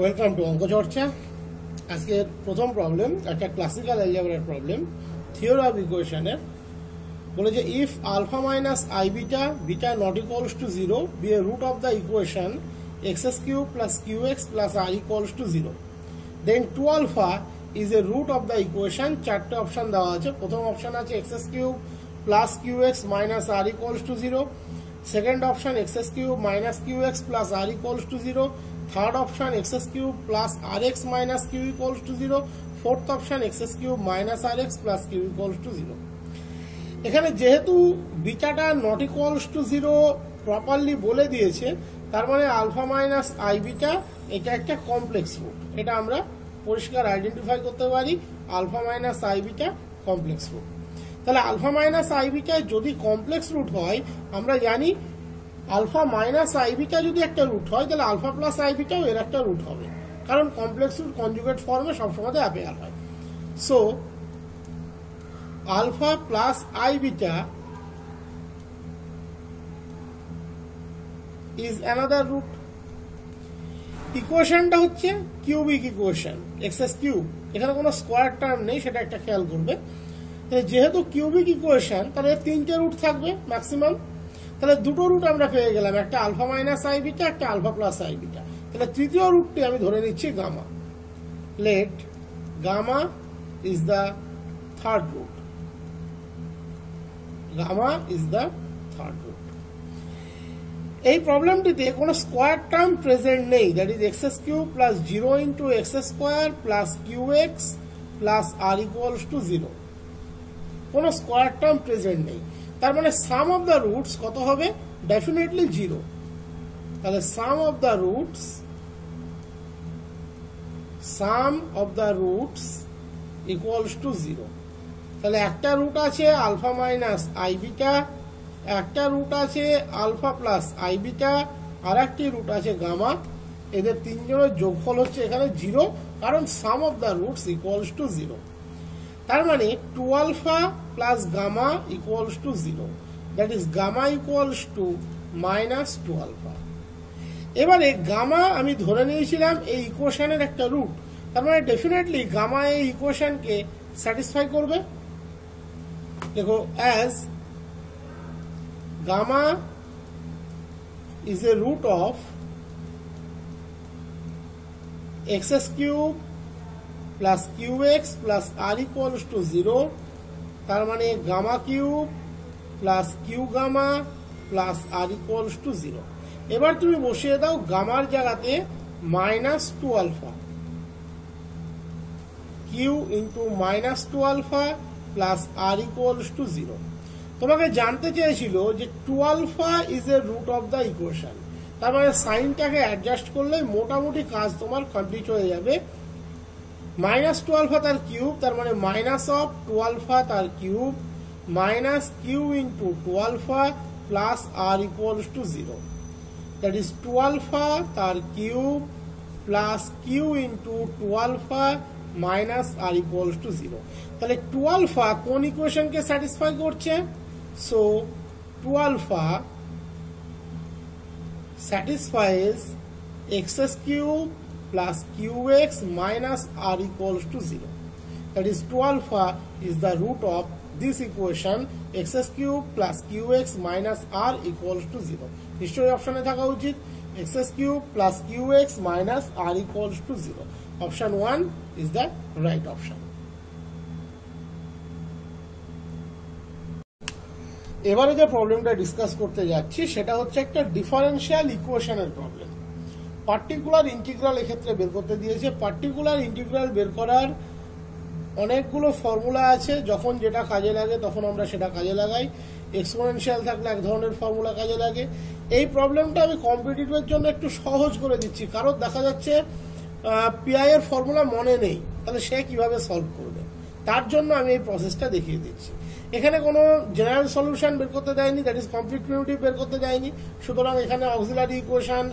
Welcome to অঙ্ক চর্চা। আজকের প্রথম প্রবলেম একটা ক্লাসিক্যাল অ্যালজেব্রার প্রবলেম, থিওরি অফ ইকুয়েশনের। বলেছে if alpha minus i beta beta not equals to 0 be a root of the equation x cube plus q x plus r equals to 0, then 2 alpha is a root of the equation. চারটে option দেওয়া আছে। প্রথম option আছে x cube plus q x minus r equals to 0, second option x cube minus q x plus r equals to 0, third option x cube plus r x minus q equals to 0, fourth option x cube minus r x plus q equals to 0। এখানে যেহেতু বিটাটা not equals to 0 properly বলে দিয়েছে, তার মানে alpha minus i beta এটা একটা complex root. এটা আমরা পরিষ্কার আইডেন্টিফাই করতে পারি, alpha minus i beta complex root. তাহলে আলফা মাইনাস আই বিটা যদি কমপ্লেক্স রুট হয়, আমরা জানি আলফা মাইনাস আই বিটা যদি একটা রুট হয়, তাহলে আলফা প্লাস আই বিটাও এর একটা রুট হবে, কারণ কমপ্লেক্স রুট কনজুগেট ফর্মে সবসময় অ্যাপেয়ার হয়। So alpha plus i beta is another root. ইকুয়েশনটা হচ্ছে কিউবিক ইকুয়েশন, এক্স কিউব। এখানে কোনো স্কোয়ার টার্ম নেই, সেটা একটা খেয়াল করবে। যেহেতু কিউবিক ইকুয়েশন, তাহলে তিনটে রুট থাকবে ম্যাক্সিমাম। তাহলে দুটো রুট আমরা পেয়ে গেলাম, একটা আলফা মাইনাস আই বিটা, একটা আলফা প্লাস আই বিটা। তাহলে তৃতীয় রুটটি আমি ধরে নিচ্ছি gamma. Let gamma is the third root. Gamma is the third root. এই প্রবলেমটিতে কোনো স্কোয়ার টার্ম প্রেজেন্ট নেই, that is x cube plus 0 into x square plus q x plus r equals to 0। কোনো স্কোয়ার টার্ম প্রেজেন্ট নেই, তার মানে সাম of the roots কত হবে? ডেফিনেটলি 0। তাহলে sum of the roots equals to 0। তাহলে একটা রুট আছে আলফা মাইনাস আই বিটা, একটা রুট আছে আলফা প্লাস আই বিটা, আর একটি রুট আছে গামা। এদের তিনজনের যোগফল হচ্ছে এখানে 0, কারণ sum of the roots equals to 0। তার মানে 2 alpha plus gamma equals to 0, that is gamma equals to minus 2 alpha. এবারে গামা আমি ধরে নিয়েছিলাম এই ইকুয়েশনের একটা রুট, তার মানে ডেফিনেটলি গামা এই ইকুয়েশনকে স্যাটিসফাই করবে। দেখো, as gamma is a root of x cube plus q x plus r equals to 0, তার মানে gamma cube plus q gamma plus r equals to 0। এবার তুমি বসিয়ে দাও গামার জায়গাতে minus 2 alpha, q into minus 2 alpha plus r equals to 0। তোমাকে জানতে চেয়েছিল যে 2 alpha is a root of the equation, তার মানে সাইনটাকে অ্যাডজাস্ট করলে মোটামুটি কাজ তোমার কমপ্লিট হয়ে যাবে। মাইনাস 2 আলফা তার কিউব, তার মানে মাইনাস অফ 2 আলফা তার cube minus q into 2 alpha plus r equals to 0, that is 2 alpha তার cube plus q into 2 alpha minus r equals to 0। তাহলে 2 আলফা কোন ইকুয়েশনকে স্যাটিসফাই করছে? So 2 alpha satisfies x cube plus qx minus r equals to 0. That is 2 alpha is the root of this equation x cube plus qx minus r equals to 0. নিশ্চয়ই অপশনে থাকা উচিত x cube plus qx minus r equals to 0. Option 1 is the right option. এবারে যে প্রবলেমটা discuss করতে যাচ্ছি সেটা হচ্ছে একটা ডিফারেন্সিয়াল ইকুয়েশনের প্রবলেম। পার্টিকুলার ইন্টিগ্রাল এক্ষেত্রে বের করতে দিয়েছে। পার্টিকুলার ইন্টিগ্রাল বের করার অনেকগুলো ফর্মুলা আছে, যখন যেটা কাজে লাগে তখন আমরা সেটা কাজে লাগাই। এক্সপোনেনশিয়াল থাকলে এক ধরনের ফর্মুলা কাজে লাগে। এই প্রবলেমটা আমি কম্পিটিটিভের জন্য একটু সহজ করে দিচ্ছি, কারণ দেখা যাচ্ছে পিআই এর ফর্মুলা মনে নেই, তাহলে সে কিভাবে সলভ করবে, তার জন্য আমি এই প্রসেসটা দেখিয়ে দিচ্ছি। এখানে কোনো জেনারেল সলিউশন বের করতে দেয়নি, দ্যাট ইজ কমপ্লিট প্রিমিটিভ বের করতে দেয়নি, সুতরাং এখানে অক্সিলারি ইকুয়েশন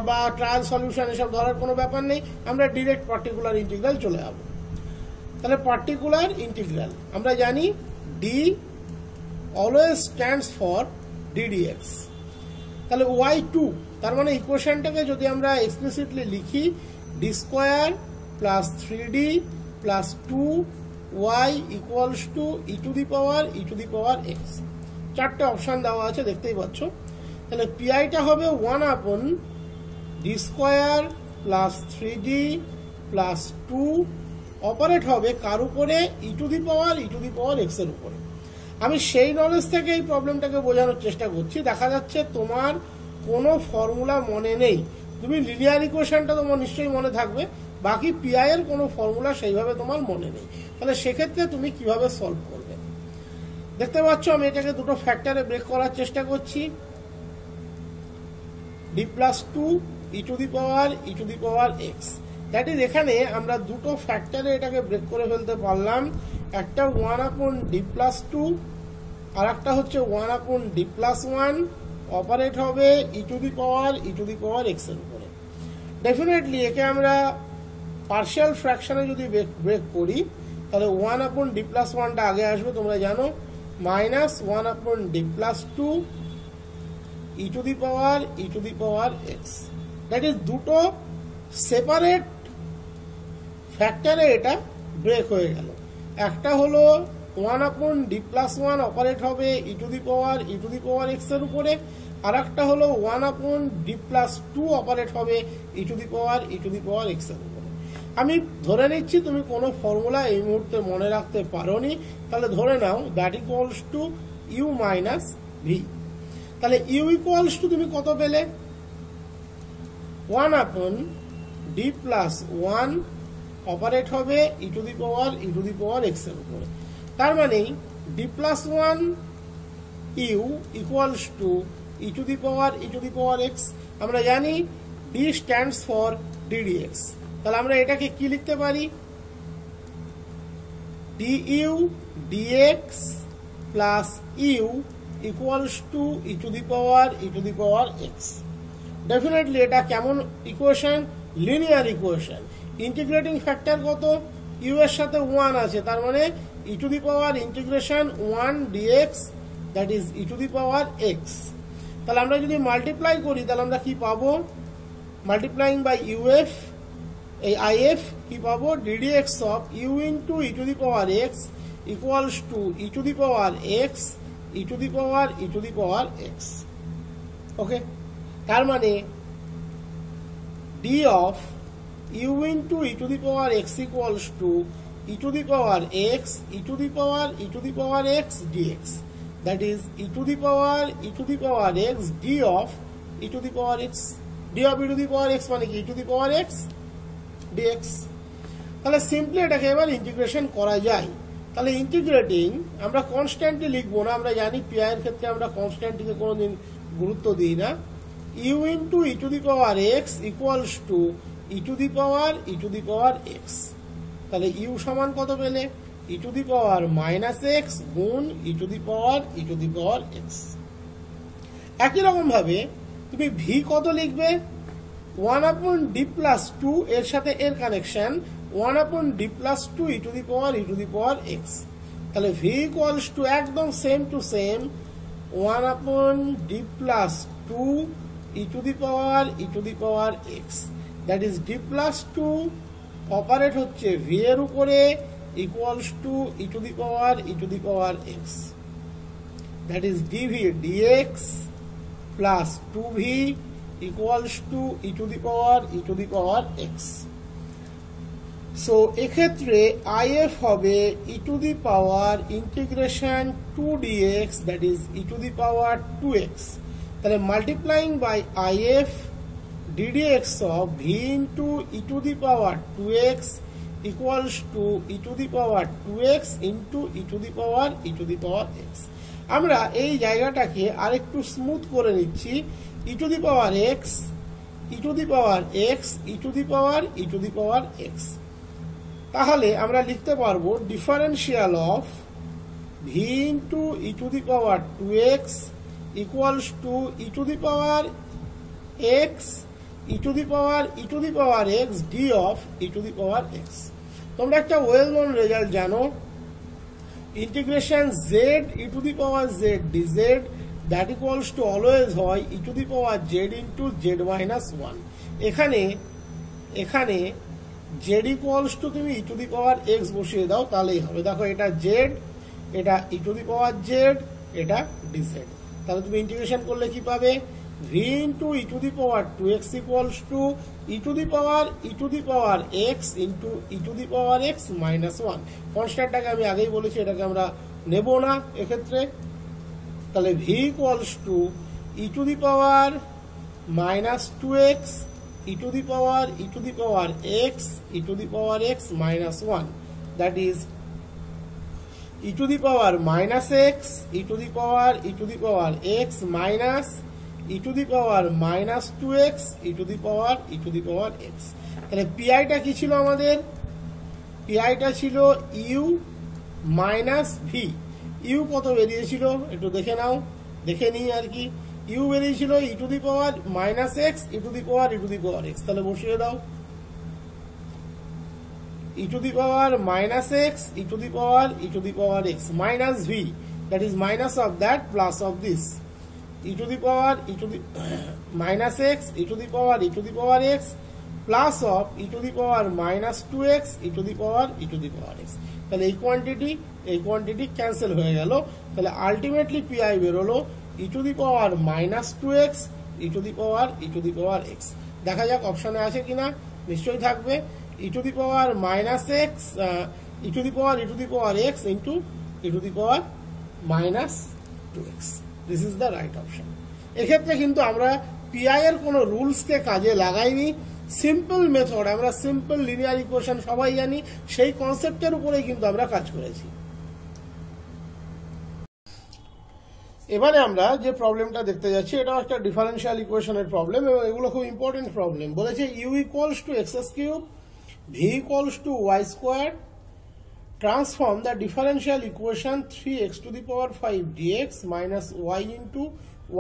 বা ট্রায়াল সলিউশন এসব ধরার কোনো ব্যাপার নেই। আমরা ডিরেক্ট পার্টিকুলার ইন্টিগ্রাল চলে যাব। তাহলে পার্টিকুলার ইন্টিগ্রাল আমরা জানি, D always stands for ddx। তাহলে y2 তার মানে ইকুয়েশনটাকে যদি আমরা এক্সপ্লিসিটলি লিখি D square plus 3d plus 2y equals to e to the power x. চারটে অপশন দেওয়া আছে দেখতেই পাচ্ছ। তাহলে পিআইটা হবে 1 D square plus 3d plus 2 operate হবে কার উপরে ই টু দি পাওয়ার এক্স এর উপরে। আমি সেই নলেজ থেকে এই প্রবলেমটাকে বোঝানোর চেষ্টা করছি। দেখা যাচ্ছে তোমার কোনো ফর্মুলা মনে নেই, তুমি লিনিয়ার ইকুয়েশনটা তোমার নিশ্চয়ই মনে থাকবে, বাকি পিআই এর কোনো ফর্মুলা সেইভাবে তোমার মনে নেই। তাহলে সেক্ষেত্রে তুমি কিভাবে সলভ করবে? দেখতে পাচ্ছ আমি এটাকে দুটো ফ্যাক্টরে ব্রেক করার চেষ্টা করছি। D plus 2 E to the power x, that is এখানে আমরা দুটো ফ্যাক্টরে এটাকে ব্রেক করে ফেলতে পারলাম। একটা 1/d প্লাস 2 আর একটা হচ্ছে 1/d প্লাস 1 অপারেট হবে e to the power x এর উপরে। ডেফিনেটলি একে আমরা পার্শিয়াল ফ্র্যাকশনে যদি ব্রেক করি তাহলে 1/d প্লাস 1টা আগে আসবে তোমরা জানো, minus 1/d plus 2 E to the power x. That is দুটো সেপারেট ফ্যাক্টরে এটা ব্রেক হয়ে গেল। একটা হলো 1/d প্লাস 1 অপারেট হবে e to the power x এর উপরে, আর একটা হলো 1/d প্লাস 2 অপারেট হবে e to the power x এর উপরে। আমি ধরে নিচ্ছি তুমি কোনো ফর্মুলা এই মুহূর্তে মনে রাখতে পারোনি, তাহলে ধরে নাও that equals to u minus v. তাহলে ইউ ইকুয়ালস টু তুমি কত পেলে? 1/d প্লাস 1 অপারেট হবে e to the power x এর উপরে। তার মানে d plus 1 u equals to e to the power x. আমরা জানি d স্ট্যান্ডস ফর ddx, তাহলে আমরা এটাকে কি লিখতে পারি? du dx plus u equals to e to the power x. Definitely এটা কেমন equation? Linear equation. Integrating factor কত? ইউ এর সাথে 1 আছে, তার মানে e to the power integration 1 dx, that is e to the power x. তাহলে আমরা যদি মাল্টিপ্লাই করি তাহলে আমরা কি পাবো? মাল্টিপ্লাইং বাই ইউএফ, এই আইএফ কি পাবো? ddx of u into e to the power x equals to e to the power x e to the power x. Okay, তার মানে d of u into e to the power x equals to e to the power x e to the power x dx, that is e to the power x d of e to the power x, d of e to the power x মানে কি? e to the power x dx। তাহলে simply এটাকে এবার integration করা যায়। তাহলে integrating আমরা constantly লিখবো না, আমরা জানি পিআই এর ক্ষেত্রে আমরা কনস্ট্যান্টকে কোনোদিন গুরুত্ব দিই না। u into e to the power x equals to e to the power x, তাহলে u সমান কত পেলে? e to the power minus x গুণ e to the power x। একই রকম ভাবে তুমি v কত লিখবে? 1/d plus 2 এর সাথে এর connection 1/d plus 2 e to the power x। তাহলে v equals to একদম same to same 1/d plus 2 e to the power x, that is d plus 2 operate হচ্ছে v এর উপরে equals to e to the power x, that is dv dx plus 2v equals to e to the power x। So এক্ষেত্রে if হবে e to the power integration 2 dx, that is e to the power 2x। তাহলে multiplying by if ddx of v into e to the power 2x equals to e to the power 2x into e to the power x। আমরা এই জায়গাটাকে আরেকটু smooth করে নিচ্ছি। e to the power x e to the power x e to the power x। তাহলে আমরা লিখতে পারবো differential of v into e to the power 2x equals to e to the power x e to the power x d of e to the power x। তোমরা একটা well known result জানো, ইন্টিগ্রেশন z e to the power z dz that equals to always হয় e to the power z into z minus one. এখানে z equals to তুমি e to the power x বসিয়ে দাও তাহলেই হবে। দেখো এটা জেড, এটা e to the power z, এটা ডিজেড। তাহলে তুমি ইন্টিগ্রেশন করলে কি পাবে? V into e to the power 2x equals to e to the power x into e to the power x minus one. কনস্ট্যান্টটাকে আমি আগেই বলেছি, এটাকে আমরা নেব না এক্ষেত্রে। তাহলে v equals to e to the power minus 2x e to the power x e to the power x minus one, that is e to the power minus x e to the power x minus e to the power minus 2x e to the power x. তাহলে পিআইটা কি ছিল আমাদের? পিআইটা ছিল you minus V. You কত বেরিয়েছিল একটু দেখে নাও, দেখে নিই আর কি। ইউ বেরিয়েছিল e to the power minus x e to the power x. তাহলে বসিয়ে দাও e to the power minus x e to the power x minus v, that is minus of that plus of this e to the power minus x e to the power x plus of e to the power minus 2x e to the power x. তাহলে এই quantity cancel হয়ে গেল। তাহলে ultimately PI বেরোলো e to the power minus 2x e to the power x. দেখা যাক অপশনে আছে কিনা, নিশ্চয়ই থাকবে। E to the power minus x e to the power x into e to the power minus 2x। This is the right option. এক্ষেত্রে কিন্তু আমরা পিআই এর কোনো রুলসকে কাজে লাগাইনি, সিম্পল মেথড, আমরা সিম্পল লিনিয়ার ইকুয়েশন সবাই জানি, সেই কনসেপ্টের উপরেই কিন্তু আমরা কাজ করেছি। এবারে আমরা যে প্রবলেমটা দেখতে যাচ্ছি এটাও একটা ডিফারেন্সিয়াল ইকুয়েশনের প্রবলেম, এবং এগুলো খুব ইম্পর্টেন্ট প্রবলেম। বলেছে u equals to x cube v equals to y square, transform the differential equation 3x to the power 5 dx minus y into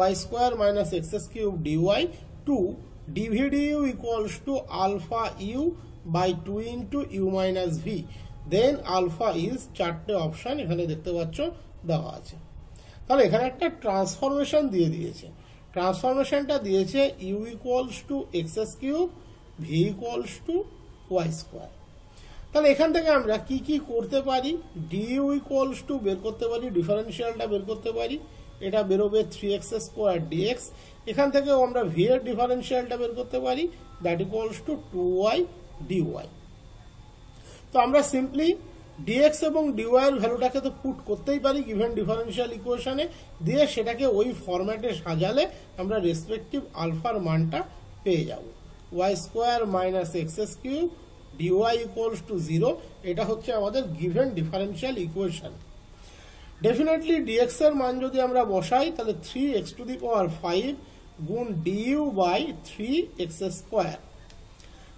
y square minus x cube dy to dv du equals to alpha u by 2 into u minus v, then alpha is চারটে option এখানে দেখতে পাচ্ছ দেওয়া আছে। তাহলে এখানে একটা transformation দিয়ে দিয়েছে, ট্রান্সফরমেশনটা দিয়েছে u equals to x cube v equals to y square। তাহলে এখান থেকে আমরা কি কি করতে পারি? du ইকুয়ালস টু বের করতে পারি, ডিফারেন্সিয়ালটা বের করতে পারি, এটা বেরোবে 3x স্কোয়ার dx। এখান থেকেও আমরা v এর ডিফারেন্সিয়ালটা বের করতে পারি, that equals two 2y dy। তো আমরা সিম্পলি dx এবং dy এর ভ্যালুটাকে তো পুট করতেই পারি গিভেন ডিফারেন্সিয়াল ইকুয়েশনে, দিয়ে সেটাকে ওই ফরম্যাটে সাজালে আমরা রেসপেক্টিভ আলফার মানটা পেয়ে যাব। y square minus x cube dy equals to 0, এটা হচ্ছে আমাদের given differential equation। Definitely dx এর মান যদি আমরা বসাই তাহলে 3x to the power 5 গুণ du by 3x square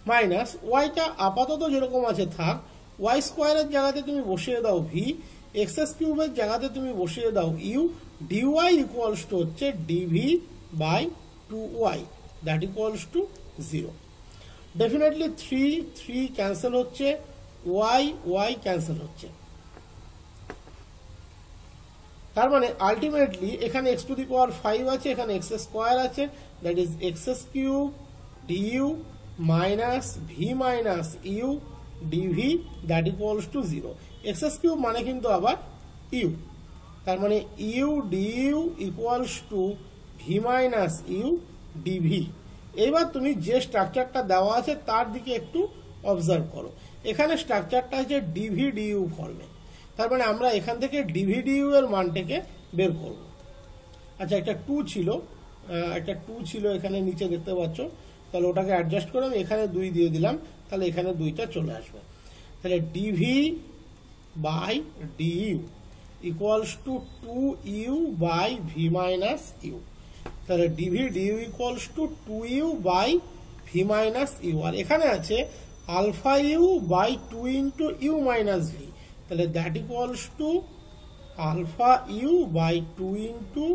minus yটা আপাতত যেরকম আছে থাক, y স্কোয়ারের জায়গাতে তুমি বসিয়ে দাও v, x কিউবের জায়গাতে তুমি বসিয়ে দাও u, dy equals to হচ্ছে dv by 2y, that equals to 0। Definitely 3 cancel হচ্ছে, y ক্যান্সেল হচ্ছে, তার মানে আলটিমেটলি এখানে x টু দি পাওয়ার 5 আছে, এখানে x স্কোয়ার আছে, that is x cube du minus v minus u dv, that equals to 0। x cube মানে কিন্তু আবার u, তার মানে u du equals to v minus u dv। এইবার তুমি যে স্ট্রাকচারটা দেওয়া আছে তার দিকে একটু অবজার্ভ করো, এখানে স্ট্রাকচারটা আছে ডিভি ডিউ ফর্মে, তার মানে আমরা এখান থেকে ডিভি ডিউ এর মানটাকে বের করব। আচ্ছা একটা 2 ছিল এখানে নিচে দেখতে পাচ্ছ, তাহলে ওটাকে অ্যাডজাস্ট করে আমি এখানে 2 দিয়ে দিলাম, তাহলে এখানে 2টা চলে আসবে। তাহলে dv by du equals to 2u by v minus u, তাহলে dv du equals to 2u by v minus u, আর এখানে আছে alpha u by 2 into u minus v, তাহলে that equals to alpha u by 2 into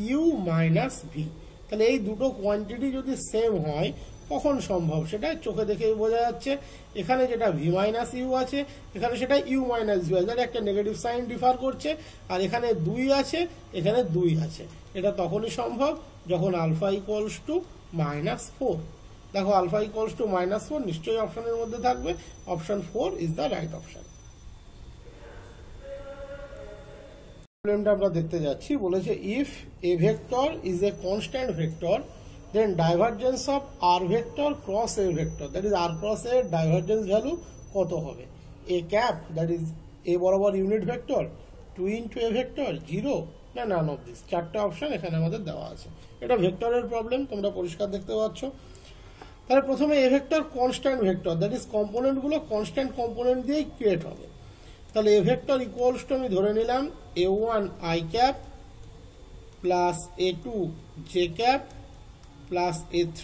u minus v. তাহলে এই দুটো quantity যদি same হয়, কখন সম্ভব সেটা চোখে দেখেই বোঝা যাচ্ছে। এখানে যেটা ভি মাইনাস ইউ আছে, এখানে সেটা ইউ মাইনাস ভি আছে, একটা নেগেটিভ সাইন ডিফার করছে, আর এখানে 2 আছে, এখানে 2 আছে। এটা তখনই সম্ভব যখন আলফা ইকুয়ালস টু -4। দেখো আলফা ইকুয়ালস টু -4 নিশ্চয়ই অপশনের মধ্যে থাকবে। Option 4 is the right option. প্রবলেমটা আমরা দেখতে যাচ্ছি, বলেছে if a vector is a constant vector then divergence of r vector cross a vector, that is r cross a divergence value কত হবে? a cap, that is a বরাবর unit vector, 2 into a vector, 0 না none of this। চারটা option এখানে আমাদের দেওয়া আছে। এটা ভেক্টরের প্রবলেম, তোমরা পরিষ্কার দেখতে পাচ্ছ। তাহলে প্রথমে a vector constant vector, that is component গুলো কনস্ট্যান্ট কম্পোনেন্ট দিয়েই ক্রিয়েট হবে। তাহলে a ভেক্টর ইকুয়ালস টু আমি ধরে নিলাম a1 i cap plus a2 j cap plus a3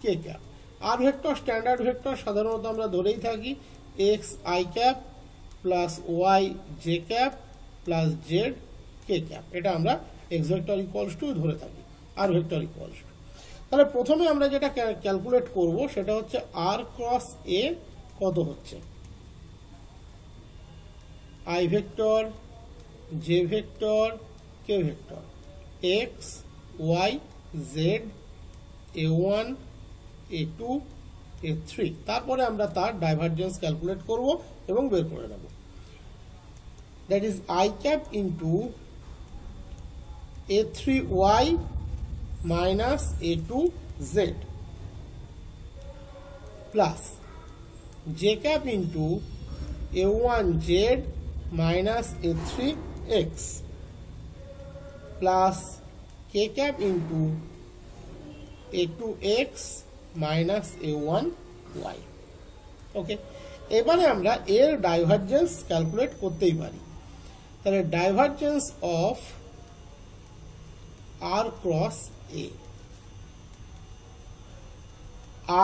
k cap। আর ভেক্টর স্ট্যান্ডার্ড ভেক্টর সাধারণত আমরা ধরেই থাকি x i cap plus y j cap plus z k cap। এটা আমরা x ভেক্টর ইকুয়ালস টু ধরে থাকি, আর ভেক্টর ইকুয়ালস টু। তাহলে প্রথমে আমরা যেটা ক্যালকুলেট করব সেটা হচ্ছে r ক্রস a কত হচ্ছে। i vector, j vector, k vector, x y z a1 a2 a3। তারপরে আমরা তার ডাইভারজেন্স ক্যালকুলেট করব এবং বের করে নেব। That is i cap into a3y minus a2z plus j cap into a1z minus a3x plus k cap into a2x minus a1y। ওকে, এবারে আমরা এর ডাইভারজেন্স ক্যালকুলেট করতেই পারি। তাহলে divergence of r cross a,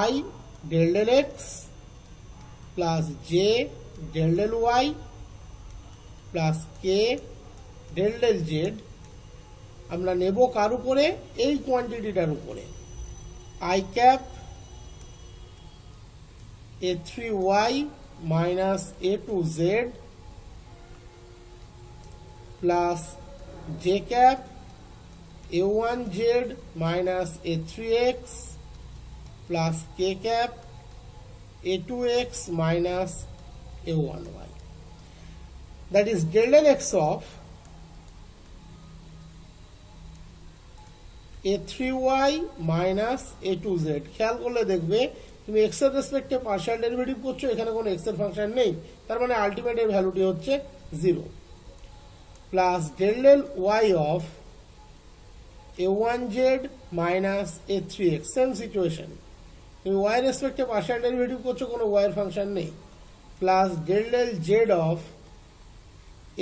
i del del x plus j del del y plus k del del z আমরা নেব কার উপরে? এই কোয়ান্টিটিটার উপরে, i cap a3y minus a2z plus j cap a1z minus a3x plus k cap a2x minus a1y, that is del del x of a3y minus a2z। খেয়াল করলে দেখবে তুমি x এর রেসপেক্টে পার্শিয়াল ডেরিভেটিভ করছো, এখানে কোনো x এর ফাংশন নেই, তার মানে আলটিমেট এর ভ্যালুটি হচ্ছে 0 plus del del y of a1z minus a3x। Same situation, তুমি y এর রেসপেক্টে পার্শিয়াল ডেরিভেটিভ করছো, কোনো y এর ফাংশন নেই, plus del del z of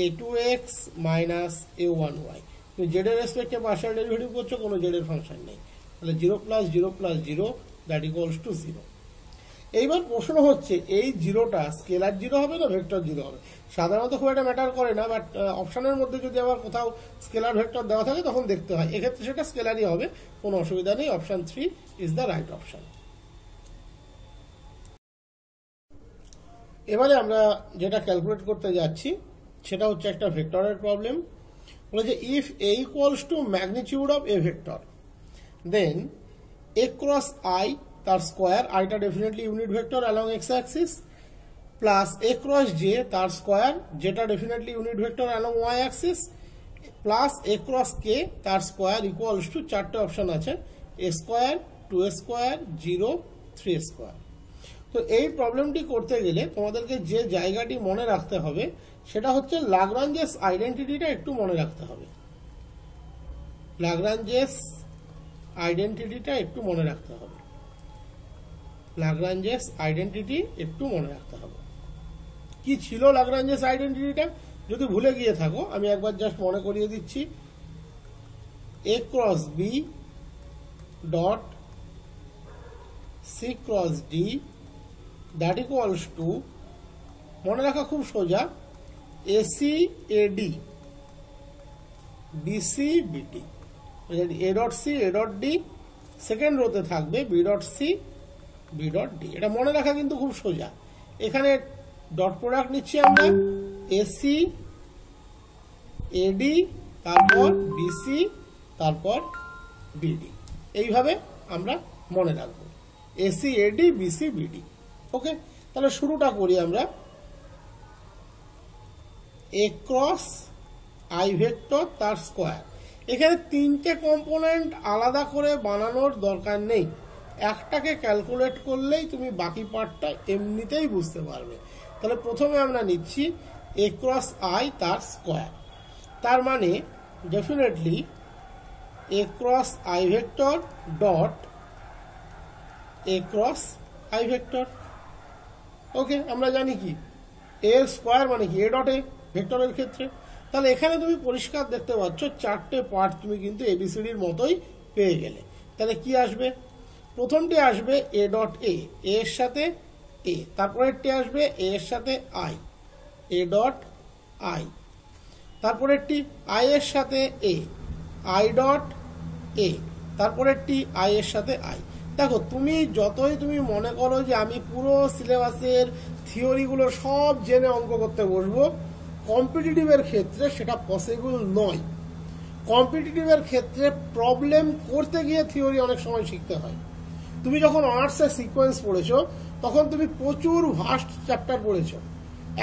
a2x minus a1y। তুমি z এর রেসপেক্টে পার্শিয়াল ডেরিভেটিভ করছো, কোনো z এর ফাংশন নেই, তাহলে 0 plus 0 plus 0 that equals to 0। এইবার প্রশ্ন হচ্ছে এই জিরোটা স্কেলার জিরো হবে না ভেক্টর জিরো হবে? সাধারণত খুব একটা ম্যাটার করে না, বাট অপশনের মধ্যে যদি আবার কোথাও স্কেলার ভেক্টর দেওয়া থাকে তখন দেখতে হয়, এক্ষেত্রে সেটা স্কেলারই হবে, কোনো অসুবিধা নেই। Option 3 is the right option. এবারে আমরা যেটা ক্যালকুলেট করতে যাচ্ছি সেটা হচ্ছে একটা ভেক্টরের প্রবলেম। বলেছে if a equals to magnitude of a vector then a cross i তার স্কোয়ার, আইটা definitely unit vector along x axis, plus a cross j তার স্কোয়ার, যেটা definitely unit vector along y axis, plus a cross k তার square equals to চারটে option আছে, a square, 2a square, 0, 3a square. তো এই প্রবলেমটি করতে গেলে তোমাদেরকে যে জায়গাটি মনে রাখতে হবে সেটা হচ্ছে লাগরাঞ্জেস আইডেন্টিটিটা একটু মনে রাখতে হবে। লাগরাঞ্জেস আইডেন্টিটিটা একটু মনে রাখতে হবে। লাগরাঞ্জেস আইডেন্টিটি একটু মনে রাখতে হবে। কি ছিল লাগরাঞ্জেস আইডেন্টিটিটা? যদি ভুলে গিয়ে থাকো আমি একবার জাস্ট মনে করিয়ে দিচ্ছি। a cross b dot c cross d that equals to, মনে রাখা খুব সোজা, AC AD BC BD। a dot c a dot d, second রোতে থাকবে b dot c b dot d. এটা মনে রাখা কিন্তু খুব সোজা। এখানে ডট প্রোডাক্ট নিচ্ছি আমরা, এসি এডি, তারপর বিসি, তারপর বিডি। এইভাবে আমরা মনে রাখবো, এসি এডি বিসি বিডি। ওকে, তাহলে শুরুটা করি আমরা। এ ক্রস আই ভেক্টর তার স্কোয়ার। এখানে তিনটে কম্পোনেন্ট আলাদা করে বানানোর দরকার নেই, একটাকে ক্যালকুলেট করলেই তুমি বাকি পার্টটা এমনিতেই বুঝতে পারবে। তাহলে প্রথমে আমরা নিচ্ছি এ ক্রস আই তার স্কোয়ার, তার মানে definitely a cross i vector dot a cross i vector. Okay, আমরা জানি কি এ স্কোয়ার মানে কি এ ডট এ ভেক্টরের ক্ষেত্রে। তাহলে এখানে তুমি পরিষ্কার দেখতে পাচ্ছ চারটে পার্ট তুমি কিন্তু এবিসিডির মতোই পেয়ে গেলে। তাহলে কি আসবে? প্রথমটি আসবে এ ডট এ, এর সাথে এ, তারপরেরটি আসবে এ এর সাথে আই, এ ডট আই, তারপরেরটি আই এর সাথে এ, আই ডট এ, তারপরেরটি আই এর সাথে আই। দেখো, তুমি যতই তুমি মনে করো যে আমি পুরো সিলেবাসের থিওরিগুলো সব জেনে অঙ্ক করতে বসবো, কম্পিটিটিভের ক্ষেত্রে সেটা পসিবল নয়। কম্পিটিটিভের ক্ষেত্রে প্রবলেম করতে গিয়ে থিওরি অনেক সময় শিখতে হয়। তুমি যখন অনার্সের সিকোয়েন্স পড়েছো তখন তুমি প্রচুর ভাস্ট চ্যাপ্টার পড়েছো,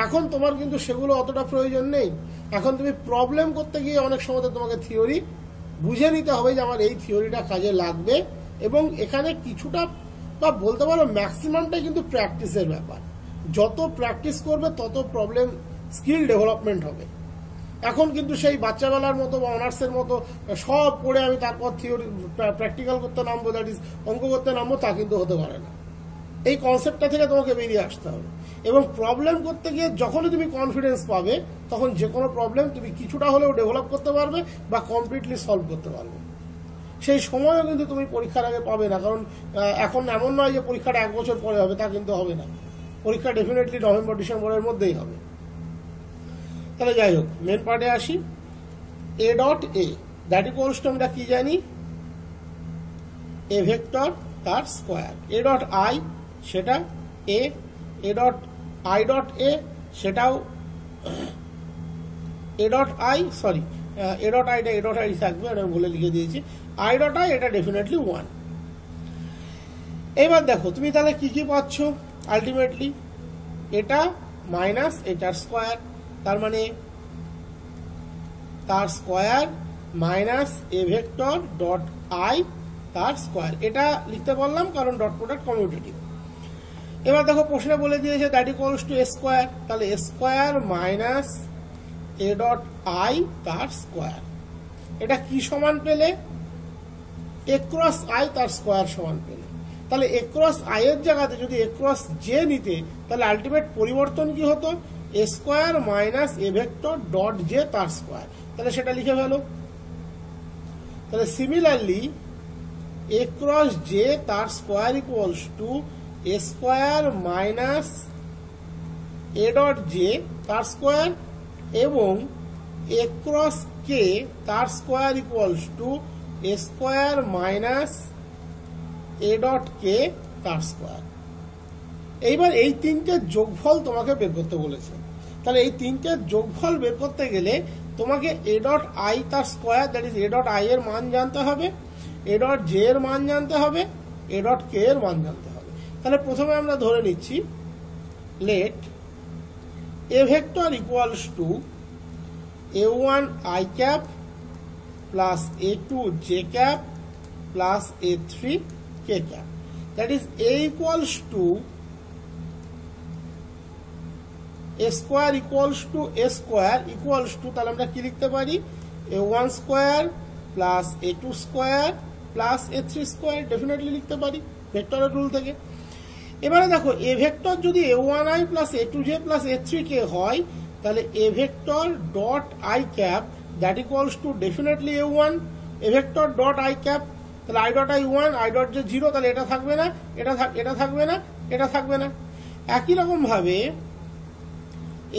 এখন তোমার কিন্তু সেগুলো অতটা প্রয়োজন নেই। এখন তুমি প্রবলেম করতে গিয়ে অনেক সময় তোমাকে থিওরি বুঝে নিতে হবে যে আমার এই থিওরিটা কাজে লাগবে, এবং এখানে কিছুটা বা বলতে পারো ম্যাক্সিমামটাই কিন্তু প্র্যাকটিসের ব্যাপার। যত প্র্যাকটিস করবে তত প্রবলেম স্কিল ডেভেলপমেন্ট হবে। এখন কিন্তু সেই বাচ্চাবেলার মতো বা অনার্সের মতো সব পড়ে আমি তারপর থিওরি প্র্যাকটিক্যাল করতে নামবো, দ্যাট ইজ অঙ্ক করতে নামবো, তা কিন্তু হতে পারে না। এই কনসেপ্টটা থেকে তোমাকে বেরিয়ে আসতে হবে, এবং প্রবলেম করতে গিয়ে যখনই তুমি কনফিডেন্স পাবে তখন যে কোনো প্রবলেম তুমি কিছুটা হলেও ডেভেলপ করতে পারবে বা কমপ্লিটলি সলভ করতে পারবে। সেই সময়ও কিন্তু তুমি পরীক্ষার আগে পাবে না, কারণ এখন এমন নয় যে পরীক্ষাটা 1 বছর পরে হবে, তা কিন্তু হবে না। পরীক্ষা ডেফিনেটলি নভেম্বর ডিসেম্বরের মধ্যেই হবে। তাহলে যাই হোক, মেন পার্টে আসি। A dot a that equals to আমরা কি জানি? এ ভেক্টর তার স্কোয়ার। এ ডট আই সেটা a, a dot i dot a সেটাও a dot i, sorry a dot আইটা এ ডট আই থাকবে, আমি বলে লিখে দিয়েছি। আই ডট আই এটা ডেফিনেটলি 1। এবার দেখো তুমি তাহলে কি কি পাচ্ছ আলটিমেটলি? এটা মাইনাস এটার স্কোয়ার, তার মানে তার square minus a vector dot i তার স্কোয়ার। এটা লিখতে পারলাম কারণ ডট প্রোডাক্ট কমিউটেটিভ। এবার দেখো প্রশ্নে বলে দিয়েছে that equals to a square, তাহলে a square minus a dot i তার স্কোয়ার। এটা কি সমান পেলে? এ ক্রস আই তার স্কোয়ার সমান পেলে। তাহলে এ ক্রস আই এর জায়গাতে যদি এ ক্রস জে নিতে তাহলে আলটিমেট পরিবর্তন কি হতো? A square minus a vector dot j তার স্কোয়ার। তাহলে সেটা লিখে ফেলো। তাহলে সিমিলারলি এ ক্রস জে তার square equals to a square minus a dot j তার স্কোয়ার, এবং এ ক্রস কে তার square equals to a square minus a dot k তার স্কোয়ার। এইবার এই তিনটে যোগফল তোমাকে বের করতে বলেছে। তাহলে এই তিনটে যোগফল বের করতে গেলে তোমাকে এ ডট আই তার square, that is A dot I এর মান জানতে হবে, এ ডট জে এর মান জানতে হবে, এ ডট কে এর মান জানতে হবে। তাহলে প্রথমে আমরা ধরে নিচ্ছি let a vector equals to a1 i cap plus a2 j cap plus a3 k cap, that is a equals to a square equals to a square equals to, তাহলে আমরা কি লিখতে পারি? a1 square plus a2 square plus a3 square definitely লিখতে পারি ভেক্টরের rule থেকে। এবারে দেখো এ ভেক্টর যদি a1i plus a2j plus a3k হয় তাহলে a vector dot i cap that equals to definitely a1 a vector dot i cap, তাহলে i dot i 1, i dot j 0, তাহলে এটা থাকবে না, এটা থাকবে না, এটা থাকবে না। একই রকম ভাবে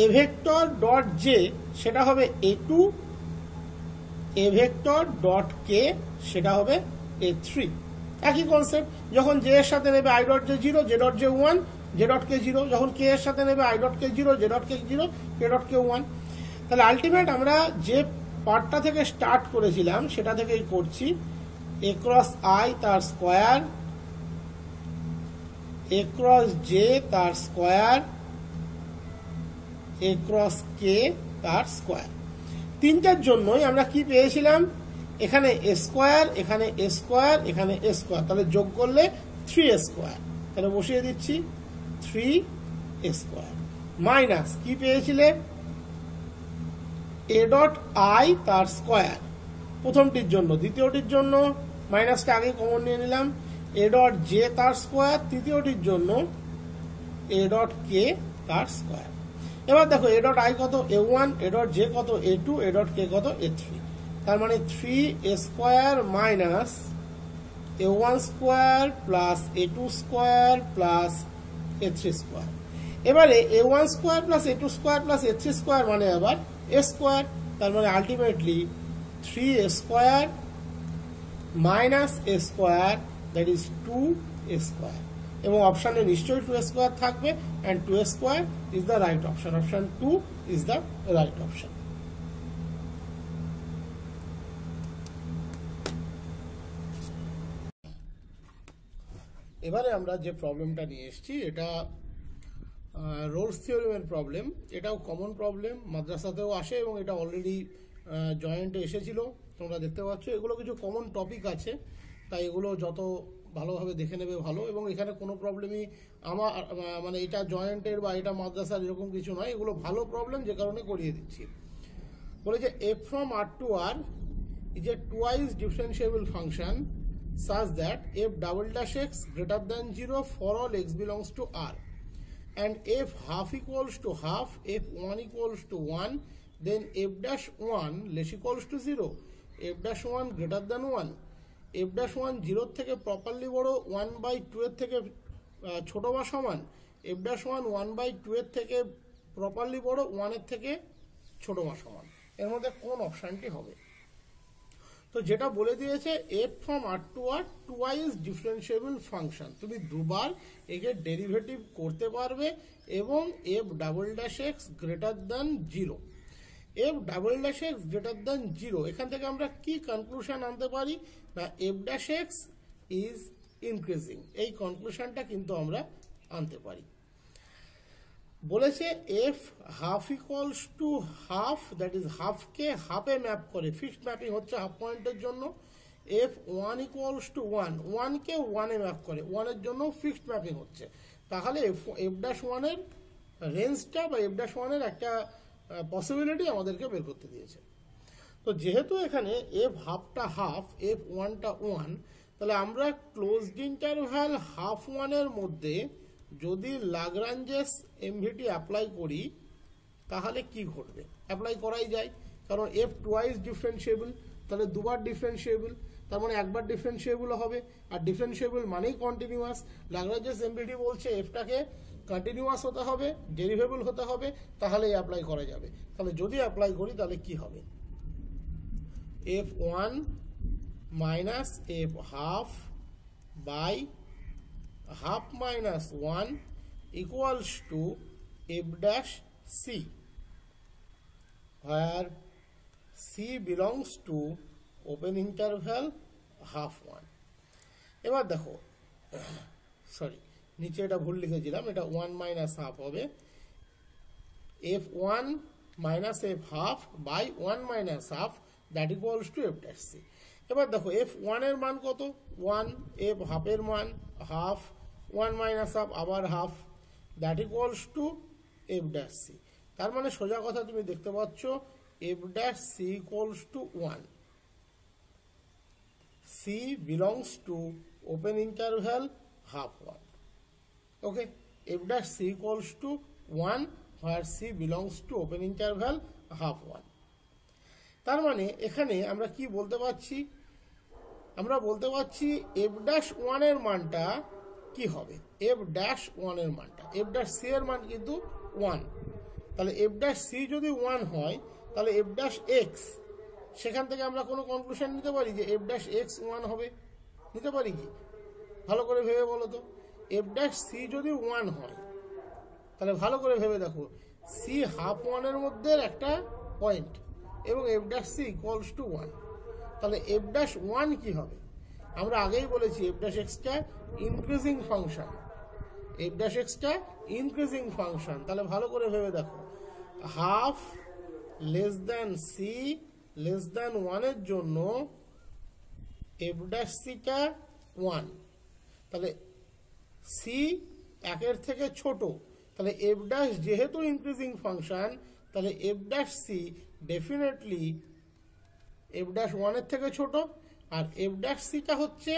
এ ভেক্টর ডট জে সেটা হবে a2, এ ভেক্টর ডট কে সেটা হবে a3। একই কনসেপ্ট, যখন জে এর সাথে নেবে i dot j 0, j dot j 1, j dot k 0, যখন কে এর সাথে নেবে i dot k 0, j dot k 0, k dot k 1। তাহলে আলটিমেট আমরা যে পার্টটা থেকে স্টার্ট করেছিলাম সেটা থেকেই করছি। এ ক্রস আই তার স্কোয়ার, এ ক্রস জে তার স্কোয়ার, এ ক্রস কে তার স্কোয়ার। তিনটার জন্যই আমরা কি পেয়েছিলাম, এখানে এ স্কোয়ার, এখানে এ স্কোয়ার, এখানে এ স্কোয়ার, তাহলে যোগ করলে 3 স্কোয়ার। তাহলে বসিয়ে দিচ্ছি 3 স্কোয়ার মাইনাস কি পেয়েছিলে, এ ডট আই তার স্কোয়ার প্রথমটির জন্য, দ্বিতীয়টির জন্য মাইনাসটা আগে কমন নিয়ে নিলাম, এ ডট জে তার স্কোয়ার, তৃতীয়টির জন্য এ ডট কে তার স্কোয়ার। এবার দেখো এ ডট আই কত, a1, এ ডট জে কত, a2, এ ডট কে কত, a3। তার মানে 3 square minus a1 square plus a2 square plus a3 square. এবারে a1 square plus a2 square plus a3 square মানে আবার a স্কোয়ার। তার মানে ultimately 3 square minus a square, that is 2 square. এবং অপশানে নিশ্চয়ই 2 স্কোয়ার থাকবে, and 2 square is the right option. Option 2 is the right option. এবারে আমরা যে প্রবলেমটা নিয়ে এসেছি এটা রোলস থিওরেমের প্রবলেম। এটাও কমন প্রবলেম, মাদ্রাসাতেও আসে এবং এটা অলরেডি জয়েন্টে এসেছিল, তোমরা দেখতে পাচ্ছ। এগুলো কিছু কমন টপিক আছে, তাই এগুলো যত ভালোভাবে দেখে নেবে ভালো। এবং এখানে কোনো প্রবলেমই আমার মানে এটা জয়েন্টের বা এটা মাদ্রাসার এরকম কিছু নয়, এগুলো ভালো প্রবলেম, যে কারণে করিয়ে দিচ্ছি। বলে যে f from r to r is a twice differentiable function such that f double dash x greater than 0 for all x belongs to r, and f half equals to half, f 1 equals to 1, then f dash 1 less equals to 0, f dash 1 greater than 1, f dash 1 0 থেকে properly বড়, 1/2 এর থেকে ছোট বা সমান, f dash 1 1/2 এর থেকে properly বড়, 1 এর থেকে ছোট বা সমান। এর মধ্যে কোন অপশনটি হবে? তো যেটা বলে দিয়েছে f from r to r twice differentiable function, তুমি দুবার একে ডেরিভেটিভ করতে পারবে এবং f double dash x greater than 0, f double dash x greater than 0, এখান থেকে আমরা কি কনক্লুশন আনতে পারি না f dash x is increasing, এই কনক্লুশনটা কিন্তু আমরা আনতে পারি। বলেছে f half equals to half, that is হাফকে হাফে ম্যাপ করে, ফিক্সড ম্যাপিং হচ্ছে হাফ পয়েন্টের জন্য। f 1 equals to 1, 1কে 1 A map করে, 1 এর জন্য ফিক্সড ম্যাপিং হচ্ছে। তাহলে f ড্যাশ 1 এর রেঞ্জটা বা f ড্যাশ 1 এর একটা পসিবিলিটি আমাদেরকে বের করতে দিয়েছে। তো যেহেতু এখানে f হাফটা হাফ, f 1টা 1, তাহলে আমরা ক্লোজড ইন্টারভ্যাল হাফ 1 এর মধ্যে যদি লাগরাঞ্জেস এমভিটি অ্যাপ্লাই করি তাহলে কি ঘটবে? অ্যাপ্লাই করাই যায়, কারণ f টুয়াইস ডিফারেন্সিয়েবল, তাহলে দুবার ডিফারেন্সিয়েবল, তার মানে একবার ডিফারেন্সিয়েবল হবে, আর ডিফারেন্সিয়েবল মানেই কন্টিনিউয়াস। লাগরাঞ্জেস এমভিটি বলছে এফটাকে কন্টিনিউয়াস হতে হবে, ডেরিভেবল হতে হবে, তাহলেই অ্যাপ্লাই করা যাবে। তাহলে যদি অ্যাপ্লাই করি তাহলে কি হবে? f1 minus f half by half minus 1 equals to f dash c, where c belongs to open interval half 1. এবার দেখো, সরি নিচে এটা ভুল লিখেছিলাম, এটা 1 মাইনাস হাফ হবে, f1 minus f half by 1 minus half, that equals to f dash c। এবার দেখো f1 এর মান কত? 1, f হাফের মান হাফ, 1 মাইনাস হাফ আবার half, that equals to f dash c। তার মানে সোজা কথা তুমি দেখতে পাচ্ছ f dash c equals to 1, c belongs to open interval half 1. Okay, f dash c equals to 1 where c belongs to open interval half 1. তার মানে এখানে আমরা কি বলতে পারছি? আমরা বলতে পারছি f dash 1 এর মানটা কি হবে? f dash 1 এর মানটা, f dash c এর মান কিন্তু 1, তাহলে f dash c যদি 1 হয় তাহলে f dash x, সেখান থেকে আমরা কোনো কনক্লুশন নিতে পারি যে f dash x 1 হবে? নিতে পারি কি? ভালো করে ভেবে বলো তো, এফ ড্যাশ সি যদি 1 হয় তাহলে ভালো করে ভেবে দেখো সি হাফ 1-এর মধ্যে একটা পয়েন্ট এবং f dash c equals to 1, তাহলে এফ ড্যাশ 1 কি হবে? আমরা আগেই বলেছি এফ ড্যাশ এক্সটা ইনক্রিজিং ফাংশন, এফ ড্যাশ এক্সটা ইনক্রিজিং ফাংশন। তাহলে ভালো করে ভেবে দেখো half less than c less than 1-এর জন্য এফ ড্যাশ সিটা 1, তাহলে সি 1-এর থেকে ছোট, তাহলে এফ ড্যাশ যেহেতু ইনক্রিজিং ফাংশন তাহলে f dash c definitely f dash 1-এর থেকে ছোট, আর এফ ড্যাশ সিটা হচ্ছে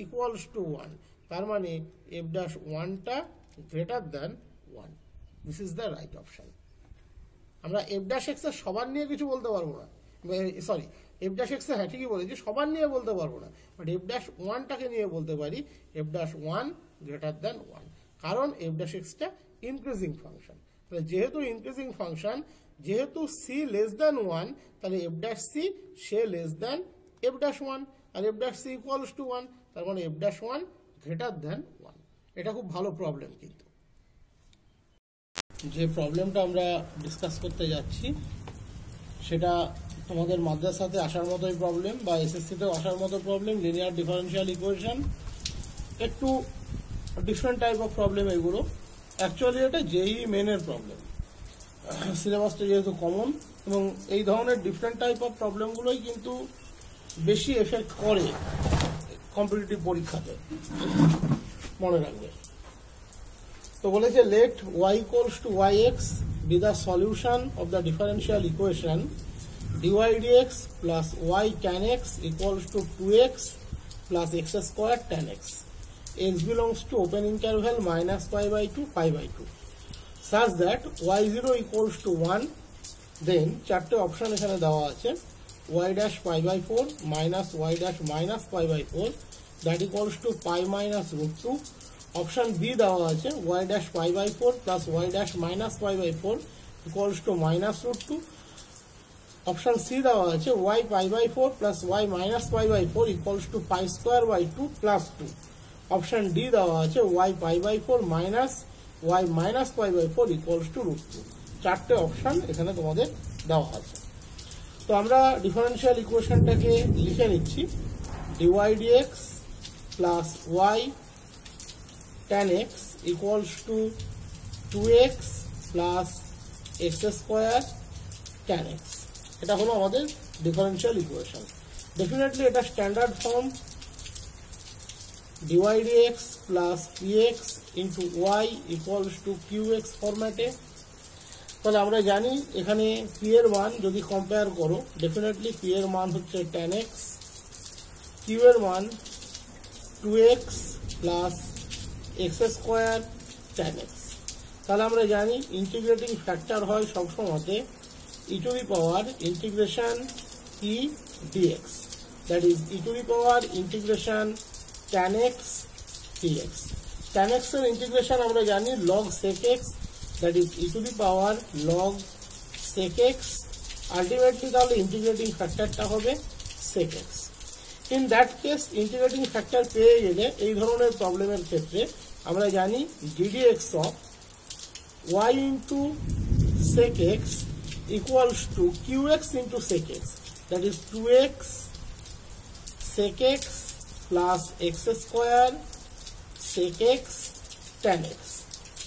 ইকুয়ালস টু 1, তার মানে এফ ড্যাশ 1টা greater than 1। This is the right option. আমরা এফ ড্যাশ এক্স এর সবার নিয়ে কিছু বলতে পারবো না, সরি এফ ড্যাশ এক্স হ্যাঁ ঠিকই বলেছি সবার নিয়ে বলতে পারবো না, বাট এফ ড্যাশ 1টাকে নিয়ে বলতে পারি এফ ড্যাশ 1 গ্রেটার দ্যান 1, কারণ এফ ড্যাশ এক্সটা ইনক্রিজিং ফাংশন। তাহলে যেহেতু ইনক্রিজিং ফাংশন, যেহেতু সি লেস দ্যান 1, তাহলে এফ ড্যাশ সি সে লেস দ্যান এফ ড্যাশ 1, আর f dash c equals to 1, তার মানে এফ ড্যাশ 1 গ্রেটার দ্যান 1। এটা খুব ভালো প্রবলেম। কিন্তু যে প্রবলেমটা আমরা ডিসকাস করতে যাচ্ছি সেটা তোমাদের মাদ্রাসাতে আসার মতোই প্রবলেম বা এসএসসিতেও আসার মতো প্রবলেম, লিনিয়ার ডিফারেনশিয়াল ইকুয়েশন। একটু ডিফারেন্ট টাইপ অফ প্রবলেম এগুলো। অ্যাকচুয়ালি এটা জেই মেনের প্রবলেম, সিলেবাসটা যেহেতু কমন, এবং এই ধরনের ডিফারেন্ট টাইপ অফ প্রবলেমগুলোই কিন্তু বেশি এফেক্ট করে কম্পিটিটিভ পরীক্ষাতে, মনে রাখবে। তো বলেছে late y equals to yx be the solution of the differential equation dy dx plus y tan x equals to 2x plus x squared tan x. X belongs to open interval minus pi by 2 pi by 2 such that y0 equals to 1. Then চারটে option এখানে দেওয়া আছে, y dash pi by 4 minus y dash minus pi by 4 that equals to pi minus root 2. Option b দেওয়া আছে y dash pi by 4 plus y dash minus pi by 4 equals to minus root 2. Option c দেওয়া আছে y pi by 4 plus y minus pi by 4 equals to pi square by 2 plus 2. Option D দেওয়া আছে y pi by 4 minus y minus pi by 4 equals to root 2. চারটে option এখানে তোমাদের দেওয়া আছে। তো আমরা ডিফারেনশিয়াল ইকুয়েশনটাকে লিখে নিচ্ছি, dy dx plus y tan x equals to 2x plus x square tan x. এটা হলো আমাদের ডিফারেনশিয়াল ইকুয়েশন। ডেফিনেটলি এটা standard form, dy dx plus px into y equals to qx ফরম্যাটে। তাহলে আমরা জানি এখানে p এর মান যদি কম্পেয়ার করো, ডেফিনেটলি p এর মান হচ্ছে tan x, q এর মান 2x plus x square tan x। তাহলে আমরা জানি ইন্টিগ্রেটিং ফ্যাক্টর হয় সবসময়তে e two the power integration e dx, that is e two the power integration tan x dx। tan x এর ইন্টিগ্রেশন আমরা জানি log sec x, that is e two the power log sec x। Ultimately তাহলে integrating ফ্যাক্টরটা হবে sec x। In that case integrating factor পেয়ে গেলে এই ধরনের প্রবলেমের ক্ষেত্রে আমরা জানি ddx of y into sec x equals to qx into sec x, that is 2x sec x plus x square sec x tan x।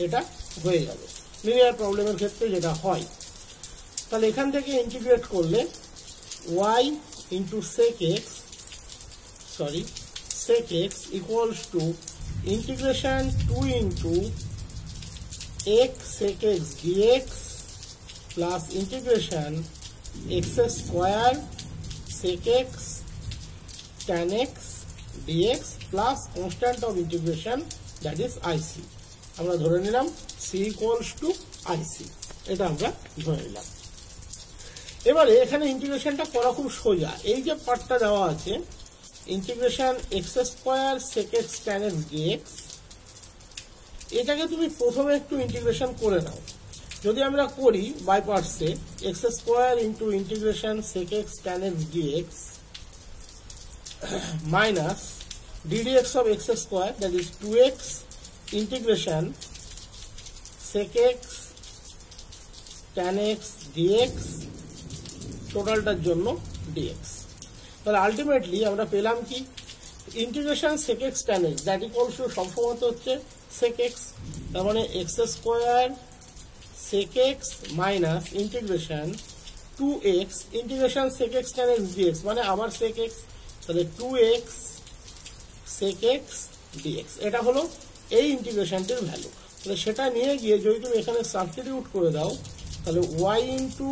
এটা হয়ে যাবে লিনিয়ার প্রবলেমের ক্ষেত্রে যেটা হয়। তাহলে এখান থেকে ইন্টিগ্রেট করলে y into sec x equals to integration 2 into x sec x dx plus integration x square sec x tan x dx plus constant of integration, that is ic। আমরা ধরে নিলাম c equals to ic, এটা আমরা ধরে নিলাম। এবারে এখানে ইন্টিগ্রেশনটা করা খুব সোজা। এই যে পার্টটা দেওয়া আছে integration x square sec x tan x dx, এটাকে তুমি প্রথমে একটু ইন্টিগ্রেশন করে নাও। যদি আমরা করি বাই পার্টসে x square into integration sec x tan x dx minus ddx of x square, that is 2x integration sec x tan x dx টোটালটার জন্য dx। তাহলে আলটিমেটলি আমরা পেলাম কি, integration sec x tan x that equals two সবসময় তো হচ্ছে sec x, তার মানে x square sec x minus integration 2x integration sec x tan x dx, মানে আবার sec x, তাহলে 2x sec x dx। এটা হলো এই ইন্টিগ্রেশনটির ভ্যালু। তাহলে সেটা নিয়ে গিয়ে যদি তুমি এখানে সাবস্টিটিউট করে দাও, তাহলে y into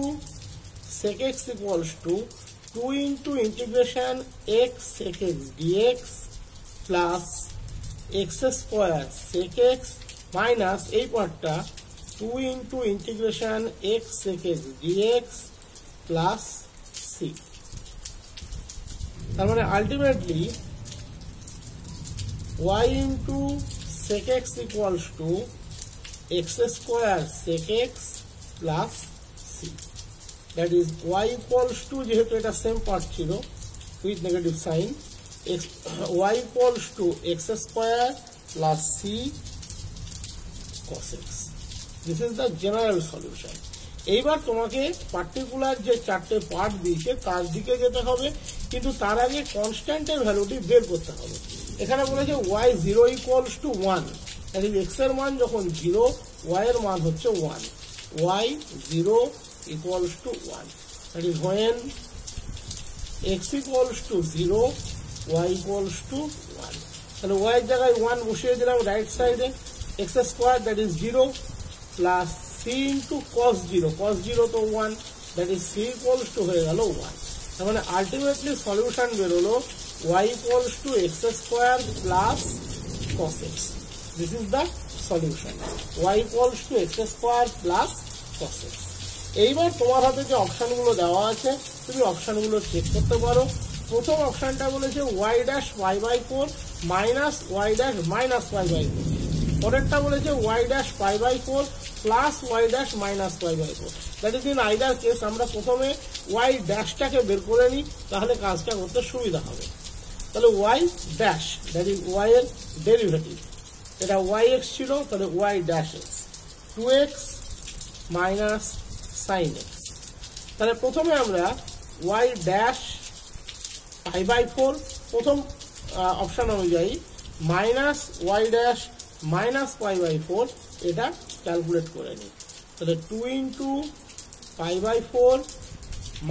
sec x equals to 2 into integration x sec x dx plus x square sec x minus এই পার্টটা 2 into integration x sec x dx plus c। তার মানে ultimately y into sec x equals to x square sec x plus c, that is y equals to, যেহেতু এটা same part ছিল with negative sign, y equals to x square plus c cos x। This is the general solution. এইবার তোমাকে particular যে চারটে part দিয়েছে তার দিকে যেতে হবে, কিন্তু তার আগে কনস্ট্যান্টের ভ্যালুটি বের করতে হবে। এখানে বলেছে y 0 equals to 1, that is x এর মান যখন 0 y এর মান হচ্ছে 1, y 0 equals to 1, that is when x equals to 0 y equals to 1। তাহলে y এর জায়গায় 1 বসিয়ে দিলাম রাইট সাইডে, x square that is 0 plus c into cos 0, cos 0 তো 1, that is c equals two হয়ে গেল 1। তার মানে আলটিমেটলি সলিউশন বেরোলো y equals to x square plus cos x। This is the solution, y equals to x square plus cos x। এইবার তোমার হাতে যে অপশনগুলো দেওয়া আছে তুমি অপশনগুলো চেক করতে পারো। প্রথম অপশনটা বলেছে y dash pi by 4 minus y dash minus pi by 4, পরেরটা বলেছে y dash pi by 4 plus y dash minus pi by 4। That is in either case আমরা প্রথমে y ড্যাশটাকে বের করে নিই, তাহলে কাজটা করতে সুবিধা হবে। তাহলে y dash that is y এর ডেরিভেটিভ, এটা yx ছিল, তাহলে y dash x 2x minus sin x। তাহলে প্রথমে আমরা y ড্যাশ পাই বাই 4 প্রথম অপশন অনুযায়ী minus y dash minus pi by 4 এটা ক্যালকুলেট করে নিই। তাহলে 2 into pi by 4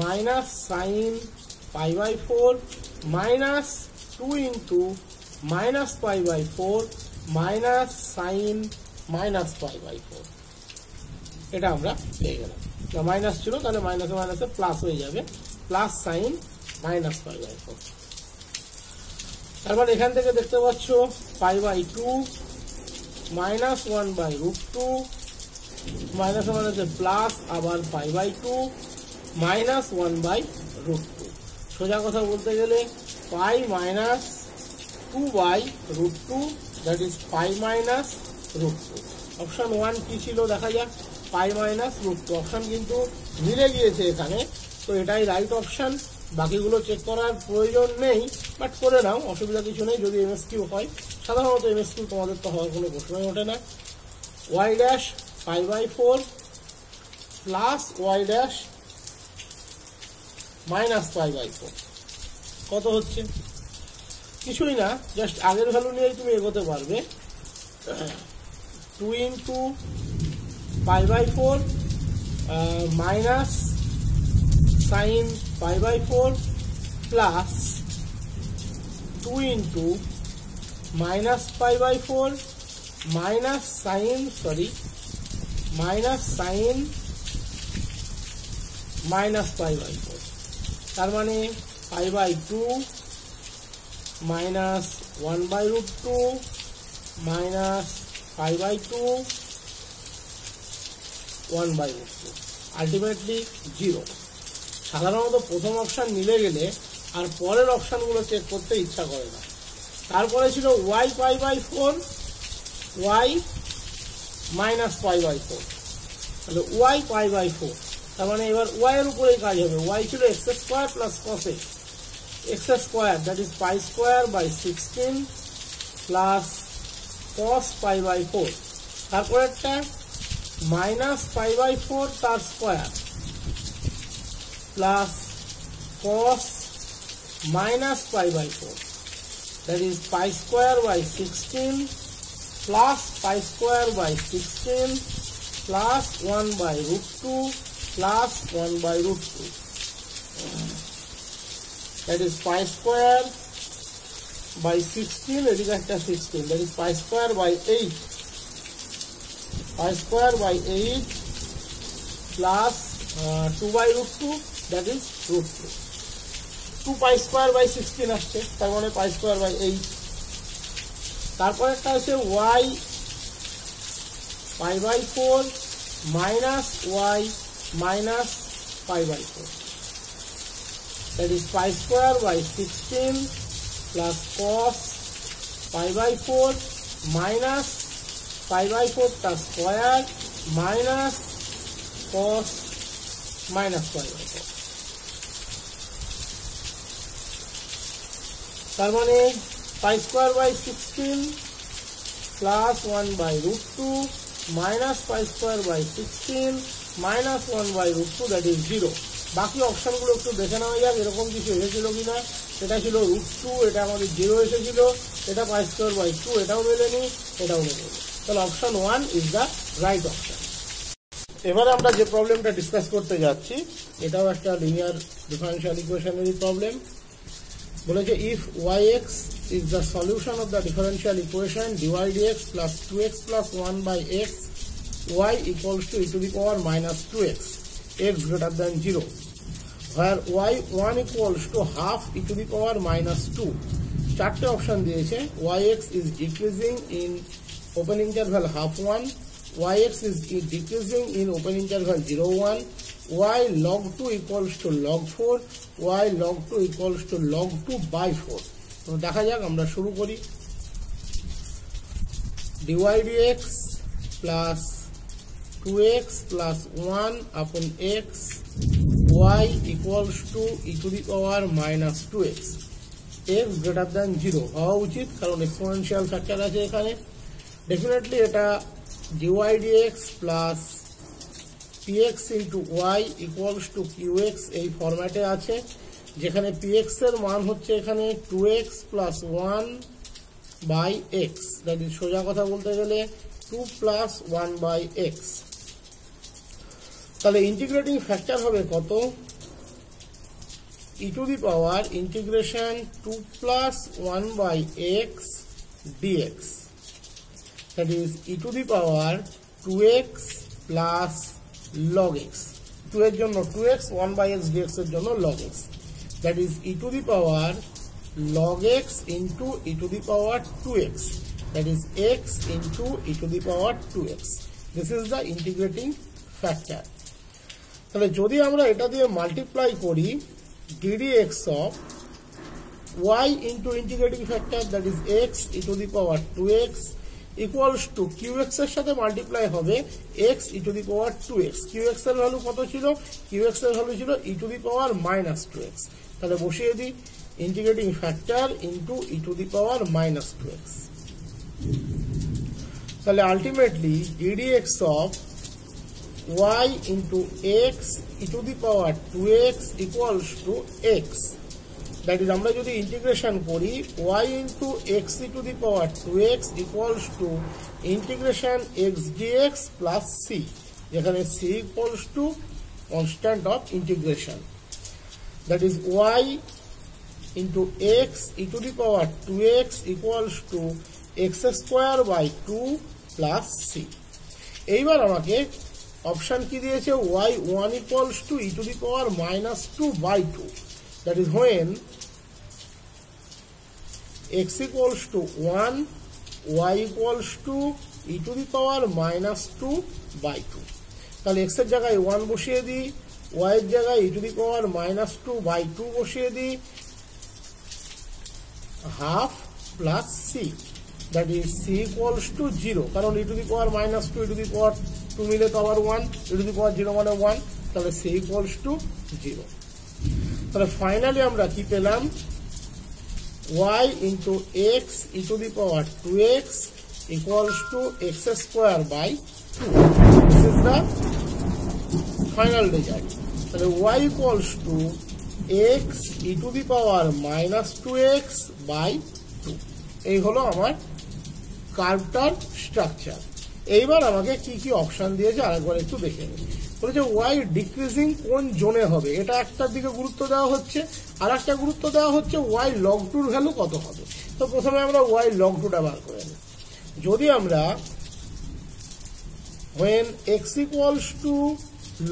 minus sine pi by 4 minus 2 into minus pi by 4 minus sine minus pi by 4, এটা আমরা পেয়ে গেলাম। মাইনাস ছিল তাহলে মাইনাসে মাইনাসে প্লাস হয়ে যাবে, plus sine minus pi by 4। তারপর এখান থেকে দেখতে পাচ্ছ pi by 2 minus 1 by root 2 মাইনাসে মাইনাসে প্লাস আবার pi by 2 minus 1 by root 2। সোজা কথা বলতে গেলে pi minus 2 by root 2, that is pi minus root 2। Option 1 কি ছিল দেখা যাক, পাই মাইনাস রুট 2। অপশন কিন্তু মিলে গিয়েছে এখানে, তো এটাই রাইট অপশন। বাকিগুলো চেক করার প্রয়োজন নেই, বাট করে নাও, অসুবিধা কিছু নেই। যদি এমএসকিউ হয়, সাধারণত এমএসকিউ তোমাদের তো হওয়ার কোনো প্রশ্নই ওঠে না। y dash pi by 4 plus y dash minus pi by 4 কত হচ্ছে? কিছুই না, জাস্ট আগের ভ্যালু নিয়েই তুমি এগোতে পারবে। 2 into pi by 4 minus sine pi by 4 plus 2 into minus pi by 4 minus sine minus pi by 4। তার মানে pi by 2 minus 1 by root 2 minus pi by 2 1 by root 2, ultimately 0। সাধারণত প্রথম অপশন মিলে গেলে আর পরের অপশনগুলো চেক করতে ইচ্ছা করে না। তারপরে ছিল y pi by 4 y minus pi by 4, তাহলে y পাই বাই 4। তার মানে এবার y এর উপরেই কাজ হবে। y ছিল x square plus cos x, x square, that is pi square by 16 plus cos pi by 4, তারপর একটা minus pi by 4 তার square plus cos minus pi by 4, that is pi square by 16 plus pi square by 16 plus 1 by root 2 plus 1 by root 2, that is pi square by 16, এদিকে একটা 16, that is pi square by 8, pi square by 8 plus 2 by root 2, that is root 2. 2 pi square by 16 আসছে, তার মানে pi square by 8. তারপর একটা আছে y pi by 4 minus y minus pi by 4, that is pi square by 16 plus cos pi by 4 minus pi by 4 का square minus cos minus pi by 4. তার মানে pi square by 16 plus 1 by root 2 minus pi square by 16 minus 1 by root 2, that is 0. বাকি অপশনগুলো একটু দেখে নেওয়া যাক এরকম কিছু এসেছিল কিনা। এটা ছিল root 2, এটা আমাদের 0 এসেছিল, এটা pi square by 2, এটাও মেলেনি, এটাও মেলেনি। তাহলে option 1 is the right option. এবারে আমরা যে প্রবলেমটা ডিসকাস করতে যাচ্ছি এটাও একটা লিনিয়ার ডিফারেনশিয়াল ইকুয়েশনেরই প্রবলেম। বলেছে if yx is the solution of the differential equation dy dx plus 2x plus 1 by x, y equals to e to the power minus 2x, x greater than 0, where y1 equals to half e to the power minus 2. চারটে option দিয়েছে। yx is decreasing in open interval half 1, yx is decreasing in open interval 0 1, y log 2 equals to log 4, y log 2 equals to log 2 by 4. তো দেখা যাক, আমরা শুরু করি। dy dx plus 2x plus 1 upon x, y equals to e to the power minus 2x, x greater than 0 হওয়া উচিত, কারণ exponential factor আছে এখানে। ডেফিনেটলি এটা dy dx plus px into y equals to qx এই ফরম্যাটে আছে, যেখানে px এর মান হচ্ছে এখানে 2x plus 1 by x, that is সোজা কথা বলতে গেলে 2 plus 1 by x। তাহলে ইন্টিগ্রেটিং ফ্যাক্টর হবে কত? e to the power integration 2 plus 1 by x dx, that is e to the power 2x plus log x, 2 এর জন্য 2x, 1 by x dx এর জন্য log x, that is e to the power log x into e to the power 2x, that is x into e to the power 2x. This is the integrating factor. তাহলে যদি আমরা এটা দিয়ে multiply করি ddx of y into integrating factor, that is x e to the power 2x equals to qx এর সাথে multiply হবে x e to the power 2x, qx এর ভ্যালু কত ছিল? qx এর ভ্যালু ছিল e to the power minus 2x, তাহলে বসিয়ে দিই integrating factor into e to the power minus 2x। তাহলে ultimately ddx of y into x e to the power 2x equals to x, that is আমরা যদি integration করি y into x e to the power 2x equals to integration x dx plus c, যেখানে c equals to constant of integration, that is y into x e to the power 2x equals to x square by 2 plus c। এইবার আমাকে option কি দিয়েছে? y1 equals to e to the power minus 2 by 2, that is when x equals to 1, y equals to e to the power minus 2 by 2। তাহলে x এর জায়গায় 1 বসিয়ে দিই, y এর জায়গায় e to the power minus 2 by 2 বসিয়ে দিই, half plus c, that is c equals to 0, কারণ e to the power minus 2 e to the power 2 মিলে তো আবার 1, e to the power 0 মানে 1, তাহলে c equals to 0। তাহলে ফাইনালি আমরা কি পেলাম? y into x e to the power 2x equals to x square by 2. This is the final result. তাহলে y equals to x e to the power minus 2x by 2. এই হলো আমার কার্ভটার structure. এইবার আমাকে কি কি অপশন দিয়েছে আরেকবার একটু দেখে নিই। বলেছে ওয়াই ডিক্রিজিং কোন জোনে হবে, এটা একটার দিকে গুরুত্ব দেওয়া হচ্ছে, আর একটা গুরুত্ব দেওয়া হচ্ছে ওয়াই লগ টুর ভ্যালু কত হবে। তো প্রথমে আমরা ওয়াই লগ টুটা বার করে নিই। যদি আমরা when x equals to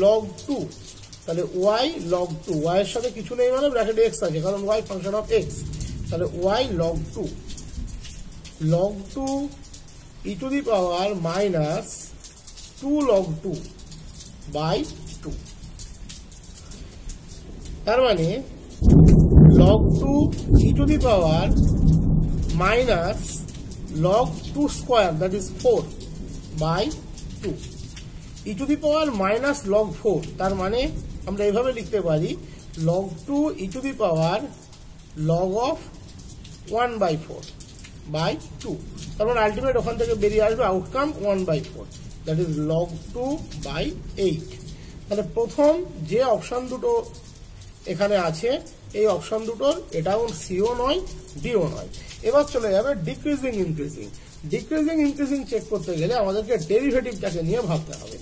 log 2, তাহলে y log 2, y এর সাথে কিছু নেই মানে ব্র্যাকেটে x আছে কারণ y ফাংশন অফ x, তাহলে y log 2 e to the power minus 2 log 2 by 2, তার মানে log 2 e to the power minus log 2 square, that is 4 by 2 e to the power minus log 4, তার মানে আমরা এইভাবে লিখতে পারি log 2 e to the power log of 1 by 4 by 2, তার মানে আলটিমেট ওখান থেকে বেরিয়ে আসবে outcome 1 by 4, that is log 2 by 8। তাহলে প্রথম যে অপশন দুটো এখানে আছে এই অপশন দুটোর এটাও সিও নয় ডিও নয়। এবার চলে যাবে decreasing increasing. Decreasing increasing check করতে গেলে আমাদেরকে ডেরিভেটিভটাকে নিয়ে ভাবতে হবে।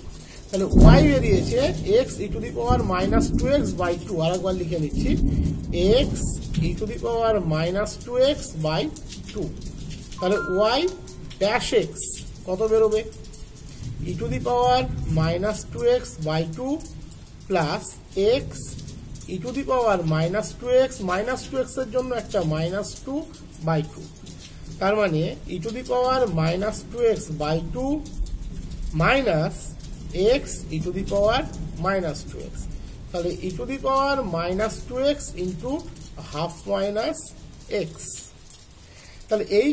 তাহলে y বেরিয়েছে x e to the power minus 2x by 2, আরেকবার লিখে নিচ্ছি x e to the power minus 2x by 2, তাহলে y dash x কত বেরোবে e to the power minus 2x by 2 plus x e to the power minus 2x, minus 2x এর জন্য একটা minus 2 by 2, তার মানে e to the power minus 2x by 2 minus x e to the power minus 2x, তাহলে e to the power minus 2x into half minus x। তাহলে এই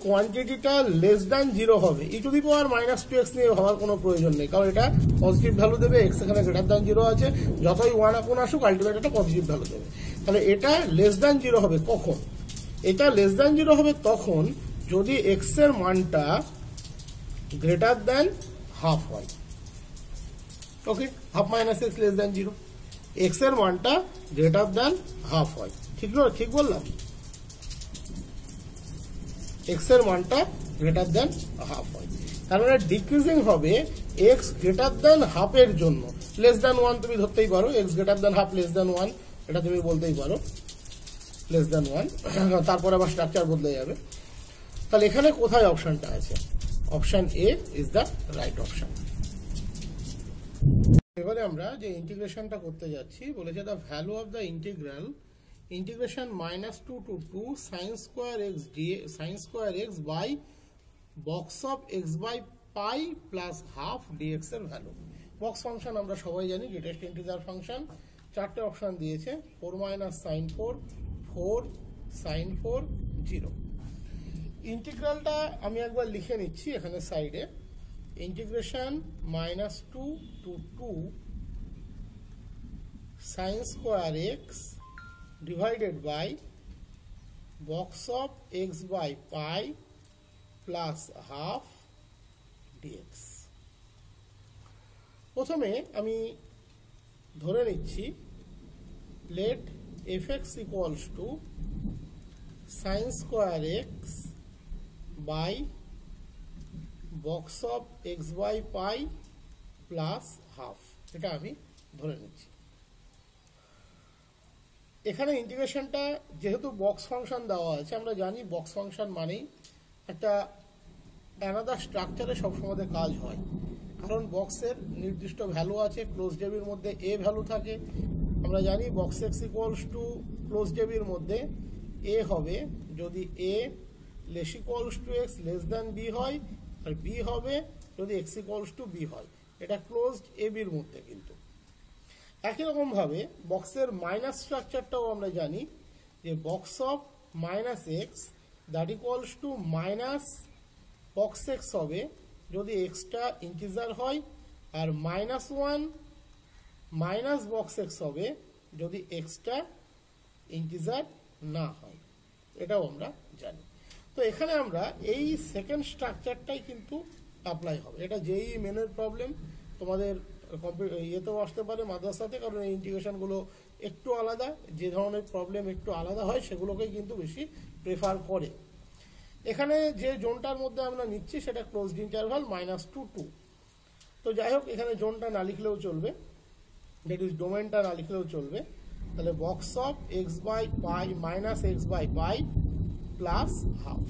কোয়ান্টিটিটা less than 0 হবে। e to the power minus 2x নিয়ে ভাবার কোনো প্রয়োজন নেই কারণ এটা পজিটিভ ভ্যালু দেবে, x এখানে গ্রেটার দ্যান 0 আছে, যতই 1 আপন আসুক আলটিমেট একটা পজিটিভ ভ্যালু দেবে। তাহলে এটা লেস দ্যান 0 হবে কখন? এটা লেস দ্যান 0 হবে তখন যদি x এর মানটা গ্রেটার দ্যান হাফ হয়। Okay, half minus x less than 0, x এর মানটা গ্রেটার দ্যান হাফ হয়। ঠিক বললাম? x এর মানটা গ্রেটার দ্যান হাফ হয়, তার মানে ডিক্রিজিং হবে x গ্রেটার দ্যান হাফ এর জন্য। লেস দ্যান 1 তুমি ধরতেই পারো, x greater than half less than 1 এটা তুমি বলতেই পারো লেস দ্যান 1, তারপরে আবার স্ট্রাকচার বদলে যাবে। তাহলে এখানে কোথায় অপশনটা আছে? Option A is the right option. এবারে আমরা যে ইন্টিগ্রেশনটা করতে যাচ্ছি বলেছে the value of the integration minus 2 to 2 sin square x by box of x by pi plus half dx এর ভ্যালু। বক্স ফাংশন আমরা সবাই জানি গ্রেটেস্ট ইন্টিজার ফাংশন। চারটে অপশন দিয়েছে 4 minus sin 4, 4 sin 4, 0। ইন্টিগ্রালটা আমি একবার লিখে নিচ্ছি এখানে সাইডে, integration minus 2 to 2 sin square x divided by box of x by pi plus half dx। প্রথমে আমি ধরে নিচ্ছি let fx equals to sin square x by box of x by pi plus half, এটা আমি ধরে নিচ্ছি। এখানে ইন্টিগ্রেশনটা যেহেতু বক্স ফাংশন দেওয়া আছে, আমরা জানি বক্স ফাংশন মানেই একটা আলাদা স্ট্রাকচারে সবসময় কাজ হয়, কারণ বক্সের নির্দিষ্ট ভ্যালু আছে, ক্লোজ ডেবির মধ্যে এ ভ্যালু থাকে। আমরা জানি box x equals to close ডেবির মধ্যে এ হবে যদি a less equals to x less than b হয়, আর বি হবে যদি এক্স ইকুয়ালস টু বি হয়, এটা ক্লোজড এ বির মধ্যে। কিন্তু একই রকম ভাবে বক্সের মাইনাস স্ট্রাকচারটাও আমরা জানি যে box of minus x that equals to minus box x হবে যদি এক্সটা ইন্টিজার হয়, আর -1 মাইনাস বক্স এক্স হবে যদি এক্সটা ইন্টিজার না হয়, এটাও আমরা জানি। তো এখানে আমরা এই সেকেন্ড স্ট্রাকচারটাই কিন্তু অ্যাপ্লাই হবে। এটা যেই মেনের প্রবলেম, তোমাদের ইয়েতেও আসতে পারে মাদ্রাসাতে, কারণ এই ইন্টিগ্রেশনগুলো একটু আলাদা, যে ধরনের প্রবলেম একটু আলাদা হয় সেগুলোকেই কিন্তু বেশি প্রেফার করে। এখানে যে জোনটার মধ্যে আমরা নিচ্ছি সেটা ক্লোজড ইন্টারভাল -2 2। তো যাই হোক, এখানে জোনটা না লিখলেও চলবে, দ্যাট ইজ ডোমেনটা না লিখলেও চলবে। তাহলে box of x/π minus x/π plus half.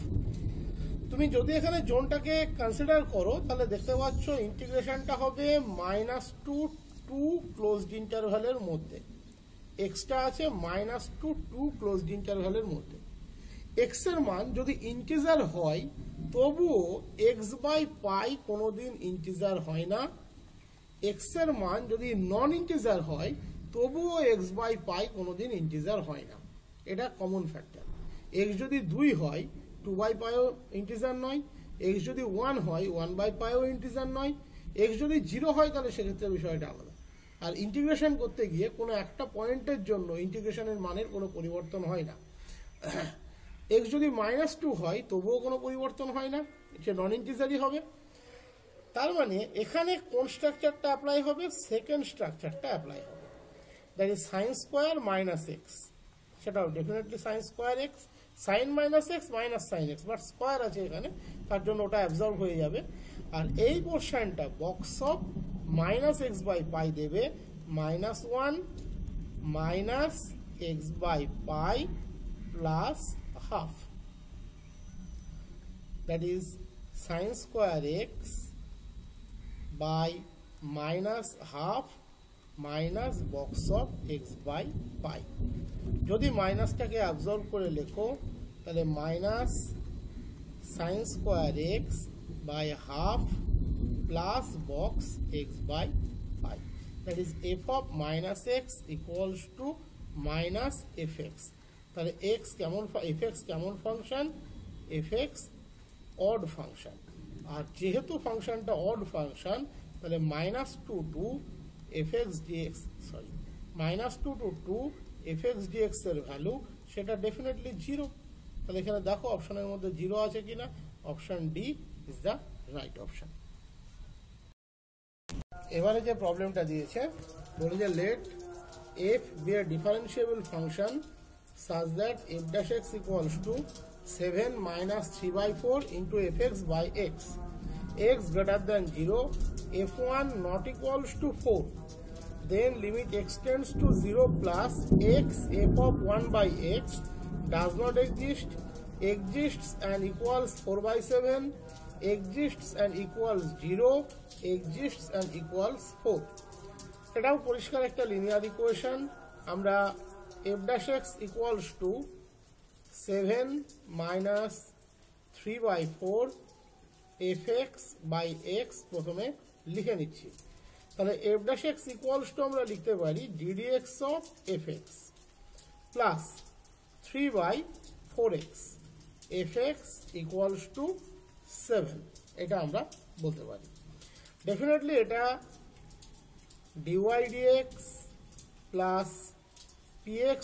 তুমি যদি এখানে জোনটাকে কনসিডার করো তাহলে দেখতে পাচ্ছ ইন্টিগ্রেশনটা হবে -2 2 ক্লোজড ইন্টারভালের মধ্যে, এক্সটা আছে -2 2 ক্লোজড ইন্টারভালের মধ্যে। এক্স এর মান যদি ইন্টিজার হয় তবুও x/π কোনোদিন ইন্টিজার হয় না। এক্স এর মান যদি নন ইন্টিজার হয় তবুও x/π কোনোদিন ইন্টিজার হয় না, এটা কমন ফ্যাক্টর। এক্স যদি 2 হয় 2/πও ইন্টিজার নয়, এক্স যদি 1 হয় 1/πও ইন্টিজার নয়, এক্স যদি 0 হয় তাহলে সেক্ষেত্রে বিষয়টা আলাদা। আর ইন্টিগ্রেশন করতে গিয়ে কোনো একটা পয়েন্টের জন্য ইন্টিগ্রেশনের মানের কোনো পরিবর্তন হয় না। এক্স যদি -2 হয় তবুও কোনো পরিবর্তন হয় না, সে নন ইন্টিজারই হবে। তার মানে এখানে কোন স্ট্রাকচারটা অ্যাপ্লাই হবে? সেকেন্ড স্ট্রাকচারটা অ্যাপ্লাই হবে, that is sin square minus x. সেটাও definitely sin square x, sin minus x minus sine x, but square আছে এখানে, তার জন্য ওটা অ্যাবজর্ব হয়ে যাবে। আর এই পোর্শনটা বক্স অফ -x/π দেবে -1 minus x/π plus half, that is sin square x by minus half minus box of x/π। যদি মাইনাসটাকে অ্যাবজর্ব করে লেখো তাহলে minus sin square x by half plus box x/π, that is f of minus x equals to minus fx। তাহলে x কেমন, fx কেমন function? fx odd function. আর যেহেতু ফাংশনটা অড ফাংশন তাহলে -2 to fx dx, sorry -2 to 2 fx dx এর value সেটা definitely 0। তাহলে এখানে দেখো অপশনের মধ্যে 0 আছে কিনা, option d is the right option. এবারে যে প্রবলেমটা দিয়েছে বলে যে let f be a differentiable function such that f dash x equals to 7 minus 3/4 into fx by x, x greater than 0, f1 not equals to 4, then limit x tends to 0 plus x f of 1 by x does not exist, exists and equals 4/7, exists and equals 0, exists and equals 4। এটাও পরিষ্কার একটা linear equation. আমরা f dash x equals to 7 minus 3/4 fx by x প্রথমে লিখে নিচ্ছি। তাহলে f dash x equals to আমরা লিখতে পারি ddx of fx plus 3/4x fx equals to 7, এটা আমরা বলতে পারি। ডেফিনেটলি এটা dy dx plus px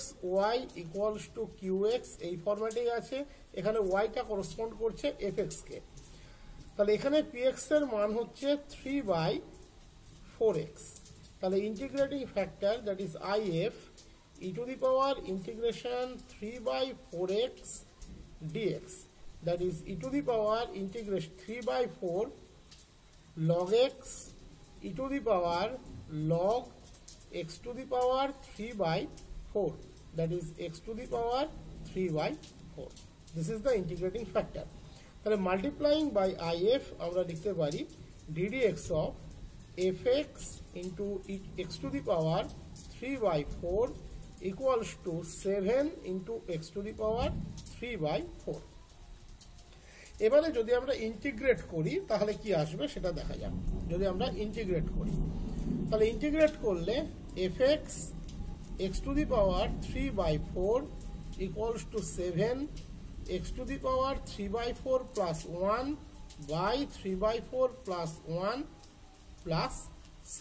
y equals to qx এই ফরম্যাটেই আছে। এখানে y টা করসপন্ড করছে fx কে, তাহলে এখানে px এর মান হচ্ছে 3/4x। তাহলে integrating factor that is if e to the power integration 3/4x dx, that is e to the power integration 3/4 log x e to the power log x to the power 3/4, that is x to the power 3/4. This is the integrating factor. তাহলে multiplying by if আমরা লিখতে পারি ddx of fx into x to the power 3/4 equals to 7 into x to the power 3/4। এবারে যদি আমরা integrate করি তাহলে কি আসবে সেটা দেখা যাক। যদি আমরা ইন্টিগ্রেট করি তাহলে ইন্টিগ্রেট করলে fx x to the power 3/4 equals to 7 x to the power 3/4 plus 1 by 3/4 plus 1 plus c,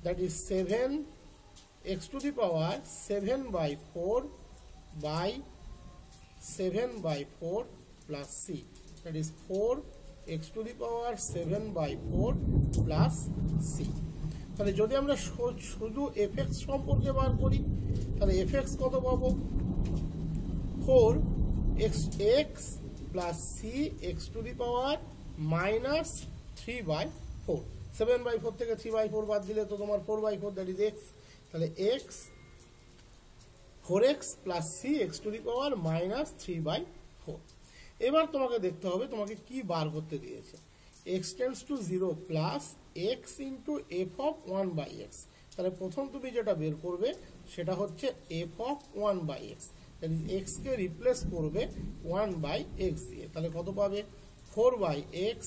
that is 7 x to the power 7/4 by 7/4 plus c, that is 4x to the power 7/4 plus c। তাহলে যদি আমরা শুধু fx সম্পর্কে বার করি তাহলে fx কত পাবো, 4x plus c x to the power minus 3/4, 7/4 থেকে 3/4 বাদ দিলে তো তোমার 4/4, that is x, তাহলে x 4x plus c x to the power minus 3/4। এবার তোমাকে দেখতে হবে তোমাকে কি বার করতে দিয়েছে, x tends to 0 plus x into f of 1/x। তাহলে প্রথম তুমি যেটা বের করবে সেটা হচ্ছে f of 1/x, that is x K replace করবে 1/x দিয়ে, তাহলে কত পাবে 4/x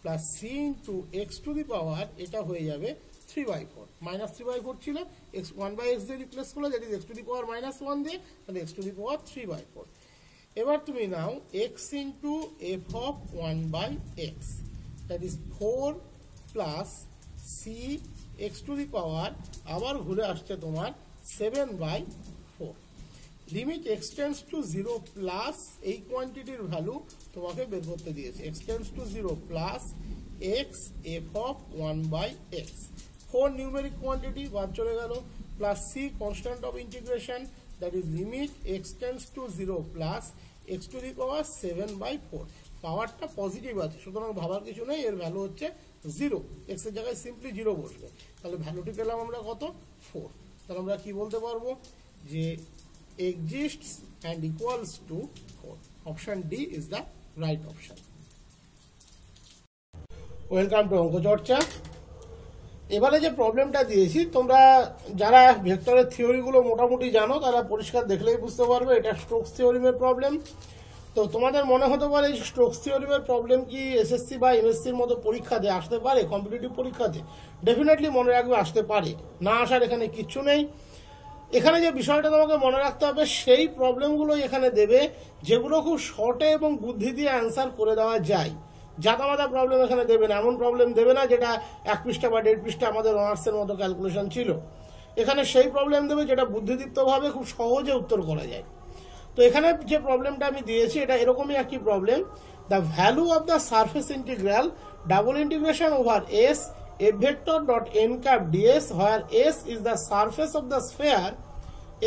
plus c into x to the power, এটা হয়ে যাবে 3/4, মাইনাস 3/4 ছিল, x 1/x দিয়ে রিপ্লেস করলে, that is x to the power minus 1 দিয়ে, তাহলে x to the power 3/4। এবার তুমি নাও x into f of 1/x, that is 4 plus c x to the power, আবার ঘুরে আসছে তোমার 7/4। Limit x tends to 0 plus এই কোয়ান্টিটির ভ্যালু তোমাকে বের করতে দিয়েছে, x tends to 0 plus x f of 1/x, 4 numeric quantity বাদ চলে গেল, plus c constant of integration, that is limit x tends to 0 plus x to the power 7/4। পাওয়ারটা positive আছে সুতরাং ভাবার কিছু নেই, এর ভ্যালু হচ্ছে 0, x এর জায়গায় সিম্পলি 0 বসবে, তাহলে ভ্যালুটি পেলাম আমরা কত 4। তাহলে আমরা কি বলতে পারবো যে exists and equals to 4, option D is the right option। Welcome to অঙ্ক চর্চা। এবারে যে প্রবলেমটা দিয়েছি তোমরা যারা ভেক্টরের থিওরিগুলো মোটামুটি জানো তারা পরিষ্কার দেখলেই বুঝতে পারবে এটা স্টোকস থিওরিমের প্রবলেম। তো তোমাদের মনে হতে পারে স্টোকস থিওরিমের প্রবলেম কি এসএসসি বা এমএসসির মতো পরীক্ষাতে আসতে পারে, কম্পিটিটিভ পরীক্ষাতে? ডেফিনেটলি মনে রাখবে আসতে পারে, না আসার এখানে কিচ্ছু নেই। এখানে যে বিষয়টা তোমাকে মনে রাখতে হবে সেই প্রবলেমগুলো এখানে দেবে যেগুলো খুব শর্টে এবং বুদ্ধি দিয়ে অ্যান্সার করে দেওয়া যায়। জাতামাতা প্রবলেম এখানে দেবে না, এমন প্রবলেম দেবে না যেটা 1 পৃষ্ঠা বা 1.5 পৃষ্ঠা আমাদের অনার্সের মতো ক্যালকুলেশন ছিল। এখানে সেই প্রবলেম দেবে যেটা বুদ্ধিদীপ্তভাবে খুব সহজে উত্তর করা যায়। তো এখানে যে প্রবলেমটা আমি দিয়েছি এটা এরকমই একটি problem, the value of the surface integral double integration over S f vector dot n cap ds, where s is the surface of the sphere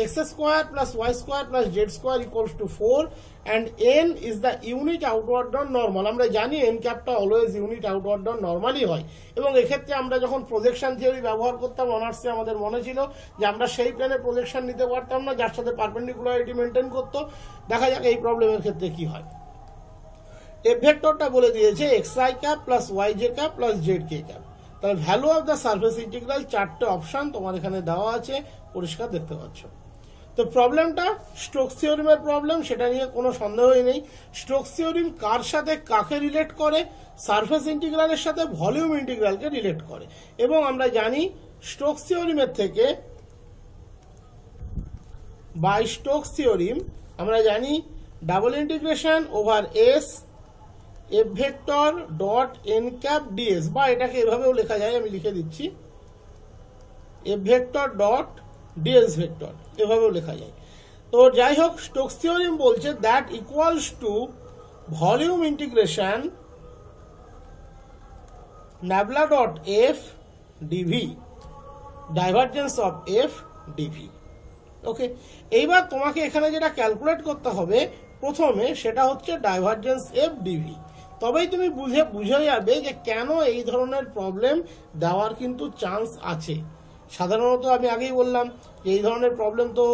x square plus y square plus z square equals to 4 and n is the unit outward done normal। আমরা জানি n ক্যাপটা always unit outward ডন normally হয়, এবং এক্ষেত্রে আমরা যখন projection theory ব্যবহার করতাম অনার্সে আমাদের মনে ছিল যে আমরা সেই প্লেনে প্রজেকশন নিতে পারতাম না যার সাথে পারপেন্ডিকুলারিটি মেনটেন করতো। দেখা যাক এই প্রবলেমের ক্ষেত্রে কি হয়। f ভেক্টরটা বলে দিয়েছে xi cap plus yj cap plus zk cap. তাহলে value of the surface integral 4টে অপশন তোমার এখানে দেওয়া আছে, পরিষ্কার দেখতে পাচ্ছ। তো প্রবলেমটা স্টোকস থিওরিমের প্রবলেম, সেটা নিয়ে কোনো সন্দেহই নেই। স্টোকস থিওরিম কার সাথে কাকে রিলেট করে? সারফেস ইন্টিগ্রালের সাথে ভলিউম ইন্টিগ্রালকে রিলেট করে, এবং আমরা জানি স্টোকস থিওরিমের থেকে বাই স্টোকস থিওরিম আমরা জানি double integration over S f vector dot n cap ds, বা এটাকে এভাবেও লেখা যায়, আমি লিখে দিচ্ছি f vector dot ds vector, এভাবেও লেখা যায়। তো যাই হোক স্টোকস থিওরিম বলছে that equals to volume integration nabla dot f dv, divergence of f dv। ওকে, এইবার তোমাকে এখানে যেটা ক্যালকুলেট করতে হবে প্রথমে সেটা হচ্ছে ডাইভারজেন্স f dv, তবেই তুমি বুঝে যাবে যে কেন এই ধরনের প্রবলেম দেওয়ার কিন্তু চান্স আছে। সাধারণত আমি আগেই বললাম যে এই ধরনের প্রবলেম তো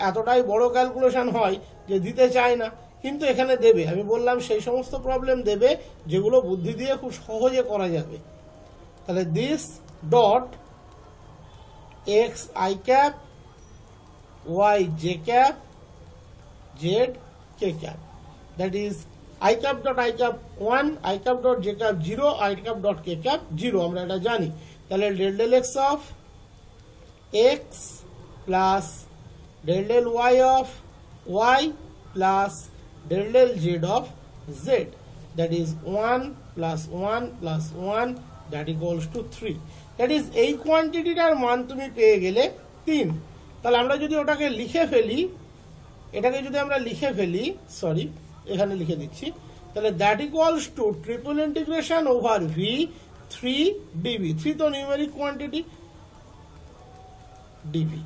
এতটাই বড় ক্যালকুলেশন হয় যে দিতে চায় না, কিন্তু এখানে দেবে। আমি বললাম সেই সমস্ত প্রবলেম দেবে যেগুলো বুদ্ধি দিয়ে খুব সহজে করা যাবে। তাহলে this dot x i cap y j cap z k cap, that is i cap dot i cap 1, i cap dot j cap 0, i cap dot k cap 0, আমরা এটা জানি। তাহলে del del x of x plus del del y of y plus del del z of z, that is 1 plus 1 plus 1, that equals to 3, that is এই কোয়ান্টিটিটার মান তুমি পেয়ে গেলে 3। তাহলে আমরা যদি ওটাকে লিখে ফেলি এটাকে যদি আমরা লিখে ফেলি, সরি এখানে লিখে দিচ্ছি, তাহলে that equals to triple integration over v 3 dv, 3 তো নিউমেরিক কোয়ান্টিটি ডিভি।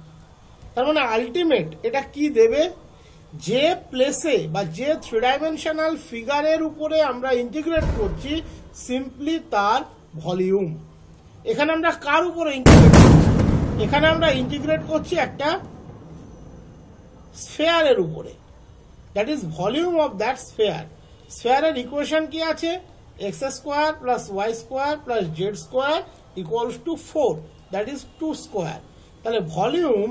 তার মানে আলটিমেট এটা কি দেবে, যে প্লেসে বা যে 3 ডাইমেনশনাল ফিগারের উপরে আমরা ইন্টিগ্রেট করছি সিম্পলি তার ভলিউম। এখানে আমরা কার উপরে ইন্টিগ্রেট করছি, এখানে আমরা ইন্টিগ্রেট করছি একটা স্ফেয়ারের উপরে, that is volume of that sphere. স্ফেয়ারের ইকুয়েশন কি আছে, x square plus y square plus z square equals to 4, that is 2 square. তাহলে ভলিউম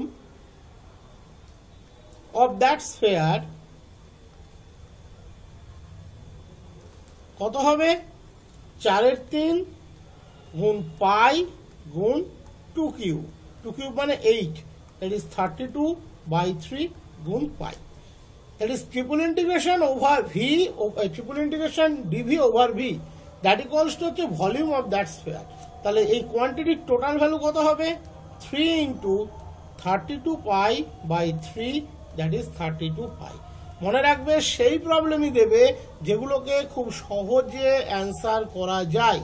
অফ দ্যাট স্ফেয়ার কত হবে, 4/3 গুণ পাই গুণ 2 কিউব, 2 কিউব মানে 8, দ্যাট ইজ 32/3 গুণ pi, that is triple integration over v, triple integration dv over v, that equals to হচ্ছে volume of that sphere. তাহলে এই কোয়ান্টিটির টোটাল ভ্যালু কত হবে, 3 ইন্টু 32 পাই/3, দ্যাট ইজ 32 পাই। মনে রাখবে সেই প্রবলেমই দেবে যেগুলোকে খুব সহজে অ্যান্সার করা যায়,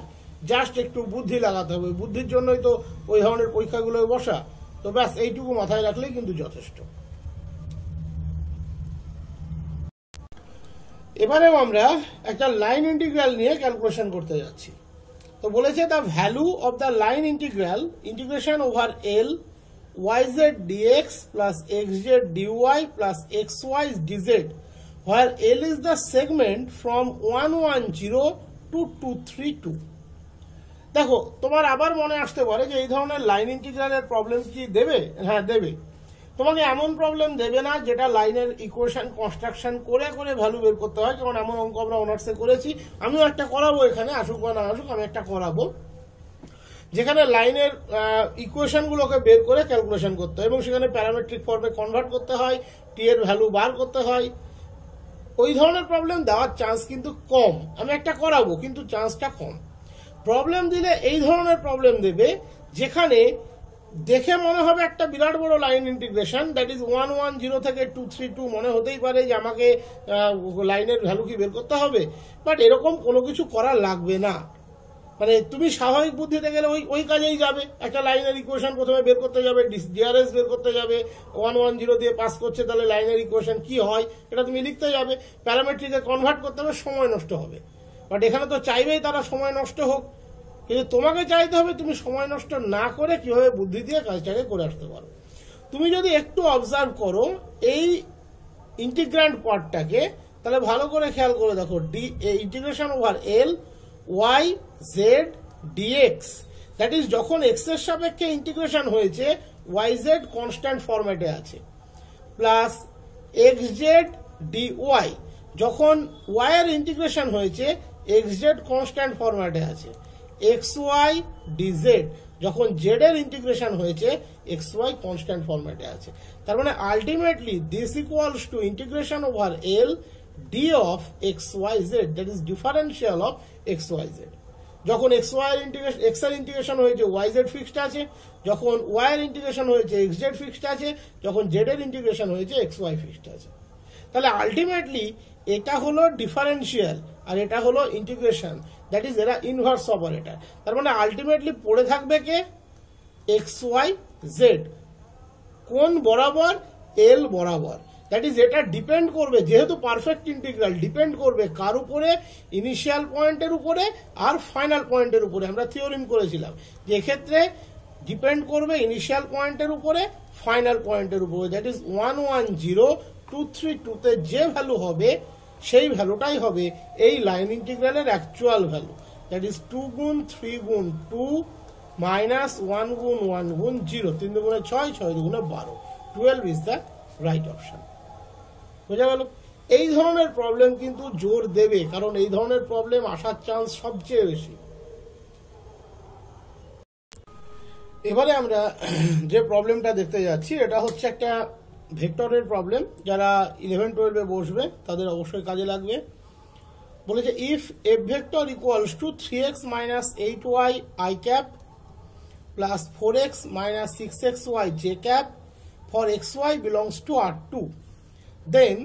জাস্ট একটু বুদ্ধি লাগাতে হবে, বুদ্ধির জন্যই তো ওই ধরনের পরীক্ষাগুলো বসা। তো ব্যাস এইটুকু মাথায় রাখলেই কিন্তু যথেষ্ট। এবারেও আমরা একটা লাইন ইন্টিগ্রাল নিয়ে ক্যালকুলেশন করতে যাচ্ছি। তো বলেছে the value of the line integral integration over L yz dx plus xz dy plus xy dz where L is the segment from 110 to 232। দেখো তোমার আবার মনে আসতে পারে যে এই ধরনের লাইন ইন্টিগ্রালের প্রবলেম কি দেবে, হ্যাঁ দেবে। তোমাকে এমন প্রবলেম দেবে না যেটা লাইনের ইকুয়েশন কনস্ট্রাকশন করে করে ভ্যালু বের করতে হয়, কারণ এমন অঙ্ক আমরা অনার্সে করেছি, আমিও একটা করাবো, এখানে আসুক বা না আসুক আমি একটা করাবো, যেখানে লাইনের ইকুয়েশনগুলোকে বের করে ক্যালকুলেশন করতে হয় এবং সেখানে প্যারামেট্রিক ফর্মে কনভার্ট করতে হয়, টি এর ভ্যালু বার করতে হয়। ওই ধরনের প্রবলেম দেওয়ার চান্স কিন্তু কম, আমি একটা করাবো কিন্তু চান্সটা কম। প্রবলেম দিলে এই ধরনের প্রবলেম দেবে যেখানে দেখে মনে হবে একটা বিরাট বড় লাইন ইন্টিগ্রেশন, দ্যাট ইজ 110 থেকে 232, মনে হতেই পারে যে আমাকে লাইনের ভ্যালু কি বের করতে হবে, বাট এরকম কোনো কিছু করা লাগবে না। মানে তুমি স্বাভাবিক বুদ্ধিতে গেলে ওই কাজেই যাবে, একটা লাইনের ইকুয়েশন প্রথমে বের করতে যাবে, ডিআরএস বের করতে যাবে, 110 দিয়ে পাস করছে, তাহলে লাইনের ইকুয়েশন কি হয় এটা তুমি লিখতে যাবে, প্যারামেট্রিকে কনভার্ট করতে হবে, সময় নষ্ট হবে। বাট এখানে তো চাইবেই তারা সময় নষ্ট হোক, কিন্তু তোমাকে চাইতে হবে তুমি সময় নষ্ট না করে কিভাবে বুদ্ধি দিয়ে কাজটাকে করে আসতে পারো। তুমি যদি একটু অবজার্ভ করো এই ইন্টিগ্র্যান্ড পার্টটাকে, তাহলে ভালো করে খেয়াল করে দেখো, integration over l y z dx, that is যখন এক্স এর সাপেক্ষে ইন্টিগ্রেশন হয়েছে ওয়াই জেড কনস্ট্যান্ট ফরম্যাটে আছে, প্লাস এক্স জেড ডিওয়াই, যখন ওয়াই এর ইন্টিগ্রেশন হয়েছে এক্স জেড কনস্ট্যান্ট ফরম্যাটে আছে, এক্স ওয়াই ডিজেড, যখন জেড এর ইন্টিগ্রেশন হয়েছে এক্স ওয়াই কনস্ট্যান্ট ফরম্যাটে আছে। তার মানে আলটিমেটলি this equals to integration over l d of x y z, that is differential of x y Z. যখন এক্স ওয়াই এর ইন্টিগ্রেশন, এক্স এর ইন্টিগ্রেশন হয়েছে ওয়াই জেড ফিক্সড আছে, যখন ওয়াই এর ইন্টিগ্রেশন হয়েছে এক্স জেড ফিক্সড আছে, যখন জেড এর ইন্টিগ্রেশন হয়েছে এক্স ওয়াই ফিক্সড আছে। তাহলে আলটিমেটলি এটা হলো ডিফারেন্সিয়াল আর এটা হলো ইন্টিগ্রেশন, দ্যাট ইজ এরা ইনভার্স অপারেটর। তার মানে আলটিমেটলি পড়ে থাকবে কে, এক্স ওয়াই জেড, কোন বরাবর, এল বরাবর। দ্যাট ইজ এটা ডিপেন্ড করবে, যেহেতু পারফেক্ট ইন্টিগ্রাল, ডিপেন্ড করবে কার উপরে, ইনিশিয়াল পয়েন্টের উপরে আর ফাইনাল পয়েন্টের উপরে। আমরা থিওরিম করেছিলাম যে এক্ষেত্রে ডিপেন্ড করবে ইনিশিয়াল পয়েন্টের উপরে, ফাইনাল পয়েন্টের উপরে, দ্যাট ইজ 110 232 তে যে ভ্যালু হবে সেই ভ্যালুটাই হবে এই লাইন ইন্টিগ্রালের অ্যাকচুয়াল ভ্যালু, দ্যাট ইজ 2 গুণ 3 গুণ 2 মাইনাস 1 গুণ 1 গুণ 0, 3 দুগুণে 6, 6 দুগুণে 12, 12 ইজ দ্য রাইট অপশন। বোঝা গেল? এই ধরনের প্রবলেম কিন্তু জোর দেবে, কারণ এই ধরনের প্রবলেম আসার চান্স সবচেয়ে বেশি। এবারে আমরা যে প্রবলেমটা দেখতে যাচ্ছি এটা হচ্ছে একটা ভেক্টরের প্রবলেম, যারা 11-12 বসবে তাদের অবশ্যই কাজে লাগবে। বলেছে if f vector equals to 3x minus 8y i cap plus 4x minus 6xy j cap for xy belongs to R2, then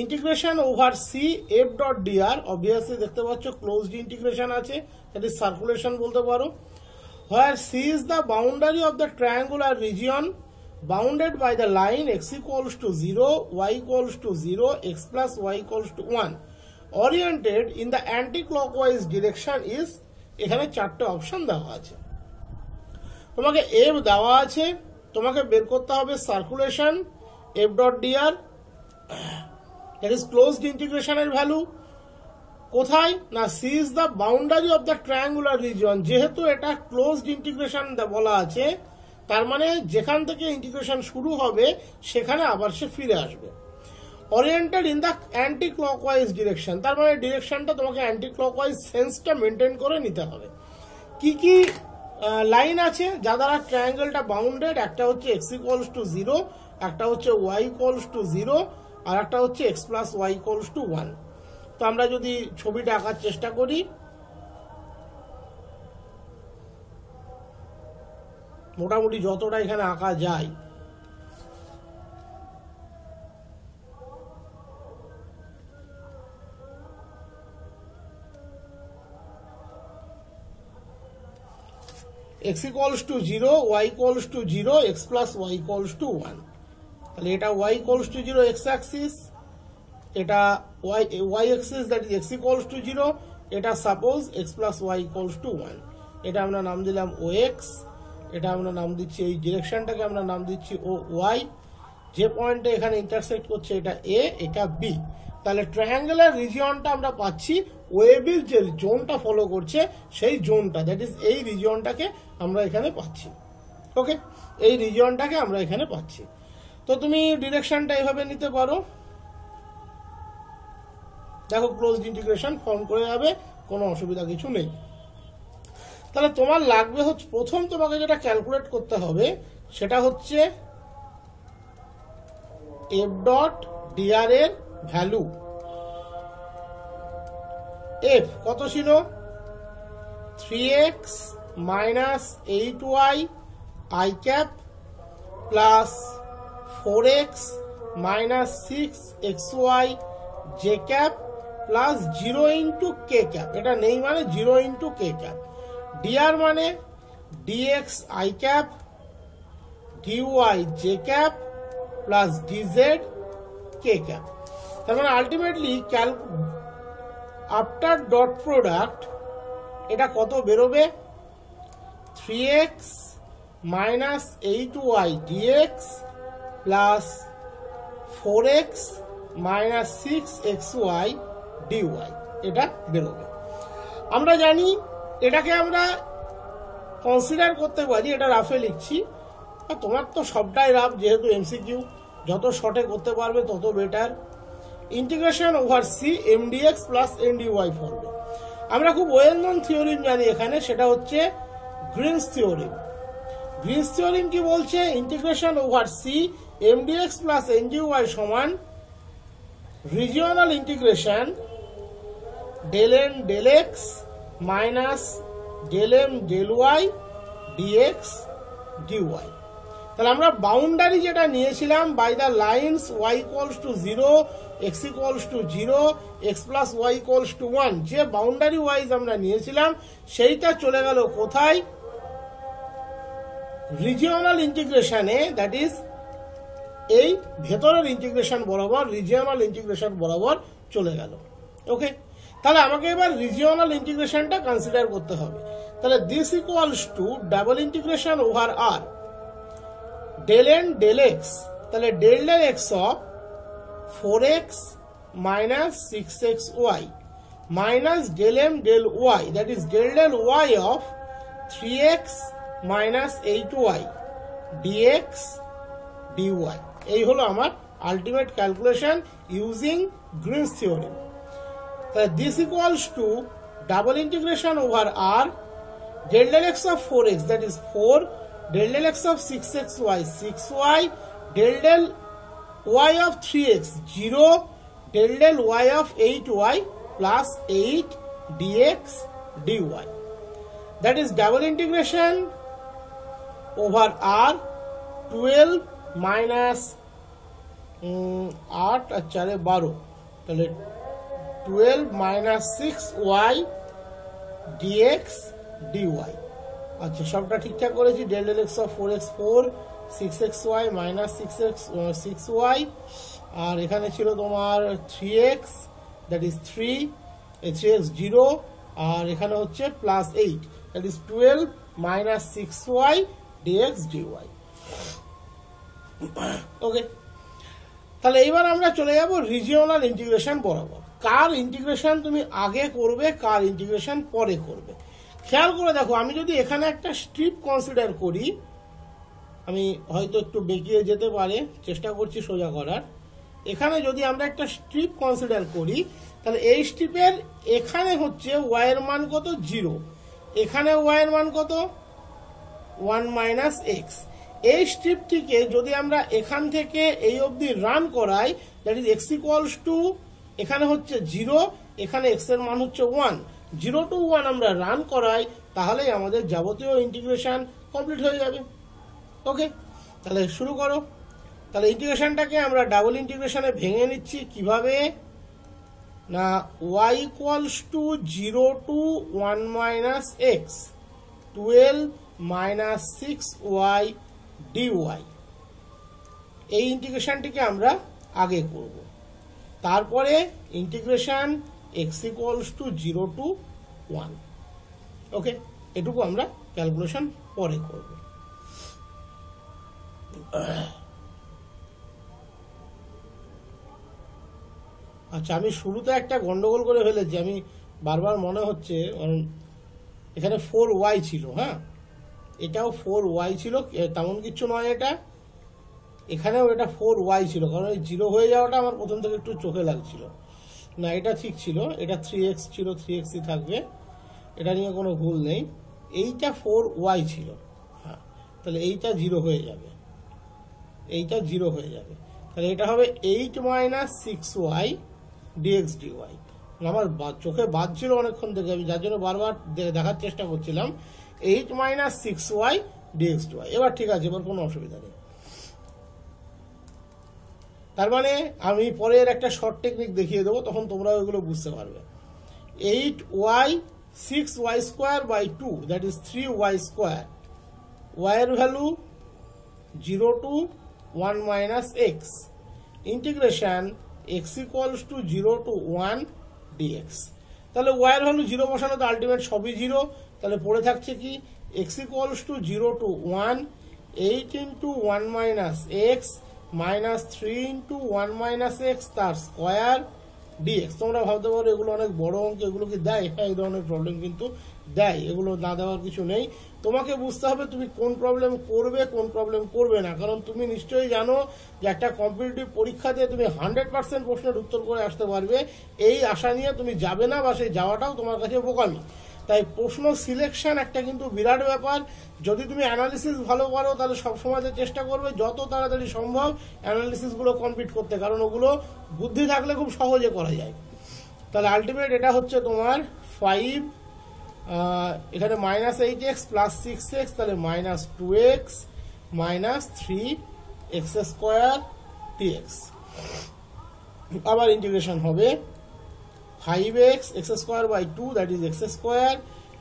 integration over c f dot dr, obviously দেখতে পাচ্ছ ক্লোজড ইন্টিগ্রেশন আছে, that is circulation বলতে পারো, where C is the boundary of the triangular region bounded by the line x equals to 0, y equals to 0, x plus y equals to 1, oriented in the anti-clockwise direction is, এখানে চারটে option দেওয়া আছে, তোমাকে f দেওয়া আছে, তোমাকে বের করতে হবে circulation f dot dr, that is closed ইন্টিগ্রেশনের ভ্যালু কোথায় না, c is the boundary of the triangular region, যেহেতু এটা ক্লোজড ইন্টিগ্রেশন বলা আছে তার মানে যেখান থেকে ইন্টিগ্রেশন শুরু হবে সেখানে আবার সে ফিরে আসবে। Oriented in the anti clockwise direction, তার মানে ডিরেকশনটা তোমাকে অ্যান্টি ক্লকওয়াইজ সেন্সটা মেনটেন করে নিতে হবে। কি কি লাইন আছে যা দ্বারা ট্রায়াঙ্গেলটা বাউন্ডেড, একটা হচ্ছে এক্স ইকুয়ালস টু 0, একটা হচ্ছে ওয়াই ইকুয়ালস টু 0, আর একটা হচ্ছে x plus y equals to 1। তো আমরা যদি ছবিটা আঁকার চেষ্টা করি, মোটামুটি যতটা এখানে আঁকা যায়, x equals to 0, y equals to 0, x plus y equals to 1, তাহলে এটা y equals to 0 x axis, এটা y axis that is x equals to 0, এটা suppose x plus y equals to 1, এটা আমরা নাম দিলাম ox, এটা আমরা নাম দিচ্ছি, এই ডিরেকশনটাকে আমরা নাম দিচ্ছি oy, যে পয়েন্টে এখানে ইন্টারসেক্ট করছে এটা a, এটা b, তাহলে ট্রায়াঙ্গুলার রিজিয়নটা আমরা পাচ্ছি ওয়েবের যে জোনটা ফলো করছে সেই জোনটা, দ্যাট ইজ এই রিজিয়নটাকে আমরা এখানে পাচ্ছি। ওকে, এই রিজিয়নটাকে আমরা এখানে পাচ্ছি। তো তুমি ডিরেকশনটা এভাবে নিতে পারো, দেখো ক্লোজড ইন্টিগ্রেশন ফর্ম করে যাবে, কোনো অসুবিধা কিছু নেই। তাহলে তোমার লাগবে হচ্ছে, প্রথম তোমাকে যেটা ক্যালকুলেট করতে হবে সেটা হচ্ছে এফ ডট ডিআর এর ভ্যালু। এফ কত ছিল, 3x minus 8y i cap plus 4x minus 6xy j cap plus 0 into k cap, এটা নেই মানে 0 into k cap, dr মানে dx i cap dy j cap plus dz k cap, তার মানে ultimately after dot product এটা কত বেরোবে, 3x minus 8y dx plus 4x minus 6xy dy, এটা বেরোবে। আমরা জানি এটাকে আমরা কনসিডার করতে পারি, এটা রাফে লিখছি, তোমার তো সবটাই রাফ যেহেতু এমসিকিউ, যত শর্টে করতে পারবে তত better. Integration over c এমডিএক্স plus ndy ফর্মে আমরা খুব ওয়েল নোন থিওরিম জানি এখানে, সেটা হচ্ছে গ্রিনস থিওরিম। গ্রিনস থিওরিম কি বলছে, integration over c এমডিএক্স plus n dy সমান regional integration del n del x minus del m del y dx dy. তাহলে আমরা বাউন্ডারি যেটা নিয়েছিলাম by the lines y equals to 0, x equals to 0, x plus y equals to 1, যে boundary wise আমরা নিয়েছিলাম সেইটা চলে গেল কোথায়, রিজিওনাল ইন্টিগ্রেশনে, দ্যাট ইজ এই ভেতরের ইন্টিগ্রেশন বরাবর, রিজিওনাল ইন্টিগ্রেশন বরাবর চলে গেল। ওকে, তাহলে আমাকে এবার রিজিওনাল ইন্টিগ্রেশনটা কনসিডার করতে হবে। তাহলে this equals to double integration over r del n del x, তাহলে del x of 4x minus 6xy minus del m del y, that is del y of 3x minus 8y dx dy, এই হলো আমার ultimate calculation using Green's theorem. তাহলে this equals to double integration over r del x of 4x, that is 4, del x of 6xy 6y, del y of 3x 0, del y of 8y plus 8 dx dy, that is double integration over r 12 minus 8 আর 4 12, তাহলে 12 minus 6y dx dy। আচ্ছা, সবটা ঠিকঠাক করেছি। Del del x of 4x 4, 6xy minus 6y, আর এখানে ছিল তোমার 3x, that is 3, 3x 0, আর এখানে হচ্ছে plus 8, that is 12 minus 6y dx dy। ওকে, তাহলে এইবার আমরা চলে যাব রিজিওনাল ইন্টিগ্রেশন বরাবর। কার ইন্টিগ্রেশন তুমি আগে করবে, কার ইন্টিগ্রেশন পরে করবে, খেয়াল করে দেখো। আমি যদি এখানে একটা স্ট্রিপ কনসিডার করি, আমি হয়তো একটু বেঁকিয়ে যেতে পারে, চেষ্টা করছি সোজা করার। এখানে যদি আমরা একটা স্ট্রিপ কনসিডার করি, তাহলে এই স্ট্রিপের এখানে হচ্ছে ওয়াই এর মান কত 0, এখানে ওয়াই এর মান কত 1 মাইনাস এক্স। এই স্ট্রিপটিকে যদি আমরা এখান থেকে এই অবধি রান করাই, that is x equals two, এখানে হচ্ছে 0, এখানে এক্স এর মান হচ্ছে 1, 0 to 1 আমরা রান করাই, তাহলেই আমাদের যাবতীয় ইন্টিগ্রেশন কমপ্লিট হয়ে যাবে। ওকে, তাহলে শুরু করো। তাহলে ইন্টিগ্রেশনটাকে আমরা ডাবল ইন্টিগ্রেশনে ভেঙে নিচ্ছি। কিভাবে না, y equals to 0 to 1 minus x, 12 minus 6y dy, এই ইন্টিগ্রেশনটিকে আমরা আগে করব। তারপরে integration x equals to 0 to 1। ওকে, এটুকু আমরা ক্যালকুলেশন পরে করব। আচ্ছা, আমি শুরুতে একটা গন্ডগোল করে ফেলেছি, আমি বারবার মনে হচ্ছে, এখানে 4y ছিল, হ্যাঁ এটাও 4y ছিল, তেমন কিছু নয় এটা, এখানেও এটা 4y ছিল, কারণ এই 0 হয়ে যাওয়াটা আমার প্রথম থেকে একটু চোখে লাগছিল। না, এটা ঠিক ছিল, এটা 3x ছিল, 3xই থাকবে, এটা নিয়ে কোনো ভুল নেই। এইটা 4y ছিল, হ্যাঁ, তাহলে এইটা 0 হয়ে যাবে, এইটা 0 হয়ে যাবে, তাহলে এটা হবে 8 মাইনাস 6y dx dy। আমার চোখে বাজছিল অনেকক্ষণ থেকে, আমি যার জন্য বারবার দেখার চেষ্টা করছিলাম, 8 মাইনাস 6y dx dy। এবার ঠিক আছে, এবার কোনো অসুবিধা নেই। তার মানে আমি পরের একটা শর্ট টেকনিক দেখিয়ে দেবো, তখন তোমরা ওইগুলো বুঝতে পারবে। 8y 6y square by 2, that is 3y square, y এর value 0 to 1 minus x, integration x equals to 0 to 1 dx। তাহলে y এর ভ্যালু 0 বসালে তো আলটিমেট সবই 0, তাহলে পড়ে থাকছে কি x equals to 0 to 1, 8 into 1 minus x minus 3 into 1 minus x তার স্কোয়ার ডিএক্স। তোমরা ভাবতে পারো এগুলো অনেক বড় অঙ্ক, এগুলো কি দেয়? হ্যাঁ, এই ধরনের প্রবলেম কিন্তু দেয়, এগুলো না দেওয়ার কিছু নেই। তোমাকে বুঝতে হবে তুমি কোন প্রবলেম করবে, কোন প্রবলেম করবে না, কারণ তুমি নিশ্চয়ই জানো যে একটা কম্পিটিটিভ পরীক্ষাতে তুমি 100% প্রশ্নের উত্তর করে আসতে পারবে, এই আশা নিয়ে তুমি যাবে না, বা সেই যাওয়াটাও তোমার কাছে বোকামি। তাই প্রশ্ন সিলেকশন একটা কিন্তু বিরাট ব্যাপার। যদি তুমি অ্যানালিসিস ভালো পারো, তাহলে সবসময় চেষ্টা করবে যত তাড়াতাড়ি সম্ভব অ্যানালিসিসগুলো কমপ্লিট করতে, কারণ ওগুলো বুদ্ধি থাকলে খুব সহজে করা যায়। তাহলে আলটিমেট এটা হচ্ছে তোমার 5, এখানে মাইনাস 8x প্লাস 6x, তাহলে minus 2x minus 3x square dx। আবার ইন্টিগ্রেশন হবে 5x x square by 2, that is x square,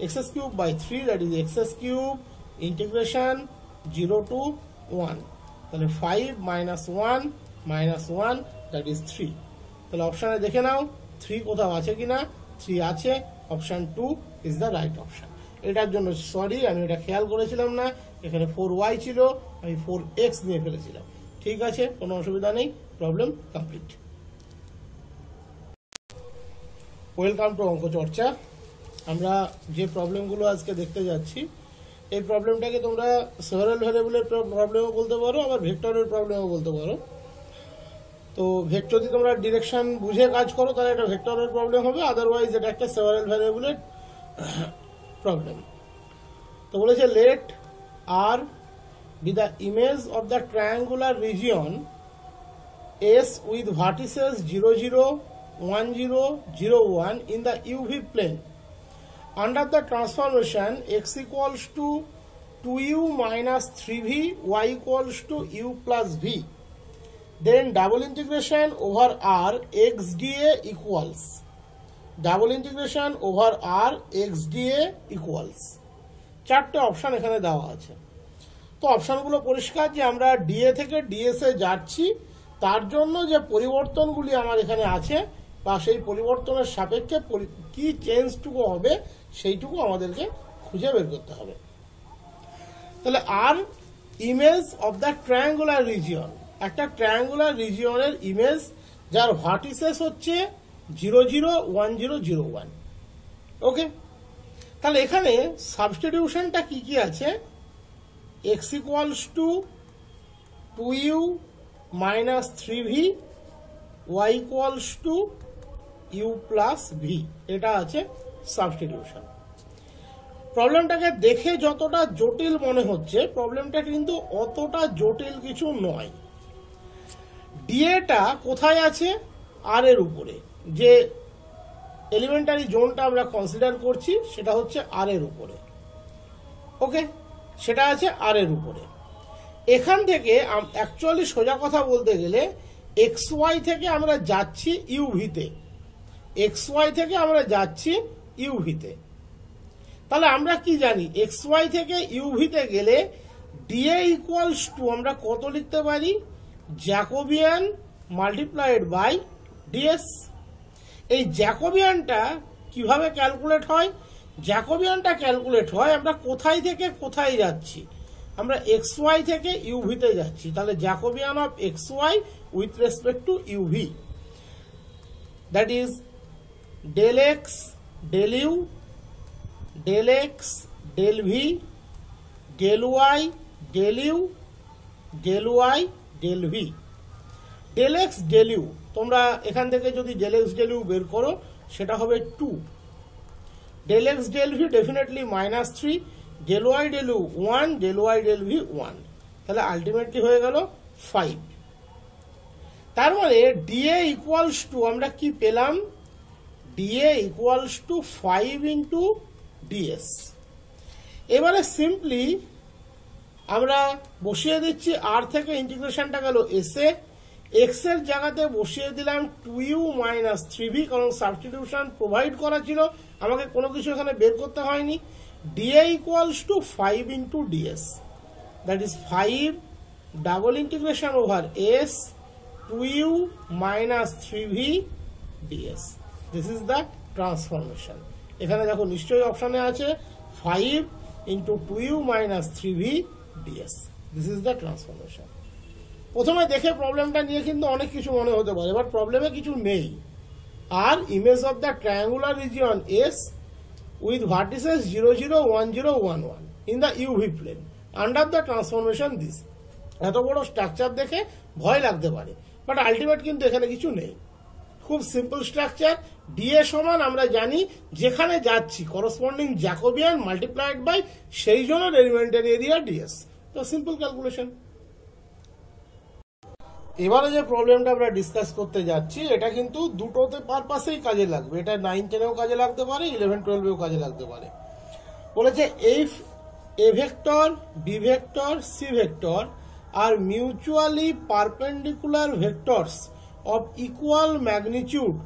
x cube by 3, that is x cube, integration 0 to 1, তাহলে 5 minus 1 minus 1, that is 3। তাহলে অপশানে দেখে নাও 3 কোথাও আছে কিনা, 3 আছে, option 2 is the right option। এটার জন্য সরি, আমি এটা খেয়াল করেছিলাম না, এখানে 4y ছিল, আমি 4x নিয়ে ফেলেছিলাম। ঠিক আছে, কোনো অসুবিধা নেই, প্রবলেম কমপ্লিট। ওয়েলকাম টু অঙ্ক চর্চা। আমরা যে প্রবলেমগুলো আজকে দেখতে যাচ্ছি, এই প্রবলেমটাকে তোমরা সেভারাল ভ্যারিয়েবলের প্রবলেমও বলতে পারো, আবার ভেক্টরের প্রবলেমও বলতে পারো। তো যদি তোমরা ডিরেকশন বুঝে কাজ করো, তাহলে এটা ভেক্টরের প্রবলেম হবে, আদারওয়াইজ এটা একটা সেভারাল ভ্যারিয়েবলের প্রবলেম। তো বলেছে let R be the image of the triangular region S with vertices 0 0 1 0 0 1 in the UV plane under the transformation x equals to 2u minus 3v, y equals to u plus v. Then double integration over R x dA equals, double integration over R x dA equals. চারটে option এখানে দেওয়া আছে। তো অপশানগুলো পরিষ্কার যে আমরা DA থেকে ডিএস এ যাচ্ছি, তার জন্য যে পরিবর্তনগুলি আমার এখানে আছে বা সেই পরিবর্তনের সাপেক্ষে কি চেঞ্জটুকু হবে সেইটুকু আমাদেরকে খুঁজে বের করতে হবে। তাহলে আর image of the triangular region, একটা ট্রায়াঙ্গুলার রিজিয়নের ইমেজ যার ভার্টিসেস হচ্ছে 0 0 1 0 0 1। ওকে, তাহলে এখানে সাবস্টিটিউশনটা কি কি আছে? x equals to 2u minus 3v, y equals two u plus v, এটা আছে সাবস্টিটিউশন। প্রবলেমটাকে দেখে যতটা জটিল মনে হচ্ছে, প্রবলেমটা কিন্তু অতটা জটিল কিছু নয়। ডিএটা কোথায় আছে? আর এর উপরে। যে এলিমেন্টারি জোনটা আমরা কনসিডার করছি সেটা হচ্ছে আর এর উপরে। ওকে, সেটা আছে আর এর উপরে। এখান থেকে অ্যাকচুয়ালি সোজা কথা বলতে গেলে এক্স ওয়াই থেকে আমরা যাচ্ছি ইউভিতে, এক্স ওয়াই থেকে আমরা যাচ্ছি ইউভিতে। তাহলে আমরা কি জানি? এক্স ওয়াই থেকে ইউভিতে গেলে ডিএ ইকুয়ালস টু আমরা কত লিখতে পারি? Jacobian multiplied by ds. এই জ্যাকোবিয়ানটা কিভাবে ক্যালকুলেট হয়? জ্যাকোবিয়ানটা ক্যালকুলেট হয় আমরা কোথায় থেকে কোথায় যাচ্ছি, আমরা এক্স ওয়াই থেকে ইউভিতে যাচ্ছি। তাহলে Jacobian of x y with respect to uv, that is del x del u del x del v del y del u del y del v. Del x del u তোমরা এখান থেকে যদি del x del you বের করো সেটা হবে 2, del x del v definitely minus 3, del y del u 1, del y del v 1। তাহলে ultimately হয়ে গেল 5। তার মানে ডিএ ইকুয়ালস টু আমরা কি পেলাম? DA equals to 5 into DS. এবারে সিম্পলি আমরা বসিয়ে দিচ্ছি আর থেকে ইন্টিগ্রেশনটা গেল এস এ, এক্স এর জায়গাতে বসিয়ে দিলাম 2u মাইনাস 3v, কারণ সাবস্টিটিউশন প্রোভাইড করা ছিল, আমাকে কোনো কিছু এখানে বের করতে হয়নি। DA equals to 5 into DS, that is 5 double integration over S 2u minus 3v DS. This is the transformation. এখানে দেখো নিশ্চয়ই অপশানে আছে 5 into 2u minus 3v DS. This is the transformation. প্রথমে দেখে প্রবলেমটা নিয়ে কিন্তু অনেক কিছু মনে হতে পারে, বাট প্রবলেমে কিছু নেই। আর image of the triangular region S with vertices 0 0 1 0 1 1 in the uv plane under the transformation this. এত বড় স্ট্রাকচার দেখে ভয় লাগতে পারে, বাট আলটিমেট কিন্তু এখানে কিছু নেই। খুব সিম্পল স্ট্রাকচার। ডিএ সমান আমরা জানি যেখানে যাচ্ছি করসপন্ডিং জ্যাকোবিয়ান মাল্টিপ্লাইড বাই সেই জনের এলিমেন্টারি এরিয়া ডিএস। তো সিম্পল ক্যালকুলেশন। এবারে যে প্রবলেমটা আমরা ডিসকাস করতে যাচ্ছি এটা কিন্তু দুটোতে পারপাসেই কাজে লাগবে। এটা 9 10এও কাজে লাগতে পারে, 11 12এও কাজে লাগতে পারে। বলেছে if a vector b vector c vector are mutually perpendicular vectors of equal magnitude,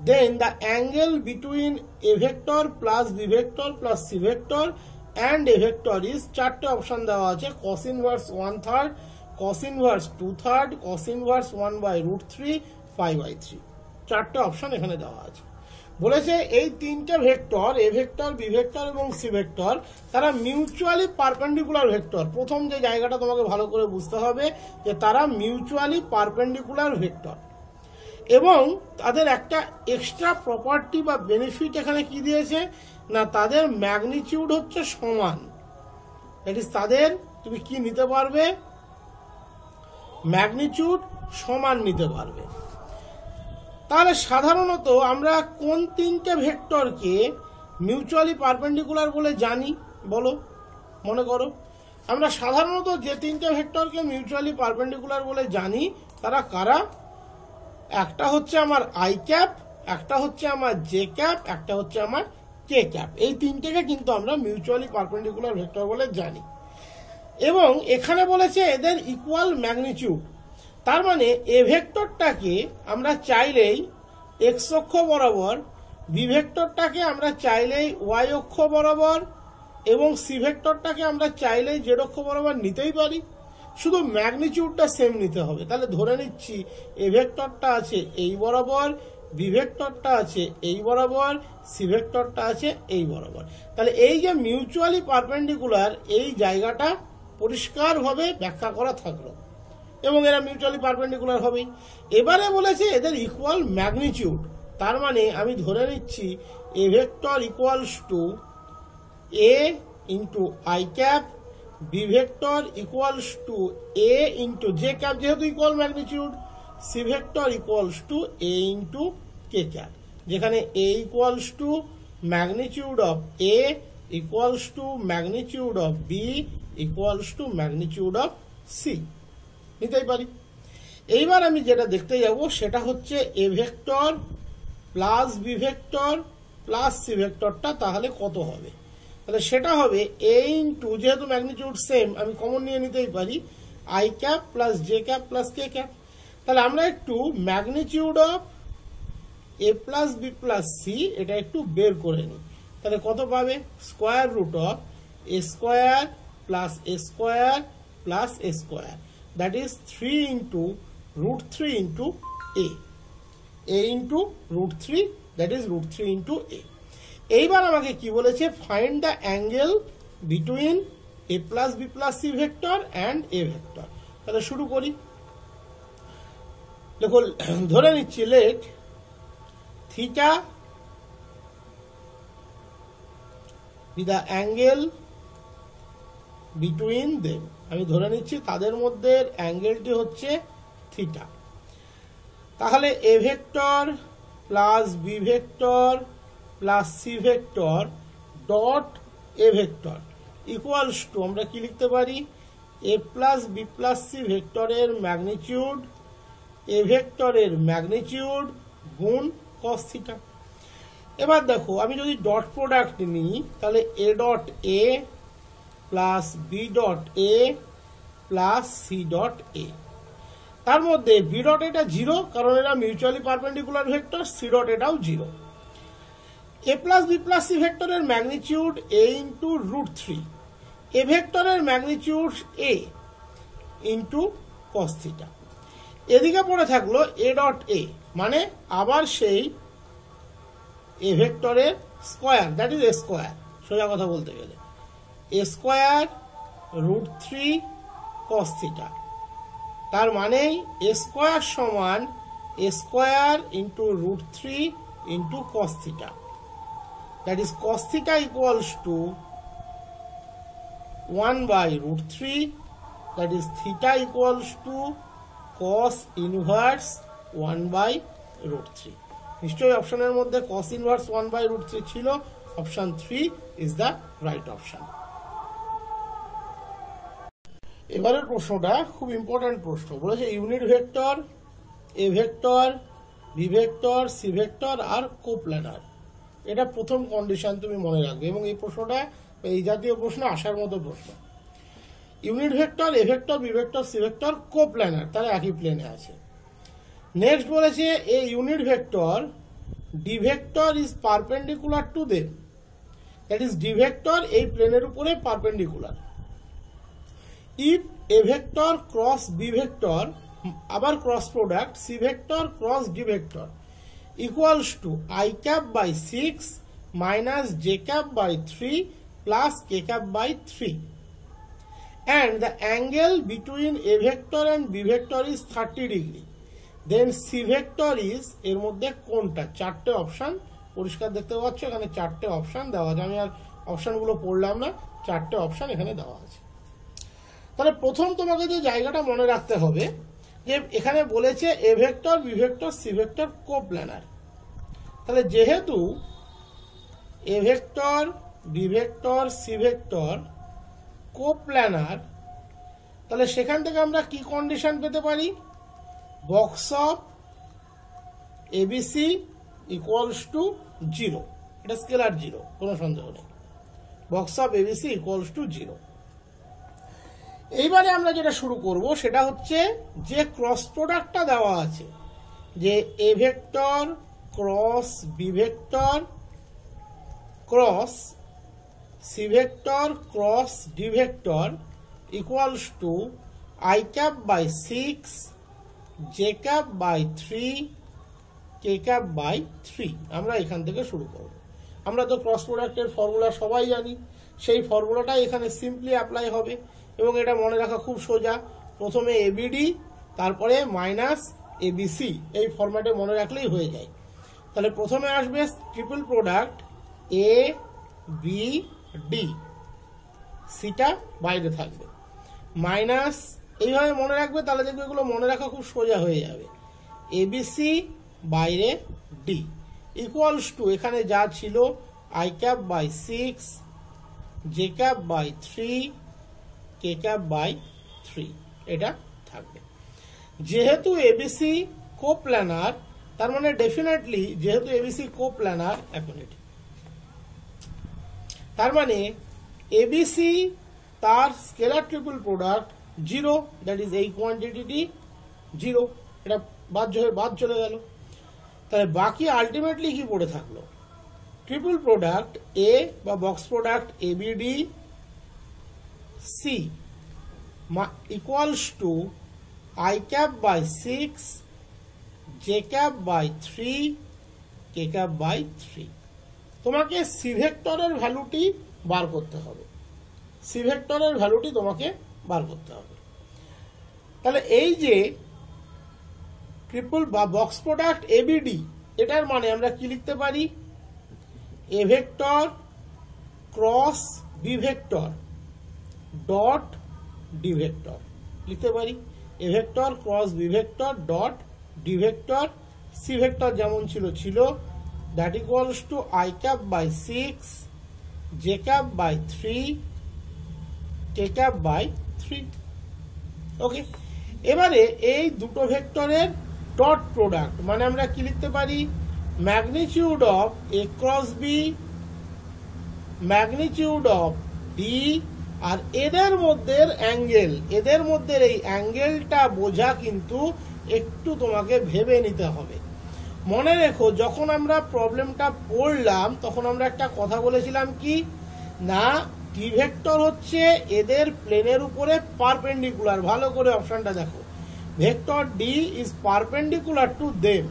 then the angle between a vector plus b vector plus c vector and a vector is, চারটে অপশন দেওয়া আছে, cos inverse 1/3, cos inverse 2/3, cos inverse 1/√3, 5/3। চারটে option এখানে দেওয়া আছে। বলেছে এই তিনটে vector a vector b vector এবং সি ভেক্টর তারা মিউচুয়ালি পারপেন্ডিকুলার ভেক্টর। প্রথম যে জায়গাটা তোমাকে ভালো করে বুঝতে হবে যে তারা মিউচুয়ালি পারপেন্ডিকুলার ভেক্টর, এবং তাদের একটা এক্সট্রা প্রপার্টি বা বেনিফিট এখানে কি দিয়েছে না, তাদের ম্যাগনিটিউড হচ্ছে সমান। দ্যাট ইজ তাদের তুমি কি নিতে পারবে? ম্যাগনিটিউড সমান নিতে পারবে। তাহলে সাধারণত আমরা কোন তিনটে ভেক্টরকে মিউচুয়ালি পারপেন্ডিকুলার বলে জানি বলো? মনে করো আমরা সাধারণত যে তিনটে ভেক্টরকে মিউচুয়ালি পারপেন্ডিকুলার বলে জানি তারা কারা? একটা হচ্ছে আমার আই ক্যাপ, একটা হচ্ছে আমার জে ক্যাপ, একটা হচ্ছে আমার কে ক্যাপ। এই তিনটেকে কিন্তু আমরা মিউচুয়ালি পারপেন্ডিকুলার ভেক্টর বলে জানি। এবং এখানে বলেছে এদের ইকুয়াল ম্যাগনিটিউড। তার মানে এ ভেক্টরটাকে আমরা চাইলেই এক্স অক্ষ বরাবর, বি ভেক্টরটাকে আমরা চাইলেই ওয়াই অক্ষ বরাবর এবং সি ভেক্টরটাকে আমরা চাইলেই জেড অক্ষ বরাবর নিতেই পারি, শুধু ম্যাগনিটিউডটা সেম নিতে হবে। তাহলে ধরে নিচ্ছি এ ভেক্টরটা আছে এই বরাবর, বি ভেক্টরটা আছে এই বরাবর, সি ভেক্টরটা আছে এই বরাবর। তাহলে এই যে মিউচুয়ালি পারপেন্ডিকুলার, এই জায়গাটা পরিষ্কারভাবে ব্যাখ্যা করা থাকলো এবং এরা মিউচুয়ালি পারপেন্ডিকুলার হবেই। এবারে বলেছে এদের ইকুয়াল ম্যাগনিটিউড, তার মানে আমি ধরে নিচ্ছি a vector equals to a into i cap, b vector equals to a into j cap যেহেতু equal magnitude, c vector equals to a into k cap, যেখানে a equals to magnitude of a equals to magnitude of b equals to magnitude of c নিতেই পারি। এইবার আমি যেটা দেখতে যাব সেটা হচ্ছে a vector plus b vector plus c ভেক্টরটা তাহলে কত হবে। তাহলে সেটা হবে এ ইন্টু, যেহেতু ম্যাগনিটিউড সেম আমি কমন নিয়ে নিতেই পারি, i cap plus j cap plus k cap. তাহলে আমরা একটু magnitude of a plus b plus c এটা একটু বের করে নিই। তাহলে কত পাবে, square root of a square plus a square plus a square, that is 3 into root 3 into a into root 3, that is root 3 into a. এইবার আমাকে কি বলেছে, find the angle between a plus b plus c vector and a vector. তাহলে শুরু করি। দেখো ধরে নিচ্ছি let theta be the angle between them, আমি ধরে নিচ্ছি তাদের মধ্যে অ্যাঙ্গেলটি হচ্ছে থিটা। তাহলে a vector plus b vector plus c vector dot a vector equals to, আমরা কি লিখতে পারি, a plus b plus c ভেক্টরের ম্যাগনিটিউড এ ভেক্টরের ম্যাগনিটিউড গুণ কস থিটা। এবার দেখো আমি যদি ডট প্রোডাক্ট নিই তাহলে a dot a plus b dot a plus c dot a, তার মধ্যে বি ডট এটা 0 কারণ এরা mutually perpendicular vector, c dot এটাও 0। A plus b plus c ভেক্টরের magnitude a into root 3, a ভেক্টরের magnitude a into cos theta. এদিকে পড়ে থাকলো এ ডট এ, মানে আবার সেই এ ভেক্টরের square, that is a square, সোজা কথা বলতে গেলে a square root 3 cos theta. তার মানেই এ স্কোয়ার সমান a square into root 3 into cos theta, that is cos theta equals to 1 by root 3, that is theta equals to cos inverse 1 by root 3। নিশ্চয়ই অপশনের মধ্যে কস inverse 1 by root 3 ছিল, option 3 is the right option. এবারের প্রশ্নটা খুব important প্রশ্ন, বলেছে unit vector a vector b vector c vector are coplanar, এটা প্রথম কন্ডিশন তুমি মনে রাখবে এবং এই প্রশ্নটা এই জাতীয় প্রশ্ন আসার মতো প্রশ্ন। Unit vector a vector b vector c vector coplanar, তারা একই প্লেনে আছে। নেক্সট বলেছে a unit vector d vector is perpendicular to them, that is d vector এই প্লেনের উপরে perpendicular. If a vector cross b vector, আবার cross product c vector cross d vector equals to i cap by 6 minus j cap by 3 plus k cap by 3, and the angle between a vector and b vector is 30 degree, then c vector is, এর মধ্যে কোনটা, চারটে option পরিষ্কার দেখতে পাচ্ছ, এখানে চারটে option দেওয়া আছে, আমি আর অপশনগুলো পড়লাম না, চারটে অপশন এখানে দেওয়া আছে। তাহলে প্রথম তোমাকে যে জায়গাটা মনে রাখতে হবে যে এখানে বলেছে a vector b vector c vector coplanar, তাহলে যেহেতু a vector b vector c vector coplanar, তাহলে সেখান থেকে আমরা কি কন্ডিশন পেতে পারি, box of abc equals to 0, এটা স্কেলার 0, কোনো সন্দেহ নেই, box of abc equals to 0। এইবারে আমরা যেটা শুরু করব সেটা হচ্ছে যে ক্রস প্রোডাক্টটা দেওয়া আছে, যে a vector cross b vector cross c vector cross d vector equals to i cap by 6 j cap by 3 k cap by 3। আমরা এখান থেকে শুরু করব। আমরা তো ক্রস প্রোডাক্টের ফর্মুলা সবাই জানি, সেই ফর্মুলাটা এখানে সিম্পলি অ্যাপ্লাই হবে এবং এটা মনে রাখা খুব সোজা। প্রথমে এবিডি, তারপরে মাইনাস এবিসি, এই ফরম্যাটে মনে রাখলেই হয়ে যায়। তাহলে প্রথমে আসবে triple product A B D, সিটা বাইরে থাকবে, মাইনাস এইভাবে মনে রাখবে, তাহলে দেখবে এগুলো মনে রাখা খুব সোজা হয়ে যাবে। এবিসি বাইরে ডি ইকুয়ালস টু এখানে যা ছিল i cap by 6 j cap by 3 k cap by 3 এটা থাকবে। যেহেতু এবিসি কোপ্ল্যানার, তার মানে ডেফিনেটলি যেহেতু এবিসি কোপ্ল্যানার, এক মিনিট, তার মানে এবিসি তার scalar triple product 0, that is এই কোয়ান্টিটি 0, এটা বাদ চলে গেল। তাহলে বাকি আলটিমেটলি কি পড়ে থাকলো? ট্রিপল প্রোডাক্ট এ বা box product abd c equals to i cap by 6 j cap by 3 k cap by 3। তোমাকে সি ভেক্টরের ভ্যালুটি বার করতে হবে, সি ভেক্টরের ভ্যালুটি তোমাকে বার করতে হবে। তাহলে এই যে ট্রিপল বা বক্স প্রোডাক্ট এবিডি, এটার মানে আমরা কি লিখতে পারি? A vector cross b vector dot d vector লিখতে পারি। A vector cross b vector dot d vector, c vector যেমন ছিল, that equals to i cap by 6 j cap by 3 k cap by 3। ওকে, এবারে এই দুটো ভেক্টরের ডট প্রোডাক্ট মানে আমরা কি লিখতে পারি? Magnitude of a cross b, magnitude of d, আর এদের মধ্যে অ্যাঙ্গেল, এদের মধ্যে এই অ্যাঙ্গেলটা বোঝা কিন্তু একটু তোমাকে ভেবে নিতে হবে। মনে রেখো, যখন আমরা প্রবলেমটা পড়লাম তখন আমরা একটা কথা বলেছিলাম কি না, টি ভেক্টর হচ্ছে এদের প্লেনের উপরে পারপেন্ডিকুলার। ভালো করে অপশনটা দেখো, vector D is perpendicular to them.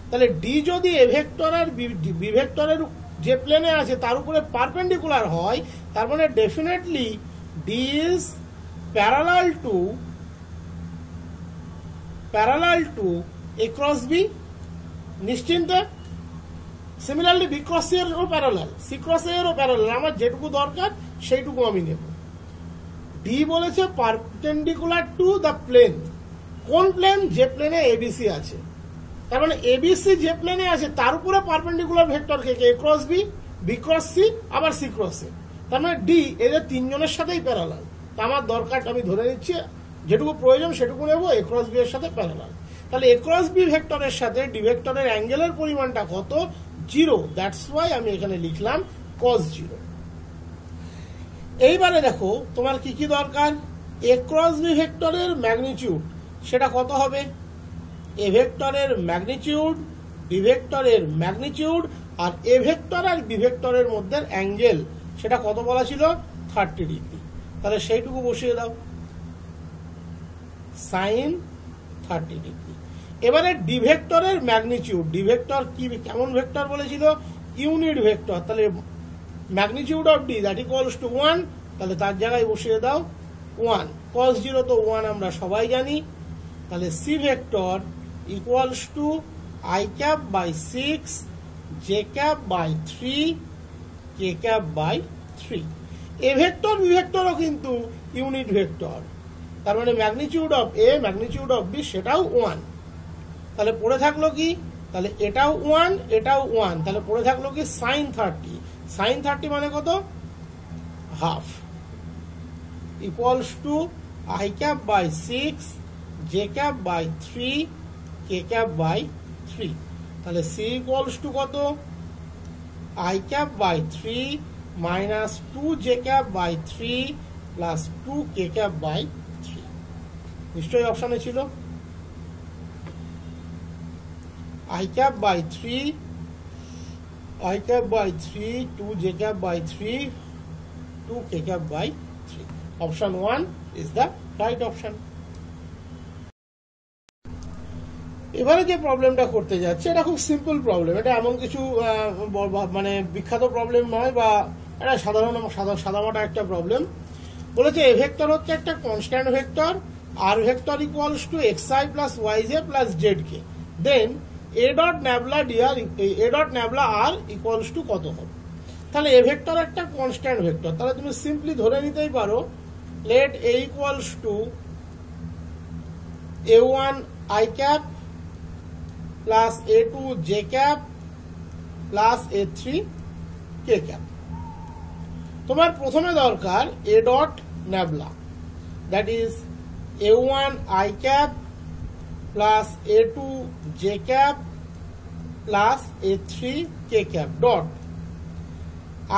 তাহলে ডি যদি এ ভেক্টর আর বি ভেক্টরের যে প্লেনে আছে তার উপরে পারপেন্ডিকুলার হয়, তার মানে definitely d is parallel to a cross b, নিশ্চিন্তে। সিমিলারলি বি ক্রস সি এরও প্যারালাল, সি ক্রস এ এরও প্যারালাল। আমার যেটুকু দরকার সেইটুকু আমি নেব। ডি বলেছে পারপেন্ডিকুলার টু দ্য প্লেন। কোন প্লেন? যে প্লেনে এবিসি আছে। তার মানে এবিসি যে প্লেনে আছে তার উপরে পারপেন্ডিকুলার ভেক্টর কে? A cross b, b cross c, আবার সি ক্রস এ। তার মানে ডি এদের তিনজনের সাথেই প্যারালাল। তা আমার দরকার, আমি ধরে নিচ্ছি যেটুকু প্রয়োজন সেটুকু নেব, এ ক্রস বি এর সাথে প্যারালাল। তাহলে এ ক্রস বি ভেক্টরের সাথে ডি ভেক্টরের অ্যাঙ্গেলের পরিমাণটা কত? 0, দ্যাটস ওয়াই আমি এখানে লিখলাম cos 0। এইবারে দেখো তোমার কি কি দরকার? এ ক্রস বি ভেক্টরের ম্যাগনিটিউড সেটা কত হবে? এ ভেক্টরের ম্যাগনিটিউড, বি ভেক্টরের ম্যাগনিটিউড, আর এ ভেক্টর আর বি ভেক্টরের মধ্যে অ্যাঙ্গেল সেটা কত বলা ছিল? 30 ডিগ্রি। তাহলে সেইটুকু বসিয়ে দাও, সাইন 30 ডিগ্রি। এবারে ডি ভেক্টরের ম্যাগনিটিউড, ডি ভেক্টর কি কেমন ভেক্টর বলেছিল? Unit vector. তাহলে magnitude of d that equals to 1, তাহলে তার জায়গায় বসিয়ে দাও 1। cos 0 তো 1 আমরা সবাই জানি। তাহলে c vector equals to i cap by 6 j cap by 3 k cap by 3। A vector b ভেক্টরও কিন্তু ইউনিট ভেক্টর, তার মানে magnitude of a magnitude of b সেটাও 1। তাহলে পড়ে থাকলো কি? তাহলে এটাও 1, এটাও 1, তাহলে পড়ে থাকলো কি? সাইন 30। সাইন 30 মানে কত? Half, equals to i cap by 6 j cap by 3 k cap by 3। তাহলে c ইকুয়ালস টু কত? i cap by 3 minus 2 j cap by 3 plus 2k cap by 3 নিশ্চয়ই অপশানে ছিল i cap by 3 I cap by 3 2j cap by 3 2k cap by 3 option 1 is the right option এবারে যে প্রবলেমটা করতে যাচ্ছে এটা খুব সিম্পল প্রবলেম এটা এমন কিছু মানে বিখ্যাত প্রবলেম নয় বা এটা সাধারণমাটা একটা প্রবলেম বলেছে a ভেক্টর হচ্ছে একটা constant vector r vector equals to xi plus yj plus zk then a dot nabla dr a dot nabla r equals to কত হবে তাহলে a ভেক্টর একটা কনস্ট্যান্ট ভেক্টর তাহলে তুমি সিম্পলি ধরে নিতেই পারো let a equals to a1 i cap plus a2 j cap plus a3 k cap তোমার প্রথমে দরকার a dot nabla that is a1 i cap plus a2 j cap plus a3 k cap dot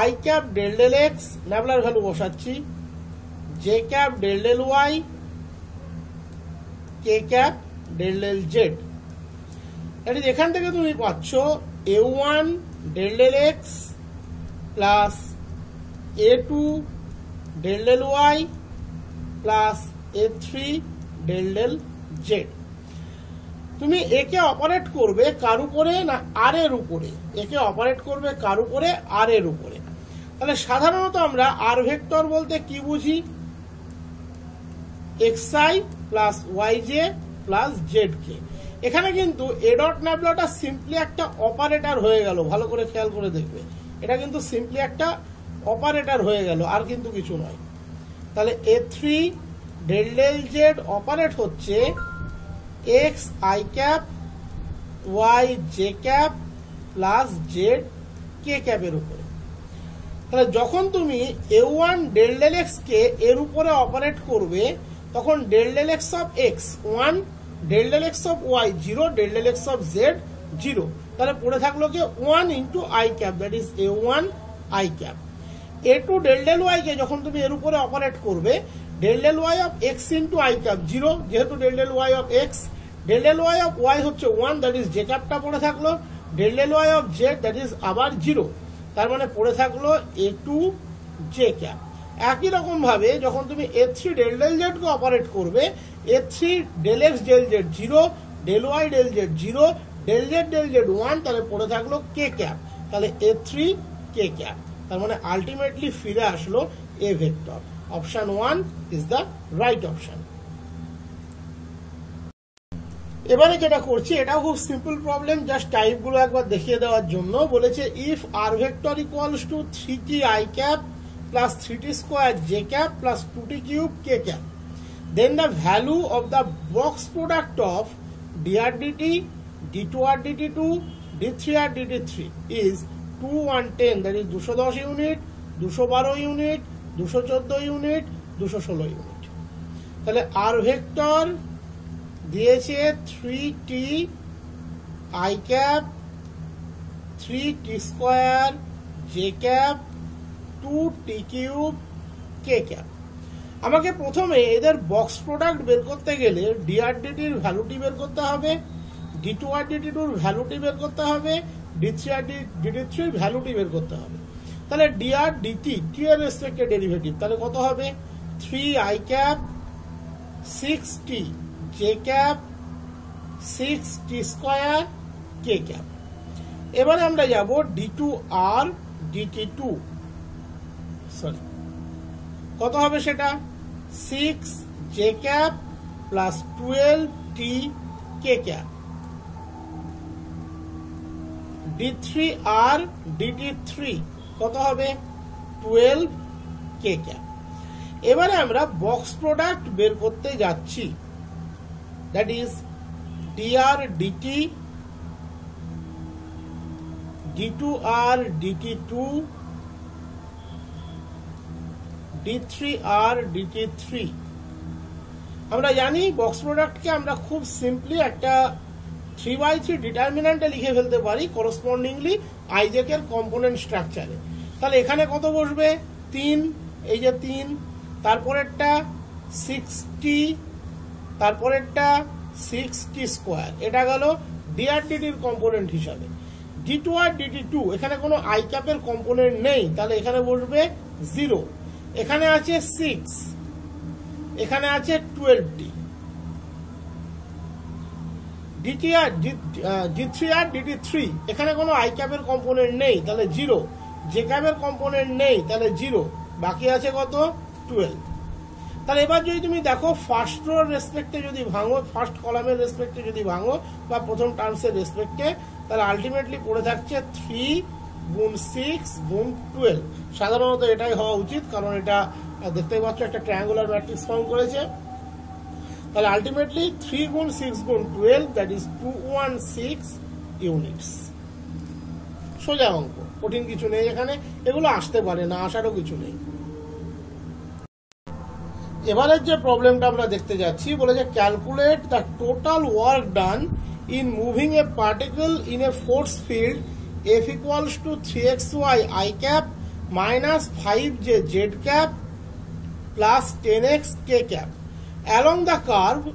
i cap del del x ন্যাবলার value বসাচ্ছি j cap del del y k cap del del z এখান থেকে তুমি পাচ্ছ a1 del del x plus a2 del del y plus a3 del del z তুমি একে operate করবে কার উপরে না আর এর উপরে একে অপারেট করবে কার উপরে আর এর উপরে তাহলে সাধারণত আমরা আর ভেক্টর বলতে কি বুঝি xi plus yj plus zk এখানে কিন্তু a ডট ন্যাবলাটা সিম্পলি একটা অপারেটর হয়ে গেল ভালো করে খেয়াল করে দেখবে এটা কিন্তু সিম্পলি একটা অপারেটর হয়ে গেল আর কিন্তু কিছু নয় তাহলে a3 del del z operate হচ্ছে x i cap y j cap plus z k cap এর উপরে তাহলে যখন তুমি a1 del del x কে এর উপরে অপারেট করবে তখন del del x of x 1 del del x of y 0 del del x of z 0 তাহলে পড়ে থাকলো কি 1 into i cap that is a1 i cap a2 del del y কে যখন তুমি এর উপরে অপারেট করবে del del y of x into i cap 0 যেহেতু del del y of x del del y of y হচ্ছে 1 that is j cap টা পড়ে থাকলো del del y of z that is আবার 0 তার মানে পড়ে থাকলো a2 j cap একই রকম ভাবে যখন তুমি a3 del del z কে অপারেট করবে a3 del x del z 0 del y del z 0 del z del z 1 তাহলে পড়ে থাকলো k cap তাহলে a3 k cap তার মানে আলটিমেটলি ফিরে আসলো a vector option 1 is the right option এবারে যেটা করছি এটাও খুব সিম্পল প্রবলেম জাস্ট টাইপগুলো একবার দেখিয়ে দেওয়ার জন্য বলেছে if r vector equals two 3t i cap plus 3t square j cap plus 2t cube k cap then the value of the box product of dr dt d2r dt2 d3r dt3 is 2110 that is 210 unit 212 unit 214 unit 216 unit তাহলে r vector দিয়েছে 3t i cap 3t square j cap 2t cube k cap আমাকে প্রথমে এদের box product বের করতে গেলে dr dt এর ভ্যালুটি বের করতে হবে d2r dt2 এর ভ্যালুটি বের করতে হবে d3r dt3 এর ভ্যালুটি বের করতে হবে তাহলে dr dt t এর রেসপেক্টে ডেরিভেটিভ তাহলে কত হবে 3 i cap 6t j cap 6t square k cap এবারে আমরা যাব d2r dt2 সরি কত হবে সেটা 6 j cap plus 12t k cap d3r dt3 কত হবে 12 k cap এবারে আমরা বক্স প্রোডাক্ট বের করতে যাচ্ছি that is dr dt d2r dt2 d3r dt3 আমরা জানি বক্স প্রোডাক্টকে আমরা খুব সিম্পলি একটা 3/3 ডিটারমিন্যান্টে লিখে ফেলতে পারি করসপন্ডিংলি আইজেক এর কম্পোনেন্ট স্ট্রাকচারে তাহলে এখানে কত বসবে 3 এই যে 3 তারপরেরটা 60, তারপরেরটা 6t স্কোয়ার। এটা গেল ডিআরডিটির কম্পোনেন্ট হিসাবে। D2 আর DT2 এখানে কোনো আই ক্যাপের কম্পোনেন্ট নেই, তাহলে এখানে বসবে 0। এখানে আছে 6, এখানে আছে 12t। D3 আর DT3 এখানে কোনো আই ক্যাপের কম্পোনেন্ট নেই, তাহলে 0। জে ক্যাপের কম্পোনেন্ট নেই, তাহলে 0। বাকি আছে কত? 12। তাহলে এবার যদি তুমি দেখো ফার্স্ট রোর রেসপেক্টে যদি ভাঙো, ফার্স্ট কলামের রেসপেক্টে যদি ভাঙো বা প্রথম টার্মসের রেসপেক্টে, তাহলে আলটিমেটলি পড়ে থাকছে 3 গুণ 6 গুণ 12। সাধারণত এটাই হওয়া উচিত, কারণ এটা দেখতেই পাচ্ছ একটা ট্রায়াঙ্গুলার ম্যাট্রিক্স ফর্ম করেছে। তাহলে আলটিমেটলি 3 গুণ 6 গুণ 12, দ্যাট ইজ 216 ইউনিটস। সোজা অঙ্ক, কঠিন কিছু নেই এখানে, এগুলো আসতে পারে, না আসারও কিছু নেই। এবারের যে প্রবলেমটা আমরা দেখতে যাচ্ছি, বলেছে calculate the total work done in moving A particle in a force field F equals to 3xy I cap minus 5j z cap plus 10x k cap along the curve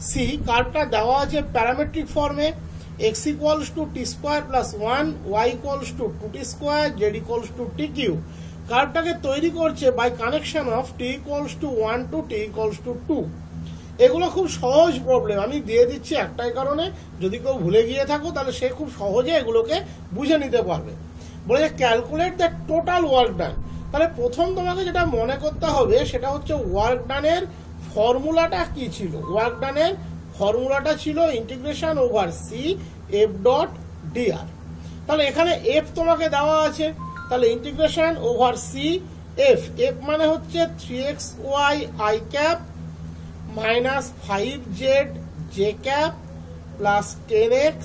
C। কার্ভটা দেওয়া আছে parametric ফর্মে, x equals to t square plus 1, y equals to 2t square, z equals to t cube। কার্ভটাকে তৈরি করছে by connection of t equals to 1 to t equals to 2। এগুলো খুব সহজ problem, আমি দিয়ে দিচ্ছি একটাই কারণে, যদি কেউ ভুলে গিয়ে থাকো তাহলে সে খুব সহজে এগুলোকে বুঝে নিতে পারবে। বলে calculate the total work done. তাহলে প্রথম তোমাকে যেটা মনে করতে হবে সেটা হচ্ছে ওয়ার্ক ডানের ফর্মুলাটা কি ছিল। ওয়ার্ক ডানের ফর্মুলাটা ছিল integration over c f dot dr. তাহলে এখানে এফ তোমাকে দেওয়া আছে, তাহলে integration over c f, f মানে হচ্ছে 3xy I cap minus 5z j cap plus 10x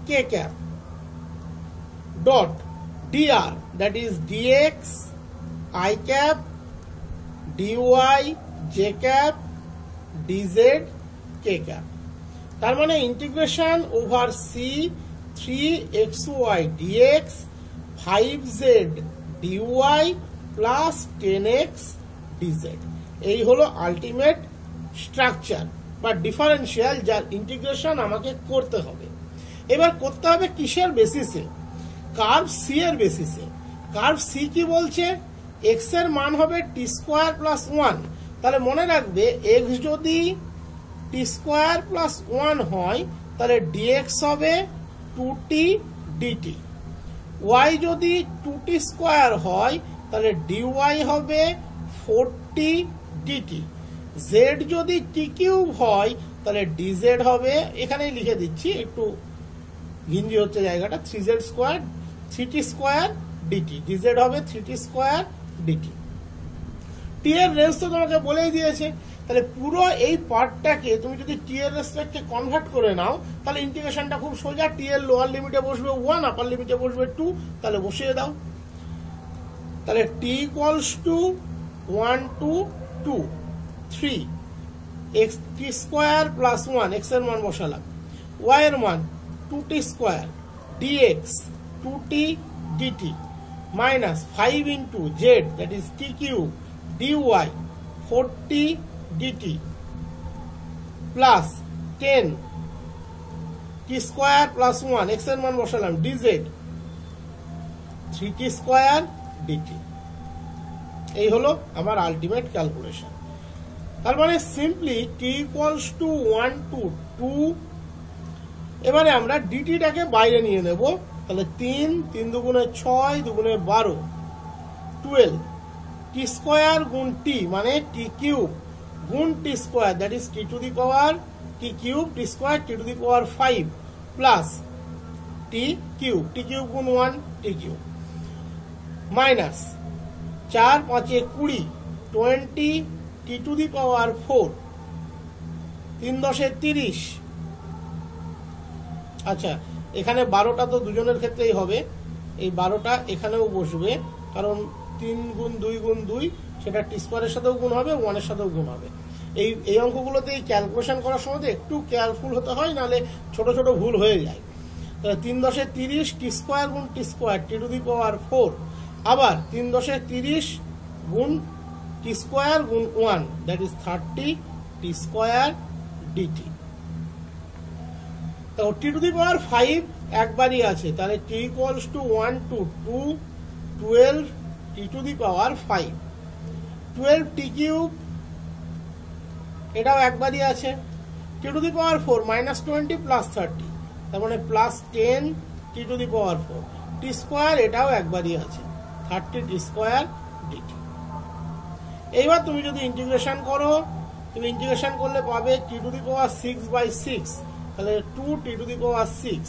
k cap dot dr, that is dx I cap dy j cap dz k cap। তার মানে integration over c 3xy dx 5z dy plus 10x dz। এই হলো ultimate structure বা differential, যার ইন্টিগ্রেশন আমাকে করতে হবে। এবার করতে হবে কিসের বেসিসে? কার্ভ সি এর বেসিসে। কার্ভ সি কি বলছে? এক্স এর মান হবে টি স্কোয়ার প্লাস 1। তাহলে মনে রাখবে এক্স যদি টি স্কোয়ার প্লাস 1 হয় তাহলে ডিএক্স হবে 2t dt। ওয়াই যদি 2t স্কোয়ার হয় তাহলে ডিওয়াই হবে 4t dt। জেড যদি টি কিউব হয় তাহলে ডিজেড হবে, এখানেই লিখে দিচ্ছি, একটু ঘিঞ্জি হচ্ছে জায়গাটা, 3z square 3t square DT. DZ হবে 3t স্কোয়ার ডিটি। টি এর রেঞ্জ তো তোমাকে বলেই দিয়েছে, তাহলে পুরো এই পার্টটাকে তুমি যদি টি এর রেসপেক্টে কনভার্ট করে নাও তাহলে ইন্টিগ্রেশনটা খুব সোজা। টি এর লোয়ার লিমিটে বসবে 1, আপার লিমিটে বসবে 2, তাহলে বসিয়ে দাও। তাহলে t equals to 1 to 2 3 x t square plus 1, x এর মান বসালাম, ওয়াই এর মান 2t square dx 2t dt minus 5 into z, that is t cube dy 4t dt plus 10 t square plus 1, x এর মান বসালাম, dz 3t স্কোয়ার dt। এই হলো আমার আলটিমেট ক্যালকুলেশন। তার মানে simply T equals to 1 to 2। এবারে আমরা ডিটিটাকে বাইরে নিয়ে নেব, তাহলে 3 3 দুগুণে 6 দুগুণে 12 12 টি স্কোয়ার গুণ টি মানে টি কিউব গুণ t square, that is t to the power t cube t square t to the power 5 plus t cube গুণ 1 t cube minus 4 5 20 20 t to the power 4 3 10 30। আচ্ছা, এখানে 12টা তো দুজনের ক্ষেত্রেই হবে, এই 12টা এখানেও বসবে, কারণ 3 গুণ 2 গুণ 2 সেটা টি স্কোয়ারের সাথেও গুণ হবে, 1 এর সাথেও গুণ হবে। এই অঙ্কগুলোতে এই ক্যালকুলেশন করার সময় একটু কেয়ারফুল হতে হয়, নাহলে ছোট ছোট ভুল হয়ে যায়। তাহলে 3 10 30 টি স্কোয়ার গুণ t square t to the power 4, আবার 3 10 30 গুণ টি স্কোয়ার গুণ 1 that is 30 t square dt. তো টি টু দি পাওয়ার 5 একবারই আছে, তাহলে t equals to 1 to 2 12 t to the power 5, 12 t cube এটাও একবারই আছে, t to the power 4 minus 20 plus 30 তার মানে plus 10 t to the power 4, t square এটাও একবারই আছে 30 টি স্কোয়ার ডিটি। এইবার তুমি যদি ইন্টিগ্রেশন করো, তুমি ইন্টিগ্রেশন করলে পাবে টি টু দি পাওয়ার 6/6, তাহলে 2 টি to the power 6,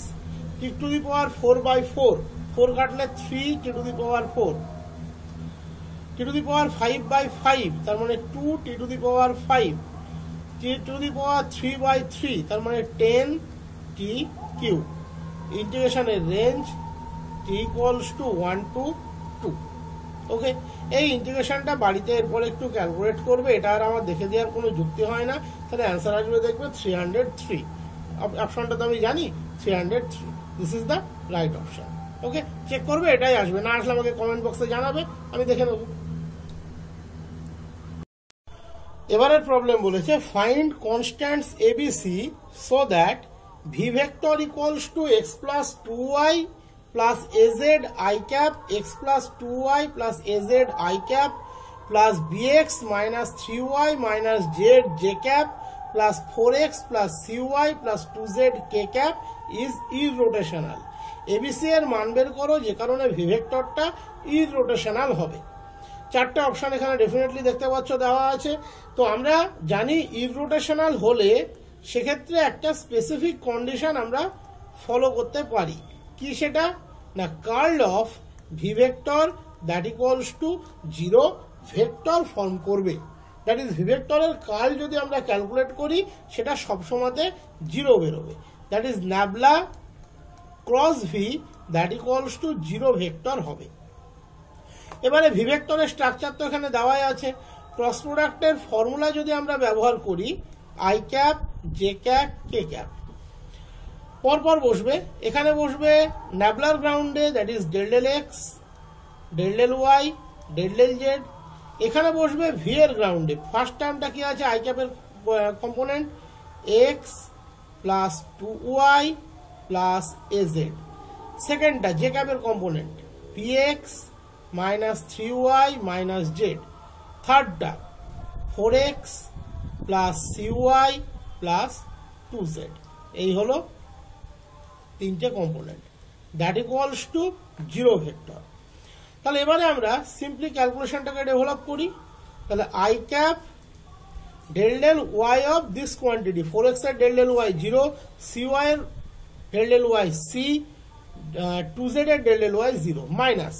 T to the পাওয়ার 4/4, 4 কাটলে 3 টি to the power 4, T to the পাওয়ার 5/5 তার মানে 2 টি to the power 5, T to the পাওয়ার 3/3 তার মানে 10 টি কিউব। ইন্টিগ্রেশনের range T equals to 1 to 2। ওকে, এই ইন্টিগ্রেশনটা বাড়িতে এরপরে একটু ক্যালকুলেট করবে, এটা আর আমার দেখে দেওয়ার কোনো যুক্তি হয় না। তাহলে অ্যান্সার আসবে দেখবে 303, অপশনটা তো আমি জানি 303, this is the right option. Okay, check করবে এটাই আসবে, না আসলে আমাকে কমেন্ট বক্সে জানাবে, আমি দেখে নেব। এবারের প্রবলেম বলেছে find constants ABC so that V vector equals to x plus 2y plus az I cap x plus 2y plus az I cap plus bx minus 3y minus z j cap plus 4x plus cy plus 2z k cap is irrotational. abc এর মান বের করো যে কারণে V ভেক্টরটা irrotational হবে। চারটে option এখানে definitely দেখতে পাচ্ছ দেওয়া আছে। তো আমরা জানি irrotational হলে সেক্ষেত্রে একটা স্পেসিফিক কন্ডিশন আমরা ফলো করতে পারি, কি সেটা না curl of v vector that equals to 0 vector form করবে। দ্যাট ইজ ভি ভেক্টরের কার্ল যদি আমরা ক্যালকুলেট করি সেটা সবসময়তে 0 বেরোবে, that is nabla cross v that equals to 0 vector হবে। এবারে ভি ভেক্টরের স্ট্রাকচার তো এখানে দেওয়াই আছে, ক্রস প্রোডাক্টের ফর্মুলা যদি আমরা ব্যবহার করি i cap j cap k cap পরপর বসবে, এখানে বসবে ন্যাবলার গ্রাউন্ডে that is del del x del del y del del z, এখানে বসবে ভি এর গ্রাউন্ডে ফার্স্ট টার্মটা কি আছে আই ক্যাপের component x plus 2y plus az, সেকেন্ডটা জে ক্যাপের component px minus 3y minus z, থার্ডটা 4x plus cy plus 2z। এই হলো তিনটে component that equals to 0 vector. তাহলে এবারে আমরা সিম্পলি ক্যালকুলেশনটাকে ডেভেলপ করি। তাহলে i cap del del y of this quantity 4x এর ডেল ডেল ওয়াই 0, cy এর del del y c, 2z এর del del y 0 minus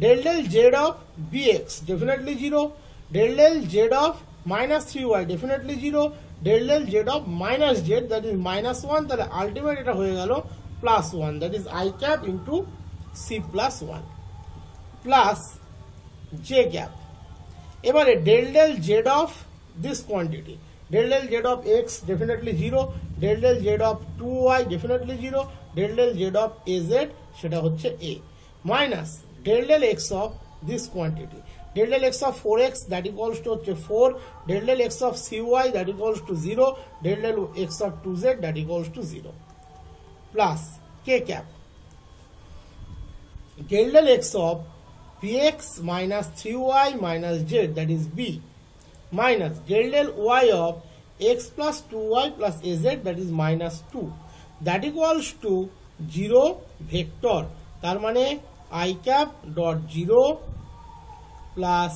del del z of bx definitely 0, del del z of minus 3y definitely 0, del del z of minus z that is minus 1, তাহলে ultimate এটা হয়ে গেল plus 1 that is i cap into C plus 1 plus j cap. এবারে del del z of this quantity del del z of x definitely 0, del del z of 2y definitely 0, del del z of az সেটা হচ্ছে a minus del del x of this quantity del del x of 4x that equals to 4, del del x of cy that equals to 0, del del x of 2z that equals to 0 plus k cap del del x of px minus 3y minus z that is b minus del del y of x plus 2y plus az that is minus 2 that equals to 0 vector, তার মানে I cap dot 0 plus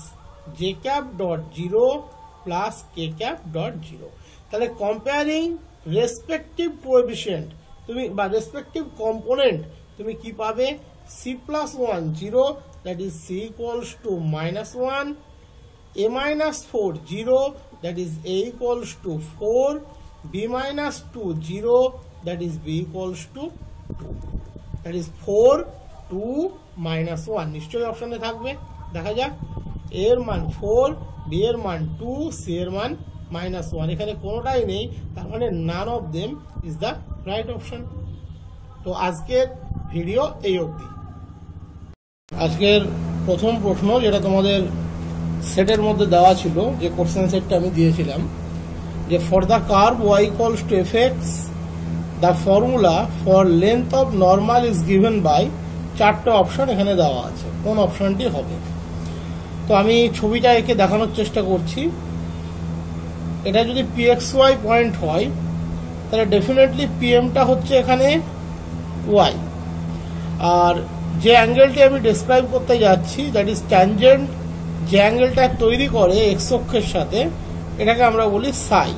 j cap dot 0 plus k cap dot 0। তাহলে comparing respective coefficient তুমি বা respective component তুমি কি পাবে c plus 1 0 that is c equals to minus 1, a minus 4 0 that is a equals to 4, b minus 2 0 that is b equals to 2, that is 4 2 minus 1 নিশ্চয়ই অপশনে থাকবে। দেখা যাক a এর মান 4, b এর মান 2, c এর মান -1, এখানে কোনোটাই নেই, তার মানে নান of them is the right option. তো আজকের ভিডিও এই অবধি। আজকের প্রথম প্রশ্ন যেটা তোমাদের সেটের মধ্যে দেওয়া ছিল, যে কোশ্চেন সেটটা আমি দিয়েছিলাম, যে for the curve y equals to fx the formula for length of normal is given by, চারটে অপশন এখানে দেওয়া আছে, কোন অপশনটি হবে। তো আমি ছবিটা এঁকে দেখানোর চেষ্টা করছি। এটা যদি pxy পয়েন্ট হয় তাহলে ডেফিনেটলি পিএমটা হচ্ছে এখানে y, আর যে অ্যাঙ্গেলটি আমি ডেসক্রাইব করতে যাচ্ছি দ্যাট ইজ ট্যানজেন্ট, যে অ্যাঙ্গেলটা তৈরি করে এক্স অক্ষের সাথে, এটাকে আমরা বলি সাই।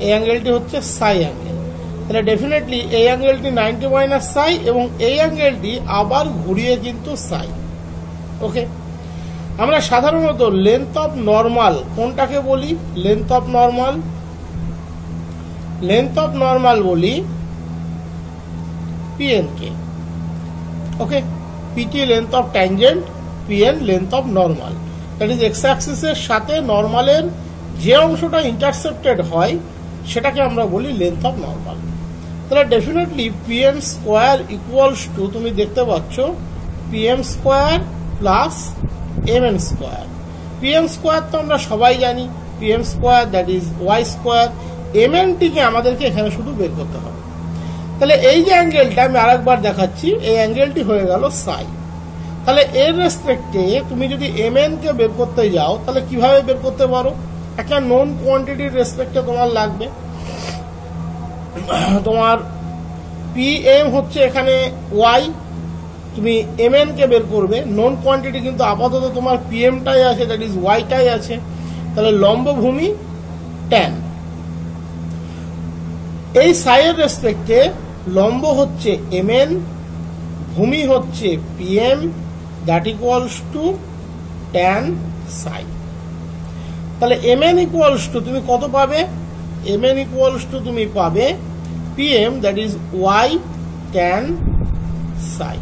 এই অ্যাঙ্গেলটি হচ্ছে সাই অ্যাঙ্গেল। তাহলে ডেফিনেটলি এই অ্যাঙ্গেলটি 90 মাইনাস সাই এবং এই অ্যাঙ্গেলটি আবার ঘুরিয়ে কিন্তু সাই। ওকে, আমরা সাধারণত লেন্থ অফ নর্মাল কোনটাকে বলি? লেন্থ অফ নর্মাল বলি পিএন কে। Okay, PT length of tangent, PN length of normal. That is x অ্যাক্সিসের সাথে নর্মালের যে অংশটা ইন্টারসেপ্টেড হয় সেটাকে আমরা বলি লেন্থ অফ নর্মাল। তাহলে definitely PM square equals to, তুমি দেখতে পাচ্ছ PM square plus MN square. PM square তো আমরা সবাই জানি, PM square that is y square. এমএনটিকে আমাদেরকে এখানে শুধু বের করতে হবে। তাহলে এই যে অ্যাঙ্গেলটা আমি আরেকবার দেখাচ্ছি, এই অ্যাঙ্গেলটি হয়ে গেল সাই। তাহলে এর রেসপেক্টে তুমি যদি এমএন কে বের করতে যাও তাহলে কিভাবে বের করতে পারো? একটা নোন কোয়ান্টিটির রেসপেক্টে তোমার লাগবে, তোমার পিএম হচ্ছে এখানে ওয়াই, তুমি এমএন কে বের করবে। নোন কোয়ান্টিটি কিন্তু আপাতত তোমার পিএমটাই আছে, দ্যাট ইজ ওয়াইটাই আছে। তাহলে লম্ব ভূমি ট্যান, এই সাইয়ের রেসপেক্টে লম্ব হচ্ছে এমএন, ভূমি হচ্ছে PM, that equals two tan সাই। তাহলে এমএন ইকুয়ালস টু তুমি কত পাবে? এমএন ইকুয়ালস টু তুমি পাবে PM that is y tan psi.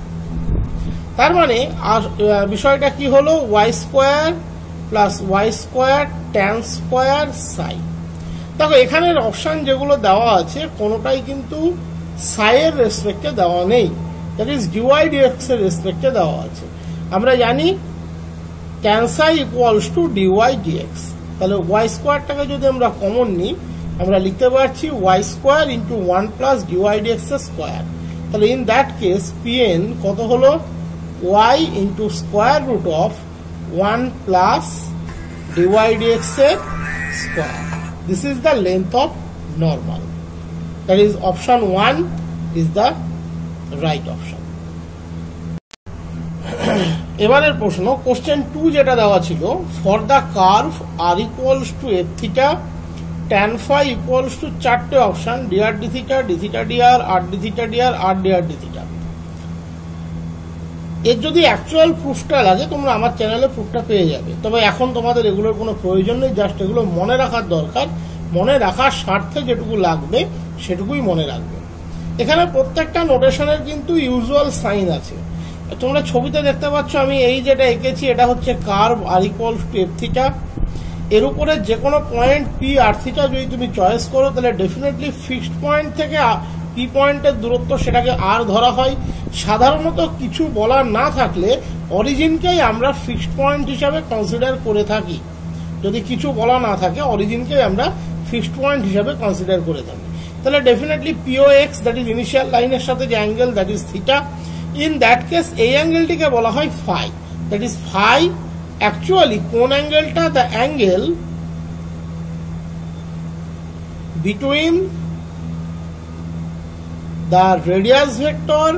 তার মানে বিষয়টা কি হলো? Y square plus y square tan square psi. দেখো এখানের অপশন যেগুলো দেওয়া আছে কোনোটাই কিন্তু সাইয়ের রেসপেক্টে দেওয়া নেই, দ্যাট ইজ ডিওয়াই ডিএক্স এর রেসপেক্টে দেওয়া আছে। আমরা জানি tan psi equals to dy dx. তাহলে ওয়াই স্কোয়ারটাকে যদি আমরা কমন নিই আমরা লিখতে পারছি y square into 1 plus dy dx square. তাহলে ইন দ্যাট কেস পিএন কত হলো? Y into square root of 1 plus dy dx square. This is the length of normal. That is option 1 is the right option. এবারের প্রশ্ন question 2 যেটা দেওয়া ছিল, for the curve r equals to f theta tan phi equals to চারটে অপশন, dr D theta, d theta DR, r D theta DR, r dr D theta. এর যদি actual প্রুফটা লাগে তোমরা আমার চ্যানেলে প্রুফটা পেয়ে যাবে, তবে এখন তোমাদের এগুলোর কোনো প্রয়োজন নেই, জাস্ট এগুলো মনে রাখার দরকার। মনে রাখার স্বার্থে যেটুকু লাগবে সেটুকুই মনে রাখবে। এখানে প্রত্যেকটা নোটেশনের কিন্তু ইউজুয়াল সাইন আছে। তোমরা ছবিতে দেখতে পাচ্ছ আমি এই যেটা এঁকেছি এটা হচ্ছে curve r equals to f theta. এর উপরে যে কোনো পয়েন্ট পি আর থিটা যদি তুমি চয়েস করো তাহলে ডেফিনেটলি ফিক্সড পয়েন্ট থেকে পি পয়েন্টের দূরত্ব সেটাকে আর ধরা হয়। সাধারণত কিছু বলার না থাকলে অরিজিনকেই আমরা ফিক্সড পয়েন্ট হিসাবে কনসিডার করে থাকি। যদি কিছু বলা না থাকে অরিজিনকেই আমরা ফিক্সড পয়েন্ট হিসাবে কনসিডার করে থাকি। তাহলে definitely PO x that is initial লাইনের সাথে যে angle that is theta, in that case এই অ্যাঙ্গেলটিকে বলা হয় phi. That is phi actually কোন অ্যাঙ্গেলটা? The angle between the radius vector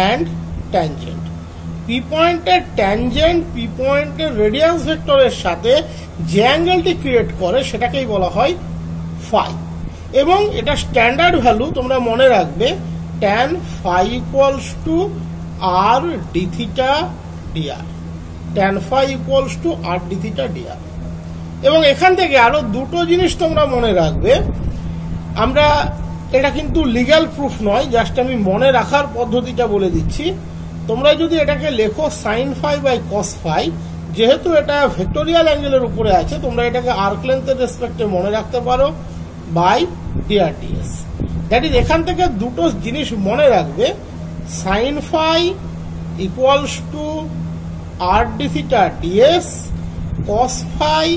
and tangent. P পয়েন্টের ট্যানজেন্ট পি পয়েন্টের রেডিয়াস ভেক্টরের সাথে যে অ্যাঙ্গেলটি ক্রিয়েট করে সেটাকেই বলা হয় ফাই। এবং এটা স্ট্যান্ডার্ড ভ্যালু তোমরা মনে রাখবে, tan phi equals to r D theta dr. Tan phi equals to r D theta dr. এবং এখান থেকে আরো দুটো জিনিস তোমরা মনে রাখবে, আমরা এটা কিন্তু লিগ্যাল প্রুফ নয়, জাস্ট আমি মনে রাখার পদ্ধতিটা বলে দিচ্ছি। তোমরা যদি এটাকে লেখো sine phi by cos phi, যেহেতু এটা ভেক্টোরিয়াল অ্যাঙ্গেলের উপরে আছে তোমরা এটাকে আর্ক লেন্থের রেসপেক্টে মনে রাখতে পারো বাই ডিআরটিএস। দ্যাট ইজ এখান থেকে দুটো জিনিস মনে রাখবে, sine phi equals to r D theta ds, cos phi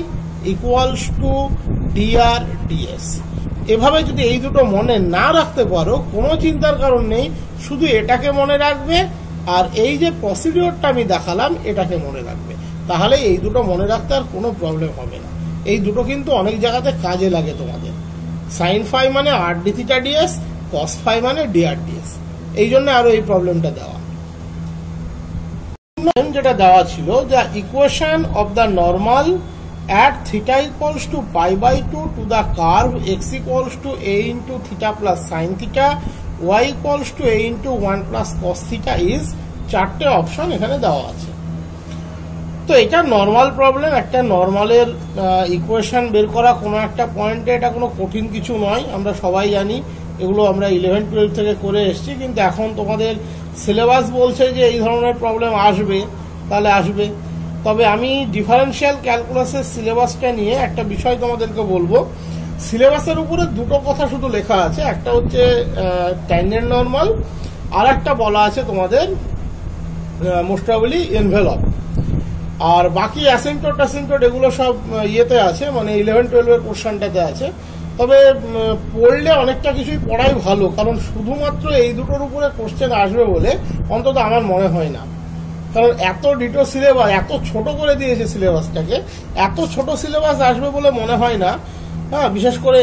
equals to dr ds. এভাবে যদি এই দুটো মনে না রাখতে পারো কোনো চিন্তার কারণ নেই, শুধু এটাকে মনে রাখবে আর এই যে প্রসিডিওরটা আমি দেখালাম এটাকে মনে রাখবে, তাহলে এই দুটো মনে রাখতে আর কোনো প্রবলেম হবে না। এই দুটো কিন্তু অনেক জায়গাতে কাজে লাগে তোমাদের। সাইন ফাই মানে r D theta ds, cos phi মানে ডিআর ডিএস, এই জন্য আরো এই প্রবলেমটা দেওয়া। যেটা দেওয়া ছিল যে equation of the normal at theta equals to pi by 2 to the curve x equals to a into theta plus sin theta, y equals to a into 1 plus cos theta is চারটে option এখানে দেওয়া আছে। তো এটা normal problem, একটা নর্মালের equation বের করা কোনো একটা পয়েন্টে এটা কোনো কঠিন কিছু নয়, আমরা সবাই জানি, এগুলো আমরা 11-12 থেকে করে এসেছি। কিন্তু এখন তোমাদের সিলেবাস বলছে যে এই ধরনের প্রবলেম আসবে, তাহলে আসবে। তবে আমি ডিফারেন্সিয়াল ক্যালকুলাসের সিলেবাসটা নিয়ে একটা বিষয় তোমাদেরকে বলবো। সিলেবাসের উপরে দুটো কথা শুধু লেখা আছে, একটা হচ্ছে ট্যানজেন্ট নর্মাল, আর একটা বলা আছে তোমাদের মোস্ট প্রবাবলি এনভেলপ, আর বাকি অ্যাসিম্পটোট এগুলো সব ইয়েতে আছে, মানে 11-12 পোর্শনটাতে আছে। তবে পড়লে অনেকটা কিছুই পড়াই ভালো, কারণ শুধুমাত্র এই দুটোর উপরে কোশ্চেন আসবে বলে অন্তত আমার মনে হয় না। কারণ এত ডিটো সিলেবাস, এত ছোট করে দিয়েছে সিলেবাসটাকে, এত ছোট সিলেবাস আসবে বলে মনে হয় না। হ্যাঁ, বিশেষ করে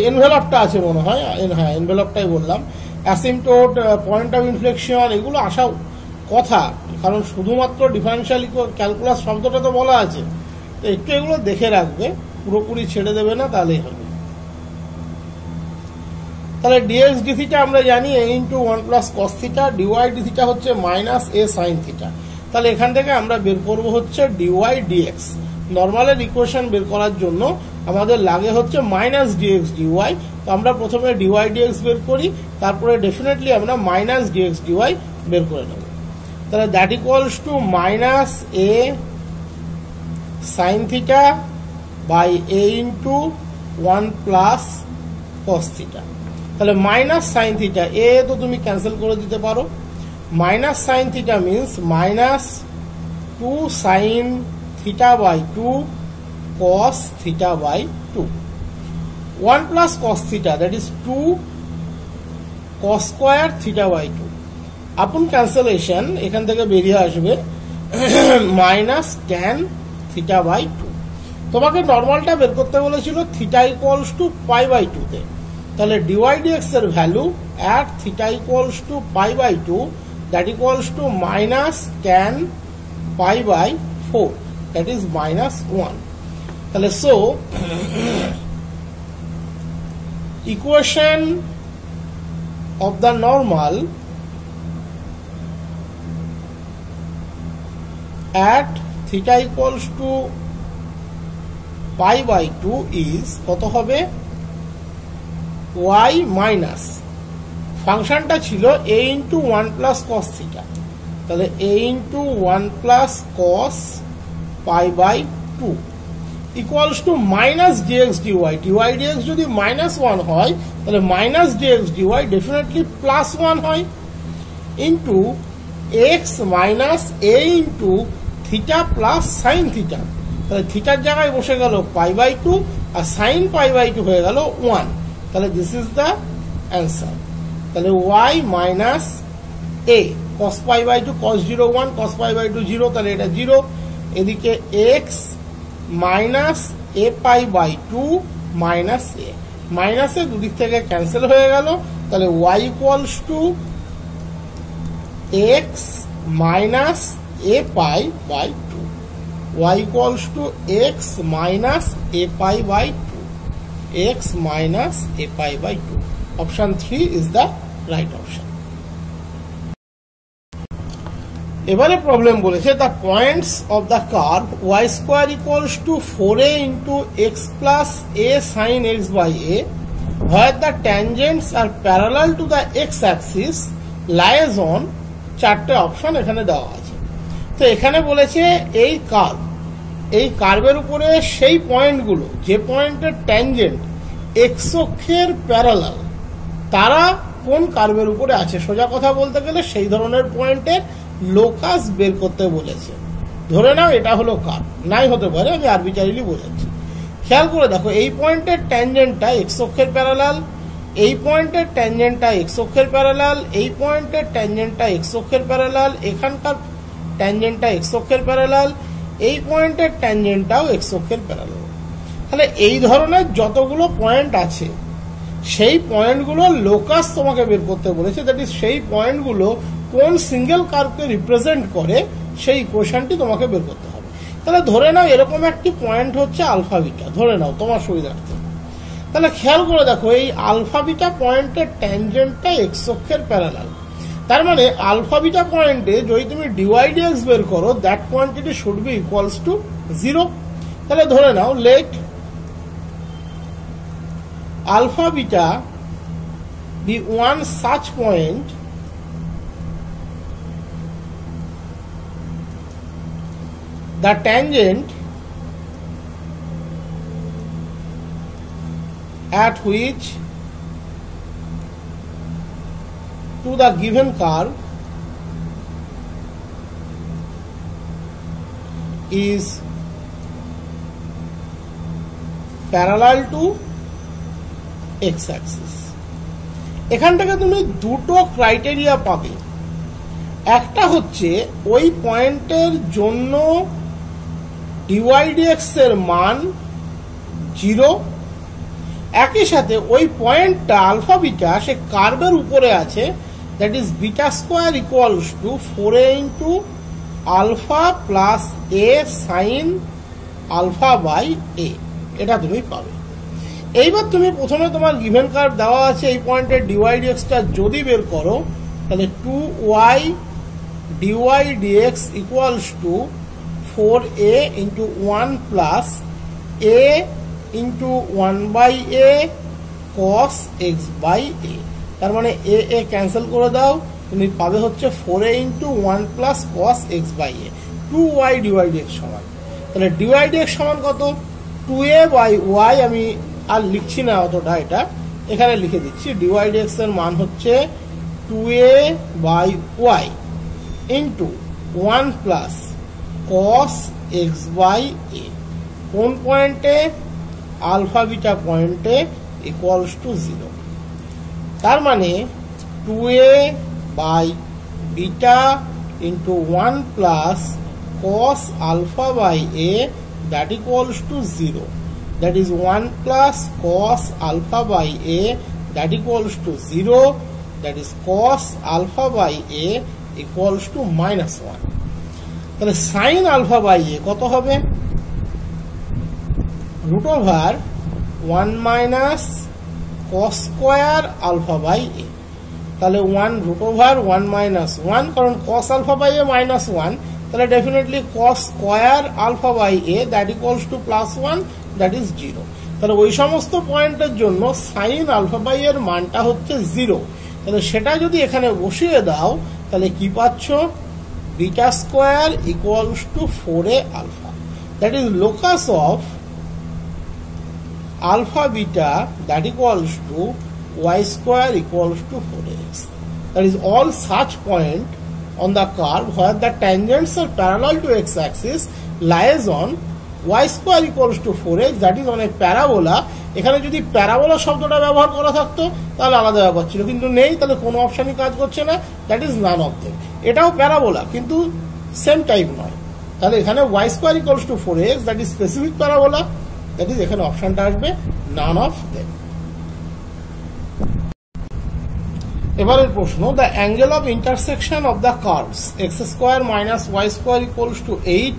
এনভেলপটা আছে মনে হয়, হ্যাঁ এনভেলপটাই বললাম। অ্যাসিম্পটোট, পয়েন্ট অফ ইনফ্লেকশন এগুলো আসা কথা, কারণ শুধুমাত্র ডিফারেন্সিয়াল ক্যালকুলাস শব্দটা তো বলা আছে, তো একটু এগুলো দেখে রাখবে, পুরোপুরি ছেড়ে দেবে না, তাহলেই হবে। তাহলে ডিএক্স ডি থিটা আমরা জানি a into 1 plus cos theta, dy d theta হচ্ছে মাইনাস এ সাইন থিটা। তাহলে এখান থেকে আমরা বের করবো হচ্ছে ডিওয়াই ডিএক্স। নর্মালের ইকুয়েশন বের করার জন্য আমাদের লাগে হচ্ছে মাইনাস ডিএক্স ডিওয়াই, তো আমরা প্রথমে ডিওয়াই ডিএক্স বের করি, তারপরে ডেফিনেটলি আমরা মাইনাস ডিএক্স ডিওয়াই বের করে নেব। তাহলে that equals to minus a sine theta by a into 1 plus cos theta. তাহলে মাইনাস সাইন থিটা, এ তো তুমি ক্যান্সেল করে দিতে পারো, minus sine theta means minus 2 sine theta by 2 cos theta by 2, 1 plus cos theta that is 2 cos square theta by 2। Upon cancellation এখান থেকে বেরিয়ে আসবে মাইনাস ট্যান থিটা বাই 2। তোমাকে নর্মালটা বের করতে বলেছিল theta equals to pi by 2 তে, তাহলে ডিওয়াই ডিএক্স এর value at theta equals to pi by 2 that equals to minus tan pi by 4, that is minus 1. তাহলে so equation of the normal at theta equals to pi by 2 is কত হবে, y minus ফাংশনটা ছিল a into 1 plus cos theta, তাহলে a into 1 plus cos pi by 2 equals to minus dx dy. Dy dx যদি minus 1 হয় তাহলে minus dx dy definitely plus 1 হয়, into x minus a into theta plus sine theta. তাহলে থিটার জায়গায় বসে গেল পাই বাই 2 আর সাইন পাই বাই 2 হয়ে গেল 1। তাহলে দিস ইজ দ্য অ্যান্সার। তাহলে y minus a cos pi by 2 cos 0 1 cos pi by 2 0, তাহলে এটা 0। এদিকে x minus a pi by 2 minus a, minus a দুদিক থেকে ক্যান্সেল হয়ে গেল, তাহলে y equals to x minus a pi by 2, y equals to x minus a pi by 2, x minus a pi by 2. Option 3 is the right option. এবারে problem বলেছে the points of the curve y square equals to 4a into x plus a sin x by a where the tangents are parallel to the x axis lies on, চারটে option এখানে দেওয়া আছে। তো এখানে বলেছে এই curve, এই কার্ভের উপরে সেই পয়েন্টগুলো যে পয়েন্টের ট্যানজেন্ট এক্স অক্ষের প্যারালাল, তারা কোন কার্ভের উপরে আছে। সোজা কথা বলতে গেলে সেই ধরনের পয়েন্টের লোকাস বের করতে বলেছে। ধরে নাও এটা হলো কার্ভ, নাই হতে পারে, আমি আরবিট্রারিলি বোঝাচ্ছি। খেয়াল করে দেখো, এই পয়েন্টের ট্যানজেন্টটা এক্স অক্ষের প্যারালাল, এই পয়েন্টের ট্যানজেন্টটা এক্স অক্ষের প্যারালাল, এই পয়েন্টের ট্যানজেন্টটা এক্স অক্ষের প্যারালাল, এখানকার ট্যানজেন্টটা এক্স অক্ষের প্যারালাল, এই পয়েন্টের ট্যানজেন্টটাও এক্স অক্ষের প্যারালাল। তাহলে এই ধরনের যতগুলো পয়েন্ট আছে সেই পয়েন্টগুলো লোকাস তোমাকে বের করতে বলেছে, দ্যাট ইজ সেই পয়েন্টগুলো কোন সিঙ্গেল কার্ভকে রিপ্রেজেন্ট করে সেই ইকুয়েশনটি তোমাকে বের করতে হবে। তাহলে ধরে নাও এরকম একটি পয়েন্ট হচ্ছে আলফা বিটা, ধরে নাও তোমার সুবিধার্থে। তাহলে খেয়াল করে দেখো, এই আলফা বিটা পয়েন্টের ট্যানজেন্টটা এক্স অক্ষের প্যারালাল। তার মানে আলফা বিটা পয়েন্টে যদি তুমি ডিওয়াই ডিএক্স বের করো, that quantity should be equals to 0। তাহলে ধরে নাও late alpha beta be one such point the tangent at which to the given curve is parallel to x axis। এখান থেকে তুমি দুটো ক্রাইটেরিয়া পাবে, একটা হচ্ছে ওই পয়েন্টের জন্য dydx এর মান 0, একই সাথে ওই পয়েন্টটা আলফা বিটা সে কার্ভের উপরে আছে, that is beta square equals to 4a into alpha plus a sine alpha by a, এটা তুমি পাবে। এইবার তুমি প্রথমে তোমার গিভেন কার্ভ দেওয়া আছে, এই পয়েন্টের dydx-টা যদি বের করো, তাহলে 2y dydx equals to 4a into 1 plus a into 1 by a cos x by a। তার মানে a a ক্যান্সেল করে দাও, তুমি পাবে হচ্ছে 4a into 1 plus cos x by a। 2y dydx সমান, তাহলে dydx সমান কত? 2a বাই y, আমি আর লিখছি না অতটা, এটা এখানে লিখে দিচ্ছি। dydx এর মান হচ্ছে 2a by y into 1 plus cos x by a, কোন পয়েন্টে? আলফা বিটা পয়েন্টে, ইকুয়ালস টু 0। তার মানে 2a by beta into 1 plus cos alpha by a, that equals to 0। That is 1 plus cos alpha by a, that equals to 0. That is cos alpha by a equals to -1. তাহলে sin alpha by a কত হবে? root over 1 minus cos square alpha by a। তাহলে 1 root over 1 minus 1, কারণ cos alpha by a -1, তাহলে definitely cos square alpha by a, that equals to +1, that is 0। তাহলে ওই সমস্ত পয়েন্টের জন্য sin alpha by এর মানটা হচ্ছে 0। তাহলে সেটা যদি এখানে বসিয়ে দাও, তাহলে কি পাচ্ছ? Beta square equals to 4a alpha, that is locus of alpha beta, that equals to y square equals to 4x। That is all such point on the curve where the tangents are parallel to x axis lies on y square equals to 4x, that is on a parabola। এখানে যদি parabola শব্দটা ব্যবহার করা থাকতো তাহলে আলাদা ব্যাপার ছিল, কিন্তু নেই, তাহলে কোনো অপশনই কাজ করছে না, that is none of them. এটাও প্যারাবোলা কিন্তু সেম টাইপ নয়, তাহলে এখানে y square equals to 4x, that is specific parabola, that is এখানে অপশনটা আসবে নান অফ দেম। এবারের প্রশ্ন, the angle of intersection of the curves x square minus y square equals to 8,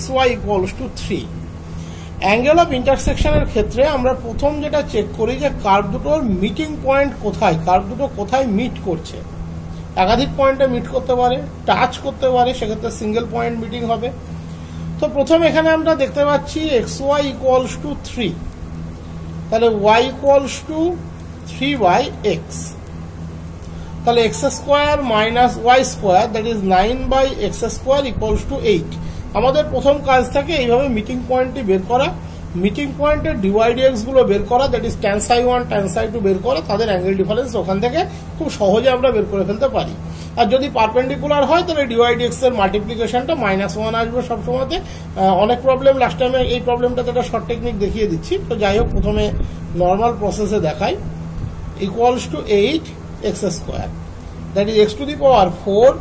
xy equals to 3। Angle of ইন্টারসেকশনের ক্ষেত্রে আমরা প্রথম যেটা চেক করি যে কার্ভ দুটোর মিটিং পয়েন্ট কোথায়, কার্ভ দুটো কোথায় মিট করছে। একাধিক পয়েন্টে মিট করতে পারে, টাচ করতে পারে, সেক্ষেত্রে সিঙ্গেল পয়েন্ট মিটিং হবে। তো প্রথম এখানে আমরা দেখতে পাচ্ছি xy ইকুয়ালস টু 3, তাহলে y equals to 3 by x, তাহলে x square minus y square, that is 9 by x square equals to 8। আমাদের প্রথম কাজ থাকে এইভাবে মিটিং পয়েন্টটি বের করা, মিটিং পয়েন্টের dydx গুলো বের করা, that is tan psi 1 tan psi 2 বের করা, তাদের অ্যাঙ্গেল ডিফারেন্স ওখান থেকে খুব সহজে আমরা বের করে ফেলতে পারি। আর যদি পারপেন্ডিকুলার হয় তাহলে ডিওয়াই ডিএক্স এর মাল্টিপ্লিকেশনটা -1 আসবে সবসময়তে। অনেক প্রবলেম লাস্ট টাইমে এই প্রবলেমটাতে একটা শর্ট টেকনিক দেখিয়ে দিচ্ছি। তো যাই হোক, প্রথমে নর্মাল প্রসেসে দেখাই। Equals to 8x², that is x to the power 4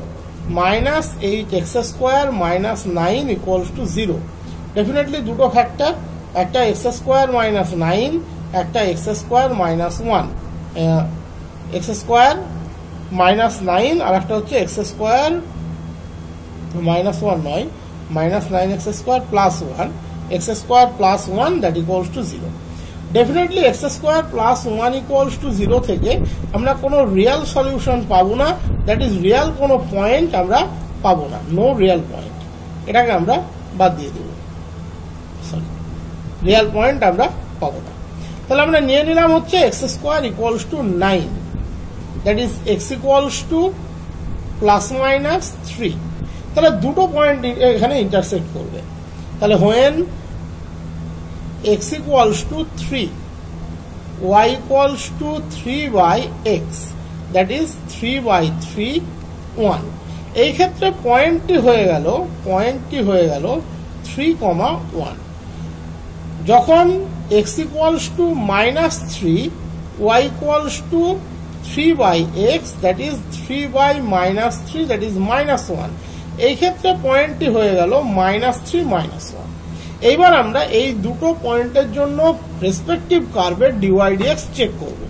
minus 8x² minus 9 equals to 0। Definitely দুটো ফ্যাক্টর, একটা x² মাইনাস 9, একটা x² মাইনাস 1, x² মাইনাস 9 আর একটা হচ্ছে x² মাইনাস 1 নয়, minus 9x² plus 1, x² plus 1 that equals to 0। Definitely x² plus 1 equals to 0 থেকে আমরা কোনো real solution পাবো না, দ্যাট ইজ রিয়েল কোনো পয়েন্ট আমরা পাবো না, নো রিয়েল পয়েন্ট, এটাকে আমরা বাদ দিয়ে দেব, সরি রিয়েল পয়েন্ট আমরা পাবো না। তাহলে আমরা নিয়ে নিলাম হচ্ছে x² equals to 9, that is x equals two plus minus 3। তাহলে দুটো পয়েন্ট এখানে ইন্টারসেক্ট করবে। তাহলে when x equals to 3, y equals to 3/x, that is 3/3 1। এই ক্ষেত্রে পয়েন্টটি হয়ে গেল 3,1। যখন x equals to -3, y equals to 3/x, that is 3/-3, that is -1। এই ক্ষেত্রে পয়েন্টটি হয়ে গেল -3 -1। এইবার আমরা এই দুটো পয়েন্টের জন্য রেসপেক্টিভ কার্ভের ডিওয়াই ডিএক্স চেক করব।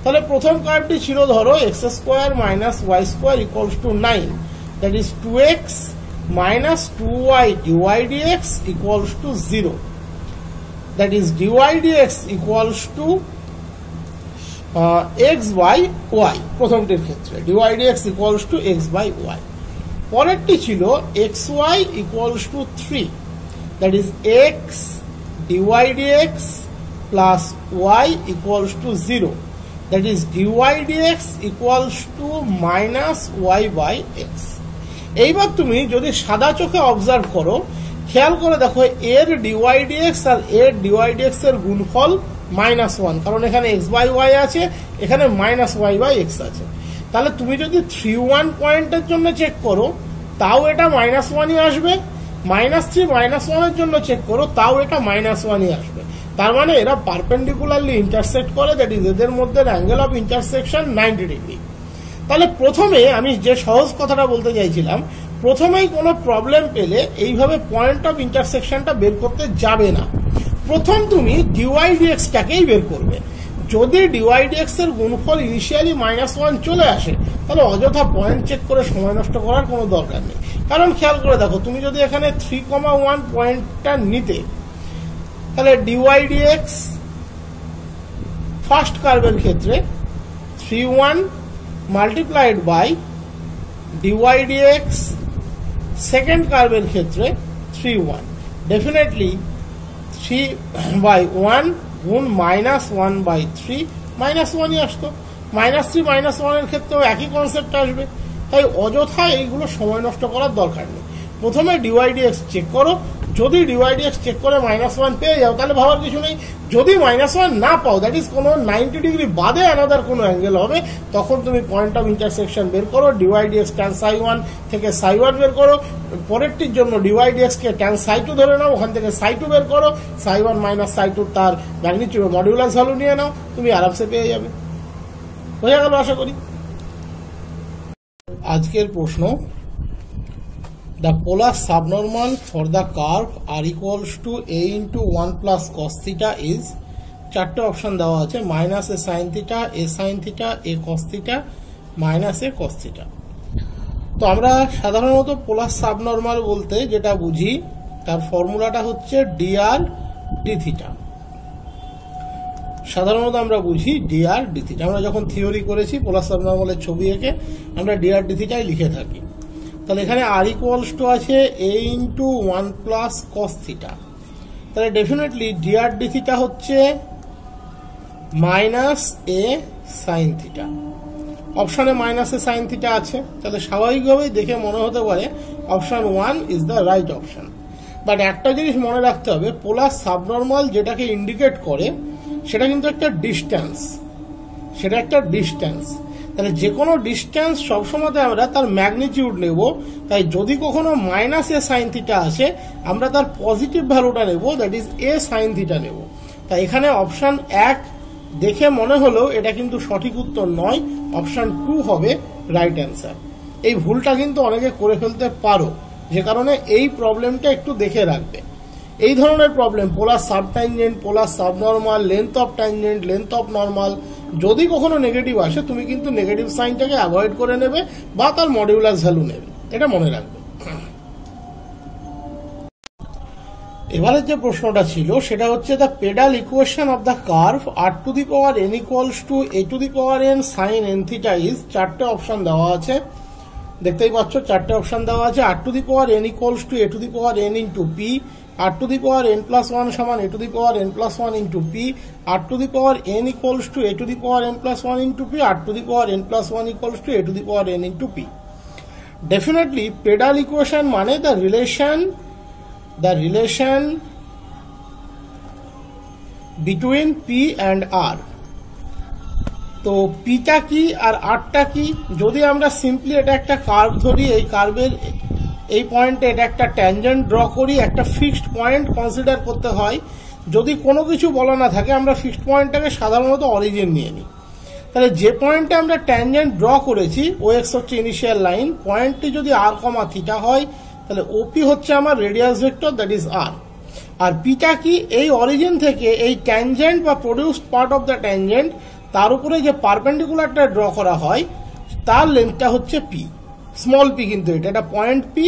তাহলে প্রথম কার্ভটি ছিল ধরো x² minus y² equals to 9, that is 2x minus 2y dy dx equals to 0, that is dy dx equals to x/y। প্রথমটির ক্ষেত্রে dy dx equals to x/y। পরেরটি ছিল xy equals to 3, that is x dy dx plus y equals to 0, that is dy dx equals to minus y by x। এইবার তুমি যদি সাদা চোখে observe করো, খেয়াল করে দেখো এর dy dx আর এর dy dx এর গুণফল -1, কারণ এখানে x/y আছে, এখানে -y by x আছে। তাহলে তুমি যদি 3,1 পয়েন্টের জন্য চেক করো তাও এটা -1ই আসবে, -3 -1 এর জন্য চেক করো তাও এটা -1ই আসবে। তার মানে এরা পারপেন্ডিকুলারলি ইন্টারসেক্ট করে, দ্যাট ইজ এদের মধ্যে অ্যাঙ্গেল অফ ইন্টারসেকশন 90 ডিগ্রি। তাহলে প্রথমে আমি যে সহজ কথাটা বলতে চাইছিলাম, প্রথমেই কোনো প্রবলেম পেলে এইভাবে পয়েন্ট অফ ইন্টারসেকশনটা বের করতে যাবে না, প্রথম তুমি ডিওয়াই ডিএক্সটাকেই বের করবে। যদি ডিওয়াই ডিএক্স এর গুণফল ইনিশিয়ালি -1 চলে আসে তাহলে অযথা পয়েন্ট চেক করে সময় নষ্ট করার কোনো দরকার নেই। কারণ খেয়াল করে দেখো, তুমি যদি এখানে 3,1 পয়েন্টটা নিতে, তাহলে ডিওয়াই ডিএক্স ফার্স্ট কার্ভের ক্ষেত্রে 3,1 multiplied by dy dx second কার্ভের ক্ষেত্রে 3,1, ডেফিনেটলি 3/1 গুণ -1/3 -1ই আসতো। -3 -1 এর ক্ষেত্রেও একই কনসেপ্ট আসবে। তাই অযথা এইগুলো সময় নষ্ট করার দরকার নেই। প্রথমে ডিওয়াই ডিএক্স চেক করো, যদি ডিওয়াই ডিএক্স চেক করে -1 পেয়ে যাও তাহলে ভাবার কিছু নেই। যদি -1 না পাও, দ্যাট ইজ কোনো 90 ডিগ্রি বাদে আনাদার কোনো অ্যাঙ্গেল হবে, তখন তুমি পয়েন্ট অফ ইন্টারসেকশন বের করো, ডিওয়াই ডিএক্স ট্যান ψ1 থেকে ψ1 বের করো, পরেরটির জন্য ডিওয়াই ডিএক্স কে ট্যান ψ2 ধরে নাও, ওখান থেকে ψ2 বের করো, ψ1 মাইনাস ψ2 তার ম্যাগনিটিউড মডিউলাস ভ্যালু নিয়ে নাও, তুমি আরামসে পেয়ে যাবে। হয়ে গেল আশা করি। আজকের প্রশ্ন, the polar subnormal for the curve r equals to a into 1 plus cos theta is, চারটে অপশন দেওয়া আছে, -a sin theta, a sin theta, a cos theta, -a cos theta। তো আমরা সাধারণত পোলার সাবনর্মাল বলতে যেটা বুঝি তার ফর্মুলাটা হচ্ছে dr d theta। সাধারণত আমরা বুঝি dr d theta। আমরা যখন থিওরি করেছি পোলার সাবনর্মালের ছবি এঁকে আমরা dr d theta লিখে থাকি। তাহলে এখানে r ইকুয়ালস টু আছে a into 1 plus cos theta, তাহলে ডেফিনেটলি dr d থিটা হচ্ছে -a sin থিটা। অপশনে -a sin থিটা আছে, তাহলে স্বাভাবিকভাবেই দেখে মনে হতে পারে option 1 is the right option. But একটা জিনিস মনে রাখতে হবে, পোলার সাবনর্মাল যেটাকে ইন্ডিকেট করে সেটা কিন্তু একটা ডিস্টেন্স, তাহলে যে কোনো ডিস্টেন্স সবসময় আমরা তার ম্যাগনিটিউড নেব, তাই যদি কখনো মাইনাস এ সাইন থিটা আসে আমরা তার পজিটিভ ভ্যালুটা নেব, that is A sine theta নেব। তাই এখানে অপশন 1 দেখে মনে হলো এটা কিন্তু সঠিক উত্তর নয়, অপশন 2 হবে রাইট অ্যান্সার। এই ভুলটা কিন্তু অনেকে করে ফেলতে পারো, যে কারণে এই প্রবলেমটা একটু দেখে রাখবে। এই ধরনের problem polar subtangent, polar subnormal, length of tangent, length of normal, যদি কখনো নেগেটিভ আসে তুমি কিন্তু নেগেটিভ সাইনটাকে অ্যাভয়েড করে নেবে বা তার মডিউলাস ভ্যালু নেবে, এটা মনে রাখবে। এবারে যে প্রশ্নটা ছিল সেটা হচ্ছে the pedal equation of the curve r to the power n equals to a to the power n sine n theta is, চারটে অপশন দেওয়া আছে, দেখতেই পাচ্ছ চারটে অপশন দেওয়া আছে। R to the power n equals to a to the power n into p, r to the power n plus 1 সমান a to the power n plus 1 into p, r to the power n equals to a to the power n plus 1 into p, r to the power n plus 1 equals to a to the power n into p. Definitely pedal equation মানে the relation between p and r. তো পিটা কি আর আরটা কি? যদি আমরা simply এটা একটা কার্ভ ধরি, এই কার্ভের এই পয়েন্টে এটা একটা ট্যানজেন্ট ড্র করি, একটা ফিক্সড পয়েন্ট কনসিডার করতে হয়। যদি কোনো কিছু বলা না থাকে আমরা ফিক্সড পয়েন্টটাকে সাধারণত অরিজিন নিয়ে নিই। তাহলে যে পয়েন্টে আমরা ট্যানজেন্ট ড্র করেছি OX হচ্ছে ইনিশিয়াল লাইন, পয়েন্টটি যদি r, থিটা হয় তাহলে OP হচ্ছে আমার radius vector, that is r। আর পিটা কি? এই অরিজিন থেকে এই ট্যানজেন্ট বা produced part of the tangent, তার উপরে যে পারপেন্ডিকুলারটা ড্র করা হয় তার লেন্থটা হচ্ছে পি, স্মল পি, কিন্তু এটা পয়েন্ট পি,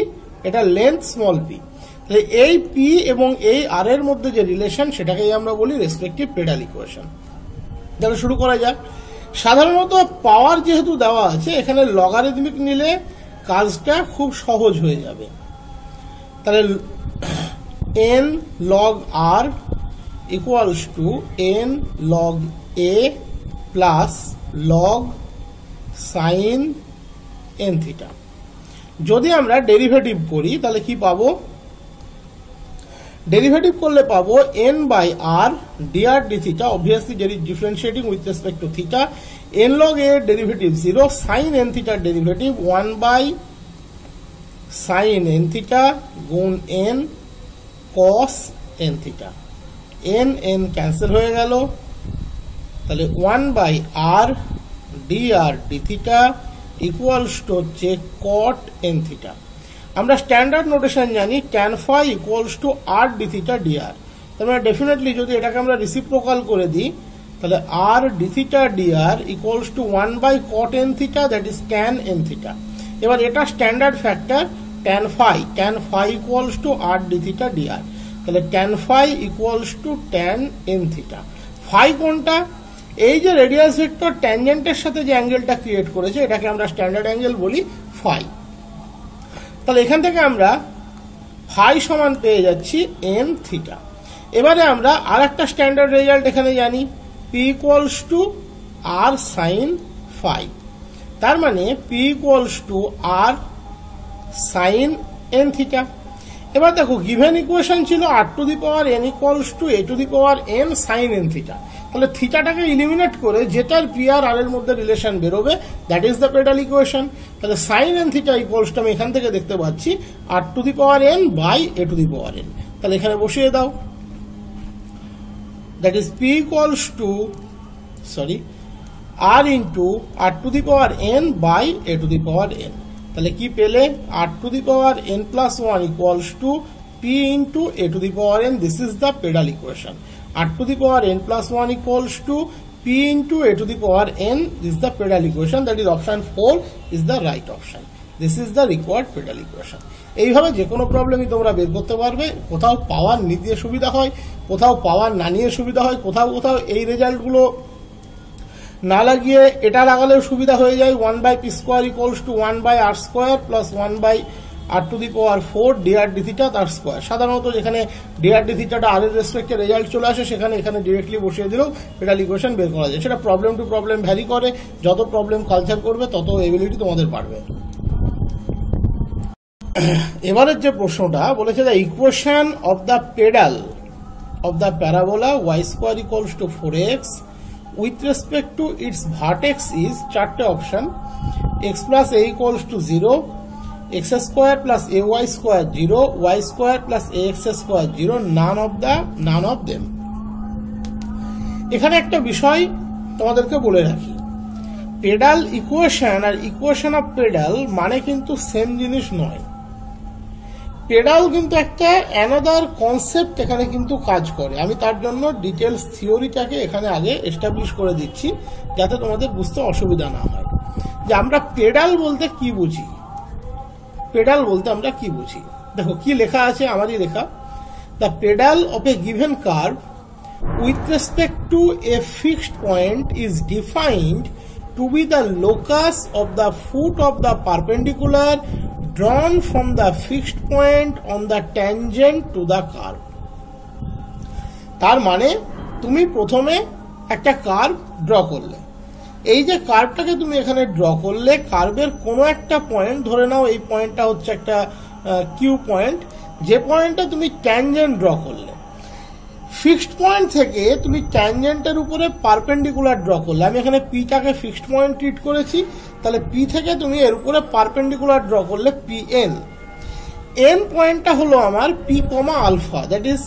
এটা লেন্থ স্মল পি। তাহলে এই পি এবং এই আর এর মধ্যে যে রিলেশন সেটাকেই আমরা বলি রেসপেক্টিভ পেডাল ইকুয়েশন। তাহলে শুরু করা যাক। সাধারণত পাওয়ার যেহেতু দেওয়া আছে এখানে লগারিদমিক নিলে কাজটা খুব সহজ হয়ে যাবে। তাহলে n log r equals to n log a plus log sin n theta। যদি আমরা ডেরিভেটিভ করি তাহলে কি পাবো? ডেরিভেটিভ করলে পাবো n by r dr d theta, obviously differentiating with respect to theta, n log a derivative 0, sin n theta derivative 1 by sin n theta গুণ n cos n theta, n cancel হয়ে গেল, তাহলে 1 by r dr d theta equals to হচ্ছে cot n theta। আমরা standard notation জানি tan phi equals to r d theta dr। তার মানে definitely যদি এটাকে আমরা রেসিপ্রোকাল করে দিই তাহলে r d theta dr equals to 1 by cot n theta, that is tan n theta। এবার এটা standard factor tan phi equals to r d theta dr, তাহলে tan phi equals to tan n theta। phi কোনটা? এই যে radius vector ট্যানজেন্টের সাথে যে অ্যাঙ্গেলটা create করেছে এটাকে আমরা স্ট্যান্ডার্ড অ্যাঙ্গেল বলি phi। তাহলে এখান থেকে আমরা phi সমান পেয়ে যাচ্ছি n theta। এবারে আমরা আর একটা স্ট্যান্ডার্ড রেজাল্ট এখানে জানি, p equals to r sin phi, তার মানে p equals to r sin n theta। এবার দেখো গিভেন ইকুয়েশন ছিল r to the power n equals to a to the power n sin n theta। তাহলে থিটাটাকে eliminate করে যেটার P R আর এর মধ্যে রিলেশন বেরোবে that is the pedal equation. তাহলে sin n theta equals to আমি এখান থেকে দেখতে পাচ্ছি r to the power n by a to the power n। তাহলে এখানে বসিয়ে দাও, that is p equals to r into r to the power n by a to the power n। তাহলে কি পেলে? r to the power n plus 1 equals to p into a to the power n, this is the pedal equation. r to the power n plus 1 equals to p into a to the power n, this is the pedal equation, that is option 4 is the right option, this is the required pedal equation। এইভাবে যে কোনো প্রবলেমই তোমরা বের করতে পারবে, কোথাও পাওয়ার নিতে সুবিধা হয়, কোথাও পাওয়ার না নিয়ে সুবিধা হয়, কোথাও এই রেজাল্টগুলো না লাগিয়ে এটা লাগালেও সুবিধা হয়ে যায়। 1 by p square equals to 1 by r square plus 1 by r to the power 4 dr d theta তার স্কয়ার। সাধারণত যেখানে dr d theta টা r এর রেসপেক্টে রেজাল্ট চলে আসে সেখানে এখানে ডিরেক্টলি বসিয়ে দিলেও পেডাল ইকুয়েশন বের করা যায়। সেটা প্রবলেম টু প্রবলেম ভ্যারি করে, যত প্রবলেম কালচার করবে তত এবিলিটি তোমাদের বাড়বে। এবারের যে প্রশ্নটা বলেছে the equation of the pedal of the parabola y square equals to 4x with respect to its vertex is চারটে option x plus a equals to 0, x square plus ay square 0, y square plus ax square 0, none of them. এখানে একটা বিষয় তোমাদেরকে বলে রাখি, pedal equation আর equation of pedal মানে কিন্তু সেম জিনিস নয়। পেডাল কিন্তু একটা অ্যানাদার কনসেপ্ট এখানে কিন্তু কাজ করে। আমি তার জন্য ডিটেলস থিওরিটাকে এখানে আগে এস্টাবলিশ করে দিচ্ছি যাতে তোমাদের বুঝতে অসুবিধা না হয় যে আমরা পেডাল বলতে কি বুঝি। পেডাল বলতে আমরা কি বুঝি, দেখো কি লেখা আছে, আমারই লেখা। The pedal of a given curve with respect to a fixed point is defined to be the locus of the foot of the perpendicular drawn from the fixed point on the tangent to the curve. তার মানে তুমি প্রথমে একটা curve draw করলে, এই যে কার্ভটাকে তুমি এখানে ড্র করলে, কার্ভের কোনো একটা পয়েন্ট ধরে নাও, এই পয়েন্টটা হচ্ছে একটা কিউ পয়েন্ট, যে পয়েন্টটা তুমি ট্যানজেন্ট ড্র করলে, ফিক্সড পয়েন্ট থেকে তুমি ট্যানজেন্টের উপরে পারপেন্ডিকুলার ড্র করলে। আমি এখানে পিটাকে ফিক্সড পয়েন্ট ট্রিট করেছি, তাহলে পি থেকে তুমি এর উপরে পারপেন্ডিকুলার ড্র করলে পি এন। এন পয়েন্টটা হলো আমার p comma alpha, that is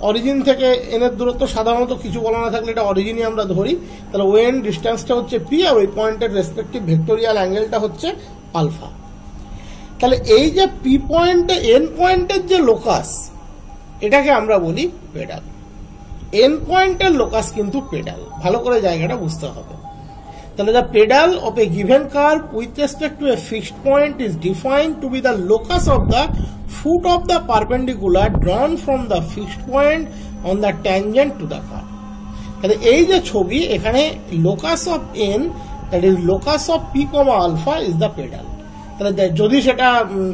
origin থেকে এন এর দূরত্ব, সাধারণত কিছু বলা না থাকলে এটা অরিজিনই আমরা ধরি, তাহলে ও এন ডিস্টেন্সটা হচ্ছে পি আর ওই পয়েন্টের রেসপেক্টিভ ভেক্টোরিয়াল অ্যাঙ্গেলটা হচ্ছে আলফা। তাহলে এই যে পি পয়েন্টে এন পয়েন্টের যে লোকাস, এটাকে আমরা বলি পেডাল। এন পয়েন্টের লোকাস কিন্তু পেডাল, ভালো করে জায়গাটা বুঝতে হবে। তাহলে the pedal of a given curve with respect to a fixed point is defined to be the locus of the foot of the perpendicular drawn from the fixed point on the tangent to the curve. তাহলে এই যে ছবি এখানে locus of n, that is locus of p, alpha is the pedal. তাহলে যদি সেটা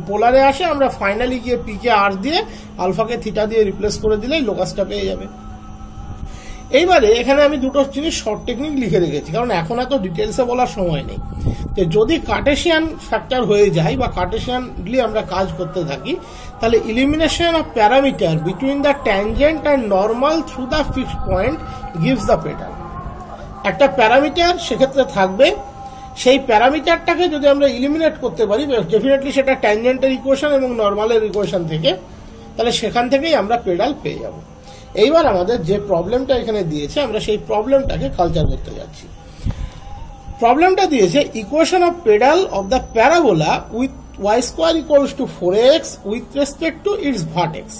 পোলারে আসে, আমরা ফাইনালি গিয়ে পি কে আর দিয়ে আলফাকে থিটা দিয়ে রিপ্লেস করে দিলেই লোকাসটা পেয়ে যাবে। এইবারে এখানে আমি দুটো জিনিস শর্ট টেকনিক লিখে রেখেছি, কারণ এখন এত ডিটেলসে বলার সময় নেই। তো যদি কার্টেশিয়ান ফ্যাক্টর হয়ে যায় বা কার্টেশিয়ানলি আমরা কাজ করতে থাকি, তাহলে elimination of parameter between the tangent and normal through the fixed point gives the pedal. একটা প্যারামিটার সেক্ষেত্রে থাকবে, সেই প্যারামিটারটাকে যদি আমরা ইলিমিনেট করতে পারি, ডেফিনেটলি সেটা ট্যানজেন্টের ইকুয়েশন এবং নর্মালের ইকুয়েশন থেকে, তাহলে সেখান থেকেই আমরা পেডাল পেয়ে যাব। এইবার আমাদের যে প্রবলেমটা এখানে দিয়েছে, আমরা সেই প্রবলেমটাকে কালচার করতে যাচ্ছি। প্রবলেমটা দিয়েছে equation of pedal of the parabola with y square equals to 4x with respect to its vertex.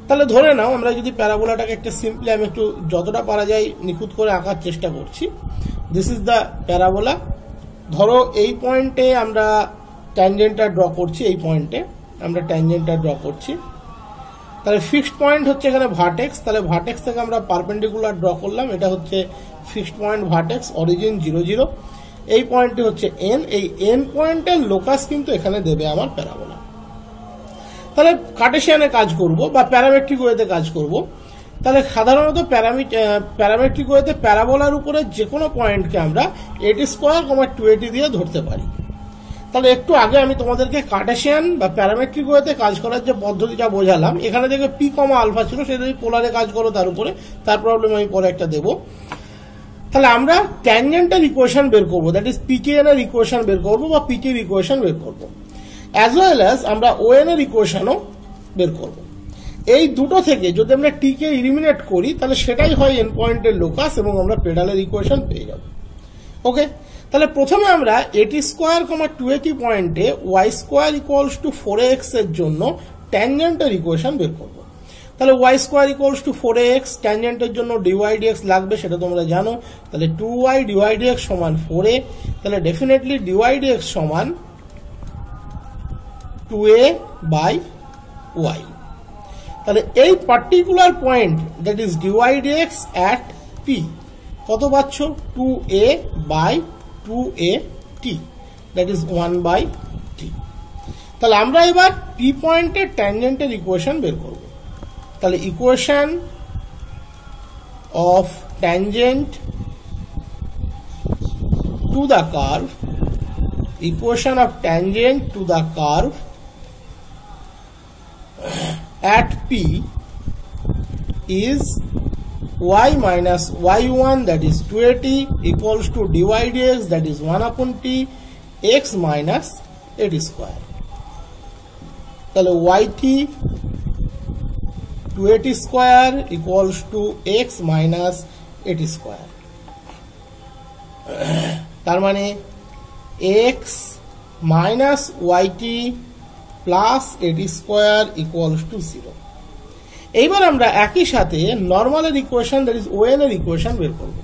তাহলে ধরে নাও আমরা যদি প্যারাবোলাটাকে একটা সিম্পলি, আমি একটু যতটা পারা যায় নিখুঁত করে আঁকার চেষ্টা করছি। This is the parabola. ধরো এই পয়েন্টে আমরা ট্যানজেন্টটা ড্র করছি, এই পয়েন্টে আমরা ট্যানজেন্টটা ড্র করছি। তাহলে ফিক্সড পয়েন্ট হচ্ছে এখানে ভার্টেক্স, তাহলে ভার্টেক্স থেকে আমরা পারপেন্ডিকুলার ড্র করলাম, এটা হচ্ছে ফিক্সড পয়েন্ট ভার্টেক্স, অরিজিন 0 0। এই পয়েন্টটি হচ্ছে এন, এই এন পয়েন্টের লোকাস কিন্তু এখানে দেবে আমার প্যারাবোলা। তাহলে কার্টেশিয়ানে কাজ করব বা প্যারামেট্রিক ওয়েতে কাজ করব। তাহলে সাধারণত প্যারামেট্রিক ওয়েতে প্যারাবোলার উপরে যে কোনো পয়েন্টকে আমরা এটি স্কোয়ার 280 দিয়ে ধরতে পারি। তাহলে একটু আগে আমি তোমাদেরকে কার্টেশিয়ান বা প্যারামেট্রিক ওয়েতে কাজ করার যে পদ্ধতিটা বোঝালাম, এখানে দেখবে পি আলফা ছিল, সেটা যদি পোলারে কাজ করো তার উপরে, তার প্রবলেম আমি পরে একটা দেবো। তাহলে আমরা ট্যানজেন্টের ইকুয়েশন বের করবো, দ্যাট ইজ পিটিএন এর ইকুয়েশন বের করবো বা পিটির ইকুয়েশন বের করবো, অ্যাজ ওয়েল অ্যাজ আমরা ওএন এর ইকুয়েশনও বের করবো। এই দুটো থেকে যদি আমরা টি কে ইলিমিনেট করি, তাহলে সেটাই হয় এন পয়েন্টের লোকাস এবং আমরা পেডালের ইকুয়েশন পেয়ে যাব। ওকে, তাহলে প্রথমে আমরা এটি স্কোয়ার 280 পয়েন্টে Y square equals to 4x এর জন্য ট্যানজেন্টের ইকুয়েশন বের করব। তাহলে y square equals to 4x, ট্যানজেন্টের জন্য ডিওয়াই ডিএক্স লাগবে, সেটা তোমরা জানো। তাহলে 2y ডিওয়াই ডিএক্স সমান 4a, তাহলে ডেফিনেটলি ডিওয়াই ডিএক্স সমান 2a বাই ওয়াই। তাহলে এই particular point, that is dy dx at p, কত পাচ্ছ? 2a by 2at, that is 1 by t। তাহলে আমরা এবার পি পয়েন্টের ট্যানজেন্টের ইকুয়েশন বের করব। তাহলে equation of tangent to the curve, equation of tangent to the curve at p is y minus y1 that is 2at equals to dy dx that is 1 upon t x minus at square. তাহলে yt 2at square equals to x minus at square. তার মানে x minus yt plus at square equals to 0. এইবার আমরা একই সাথে নরমালের equation that is ওএন এর equation বের করব।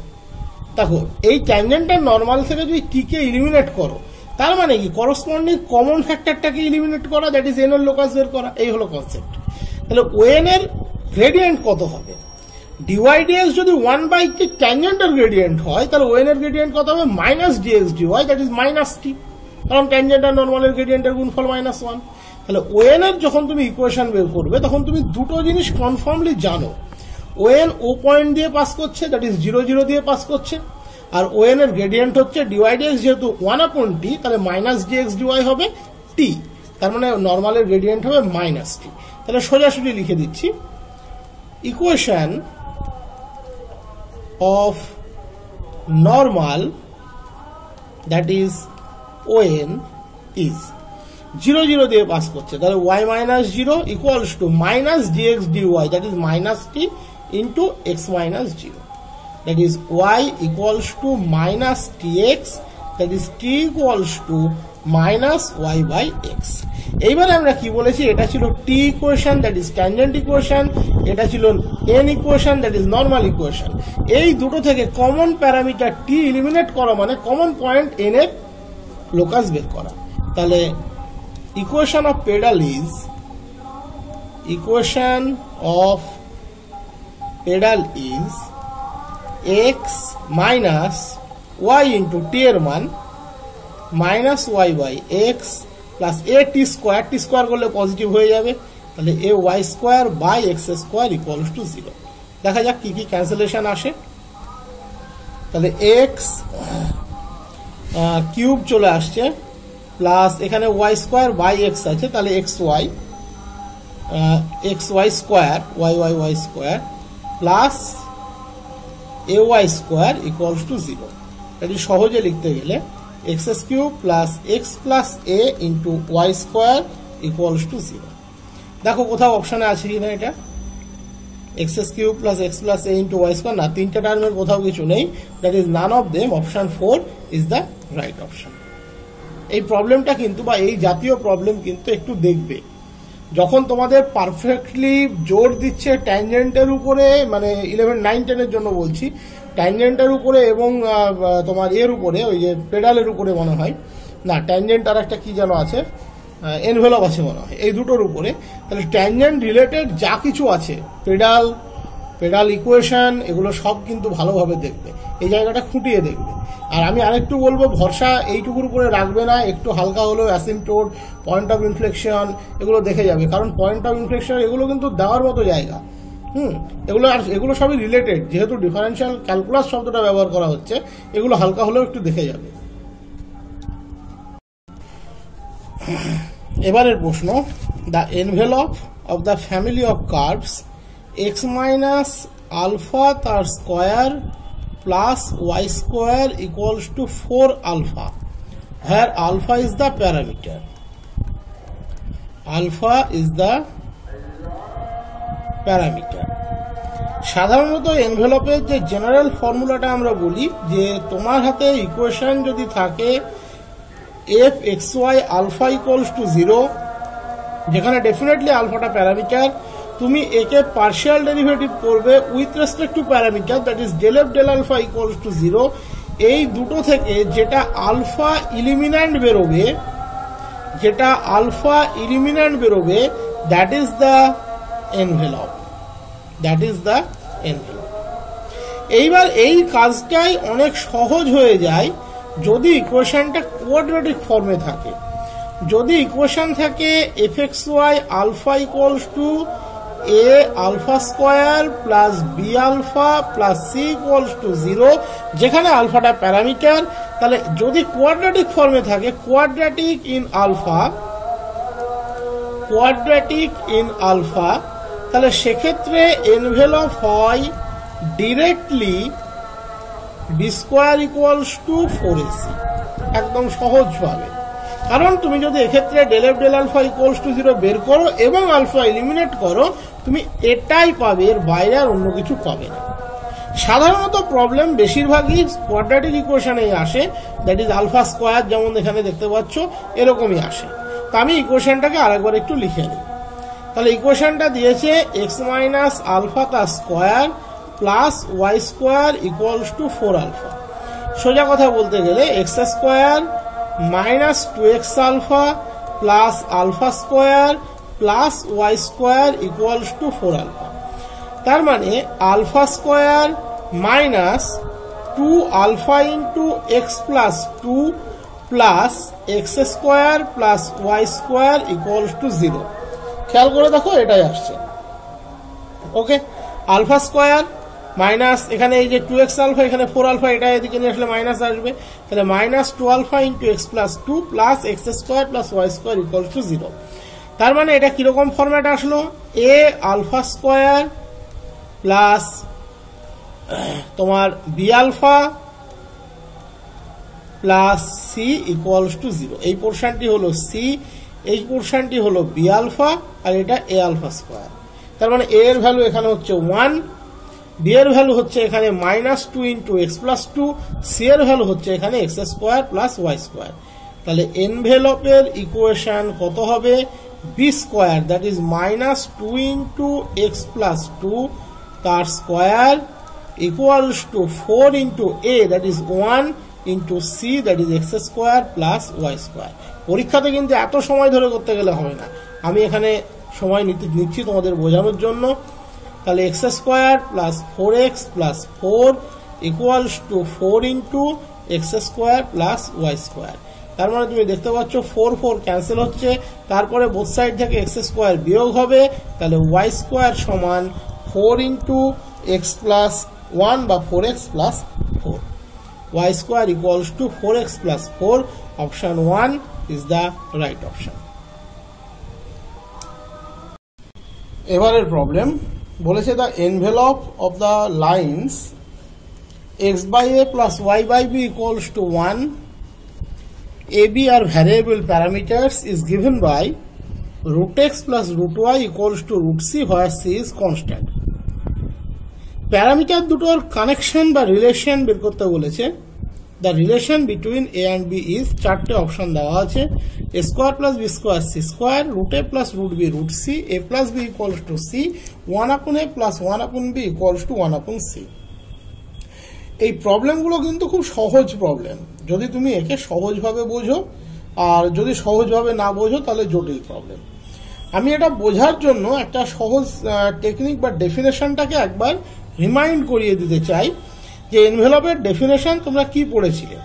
দেখো এই ট্যানজেন্টের নরমাল থেকে যদি টি কে এলিমিনেট করো তার মানে কি করসপন্ডিং কমন ফ্যাক্টরটাকে এলিমিনেট করা দ্যাট ইজ এন এর লোকাস বের করা, এই হলো কনসেপ্ট। তাহলে ওএন এর গ্রেডিয়েন্ট কত হবে? ডিওয়াই ডিএক্স যদি 1/t ট্যানজেন্টের গ্রেডিয়েন্ট হয় তাহলে ওএন এর গ্রেডিয়েন্ট কত হবে? Minus dx dy that is minus t, কারণ ট্যানজেন্ট আর নরমালের গ্রেডিয়েন্টের গুণফল -1। তাহলে ওএন এর যখন তুমি ইকুয়েশন বের করবে তখন তুমি দুটো জিনিস কনফার্মলি জানো, ওএন ও পয়েন্ট দিয়ে পাস করছে দ্যাট ইজ 0 0 দিয়ে পাস করছে, আর ওএন এর গ্রেডিয়েন্ট হচ্ছে ডিওয়াই ডিএক্স, যেহেতু 1 upon t তাহলে মাইনাস ডিএক্স ডিওয়াই হবে টি, তার মানে নরমালের গ্রেডিয়েন্ট হবে -t। তাহলে সোজাসুজি লিখে দিচ্ছি equation of normal that is ওএন is 0 0 দিয়ে পাস করছে, তাহলে y minus 0 equals to minus dx dy that is minus t into x minus 0, that is y equals to minus tx that is t equals to minus y by x. এইবার আমরা কি বলেছি, এটা ছিল t equation that is tangent equation, এটা ছিল n equation that is normal equation. এই দুটো থেকে কমন প্যারামিটার t এলিমিনেট করা মানে কমন পয়েন্ট n এর লোকাস বের করা। তাহলে equation of pedal is x minus y into t এর মান minus y by x plus a t square, t square করলে পজিটিভ হয়ে যাবে, তাহলে a y square by x square equals to 0। দেখা যাক কি কি ক্যান্সেলেশন আসে। তাহলে x কিউব চলে আসছে প্লাস এখানে y স্কোয়ার বাই এক্স আছে, তাহলে xy square y square plus ay square equals to 0। এটি সহজে লিখতে গেলে x cube plus x plus a into y square equals to 0। দেখো কোথাও অপশনে আছে কিনা এটা, x cube plus x plus a into y square, না, তিনটা টার্মের কোথাও কিছু নেই, that is none of them, option 4 is the right option. এই প্রবলেমটা কিন্তু বা এই জাতীয় প্রবলেম কিন্তু একটু দেখবে যখন তোমাদের পারফেক্টলি জোর দিচ্ছে ট্যানজেন্টের উপরে, মানে 11 9 10 এর জন্য বলছি, ট্যানজেন্টের উপরে এবং তোমার এর উপরে ওই যে পেডালের উপরে মনে হয়, না ট্যানজেন্ট আর একটা কি যেন আছে, এনভেলপ আছে মনে হয়, এই দুটোর উপরে। তাহলে ট্যানজেন্ট রিলেটেড যা কিছু আছে, পেডাল ইকুয়েশন, এগুলো সব কিন্তু ভালোভাবে দেখবে, এই জায়গাটা খুঁটিয়ে দেখবে। আর আমি আরেকটু বলবো, ভরসা এইটুকুর উপরে রাখবে না, একটু হালকা হলেও অ্যাসিম্পটোট, পয়েন্ট অফ ইনফ্লেকশন এগুলো দেখে যাবে, কারণ পয়েন্ট অফ ইনফ্লেকশন এগুলো কিন্তু দেওয়ার মতো জায়গা। এগুলো সবই রিলেটেড, যেহেতু ডিফারেন্সিয়াল ক্যালকুলাস শব্দটা ব্যবহার করা হচ্ছে, এগুলো হালকা হলেও একটু দেখে যাবে। এবারের প্রশ্ন, the envelope of the family of curves x minus alpha তার square plus y square equals to 4 alpha, where alpha is the parameter. সাধারণত এনভেলপের যে জেনারেল ফর্মুলাটা আমরা বলি, যে তোমার হাতে ইকুয়েশন যদি থাকে f xy alpha equals to 0, যেখানে ডেফিনেটলি আলফাটা প্যারামিটার, তুমি একে পার্শিয়াল ডেরিভেটিভ করবে with respect to parameter, that is del f del alpha equals to 0। এই দুটো থেকে যেটা আলফা ইলিমিন্যান্ট বেরোবে, দ্যাট ইজ দ্য এনভেলপ। এইবার এই কাজটাই অনেক সহজ হয়ে যায় যদি ইকুয়েশনটা কোয়াড্রেটিক ফর্মে থাকে। যদি ইকুয়েশন থাকে fxy alpha equals to a alpha square plus b alpha plus c equals to 0, যেখানে আলফাটা প্যারামিটার, তাহলে যদি কোয়াড্রেটিক ফর্মে থাকে, কোয়াড্রেটিক ইন আলফা, তাহলে সেক্ষেত্রে এনভেলপ হয় directly b square equals to 4ac, একদম সহজভাবে। কারণ তুমি যদি এক্ষেত্রে del f del alpha equals to 0 বের করো এবং আলফা এলিমিনেট করো, তুমি এটাই পাবে, এর বাইরে আর অন্য কিছু পাবে না। সাধারণত প্রবলেম বেশিরভাগই কোয়াড্রেটিক ইকুয়েশনেই আসে, দ্যাট ইজ আলফা স্কোয়ার, যেমন এখানে দেখতে পাচ্ছ এরকমই আসে। তো আমি ইকুয়েশনটাকে আরেকবার একটু লিখে নিই। তাহলে ইকুয়েশনটা দিয়েছে এক্স মাইনাস আলফা তার square plus y square equals to 4 alpha. সোজা কথা বলতে গেলে x square minus 2x alpha plus alpha square plus y square equals to 4 alpha. তার মানে alpha square minus 2 alpha into x plus 2 plus x square plus y square equals to 0। খেয়াল করে দেখো এটাই আসছে। ওকে, আলফা স্কোয়ার মাইনাস এখানে এই যে 2x আলফা, এখানে 4 আলফা, এটা এদিকে নিয়ে আসলে মাইনাস আসবে, তাহলে minus 2 alpha into x plus 2 plus x square plus y square equals to 0। তার মানে এটা কিরকম ফরম্যাট আসলো, এ আলফা স্কোয়ার প্লাস তোমার b alpha plus c equals to 0। এই পোর্শনটি হলো সি, এই পোর্শনটি হলো বি আলফা, আর এটা এ আলফা স্কোয়ার। তার মানে এ এর ভ্যালু এখানে হচ্ছে 1, বি এর ভ্যালু হচ্ছে এখানে minus 2 into x plus 2, c এর ভ্যালু হচ্ছে এখানে x square plus y square. তাহলে এনভেলপের ইকুয়েশন কত হবে, b square that is minus 2 into x plus 2 তার square equals to 4 into a that is 1 into c that is x square plus y square. পরীক্ষাতে কিন্তু এত সময় ধরে করতে গেলে হবে না, আমি এখানে সময় নিচ্ছি তোমাদের বোঝানোর জন্য। তাহলে x square plus 4x plus 4 equals to 4 into x square plus y square. তার মানে তুমি দেখতে পাচ্ছ 4 4 ক্যান্সেল হচ্ছে, তারপরে বোথ সাইড থেকে এক্স স্কোয়ার বিয়োগ হবে, তাহলে ওয়াই স্কোয়ার সমান 4 ইন্টু এক্স প্লাস 1 বা 4x plus 4, y square equals to 4x plus 4। Option 1 is the right option. এবারের প্রবলেম বলেছে the envelope of the lines x by a plus y by b equals to 1, a b are variable parameters is given by root x plus root y equals to root c where c is constant। Parameter দুটোর connection বা relation বের করতে বলেছে। The relation between a and b is, চারটে option দেওয়া আছে, a square plus b square c square, root a plus root b root c, a plus B equals to c, 1 upon A plus 1 upon B equals to 1 আপন C. এই প্রবলেমগুলো কিন্তু খুব সহজ problem যদি তুমি একে সহজভাবে বোঝো, আর যদি সহজভাবে না বোঝো তাহলে জটিল প্রবলেম। আমি এটা বোঝার জন্য একটা সহজ টেকনিক বা ডেফিনেশনটাকে একবার রিমাইন্ড করিয়ে দিতে চাই যে এনভেলপের ডেফিনেশন তোমরা কি পড়েছিলে।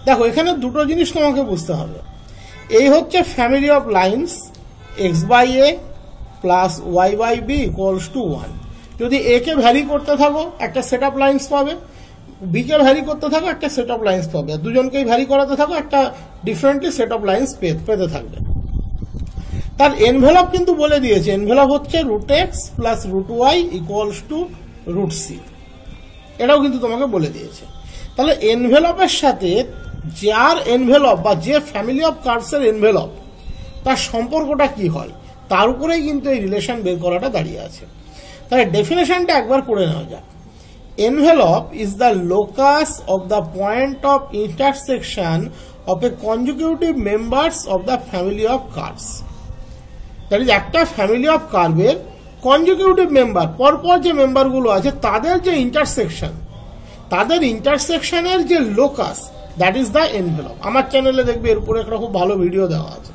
দেখো এখানে দুটো জিনিস তোমাকে বুঝতে হবে। এই হচ্ছে family of lines x by a plus y by b equals to 1। যদি এ কে ভ্যারি করতে থাকো একটা সেট অফ লাইন্স পাবে, বি কে ভ্যারি করতে থাকো একটা সেট অফ লাইন্স পাবে, দুজনকেই ভ্যারি করাতে থাকো একটা ডিফারেন্টলি সেট অফ লাইন্স পেতে থাকবে। তার এনভেলপ কিন্তু বলে দিয়েছে, এনভেলপ হচ্ছে root x plus root y equals to root c, এটাও কিন্তু তোমাকে বলে দিয়েছে। তাহলে এনভেলপের সাথে যার এনভেলপ বা যে ফ্যামিলি অফ কার্ভসের এনভেলপ তার সম্পর্কটা কি হয় তার উপরেই কিন্তু এই রিলেশন বের করাটা দাঁড়িয়ে আছে। তাহলে ডেফিনেশনটা একবার পড়ে নেওয়া যাক। Envelope is the locus of the point of intersection of A consecutive members of the family of curves. That is একটা ফ্যামিলি অফ কার্ভের কনজিকিউটিভ মেম্বার, পরপর যে মেম্বারগুলো আছে তাদের যে ইন্টারসেকশন, তাদের ইন্টারসেকশনের যে locus, that is the envelope. আমার চ্যানেলে দেখবে এর উপরে একটা খুব ভালো ভিডিও দেওয়া আছে।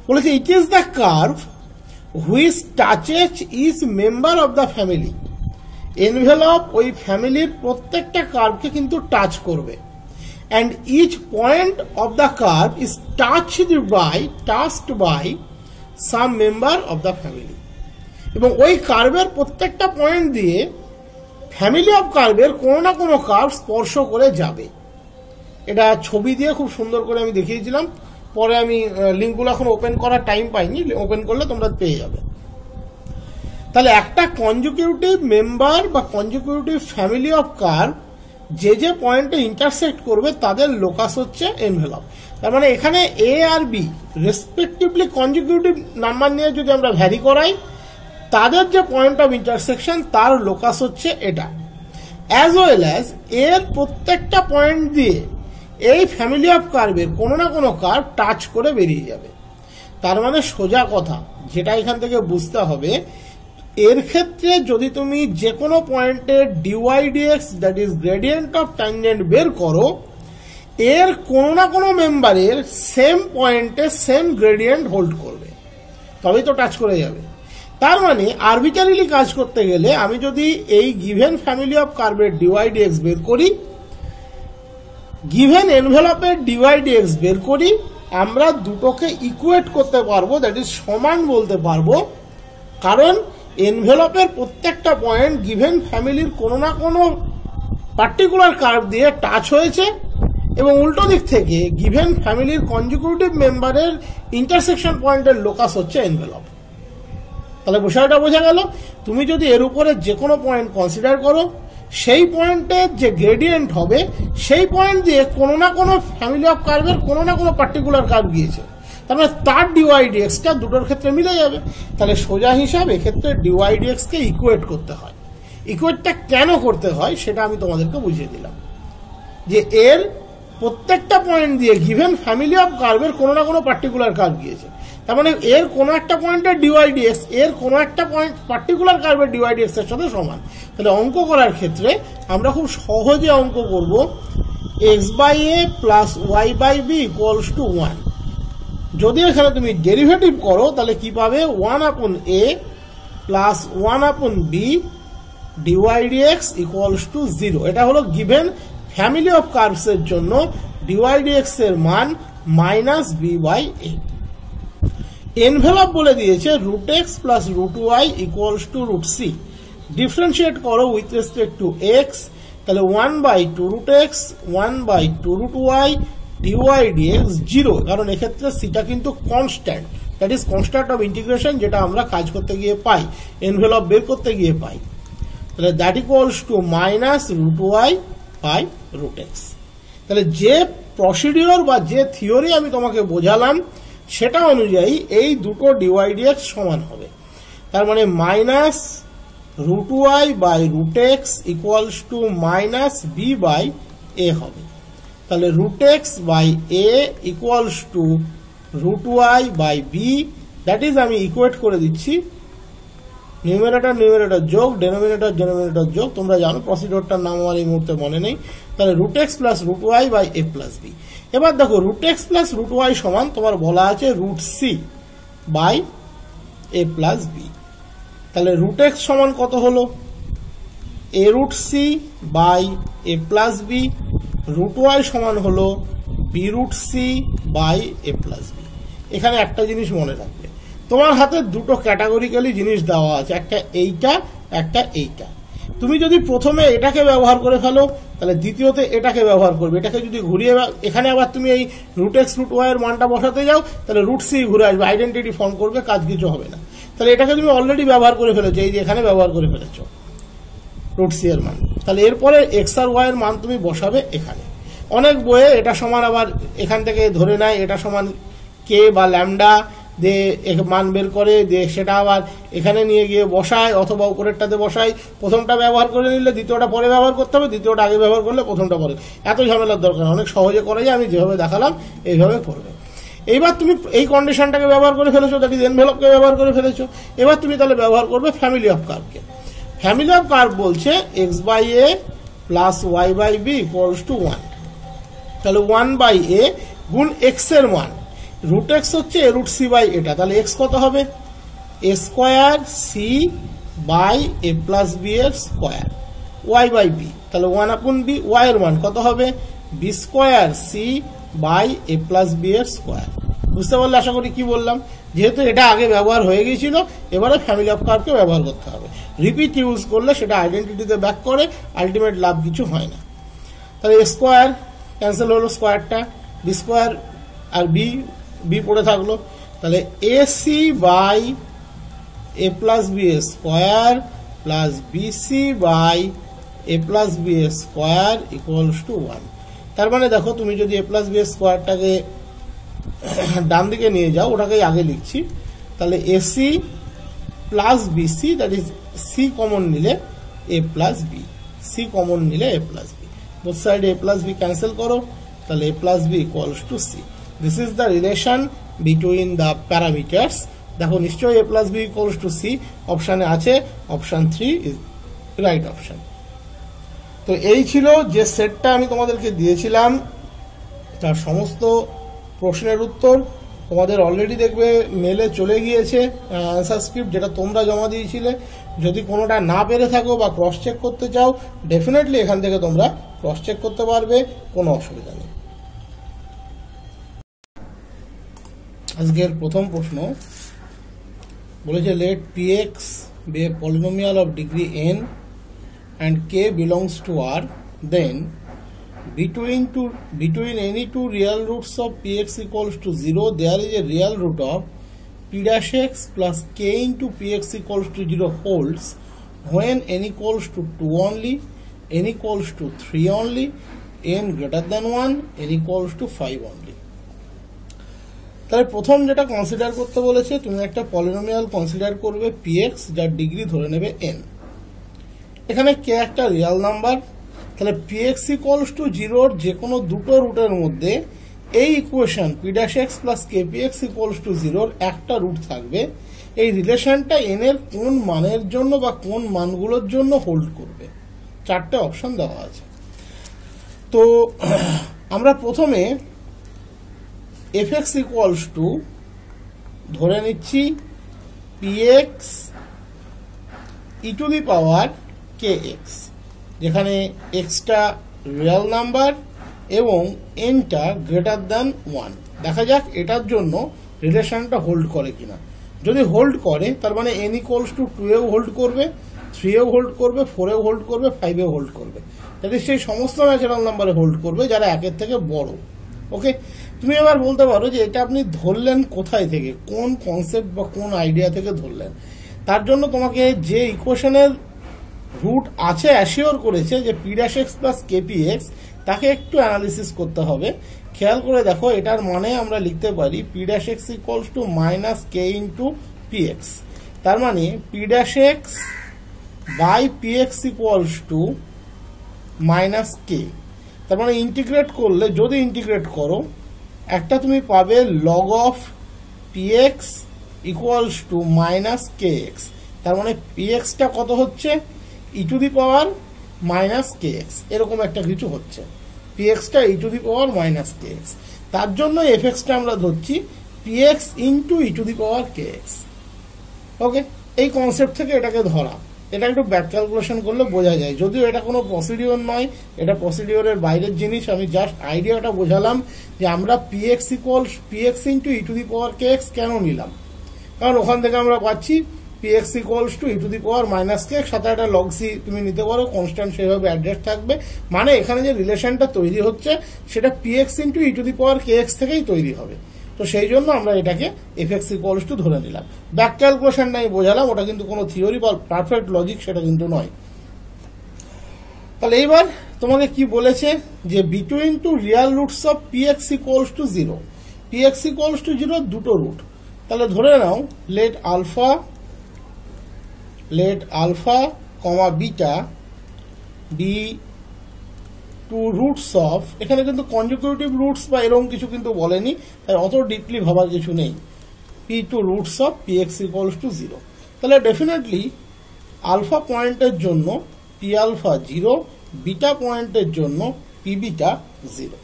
বলেছে it is the curve which touches is member of the family. Envelope ওই ফ্যামিলির প্রত্যেকটা কার্ভকে কিন্তু টাচ করবে, and each point of the curve is touched by some member of the family. এবং ওই কার্ভের প্রত্যেকটা পয়েন্ট দিয়ে ফ্যামিলি অফ কার্ভের কোনো না কোনো কার্ভ স্পর্শ করে যাবে। এটা ছবি দিয়ে খুব সুন্দর করে আমি দেখিয়েছিলাম, পরে আমি লিঙ্কগুলো এখন ওপেন করার টাইম পাইনি, ওপেন করলে তোমরা পেয়ে যাবে। তাহলে একটা কনজিকিউটিভ মেম্বার বা কনজিকিউটিভ ফ্যামিলি অফ কার্ভ যে যে পয়েন্টে ইন্টারসেক্ট করবে তাদের লোকাস হচ্ছে এনভেলপ। তার মানে এখানে এ আর বি রেসপেক্টিভলি কনজিকিউটিভ নাম্বার নিয়ে যদি আমরা ভ্যারি করাই, তাদের যে পয়েন্ট অফ ইন্টারসেকশন তার লোকাস হচ্ছে এটা। অ্যাজ ওয়েল অ্যাজ এর প্রত্যেকটা পয়েন্ট দিয়ে এই ফ্যামিলি অফ কার্ভের কোনো না কোনো কার্ভ টাচ করে বেরিয়ে যাবে। তার মানে সোজা কথা যেটা এখান থেকে বুঝতে হবে, এর ক্ষেত্রে যদি তুমি যে কোনো পয়েন্টের dy dx that is gradient of tangent বের করো, এর কোনো না কোনো মেম্বারের সেম পয়েন্টে সেম গ্রেডিয়েন্ট হোল্ড করবে, তবেই তো টাচ করে যাবে। তার মানে আরবিটারিলি কাজ করতে গেলে আমি যদি এই গিভেন ফ্যামিলি অফ কার্ভের ডিওয়াই ডিএক্স বের করি, গিভেন এনভেলপের ডিওয়াই ডিএক্স বের করি, আমরা দুটোকে ইকুয়েট করতে পারবো, দ্যাট ইজ সমান বলতে পারবো, কারণ এনভেলপের প্রত্যেকটা পয়েন্ট গিভেন ফ্যামিলির কোনো না কোনো পার্টিকুলার কার্ভ দিয়ে টাচ হয়েছে, এবং উল্টো দিক থেকে গিভেন ফ্যামিলির কনজিকিউটিভ মেম্বারের ইন্টারসেকশন পয়েন্টের লোকাস হচ্ছে এনভেলপ। তাহলে বিষয়টা বোঝা গেল। তুমি যদি এর উপরে যে কোনো পয়েন্ট কনসিডার করো, সেই পয়েন্টের যে গ্রেডিয়েন্ট হবে সেই পয়েন্ট দিয়ে কোনো না কোনো ফ্যামিলি অফ কার্ভের কোনো না কোনো পার্টিকুলার কার্ভ গিয়েছে, তার মানে তার ডিওয়াই ডিএক্সটা দুটোর ক্ষেত্রে মিলে যাবে। তাহলে সোজা হিসাব এক্ষেত্রে ডিওয়াই ডিএক্সকে ইকুয়েট করতে হয়। ইকুয়েটটা কেন করতে হয় সেটা আমি তোমাদেরকে বুঝিয়ে দিলাম, যে এর প্রত্যেকটা পয়েন্ট দিয়ে গিভেন ফ্যামিলি অফ কার্ভের কোনো না কোনো পার্টিকুলার কার্ভ গিয়েছে, তার মানে এর কোনো একটা পয়েন্টের ডিওয়াই ডিএক্স এর কোনো একটা পয়েন্ট পার্টিকুলার কার্ভের ডিওয়াই ডিএক্স এর সাথে সমান। তাহলে অঙ্ক করার ক্ষেত্রে আমরা খুব সহজে অঙ্ক করব, x by a plus y by b equals to 1। যদি এখানে তুমি ডেরিভেটিভ করো তাহলে কি পাবে, 1/a plus 1/b dy dx equals to 0। এটা হলো গিভেন ফ্যামিলি অফ কার্ভস এর জন্য ডিওয়াই ডিএক্স এর মান minus b by a. Envelope বলে দিয়েছে root x plus root y equals to root c. Differentiate করো উইথ রেসপেক্ট টু এক্স, তাহলে 1/2 root x 1/2 root y dy dx 0, কারণ এক্ষেত্রে সিটা কিন্তু constant, that is constant of integration, যেটা আমরা কাজ করতে গিয়ে পাই, এনভেলপ বের করতে গিয়ে পাই। তাহলে that equals to minus root y by root x. তাহলে যে প্রসিডিওর বা যে থিওরি আমি তোমাকে বোঝালাম সেটা অনুযায়ী এই দুটো ডিওয়াই ডিএক্স সমান হবে। তার মানে minus root y by root x equals to minus b by a হবে। তাহলে root x by a equals to root y by b, that is আমি ইকুয়েট করে দিচ্ছি, নিউমেরেটর নিউমেরেটর যোগ, ডেনোমিনেটর ডেনোমিনেটর যোগ। তোমরা জানো প্রসিডিওরটার নাম আমার এই মুহূর্তে মনে নেই। তাহলে root x plus root y by a plus b. এবার দেখো root x plus root y সমান তোমার বলা আছে root c by a plus b. তাহলে রুট এক্স সমান কত হলো, a root c by a plus b, root y সমান হলো b root c by a plus b. এখানে একটা জিনিস মনে রাখবে, তোমার হাতে দুটো ক্যাটাগরিক্যালি জিনিস দেওয়া আছে, একটা এইটা একটা এইটা। তুমি যদি প্রথমে এটাকে ব্যবহার করে ফেলো তাহলে দ্বিতীয়তে এটাকে ব্যবহার করবে। এটাকে যদি ঘুরিয়ে এখানে আবার তুমি এই রুট এক্স রুট ওয়াই এর মানটা বসাতে যাও তাহলে রুট সি ঘুরে আসবে, আইডেন্টিটি ফর্ম করবে, কাজ কিছু হবে না। তাহলে এটাকে তুমি অলরেডি ব্যবহার করে ফেলেছো, এই যে এখানে ব্যবহার করে ফেলেছো রুট সি এর মান। তাহলে এরপরে এক্স আর ওয়াই এর মান তুমি বসাবে এখানে। অনেক বইয়ে এটা সমান আবার এখান থেকে ধরে নেয় এটা সমান কে বা ল্যামডা দিয়ে মান বের করে দিয়ে সেটা আবার এখানে নিয়ে গিয়ে বসায়, অথবা উপরেরটাতে বসায়। প্রথমটা ব্যবহার করে নিলে দ্বিতীয়টা পরে ব্যবহার করতে হবে, দ্বিতীয়টা আগে ব্যবহার করলে প্রথমটা পরে। এত ঝামেলার দরকার, অনেক সহজে করা যায়। আমি যেভাবে দেখালাম এইভাবে করবে। এইবার তুমি এই কন্ডিশনটাকে ব্যবহার করে ফেলেছো, দ্যাট ইজ এনভেলপকে ব্যবহার করে ফেলেছো। এবার তুমি তাহলে ব্যবহার করবে ফ্যামিলি অফ কার্ভকে। ফ্যামিলি অফ কার্ভ বলছে x by a plus y by b equals to 1। তাহলে 1/a গুণ এক্স এর মান, রুট এক্স হচ্ছে এ রুট সি বাই এটা, তাহলে এক্স কত হবে, a square c by a plus B এর স্কোয়ার, ওয়াই বাই বি, তাহলে 1/b, ওয়াই এর মান কত হবে, b square c by a plus B এর স্কোয়ার। বুঝতে পারলে আশা করি কি বললাম? যেহেতু এটা আগে ব্যবহার হয়ে গিয়েছিল, এবারে ফ্যামিলি অফ কার্ভকে ব্যবহার করতে হবে। রিপিট ইউজ করলে সেটা আইডেন্টিটিতে ব্যাক করে, আলটিমেট লাভ কিছু হয় না। তাহলে এ স্কোয়ার ক্যান্সেল হলো, স্কোয়ারটা বি স্কোয়ার আর বি পড়ে থাকলো। তাহলে ac by a plus b square plus bc by a plus b square equals to 1. তার মানে দেখো তুমি যদি a plus b স্কয়ারটাকে ডান দিকে নিয়ে যাও, ওটাকেই আগে লিখছি, তাহলে ac plus bc, that is c common নিলে a plus b, c common নিলে a plus b, both side a plus b cancel করো, তাহলে a plus b equals to c. This is the relation between the parameters. দেখো নিশ্চয়ই a plus b equals to c অপশানে আছে, option 3 is right option. তো এই ছিল যে সেটটা আমি তোমাদেরকে দিয়েছিলাম, তার সমস্ত প্রশ্নের উত্তর তোমাদের অলরেডি দেখবে মেলে চলে গিয়েছে, অ্যান্সার স্ক্রিপ্ট যেটা তোমরা জমা দিয়েছিলে। যদি কোনোটা না পেরে থাকো বা ক্রস চেক করতে চাও, ডেফিনেটলি এখান থেকে তোমরা ক্রস চেক করতে পারবে, কোনো অসুবিধা নেই। আজকের প্রথম প্রশ্ন বলেছে late px be a polynomial of degree n and k belongs to R, then between any two real roots of px equals to 0 there is a real root of p dash x plus k into px equals to 0 holds when n equals to 2 only, n equals to 3 only, n greater than 1, n equals to 5 only. তাহলে প্রথম যেটা consider করতে বলেছে, তুমি একটা polynomial consider করবে px যার degree ধরে নেবে n। এখানে k একটা রিয়াল নাম্বার, তাহলে px ইকুয়ালস টু 0 যে কোনো দুটো রুটের মধ্যে এই equation p dash x plus kpx equals to 0 একটা রুট থাকবে। এই রিলেশনটা n এর কোন মানের জন্য বা কোন মানগুলোর জন্য হোল্ড করবে, চারটে অপশন দেওয়া আছে। তো আমরা প্রথমে fx ইকুয়ালস টু ধরে নিচ্ছি px e two the power kx, যেখানে x টা রিয়েল নাম্বার এবং n টা গ্রেটার দ্যান 1। দেখা যাক এটার জন্য রিলেশনটা হোল্ড করে কিনা। যদি হোল্ড করে তার মানে n ইকুয়ালস টু 2 এও হোল্ড করবে, 3 এও হোল্ড করবে, 4 এও হোল্ড করবে, 5 এও হোল্ড করবে। তাহলে সেই সমস্ত ন্যাচারাল নাম্বারে হোল্ড করবে যারা একের থেকে বড়। ওকে, তুমি এবার বলতে পারো যে এটা আপনি ধরলেন কোথায় থেকে, কোন কনসেপ্ট বা কোন আইডিয়া থেকে ধরলেন। তার জন্য তোমাকে যে ইকুয়েশনের রুট আছে অ্যাসিওর করেছে যে p dash x plus kpx, তাকে একটু অ্যানালিসিস করতে হবে। খেয়াল করে দেখো, এটার মানে আমরা লিখতে পারি p dash x equals to minus k into px, তার মানে p dash x by px equals to minus k। তার মানে ইন্টিগ্রেট করলে, যদি ইন্টিগ্রেট করো, একটা তুমি পাবে log of px equals to minus kx, তার মানে px টা কত হচ্ছে e two the power minus kx, এরকম একটা কিছু হচ্ছে। px টা e two the power minus kx, তার জন্য fx টা আমরা ধরছি px into e two the power kx। ওকে, এই কনসেপ্ট থেকে এটাকে ধরা, এটা একটু ব্যাক ক্যালকুলেশন করলে বোঝা যায়। যদিও এটা কোনো প্রসিডিওর নয়, এটা প্রসিডিওরের বাইরের জিনিস, আমি জাস্ট আইডিয়াটা বোঝালাম যে আমরা px into e two the power kx কেন নিলাম, কারণ ওখান থেকে আমরা পাচ্ছি px equals two e two the power minus kx, সাথে একটা log c তুমি নিতে পারো, কনস্ট্যান্ট সেভাবে অ্যাড্রেস থাকবে। মানে এখানে যে রিলেশনটা তৈরি হচ্ছে সেটা px into e two the power kx থেকেই তৈরি হবে। তো সেই জন্য আমরা এটাকে fx ইকুয়ালস টু ধরে নিলাম। ব্যাক ক্যালকুলেশনটা আমি বোঝালাম, ওটা কিন্তু কোনো থিওরি বা পারফেক্ট লজিক সেটা কিন্তু নয়। তাহলে এইবার তোমাকে কি বলেছে যে between two real roots of px equals to 0, px equals to 0 দুটো রুট। তাহলে ধরে নাও let alpha comma beta be two roots of, এখানে কিন্তু কনজিকিউটিভ রুটস বা এরকম কিছু কিন্তু বলেনি, তাই অত ডিপলি ভাবার কিছু নেই। P two roots of px equals to 0, তাহলে ডেফিনেটলি আলফা পয়েন্টের জন্য পি আলফা 0, বিটা পয়েন্টের জন্য পি বিটা 0।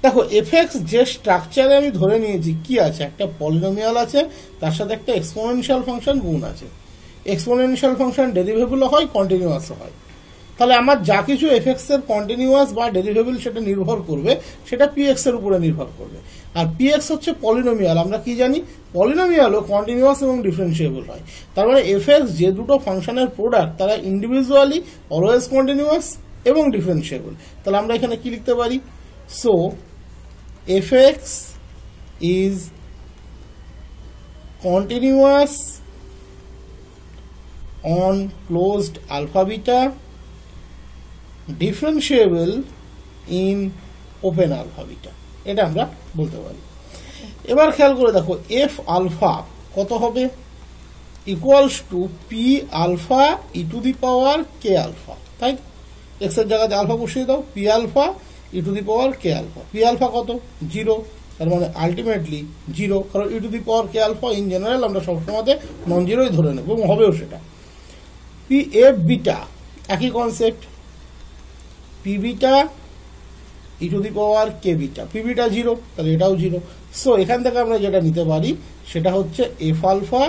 দেখো এফএক্স যে স্ট্রাকচারে আমি ধরে নিয়েছি কি আছে, একটা পলিনোমিয়াল আছে, তার সাথে একটা এক্সপোনেনশিয়াল ফাংশন গুণ আছে। এক্সপোনেনশিয়াল ফাংশন ডেরিভেবল হয়, কন্টিনিউয়াস হয়। তাহলে আমার যা কিছু এফএক্স এর কন্টিনিউয়াস বা ডেরিভেবল সেটা নির্ভর করবে, সেটা পিএক্স এর উপরে নির্ভর করবে। আর পিএক্স হচ্ছে পলিনোমিয়াল, আমরা কি জানি পলিনোমিয়ালও কন্টিনিউয়াস এবং ডিফারেন্সিয়েবল হয়। তার মানে এফএক্স যে দুটো ফাংশনের প্রোডাক্ট তারা ইন্ডিভিজুয়ালি অলওয়েজ কন্টিনিউয়াস এবং ডিফারেন্সিয়েবল। তাহলে আমরা এখানে কি লিখতে পারি, so fx is continuous on closed alpha beta differentiable in open alpha beta, এটা আমরা বলতে পারি। এবার খেয়াল করে দেখো এফ আলফা কত হবে, equals to p alpha e to the power k alpha, তাই এক্স এর জায়গাতে আলফা বসিয়ে দাও, p alpha e to the power k alpha. P alpha কত, 0, তার মানে আলটিমেটলি 0, কারণ e to the power k alpha in general আমরা সবসময় নন জিরোই ধরে নেব এবং হবেও সেটা। পি এফ বিটা একই concept, p beta e to the power k beta, p beta 0, তাহলে এটাও 0। সো এখান থেকে আমরা যেটা নিতে পারি সেটা হচ্ছে f alpha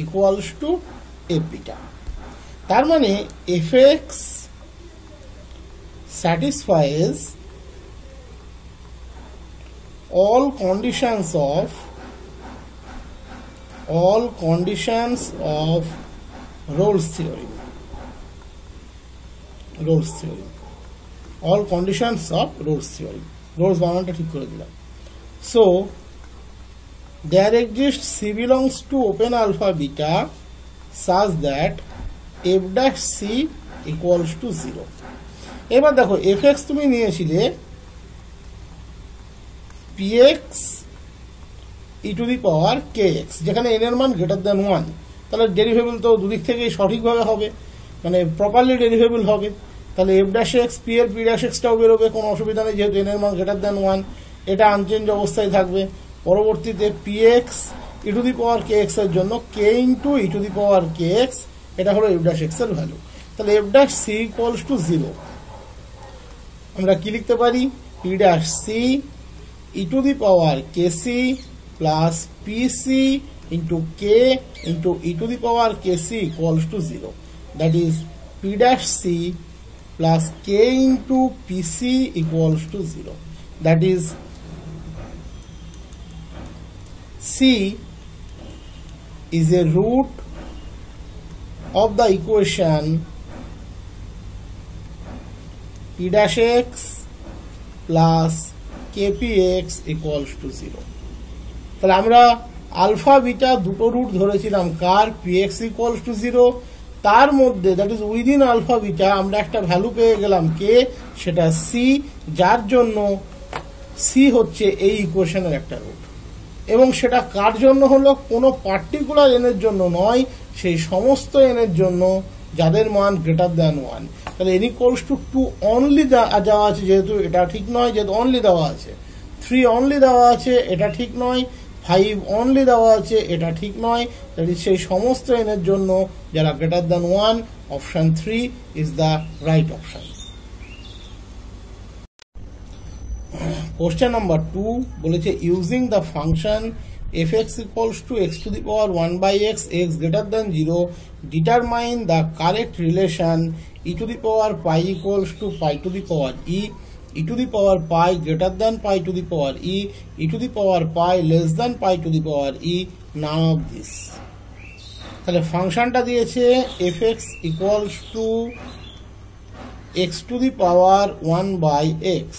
equals to f beta. তার মানে f x satisfies all conditions of Rolle's theorem, all conditions of Rolle's theorem, Rolle's বানানটা ঠিক করে দিলাম। So there exists C belongs to open alpha beta such that f dash c equals to 0। এবার দেখো F x তুমি নিয়েছিলে P x e to the power k x, যেখানে N এর মান গ্রেটার দ্যান 1, তাহলে ডেরিভেবল তো দুদিক থেকেই সঠিকভাবে হবে, মানে প্রপারলি ডেরিভেবল হবে। তাহলে এফ ড্যাশ এক্স পি এর পি ড্যাশ এক্সটাও বেরোবে, কোনো অসুবিধা নেই, যেহেতু এন এর মান গ্রেটার দ্যান 1, এটা আনচেঞ্জ অবস্থায় থাকবে। পরবর্তীতে p x e to the power k x এর জন্য k into e to the power k x, এটা হলো এফ ড্যাশ এক্স এর ভ্যালু। তাহলে f dash c equals to 0, আমরা কি লিখতে পারি, p dash c e to the power k c plus p c into k into e to the power k c equals to 0, that is p dash c plus K into p c equals to 0, that is c is a root of the equation p dash x plus kpx equals to 0। তাহলে আমরা alpha beta দুটো root ধরেছিলাম কার, px equals to 0, তার মধ্যে that is within alpha beta আমরা একটা value পেয়ে গেলাম কে, সেটা সি, যার জন্য সি হচ্ছে এই ইকুয়েশনের একটা রুট, এবং সেটা কার জন্য হলো, কোনো পার্টিকুলার এন এর জন্য নয়, সেই সমস্ত এন এর জন্য যাদের মান গ্রেটার দ্যান 1। তাহলে এন ইকুয়ালস টু 2 অনলি দেওয়া আছে, যেহেতু এটা ঠিক নয়, যেহেতু অনলি দেওয়া আছে, 3 অনলি দেওয়া আছে, এটা ঠিক নয়, 5 অনলি দেওয়া আছে, এটা ঠিক নয়, দ্যাট ইজ সেই সমস্ত এন এর জন্য যারা greater than 1, option 3 is the right option. Question number 2 বলেছে using the function fx equals to x to the power 1 by x, x greater than 0, determine the correct relation e to the power pi equals to pi to the power e to the power pi greater than pi to the power e to the power pi less than pi to the power e, none of this। তাহলে ফাংশনটা দিয়েছে fx equals to x to the power 1 by x,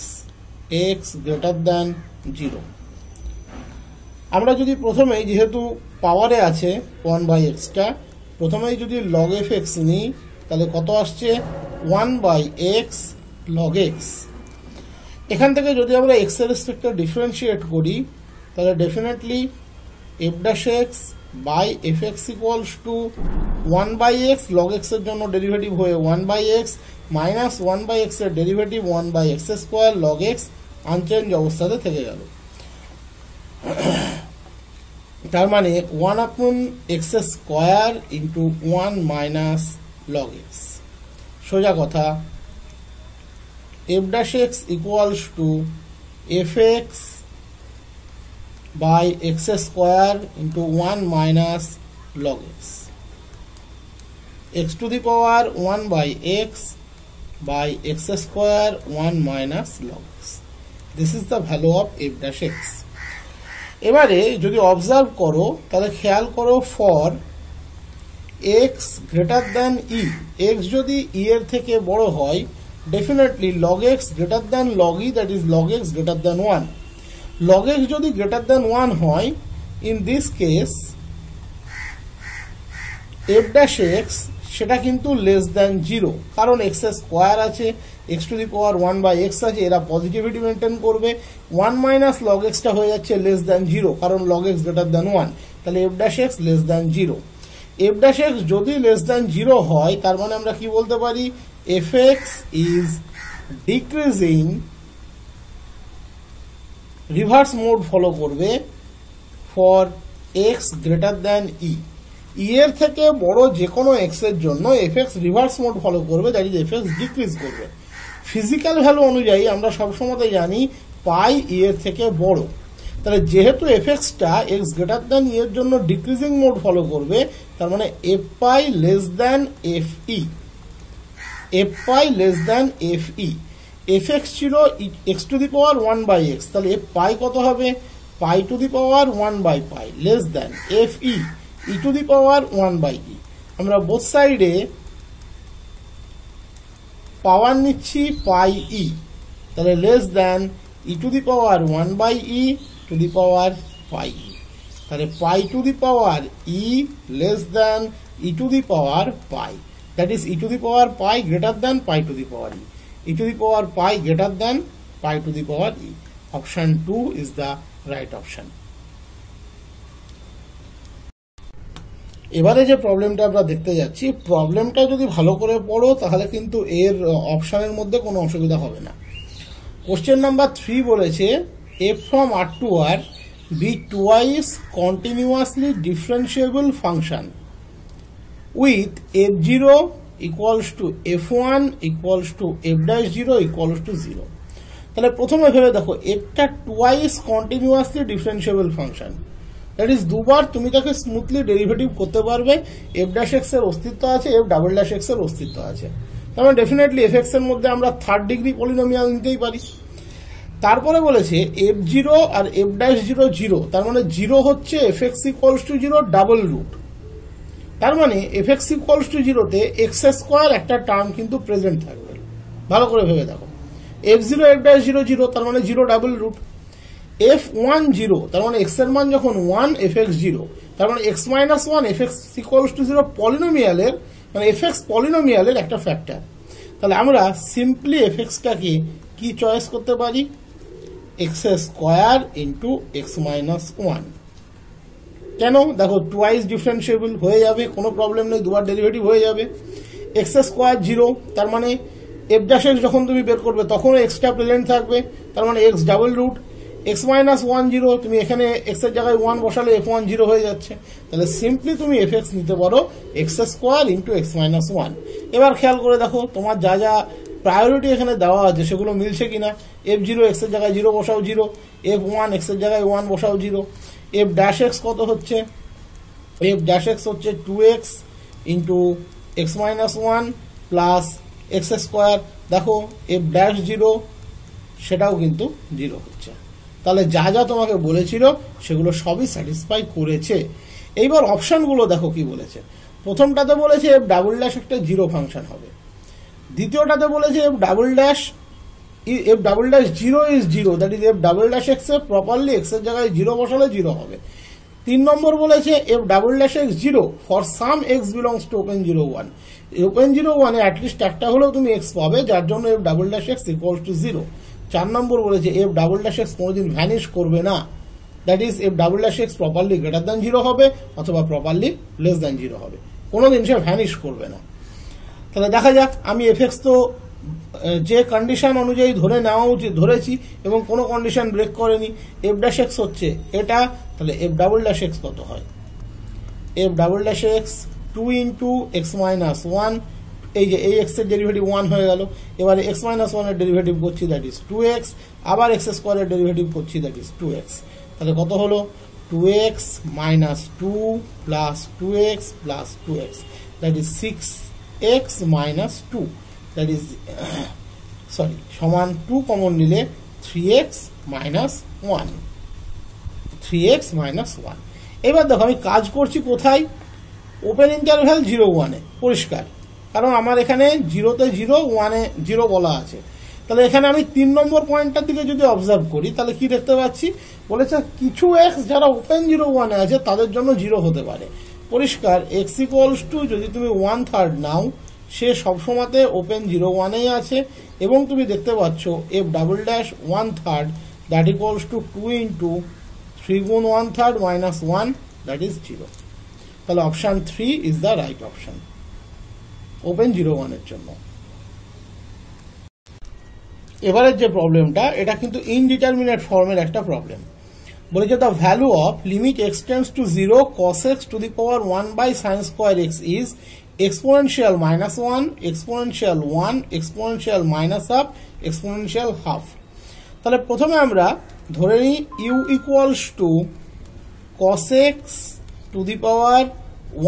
x greater than 0। আমরা যদি প্রথমেই, যেহেতু পাওয়ারে আছে 1 by extra, প্রথমেই যদি লগ এফ এক্স নিই, তাহলে কত আসছে 1 বাই এক্স লগ এক্স। এখান থেকে যদি আমরা এক্স এর রেসপেক্টে ডিফারেন্সিয়েট করি, তাহলে definitely f dash x by f x equals to 1 by x, log x এর জন্য ডেরিভেটিভ হয়ে 1 by x minus 1 by x এর derivative 1 by x square log x, unchanged অবস্থাতে থেকে গেল। তার মানে 1 upon x square into 1 minus log x. সোজা কথা, f dash x equals to f x by x square into 1 minus log x, x to the power 1 by x by x square 1 minus log x. This is the value of f dash x. এবারে যদি observe করো, তাহলে খেয়াল করো for x greater than e, x যদি e এর থেকে বড় হয়, definitely log x greater than log e, that is log x greater than 1। Log x যদি গ্রেটার দ্যান 1 হয়, in this case f dash x সেটা কিন্তু লেস দ্যান 0, কারণ এক্স স্কোয়ার আছে, x to the power 1/x আছে, এরা positivity maintain করবে। 1 minus log extra হয়ে যাচ্ছে লেস দ্যান 0, কারণ লগ এক্স গ্রেটার দ্যান 1, তাহলে f dash x less than 0। F dash x যদি লেস দ্যান 0 হয়, তার মানে আমরা কি বলতে পারি, f x is decreasing, reverse mode follow করবে for x greater than e. এর থেকে বড় যে কোনো এক্স এর জন্য f x reverse mode follow করবে, that is f x decrease করবে। ফিজিক্যাল ভ্যালু অনুযায়ী আমরা সবসময় জানি পাই ই এর থেকে বড়, তাহলে যেহেতু এফ এক্সটা এক্স গ্রেটার দ্যান ই এর জন্য ডিক্রিজিং মোড ফলো করবে, তার মানে f pi less than f e, f pi less than f e. F x ছিল x to the power 1/x, তাহলে এফ পাই কত হবে, পাই টু দি পাওয়ার 1/পাই less than f e, e to the power 1/e। আমরা both সাইডে power নিচ্ছি pi e, তাহলে less than e to the power 1/e to the power pi e, তাহলে pi to the power e less than e to the power pi, that is e to the power pi greater than pi to the power e, e to the power pi greater than pi to the power e. Option 2 is the right option. এবারে যে প্রবলেমটা আমরা দেখতে যাচ্ছি, প্রবলেমটা যদি ভালো করে পড়ো তাহলে কিন্তু এর অপশনের মধ্যে কোনো অসুবিধা হবে না। কোশ্চেন নাম্বার 3 বলেছে f from r to r be twice continuously differentiable function with f0 equals to f1 equals to f'0 equals to 0। তাহলে প্রথমে ভেবে দেখো, এফটা twice continuously differentiable function, that is দুবার তুমি তাকে স্মুথলি ডেরিভেটিভ করতে পারবে। এফ ড্যাশ এক্স এর অস্তিত্ব আছে, এফ ডাবল ড্যাশ এক্স এর অস্তিত্ব আছে, তার মানে ডেফিনেটলি এফ এক্স এর মধ্যে আমরা থার্ড ডিগ্রি পলিনোমিয়াল নিতেই পারি। তারপরে বলেছে f0 আর f'0 0, তার মানে 0 হচ্ছে f x equals to 0 double root, তার মানে এফ এক্স ইকুয়ালস টু 0 তে এক্স স্কোয়ার একটা টার্ম কিন্তু প্রেজেন্ট থাকবে। ভালো করে ভেবে দেখো, f0 f'0 0, তার মানে 0 ডাবল রুট। f1 0, তার মানে x এর মান যখন 1 fx 0, তার মানে x minus 1 fx equals to 0 পলিনোমিয়ালের, মানে fx পলিনোমিয়ালের একটা ফ্যাক্টর। তাহলে আমরা সিম্পলি fx-টাকে কি চয়েস করতে পারি, x square into x minus 1। কেন, দেখো টুয়াইস ডিফারেন্সিয়েবল হয়ে যাবে, কোনো প্রবলেম নেই, দুবার ডেরিভেটিভ হয়ে যাবে। x স্কোয়ার 0, তার মানে এফ ড্যাশ এক্স যখন তুমি বের করবে তখনও এক্সটা প্রেজেন্ট থাকবে, তার মানে x double root. x minus 1 0, তুমি এখানে x এর জায়গায় 1 বসালে f1 0 হয়ে যাচ্ছে, তাহলে সিম্পলি তুমি fx নিতে পারো x square into x minus 1। এবার খেয়াল করে দেখো তোমার যা যা প্রায়োরিটি এখানে দেওয়া আছে সেগুলো মিলছে কিনা। f0 x এর জায়গায় 0 বসাও 0, f1 x এর জায়গায় 1 বসাও 0, f ড্যাশ এক্স কত হচ্ছে, f ড্যাশ এক্স হচ্ছে 2x into x minus 1 plus x square. দেখো f ড্যাশ 0 সেটাও কিন্তু 0 হচ্ছে, তাহলে যা যা তোমাকে বলেছিল সেগুলো সবই স্যাটিসফাই করেছে। এইবার অপশনগুলো দেখো কি বলেছে। প্রথমটাতে বলেছে এফ ডাবল ড্যাশ একটা 0 ফাংশন হবে, দ্বিতীয়টাতে বলেছে F double dash 0 is 0, that is F double dash x A properly x এর জায়গায় 0 বসালে 0 হবে। 3 নম্বর বলেছে F double dash x 0 for some x belongs to open 0 1, open 0 1 A at least একটা হলেও তুমি এক্স পাবে, যার জন্য F double dash x equals to 0। 4 নম্বর বলেছে এফ ডাবল ড্যাশ এক্স কোনোদিন ভ্যানিশ করবে না, that is F double dash x properly greater than 0 হবে অথবা প্রপারলি লেস দ্যান 0 হবে, কোনোদিন সে ভ্যানিশ করবে না। তাহলে দেখা যাক, আমি এফ এক্স তো যে কন্ডিশন অনুযায়ী ধরে নেওয়া উচিত ধরেছি এবং কোনো কন্ডিশন ব্রেক করেনি। এফ ড্যাশ এক্স হচ্ছে এটা, তাহলে এফ ডাবল ড্যাশ এক্স কত হয়, F double dash x 2 into x minus 1, এই যে এই এক্স এর ডেরিভেটিভ 1 হয়ে গেল, এবারে এক্স মাইনাস 1 এর ডেরিভেটিভ করছি দ্যাট ইজ 2x, আবার এক্স স্কোয়ারের ডেরিভেটিভ করছি দ্যাট ইজ 2x, তাহলে কত হলো 2x minus 2 plus 2x plus 2x, that is 6x minus 2, that is sorry সমান 2 কমন নিলে 3x মাইনাস 1, 3x মাইনাস 1। এবার দেখো আমি কাজ করছি কোথায়, ওপেন ইন্টারভ্যাল 0 1 এ, পরিষ্কার, কারণ আমার এখানে 0-তে 0 1-এ 0 বলা আছে। তাহলে এখানে আমি 3 নম্বর পয়েন্টটার দিকে যদি অবজার্ভ করি তাহলে কি দেখতে পাচ্ছি, বলেছে কিছু এক্স যারা ওপেন 0 1 এ আছে তাদের জন্য 0 হতে পারে। পরিষ্কার x ইকুয়ালস টু যদি তুমি 1/3 নাও সে সবসময়তে ওপেন 0 1-এই আছে এবং তুমি দেখতে পাচ্ছ f double dash 1/3 that equals to 2 into 3 গুণ 1/3 মাইনাস 1 দ্যাট ইজ 0। তাহলে option 3 is the right option open 0 1 এর জন্য। এবারের যে প্রবলেমটা এটা কিন্তু ইনডিটারমিনেট ফর্মের একটা প্রবলেম। বলেছে the value of limit x tends to 0 cos x to the power 1 by sin square x is exponential minus 1, exponential 1, exponential minus half, exponential half। তাহলে প্রথমে আমরা ধরে নিই u equals to cos x to the power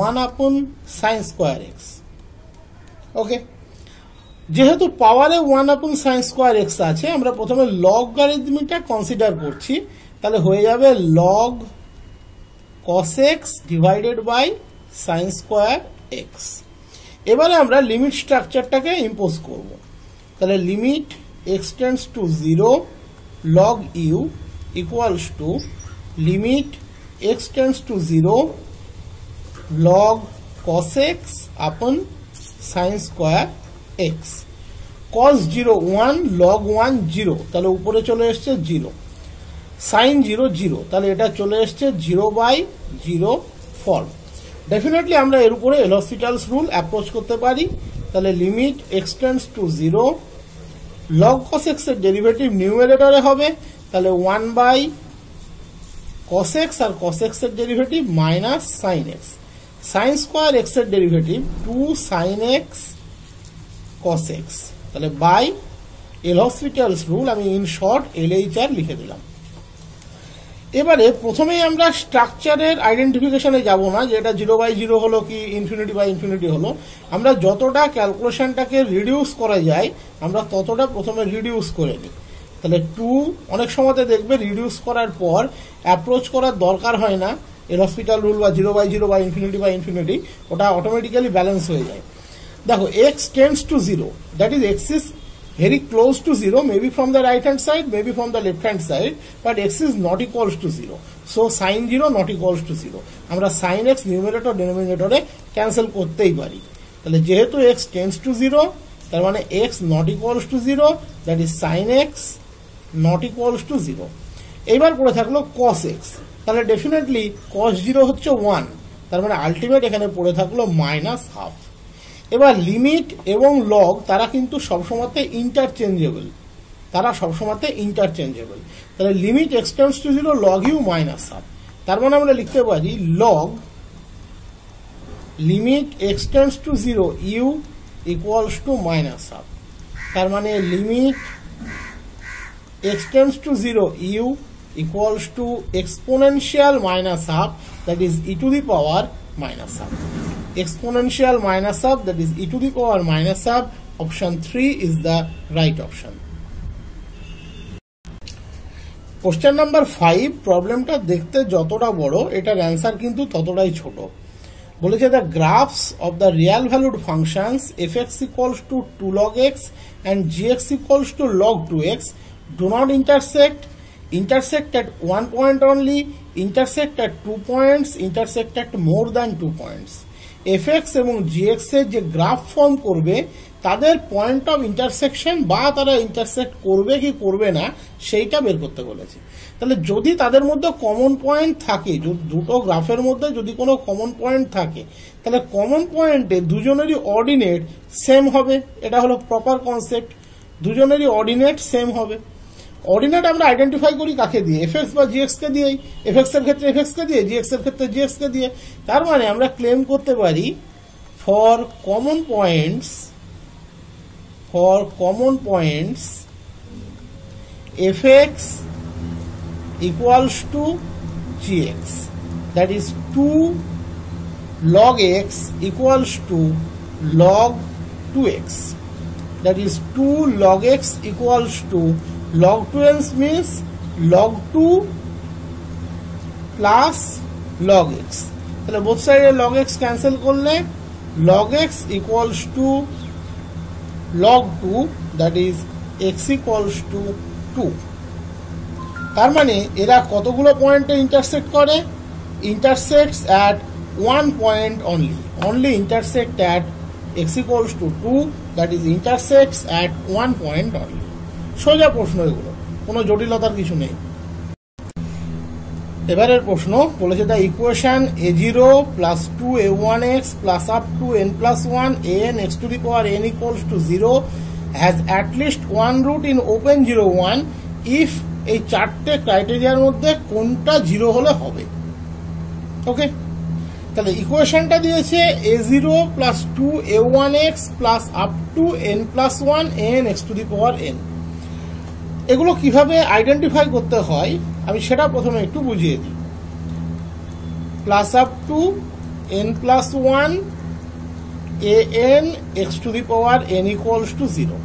1 upon sin square x। ওকে, যেহেতু পাওয়ারে 1 upon sin square x আছে আমরা প্রথমে লগারিদমিকটা কনসিডার করছি, তাহলে হয়ে যাবে log cos x divided by sin square x। এবারে আমরা লিমিট স্ট্রাকচারটাকে ইম্পোজ করব, তাহলে limit x tends to 0 log u equals to limit x tends to 0 log cos x upon sin square x। cos 0 1 log 1 0, তাহলে উপরে চলে এসছে 0, sin 0 0, তাহলে এটা চলে এসছে 0/0 ফর্ম। ডেফিনেটলি আমরা এর উপরে এল'হসপিটালস রুল অ্যাপ্রোচ করতে পারি, তাহলে limit x tends to 0 log cos x এর ডেরিভেটিভ নিউমারেটরে হবে, তাহলে 1 cos x আর cos x এর derivative minus sin x, sin square x এর derivative 2 sin x cos x, তাহলে বাই এল'হসপিটালস রুল আমি ইন শর্ট LHR লিখে দিলাম। এবারে প্রথমেই আমরা স্ট্রাকচারের আইডেন্টিফিকেশনে যাব না যে এটা 0/0 হলো কি ইনফিনিটি হলো, আমরা যতটা ক্যালকুলেশনটাকে রিডিউস করা যায় আমরা ততটা প্রথমে রিডিউস করে নিই। তাহলে 2 অনেক সময়তে দেখবে রিডিউস করার পর অ্যাপ্রোচ করার দরকার হয় না এল'হসপিটাল রুল বা 0/0 বা ইনফিনিটি, ওটা অটোমেটিক্যালি ব্যালেন্স হয়ে যায়। দেখো x tends to 0, that is x is very close to 0, maybe from the right hand side, maybe from the left hand side, but x is not equals to 0, so sin 0 not equals to 0, আমরা sin x numerator ডেনোমিনেটরে cancel করতেই পারি। তাহলে যেহেতু x tends to 0 তার মানে x not equals to 0, that is sin x not equals to 0। এইবার পড়ে থাকলো cos x, তাহলে ডেফিনেটলি cos 0 হচ্ছে 1, তার মানে আলটিমেট এখানে পড়ে থাকলো মাইনাস হাফ। এবার লিমিট এবং লগ তারা কিন্তু সবসময়তে ইন্টারচেঞ্জেবল, তাহলে limit x tends to 0 log u minus half, তার মানে আমরা লিখতে পারি log limit x tends to 0 u equals to minus half, তার মানে limit x tends to 0 u equals to exponential minus half, that is e to the power minus half, exponential minus half, that is e to the power minus half। option 3 is the right option। question number 5 প্রবলেমটা দেখতে যতটা বড় এটার answer কিন্তু ততটাই ছোট। বলেছে the graphs of the real valued functions fx equals to 2 log x and gx equals to log 2x do not intersect at one point only, intersect at 2 points, intersect at more than 2 points। fx এবং gx এর যে graph form করবে তাদের point of intersection বা তারা intersect করবে কি করবে না সেইটা বের করতে বলেছে। তাহলে যদি তাদের মধ্যে কমন পয়েন্ট থাকে, দুটো গ্রাফের মধ্যে যদি কোনো কমন পয়েন্ট থাকে তাহলে কমন পয়েন্টে দুজনেরই অর্ডিনেট সেম হবে, এটা হলো প্রপার কনসেপ্ট, দুজনেরই অর্ডিনেট সেম হবে। অর্ডিনেট আমরা আইডেন্টিফাই করি কাকে দিয়ে, fx বা gx কে দিয়ে, fx এর ক্ষেত্রে fx কে দিয়ে, gx এর ক্ষেত্রে gx কে দিয়ে। তার মানে আমরা ক্লেম করতে পারি for common points fx equals to gx, that is 2 log x equals to log 2x, that is 2 log x equals to log 2x means log 2 plus log x, তাহলে both সাইডে log x cancel করলে log x equals to log 2, that is x equals to 2। তার মানে এরা কতগুলো পয়েন্টে intersect করে, intersects at one point only intersect at x equals to 2, that is intersects at 1 point only. সোজা প্রশ্ন, এগুলো কোনো জটিলতার কিছু নেই। এবারের প্রশ্ন বলেছে the equation a0 plus 2a1x plus up to n+1 an x to the power n equals to 0 has at least one root in open 0 1 if এই চারটে ক্রাইটেরিয়ার মধ্যে কোনটা 0 হলে হবে। ওকে, তাহলে ইকুয়েশনটা দিয়েছে a0 plus 2a1x plus up to n+1 an x to the power n। এগুলো কিভাবে আইডেন্টিফাই করতে হয় আমি সেটা প্রথমে একটু বুঝিয়ে দিই। Plus up two n+1 an x to the power n equals to 0।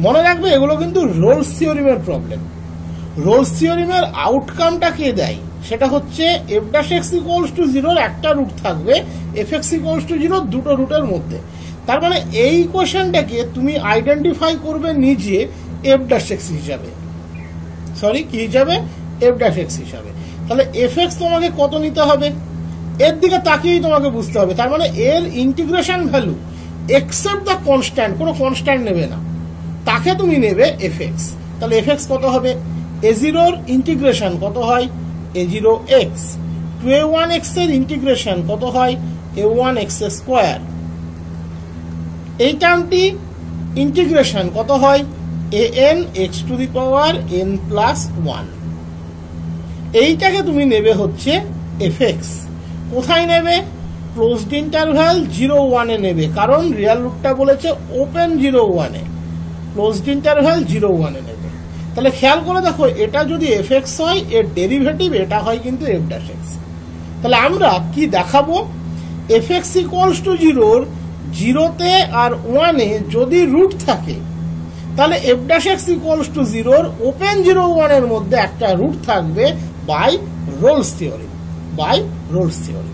মনে রাখবে এগুলো কিন্তু রোলস থিওরিমের প্রবলেম। রোলস থিওরিমের আউটকামটা কে দেয়, সেটা হচ্ছে f'(x = 0 একটা রুট থাকবে, f(x = 0 দুটো রুটের মধ্যে। তার মানে এই ইকুয়েশনটাকে তুমি আইডেন্টিফাই করবে নিজে f'(x হিসাবে, সরি কি হিসাবে, f'(x হিসাবে। তাহলে f(x) তোমাকে কত নিতে হবে, এর দিকে তাকিয়েই তোমাকে বুঝতে হবে। তার মানে এর integration value except the constant, কোনো কনস্ট্যান্ট নেবে না, তাকে তুমি নেবে f(x). তাহলে f(x) কত হবে, a0 এর ইন্টিগ্রেশন কত হয় a0x, 2a1x এর ইন্টিগ্রেশন কত হয় a1x², এই টার্মটি ইন্টিগ্রেশন কত হয় an x to the power n+1। এইটাকে তুমি নেবে হচ্ছে f(x). কোথায় নেবে, ক্লোজড ইন্টারভ্যাল 0 1 এ নেবে, কারণ রিয়াল রুটটা বলেছে ওপেন 0 1 এ, ক্লোজড ইন্টারভ্যাল 0 1 এ নেবে। তাহলে খেয়াল করে দেখো, এটা যদি f(x) হয় এর ডেরিভেটিভ এটা হয় কিন্তু f'(x). তাহলে আমরা কি দেখাবো, f(x = 0 0তে আর 1 এ যদি রুট থাকে তাহলে f'(x = 0 ওপেন 0 1 এর মধ্যে একটা রুট থাকবে বাই রোলস থিওরি,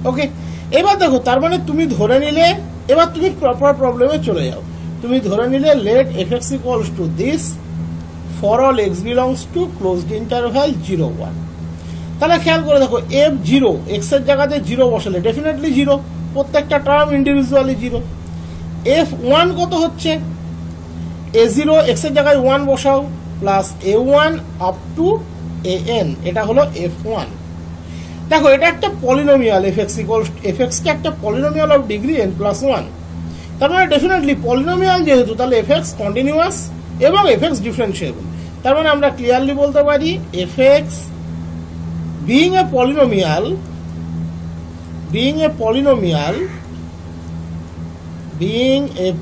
ওকে। এবার দেখো, তার মানে তুমি ধরে নিলে, এবার তুমি প্রপার প্রবলেমে চলে যাও। তুমি ধরে নিলে let f(x = this for all x belongs to closed interval 0 1। তাহলে খেয়াল করে দেখো, f0 x এর জায়গাতে 0 বসালে ডেফিনেটলি 0, প্রত্যেকটা টার্ম ইন্ডিভিজুয়ালি 0। f1 কত হচ্ছে, a0 x এর জায়গায় 1 বসাও plus a1 up to an, এটা হলো f1। দেখো এটা একটা পলিনোমিয়াল, f(x) কে একটা পলিনোমিয়াল অফ ডিগ্রি n+1। তার মানে ডেফিনেটলি পলিনোমিয়াল যেহেতু, তাহলে f(x) কন্টিনিউয়াস এবং f(x) ডিফারেন্সিয়েবল। তার মানে আমরা ক্লিয়ারলি বলতে পারি f(x) being a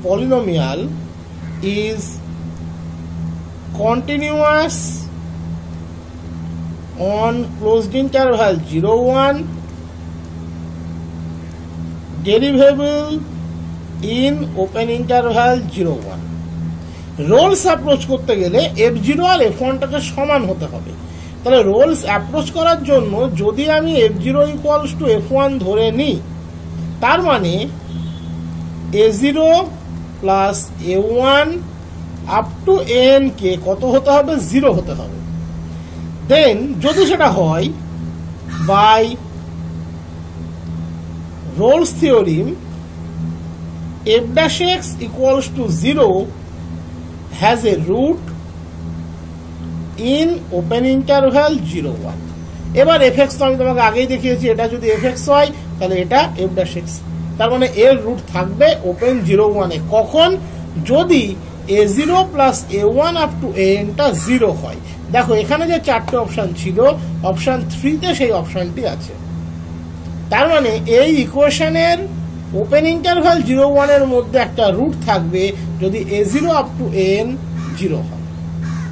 polynomial is continuous on closed interval 0 1, derivable in open interval 0 1। Rolle's approach করতে গেলে f0 আর f1টাকে সমান হতে হবে। তাহলে রোলস অ্যাপ্রোচ করার জন্য যদি আমি f0 = f1 ধরে নিই, তার মানে a0 plus a1 up to n কে কত হতে হবে, 0 হতে হবে। দেন যদি সেটা হয় by Rolle's theorem, f'(x = 0 has a root in open interval 0 1। এবার f(x) তো আমি তোমাকে আগেই দেখিয়েছি, এটা যদি f(x) হয় তাহলে এটা f'(x), তার মানে এর রুট থাকবে ওপেন 0 1 এ। কখন, যদি a0 plus a1 up to an টা 0 হয়। দেখো এখানে যে চারটে অপশন ছিল, অপশন 3 তে সেই অপশনটি আছে। তার মানে এই ইকুয়েশনের ওপেন ইন্টারভাল 0 1 এর মধ্যে একটা রুট থাকবে যদি a0 আপ টু an 0 হয়।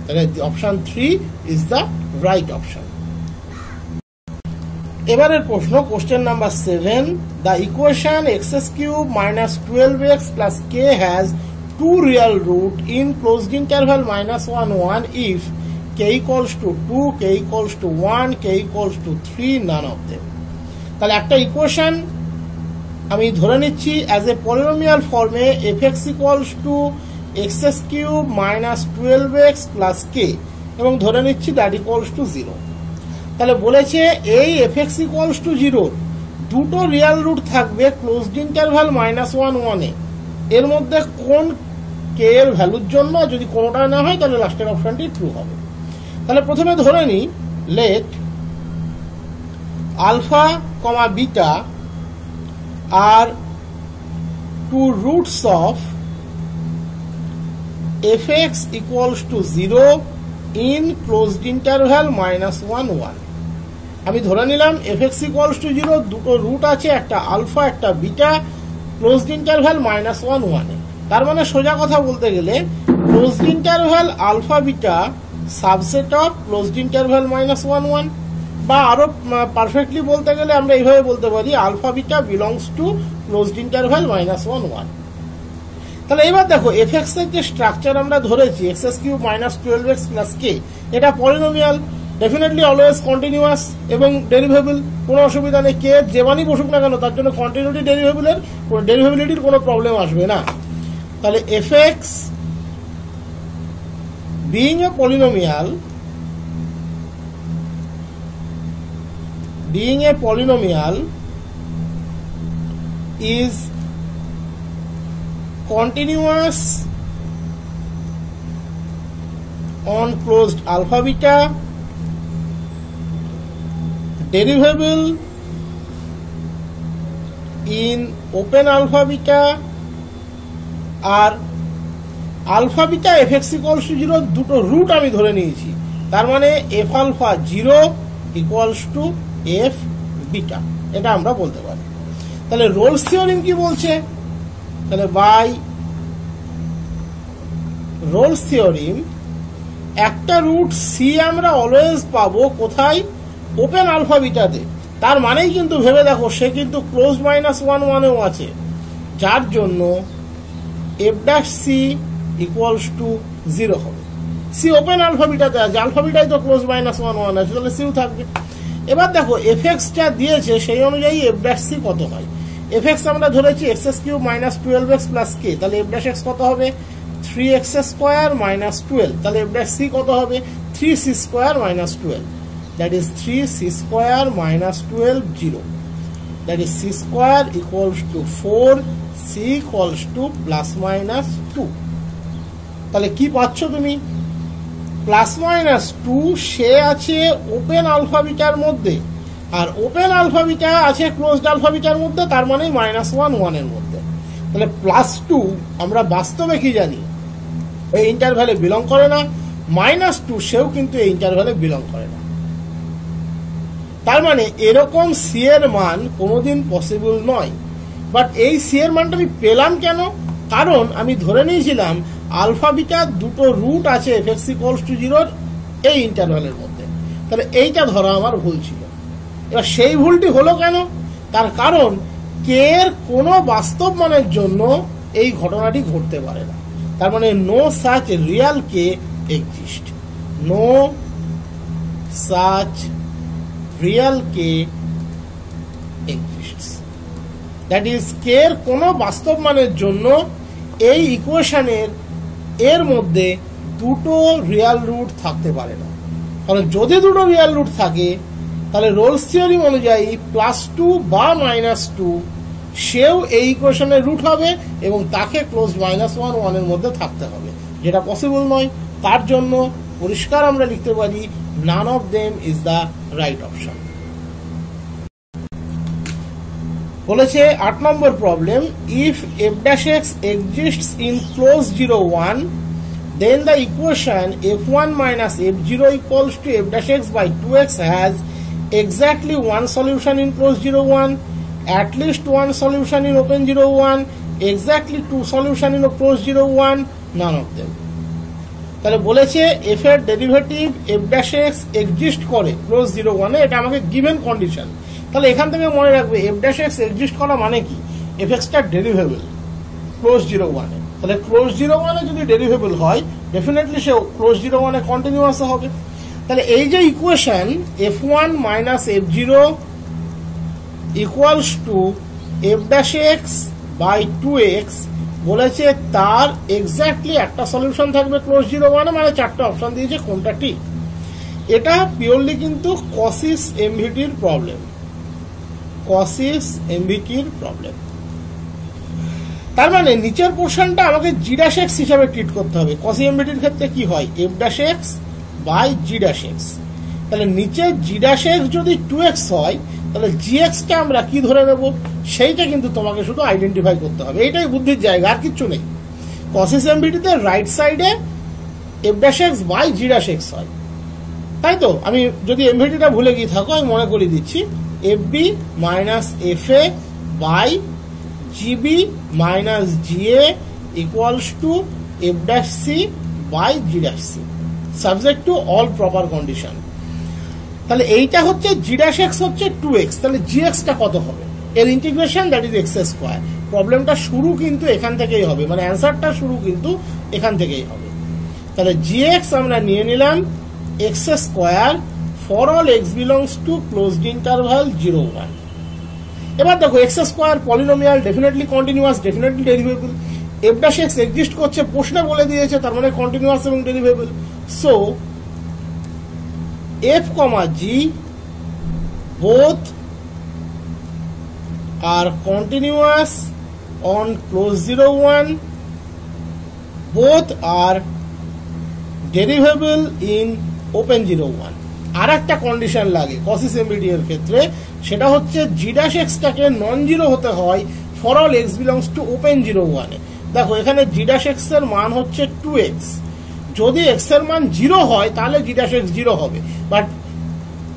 তাহলে option 3 is the right option. এবারের প্রশ্ন, question number 7, the equation x³ - 12x + k has 2 real root in closed interval -1 1 if k = 2, k = 1, k = 3, none of them। তাহলে একটা ইকুয়েশন আমি ধরে নিচ্ছি অ্যাজ এ পলিনোমিয়াল ফর্মে f(x) = x³ - 12x + k এবং ধরে নিচ্ছি দ্যাট ইকুয়ালস টু 0। তাহলে বলেছে এই fx ইকুয়ালস টু 0 দুটো রিয়াল রুট থাকবে ক্লোজড ইন্টারভ্যাল -1 1 এর মধ্যে কোন কে এর ভ্যালুর জন্য যদি কোনোটা না হয় তাহলে লাস্টের অপশনটি ট্রু হবে। তাহলে প্রথমে ধরে নিই let alpha comma beta are two roots of fx equals to 0 in closed interval -1 1। আমি ধরে নিলাম fx ইকুয়ালস টু 0 দুটো রুট আছে, একটা আলফা একটা বিটা, ক্লোজড ইন্টারভ্যাল -1 1। তার মানে সোজা কথা বলতে গেলে closed interval alpha beta subset of closed interval -1 1, বা আরো পারফেক্টলি বলতে গেলে আমরা এইভাবে বলতে পারি alpha beta belongs to closed interval -1 1। তাহলে এবার দেখো fx এর যে স্ট্রাকচার আমরা ধরেছি x³ - 12x + k, এটা পলিনোমিয়াল, ডেফিনেটলি অলওয়েজ কন্টিনিউয়াস এবং ডেরিভেবল, কোনো অসুবিধা নেই। কে যে মানই বসুক না কেন তার জন্য কন্টিনিউটি ডেরিভেবিলিটির কোনো প্রবলেম আসবে না। তাহলে fx being a polynomial is continuous on closed alpha beta, derivable in open alpha beta, আর alpha beta fx equals to 0 দুটো রুট আমি ধরে নিয়েছি, তার মানে f alpha 0 equals to f beta, এটা আমরা বলতে পারি। তাহলে রোলস থিওরেম কি বলছে? তাহলে বাই রোলস থিওরেম একটা রুট সি আমরা অলওয়েজ পাবো কোথায়? ওপেন আলফা বিটাতে। তার মানেই কিন্তু ভেবে দেখো সে কিন্তু ক্লোজ -1 1 এও আছে, যার জন্য f' c ইকুয়ালস টু 0 হবে। সি ওপেন আলফা বিটাতে আছে, আলফা বিটাই তো ক্লোজ -1 1 আছে, তাহলে সিও থাকবে। এবার দেখো fx যা দিয়েছে সেই অনুযায়ী f' c কত হয়। fx আমরা ধরেছি x³ - 12x + k, তাহলে f' কত হবে? 3x² - 12, তাহলে f' c কত হবে? 3c² - 12, that is 3c² - 12 0, that is c² equals to 4, c equals to ±2। তাহলে কি পাচ্ছ তুমি? ±2 সে আছে ওপেন আলফা বিটার মধ্যে, আর ওপেন আলফা বিটা আছে ক্লোজড আলফা বিটার মধ্যে, তার মানে -1 1 এর মধ্যে। তাহলে +2 আমরা বাস্তবে কি জানি? এই ইন্টারভ্যালে বিলং করে না। -2 সেও কিন্তু এই ইন্টারভ্যালে বিলং করে না। তার মানে এরকম সি এর মান কোনোদিন পসিবল নয়। বাট এই সি এর মানটা আমি পেলাম কেন? কারণ আমি ধরে নিয়েছিলাম আলফা বিটা দুটো রুট আছে fx ইকুয়ালস টু 0 এই ইন্টারভ্যালের মধ্যে। তাহলে এইটা ধরা আমার ভুল ছিল। এবার সেই ভুলটি হলো কেন? তার কারণ কে এর কোনো বাস্তব মানের জন্য এই ঘটনাটি ঘটতে পারে না। তার মানে no such real k exist, no such real k exists, that is k এর কোনো বাস্তব মানের জন্য এই ইকুয়েশনের এর মধ্যে দুটো রিয়াল রুট থাকতে পারে না। কারণ যদি দুটো রিয়াল রুট থাকে তাহলে রোলস থিওরেম অনুযায়ী +2 বা -2 সেও এই ইকুয়েশনের রুট হবে এবং তাকে ক্লোজ -1 1 এর মধ্যে থাকতে হবে, যেটা পসিবল নয়। তার জন্য পরিষ্কার আমরা লিখতে পারি none of them is the right option. বলেছে 8 নম্বর problem, if f' exists in close 0 1, then the equation f1 - f0 equals to f' by 2x has exactly one solution in close 0 1, at least one solution in open 0 1, exactly two solution in close 0 1, none of them। তাহলে বলেছে f এর derivative f' exist করে close 0 1 এ, এটা আমাকে given condition. তাহলে এখান থেকে মনে রাখবে f' এক্সিস্ট করা মানে কি? fx টা ডেরিভেবল ক্লোজ 0 1 এ। তাহলে ক্লোজ 0 1 এ যদি ডেরিভেবল হয় ডেফিনেটলি সে ক্লোজ 0 1 এ কন্টিনিউয়াস হবে। তাহলে এই যে equation f1 - f0 equals to f' by 2x বলেছে তার এক্স্যাক্টলি একটা সলিউশন থাকবে ক্লোজ 0 1 এ, মানে চারটা অপশন দিয়েছে কোনটা ঠিক। এটা পিওরলি কিন্তু কসিস এমভিটির প্রবলেম, কসিস এমভিটির প্রবলেম। তার মানে নিচের পোর্শনটা আমাকে জি ড্যাশ এক্স হিসাবে ট্রিট করতে হবে। কসি এমভিটির ক্ষেত্রে কি হয়, f dash x by g dash x. তাহলে নিচে জি ড্যাশ এক্স যদি 2x হয় তাহলে জি এক্সটা আমরা কি ধরে নেব, সেইটা কিন্তু তোমাকে শুধু আইডেন্টিফাই করতে হবে। এইটাই বুদ্ধির জায়গা, আর কিচ্ছু নেই। কসিস এমভিটিতে রাইট সাইডে f dash x by g dash x হয়, তাই তো? আমি যদি এমভিটিটা ভুলে গিয়ে থাকো আমি মনে করিয়ে দিচ্ছি, f b minus f a by gb minus ga equals to f dash c by g dash c, subject to all proper condition. তাহলে এইটা হচ্ছে জি ড্যাশ এক্স হচ্ছে 2x, তাহলে জি এক্সটা কত হবে, এর integration that is x square. প্রবলেমটা শুরু কিন্তু এখান থেকেই হবে, মানে অ্যান্সারটা শুরু কিন্তু এখান থেকেই হবে। তাহলে জি এক্স আমরা নিয়ে নিলাম x square for all x belongs to closed interval 0, 1। এবার দেখো x square polynomial, definitely continuous, definitely derivable. F dash x exist করছে, প্রশ্নে বলে দিয়েছে, তার মানে কন্টিনিউয়াস এবং ডেরিভেবল। So f, g both are continuous on closed 0, 1, both are derivable in open 0, 1। আর একটা কন্ডিশন লাগে কসিস এমভিটি এর ক্ষেত্রে, সেটা হচ্ছে জি ড্যাশ এক্সটাকে নন জিরো হতে হয় for all x belongs to open 0, 1 এ। দেখো এখানে জি ড্যাশ এক্স এর মান হচ্ছে 2x, যদি এক্স এর মান 0 হয় তাহলে জি ড্যাশ এক্স 0 হবে, বাট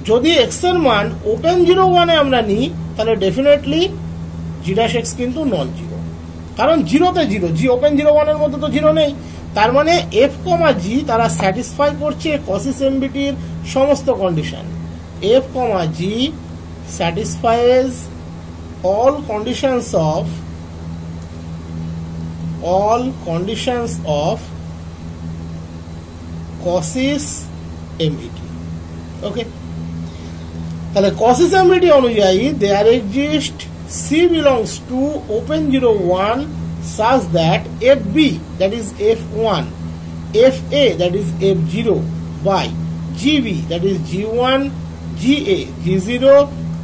যদি এক্স এর মান ওপেন 0, 1 এ আমরা নিই তাহলে ডেফিনেটলি জি ড্যাশ এক্স কিন্তু নন জিরো, কারণ জিরোতে জিরো, জি ওপেন 0, 1 এর মধ্যে তো জিরো নেই। তার মানে এফ, জি তারা স্যাটিসফাই করছে কসিস এমভিটির সমস্ত condition. F, G স্যাটিসফাইজ all conditions of causes MVT। ওকে, তাহলে causes MVT অনুযায়ী there exist C belongs to open 0, 1 such that FB that is F1, FA that is F0 by GB that is G1, GA G0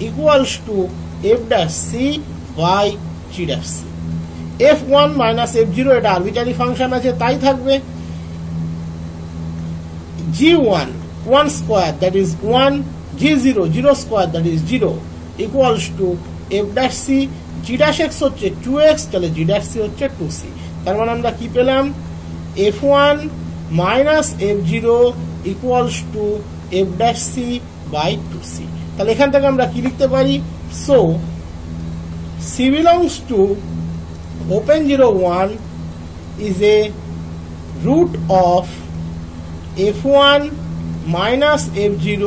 equals to F dash C by G dash C। F1 minus F0 এটা arbitrary function আছে, তাই থাকবে। G1 1 square that is 1, G0 0 square that is 0 equals to F dash C। G dash X হচ্ছে 2x, তাহলে G dash C হচ্ছে 2C। তার মানে আমরা কি পেলাম, F1 minus F0 equals to F dash C by 2C। তাহলে এখান থেকে আমরা কি লিখতে পারি, so C belongs to open 0, 1 is a root of F1 minus F0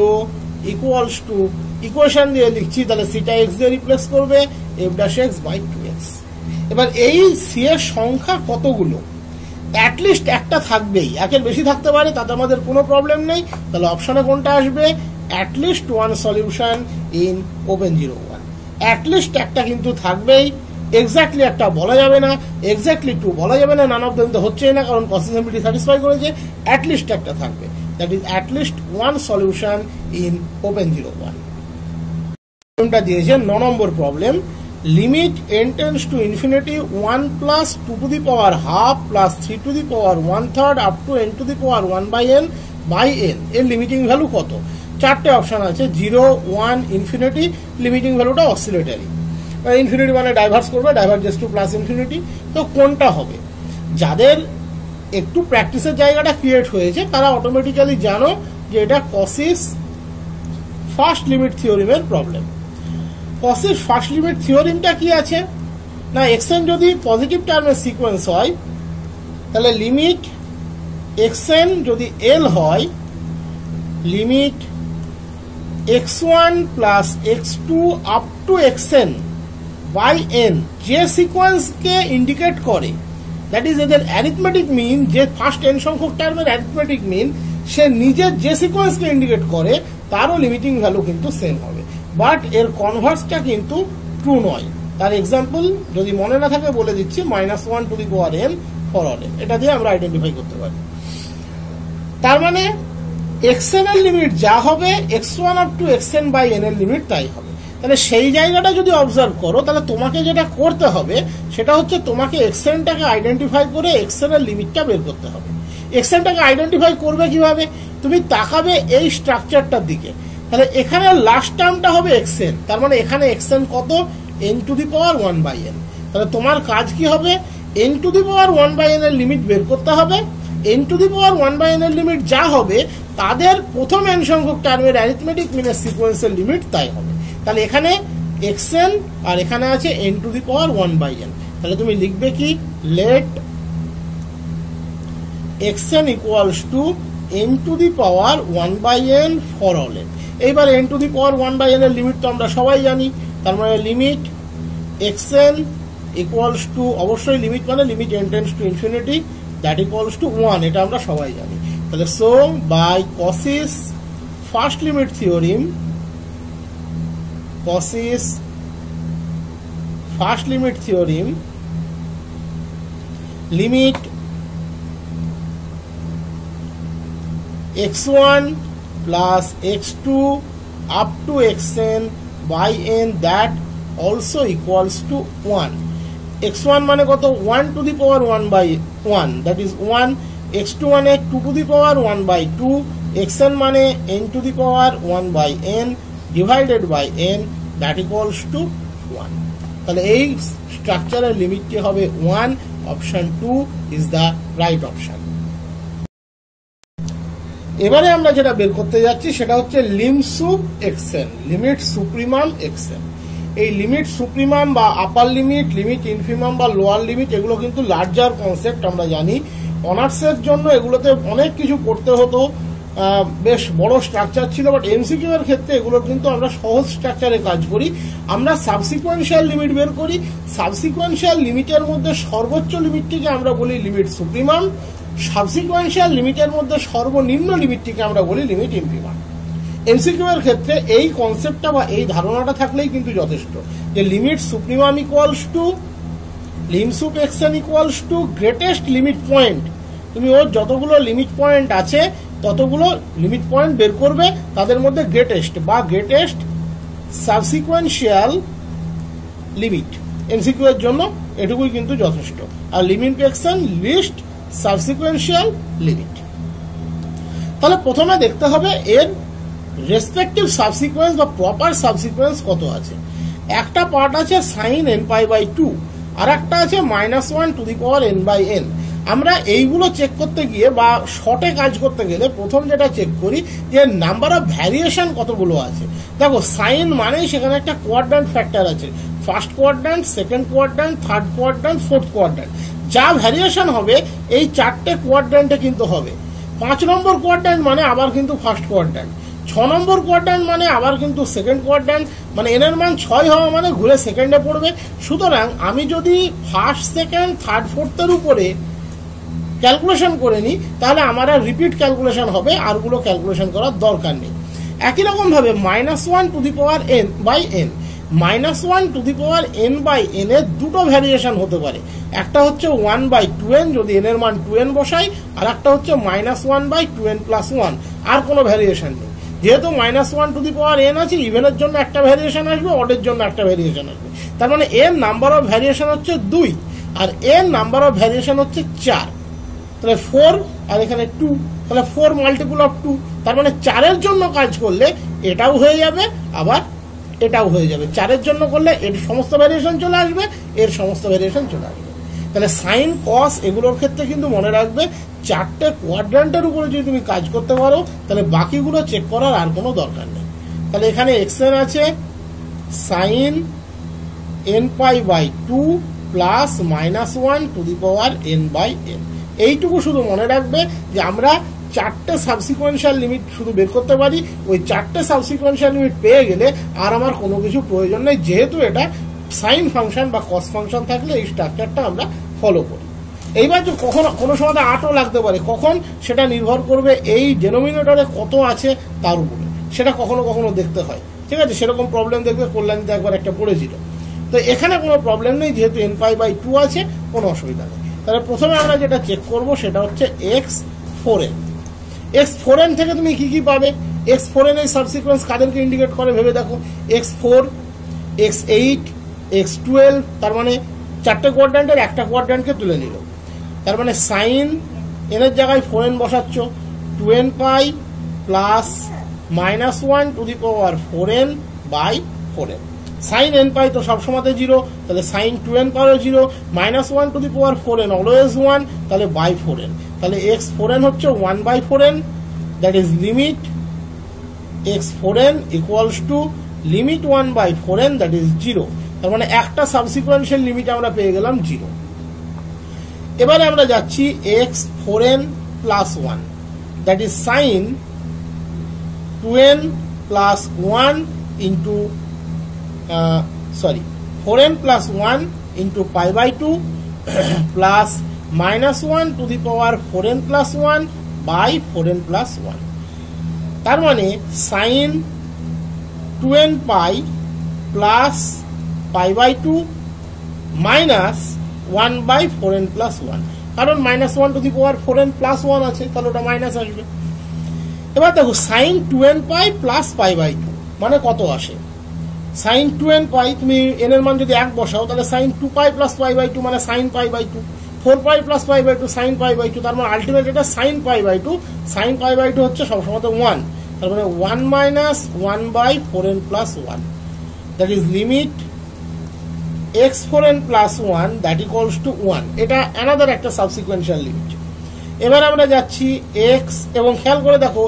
equals to, equation দিয়ে লিখছি, তাহলে সিটা x দিয়ে রিপ্লেস করবে f dash x by 2x। এবার এই সি এর সংখ্যা কতগুলো, অ্যাটলিস্ট একটা থাকবেই, একের বেশি থাকতে পারে, তাতে আমাদের কোনো প্রবলেম নেই। তাহলে অপশনে কোনটা আসবে, at least one solution in open 0, 1। At least একটা কিন্তু থাকবেই, এক্স্যাক্টলি একটা বলা যাবে না, এক্স্যাক্টলি 2 বলা যাবে না, নান অফ দেম তো হচ্ছেই না, কারণ কসিস এমভিটি স্যাটিসফাই করেছে। অ্যাটলিস্ট একটা থাকবে, that is at least one solution in open 0, 1। Problem দিয়েছে 9 নম্বর প্রবলেম, limit n tends to infinity 1 plus 2 to the power half plus 3 to the power 1/3 up to n to the power 1/n by n এর limiting value কত। চারটে option আছে, 0, 1, infinity. Limiting ভ্যালুটা oscillatory, infinity মানে diverge করবে, ডাইভার্জেস two plus infinity. তো কোনটা হবে, যাদের একটু প্র্যাকটিসের জায়গাটা ক্রিয়েট হয়েছে তারা অটোমেটিক্যালি জানো যে এটা কসিস ফার্স্ট লিমিট থিওরিমের প্রবলেম। কসিস ফার্স্ট লিমিট থিওরিমটা কি আছে না, এক্সএন যদি পজিটিভ টার্মের সিকোয়েন্স হয় তাহলে লিমিট এক্সএন যদি এল হয়, limit x1 plus x2 up to xn by n যে সিকোয়েন্সকে ইন্ডিকেট করে, দ্যাট ইজ এদের অ্যারিথমেটিক মিন, যে ফার্স্ট n সংখ্যক টার্মের অ্যারিথমেটিক মিন সে নিজের যে সিকোয়েন্সকে ইন্ডিকেট করে তারও লিমিটিং ভ্যালু কিন্তু সেম হবে, বাট এর কনভার্সটা কিন্তু ট্রু নয়। তার এক্সাম্পল যদি মনে না থাকে বলে দিচ্ছি, -1 to the power n for all n, এটা দিয়ে আমরা আইডেন্টিফাই করতে পারি। তার মানে xn এর লিমিট যা হবে x1 up to xn by n এর লিমিট তাই হবে। তাহলে সেই জায়গাটা যদি অবজার্ভ করো, তাহলে তোমাকে যেটা করতে হবে সেটা হচ্ছে তোমাকে xnটাকে আইডেন্টিফাই করে xn এর লিমিটটা বের করতে হবে। xnটাকে আইডেন্টিফাই করবে কিভাবে? তুমি তাকাবে এই স্ট্রাকচারটার দিকে, তাহলে এখানে লাস্ট টার্মটা হবে xn, তার মানে এখানে xn কত? n to the power 1 by n। তাহলে তোমার কাজ কি হবে? n to the power 1 by n এর লিমিট বের করতে হবে। n to the power 1 by n এর লিমিট যা হবে তাদের প্রথম n সংখ্যক টার্মের অ্যারিথমেটিক মিনের সিকোয়েন্সের লিমিট তাই হবে। তাহলে এখানে xn আর এখানে আছে n to the power 1 by n। তাহলে তুমি লিখবে কি? Let xn equals to n to the power 1 by n for all n। এইবার n to the power 1 by n এর লিমিট তো আমরা সবাই জানি, তার মানে লিমিট xn ইকুয়ালস টু, অবশ্যই লিমিট মানে limit n tends to infinity that equals to 1, এটা আমরা সবাই জানি। তাহলে so by Cauchy's first limit theorem, Cauchy's first limit theorem, limit x1 plus x2 up to xn by n that also equals to 1. x1 মানে কত? 1 to the power 1 by 1, that is 1. x2 মানে 2 to the power 1 by 2. xn মানে n to the power 1 by n divided by n that equals to 1. তাহলে এই স্ট্রাকচারের লিমিটটি হবে 1. Option 2 is the right option. এবারে আমরা যেটা বের করতে যাচ্ছি সেটা হচ্ছে লিমসুপ xn, লিমিট সুপ্রিমাম xn। এই লিমিট সুপ্রিমাম বা আপার লিমিট, লিমিট ইনফিমাম বা লোয়ার লিমিট, এগুলো কিন্তু লার্জার কনসেপ্ট, আমরা জানি। অনার্সের জন্য এগুলোতে অনেক কিছু করতে হতো, বেশ বড় স্ট্রাকচার ছিল, বাট এমসিকিউ এর ক্ষেত্রে এগুলো কিন্তু আমরা সহজ স্ট্রাকচারে কাজ করি। আমরা সাবসিকুয়েন্সিয়াল লিমিট বের করি, সাবসিকুয়েন্সিয়াল লিমিটের মধ্যে সর্বোচ্চ লিমিটটিকে আমরা বলি লিমিট সুপ্রিমাম, সাবসিকুয়েন্সিয়াল লিমিটের মধ্যে সর্বনিম্ন লিমিটটিকে আমরা বলি লিমিট ইনফিমাম। এমসিকিউ এর ক্ষেত্রে এই কনসেপ্টটা বা এই ধারণাটা থাকলেই কিন্তু যথেষ্ট, যে limit supremum equals to limsup xn equals to greatest limit point. তুমি ওর যতগুলো লিমিট পয়েন্ট আছে ততগুলো লিমিট পয়েন্ট বের করবে, তাদের মধ্যে গ্রেটেস্ট বা গ্রেটেস্ট সাবসিকুয়েন্সিয়াল লিমিট। এমসিকিউ এর জন্য এটুকুই কিন্তু যথেষ্ট। আর লিমিট xn লিস্ট সাবসিকুয়েন্সিয়াল লিমিট। তাহলে প্রথমে দেখতে হবে এর রেসপেক্টিভ সাবসিকুয়েন্স বা প্রপার সাবসিকুয়েন্স কত আছে। একটা পার্ট আছে সাইন n পাই বাই 2, আর একটা আছে -1 to the power n by n। আমরা এইগুলো চেক করতে গিয়ে বা শর্টে কাজ করতে গেলে প্রথম যেটা চেক করি যে নাম্বার অফ ভ্যারিয়েশন কতগুলো আছে। দেখো সাইন মানেই সেখানে একটা কোয়াড্র্যান্ট ফ্যাক্টর আছে, first quadrant, second quadrant, third quadrant, fourth quadrant. যা ভ্যারিয়েশন হবে এই চারটে কোয়াড্র্যান্টে কিন্তু হবে। 5 নম্বর কোয়াড্র্যান্ট মানে আবার কিন্তু ফার্স্ট কোয়াড্র্যান্ট, 6 নম্বর কোয়াড্র্যান্ট মানে আবার কিন্তু সেকেন্ড কোয়াড্র্যান্ট, মানে এন এর মান 6 হওয়া মানে ঘুরে সেকেন্ডে পড়বে। সুতরাং আমি যদি ফার্স্ট, সেকেন্ড, থার্ড, ফোর্থের উপরে ক্যালকুলেশন করে নিই তাহলে আমার আর রিপিট ক্যালকুলেশন হবে, আরগুলো ক্যালকুলেশন করার দরকার নেই। একই রকম ভাবে -1 to the power n by n, -1 to the power n by n এর দুটো ভ্যারিয়েশন হতে পারে। একটা হচ্ছে 1 বাই 2n যদি n এর মান 2n বসাই, আর একটা হচ্ছে -1 বাই 2n প্লাস 1, আর কোনো ভ্যারিয়েশন নেই। যেহেতু -1 টু দি পাওয়ার n আছে, ইভেনের জন্য একটা ভ্যারিয়েশন আসবে, অডের জন্য একটা ভ্যারিয়েশন আসবে। তার মানে n নাম্বার অফ ভ্যারিয়েশন হচ্ছে 2 আর n নাম্বার অফ ভ্যারিয়েশন হচ্ছে 4। তাহলে 4 আর এখানে 2, তাহলে 4 মাল্টিপুল অফ 2, তার মানে 4 এর জন্য কাজ করলে এটাও হয়ে যাবে, আবার এটাও হয়ে যাবে। 4 এর জন্য করলে এর সমস্ত ভ্যারিয়েশন চলে আসবে, এর সমস্ত ভ্যারিয়েশন চলে আসবে। তাহলে সাইন, কস এগুলোর ক্ষেত্রে কিন্তু মনে রাখবে 4টে কোয়াড্র্যান্টের উপরে যদি তুমি কাজ করতে পারো তাহলে বাকিগুলো চেক করার আর কোনো দরকার নেই। তাহলে এখানে xn আছে sine n pi by 2 plus -1 to the power n by n। এইটুকু শুধু মনে রাখবে যে আমরা 4টে সাবসিকুয়েন্সিয়াল লিমিট শুধু বের করতে পারি। ওই 4টে সাবসিকুয়েন্সিয়াল লিমিট পেয়ে গেলে আর আমার কোনো কিছু প্রয়োজন নেই, যেহেতু এটা সাইন ফাংশন বা কস ফাংশন থাকলে এই স্ট্রাকচারটা আমরা ফলো করি। এইবার যে কখনো কোনো সময় 8ও লাগতে পারে, কখন সেটা নির্ভর করবে এই ডেনোমিনেটরে কত আছে তার উপরে, সেটা কখনো কখনো দেখতে হয়। ঠিক আছে, সেরকম প্রবলেম দেখবে কল্যাণীতে একবার একটা পড়েছিল। তো এখানে কোনো প্রবলেম নেই, যেহেতু n পাই বাই 2 আছে, কোনো অসুবিধা নেই। তাহলে প্রথমে আমরা যেটা চেক করব সেটা হচ্ছে x4n। x4n থেকে তুমি কি কি পাবে? x4n এই সাবসিকোয়েন্স কাদেরকে ইন্ডিকেট করে ভেবে দেখো, x4, x8, x12, তার মানে চারটে কোয়াড্র্যান্টের একটা কোয়াড্র্যান্টকে তুলে নিল। তার মানে সাইন এনের জায়গায় 4n বসাচ্ছ, 2n pi plus -1 to the power 4n by 4n। Sine n pi তো সবসময় 0, তাহলে সাইন 2n পাইও 0, -1 to the power 4n always 1, তাহলে বাই 4n। তাহলে x4n হচ্ছে 1 by 4n, that is limit x4n equals to limit 1 by 4n, that is 0। তার মানে একটা সাবসিকুয়েন্সিয়াল লিমিট আমরা পেয়ে গেলাম 0। এবারে আমরা যাচ্ছি x4n plus 1, that is sine 2n plus 1 into 4n plus 1 into pi by 2 plus -1 to the power 4n plus 1 by 4n plus 1। তার মানে sine 2n pi plus pi by 2 minus 1 by 4n plus 1, কারণ -1 to the power 4n plus 1 আছে, তাহলে ওটা minus আসবে। এবার দেখো sine 2n pi plus pi by 2 মানে কত আসে? সাইন 2n পাই, তুমি n এর মান যদি 1 বসাও তাহলে sine 2 pi plus pi by 2 মানে sine pi by 2, 4 pi plus pi by 2 sine pi by 2, তার মানে আলটিমেট এটা sine pi by 2। Sine pi by 2 হচ্ছে সবসময় 1, তার মানে 1 minus 1 by 4n plus 1, that is limit x4n plus 1 that equals to 1। এটা another একটা সাবসিকুয়েন্সিয়াল লিমিট। এবার আমরা যাচ্ছি x, এবং খেয়াল করে দেখো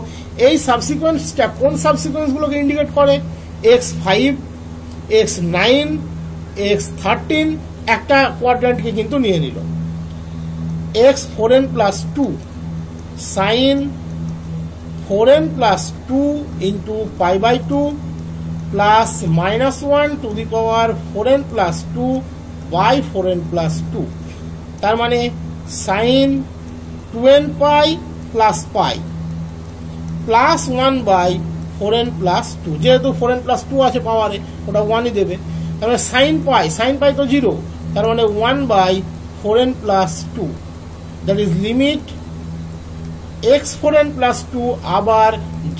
এই সাবসিকুয়েন্সটা কোন সাবসিকুয়েন্সগুলোকে ইন্ডিকেট করে? x5, x9, x13 একটা কোয়াড্র্যান্টকে কিন্তু নিয়ে নিল। x4n plus 2 sine 4n plus 2 into pi by 2 plus -1 to the power 4n plus 2 by 4n plus 2, তার মানে sine 2n pi plus pi plus 1 by 4n plus 2, যেহেতু 4n প্লাস 2 আছে পাওয়ারে ওটা 1ই দেবে। তার মানে সাইন পাই তো 0, তার মানে 1 by 4n plus 2, that is limit x4n plus 2 আবার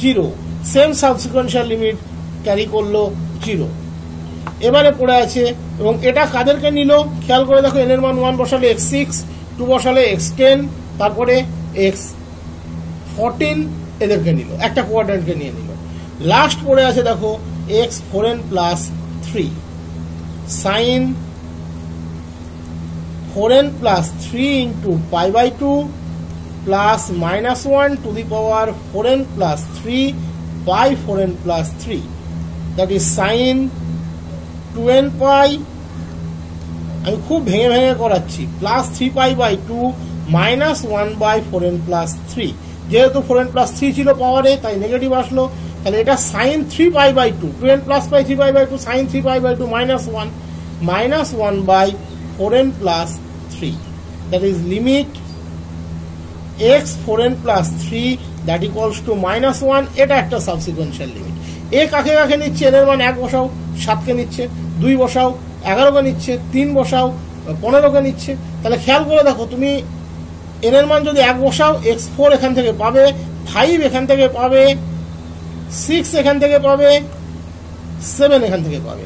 0, সেম সাবসিকুয়েন্সিয়াল লিমিট ক্যারি করলো 0। এবারে পড়ে আছে, এবং এটা কাদেরকে নিল খেয়াল করে দেখো, n এর মান 1 বসালে x6, 2 বসালে x10, তারপরে x14 এদেরকে নিল, একটা কোয়াড্র্যান্টকে নিয়ে নিল। লাস্ট পড়ে আছে দেখো x4n plus 3 sine 4n plus 3 into pi by 2 plus -1 to the power 4n plus 3 by 4n plus 3, that is sine 2n pi, আমি খুব ভেঙে ভেঙে করাচ্ছি, plus 3 pi by 2 -1 by 4n plus 3, যেহেতু 4n প্লাস 3 ছিল পাওয়ারে তাই নেগেটিভ আসলো। তাহলে এটা sine 3 pi by 2, 2n plus pi 3 pi by 2 sine 3 pi by 2 -1 by 4n plus 3, that is limit x4n plus 3 that equals to -1। এটা একটা সাবসিকুয়েন্সিয়াল limit. এ কাকে কাকে নিচ্ছে? n এর মান 1 বসাও 7কে নিচ্ছে, 2 বসাও 11কে নিচ্ছে, 3 বসাও 15কে নিচ্ছে। তাহলে খেয়াল করে দেখো, তুমি n এর মান যদি 1 বসাও x4 এখান থেকে পাবে, 5 এখান থেকে পাবে, 6 এখান থেকে পাবে, 7 এখান থেকে পাবে,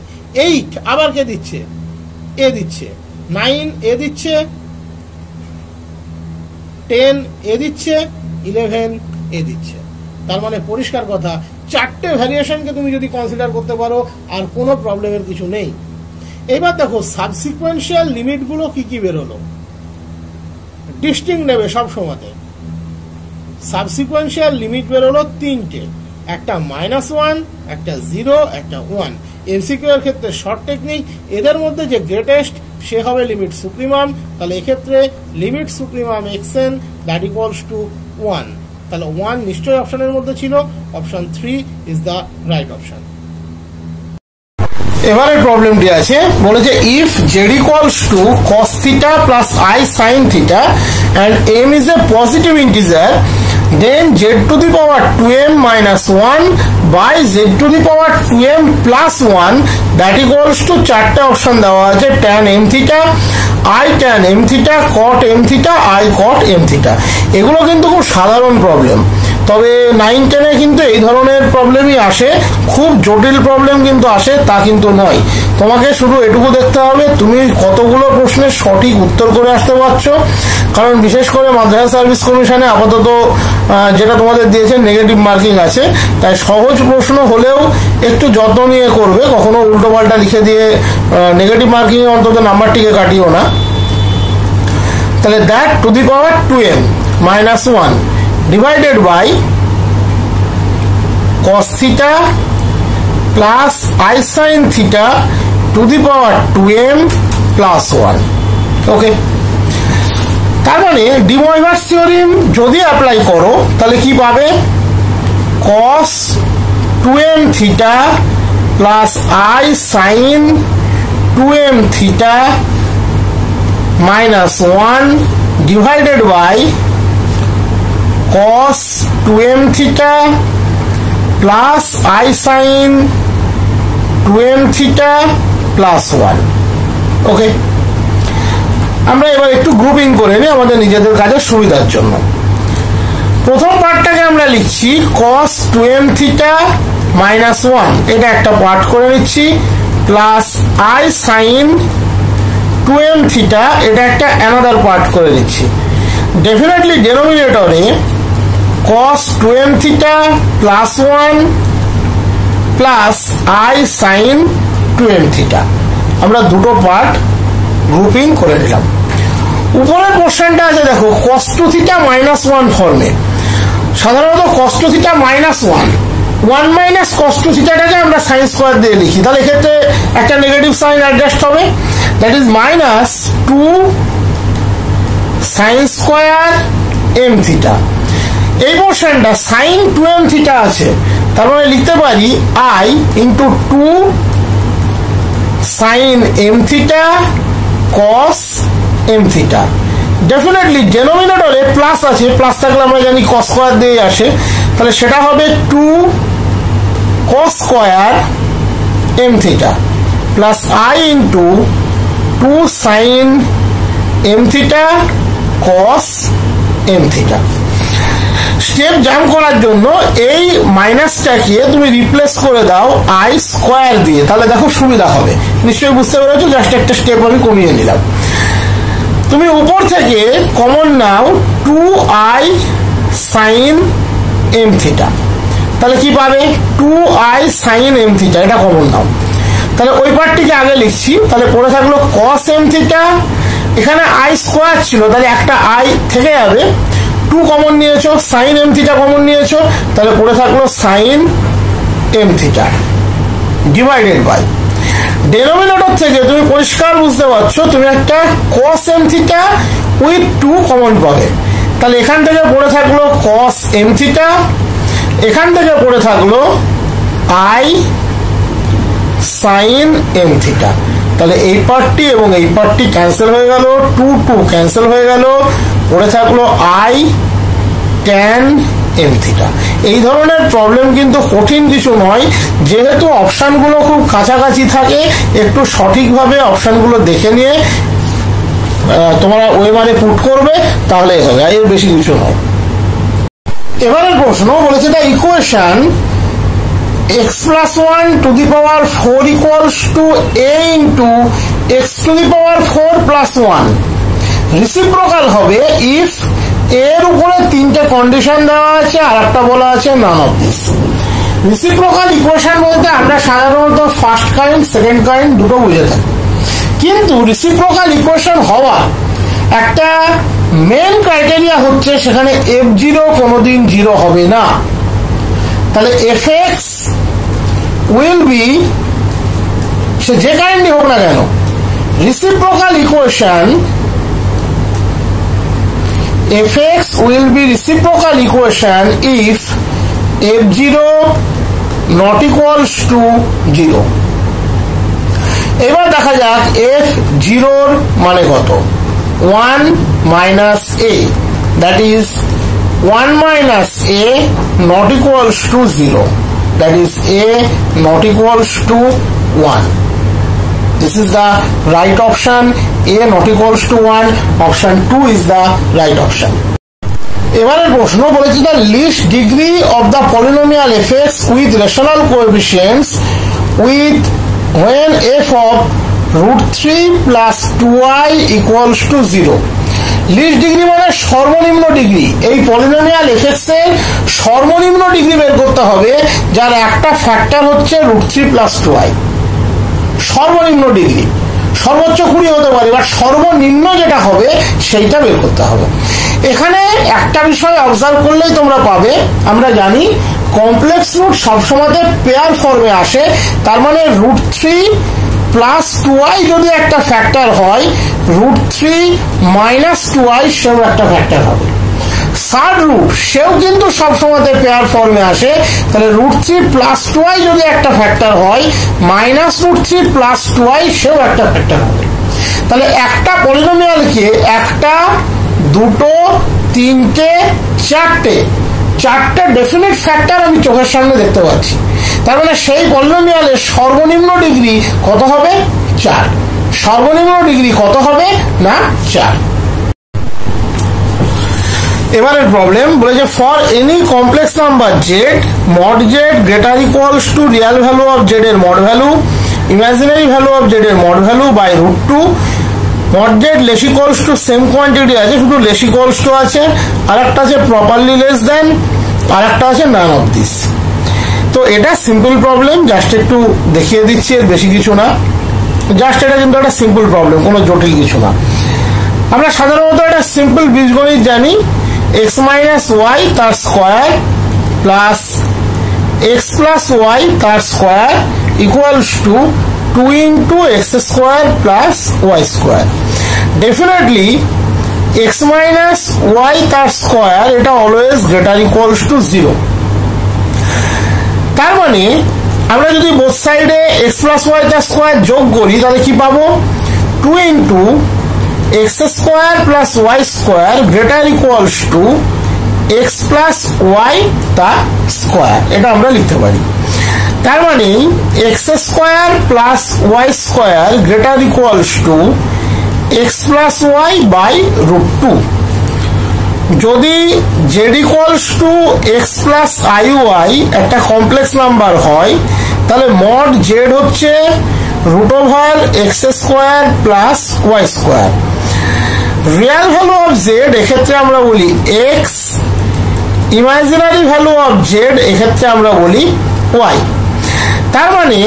8 আবার কে দিচ্ছে? এ দিচ্ছে, 9 এ দিচ্ছে, 10 এ দিচ্ছে, 11 এ দিচ্ছে। তার মানে পরিষ্কার কথা, চারটে ভ্যারিয়েশনকে তুমি যদি কনসিডার করতে পারো আর কোনো প্রবলেমের কিছু নেই। এবার দেখো সাবসিকুয়েন্সিয়াল লিমিটগুলো কি কি বেরোলো, ডিস্টিংক্ট নেবে সব সময়তে। সাবসিকুয়েন্সিয়াল লিমিট বেরোলো 3টে, একটা -1, একটা 0, একটা 1। এমসিকিউ এর ক্ষেত্রে শর্ট টেকনিক, এদের মধ্যে যে গ্রেটেস্ট সে হবে লিমিট সুপ্রিমাম। তাহলে এক্ষেত্রে limit supremum xn that equals to 1, তাহলে 1 নিশ্চয়ই অপশনের মধ্যে ছিল, option 3 is the right option. এবারে প্রবলেমটি আছে, বলেছে if z equals to cos theta plus i sin theta and m is a positive integer, then z to the power 2m minus 1 by z to the power 2m plus 1 that equals to চারটে option দেওয়া আছে, tan m theta, i tan m theta, cot m theta, i cot m theta. এগুলো কিন্তু খুব সাধারণ problem. তবে 9-10-এ কিন্তু এই ধরনের প্রবলেমই আসে, খুব জটিল প্রবলেম কিন্তু আসে তা কিন্তু নয়। তোমাকে শুধু এটুকু দেখতে হবে তুমি কতগুলো প্রশ্নের সঠিক উত্তর করে আসতে পারছো, কারণ বিশেষ করে মাদ্রাসা সার্ভিস কমিশনে আপাতত যেটা তোমাদের দিয়েছে নেগেটিভ মার্কিং আছে, তাই সহজ প্রশ্ন হলেও একটু যত্ন নিয়ে করবে, কখনো উল্টো পাল্টা লিখে দিয়ে নেগেটিভ মার্কিং অন্তত নাম্বারটিকে কাটিও না। তাহলে that two the power 2m minus 1 divided by cos theta plus I sin theta to the power 2m plus 1। ওকে, তার মানে ডি ময়ভার্স থিওরেম যদি অ্যাপ্লাই করো তাহলে কি পাবে? cos 2m theta plus I sin 2m theta minus 1 divided by cos 2m theta plus I sin 2m theta plus 1। ওকে, আমরা এবার একটু গ্রুপিং করে নিই আমাদের নিজেদের কাজের সুবিধার জন্য। প্রথম পার্টটাকে আমরা লিখছি cos 2m theta minus 1, এটা একটা পার্ট করে নিচ্ছি, plus I sin 2m theta, এটা একটা অ্যানাদার পার্ট করে নিচ্ছি। ডেফিনেটলি ডেনোমিনেটরে cos 2m theta plus 1 plus I sin 2m theta, আমরা দুটো পার্ট গ্রুপিং করে নিলাম। উপরের পোর্শনটা আছে দেখো cos 2 theta minus 1 ফর্মে। সাধারণত cos 2 theta minus 1 minus cos 2 theta টাকে আমরা sin স্কয়ার দিয়ে লিখি, তাহলে এক্ষেত্রে একটা নেগেটিভ সাইন অ্যাডজাস্ট হবে, that is minus 2 sin square m theta। এই পোর্শনটা sin 2m theta আছে, তার মানে লিখতে পারি I into 2 sin m theta cos m theta। Definitely ডেনোমিনেটরে প্লাস আছে, প্লাস থাকলে আমরা জানি cos স্কয়ার দিয়ে আসে, তাহলে সেটা হবে 2 cos square m theta plus I into 2 sin m theta cos m theta। Step jump করার জন্য এই মাইনাসটাকে তুমি রিপ্লেস করে দাও I স্কয়ার দিয়ে, তাহলে দেখো সুবিধা হবে। নিশ্চয়ই বুঝতে পেরেছো, জাস্ট একটা স্টেপ আমি কমিয়ে নিলাম। তুমি উপর থেকে কমন নাও 2I sin m theta, তাহলে কি পাবে? 2I sin m theta, এটা কমন নাও। তাহলে ওই পার্টটিকে আগে লিখছি, তাহলে পড়ে থাকলো cos m theta, এখানে I স্কয়ার ছিল তাহলে একটা I থেকে যাবে, 2 কমন নিয়েছো, sin m theta কমন নিয়েছো, তাহলে পড়ে থাকলো sin m theta divided by, denominator থেকে তুমি পরিষ্কার বুঝতে পারছো তুমি একটা cos m theta with 2 common পাবে, তাহলে এখান থেকে পড়ে থাকলো cos m theta, এখান থেকে পড়ে থাকলো I sin m theta। তাহলে এই পার্টটি এবং এই পার্টটি ক্যান্সেল হয়ে গেল, 2 2 ক্যান্সেল হয়ে গেল, পড়ে থাকলো I tan m theta। এই ধরনের প্রবলেম কিন্তু কঠিন কিছু নয়, যেহেতু অপশনগুলো খুব কাছাকাছি থাকে, একটু সঠিকভাবে অপশনগুলো দেখে নিয়ে তোমরা ওই মানে পুট করবে, তাহলে হবে, এর বেশি কিছু নয়। এবারের প্রশ্ন বলেছে the equation x plus 1 to the power 4 equals to a into x to the power 4 plus 1 reciprocal হবে if এর উপরে তিনটে কন্ডিশন দেওয়া আছে আর একটা বলা আছে নান অফ দিস। রেসিপ্রোকাল ইকুয়েশন বলতে আমরা সাধারণত ফার্স্ট কাইন্ড সেকেন্ড কাইন্ড দুটো বুঝে থাকি, কিন্তু রেসিপ্রোকাল ইকুয়েশন হওয়া একটা মেন ক্রাইটেরিয়া হচ্ছে সেখানে f0 কোনোদিন 0 হবে না। তাহলে fx will be, সে যে কাইন্ডই হোক না কেন, reciprocal equation fx will be reciprocal equation if f0 not equals to 0। এবার দেখা যাক f0 এর মানে কত, 1 minus a, that is 1 minus a not equals to 0, that is a not equals to 1. This is the right option, a not equals to 1, option 2 is the right option. এবারের প্রশ্ন বলেছে the least degree of the polynomial fx with rational coefficients with when f of √3 plus 2i equals to 0. Least degree মানে সর্বনিম্ন degree. এই polynomial FX এর সর্বনিম্ন degree বের করতে হবে যার একটা ফ্যাক্টর হচ্ছে √3 plus 2i। সর্বনিম্ন ডিগ্রি, সর্বোচ্চ 20 হতে পারে, বাট সর্বনিম্ন যেটা হবে সেইটা বের করতে হবে। এখানে একটা বিষয় অবজার্ভ করলেই তোমরা পাবে, আমরা জানি কমপ্লেক্স রুট সবসময় পেয়ার ফর্মে আসে, তার মানে √3 প্লাস 2i যদি একটা ফ্যাক্টর হয়, √3 মাইনাস 2i সেও একটা ফ্যাক্টর হবে। থার্ড রুট সেও কিন্তু সবসময় পেয়ার ফর্মে আসে, তাহলে √3 প্লাস 2i যদি একটা ফ্যাক্টর হয়, মাইনাস √3 প্লাস 2i সেও একটা ফ্যাক্টর হবে। তাহলে একটা পলিনোমিয়ালকে একটা, দুটো, তিনটে, চারটে ডেফিনিট ফ্যাক্টর আমি চোখের সামনে দেখতে পাচ্ছি। তার মানে সেই পলিনোমিয়ালের সর্বনিম্ন ডিগ্রি কত হবে? 4। সর্বনিম্ন ডিগ্রি কত হবে না 4। এবারের প্রবলেম বলেছে for any complex number z, mod z greater equals to real value of z এর mod value, imaginary value of z এর mod value by √2, mod z less equals to same quantity আছে, শুধু less equals two আছে, আর একটা আছে properly less than, আর একটা আছে নান of this. তো এটা সিম্পল প্রবলেম, জাস্ট একটু দেখিয়ে দিচ্ছি, এর বেশি কিছু না। জাস্ট এটা কিন্তু একটা সিম্পল প্রবলেম, কোনো জটিল কিছু না। আমরা সাধারণত একটা সিম্পল বীজগণিত জানি, x মাইনাস ওয়াই তার square plus x plus y তার square equals to 2 into x square plus y square. Definitely x minus y তার স্কোয়ার এটা অলওয়েজ গ্রেটার ইকুয়ালস টু 0। তার মানে আমরা যদি বোথ সাইডে x প্লাস ওয়াই তার স্কোয়ার যোগ করি তাহলে কি পাবো? 2 into x square plus y square greater equals to x plus y তার স্কোয়ার, এটা আমরা লিখতে পারি। তার মানে x square plus y square greater equals to x plus y by √2। যদি z ইকুয়ালস টু x প্লাস iy একটা কমপ্লেক্স নাম্বার হয়, তাহলে মড z হচ্ছে √x square plus y square. Real value of z এক্ষেত্রে আমরা বলি x, imaginary value of z এক্ষেত্রে আমরা বলি y। তার মানে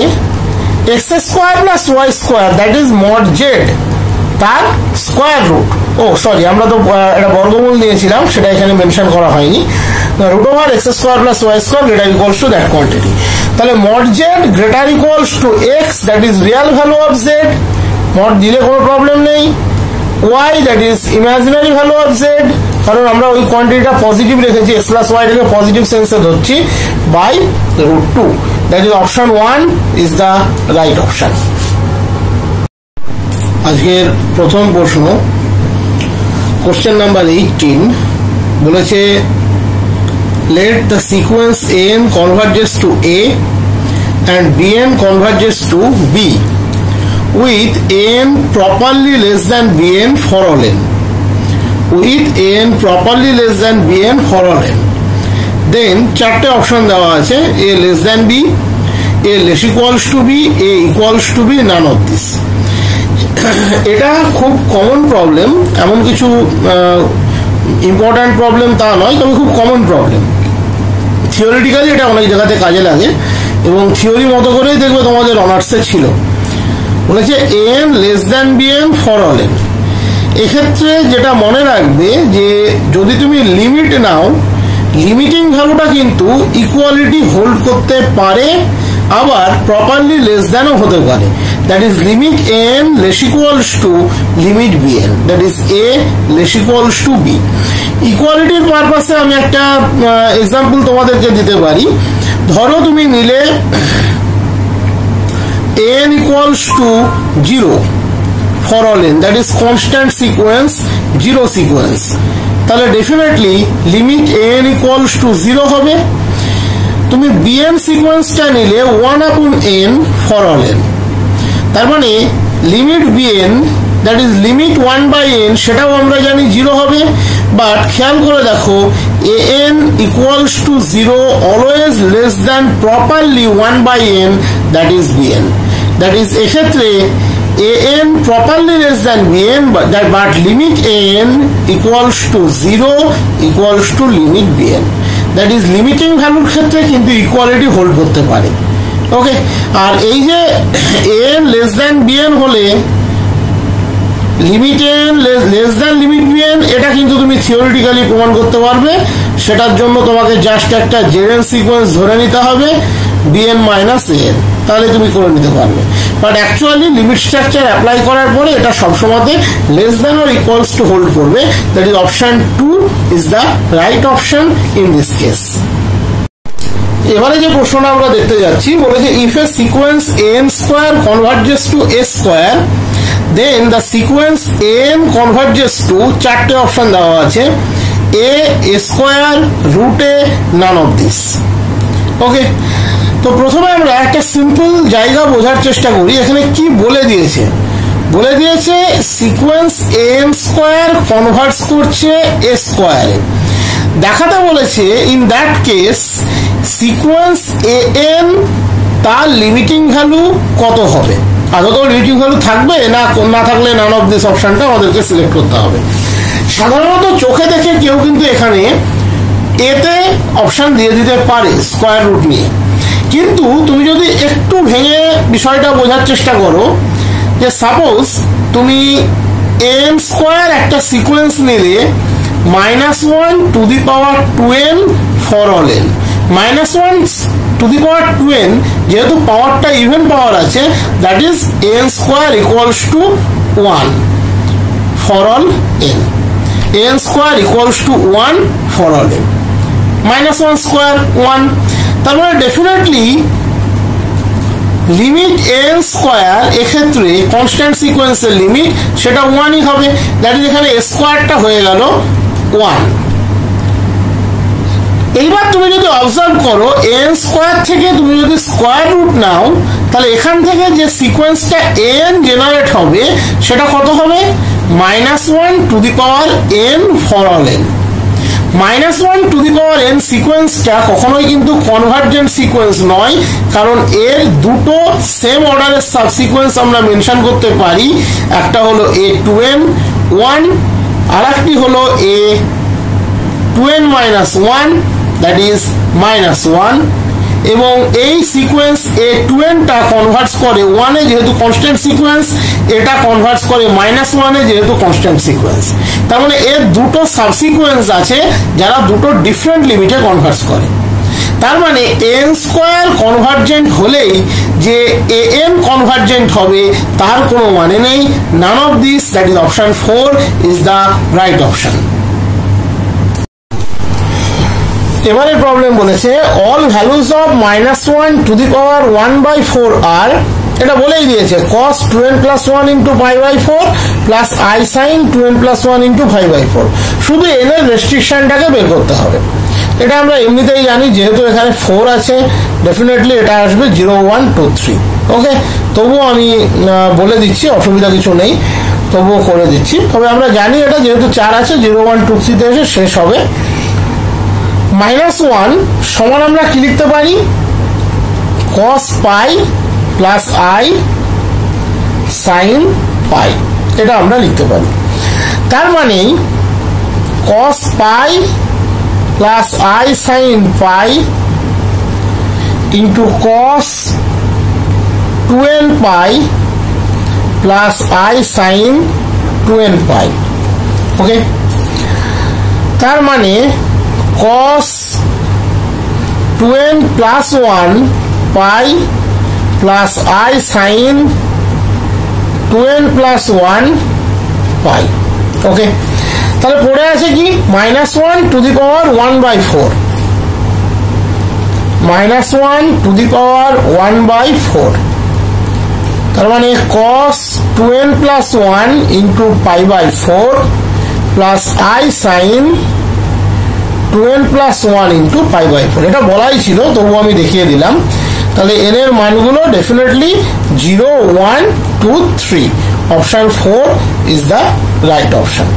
x square plus y square that is mod z তার স্কোয়ার রুট, ও সরি আমরা তো এটা বর্গমূল নিয়েছিলাম, সেটা এখানে মেনশন করা হয়নি। √x square plus y square greater equals to that quantity. তাহলে mod z greater equals to x that is real value of z, mod দিলে কোনো প্রবলেম নেই, y that is imaginary value of z, কারণ আমরা ওই কোয়ান্টিটিটা positive রেখেছি, x plus y টাকে পজিটিভ সেন্সে ধরছি, by √2। That is option 1 is the right option. আজকের প্রথম প্রশ্ন, কোশ্চেন নাম্বার 18 বলেছে let the sequence an converges to a and bn converges to b with an properly less than bn for all n, with an properly less than bn for all n, then চারটে option দেওয়া আছে, a less than b, a less equals to b, a equals to b, none of this। এটা খুব common problem, এমন কিছু important problem তা নয়, তবে খুব কমন প্রবলেম। থিওরিটিক্যালি এটা অনেক জায়গাতে কাজে লাগে এবং থিওরি মতো করেই দেখবে তোমাদের অনার্সে ছিল। বলেছে an less than bn for all n। এক্ষেত্রে যেটা মনে রাখবে যে যদি তুমি লিমিট নাও, লিমিটিং ভ্যালুটা কিন্তু ইকুয়ালিটি হোল্ড করতে পারে, আবার প্রপারলি লেস দ্যানও হতে পারে। That is limit an less equals to limit bn, that is a less equals two b। ইকুয়ালিটির পারপাসে আমি একটা এক্সাম্পল তোমাদেরকে দিতে পারি। ধরো তুমি নিলে an equals to 0 for all n, that is constant sequence, 0 sequence, তাহলে definitely limit an equals to 0 হবে। তুমি bn সিকোয়েন্সটা নিলে 1/n ফর অল n, তার মানে limit bn that is limit 1/n সেটাও আমরা জানি 0 হবে, বাট খেয়াল করে দেখো an equals to 0 always less than properly 1/n that is bn, that is এক্ষেত্রে an properly less than bn but limit an equals to 0 equals to limit bn, that is limiting ভ্যালুর ক্ষেত্রে কিন্তু equality hold করতে পারে। ওকে, আর এই যে an less than bn হলে limit an less than limit bn এটা কিন্তু তুমি থিওরিটিক্যালি প্রমাণ করতে পারবে। সেটার জন্য তোমাকে জাস্ট একটা জেনারেল সিকোয়েন্স ধরে নিতে হবে bn মাইনাস an, তাহলে তুমি করে নিতে পারবে। But actually limit structure apply করার পরে এটা সবসময় less than or equals to hold করবে, that is option 2 is the right option in this case. এবারে যে প্রশ্নটা আমরা দেখতে যাচ্ছি বলেছে if a sequence an square converges to a square then the sequence an converges to, চারটে option দেওয়া আছে, a square, root a, none of this. Okay, তো প্রথমে আমরা একটা সিম্পল জায়গা বোঝার চেষ্টা করি। এখানে কি বলে দিয়েছে, বলে দিয়েছে সিকোয়েন্স an স্কোয়ার কনভার্টস করছে a স্কোয়ারে। দেখাতে বলেছে in that case sequence an তার লিমিটিং ভ্যালু কত হবে, আদৌ লিমিটিং ভ্যালু থাকবে না থাকলে নান অফ দিস অপশনটা আমাদেরকে সিলেক্ট করতে হবে। সাধারণত চোখে দেখে কেউ কিন্তু এখানে এতে অপশন দিয়ে দিতে পারে স্কোয়ার রুট নিয়ে, কিন্তু তুমি যদি একটু ভেঙে বিষয়টা বোঝার চেষ্টা করো যে সাপোজ তুমি n স্কোয়ার একটা সিকোয়েন্স নিলে -1 to the power 2n for all n, -1 to the power 2n যেহেতু পাওয়ারটা ইভেন পাওয়ার আছে that is n square equals to 1 for all n, n square equals to 1 for all n, -1 square 1, তার মানে definitely limit n square এক্ষেত্রে constant সিকোয়েন্সের limit সেটা 1ই হবে, that is এখানে স্কোয়ারটা হয়ে গেল 1। এইবার তুমি যদি অবজার্ভ করো n স্কোয়ার থেকে তুমি যদি স্কোয়ার রুট নাও তাহলে এখান থেকে যে সিকোয়েন্সটা n জেনারেট হবে সেটা কত হবে, -1 to the power n for all n। -1 to the power n সিকোয়েন্সটা কখনোই কিন্তু কনভার্জেন্ট সিকোয়েন্স নয়, কারণ এর দুটো সেম অর্ডারের সাবসিকোয়েন্স আমরা মেনশন করতে পারি, একটা হলো a2n 1 আর একটি হলো a2n -1 দ্যাট ইজ -1, এবং এই সিকোয়েন্স a2n টা কনভার্টস করে 1 এ যেহেতু কনস্ট্যান্ট সিকোয়েন্স, এটা কনভার্টস করে -1 এ যেহেতু কনস্ট্যান্ট সিকোয়েন্স। তার মানে এর দুটো সাবসিকোয়েন্স আছে যারা দুটো ডিফারেন্ট লিমিটে কনভার্টস করে। তার মানে n স্কোয়ার কনভার্জেন্ট হলেই যে an কনভার্জেন্ট হবে তার কোনো মানে নেই। None of this that is option 4 is the right option. এবারে প্রবলেম বলেছে all values of -1 to the power 1/4 আর, এটা বলেই দিয়েছে cos 2n + 1 × π/4 plus i sin 2n + 1 × π/4, শুধু n এর রেস্ট্রিকশনটাকে বের করতে হবে। এটা আমরা এমনিতেই জানি, যেহেতু এখানে 4 আছে ডেফিনেটলি এটা আসবে 0 1 2 3। ওকে, তবুও আমি বলে দিচ্ছি, অসুবিধা কিছু নেই, তবুও করে দিচ্ছি। তবে আমরা জানি এটা যেহেতু 4 আছে 0 1 2 3 তে এসে শেষ হবে। -1 সমান আমরা কি লিখতে পারি, cos π প্লাস i sin π, এটা আমরা লিখতে পারি। তার মানে cos π plus i sin π into cos 2n π plus i sin 2n π। Okay, তার মানে cos 2n + 1 pi plus i sin 2n + 1 pi। ওকে, তাহলে পড়ে আছে কি -1 to the power 1/4, -1 to the power 1/4, তার মানে cos 2n + 1 × π/4 plus i sin 2n + 1 × π/4। এটা বলাই ছিল, তবু আমি দেখিয়ে দিলাম। তাহলে n এর মানগুলো definitely 0 1 2 3, option 4 is the right option.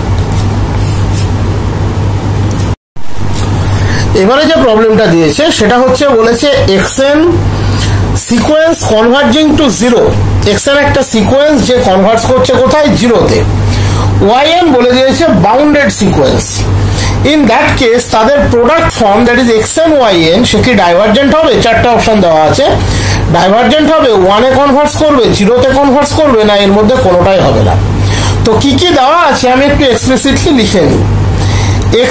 এবারে যে প্রবলেমটা দিয়েছে সেটা হচ্ছে বলেছে xn sequence converging to 0, xn একটা সিকোয়েন্স যে কনভার্জ করছে কোথায়, 0-তে। yn বলে দিয়েছে bounded sequence. In that case তাদের product form that is xn yn সে কি ডাইভারজেন্ট হবে? চারটা অপশন দেওয়া আছে। ডাইভারজেন্ট হবে, 1-এ কনভার্স করবে, 0-তে কনভার্স করবে, না এর মধ্যে কোনোটাই হবে না। তো কি কি দেওয়া আছে আমি একটু এক্সপ্লিসিটলি লিখে নিই।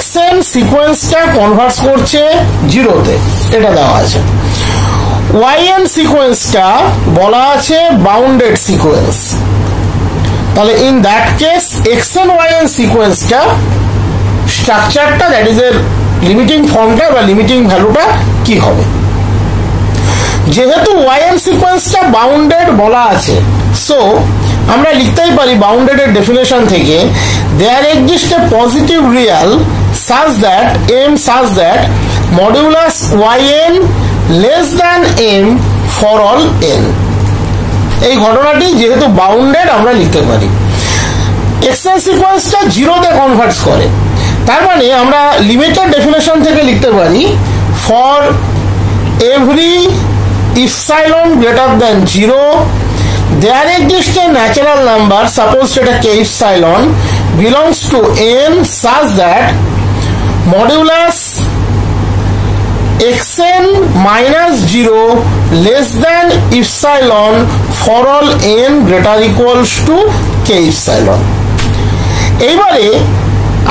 xn সিকোয়েন্সটা কনভার্স করছে 0-তে, এটা দেওয়া আছে। yn সিকোয়েন্সটা বলা আছে বাউন্ডেড সিকোয়েন্স। তাহলে in that case xn yn সিকোয়েন্সটা স্ট্রাকচারটা দ্যাট ইজ এর লিমিটিং ফর্মটা বা লিমিটিং ভ্যালুটা কি হবে? যেহেতু yn সিকোয়েন্সটা বাউন্ডেড বলা আছে, সো আমরা লিখতেই পারি বাউন্ডেড এর ডেফিনেশন থেকে, there exist a positive real such that m such that modulus yn less than m for all n। এই ঘটনাটি যেহেতু বাউন্ডেড আমরা লিখতে পারি। xn সিকোয়েন্সটা 0-তে কনভার্ট করে, তার মানে আমরা লিমিটেড ডেফিনেশন থেকে লিখতে পারি for every epsilon greater than 0 there exists a natural number, suppose সেটা k epsilon belongs to n such that modulus xn minus 0 less than epsilon for all n greater equals to k epsilon। এইবারে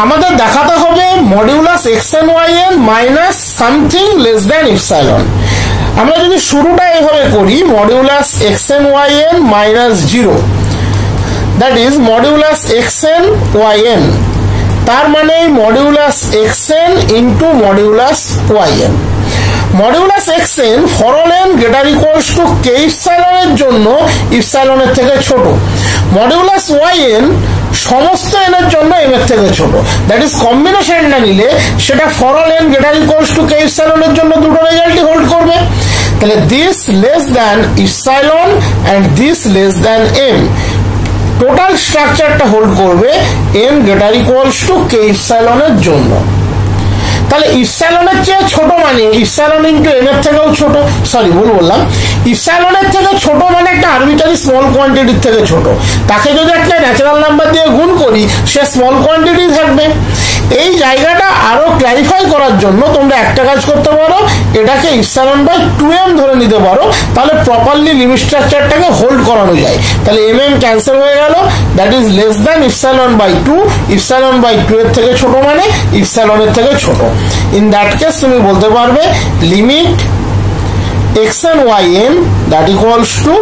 আমাদের দেখাতে হবে modulus xn yn minus something less than epsilon. আমরা যদি শুরুটা এইভাবে করি, modulus xn yn minus 0 that is modulus xn yn, তার মানে modulus xn into modulus yn। Modulus xn for all n greater equals to k epsilon এর জন্য ইপসাইলনের থেকে ছোট, মডিউলাস yn সমস্ত n এর জন্য m এর থেকে ছোট, দ্যাট ইজ কম্বিনেশনটা নিলে সেটা for all n greater equals to k epsilon এর জন্য দুটো রেজাল্টই হোল্ড করবে। তাহলে this less than epsilon and this less than m, total স্ট্রাকচারটা হোল্ড করবে n greater equals to k epsilon এর জন্য। তাহলে ইপসাইলনের চেয়ে ছোট মানে ইপসাইলন ইনটু m এর থেকেও ছোট, সরি ভুল বললাম, ইপসাইলনের থেকে ছোট মানে একটা আরবিটারি স্মল কোয়ান্টিটির থেকে ছোট, তাকে যদি একটা ন্যাচারাল নাম্বার দিয়ে গুণ করি সে স্মল কোয়ান্টিটি থাকবে। এই জায়গাটা আরো ক্ল্যারিফাই করার জন্য তোমরা একটা কাজ করতে পারো, এটাকে ইপসাইলন বাই 2m ধরে নিতে পারো, তাহলে প্রপারলি লিমিট স্ট্রাকচারটাকে হোল্ড করানো যায়। তাহলে mm ক্যান্সেল হয়ে গেল, that is less than epsilon by 2, epsilon by 2 এর থেকে ছোট মানে ইপসাইলনের থেকে ছোট। ইন দ্যাট কেস তুমি বলতে পারবে limit xn yn that equals to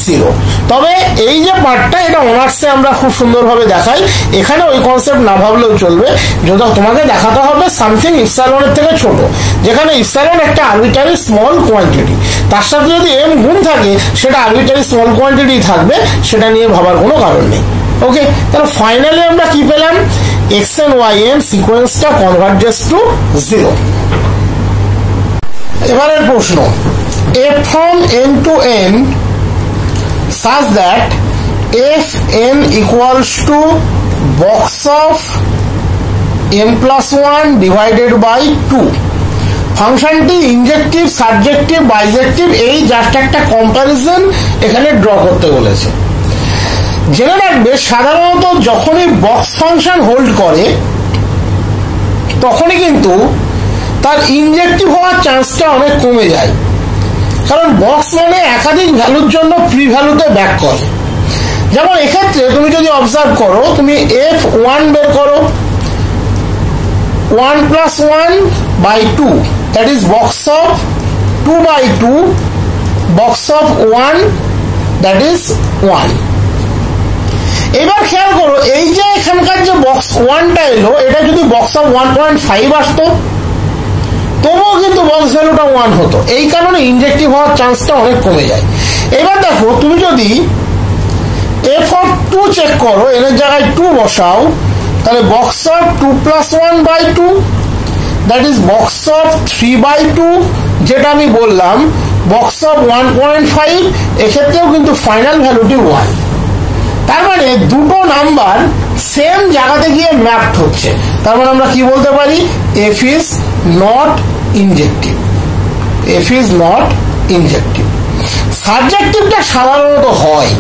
0। তবে এই যে পার্টটা এটা অনার্সে আমরা খুব সুন্দরভাবে দেখাই, এখানে ওই কনসেপ্ট না ভাবলেও চলবে, যদি তোমাকে দেখাতে হবে সামথিং ইপসাইলনের থেকে ছোট, যেখানে ইপসাইলন একটা আরবিটারি স্মল কোয়ান্টিটি, তার সাথে যদি m গুণ থাকে সেটা আরবিটারি স্মল কোয়ান্টিটি থাকবে, সেটা নিয়ে ভাবার কোনো কারণ নেই। ওকে, তাহলে ফাইনালি আমরা কি পেলাম, xn yn সিকোয়েন্সটা কনভার্জেস টু 0। এবারের প্রশ্ন, f from n to n such that f n equals to box of n plus 1 divided by 2। ফাংশনটি ইনজেক্টিভ, সাবজেক্টিভ, বাইজেক্টিভ, এই জাস্ট একটা কম্পারিজন এখানে ড্র করতে বলেছে। জেনে রাখবে সাধারণত যখনই বক্স ফাংশন হোল্ড করে তখনই কিন্তু তার ইনজেক্টিভ হওয়ার চান্সটা অনেক কমে যায়, কারণ বক্স মানে একাধিক ভ্যালুর জন্য প্রি ভ্যালুতে ব্যাক করে। যেমন এক্ষেত্রে তুমি যদি অবজার্ভ করো, তুমি f1 বের করো, 1 plus 1 by 2 that is box of 2 by 2, box of 1 that is 1। এবার খেয়াল করো, এই যে এখানকার যে বক্স 1টা এলো, এটা যদি বক্স অফ 1.5 আসতো তবুও কিন্তু বক্স ভ্যালুটা 1 হতো, এই কারণে ইনজেক্টিভ হওয়ার চান্সটা অনেক কমে যায়। এবার দেখো তুমি যদি f of 2 চেক করো, এর জায়গায় 2 বসাও, তাহলে box of 2 plus 1 by 2 that is box of 3 by 2, যেটা আমি বললাম বক্স অফ 1.5, এক্ষেত্রেও কিন্তু ফাইনাল ভ্যালুটি 1। তার মানে দুটো নাম্বার সেম জায়গাতে গিয়ে ম্যাপড হচ্ছে, তার মানে আমরা কি বলতে পারি, f is not injective. F is not injective. সাবজেক্টিভটা সাধারণত হয়,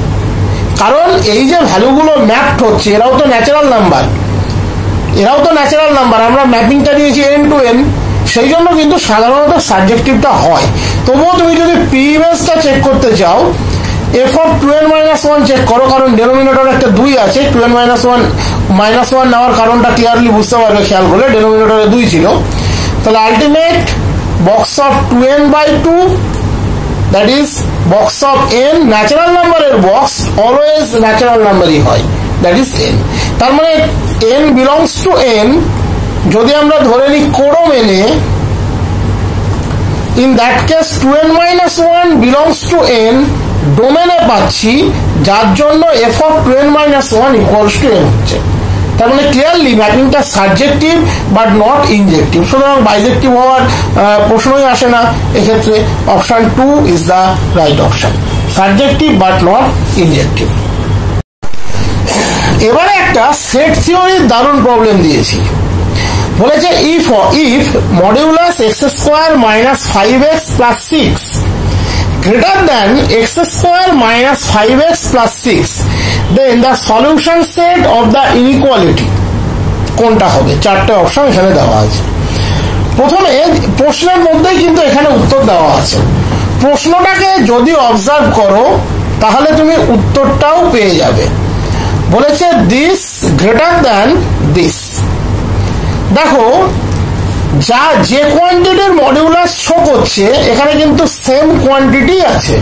কারণ এই যে ভ্যালুগুলো ম্যাপড হচ্ছে এরাও তো ন্যাচারাল নাম্বার, আমরা ম্যাপিংটা দিয়েছি এন টু এন, সেই জন্য কিন্তু সাধারণত সাবজেক্টিভটা হয়। তবুও তুমি যদি পি ইমেজটা চেক করতে চাও, এফ অফ 2n-1 চেক করো, কারণ ডেনোমিনেটর একটা 2 আছে, 2n-1 নেওয়ার কারণটা ক্লিয়ারলি বুঝতে পারবে খেয়াল করলে, ডেনোমিনেটরে 2 ছিল। তাহলে ultimate box of 2n/2, that is box of n, natural নাম্বারের বক্স অলওয়েজ ন্যাচারাল নাম্বারই হয়, দ্যাট ইজ n। তার মানে n বিলংস টু n যদি আমরা ধরে নিই কোডম এনে, in that case 2n-1 belongs to n ডোমেনে পাচ্ছি, যার জন্য f of 2n-1 equals to n হচ্ছে। তার মানে ক্লিয়ারলি ম্যাপিংটা সাবজেক্টিভ বাট নট ইনজেক্টিভ, সুতরাং বাইজেক্টিভ হওয়ার প্রশ্নই আসে না এক্ষেত্রে। Option 2 is the right option, subjective but not injective. এবারে একটা সেট থিওরির দারুণ প্রবলেম দিয়েছি। বলেছে if modulus x² - 5x + 6 greater than x² - 5x + 6, then the solution set of the inequality কোনটা হবে? চারটে অপশন এখানে দেওয়া আছে। প্রথমে প্রশ্নের মধ্যেই কিন্তু এখানে উত্তর দেওয়া আছে, প্রশ্নটাকে যদি অবজার্ভ করো তাহলে তুমি উত্তরটাও পেয়ে যাবে। বলেছে দিস গ্রেটার দ্যান দিস। দেখো যে কোয়ান্টিটির মডিউলাস শো করছে এখানে কিন্তু সেম কোয়ান্টিটি আছে,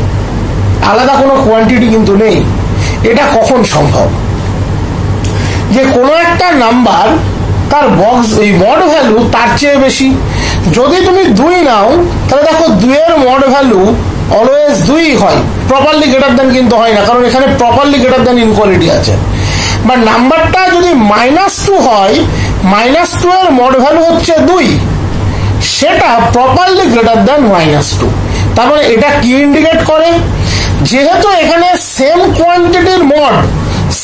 আলাদা কোনো কোয়ান্টিটি কিন্তু নেই। এটা কখন সম্ভব? যে কোনো একটা নাম্বার তার বক্স এই মড ভ্যালু তার চেয়ে বেশি। যদি তুমি 2 নাও তাহলে দেখো 2 এর মড ভ্যালু অলওয়েজ 2 হয়, প্রপারলি গ্রেটার দ্যান কিন্তু হয় না, কারণ এখানে প্রপারলি গ্রেটার দ্যান ইনকোয়ালিটি আছে। বা নাম্বারটা যদি -2 হয়, -2 এর মড ভ্যালু হচ্ছে 2, সেটা প্রপারলি গ্রেটার দ্যান -2। তার মানে এটা কি ইন্ডিকেট করে? যেহেতু এখানে সেম কোয়ান্টিটির মড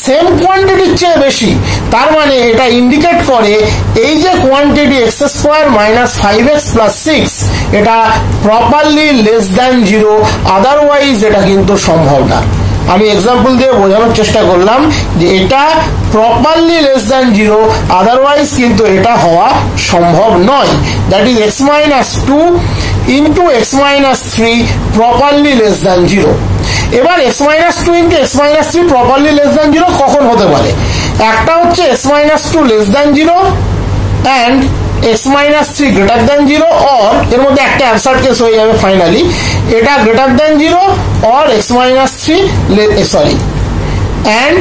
সেম কোয়ান্টিটির চেয়ে বেশি, তার মানে এটা ইন্ডিকেট করে এই যে কোয়ান্টিটি x² - 5x + 6 এটা প্রপারলি লেস দ্যান 0, আদারওয়াইজ এটা কিন্তু সম্ভব না। আমি এক্সাম্পল দিয়ে বোঝানোর চেষ্টা করলাম যে এটা প্রপারলি লেস দ্যান 0, আদারওয়াইজ কিন্তু এটা হওয়া সম্ভব নয়। That is x-2 into x-3 properly less than 0। এবার x-2 into x-3 properly less than 0 কখন হতে পারে? একটা হচ্ছে x-2 less than 0 and x-3 greater than 0, or এর মধ্যে একটা অ্যাবসার্ড কেস হয়ে যাবে ফাইনালি, এটা greater than 0 or x-3 and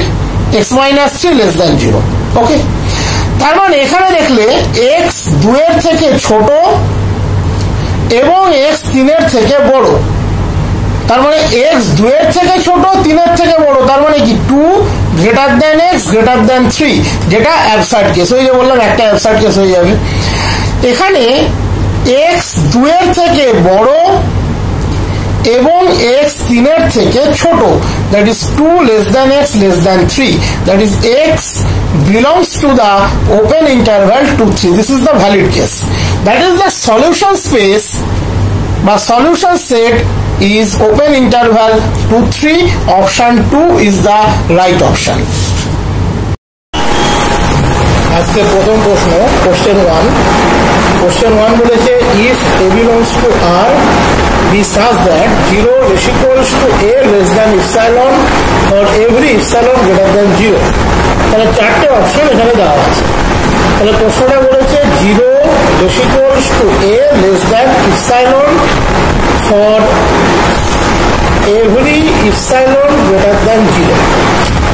x-3 less than 0। ওকে, তার মানে এখানে দেখলে x 2 এর থেকে ছোট এবং x 3 এর থেকে বড়। তার মানে x 2 এর থেকে ছোট 3 এর থেকে বড়, তার মানে কি 2 greater than x greater than 3, যেটা অ্যাবসার্ড কেস। ওই যে বললাম একটা অ্যাবসার্ড কেস হয়ে যাবে। এখানে x 2 এর থেকে বড় এবং x 3 এর থেকে ছোট, that is 2 less than x less than 3, that is x belongs to the open interval 2, 3. This is the valid case. That is the solution space বা solution set is open interval 2, 3. Option 2 is the right option. আজকে প্রথম প্রশ্ন, question 1 বলেছে if a belongs to R be such that 0 is equals to a less than epsilon or every epsilon greater than 0. তাহলে চারটে option এখানে দেওয়া আছে। তাহলে প্রশ্নটা বলেছে 0 is equals to a less than epsilon for every epsilon greater than 0.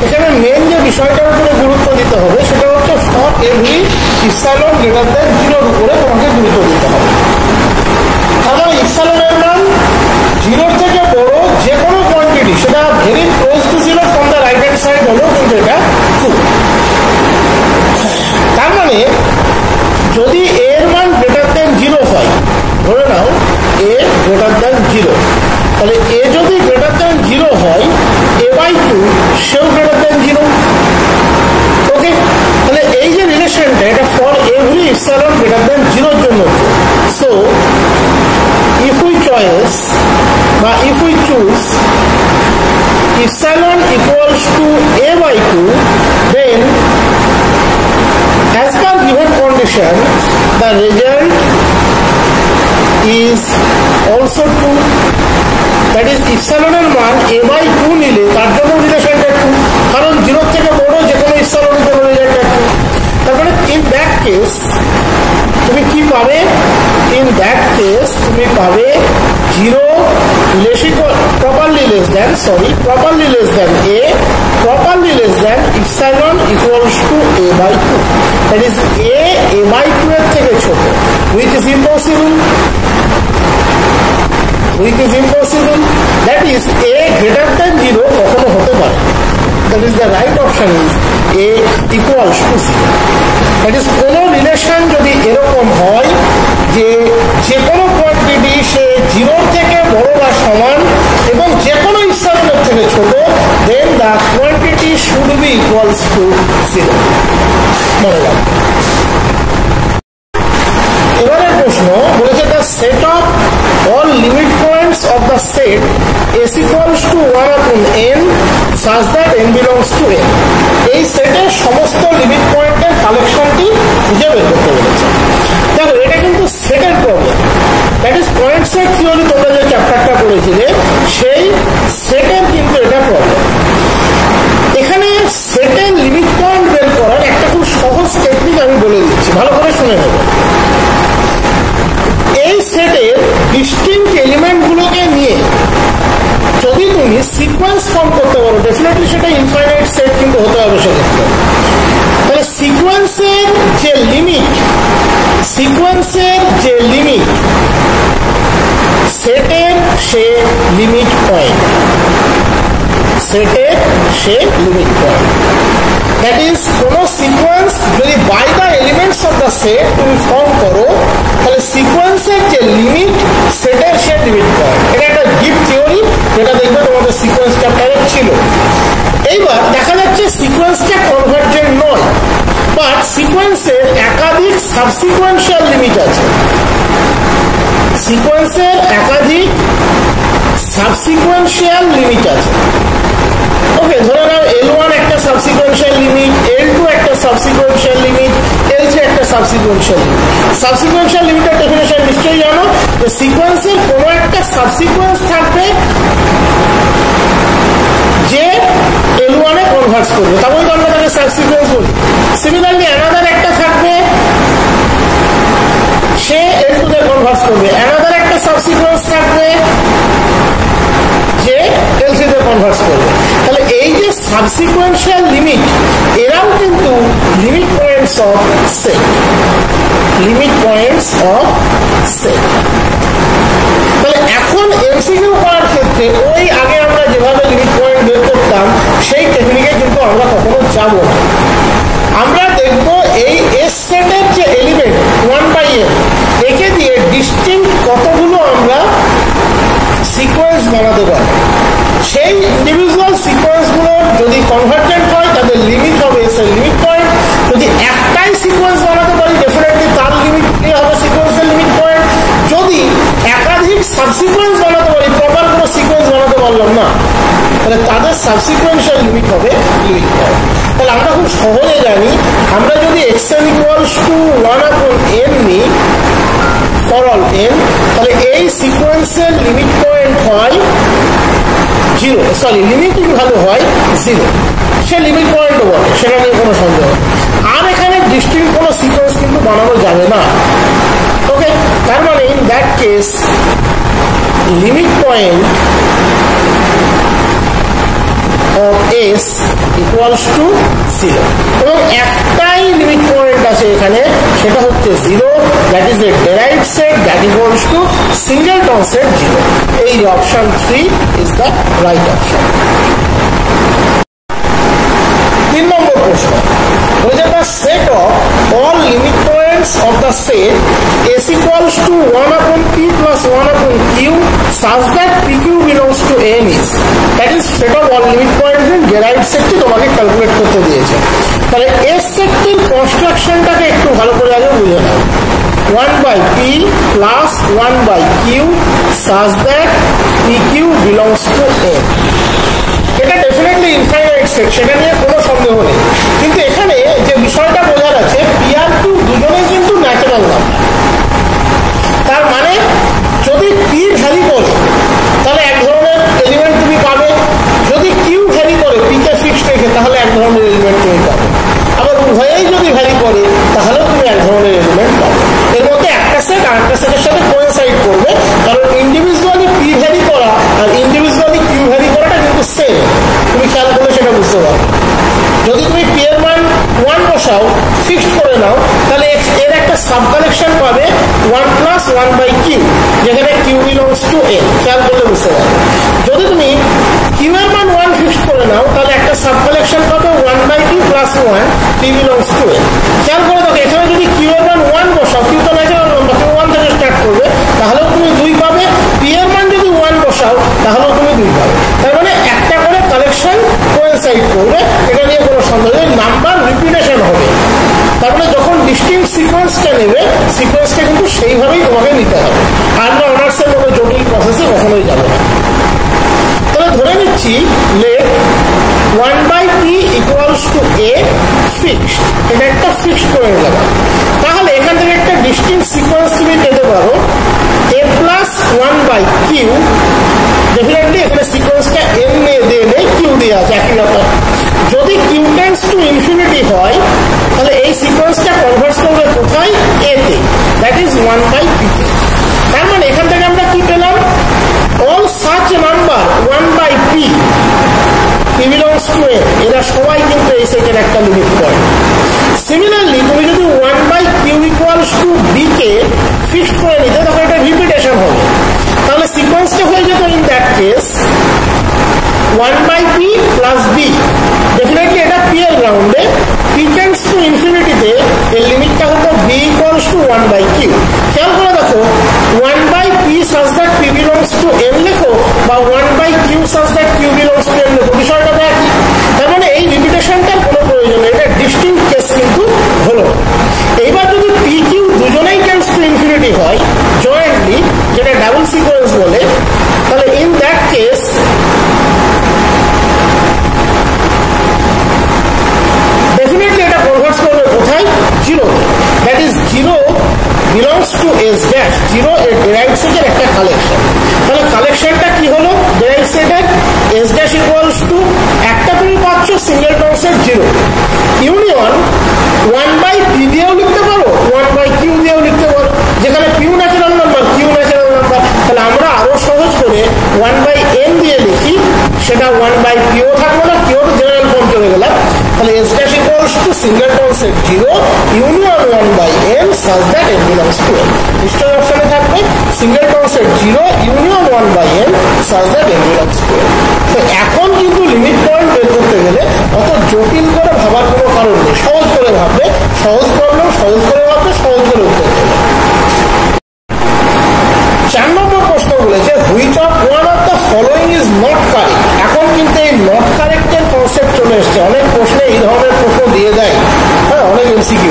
এখানে main যে বিষয়টার উপরে গুরুত্ব দিতে হবে সেটা হচ্ছে for every epsilon greater than 0 এর উপরে তোমাকে গুরুত্ব দিতে হবে। তাহলে ইপসাইলনের মান 0 থেকে বড় যে কোনো কোয়ান্টিটি, সেটা very close two 0 from the right hand side হলো, কিন্তু এটা ট্রু। তার মানে যদি এর মান গ্রেটার দ্যান 0 হয়, ধরে নাও এ গ্রেটার দ্যান 0, তাহলে এ যদি গ্রেটার দ্যান 0 হয় a/2 সেও greater than 0, So if we choose epsilon equals to a by 2, then as per given condition the result is also 2. That is epsilon এর মান a by 2 নিলে তার জন্য রিলেশনটা 2, কারণ 0 থেকে বড় যে কোনো epsilon এর জন্য রেজাল্টটা 2। তারপরে in that case তুমি কি পাবে? In that case তুমি পাবে 0 properly less than a, properly less than epsilon equals to a by 2. That is a by 2 এর থেকে ছোট, which is impossible. That is a greater than 0 কখনো হতে পারে। That is the right option is a equals to 0. That is কোন relation যদি এরকম হয় যে যে কোনো কোয়ান্টিটি সে 0 থেকে বড় বা সমান এবং যে কোনো ইপসিলনের থেকে ছোট, then the quantity should be equals to 0. মনে রাখবে। এবারে প্রশ্ন বলেছে the set of all limit points of the set S equals to 1 upon n such that n belongs to n. এই সেটের সমস্ত লিমিট পয়েন্টের কালেকশনটি খুঁজে বের করতে বলেছে। দেখো এটা কিন্তু সেটের problem, that is point set theory তোমরা যে চ্যাপ্টারটা পড়েছিলে সেই সেটের কিন্তু এটা প্রবলেম। এখানে সেটের লিমিট পয়েন্ট বের করার একটা খুব সহজ টেকনিক আমি বলে দিচ্ছি, ভালো করে শুনে নেব। এই সেটের ডিস্টিংক্ট এলিমেন্ট গুলোকে নিয়ে যদি তুমি সিকোয়েন্স ফর্ম করতে পারো, ডেফিনেটলি সেটা ইনফাইনাইট সেট কিন্তু হতে হবে সেক্ষেত্রে। তাহলে সিকোয়েন্সের যে লিমিট সেটের সে লিমিট পয়েন্ট, দ্যাট ইজ কোন সিকোয়েন্স যদি by the elements of the set তুমি ফর্ম করো, তাহলে সিকোয়েন্সের যে লিমিট সেটের সে লিমিট পয়েন্ট। এটা একটা ডিপ থিওরি যেটা দেখবে তোমাদের সিকোয়েন্স চ্যাপ্টারে ছিল। এইবার দেখা যাচ্ছে সিকোয়েন্সটা কনভার্জেন্ট নয়, বাট সিকোয়েন্সের একাধিক সাবসিকোয়েন্সিয়াল লিমিট আছে। ওকে, ধরে নাও L1 একটা সাবসিকোয়েন্সিয়াল লিমিট, L2 একটা সাবসিকোয়েন্সিয়াল লিমিট, L3 একটা সাবসিকোয়েন্সিয়াল লিমিট। সাবসিকোয়েন্সিয়াল লিমিটের ডেফিনেশন নিশ্চয়ই জানো যে সিকোয়েন্সের কোনো একটা সাবসিকোয়েন্স থাকবে যে L1 এ কনভার্ট করবে, তারপরে তো আমরা তাকে সাবসিকোয়েন্স বলি। সিমিলারলি অ্যানাদার একটা থাকবে সে L2 তে কনভার্ট করবে, অ্যানাদার একটা সাবসিকোয়েন্স থাকবে যে L3 তে কনভার্ট করবে। তাহলে এই যে সাবসিকোয়েন্সিয়াল লিমিট এরাও কিন্তু লিমিট পয়েন্টস অফ সেট। তাহলে এখন এমসিকিউ করার ক্ষেত্রে ওই আগে আমরা যেভাবে লিমিট পয়েন্ট বের করতাম সেই টেকনিকে কিন্তু আমরা কখনো যাব না। আমরা দেখবো এই এস সেটের যে এলিমেন্ট 1/n একে দিয়ে ডিস্টিংক্ট কতগুলো আমরা সিকোয়েন্স বানাতে পারি। সেই ইন্ডিভিজুয়াল সিকোয়েন্স গুলো যদি কনভার্জেন্ট হয় তাদের লিমিট হবে এস এর লিমিট পয়েন্ট। যদি একটাই সিকোয়েন্স বানাতে পারি ডেফিনেটলি তার লিমিট হবে সিকোয়েন্সের লিমিট পয়েন্ট। যদি একাধিক সাবসিকোয়েন্স বানাতে পারি, প্রপার কোনো সিকোয়েন্স বানাতে পারলাম না, তাহলে তাদের সাবসিকোয়েন্সিয়াল লিমিট হবে লিমিট পয়েন্ট। তাহলে আমরা খুব সহজে জানি, আমরা যদি xn equals to 1 upon n নিই ফর অল n, তাহলে এই সিকোয়েন্সের লিমিট পয়েন্ট হয় 0, লিমিটিং ভ্যালু হয় 0, সে লিমিট পয়েন্টও বলে, সেটা নিয়ে কোনো সন্দেহ। আর এখানে ডিস্টিংক্ট কোনো সিকোয়েন্স কিন্তু বানানো যাবে না। ওকে, তার মানে in that case limit point of s equals to 0 এবং একটাই লিমিট পয়েন্ট আছে এখানে, সেটা হচ্ছে 0, that is a derived set that equals to singleton set 0. এই option 3 is the right option. 3 নম্বর প্রশ্ন বলেছে the set of all limit points of the set s equals to 1 upon p plus 1 upon q such that pq belongs to n is, that is set of all limit points in derived setটি তোমাকে calculate করতে দিয়েছে। তাহলে S সেটটির কনস্ট্রাকশনটাকে একটু ভালো করে আগে বুঝে নাও। 1 by P plus 1 by Q such that PQ belongs to M. এটা ডেফিনেটলি ইনফাইনাইট সেট, সেটা নিয়ে কোনো সন্দেহ নেই। কিন্তু এখানে যে বিষয়টা বোঝার আছে, পি আর কিউ দুজনেই কিন্তু ন্যাচারাল নাম্বার। তার মানে যদি পি ভ্যারি করে তাহলে এক ধরনের এলিমেন্ট তুমি পাবে, যদি কিউ ভ্যারি করে পিকে ফিক্সড রেখে তাহলে এক ধরনের এলিমেন্ট তুমি পাবে, আবার উভয়েই যদি ভ্যারি করে তাহলেও তুমি এক ধরনের এলিমেন্ট পাবে। এর মধ্যে একটা সেট আর একটা সেটের সাথে কোইনসাইড করবে, কারণ ইন্ডিভিজুয়ালি পি ভ্যারি করা আর ইন্ডিভিজুয়ালি কিউ ভ্যারি করাটা কিন্তু সেম। তুমি খেয়াল করলে সেটা বুঝতে পারবে। যদি তুমি পি এর মান 1 বসাও, ফিক্সড করে নাও, তাহলে এর একটা সাব কালেকশন পাবে 1 plus 1 by Q, যেখানে Q belongs to A। খেয়াল করলে বুঝতে পারবে। যদি তুমি Q এর মান 1 ফিক্সড করে নাও, তাহলে একটা সাব কালেকশন পাবে 1 by Q plus 1, P belongs to A। খেয়াল করে দেখো, এখানে যদি Q এর মান 1 বসাও, Q তো ন্যাচারাল নাম্বার, তুমি 1 থেকে স্টার্ট করবে, তাহলেও তুমি 2 পাবে। P এর মান যদি 1 বসাও, তাহলেও তুমি 2 পাবে। তার মানে একটা করে কালেকশন কোইনসাইড করবে, এটা নিয়ে কোনো সন্দেহ নেই। নাম্বার রিপিটেশন হবে, তার মানে যখন ডিস্টিংক্ট সিকোয়েন্সটা নেবে, সিকোয়েন্সটা কিন্তু সেইভাবেই তোমাকে নিতে হবে। আমরা অনার্সের মতো জটিল প্রসেসে কখনোই যাবো না। তাহলে ধরে নিচ্ছি late 1 by P equals to A fixed, এটা একটা ফিক্সড করে নিলাম। তাহলে এখান থেকে একটা ডিস্টিংক্ট সিকোয়েন্স তুমি পেতে পারো A plus 1 by Q। Definitely এখানে সিকোয়েন্সটা M দিয়ে নেই, Q দিয়ে আছে, একই ব্যাপার। যদি Q টেন্ডস টু ইনফিনিটি হয়, তাহলে এই সিকোয়েন্সটা কনভার্ট করবে কোথায়? A তে, দ্যাট ইজ 1 by P। তার মানে এখান থেকে আমরা কি পেলাম? All such number 1 by P belongs to A, এরা সবাই কিন্তু এই সেটের একটা লিমিট পয়েন্ট। সিমিলারলি তুমি যদি 1 by Q equals to B K fixed করে নিতে, তখন এটা রিপিটেশন হবে। তাহলে সিকোয়েন্সটা হয়ে যেত in that case 1 by P plus B। Definitely এটা P এর গ্রাউন্ডে, P টেন্ডস টু ইনফিনিটিতে এর লিমিটটা হতো B equals to 1 by Q। খেয়াল করে দেখো, 1 by P such that P belongs to M লেখো, বা 1 by Q such that Q belongs to M লেখো, বিষয়টা একই। তার মানে এই রিপিটেশনটার কোনো প্রয়োজন নেই, এটা ডিস্টিংক্ট কেস কিন্তু হলো। এইবার যদি P Q দুজনেই টেন্ডস টু ইনফিনিটি হয় জয়েন্টলি, যেটা ডাবল সিকোয়েন্স বলে, তাহলে ইন দ্যাট কেস ডেফিনেটলি এটা কনভার্ট করবে কোথায়? 0, that is 0 belongs to S dash। 0 এর ডিরাইভড সেটের একটা কালেকশন। তাহলে কালেকশনটা কি হলো? ডিরাইভড সেটের S dash equals to একটা তুমি পাচ্ছ singleton set 0 union 1 by P দিয়েও লিখতে পারো, 1 by Q দিয়েও লিখতে পারো, যেখানে P natural number, Q natural number. তাহলে আমরা আরো সহজ করে 1 by N দিয়ে লিখি, সেটা 1 by P ও থাকবে না, Q তো জেনারেল ফর্ম চলে গেলাম। তাহলে S dash equals to singleton set 0 union 1 by N such that M belongs to M। নিশ্চয় অপশনে থাকবে singleton set 0 union 1 by N such that M belongs to M। তো এখন কিন্তু লিমিট পয়েন্ট বের করতে গেলে অত জটিল করে ভাবার কোনো কারণ নেই, সহজ করে ভাববে, সহজ প্রবলেম সহজ করে ভাববে, সহজ করে উত্তর দেবে। 4 নম্বর প্রশ্ন বলেছে which of one of the following is not correct. এখন কিন্তু এই নট কারেক্টের কনসেপ্ট চলে এসছে। অনেক প্রশ্নে এই ধরনের প্রশ্ন দিয়ে দেয়, হ্যাঁ, অনেক MCQ।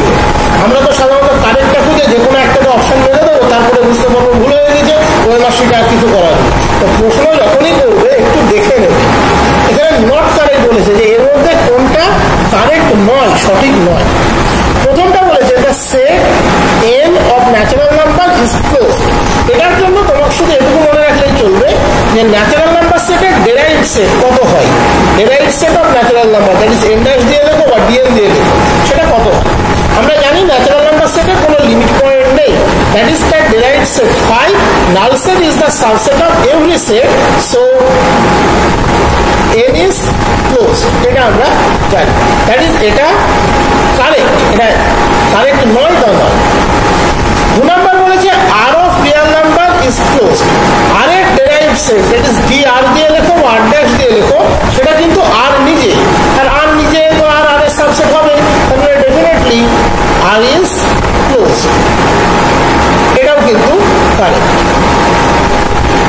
আমরা তো সাধারণত কারেক্টটা খুঁজে যে কোনো একটা অপশন মেরে দেবো, তারপরে বুঝতে পারবো ভুল হয়ে গেছে, ওই মাসিটা আর কিছু করার নেই। তো প্রশ্ন যখনই করবে একটু দেখে নেবে। এখানে নট কারেক্ট বলেছে যে এর মধ্যে কোনটা কারেক্ট নয়, সঠিক নয়। প্রথমটা বলেছে the set N of natural number is closed. এটার জন্য তোমাকে শুধু এটুকু মনে রাখলেই চলবে যে ন্যাচারাল নাম্বার সেটের ডেরাইভড সেট কত হয়। ডেরাইভড set of natural number, that is N dash দিয়ে লেখো বা DN দিয়ে লেখো, সেটা কত হয়। আমরা জানি ন্যাচারাল নাম্বার সেটের কোনো লিমিট পয়েন্ট নেই, that is the ডেরাইভড set 5। Null set is the subset of every set, so N is closed। এটা আমরা জানি, দ্যাট ইজ এটা কারেক্ট। এটা কারেক্ট নয় তা নয়। 2 নম্বর বলেছে R of real number is closed। R এর derived set, that is D R দিয়ে লেখো বা R dash দিয়ে লেখো, সেটা কিন্তু R নিজে, আর R নিজে তো R এর সাবসেট হবে, তাহলে ডেফিনেটলি R is closed। এটাও কিন্তু কারেক্ট।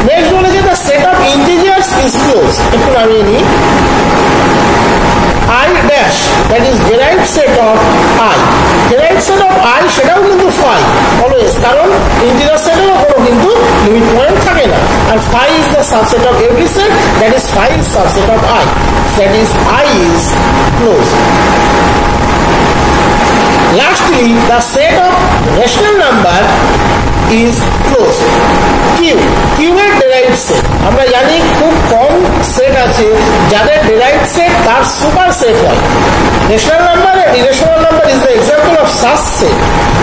নেক্সট বলেছে the set of integers is closed। একটু নামিয়ে নিই। I dash, that is derived set of I। derived set of I সেটাও কিন্তু 5 always, subset of every set, that is phi is subset of I, that is I is closed. Lastly, the set of rational number is closed. Q এর derived set আমরা জানি খুব কম set আছে যাদের derived set তার super set হয়. Rational number and irrational number is the example of such set,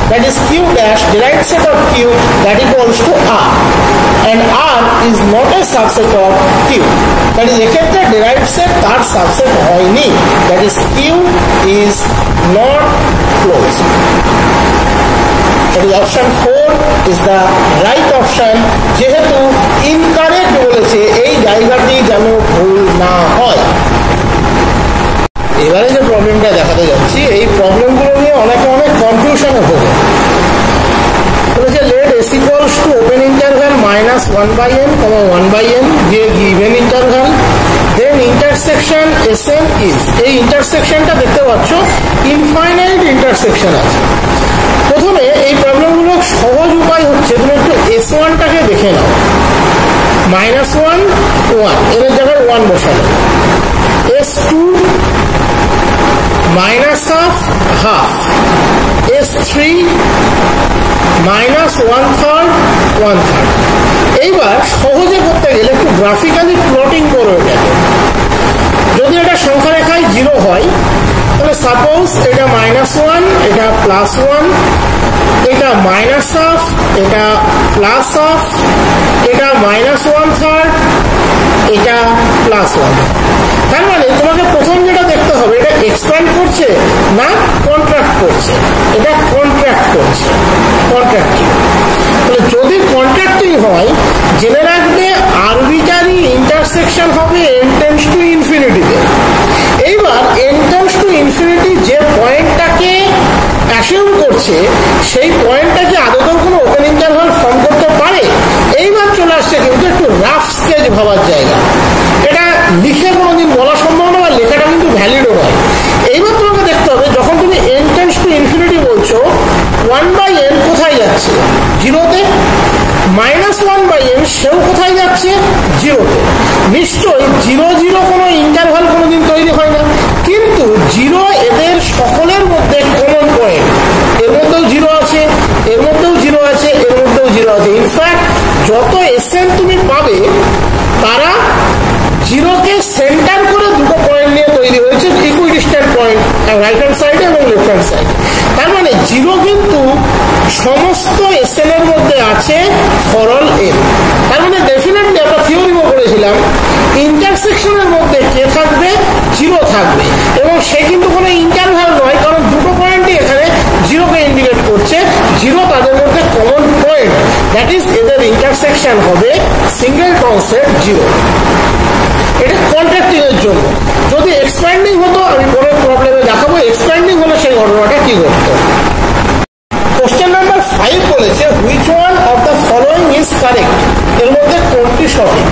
that is Q dash derived set of Q that equals to R, and R is not a subset of Q, that is এক্ষেত্রে derived set তার subset হয়নি, that is Q is not closed. That is option 4 is the right option. যেহেতু incorrect বলেছে এই জায়গাটি যেন ভুল না হয়. এবারে যে প্রবলেমটা দেখাতে যাচ্ছি এই প্রবলেমগুলো নিয়ে অনেকে অনেক কনফিউশনে ভোগে. বলেছে let s equals to open interval minus 1/n, 1/n যে given interval, then intersection Sn is, এই ইন্টারসেকশনটা দেখতে পাচ্ছ ইনফাইনাইট ইন্টারসেকশন আছে. প্রথমে এই প্রবলেমগুলো সহজ উপায় হচ্ছে তুমি একটু S1টাকে দেখে নাও. -1 1 এর জায়গায় 1 বসানো, S2 minus half half, S3 minus 1/3 1/3. এইবার সহজে করতে গেলে একটু গ্রাফিক্যালি প্লটিং করো এটাকে. যদি এটা সংখ্যা রেখায় 0 হয় তাহলে সাপোজ এটা -1, এটা +1, এটা মাইনাস হাফ, এটা প্লাস হাফ, এটা -1/3, এটা +1. তার মানে তোমাকে প্রথম যেটা দেখতে হবে এটা এক্সপ্যান্ড করছে না কন্ট্রাক্ট করছে. এটা কন্ট্রাক্ট করছে, কন্ট্রাক্টিং. তাহলে যদি কন্ট্রাক্টিং হয় জেনে রাখবে আরবিটারি ইন্টারসেকশন হবে n টেন্ডস টু ইনফিনিটিতে. এইবার n টেন্ডস টু ইনফিনিটি যে পয়েন্টটাকে অ্যাসিউম করছে সেই পয়েন্টটাকে আদৌ কোনো ওপেন ইন্টারভাল ফর্ম করতে পারে. এইবার চলে আসছে কিন্তু একটু রাফ স্কেচ ভাবার জায়গা. এটা লিখে কোনোদিন বলা সম্ভব না, লেখাটা কিন্তু ভ্যালিডও নয়. এইবার তোমাকে দেখতে হবে যখন তুমি n টেন্ডস টু ইনফিনিটি বলছো 1/n কোথায় যাচ্ছে? 0তে. -1/n সেও কোথায় যাচ্ছে? 0তে. নিশ্চয়ই 0 0 কোনো ইন্টারভাল কোনোদিন তৈরি হয় না, কিন্তু 0 এদের সকলের মধ্যে কমন পয়েন্ট. এর মধ্যেও 0 আছে, এর মধ্যেও 0 আছে, এর মধ্যেও 0 আছে. ইনফ্যাক্ট যত Sn তুমি পাবে তারা 0কে সেন্টার করে দুটো পয়েন্ট নিয়ে তৈরি হয়েছে, ইকুইডিস্ট্যান্ট পয়েন্ট রাইট হ্যান্ড সাইডে এবং লেফট হ্যান্ড সাইডে. তার মানে 0 কিন্তু সমস্ত Sn এর মধ্যে আছে ফর অল n. তার মানে ডেফিনেটলি আমরা থিওরিও করেছিলাম ইন্টারসেকশনের মধ্যে কে থাকবে? 0 থাকবে, এবং সে কিন্তু কোনো ইন্টারভাল নয়, কারণ দুটো পয়েন্টই এখানে 0কে ইন্ডিকেট করছে. 0 তাদের মধ্যে কমন পয়েন্ট, দ্যাট ইজ এদের ইন্টারসেকশন হবে সিঙ্গেল কনসেপ্ট 0. এটা কন্ট্রাক্টিং এর জন্য. যদি এক্সপ্যান্ডিং হতো আমি পরের প্রবলেমে দেখাবো এক্সপ্যান্ডিং হলে সেই ঘটনাটা কি ঘটতো. কোশ্চেন নাম্বার 5 বলেছে which one of the following is correct, এর মধ্যে কোনটি সঠিক.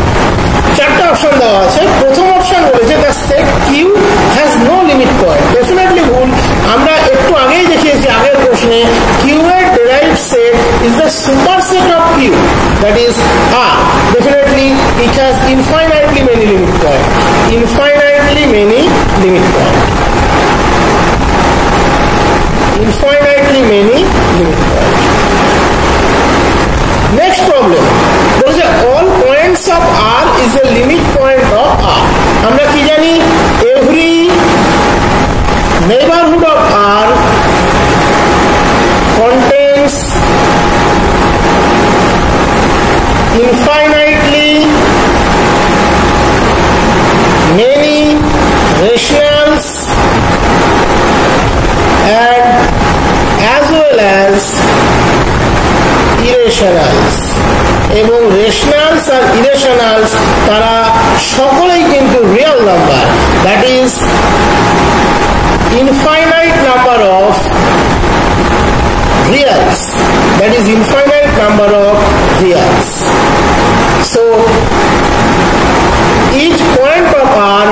4টা অপশন দেওয়া আছে. প্রথম অপশন বলেছে the set q has no limit point. Definitely ভুল. আমরা একটু আগেই দেখিয়েছি আগের প্রশ্নে কিউ এর derived set is the superset of Q, that is R. Definitely it has infinitely many limit points. Infinitely many limit points. Infinitely many limit points. Next problem. বলেছে all points of R is a limit point of R. আমরা কি জানি? Every neighborhood of R contains infinitely many rationals and as well as irrationals. এবং রেশনালস আর ইরেশনালস তারা সকলেই কিন্তু real number, that is infinite number of reals, that is infinite number of reals. So each point of R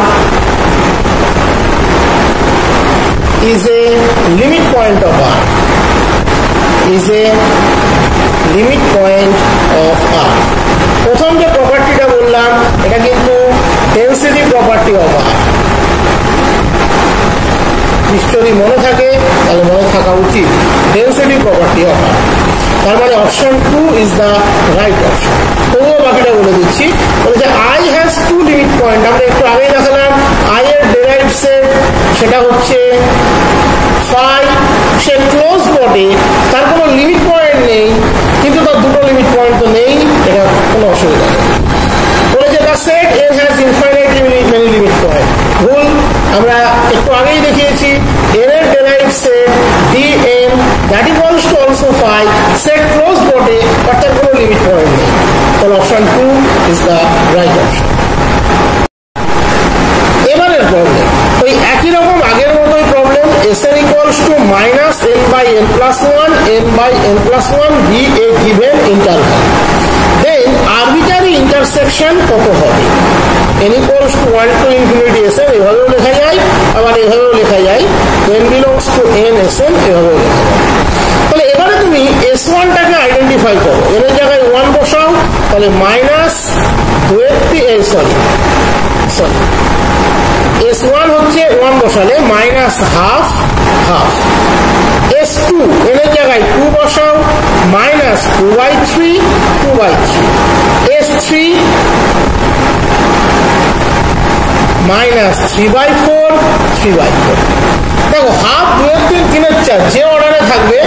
is a limit point of R, is a limit point of R. প্রথম যে প্রপার্টিটা বললাম থাকা উচিত density property of আর। তার মানে option 2 is the right option. তবুও বাকিটা বলে দিচ্ছি, বলেছে I has to limit point. আমরা একটু আগেই দেখালাম আই এর ডেরাইভড সেট সেটা হচ্ছে 5, সে ক্লোজ বটে, তার কোনো লিমিট পয়েন্ট নেই, কিন্তু তার দুটো লিমিট পয়েন্ট তো নেই, এটা কোনো অসুবিধা নেই। বলেছে the set N has infinitely many limit point. ভুল, আমরা একটু আগেই দেখিয়েছি এন এর derived set dn that equals two also 5, set close বটে বাট তার কোনো লিমিট পয়েন্ট নেই। তাহলে option 2 is the right option. এবারের প্রবলেম ওই একই রকম আগের মতোই problem, Sn equals to minus n by n plus 1, n by n plus 1 be a given interval. Then arbitrary intersection কত হবে? n equals to 1 to infinity Sn এভাবেও লেখা যায়, আবার এভাবেও লেখা যায়, n belongs to n Sn এভাবেও লেখা যায়। তাহলে এবারে তুমি S1 টাকে আইডেন্টিফাই করো, n এর জায়গায় 1 বসাও, তাহলে মাইনাস S1 হচ্ছে 1 বসালে মাইনাস হাফ হাফ। S2 এর জায়গায় 2 বসাও, মাইনাস 2/3 2/3। S3 minus 3/4 3/4। দেখো হাফ 2/3 3/4 যে অর্ডারে থাকবে,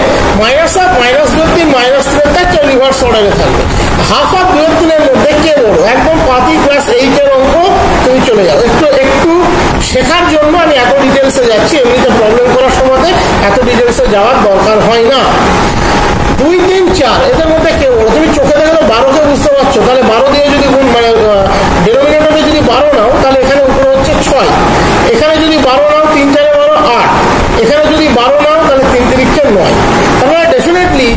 minus half minus 2/3 minus 3/4 reverse অর্ডারে থাকবে। হাফ হাফ 2/3 এর মধ্যে কে বড়? একদম পাতি ক্লাস 8 এর অঙ্ক তুমি চলে যাও। একটু শেখার জন্য আমি এত ডিটেলসে যাচ্ছি, এমনিতে প্রবলেম করার সময় এত ডিটেলসে যাওয়ার দরকার হয় না। 2 3 4 এদের মধ্যে কে বড়? তুমি চোখে দেখলে 12কে বুঝতে পারছো, তাহলে 12 দিয়ে যদি গুণ মানে ডেনোমিনেটরে যদি 12 নাও তাহলে এখানে উপরে হচ্ছে 6, এখানে যদি 12 নাও 3 4 12 8, এখানে যদি 12 নাও তাহলে 3 3 9। তাহলে ডেফিনেটলি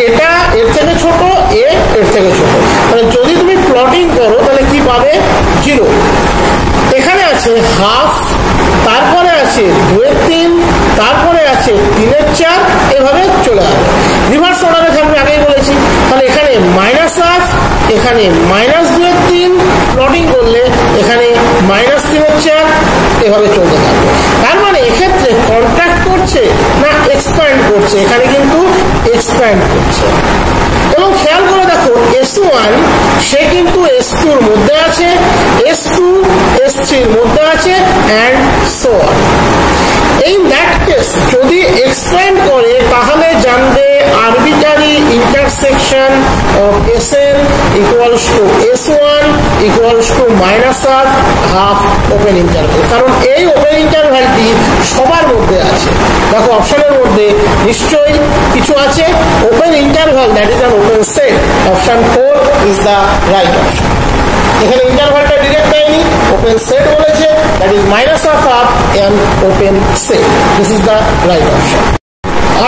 এটা এর থেকে ছোট, এর থেকে ছোট। মানে যদি তুমি প্লটিং করো তাহলে কি পাবে? 0। এখানে আছে হাফ, তারপরে আছে 2/3, তারপরে আছে 3/4, এভাবে চলে আসবে। রিভার্স অর্ডারে থাকবে, আগেই বলেছি। তাহলে এখানে মাইনাস হাফ, এখানে মাইনাস 2/3, প্লটিং করলে এখানে মাইনাস 3/4, এভাবে চলতে থাকবে। তার মানে এক্ষেত্রে কন্ট্রাক্ট করছে না এক্সপ্যান্ড করছে? এখানে কিন্তু এক্সপ্যান্ড করছে। এবং খেয়াল করে দেখো S1 সে কিন্তু S2 এর মধ্যে আছে, S2 S3 এর মধ্যে আছে, and so on. In that case যদি এক্সপ্যান্ড করে তাহলে জানবে arbitrary intersection of Sn equals to S1 equals to minus half open interval. কারণ এই ওপেন ইন্টারভ্যালটি সবার মধ্যে আছে। দেখো অপশনের মধ্যে নিশ্চয়ই কিছু আছে, open interval that is an open set. Option 4 is the right option. এখানে ইন্টারভ্যালটা ডিরেক্ট দেয়নি, ওপেন সেট বলেছে, that is minus of half and open set. This is the right option.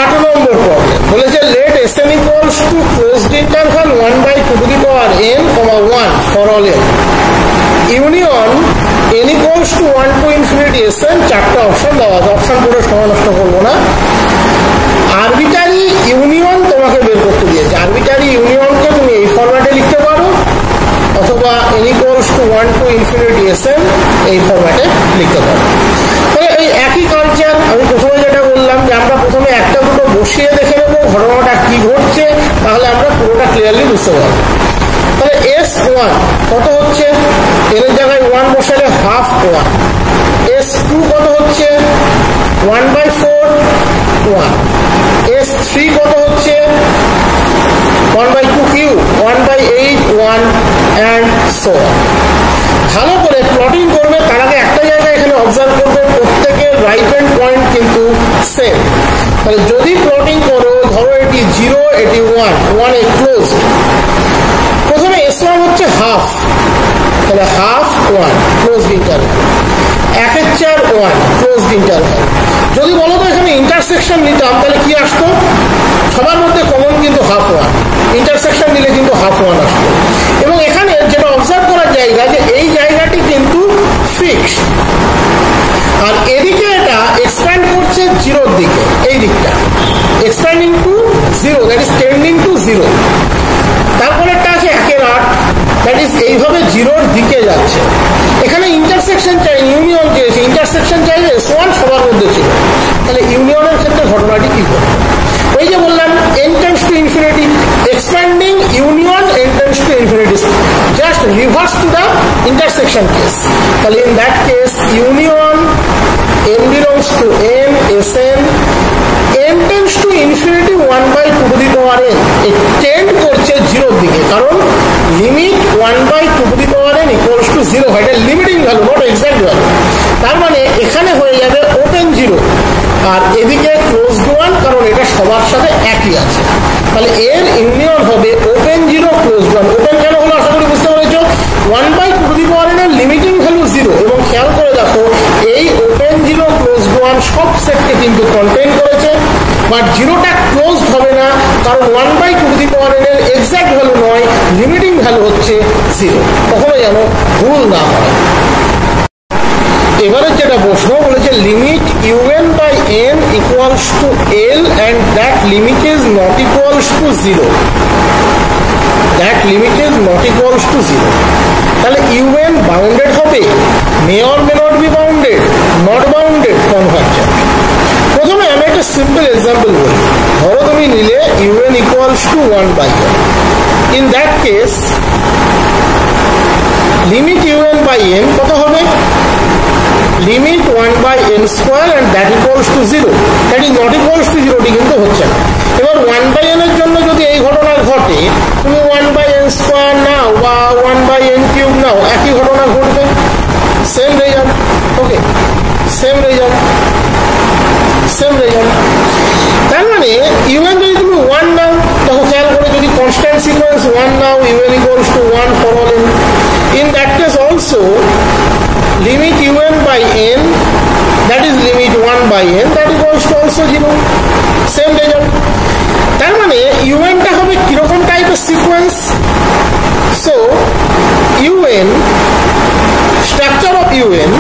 8 নম্বর প্রবলেম বলেছে let Sn equals to closed interval 1/2 to the power n, 1 for all n union n equals to 1 to infinity Sn। 4টা option দেওয়া আছে, option পুরো সময় নষ্ট করবো না। আরবিটারি ইউনিয়ন তোমাকে বের করতে দিয়েছে। আরবিটারি ইউনিয়নকে তুমি এই ফরম্যাটে লিখতে পারো, অথবা n equals to 1 to infinity Sn এই ফরম্যাটে লিখতে পারো। তাহলে এই একই কালচার আমি প্রথমে যেটা বললাম যে আমরা প্রথমে একটা দুটো বসিয়ে দেখে নেবো ঘটনাটা কি ঘটছে, তাহলে আমরা পুরোটা ক্লিয়ারলি বুঝতে পারবো। তাহলে S1 কত হচ্ছে? এর জায়গায় 1 বসালে হাফ 1। S2 কত হচ্ছে? 1/4 1। S3 কত হচ্ছে? 1/2 কিউব 1/8 1 অ্যান্ড সো অন। ভালো করে প্লটিং করবে, তার আগে একটা জায়গায় এখানে অবজার্ভ করবে প্রত্যেকের রাইট হ্যান্ড পয়েন্ট কিন্তু সেম। তাহলে যদি প্লটিং করো, ধরো এটি 0 এটি 1 এ ক্লোজ। প্রথমে S1 হচ্ছে হাফ, তাহলে half 1 close interval, 1/4 1 close interval. যদি বলো তো এখানে ইন্টারসেকশন নিতাম তাহলে কি আসতো? সবার মধ্যে কমন কিন্তু হাফ 1, ইন্টারসেকশন নিলে কিন্তু হাফ 1 আসতো। এবং এখানে যেটা অবজার্ভ করার জায়গা যে এই জায়গাটি কিন্তু ফিক্সড, আর এদিকে এটা এক্সপ্যান্ড করছে 0 দিকে, এই দিকটা expanding to 0, that is tending to 0। তারপরেরটা আছে 1/8, দ্যাট ইজ এইভাবে 0-র দিকে যাচ্ছে। এখানে ইন্টারসেকশন চাই, ইউনিয়ন চেয়েছে, ইন্টারসেকশন চাইলে S1 সবার মধ্যে ছিল, তাহলে ইউনিয়নের ক্ষেত্রে ঘটনা বিষয়টি কি করব ওই যে বললাম n tends to infinity expanding union n tends to infinity just reverse to the intersection case তাহলে in that case union n belongs to n Sn n tends to infinity 1 by 2 to the power n it tend করছে 0 এর দিকে কারণ limit 1 by 2 to the power n equals to 0 হয় এটা limiting value not exact value তার মানে এখানে হয়ে যাবে ওপেন 0 আর এদিকে ক্লোজড 1 কারণ এটা সবার সাথে একই আছে তাহলে এর ইউনিয়ন হবে ওপেন 0 ক্লোজড 1 ওপেন কেন হলো আশা করি বুঝতে পেরেছো 1 by 2 to the power n এর লিমিটিং ভ্যালু 0 এবং খেয়াল করে দেখো এই ওপেন 0 ক্লোজড 1 সব সেটকে কিন্তু কন্টেইন করেছে বাট 0টা ক্লোজড হবে না কারণ 1 by 2 to the power n এর এক্সাক্ট ভ্যালু নয় লিমিটিং ভ্যালু হচ্ছে 0 কখনো যেন ভুল না হয় এবারে যেটা প্রশ্ন বলেছে limit un by n equals to l and that limit is not equals to 0 that limit is not equals to 0 তাহলে un বাউন্ডেড হবে may or may not be bounded not bounded convergent প্রথমে আমি একটা simple example বলি ধরো তুমি নিলে un equals to 1 by n in that case limit un by n কত হবে limit 1 by n square and that equals to 0 that is not equals to 0 টি কিন্তু হচ্ছে না এবার 1 by n এর জন্য যদি এই ঘটনা ঘটে তুমি 1 by n square নাও বা 1 by n cube নাও একই ঘটনা ঘটবে সেম রেজাল্ট ওকে সেম রেজাল্ট তার মানে un যদি তুমি 1 নাও তখন খেয়াল করে যদি constant sequence 1 now un equals to 1 for all n in that case also limit un by n that is limit 1 by n that equals to also 0 same result তার মানে un টা হবে কিরকম টাইপের sequence so un structure of un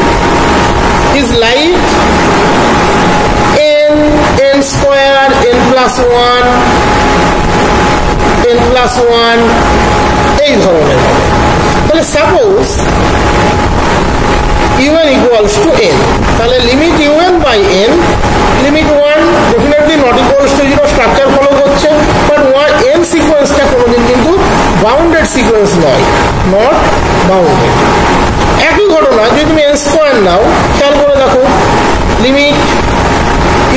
is like n square n plus 1 এই ধরনের তাহলে suppose un equals to n তাহলে limit un by n limit 1 definitely not equals to 0 structure follow করছে বাট n সিকোয়েন্সটা কোনোদিন কিন্তু বাউন্ডেড সিকোয়েন্স নয় not bounded একই ঘটনা যদি তুমি n স্কয়ার নাও খেয়াল করে দেখো limit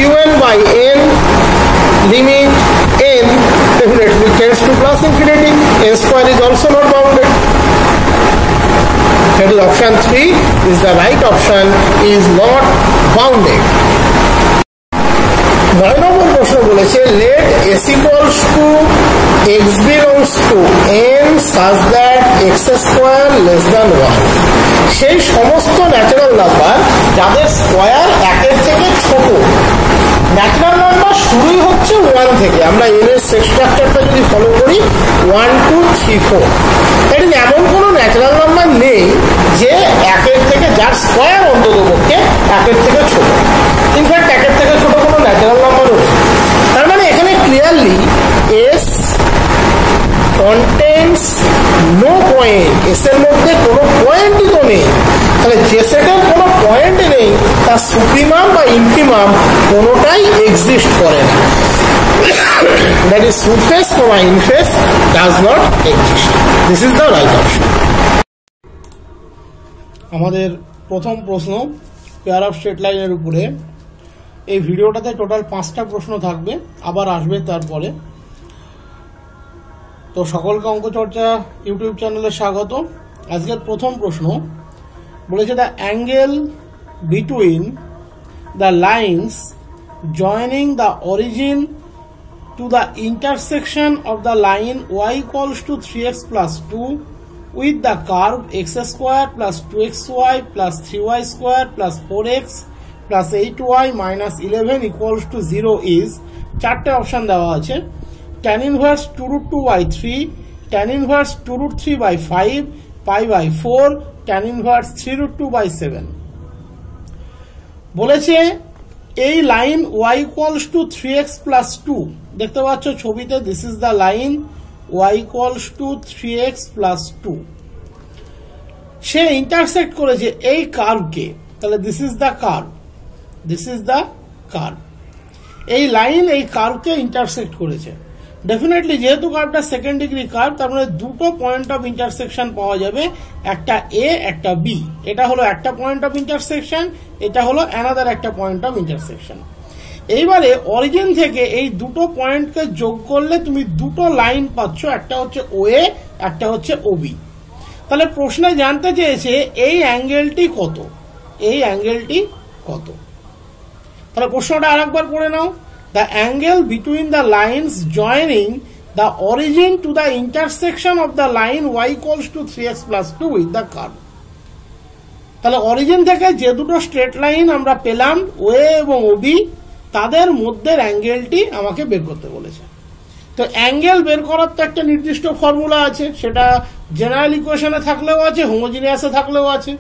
un by n limit n definitely tends to plus infinity n square is also not bounded that is option 3 is the right option is not bounded 9 নম্বর প্রশ্ন বলেছে let s equals to x belongs to n such that x square less than 1 সেই সমস্ত natural number যাদের square 1 এর থেকে ছোট natural number শুরুই হচ্ছে 1 থেকে আমরা n এর সেট স্ট্রাকচারটা যদি ফলো করি 1 2 3 4 এটা এমন কোনো ন্যাচারাল নাম্বার নেই যে 1 এর থেকে যার স্কয়ার অন্ততপক্ষে 1 এর থেকে ছোট ইনফ্যাক্ট 1 এর থেকে ছোট কোনো ন্যাচারাল নাম্বারও নেই তার মানে এখানে clearly s contains no point s এর মধ্যে কোনো পয়েন্টই তো নেই তাহলে যে সেটের কোনো পয়েন্ট নেই তার সুপ্রিমাম বা ইনফিমাম কোনোটাই এক্সিস্ট করে না that is surface comma infase does not exist this is the right option আমাদের প্রথম প্রশ্ন পেয়ার অফ স্ট্রেট লাইনের উপরে এই ভিডিওটাতে টোটাল 5টা প্রশ্ন থাকবে আবার আসবে তারপরে তো সকলকে অঙ্ক চর্চা ইউটিউব চ্যানেলে স্বাগত আজকের প্রথম প্রশ্ন বলেছে the angle between the lines joining the origin to the intersection of the line y equals to 3x plus 2 with the curve x square plus 2xy plus 3y square plus 4x plus 8y minus 11 equals to 0 is চারটে option দেওয়া আছে tan inverse 2 root 2 by 3 tan inverse 2 root 3 by 5 pi by 4 tan inverse 3 root 2 by 7 বলেছে এই line y equals to 3x plus 2 দেখতে পাচ্ছ ছবিতে this is the line y equals to 3x plus 2 say intersect করেছে এই কার্ভকে তাহলে this is the curve এই line এই কার্ভকে ইন্টারসেক্ট করেছে। ডেফিনেটলি যেহেতু কার্ভটা সেকেন্ড ডিগ্রি কার্ভ, তার মানে দুটো পয়েন্ট অফ ইন্টারসেকশন পাওয়া যাবে, একটা এ একটা বি। এটা হলো একটা পয়েন্ট অফ ইন্টারসেকশন, এটা হলো অ্যানাদার একটা পয়েন্ট অফ ইন্টারসেকশন। এইবারে অরিজিন থেকে এই দুটো পয়েন্টকে যোগ করলে তুমি দুটো লাইন পাচ্ছ, একটা হচ্ছে ওএ, একটা হচ্ছে ওবি। তাহলে প্রশ্নে জানতে চেয়েছে এই অ্যাঙ্গেলটি কত, এই অ্যাঙ্গেলটি কত। তাহলে প্রশ্নটা আরেকবার পড়ে নাও। The angle between the lines joining the origin to the intersection of the line y equals to 3x + 2 with the curve. তাহলে অরিজিন থেকে যে দুটো স্ট্রেট লাইন আমরা পেলাম ওএ এবং ওবি, তাদের মধ্যের অ্যাঙ্গেলটি আমাকে বের করতে বলেছে। তো অ্যাঙ্গেল বের করার তো একটা নির্দিষ্ট ফর্মুলা আছে, সেটা জেনারেল ইকুয়েশনে থাকলেও আছে, হোমোজিনিয়াসে থাকলেও আছে।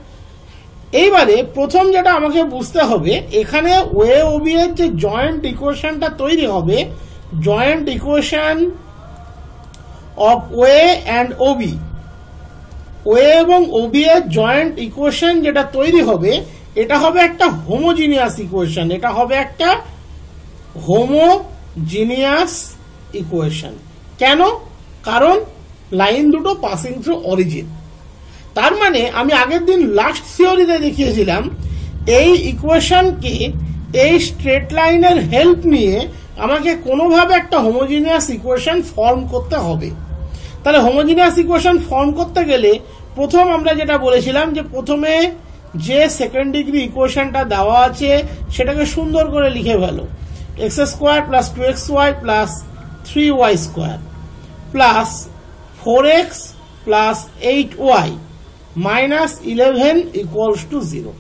এইবারে প্রথম যেটা আমাকে বুঝতে হবে, এখানে ওএ ওবি এর যে জয়েন্ট ইকুয়েশনটা তৈরি হবে, joint equation of OA and OB, OA এবং ওবি এর জয়েন্ট ইকুয়েশন যেটা তৈরি হবে, এটা হবে একটা হোমোজিনিয়াস ইকুয়েশন। এটা হবে একটা হোমোজিনিয়াস ইকুয়েশন। কেন? কারণ লাইন দুটো পাসিং থ্রু অরিজিন। তার মানে আমি আগের দিন লাস্ট থিওরিতে দেখিয়েছিলাম এই ইকুয়েশনকে এই স্ট্রেট লাইনের হেল্প নিয়ে আমাকে কোনোভাবে একটা হোমোজিনিয়াস ইকুয়েশন ফর্ম করতে হবে। তাহলে হোমোজিনিয়াস ইকুয়েশন ফর্ম করতে গেলে প্রথম আমরা যেটা বলেছিলাম যে প্রথমে যে সেকেন্ড ডিগ্রি ইকুয়েশনটা দেওয়া আছে সেটাকে সুন্দর করে লিখে ফেলো। x² + 2xy + 3y² plus 4x + 8y minus 11 equals to 0।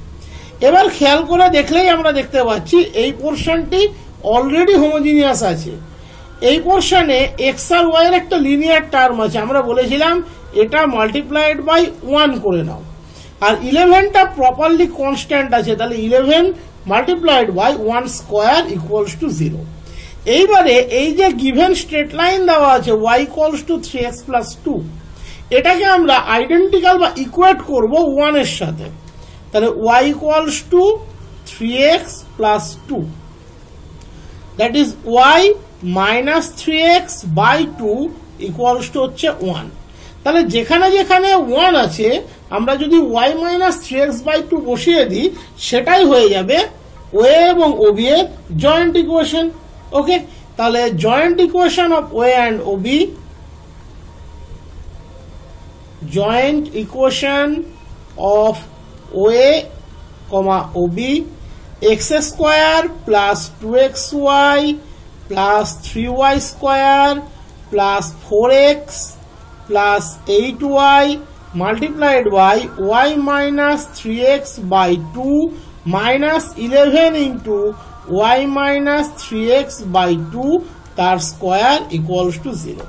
এবার খেয়াল করে দেখলেই আমরা দেখতে পাচ্ছি এই পোর্শনটি অলরেডি হোমোজিনিয়াস আছে। এই পোর্শনে এক্স আর ওয়াই এর একটা লিনিয়ার টার্ম আছে, আমরা বলেছিলাম এটা মাল্টিপ্লাইড বাই 1 করে নাও। আর 11টা প্রপারলি কনস্ট্যান্ট আছে, তাহলে 11 মাল্টিপ্লাইড বাই 1² ইকুয়ালস টু 0। এইবারে এই যে গিভেন স্ট্রেট লাইন দেওয়া আছে y ইকুয়ালস টু 3x + 2, এটাকে আমরা আইডেন্টিক্যাল বা ইকুয়েট করব 1 এর সাথে। তাহলে y equals to 3x + 2, that is y minus 3x by 2 equals to হচ্ছে 1। তাহলে যেখানে যেখানে 1 আছে আমরা যদি y মাইনাস 3x বাই 2 বসিয়ে দিই, সেটাই হয়ে যাবে ওএ এবং ওবি এর জয়েন্ট ইকুয়েশন। ওকে, তাহলে joint equation of OA and OB, joint equation of OA, OB, x² plus 2xy plus 3y² plus 4x plus 8y multiplied by y minus 3x by 2 minus 11 into y minus 3x by 2 তার square equals to 0।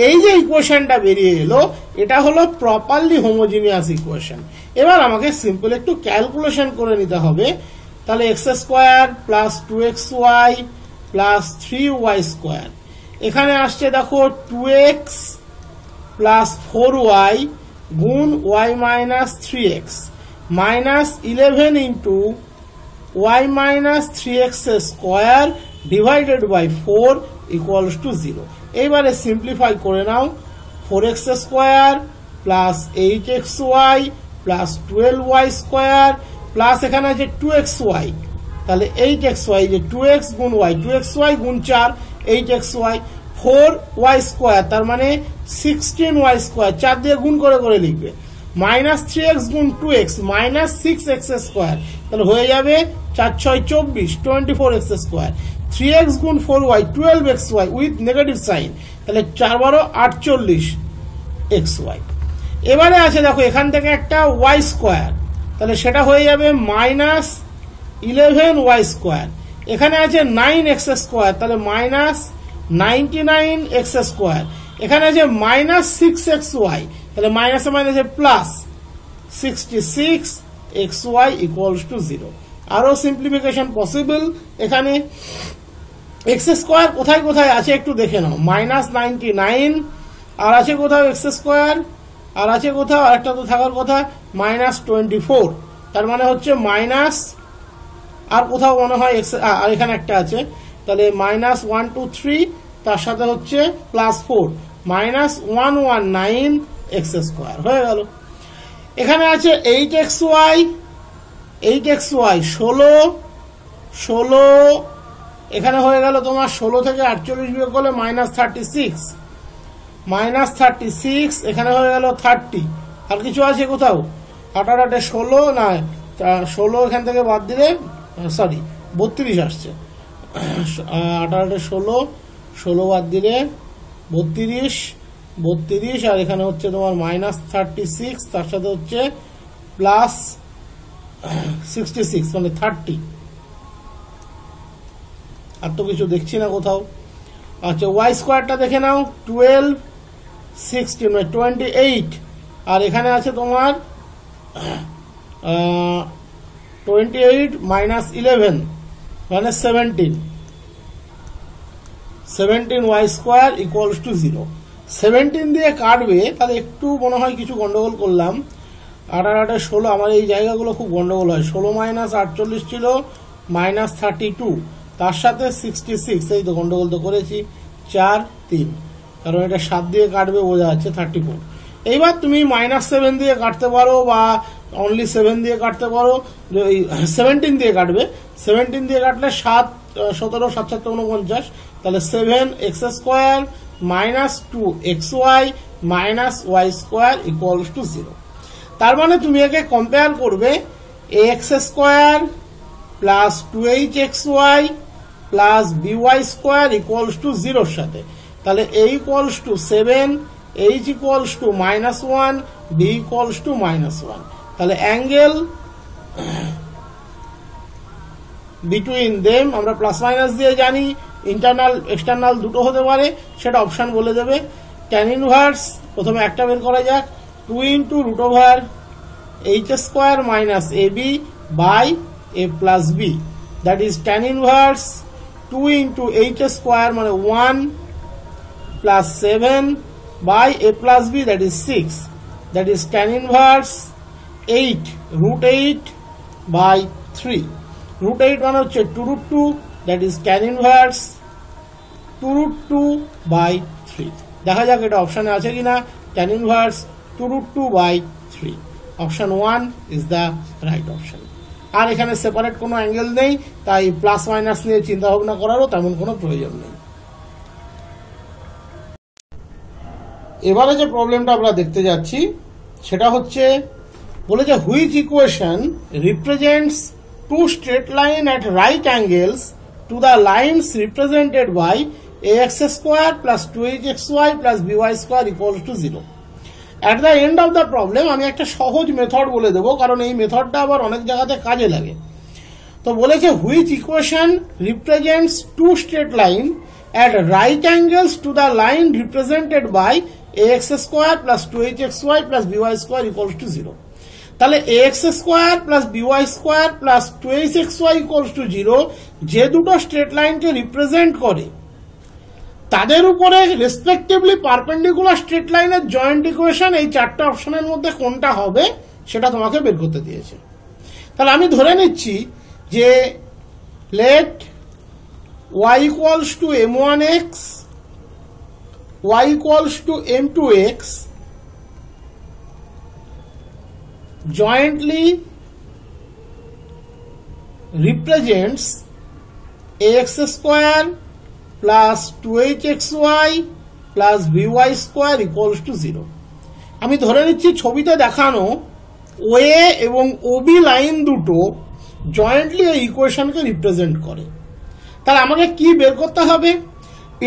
এই যে ইকুয়েশনটা বেরিয়ে এলো, এটা হলো properly homogeneous equation. এবার আমাকে simple একটু ক্যালকুলেশন করে নিতে হবে। তাহলে x² plus 2xy plus 3y², এখানে আসছে দেখো 2x প্লাস 4y গুণ y minus 3x minus 11 into y minus 3x² divided by 4 equals to 0। এইবারে সিম্পলিফাই করে নাও। 4x² plus 8xy plus 12y² plus এখানে আছে 2xy, তাহলে 8xy, যে 2x গুণ y, 2xy গুণ 4 8xy, 4y² তার মানে 16y², 4 দিয়ে গুণ করে করে লিখবে, মাইনাস 3x গুণ 2x মাইনাস 6x², তাহলে হয়ে যাবে 4 6 24 24x², 3x গুণ 4y 12xy with negative sign, তাহলে 4 12 48xy। এবারে আছে দেখো এখান থেকে একটা y², তাহলে সেটা হয়ে যাবে মাইনাস 11y², এখানে আছে 9x², তাহলে মাইনাস 99x², এখানে আছে মাইনাস 6xy, তাহলে মাইনাসে মাইনাসে প্লাস 66xy ইকুয়ালস টু 0। আরো সিম্পলিফিকেশন পসিবল। এখানে x² কোথায় কোথায় আছে একটু দেখে নাও, মাইনাস 99, আর আছে কোথাও x², আর আছে কোথাও আরেকটা তো থাকার কথা মাইনাস 24, তার মানে হচ্ছে মাইনাস, আর কোথাও মনে হয় আর এখানে একটা আছে তাহলে -123 তার সাথে হচ্ছে +4 -119 x স্কয়ার হয়ে গেল। এখানে আছে 8xy 16 এখানে হয়ে গেল তোমার 16 থেকে 48 বিয়োগ করলে -36 এখানে হয়ে গেল 30। আর কিছু আছে কোথাও? 18 16 না 16 এখান থেকে বাদ দিলে সরি 32 আসছে। 18 16 বাদ দিলে 32 আর এখানে হচ্ছে তোমার -36 তার সাথে হচ্ছে +66 মানে 30। আর তো কিছু দেখছি না কোথাও। আচ্ছা ওয়াই স্কোয়ারটা দেখে নাও 12 16 মানে 28 আর এখানে আছে তোমার 28 -11 মানে 17 ওয়াই স্কোয়ার ইকুয়ালস টু 0। 17 দিয়ে কাটবে তাহলে একটু মনে হয় কিছু গন্ডগোল করলাম। 18 16 আমার এই জায়গাগুলো খুব গন্ডগোল হয়। 16 -48 ছিল -32 তার সাথে 66 এই তো গন্ডগোল তো করেছি 4 3 কারণ এটা 7 দিয়ে কাটবে বোঝা যাচ্ছে 34। এইবার তুমি -7 দিয়ে কাটতে পারো বা অনলি 7 দিয়ে কাটতে পারো। 17 দিয়ে কাটবে, 17 দিয়ে কাটলে 7 17 7 7 49 তাহলে 7x square -2xy -y square equals to 0। তার মানে তুমি একে কম্পেয়ার করবে ax square plus 2hxy plus by square equals to 0 সাথে। তাহলে a equals to 7, h equals to -1, b equals to -1। তাহলে অ্যাঙ্গেল বিটুইন দেম আমরা প্লাস মাইনাস দিয়ে জানি, ইন্টারনাল এক্সটার্নাল দুটো হতে পারে, সেটা অপশন বলে দেবে। ট্যান ইনভার্স প্রথমে একটা বের করা যাক, 2 × √h² - ab by a plus b, that is tan inverse 2 × h² মানে 1 plus 7 by a plus b, that is 6, that is tan inverse 8 √8 by 3। √8 মানে হচ্ছে 2√2, that is tan inverse 2√2 by 3। দেখা যাক এটা অপশনে আছে কিনা। Tan inverse 2√2 by 3, option 1 is the right option. আর এখানে সেপারেট কোনো অ্যাঙ্গেল নেই, তাই প্লাস মাইনাস নিয়ে চিন্তা ভাবনা করারও তেমন কোনো প্রয়োজন নেই। এবারে যে প্রবলেমটা আমরা দেখতে যাচ্ছি সেটা হচ্ছে বলেছে which equation represents two straight line at right angles to the lines represented by ax square plus 2hxy plus by square equals to 0। At the end of the problem আমি একটা সহজ মেথড বলে দেবো, কারণ এই মেথডটা আবার অনেক জায়গাতে কাজে লাগে। তো বলেছে which equation represents two straight line at right angles to the line represented by ax square plus 2hxy plus by square equals to 0। তাহলে ax square plus by square plus 2hxy equals to 0 যে দুটো straight লাইনকে represent করে তাদের উপরে respectively perpendicular straight লাইনের joint equation এই চারটা অপশনের মধ্যে কোনটা হবে সেটা তোমাকে বের করতে দিয়েছে। তাহলে আমি ধরে নিচ্ছি যে let y equals to m1x, y equals to m2x jointly represents ax square plus 2hxy plus by square equals to 0। আমি ধরে নিচ্ছি ছবিতে দেখানো OA এবং OB লাইন দুটো জয়েন্টলি এই ইকুয়েশনকে রিপ্রেজেন্ট করে। তাহলে আমাকে কি বের করতে হবে?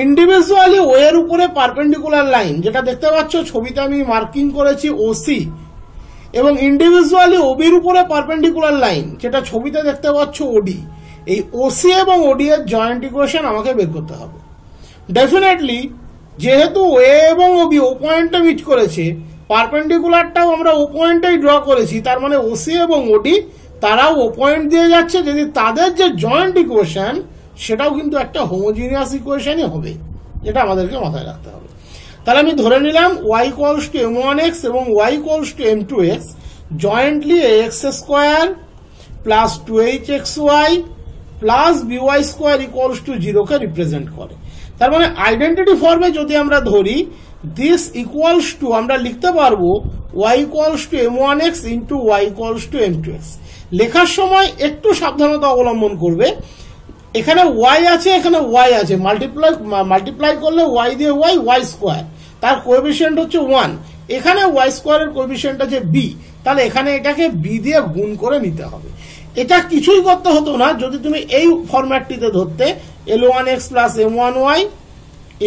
ইন্ডিভিজুয়ালি ও এর উপরে পারপেন্ডিকুলার লাইন যেটা দেখতে পাচ্ছ ছবিতে আমি মার্কিং করেছি OC, এবং ইন্ডিভিজুয়ালি ওবির উপরে পারপেন্ডিকুলার লাইন যেটা ছবিতে দেখতে পাচ্ছ OD, এই OC এবং OD এর জয়েন্ট ইকুয়েশন আমাকে বের করতে হবে। ডেফিনেটলি যেহেতু A এবং OB ও পয়েন্টে মিট করেছে, পারপেন্ডিকুলারটাও আমরা ও পয়েন্টেই ড্র করেছি, তার মানে OC এবং OD তারাও ও পয়েন্ট দিয়ে যাচ্ছে, যদি তাদের যে জয়েন্ট ইকুয়েশন সেটাও কিন্তু একটা হোমোজিনিয়াস ইকুয়েশনই হবে, যেটা আমাদেরকে মাথায় রাখতে হবে। তাহলে আমি ধরে নিলাম y ইকুয়ালস টু m1x এবং y equals to m2x jointly ax square plus 2hxy plus by square equals to 0 K represent করে। তার মানে আইডেন্টিটি ফর্মে যদি আমরা ধরি দিস ইকুয়ালস টু আমরা লিখতে পারবো y equals to m1x into y equals to m2x। লেখার সময় একটু সাবধানতা অবলম্বন করবে, এখানে y আছে এখানে y আছে, মাল্টিপ্লাই করলে y দিয়ে y স্কোয়ার, তার কোএফিসিয়েন্ট হচ্ছে 1, এখানে y স্কোয়ারের কোএফিসিয়েন্ট আছে b, তাহলে এখানে এটাকে b দিয়ে গুণ করে নিতে হবে। এটা কিছুই করতে হতো না যদি তুমি এই ফরম্যাটটিতে ধরতে l1x plus m1y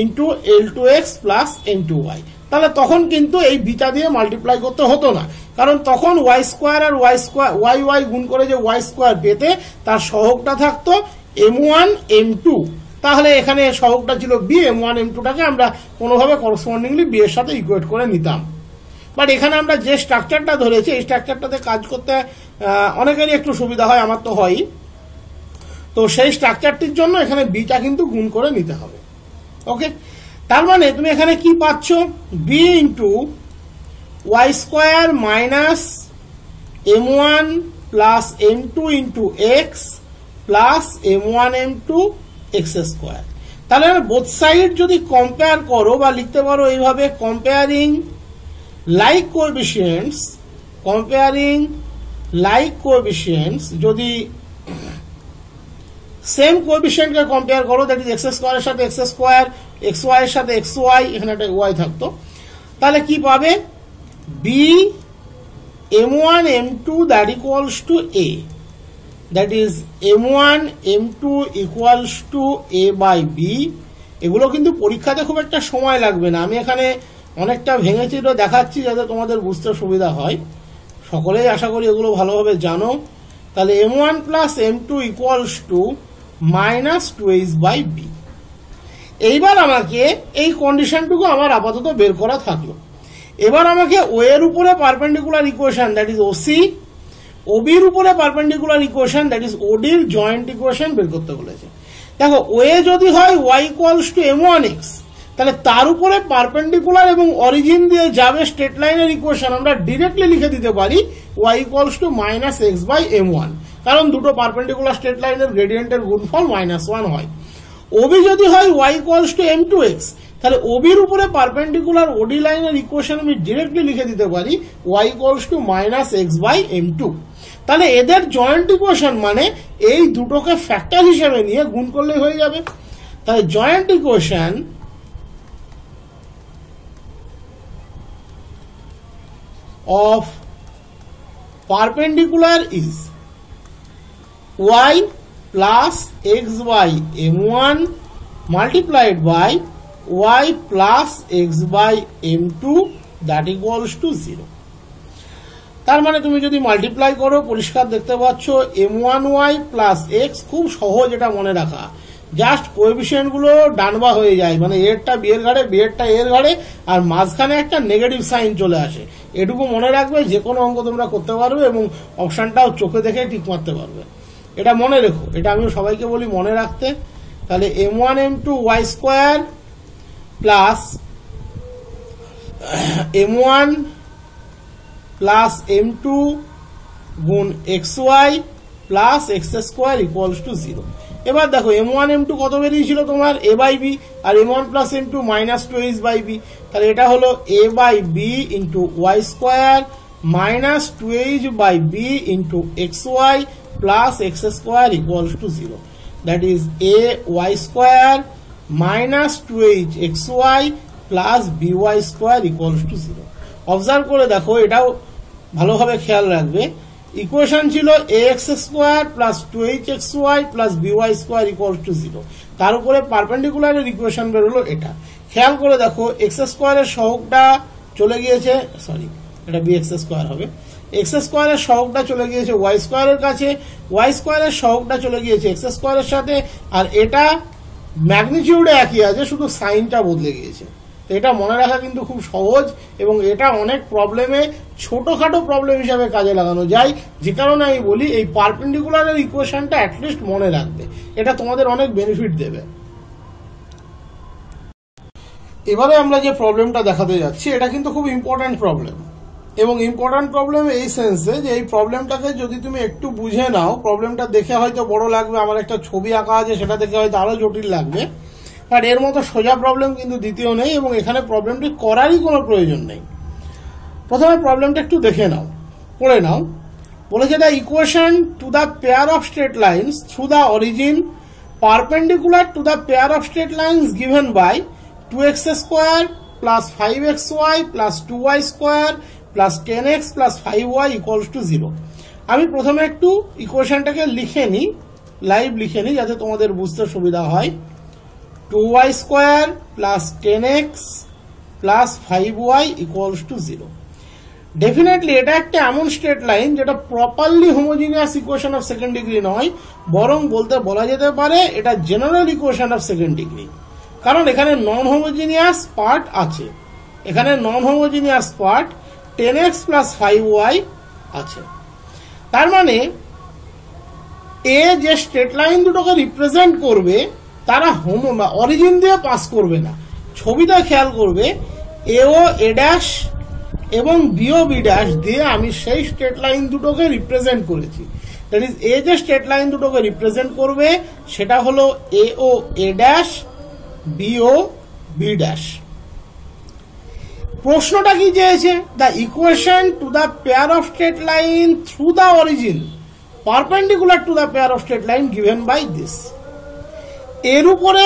into l2x plus m2y, তাহলে তখন কিন্তু এই বিটা দিয়ে মাল্টিপ্লাই করতে হতো না, কারণ তখন y স্কোয়ার আর y গুণ করে যে y স্কোয়ার পেতে তার সহগটা থাকতো m1 m2, তাহলে এখানে সহগটা ছিল b, m1 m2টাকে আমরা কোনোভাবে করসপন্ডিংলি b এর সাথে ইকুয়েট করে নিতাম। বাট এখানে আমরা যে স্ট্রাকচারটা ধরেছি এই স্ট্রাকচারটাতে কাজ করতে অনেকেরই একটু সুবিধা হয়, আমার তো হয়ই, তো সেই স্ট্রাকচারটির জন্য এখানে বিটা কিন্তু গুণ করে নিতে হবে। ওকে, তার মানে তুমি এখানে কি পাচ্ছ, b into y square minus m1 plus m2 into x plus m1 m2 x square. তাহলে বোথ সাইড যদি কম্পেয়ার করো বা লিখতে পারো এইভাবে, কম্পেয়ারিং লাইক কোএফিসিয়েন্টস যদি সেম কোএফিসিয়েন্টকে কম্পেয়ার করো, দ্যাট ইজ এক্স স্কোয়ারের সাথে এক্স স্কোয়ার, এক্স ওয়াই এর সাথে এক্স ওয়াই, এখানে একটা ওয়াই থাকতো, তাহলে কি পাবে b m1 m2 that equals to a, that is m1 m2 equals to a by b। এগুলো কিন্তু পরীক্ষাতে খুব একটা সময় লাগবে না, আমি এখানে অনেকটা ভেঙেছি দেখাচ্ছি যাতে তোমাদের বুঝতে সুবিধা হয়, সকলেই আশা করি এগুলো ভালোভাবে জানো। তাহলে m1 plus m2 equals to minus 2h by b। এইবার আমাকে এই কন্ডিশনটুকু আমার আপাতত বের করা থাকলো। এবার আমাকে ও এর উপরে perpendicular equation that is OC, OB এর উপরে পারপেন্ডিকুলার ইকুয়েশন দ্যাট ইজ ওডি এর জয়েন্ট ইকুয়েশন বের করতে বলেছে। দেখো ও এ যদি হয় y ইকুয়ালস টু m1x, তাহলে তার উপরে পারপেন্ডিকুলার এবং অরিজিন দিয়ে যাবে স্ট্রেট লাইনের ইকুয়েশন আমরা ডিরেক্টলি লিখে দিতে পারি y equals to minus x by m1, কারণ দুটো পারপেন্ডিকুলার স্ট্রেট লাইনের গ্রেডিয়েন্টের গুণফল -1 হয়। ওবি যদি হয় y ইকুয়ালস টু m2x, তাহলে ওবির উপরে পারপেন্ডিকুলার ওডি লাইনের ইকুয়েশন আমি ডিরেক্টলি লিখে দিতে পারি y equals to minus x by m2। তাহলে এদের জয়েন্ট ইকুয়েশন মানে এই দুটোকে ফ্যাক্টর হিসেবে নিয়ে গুণ করলে হয়ে যাবে। তাহলে joint equation of perpendicular is y plus x by m1 multiplied by y plus x by m2 that equals to 0। তার মানে তুমি যদি মাল্টিপ্লাই করো পরিষ্কার দেখতে পাচ্ছ m1y প্লাস x, খুব সহজ এটা মনে রাখা, জাস্ট কোএফিসিয়েন্ট গুলো ডানবা হয়ে যায়, মানে এরটা বি এর ঘাড়ে বি এরটা এর ঘাড়ে আর মাঝখানে একটা নেগেটিভ সাইন চলে আসে, এটুকু মনে রাখবে, যে কোনো অঙ্ক তোমরা করতে পারবে এবং অপশনটাও চোখে দেখে টিক মারতে পারবে, এটা মনে রেখো, এটা আমি সবাইকে বলি মনে রাখতে। তাহলে m1 m2 y square plus m1 plus m2 গুণ xy plus x square equals to 0। এবার দেখো m1 m2 কত বেরিয়েছিল তোমার a বাই b, আর m1 plus m2 minus 2h by b, তাহলে এটা হলো a by b into y square minus 2h by b into xy plus x square equals to 0, that is a y square minus 2h xy plus by square equals to 0। Observe করে দেখো, এটাও ভালোভাবে খেয়াল রাখবে, equation ছিল ax square plus 2hxy plus by square equal to 0, তার উপরে পারপেন্ডিকুলারের equation বেরোলো এটা। খেয়াল করে দেখো এক্স স্কোয়ারের সহগটা চলে গিয়েছে, সরি এটা bx স্কোয়ার হবে, এক্স স্কোয়ারের সহগটা চলে গিয়েছে ওয়াই স্কোয়ারের কাছে, ওয়াই স্কোয়ারের সহগটা চলে গিয়েছে এক্স স্কোয়ারের সাথে, আর এটা ম্যাগনিটিউডে একই আছে, শুধু সাইনটা বদলে গিয়েছে। এটা মনে রাখা কিন্তু খুব সহজ এবং এটা অনেক প্রবলেমে ছোটখাটো প্রবলেম হিসাবে কাজে লাগানো যায়, যে কারণে আমি বলি এই পারপেন্ডিকুলারের ইকুয়েশনটা অ্যাটলিস্ট মনে রাখবে, এটা তোমাদের অনেক বেনিফিট দেবে। এবারে আমরা যে প্রবলেমটা দেখাতে যাচ্ছি এটা কিন্তু খুব ইম্পর্টেন্ট প্রবলেম। এবং ইম্পর্টেন্ট প্রবলেম এই সেন্সে যে এই প্রবলেমটাকে যদি তুমি একটু বুঝে নাও, প্রবলেমটা দেখে হয়তো বড় লাগবে, আমার একটা ছবি আঁকা আছে সেটা দেখে হয়তো আরো জটিল লাগবে, বাট এর মতো সোজা প্রবলেম কিন্তু দ্বিতীয় নেই এবং এখানে প্রবলেমটি করারই কোনো প্রয়োজন নেই। প্রথমে প্রবলেমটা একটু দেখে নাও, পড়ে নাও। বলেছে the equation to the pair of straight lines through the origin perpendicular to the pair of straight lines given by 2x square plus 5xy plus 2y square plus 10x plus 5y equals to 0। আমি প্রথমে একটু ইকুয়েশনটাকে লিখে নিই, live লিখে নিই যাতে তোমাদের বুঝতে সুবিধা হয়। 2y square plus 10x plus 5y equals to 0। Definitely এটা একটা এমন স্ট্রেট লাইন যেটা properly homogeneous equation of second degree নয়, বরং বলা যেতে পারে এটা general equation of second degree, কারণ এখানে নন হোমোজিনিয়াস পার্ট আছে। এখানে non homogeneous part 10x plus 5y আছে। তার মানে এ যে স্ট্রেট লাইন দুটোকে রিপ্রেজেন্ট করবে তারা অরিজিন দিয়ে পাস করবে না। ছবিটা খেয়াল করবে, এও এ ড্যাশ এবং বিও বি ড্যাশ দিয়ে আমি সেই স্ট্রেট লাইন দুটোকে রিপ্রেজেন্ট করেছি। দ্যাট ইজ এ যে স্ট্রেট লাইন দুটোকে রিপ্রেজেন্ট করবে সেটা হলো AO A dash, BO B dash. প্রশ্নটা কি চেয়েছে? The equation to the pair of straight line through the origin perpendicular to the pair of straight line given by this. এর উপরে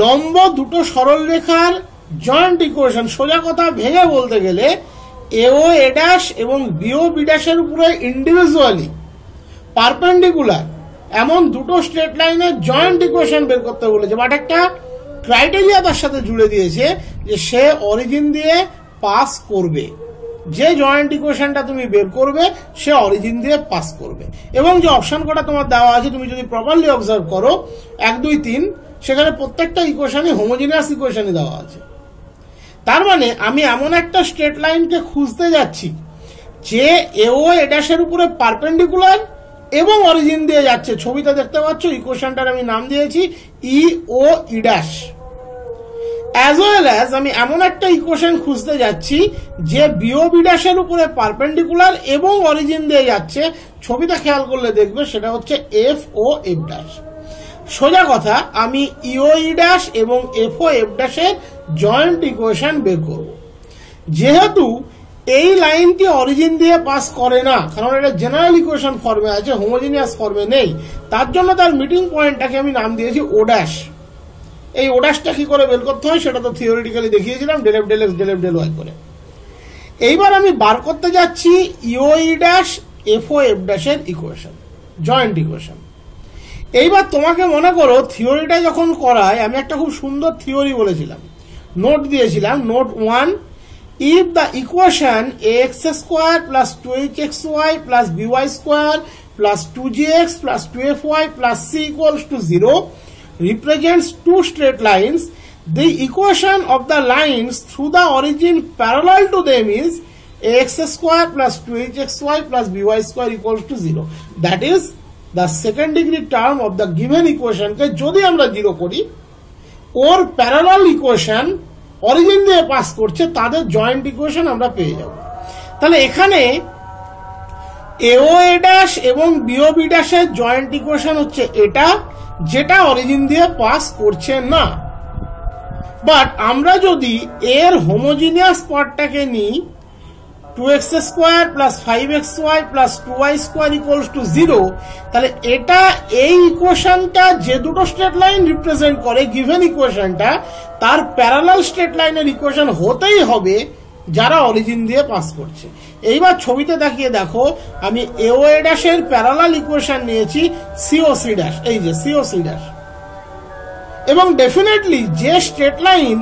লম্ব দুটো সরল রেখার জয়েন্ট ইকুয়েশন, সোজা কথা ভেঙে বলতে গেলে এও এ ড্যাশ এবং বিও বি ড্যাশের উপরে ইন্ডিভিজুয়ালি পারপেন্ডিকুলার এমন দুটো স্ট্রেট লাইনের জয়েন্ট ইকুয়েশন বের করতে বলেছে, বাট একটা ক্রাইটেরিয়া তার সাথে জুড়ে দিয়েছে যে সে অরিজিন দিয়ে পাস করবে। যে জয়েন্ট ইকুয়েশনটা তুমি বের করবে সে অরিজিন দিয়ে পাস করবে। এবং যে অপশন কটা তোমার দেওয়া আছে তুমি যদি প্রপারলি অবজার্ভ করো 1 2 3, সেখানে প্রত্যেকটা ইকুয়েশনই হোমোজিনিয়াস ইকুয়েশনই দেওয়া আছে। তার মানে আমি এমন একটা স্ট্রেট লাইনকে খুঁজতে যাচ্ছি যে এও এ ড্যাশের উপরে পারপেন্ডিকুলার এবং অরিজিন দিয়ে যাচ্ছে। ছবিটা দেখতে পাচ্ছ, ইকুয়েশনটার আমি নাম দিয়েছি ই ও ই ড্যাশ। অ্যাজ ওয়েল অ্যাজ আমি এমন একটা ইকুয়েশন খুঁজতে যাচ্ছি যে বিও বি ড্যাশের উপরে পারপেন্ডিকুলার এবং অরিজিন দিয়ে যাচ্ছে। ছবিটা খেয়াল করলে দেখবে সেটা হচ্ছে এফ ও এফ ড্যাশ। সোজা কথা আমি ইও ই ড্যাশ এবং এফ ও এফ ড্যাশের জয়েন্ট ইকুয়েশন বের করব। যেহেতু এই লাইনটি অরিজিন দিয়ে পাস করে না, কারণ এটা জেনারেল ইকুয়েশন ফর্মে আছে, হোমোজিনিয়াস ফর্মে নেই, তার জন্য তার মিটিং পয়েন্টটাকে আমি নাম দিয়েছি ও ড্যাশ। এই ও ড্যাশটা কি করে বের করতে হয় সেটা তো থিওরিটিক্যালি দেখিয়েছিলাম, del f del x del f del y করে। এইবার আমি বার করতে যাচ্ছি EO E dash F O F ড্যাশের ইকুয়েশন, জয়েন্ট ইকুয়েশন। এইবার তোমাকে মনে করো থিওরিটা যখন করায় আমি একটা খুব সুন্দর থিওরি বলেছিলাম, নোট দিয়েছিলাম, note 1, if the equation ax square plus 2hxy plus by square plus 2gx plus 2fy plus c equals to 0 represents two straight lines, the equation of the lines through the origin parallel to them is ax square plus 2hxy plus by square equals to 0. That is the second degree term of the given equation ke jodi amra 0 kori or parallel equation origin দিয়ে pass করছে তাদের joint equation আমরা পেয়ে যাব। তাহলে এখানে এও A dash এবং বিও বি ড্যাশের জয়েন্ট ইকুয়েশন হচ্ছে এটা, যেটা অরিজিন দিয়ে পাস করছে না। বাট আমরা যদি এর হোমোজিনিয়াস পার্টটাকে নিই 2x square plus 5xy plus 2y square equals to 0, তাহলে এটা এই ইকুয়েশনটা যে দুটো স্ট্রেট লাইন রিপ্রেজেন্ট করে গিভেন ইকুয়েশনটা তার প্যারালাল স্ট্রেট লাইনের ইকুয়েশন হতেই হবে যারা অরিজিন দিয়ে পাস করছে। এইবার ছবিতে তাকিয়ে দেখো, আমি এও এ ড্যাশের প্যারালাল ইকুয়েশন নিয়েছি সিও সি ড্যাশ, এই যে সিও সি ড্যাশ। এবং ডেফিনেটলি যে স্ট্রেট লাইন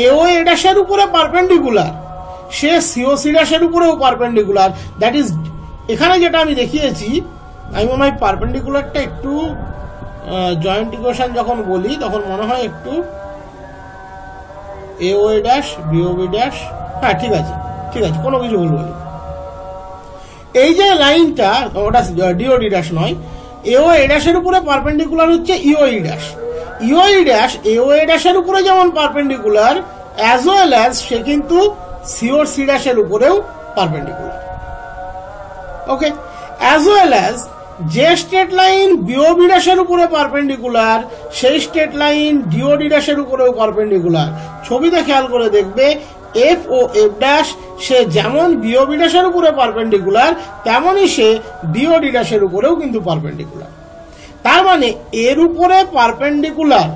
এও এ ড্যাশের উপরে পারপেন্ডিকুলার সে সিও সি ড্যাশের উপরেও পারপেন্ডিকুলার। দ্যাট ইজ এখানে যেটা আমি দেখিয়েছি, আমি মনে হয় পারপেন্ডিকুলারটা একটু জয়েন্ট ইকুয়েশন যখন বলি তখন মনে হয় একটু এও A dash BO B dash, হ্যাঁ ঠিক আছে ঠিক আছে, কোনো কিছু ভুল বলি। এই যে লাইনটা ওটা ডিও ডি ড্যাশ নয়, এও এ ড্যাশের উপরে পারপেন্ডিকুলার হচ্ছে ইও ই ড্যাশ। ইও ই ড্যাশ এও এ ড্যাশের উপরে যেমন পারপেন্ডিকুলার অ্যাজ ওয়েল অ্যাজ সে কিন্তু সিও সি ড্যাশের উপরেও পারপেন্ডিকুলার। ওকে, অ্যাজ ওয়েল অ্যাজ যে স্ট্রেট লাইন বিওবি ড্যাশের উপরে পারপেন্ডিকুলার সেই স্ট্রেট লাইন ডিওডি ড্যাশের উপরেও পারপেন্ডিকুলার। ছবিতে খেয়াল করে দেখবে এফ ও এফ ড্যাশ সে যেমন বিওবি ড্যাশের উপরে পারপেন্ডিকুলার তেমনই সে ডিওডি ড্যাশের উপরেও কিন্তু পারপেন্ডিকুলার। তার মানে এর উপরে পারপেন্ডিকুলার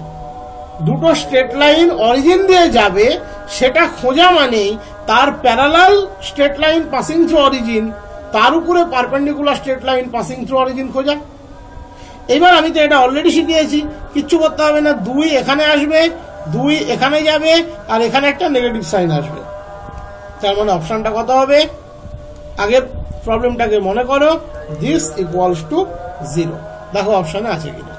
দুটো স্ট্রেট লাইন অরিজিন দিয়ে যাবে সেটা খোঁজা মানেই তার parallel straight line passing through origin তার উপরে perpendicular straight line passing through origin খোঁজা। এবার আমি তো এটা অলরেডি শিখিয়েছি, কিচ্ছু করতে হবে না। 2 এখানে আসবে, 2 এখানে যাবে, আর এখানে একটা নেগেটিভ সাইন আসবে। তার মানে অপশনটা কত হবে? আগের প্রবলেমটাকে মনে করো, দিস ইকুয়ালস টু 0। দেখো অপশনে আছে কিনা।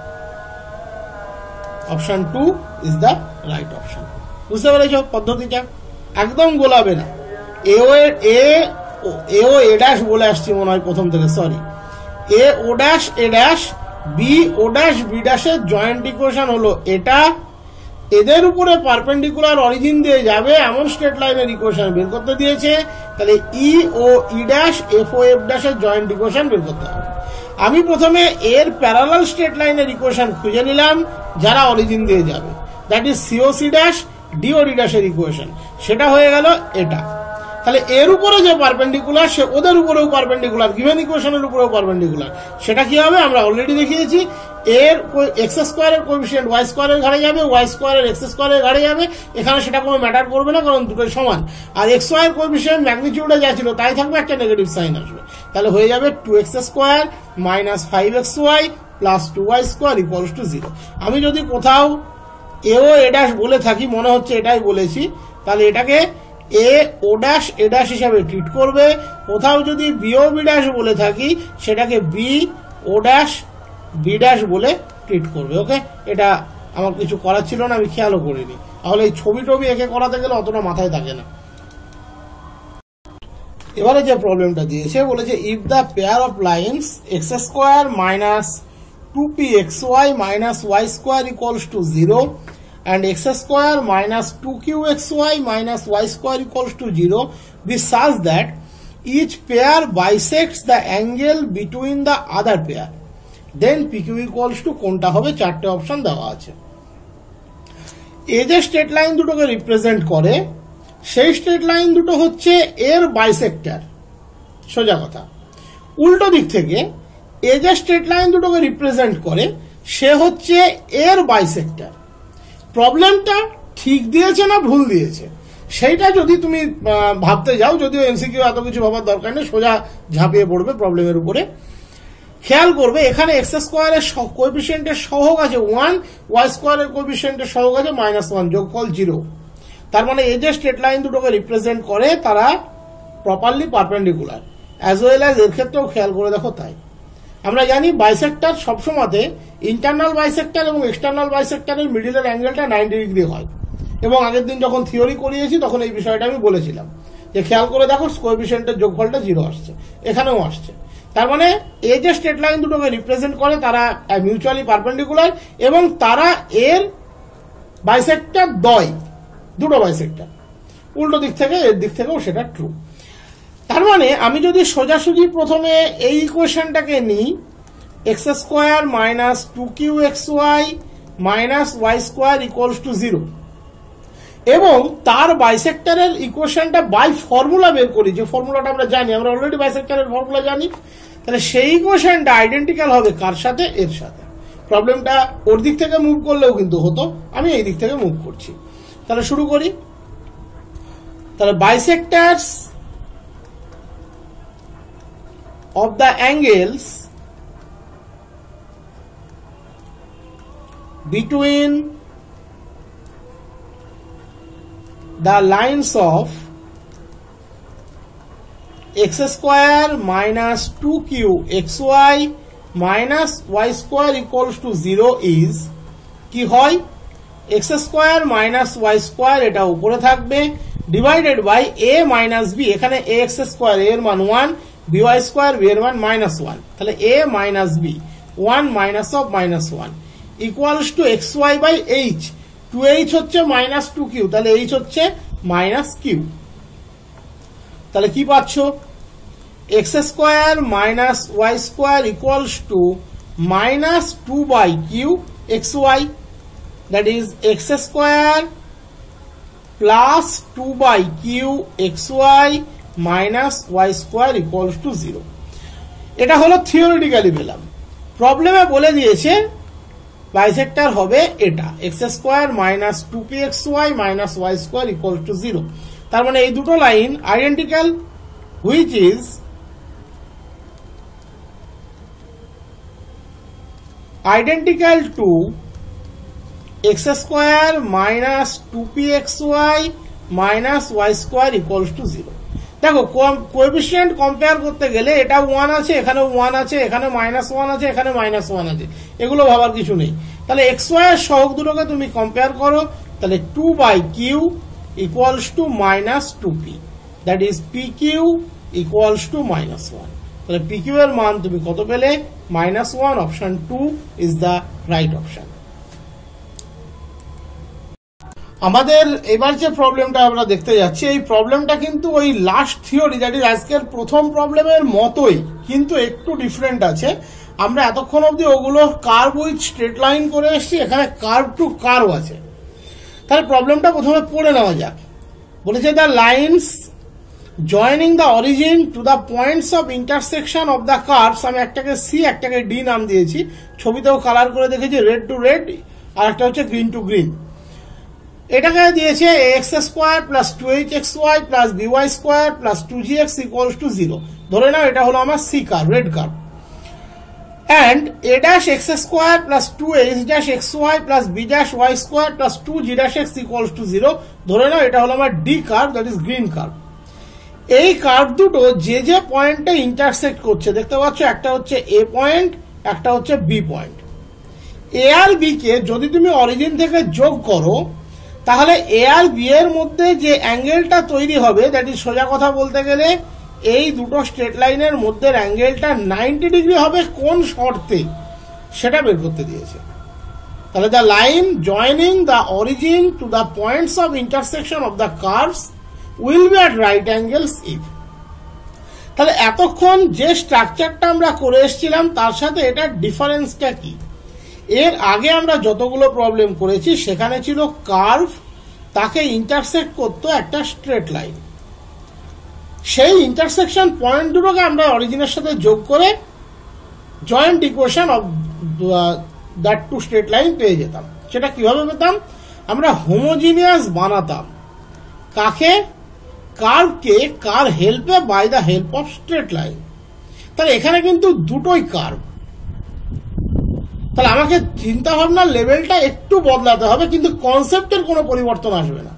Option 2 is the right option. বুঝতে পেরেছ পদ্ধতিটা? একদম গোলাবে না। এ ও এ ড্যাশ বলে আসছি মনে হয় প্রথম থেকে, sorry. A O dash A dash B O dash B ড্যাশের জয়েন্ট ইকুয়েশন হলো এটা। এদের উপরে পারপেন্ডিকুলার অরিজিন দিয়ে যাবে এমন স্ট্রেট লাইনের ইকুয়েশন বের করতে দিয়েছে। তাহলে ই ও ই ড্যাশ এফ ও এফ ড্যাশের জয়েন্ট ইকুয়েশন বের করতে হবে। আমি প্রথমে এর প্যারালাল স্ট্রেট লাইনের ইকুয়েশন খুঁজে নিলাম যারা অরিজিন দিয়ে যাবে, দ্যাট ইজ সিওসি ড্যাশ ডিওডি ড্যাশের ইকুয়েশন। সেটা হয়ে গেল এটা। তাহলে এর উপরে যে পারপেন্ডিকুলার সে ওদের উপরেও পারপেন্ডিকুলার, গিভেন ইকুয়েশনের উপরেও পারপেন্ডিকুলার। সেটা কি হবে আমরা অলরেডি দেখিয়েছি। এর এক্স স্কোয়ারের কোএফিসিয়েন্ট ওয়াই স্কোয়ারের ঘাড়ে যাবে, ওয়াই স্কোয়ারের এক্স স্কোয়ারের ঘাড়ে যাবে। এখানে সেটা কোনো ম্যাটার করবে না কারণ দুটোই সমান। আর এক্স ওয়াই এর কোএফিসিয়েন্ট ম্যাগনিটিউডে যা ছিল তাই থাকবে, একটা নেগেটিভ সাইন আসবে। তাহলে হয়ে যাবে 2x square minus 5xy plus 2y square equals to 0। আমি যদি কোথাও এ ও এ ড্যাশ বলে থাকি, মনে হচ্ছে এটাই বলেছি, তাহলে এটাকে এ ও ড্যাশ এ ড্যাশ হিসাবে ট্রিট করবে। কোথাও যদি বি ও বি ড্যাশ বলে থাকি সেটাকে B O dash B dash বলে ট্রিট করবে। ওকে, এটা আমার কিছু করার ছিল না, আমি খেয়ালও করিনি। তাহলে এই ছবি টবি একে করাতে গেলে অতটা মাথায় থাকে না। এবারে যে প্রবলেমটা দিয়েছে বলেছে if the pair of lines x square minus 2pxy minus y square equals to 0 and x square minus 2qxy minus y square equals to 0 be such that each pair bisects the angle between the other pair, then pq equals to কোনটা হবে? 4টে option দেওয়া আছে। এই যে straight line দুটোকে represent করে সেই straight line দুটো হচ্ছে এর বাইসেক্টর। সোজা কথা, উল্টো দিক থেকে এই যে স্ট্রেট লাইন দুটোকে রিপ্রেজেন্ট করে সে হচ্ছে এর বাইসেক্টর। প্রবলেমটা ঠিক দিয়েছে না ভুল দিয়েছে সেইটা যদি তুমি ভাবতে যাও, যদিও এমসিকিউ এত কিছু ভাবার দরকার নেই, সোজা ঝাঁপিয়ে পড়বে প্রবলেমের উপরে। খেয়াল করবে এখানে এক্স স্কোয়ারের কোএফিসিয়েন্টের সহগ আছে 1, ওয়াই স্কোয়ারের কোএফিসিয়েন্টের সহগ আছে -1, যোগফল 0। তার মানে এই যে স্ট্রেট লাইন দুটোকে রিপ্রেজেন্ট করে তারা properly perpendicular. As well as এর ক্ষেত্রেও খেয়াল করে দেখো তাই। আমরা জানি বাইসেক্টর সবসময়তে ইন্টারনাল বাইসেক্টর এবং এক্সটার্নাল বাইসেক্টরের মিডিলের অ্যাঙ্গেলটা 90 ডিগ্রি হয়। এবং আগের দিন যখন থিওরি করিয়েছি তখন এই বিষয়টা আমি বলেছিলাম যে খেয়াল করে দেখো কোএফিসিয়েন্টের যোগফলটা 0 আসছে, এখানেও আসছে। তার মানে এই যে স্ট্রেট লাইন দুটোকে রিপ্রেজেন্ট করে তারা মিউচুয়ালি পারপেন্ডিকুলার এবং তারা এর বাইসেক্টর দ্বয়, দুটো বাইসেক্টর। উল্টো দিক থেকে এর দিক থেকেও সেটা ট্রু। তার মানে আমি যদি সোজাসুজি প্রথমে এই ইকুয়েশনটাকে নিই, এক্স স্কোয়ার মাইনাস 2qxy মাইনাস ওয়াই স্কোয়ার ইকুয়ালস টু 0 এবং তার বাইসেক্টরের ইকুয়েশনটা বাই ফর্মুলা বের করি, যে ফর্মুলাটা আমরা জানি, আমরা অলরেডি বাইসেক্টরের ফর্মুলা জানি। তাহলে সেই ইকুয়েশনটা আইডেন্টিক্যাল হবে কার সাথে? এর সাথে। প্রবলেমটা ওর দিক থেকে মুভ করলেও কিন্তু হতো, আমি এই দিক থেকে মুভ করছি। তাহলে শুরু করি। তাহলে বাইসেক্টরস of the angles between the lines of x square minus 2qxy minus y square equals to 0 is কি হয়? x square minus y square এটা উপরে থাকবে divided by a minus b, এখানে ax square এর মান 1, by square b এর মান -1, তাহলে a minus b 1 minus of -1 equals to xy by h, 2h হচ্ছে -2q, তাহলে h হচ্ছে -q। তাহলে কি পাচ্ছ, x square minus y square equals to minus 2/q xy, that is x square plus 2/q xy minus y square equals to 0। এটা হলো theoretically পেলাম। প্রবলেমে বলে দিয়েছে বাইসেক্টর হবে এটা, x square minus 2pxy minus y square equal to 0। তার মানে এই দুটো line identical, which is identical to x square minus 2pxy minus y square equals to 0। দেখো কোএফিসিয়েন্ট কম্পেয়ার করতে গেলে এটা 1 আছে, এখানে 1 আছে, এখানে -1 আছে, এখানে -1 আছে, এগুলো ভাবার কিছু নেই। তাহলে xy এর সহগ দুটোকে তুমি কম্পেয়ার করো, তাহলে 2/q equals to minus 2p, that is pq equals to -1। তাহলে pq এর মান তুমি কত পেলে, -1। Option 2 is the right option. আমাদের এবার যে প্রবলেমটা আমরা দেখতে যাচ্ছি, এই প্রবলেমটা কিন্তু ওই লাস্ট থিওরি, দ্যাট ইজ আজকের প্রথম প্রবলেমের মতোই, কিন্তু একটু ডিফারেন্ট আছে। আমরা এতক্ষণ অবধি ওগুলো কার্ভ উইথ স্ট্রেট লাইন করে এসেছি, এখানে কার্ভ টু কার্ভ আছে। তাহলে প্রবলেমটা প্রথমে পড়ে নেওয়া যাক। বলেছে the lines joining the origin to the points of intersection of the curves, আমি একটাকে সি একটাকে ডি নাম দিয়েছি, ছবিতেও কালার করে দেখেছি, রেড টু রেড আর একটা হচ্ছে গ্রিন টু গ্রিন। এটাকে দিয়েছে x square plus 2hxy plus by square plus 2gx equals to 0। ধরে নাও এটা হলো আমার C curve, red curve. and a dash x square plus 2h dash xy plus b dash y square plus 2g dash x equals to 0। ধরে নাও এটা হলো আমার D curve, that is green curve. এই কার্ভ দুটো যে যে পয়েন্টে ইন্টারসেক্ট করছে দেখতে পাচ্ছ, একটা হচ্ছে এ পয়েন্ট, একটা হচ্ছে বি পয়েন্ট। এ আর বি কে যদি তুমি অরিজিন থেকে যোগ করো, তাহলে এ আর বি এর মধ্যে যে অ্যাঙ্গেলটা তৈরি হবে, দ্যাট ইজ সোজা কথা বলতে গেলে এই দুটো স্ট্রেট লাইনের মধ্যে অ্যাঙ্গেলটা 90 ডিগ্রি হবে কোন শর্তে, সেটা বের করতে দিয়েছে। তাহলে the line joining the origin to the points of intersection of the curves will be at right angles if। তাহলে এতক্ষণ যে স্ট্রাকচারটা আমরা করে এসেছিলাম তার সাথে এটার ডিফারেন্সটা কি? এর আগে আমরা যতগুলো প্রবলেম করেছি সেখানে ছিল কার্ভ, তাকে ইন্টারসেক্ট করতো একটা স্ট্রেট লাইন, সেই ইন্টারসেকশন পয়েন্ট দুটোকে আমরা অরিজিনের সাথে যোগ করে joint equation of that two straight line পেয়ে যেতাম। সেটা কিভাবে পেতাম? আমরা হোমোজিনিয়াস বানাতাম কাকে, কার্ভকে, কার হেল্পে, by the help of straight line. তাহলে এখানে কিন্তু দুটোই কার্ভ, তাহলে আমাকে চিন্তা ভাবনার লেভেলটা একটু বদলাতে হবে, কিন্তু কনসেপ্টের কোনো পরিবর্তন আসবে না।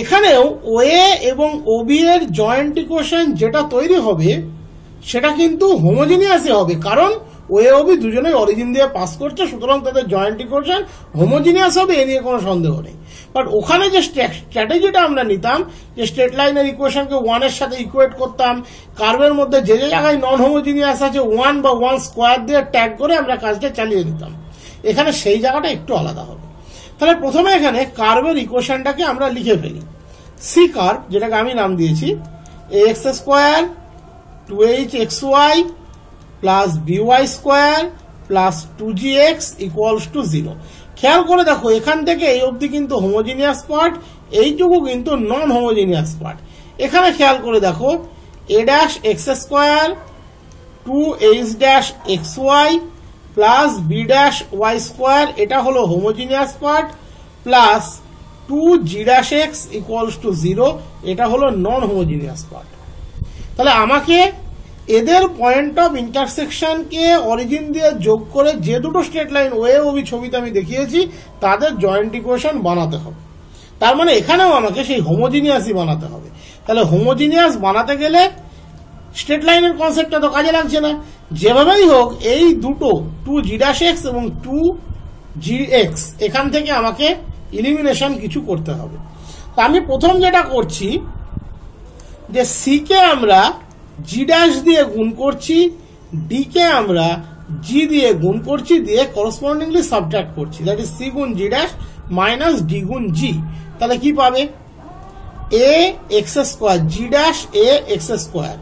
এখানেও ওএ এবং ওবি এর জয়েন্ট ইকুয়েশন যেটা তৈরি হবে সেটা কিন্তু হোমোজিনিয়াসই হবে, কারণ ওএ ওবি দুজনেই অরিজিন দিয়ে পাস করছে, সুতরাং তাদের জয়েন্ট ইকুয়েশন হোমোজিনিয়াস হবে, এ নিয়ে কোনো সন্দেহ নেই। বাট ওখানে যে স্ট্র্যাটেজিটা আমরা নিতাম, যে স্ট্রেট লাইনের ইকুয়েশনকে 1 এর সাথে ইকুয়েট করতাম, কার্ভের মধ্যে যে যে জায়গায় নন হোমোজিনিয়াস আছে 1 বা 1 স্কোয়ার দিয়ে ট্যাগ করে আমরা কাজটা চালিয়ে নিতাম, এখানে সেই জায়গাটা একটু আলাদা হবে। তাহলে প্রথমে এখানে কার্ভের ইকুয়েশনটাকে আমরা লিখে ফেলি। সি কার্ভ, যেটাকে আমি নাম দিয়েছি x square 2hxy plus by square plus 2gx equals to 0। খেয়াল করে দেখো এখান থেকে এই অবধি কিন্তু হোমোজিনিয়াস পার্ট, এইটুকু কিন্তু নন হোমোজিনিয়াস পার্ট। এখানে খেয়াল করে দেখো a dash x square 2h dash xy plus b dash y square, এটা হলো homogeneous part, plus 2g dash x equals to 0, এটা হলো নন হোমোজিনিয়াস পার্ট। তাহলে আমাকে এদের পয়েন্ট অফ ইন্টারসেকশনকে অরিজিন দিয়ে যোগ করে যে দুটো স্ট্রেট লাইন ওয়ে ওবি ছবিতে আমি দেখিয়েছি তাদের জয়েন্ট ইকুয়েশন বানাতে হবে। তার মানে এখানেও আমাকে সেই হোমোজিনিয়াসই বানাতে হবে। তাহলে হোমোজিনিয়াস বানাতে গেলে স্ট্রেট লাইনের কনসেপ্টটা তো কাজে লাগছে না, যেভাবেই হোক এই দুটো 2g' এবং 2gx এখান থেকে আমাকে ইলিমিনেশন কিছু করতে হবে। তা আমি প্রথম যেটা করছি যে সি কে আমরা g' দিয়ে গুণ করছি, ডি কে আমরা জি দিয়ে গুণ করছি, দিয়ে করসপন্ডিংলি সাবট্রাক্ট করছি, দ্যাট ইজ সি গুণ g' মাইনাস ডি গুণ জি। তাহলে কি পাবে? a x square g dash a x square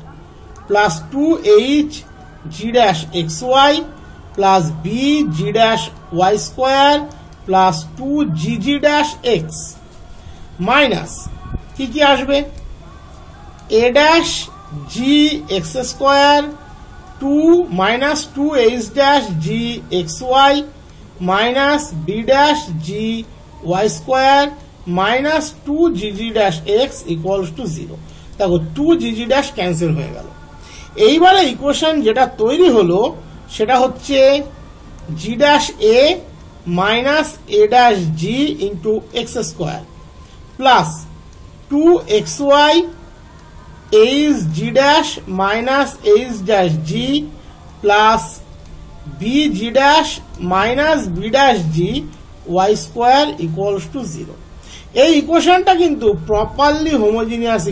plus 2h g dash xy plus b g dash y square plus 2gg dash x minus কি আসবে a dash g x square 2 minus 2h dash g xy minus b dash g y square minus 2gg dash x equals to 0 দেখো 2gg dash cancel হয়ে গেল এইবারে equation যেটা তৈরি হলো সেটা হচ্ছে g dash a minus a dash g into x square plus 2xy h g dash minus h dash g plus b g dash minus b dash g y square equals to 0 এই ইকুয়েশনটা কিন্তু properly homogeneous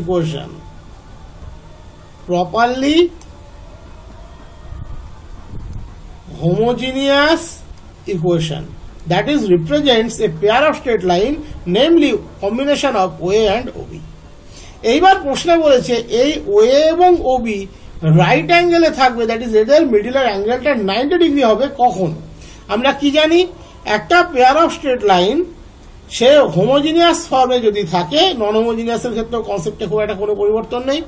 equation that is represents a pair of straight line namely combination of OA and OB এইবার প্রশ্ন বলেছে এই OA এবং OB right অ্যাঙ্গেলে থাকবে that is এদের মিডলের অ্যাঙ্গেলটা 90 ডিগ্রি হবে কখন আমরা কি জানি একটা pair of straight line say homogeneous ফর্মে যদি থাকে নন হোমোজিনিয়াসের ক্ষেত্রে কনসেপ্টে খুব একটা কোনো পরিবর্তন নেই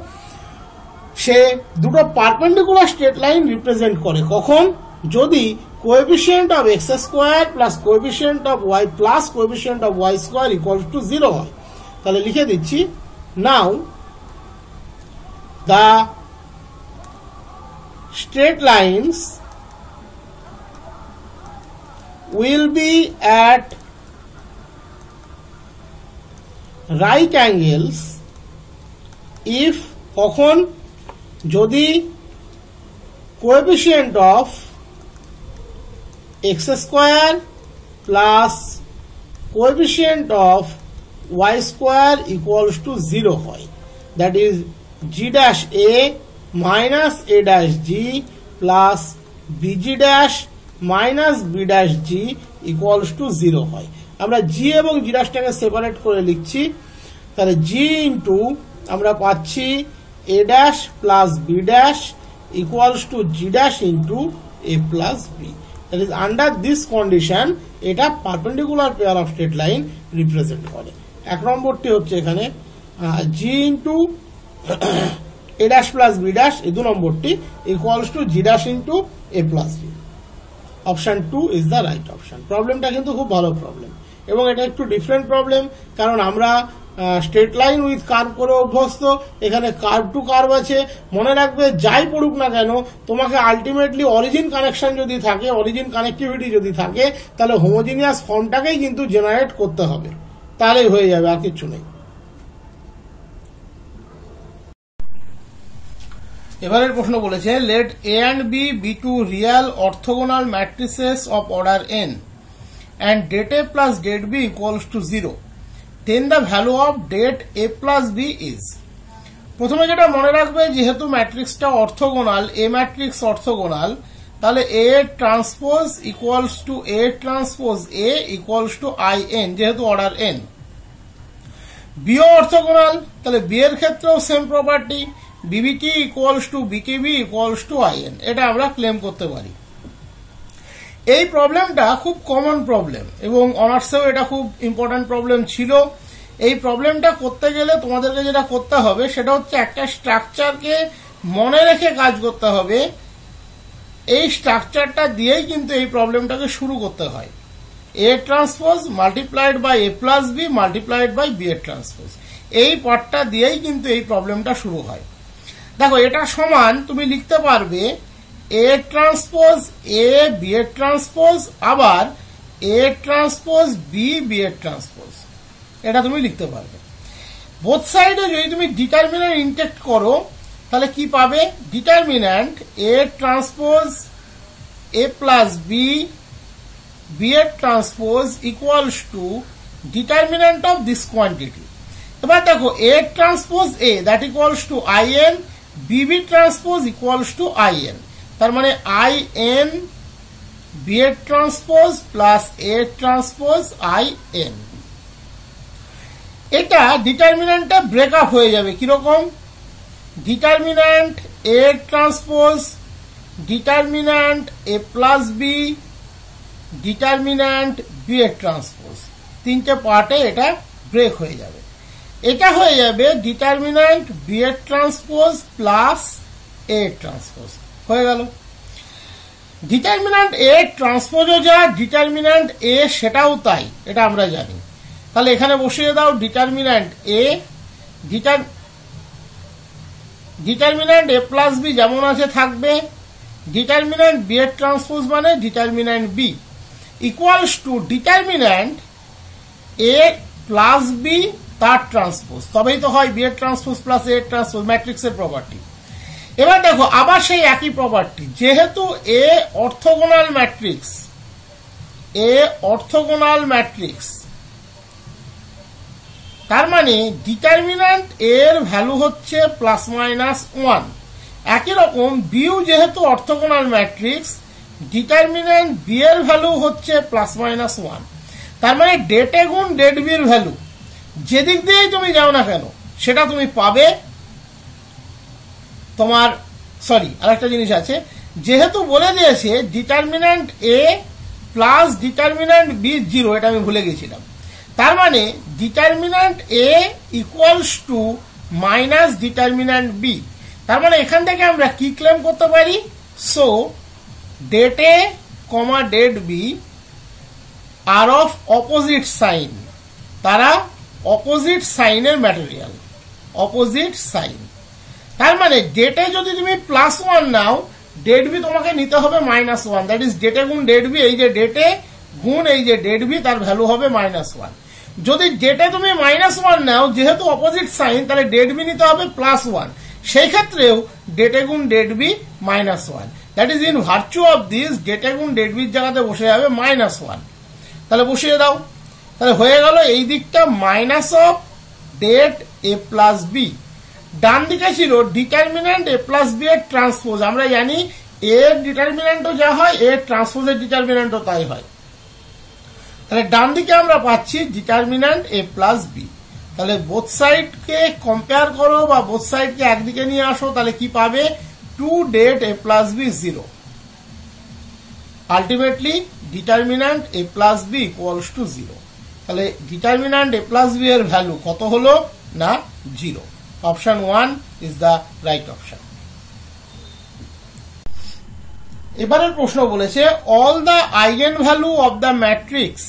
সে দুটো পারপেন্ডিকুলার স্ট্রেট লাইন রিপ্রেজেন্ট করে কখন যদি coefficient of x square plus coefficient of y plus coefficient of y square equals to 0 হয় তাহলে লিখে দিচ্ছি নাও the straight lines will be at right angles if কখন যদি coefficient of x square plus coefficient of y square equals to 0 হয় that is g dash a minus a dash g plus bg dash minus b dash g equals to 0 হয় আমরা g এবং g dash টাকে separate করে লিখছি তাহলে g into আমরা পাচ্ছি a dash plus b dash equals to g dash into a plus b that is under this condition এটা perpendicular pair of straight line represent করে এক নম্বরটি হচ্ছে এখানে g into a dash plus b dash এই দু নম্বরটি equals to g dash into a plus b option 2 is the right option প্রবলেমটা কিন্তু খুব ভালো প্রবলেম এবং এটা একটু ডিফারেন্ট প্রবলেম কারণ আমরা স্ট্রেট লাইন উইথ কার্ভ করে অভ্যস্ত এখানে কার্ভ টু কার্ভ আছে মনে রাখবে যাই পড়ুক না কেন তোমাকে আলটিমেটলি অরিজিন কানেকশন যদি থাকে অরিজিন কানেক্টিভিটি যদি থাকে তাহলে হোমোজিনিয়াস ফর্মটাকেই কিন্তু জেনারেট করতে হবে তাহলেই হয়ে যাবে আর কিছু নেই এবারের প্রশ্ন বলেছে let a and b be two real orthogonal matrices of order n and det a plus det b equals to 0 then the value of det a plus b is প্রথমে যেটা মনে রাখবে যেহেতু ম্যাট্রিক্সটা অর্থোগোনাল a ম্যাট্রিক্স অর্থোগোনাল তাহলে a transpose equals to a transpose a equals to in যেহেতু order n b ও orthogonal তাহলে b এর ক্ষেত্রেও same property bbk equals to bkb equals to in এটা আমরা ক্লেম করতে পারি এই প্রবলেমটা খুব কমন প্রবলেম এবং অনার্সেও এটা খুব ইম্পর্টেন্ট প্রবলেম ছিল এই প্রবলেমটা করতে গেলে তোমাদেরকে যেটা করতে হবে সেটা হচ্ছে একটা স্ট্রাকচারকে মনে রেখে কাজ করতে হবে এই স্ট্রাকচারটা দিয়েই কিন্তু এই প্রবলেমটাকে শুরু করতে হয় a transpose multiplied by a plus b multiplied by b এর ট্রান্সপোজ এই পার্টটা দিয়েই কিন্তু এই প্রবলেমটা শুরু হয় দেখো এটা সমান তুমি লিখতে পারবে a ট্রান্সপোজ a b এর ট্রান্সপোজ আবার a ট্রান্সপোজ b b এর ট্রান্সপোজ এটা তুমি লিখতে পারবে বোথ সাইডে যদি তুমি ডিটারমিন্যান্ট ইনটেক্ট করো তাহলে কি পাবে determinant a transpose a plus b b এর transpose equals to determinant of this quantity এবার দেখো a transpose a that equals to in bb transpose equals to in তার মানে in b এর transpose plus a transpose in এটা ডিটারমিন্যান্টটা break up হয়ে যাবে কিরকম, determinant A transpose, determinant A plus B, determinant B এর ট্রান্সপোজ, তিনটে পার্টে এটা ব্রেক হয়ে যাবে। এটা হয়ে যাবে ডিটারমিন্যান্ট বি এর ট্রান্সপোজ প্লাস এ ট্রান্সপোজ, হয়ে গেল। ডিটারমিন্যান্ট এ ট্রান্সপোজও যা, ডিটারমিন্যান্ট এ সেটাও তাই, এটা আমরা জানি। তাহলে এখানে বসিয়ে দাও determinant A, determinant A plus B যেমন আছে থাকবে, ডিটারমিন্যান্ট বি এর ট্রান্সপোজ মানে determinant B equals to determinant A plus B তার ট্রান্সপোজ, তবেই তো হয় বি এর ট্রান্সপোজ প্লাস এ ট্রান্সপোজ, ম্যাট্রিক্সের প্রপার্টি। এবার দেখো আবার সেই একই প্রপার্টি, যেহেতু A orthogonal matrix, A orthogonal matrix, তার মানে ডিটারমিন্যান্ট এর ভ্যালু হচ্ছে প্লাস মাইনাস 1। একই রকম বিও যেহেতু অর্থোগোনাল ম্যাট্রিক্স, ডিটারমিন্যান্ট বি এর ভ্যালু হচ্ছে প্লাস মাইনাস 1। তার মানে ডেট এ গুণ ডেট বি এর ভ্যালু যেদিক দিয়েই তুমি যাও না কেন সেটা তুমি পাবে। তোমার আরেকটা জিনিস আছে, যেহেতু বলে দিয়েছে ডিটারমিন্যান্ট এ প্লাস ডিটারমিন্যান্ট বি 0, এটা আমি ভুলে গেছিলাম। তার মানে determinant A equals to minus determinant B. তার মানে এখান থেকে আমরা কি ক্লেম করতে পারি, so det A comma det B আর অফ অপোজিট সাইন, তারা অপোজিট সাইনের ম্যাটেরিয়াল, অপোজিট সাইন। তার মানে ডেটে যদি তুমি +1 নাও, ডেট বি তোমাকে নিতে হবে -1, দ্যাট ইজ ডেটে গুণ ডেট বি, এই যে ডেটে গুণ এই যে ডেট বি, তার ভ্যালু হবে -1। যদি ডেটে তুমি -1 নাও, যেহেতু অপোজিট সাইন, তাহলে ডেট বি নিতে হবে +1, সেই ক্ষেত্রেও ডেটে গুণ det B -1, that is in virtue of this ডেটে গুণ ডেট বির জায়গাতে বসে যাবে -1। তাহলে বসিয়ে দাও, তাহলে হয়ে গেল এই দিকটা minus of det A plus b, ডান দিকে ছিল ডিটারমিন্যান্ট এ প্লাস বি এর ট্রান্সপোজ। আমরা জানি এর ডিটারমিন্যান্টও যা হয়, এর ট্রান্সপোজের ডিটারমিন্যান্টও তাই হয়। তাহলে ডান দিকে আমরা পাচ্ছি ডিটারমিন্যান্ট এ প্লাস বি। তাহলে বোথ সাইডকে কম্পেয়ার করো বা বোথ সাইডকে একদিকে নিয়ে আসো, তাহলে কি পাবে, 2 det A plus B 0। Ultimately determinant A plus B equals to 0। তাহলে ডিটারমিন্যান্ট এ প্লাস বি এর ভ্যালু কত হলো না 0। Option 1 is the right option. এবারের প্রশ্ন বলেছে all the eigenvalue of the matrix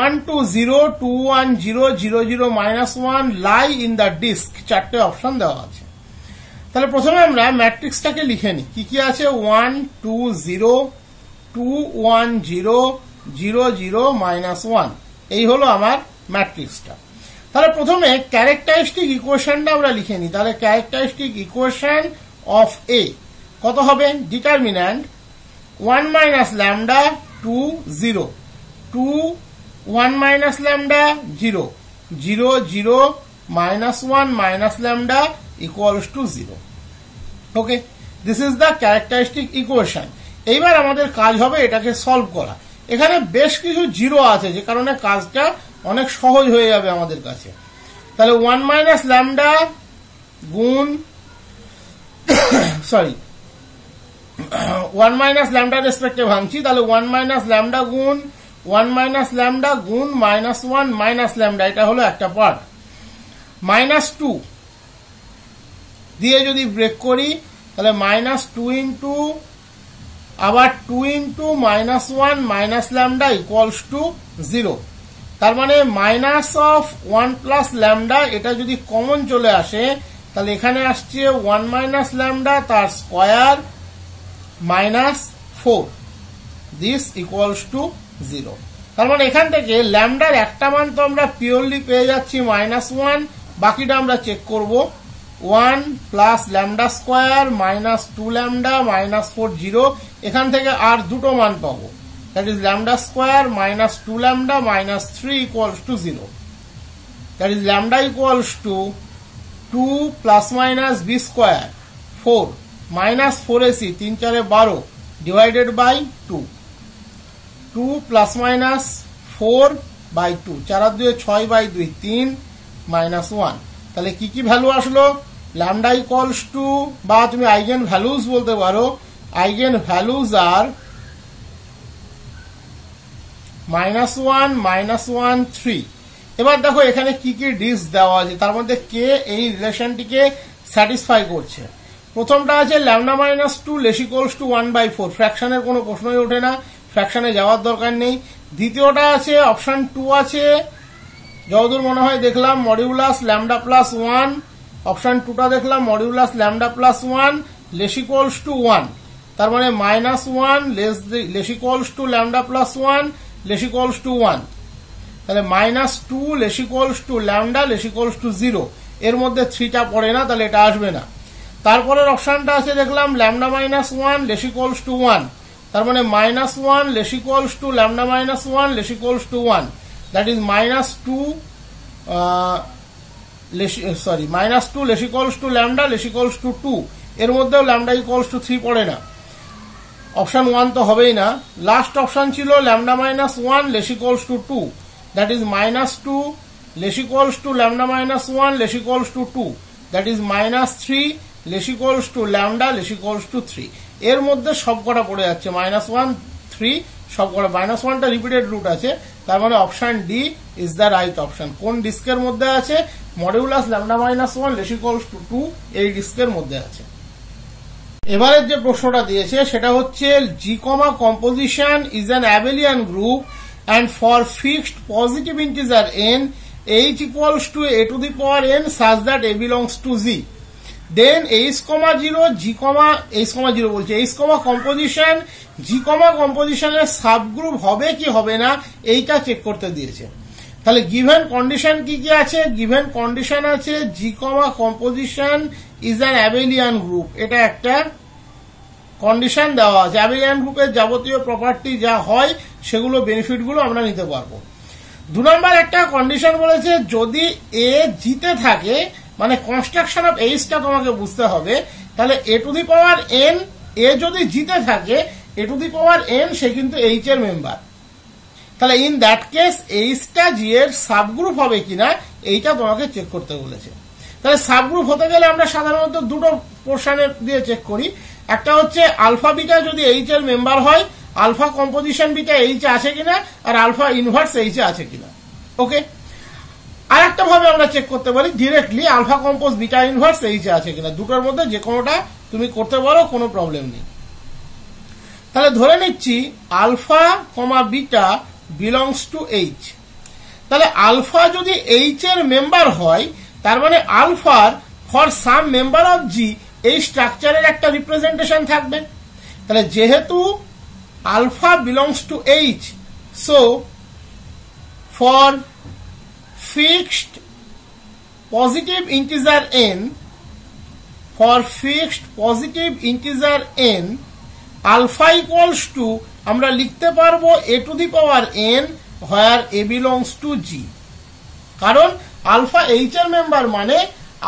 1 2 0 2 1 0 0 0 -1 lie in the disc. চারটে option দেওয়া আছে। তাহলে প্রথমে আমরা ম্যাট্রিক্সটাকে লিখে নিই, কি কি আছে, 1 2 0 2 1 0 0 0 -1, এই হলো আমার ম্যাট্রিক্সটা। তাহলে প্রথমে ক্যারেক্টারিস্টিক ইকুয়েশনটা আমরা লিখে নিই। তাহলে ক্যারেক্টারিস্টিক ইকুয়েশন অফ এ কত হবে, determinant 1 - lambda 2 0 2 1 - lambda 0 0 0 -1 - lambda equals to 0। Okay, this is the characteristic equation. এইবার আমাদের কাজ হবে এটাকে সলভ করা। এখানে বেশ কিছু জিরো আছে, যে কারণে কাজটা অনেক সহজ হয়ে যাবে আমাদের কাছে। তাহলে 1 - ল্যামডা গুণ 1 - ল্যামডা রেসপেক্টে ভাঙছি। তাহলে 1 - ল্যামডা গুণ 1 - ল্যামডা গুণ -1 - ল্যামডা, এটা হলো একটা পার্ট। -2 দিয়ে যদি ব্রেক করি, তাহলে -2 ইন্টু আবার 2 ইন্টু -1 - ল্যামডা ইকুয়ালস টু 0। তার মানে -1 + ল্যামডা, এটা যদি কমন চলে আসে, তাহলে এখানে আসছে 1 - ল্যামডা তার স্কয়ার -4, দিস ইকুয়ালস টু 0। তার মানে এখান থেকে ল্যামডার একটা মান তো আমরা পিওরলি পেয়ে যাচ্ছি -1, বাকিটা আমরা চেক করব। 1 + ল্যামডা স্কয়ার -2 ল্যামডা -4 0, এখান থেকে আর দুটো মান পাবো, that is lambda square -2 lambda -3 equals to 0। That is lambda equals to 2 ± b square 4 -4 ac 3 4 12 divided by 2 2 ± 4/2 4 2 6/2 3 -1। তাহলে কি কি ভ্যালু আসলো? ল্যামডা ইকুয়ালস টু, বা তুমি আইগেন ভ্যালুজ বলতে পারো, আইগেন ভ্যালুজ আর -1 -1 3। এবার দেখো এখানে কি কি ডিস্ক দেওয়া আছে, তার মধ্যে কে এই রিলেশনটিকে স্যাটিসফাই করছে। প্রথমটা আছে ল্যামডা -2 লেস ইকুয়ালস টু 1/4, ফ্র্যাকশনের কোনো প্রশ্নই ওঠে না, ফ্র্যাকশনে যাওয়ার দরকার নেই। দ্বিতীয়টা আছে অপশন 2 আছে, যতদূর মনে হয় দেখলাম মডিউলাস ল্যামডা প্লাস 1, অপশন 2টা দেখলাম modulus lambda plus 1 less equals to 1, তার মানে -1 less equals two lambda plus 1 less equals to 1, তাহলে -2 less equals two lambda less equals to 0, এর মধ্যে 3টা পড়ে না, তাহলে এটা আসবে না। তারপরের অপশনটা আছে দেখলাম ল্যামডা -1 লেস ইকুয়ালস টু 1, তার মানে -1 less equals two lambda -1 less equals to 1, that is -2 less equals two lambda less equals to 2, এর মধ্যেও ল্যামডা ইকুয়ালস টু 3 পড়ে না, অপশন 1 তো হবেই না। লাস্ট অপশন ছিল lambda -1 less equals to 2, that is -2 less equals two lambda -1 less equals to 2, that is -3 less equals two lambda less equals to 3, এর মধ্যে সবকটা পড়ে যাচ্ছে -1 3 সবকটা, -1টা রিপিটেড রুট আছে, তার মানে option d is the right option. কোন ডিস্কের মধ্যে আছে? Modulus lambda -1 less equals to 2 এই ডিস্কের মধ্যে আছে। এবারের যে প্রশ্নটা দিয়েছে সেটা হচ্ছে G comma composition is an abelian group and for fixed positive integer n h equals to a to the power n such that a belongs to z, then h, 0 g, h, 0 বলছে h, composition g, compositionের subgroup হবে কি হবে না এইটা check করতে দিয়েছে। তাহলে given condition কি কি আছে? গিভেন কন্ডিশন আছে G, composition is an abelian group, এটা একটা কন্ডিশন দেওয়া আছে। অ্যাবেলিয়ান গ্রুপের যাবতীয় প্রপার্টি যা হয় সেগুলো বেনিফিটগুলো আমরা নিতে পারবো। 2 নম্বর একটা কন্ডিশন বলেছে যদি এ জিতে থাকে, মানে কনস্ট্রাকশন অফ এইচটা তোমাকে বুঝতে হবে, তাহলে A to the power n, এ যদি জিতে থাকে এ টু দি পাওয়ার এন সে কিন্তু এইচ এর মেম্বার, তাহলে ইন দ্যাট কেস এইচটা জি এর সাবগ্রুপ হবে কিনা এইটা তোমাকে চেক করতে বলেছে। তাহলে সাবগ্রুপ হতে গেলে আমরা সাধারণত দুটো পোর্শনের দিয়ে চেক করি, একটা হচ্ছে আলফা বিটা যদি এইচ এর মেম্বার হয়, আলফা কম্পোজিশন বিটা এইচ আছে কিনা, আর আলফা ইনভার্স এইচ আছে কিনা। ওকে, আর একটা ভাবে আমরা চেক করতে পারি directly alpha compose beta inverse H আছে কিনা, দুটোর মধ্যে যে কোনোটা তুমি করতে পারো, কোনো প্রবলেম নেই। তাহলে ধরে নিচ্ছি alpha comma beta belongs to H, তাহলে আলফা যদি এইচ এর মেম্বার হয় তার মানে আলফার for some member of G এই স্ট্রাকচারের একটা রিপ্রেজেন্টেশন থাকবে। তাহলে যেহেতু alpha belongs to H, so for fixed positive integer n, for fixed positive integer n alpha equals to আমরা লিখতে পারবো এ to the power n where a belongs to G, কারণ আলফা এইচ এর মেম্বার মানে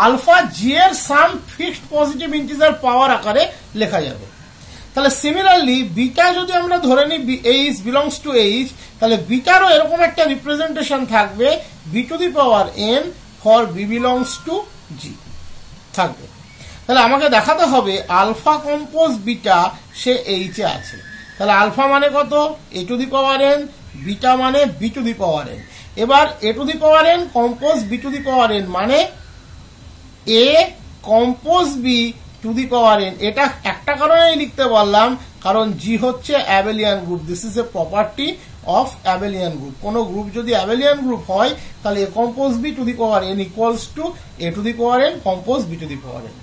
alpha জি এর সাম fixed positive integer পাওয়ার আকারে লেখা যাবে। তাহলে সিমিলারলি বিটা যদি আমরা ধরে নিই এইচ বিলংস টু এইচ, তাহলে বিটারও এরকম একটা রিপ্রেজেন্টেশন থাকবে b to the power N for b belongs to G থাকবে। তাহলে আমাকে দেখাতে হবে আলফা কম্পোজ বিটা সে এইচ এ আছে, তাহলে আলফা মানে কত? A to the power n, beta মানে b to the power n. এবার a to the power n compose b to the power n মানে a compose b to the power n. এটা একটা কারণেই লিখতে পারলাম, কারণ জি হচ্ছে abelian group, this is a property of abelian group. কোন গ্রুপ যদি অ্যাবেলিয়ান গ্রুপ হয় তাহলে a compose b to the power n equals to a to the power n compose b to the power n.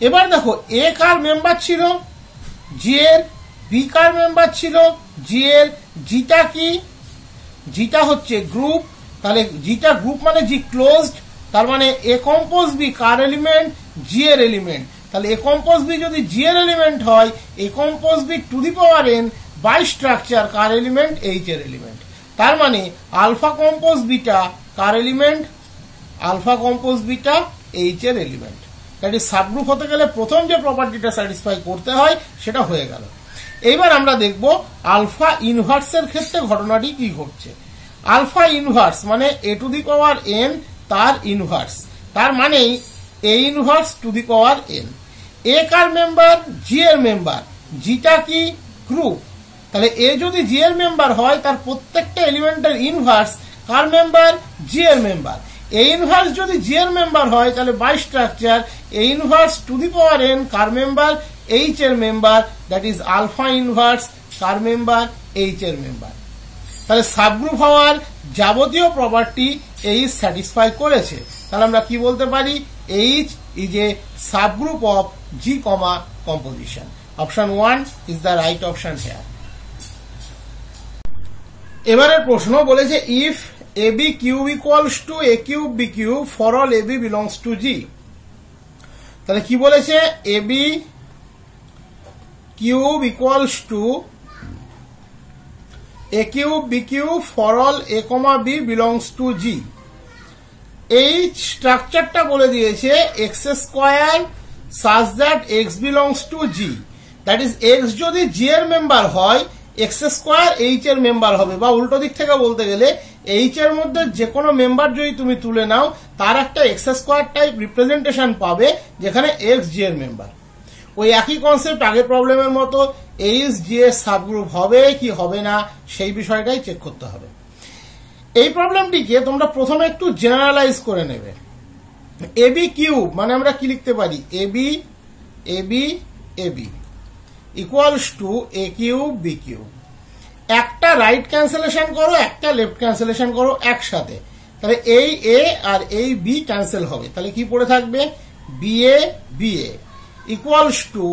এবার দেখো এ কার member ছিল? জি এর। B কার member ছিল? জি এর। জিটা কি? জিটা হচ্ছে গ্রুপ, তাহলে জিটা গ্রুপ মানে জি ক্লোজড, তার মানে a compose B car element? G এর এলিমেন্ট। তাহলে এ কম্পোজ বি যদি জি এর এলিমেন্ট হয়, a compose b to the power n by structure কার এলিমেন্ট? এইচ এর এলিমেন্ট। তার মানে আলফা কম্পোজ বিটা কার element? Alpha compose beta H এর এলিমেন্ট। দ্যাট ইজ সাবগ্রুপ হতে গেলে প্রথম যে প্রপার্টিটা স্যাটিসফাই করতে হয় সেটা হয়ে গেল। এইবার আমরা দেখব আলফা ইনভার্সের ক্ষেত্রে ঘটনাটি কি ঘটছে। আলফা ইনভার্স মানে a to the power n তার ইনভার্স, তার মানে a inverse to the power n. A কার মেম্বার? জি এর মেম্বার। জিটা কি? গ্রুপ। তাহলে এ যদি জি এর মেম্বার হয় তার প্রত্যেকটা এলিমেন্টের ইনভার্স কার মেম্বার? জি এর মেম্বার। এ ইনভার্স যদি জি এর মেম্বার হয় তাহলে by structure a inverse to the power n কার মেম্বার? এইচ এর member, that is alpha inverse কার মেম্বার? এইচ এর মেম্বার। তাহলে সাবগ্রুপ হওয়ার যাবতীয় প্রপার্টি এইচ স্যাটিসফাই করেছে। তাহলে আমরা কি বলতে পারি? H is a subgroup of G comma composition. Option 1 is the right option here. এবারের প্রশ্ন বলেছে if a b cube equals to a cube b cube for all a b belongs to G. তাহলে কি বলেছে? A b cube equals to a cube b cube for all a comma b belongs to G. এই স্ট্রাকচারটা বলে দিয়েছে x square such that x belongs to G, that is x যদি G এর member হয় এক্স স্কোয়ার এইচ এর member হবে, বা উল্টো দিক থেকে বলতে গেলে এইচ এর মধ্যে যে কোনো মেম্বার যদি তুমি তুলে নাও তার একটা এক্স স্কোয়ার টাইপ রিপ্রেজেন্টেশন পাবে যেখানে এক্স জি এর মেম্বার। ওই একই কনসেপ্ট আগের প্রবলেমের মতো এইচ জি এর সাবগ্রুপ হবে কি হবে না সেই বিষয়টাই চেক করতে হবে। এই প্রবলেমটিকে তোমরা প্রথমে একটু জেনারেলাইজ করে নেবে। এ বি কিউব মানে আমরা কি লিখতে পারি? A B a B a b equals to a cube b cube. একটা রাইট ক্যান্সেলেশন করো, একটা লেফট ক্যান্সেলেশন করো একসাথে, তাহলে এই এ আর এই বি ক্যান্সেল হবে। তাহলে কি পড়ে থাকবে? B a equals to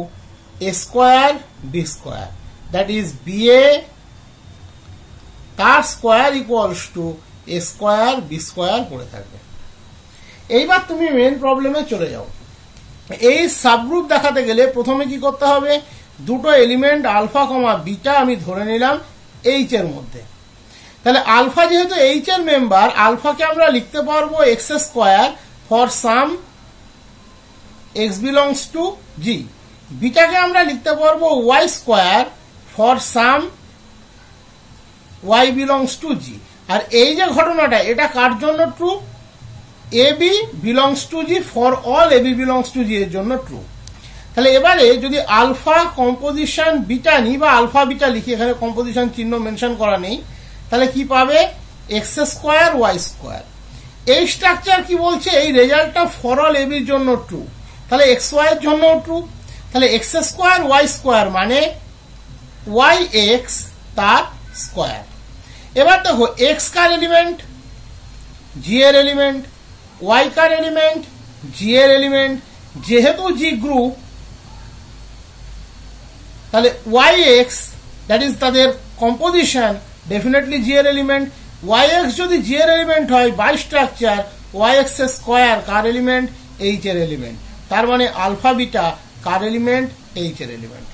a square b square, that is b a তার square equals to a square b square পড়ে থাকবে। এইবার তুমি মেন প্রবলেমে চলে যাও। এই সাবগ্রুপ দেখাতে গেলে প্রথমে কি করতে হবে? দুটো এলিমেন্ট আলফা কমা বিটা আমি ধরে নিলাম এইচ এর মধ্যে। তাহলে আলফা যেহেতু এইচ এর মেম্বার, আলফাকে আমরা লিখতে পারবো x square for some x belongs to G. বিটাকে আমরা লিখতে পারবো y square for some y belongs to G. আর এই যে ঘটনাটা এটা কার জন্য true? A b belongs to G for all a b belongs to G এর জন্য ট্রু। তাহলে এবারে যদি আলফা কম্পোজিশন বিটা নিই বা আলফা বিটা লিখি, এখানে কম্পোজিশন চিহ্ন মেনশন করা নেই, তাহলে কি পাবে? X square Y square. এই স্ট্রাকচার কি বলছে? এই রেজাল্টটা ফর অল এ বির জন্য ট্রু, তাহলে এক্স ওয়াই এর জন্য ট্রু। তাহলে এক্স স্কোয়ার ওয়াই স্কোয়ার মানে ওয়াই এক্স তার স্কোয়ার। এবার দেখো এক্স কার এলিমেন্ট? জি এর এলিমেন্ট। ওয়াই কার এলিমেন্ট? জি এর এলিমেন্ট। যেহেতু জি গ্রুপ তাহলে ওয়াই এক্স দ্যাট ইজ তাদের কম্পোজিশন ডেফিনেটলি জি এর এলিমেন্ট। ওয়াই এক্স যদি জি এর এলিমেন্ট হয় by structure Y X square কার এলিমেন্ট? এইচ এর এলিমেন্ট। তার মানে আলফা বিটা কার এলিমেন্ট? এইচ এর এলিমেন্ট।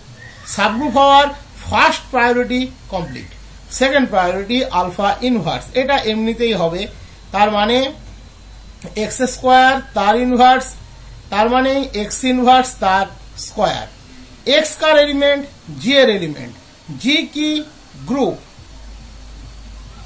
সাবগ্রুপ হওয়ার first priority complete. Second priority alpha inverse, এটা এমনিতেই হবে। তার মানে এক্স স্কোয়ার তার ইনভার্স, তার মানে এক্স ইনভার্স তার স্কোয়ার। এক্স কার এলিমেন্ট? জি এর এলিমেন্ট। জি কি? গ্রুপ।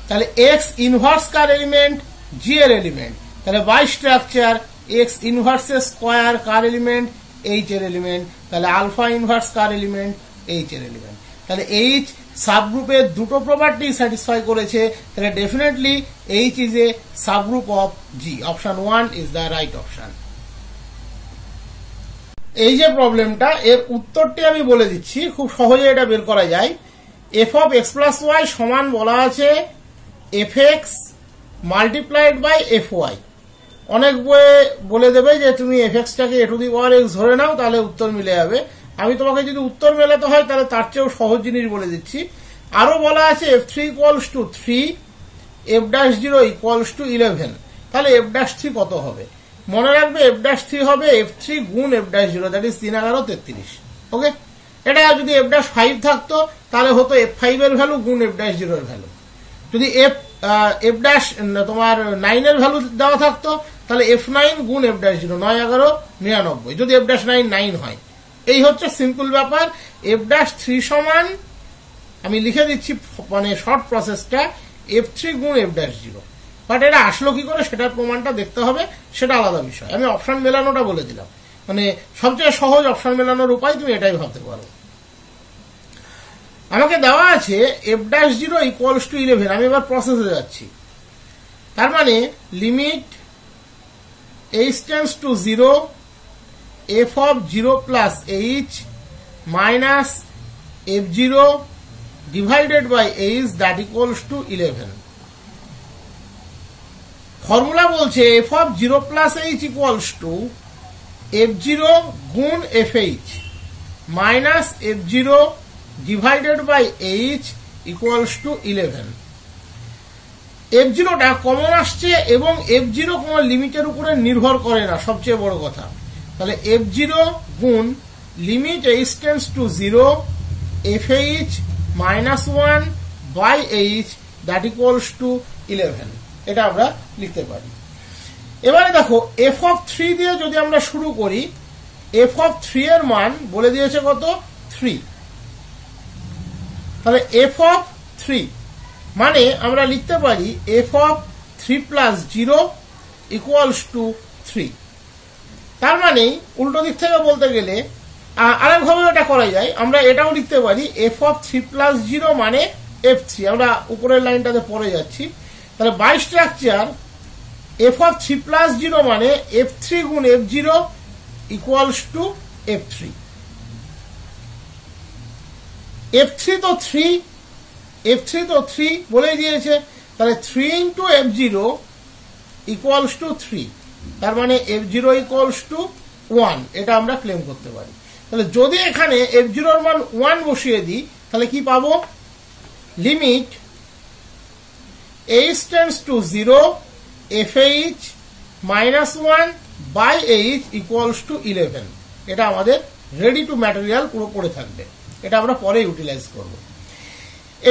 তাহলে এক্স ইনভার্স কার এলিমেন্ট? জি এর এলিমেন্ট। তাহলে by structure X inverse square কার এলিমেন্ট? এইচ এর এলিমেন্ট। তাহলে আলফা ইনভার্স কার এলিমেন্ট? এইচ এর এলিমেন্ট। তাহলে এইচ সাবগ্রুপের দুটো প্রপার্টি স্যাটিসফাই করেছে, তাহলে definitely H is a subgroup of G. Option 1 is the right option. এই যে প্রবলেমটা, এর উত্তরটি আমি বলে দিচ্ছি, খুব সহজে এটা বের করা যায়। F of x plus y সমান বলা আছে f x multiplied by f y. অনেক বইয়ে বলে দেবে যে তুমি এফ এক্সটাকে a to the power x ধরে নাও, তাহলে উত্তর মিলে যাবে। আমি তোমাকে যদি উত্তর মেলাতে হয় তাহলে তার চেয়েও সহজ জিনিস বলে দিচ্ছি। আরো বলা আছে F three equals to 3, F dash 0 equals two 11। তাহলে এফ ড্যাশ 3 কত হবে? মনে রাখবে এফ ড্যাশ 3 হবে এফ 3 গুণ এফ ড্যাশ 0, দ্যাট ইজ 3 11 33। ওকে, এটা যদি এফ ড্যাশ 5 থাকতো তাহলে হতো এফ 5 এর ভ্যালু গুণ এফ ড্যাশ 0 এর ভ্যালু। যদি এফ ড্যাশ তোমার 9 এর ভ্যালু দেওয়া থাকতো তাহলে এফ 9 গুণ এফ ড্যাশ 0, 9 11 99, যদি এফ ড্যাশ 9 9 হয়। এই হচ্ছে সিম্পল ব্যাপার। এফ ড্যাশ 3 সমান, আমি লিখে দিচ্ছি মানে শর্ট প্রসেসটা, এফ 3 গুণ এফ ড্যাশ 0। বাট এটা আসলো কি করে সেটার প্রমাণটা দেখতে হবে, সেটা আলাদা বিষয়। আমি অপশন মেলানোটা বলে দিলাম, মানে সবচেয়ে সহজ অপশন মেলানোর উপায় তুমি এটাই ভাবতে পারো। আমাকে দেওয়া আছে f'0 ইকুয়ালস টু 11। আমি এবার প্রসেসে যাচ্ছি। তার মানে limit h tends to 0 f of 0 plus h minus f0 divided by h that equals to 11। Formula বলছে f of 0 plus h equals to f0 গুণ fh minus f0 divided by h equals to 11। f0টা common আসছে এবং f0 কোনো লিমিটের উপরে নির্ভর করে না, সবচেয়ে বড় কথা। তাহলে f0 গুণ limit h tends to 0 fh minus 1 by h that equals to 11, এটা আমরা লিখতে পারি। এবারে দেখো f of 3 দিয়ে যদি আমরা শুরু করি, f of 3 এর মান বলে দিয়েছে কত? 3। তাহলে f of 3 মানে আমরা লিখতে পারি f of 3 plus 0 equals to 3। তার মানে উল্টো দিক থেকে বলতে গেলে আরেকভাবে এটা করা যায়, আমরা এটাও লিখতে পারি f of 3 plus 0 মানে f3। আমরা উপরের লাইনটাতে পড়ে যাচ্ছি। তাহলে by structure f of 3 plus 0 মানে f3 গুণ f0 equals to f3। f3 তো 3 বলে দিয়েছে, তাহলে 3 into f0 equals to 3। তার মানে f0 equals to 1, এটা আমরা ক্লেম করতে পারি। তাহলে যদি এখানে f0 এর মান 1 বসিয়ে দিই তাহলে কি পাবো? Limit h tends to 0 fh minus 1 by h equals to 11। এটা আমাদের রেডি টু ম্যাটেরিয়াল পুরো পড়ে থাকবে, এটা আমরা পরে ইউটিলাইজ করব।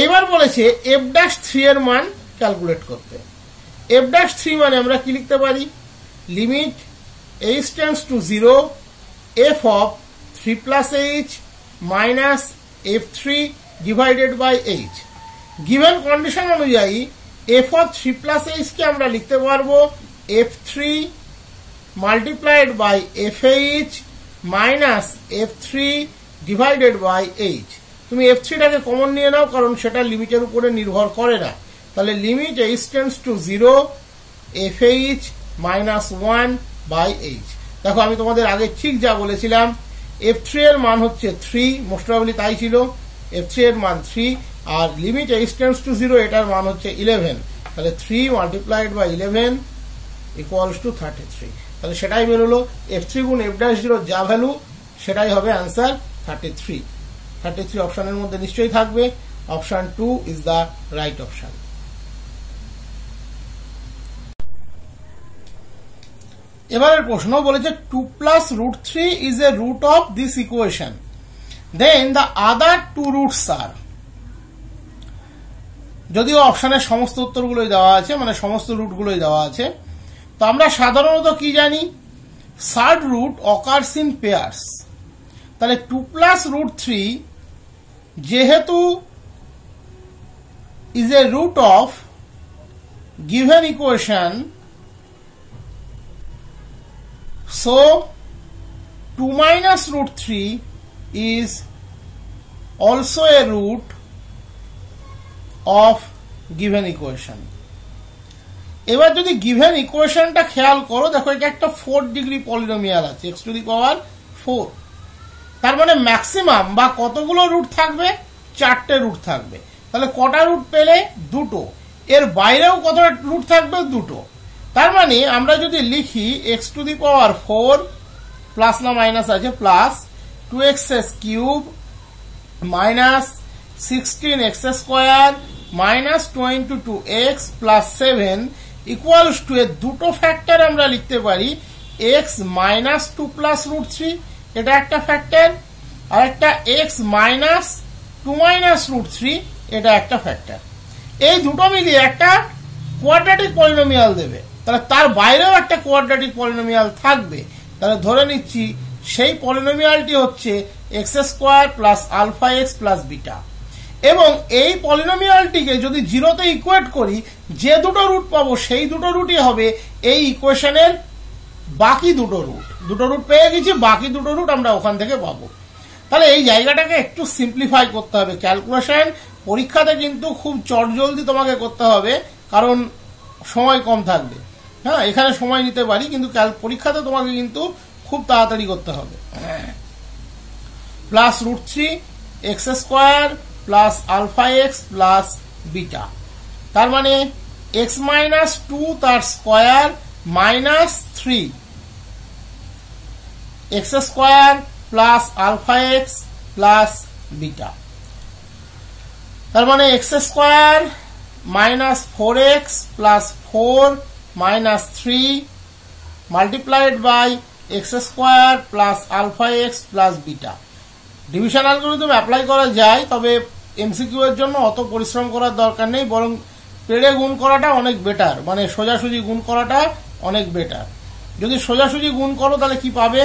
এইবার বলেছে f'3 এর মান ক্যালকুলেট করতে। f'3 মানে আমরা কি লিখতে পারি? Limit h tends to 0 f of 3 plus h minus f3 divided by h। Given condition অনুযায়ী f of 3 plus h কে আমরা লিখতে পারবো f3 multiplied by fh minus f3 divided by h। তুমি f3টাকে কমন নিয়ে নাও, কারণ সেটা লিমিটের উপরে নির্ভর করে না। তাহলে limit h tends to 0 fh minus 1 by h। দেখো আমি তোমাদের আগে ঠিক যা বলেছিলাম, f3 এর মান হচ্ছে 3, মোস্ট প্রবাবলি তাই ছিল। f3 এর মান 3 আর লিমিট h টেন্ডস টু 0 এটার মান হচ্ছে 11। তাহলে 3 multiplied by 11 equals to 33। তাহলে সেটাই বেরোলো, f3 গুণ f'0 যা ভ্যালু সেটাই হবে অ্যান্সার 33। 33 অপশনের মধ্যে নিশ্চয়ই থাকবে। Option 2 is the right option. এবারের প্রশ্ন বলেছে 2 plus √3 is a root of this equation, then the other two roots are। যদিও অপশনের সমস্ত উত্তরগুলোই দেওয়া আছে, মানে সমস্ত রুটগুলোই দেওয়া আছে, তো আমরা সাধারণত কি জানি? Third root occurs in pairs. তাহলে 2 plus √3 যেহেতু is a root of given equation, so 2 minus √3 is also a root of given equation। এবার যদি গিভেন ইকুয়েশনটা খেয়াল করো, দেখো এটা একটা 4 ডিগ্রি পলিনোমিয়াল আছে x⁴। তার মানে ম্যাক্সিমাম বা কতগুলো রুট থাকবে? 4টে রুট থাকবে। তাহলে কটা রুট পেলে? 2টো। এর বাইরেও কত রুট থাকবে? 2টো। তার মানে আমরা যদি লিখি x⁴ প্লাস না মাইনাস আছে, plus 2x³ minus 16x² minus 22x plus 7 equals two এর দুটো ফ্যাক্টর আমরা লিখতে পারি x মাইনাস 2 প্লাস √3, এটা একটা ফ্যাক্টর, আর একটা x মাইনাস 2 মাইনাস √3, এটা একটা ফ্যাক্টর। এই দুটো মিলিয়ে একটা কোয়াড্রেটিক পলিনোমিয়াল দেবে। তাহলে তার বাইরেও একটা কোয়াড্রেটিক পলিনোমিয়াল থাকবে। তাহলে ধরে নিচ্ছি সেই পলিনোমিয়ালটি হচ্ছে x² plus alpha x plus beta. এবং এই পলিনোমিয়ালটিকে যদি জিরোতে ইকুয়েট করি, যে দুটো রুট পাবো সেই দুটো রুটই হবে এই ইকুয়েশনের বাকি দুটো রুট। দুটো রুট পেয়ে গেছি, বাকি দুটো রুট আমরা ওখান থেকে পাবো। তাহলে এই জায়গাটাকে একটু সিম্পলিফাই করতে হবে। ক্যালকুলেশন পরীক্ষাতে কিন্তু খুব চটজলদি তোমাকে করতে হবে, কারণ সময় কম থাকবে। হ্যাঁ, এখানে সময় নিতে পারি, কিন্তু পরীক্ষাতে তোমাকে কিন্তু খুব তাড়াতাড়ি করতে হবে। Plus √3 x square plus alpha X plus beta, তার মানে x মাইনাস 2 তার square minus 3 x square plus alpha X plus beta, তার মানে x square minus 4x plus 4 minus 3 multiplied by x square plus alpha X plus beta. Division algorithm apply করা যায়, তবে MCQ এর জন্য অত পরিশ্রম করার দরকার নেই, বরং পেড়ে গুণ করাটা অনেক বেটার, মানে সোজাসুজি গুণ করাটা অনেক বেটার। যদি সোজাসুজি গুণ করো তাহলে কি পাবে?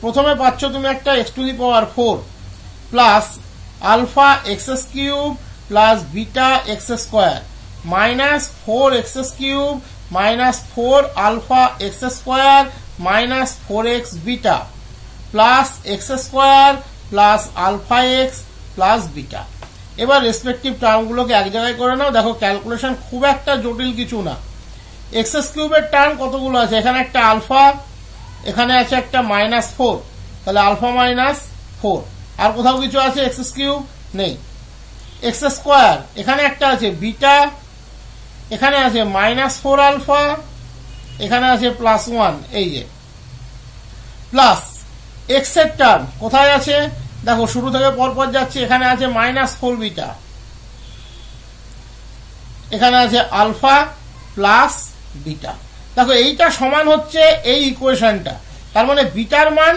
প্রথমে পাচ্ছ তুমি একটা x⁴ plus alpha x³ plus beta x² minus 4x³ minus 4 alpha x² minus 4x beta plus x² plus alpha X plus beta. এবার রেসপেক্টিভ টার্মগুলোকে এক জায়গায় করে নাও। দেখো ক্যালকুলেশন খুব একটা জটিল কিছু না। x³ এর টার্ম কতগুলো আছে? এখানে একটা আলফা, এখানে আছে একটা -4, তাহলে আলফা -4। আর কোথাও কিছু আছে x³? নেই। x² এখানে একটা আছে বিটা, এখানে আছে -4 আলফা, এখানে আছে +1, এই যে প্লাস x এর টার্ম কোথায় আছে? দেখো শুরু থেকে পরপর যাচ্ছে। এখানে আছে -4 বিটা, এখানে আছে আলফা প্লাস বিটা। দেখো এইটা সমান হচ্ছে এই ইকুয়েশনটা, তার মানে বিটার মান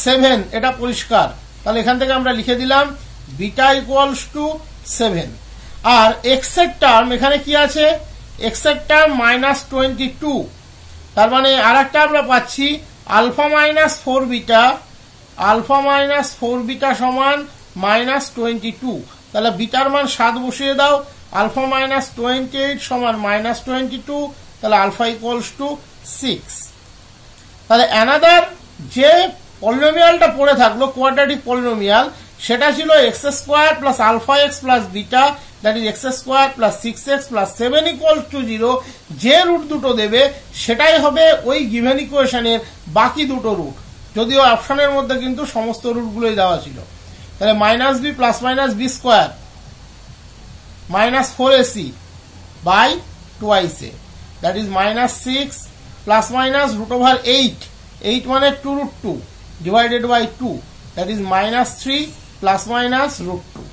7, এটা পরিষ্কার। তাহলে এখান থেকে আমরা লিখে দিলাম বিটা ইকুয়ালস টু 7। আর এক্স এর টার্ম এখানে কি আছে? এক্স এর টার্ম -22, তার মানে আর একটা আমরা পাচ্ছি আলফা -4 বিটা, আলফা -4 বিটা সমান -22। তাহলে বিটার মান 7 বসিয়ে দাও, আলফা -28 সমান -22, তাহলে আলফা ইকুয়ালস টু 6। তাহলে অ্যানাদার যে পলিনোমিয়ালটা পড়ে থাকলো কোয়াড্রেটিক পলিনোমিয়াল, সেটা ছিল x² plus alpha X plus beta, that is x² plus 6x plus 7 equals to 0। যে রুট দুটো দেবে সেটাই হবে ওই গিভেন ইকুয়েশনের বাকি দুটো রুট, যদিও অপশনের মধ্যে কিন্তু সমস্ত রুটগুলোই দেওয়া ছিল। তাহলে -b plus -b square -4ac by 2ic, that is -6 plus minus √8, 8 মানে 2√2 divided by 2, that is -3 plus minus √2।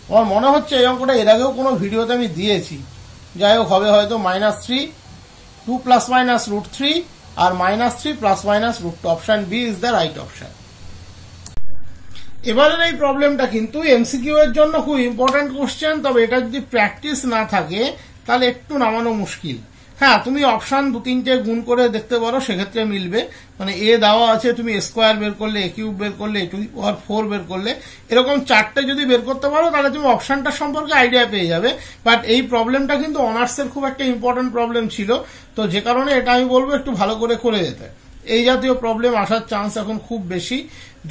আমার মনে হচ্ছে এই অঙ্কটা এর আগেও কোনো ভিডিওতে আমি দিয়েছি। যাই হোক, হবে হয়তো -3, 2 প্লাস মাইনাস √3 আর -3 plus minus √2। Option B is the right option. এবারের এই প্রবলেমটা কিন্তু এমসিকিউ এর জন্য খুব ইম্পর্টেন্ট কোশ্চেন, তবে এটা যদি প্র্যাকটিস না থাকে তাহলে একটু নামানো মুশকিল। হ্যাঁ, তুমি অপশন 2-3টে গুণ করে দেখতে পারো, সেক্ষেত্রে মিলবে। মানে এ দেওয়া আছে, তুমি স্কোয়ার বের করলে, a³ বের করলে, a⁴ বের করলে, এরকম 4টে যদি বের করতে পারো তাহলে তুমি অপশনটা সম্পর্কে আইডিয়া পেয়ে যাবে। বাট এই প্রবলেমটা কিন্তু অনার্সের খুব একটা ইম্পর্টেন্ট প্রবলেম ছিল, তো যে কারণে এটা আমি বলবো একটু ভালো করে যেতে। এই জাতীয় প্রবলেম আসার চান্স এখন খুব বেশি।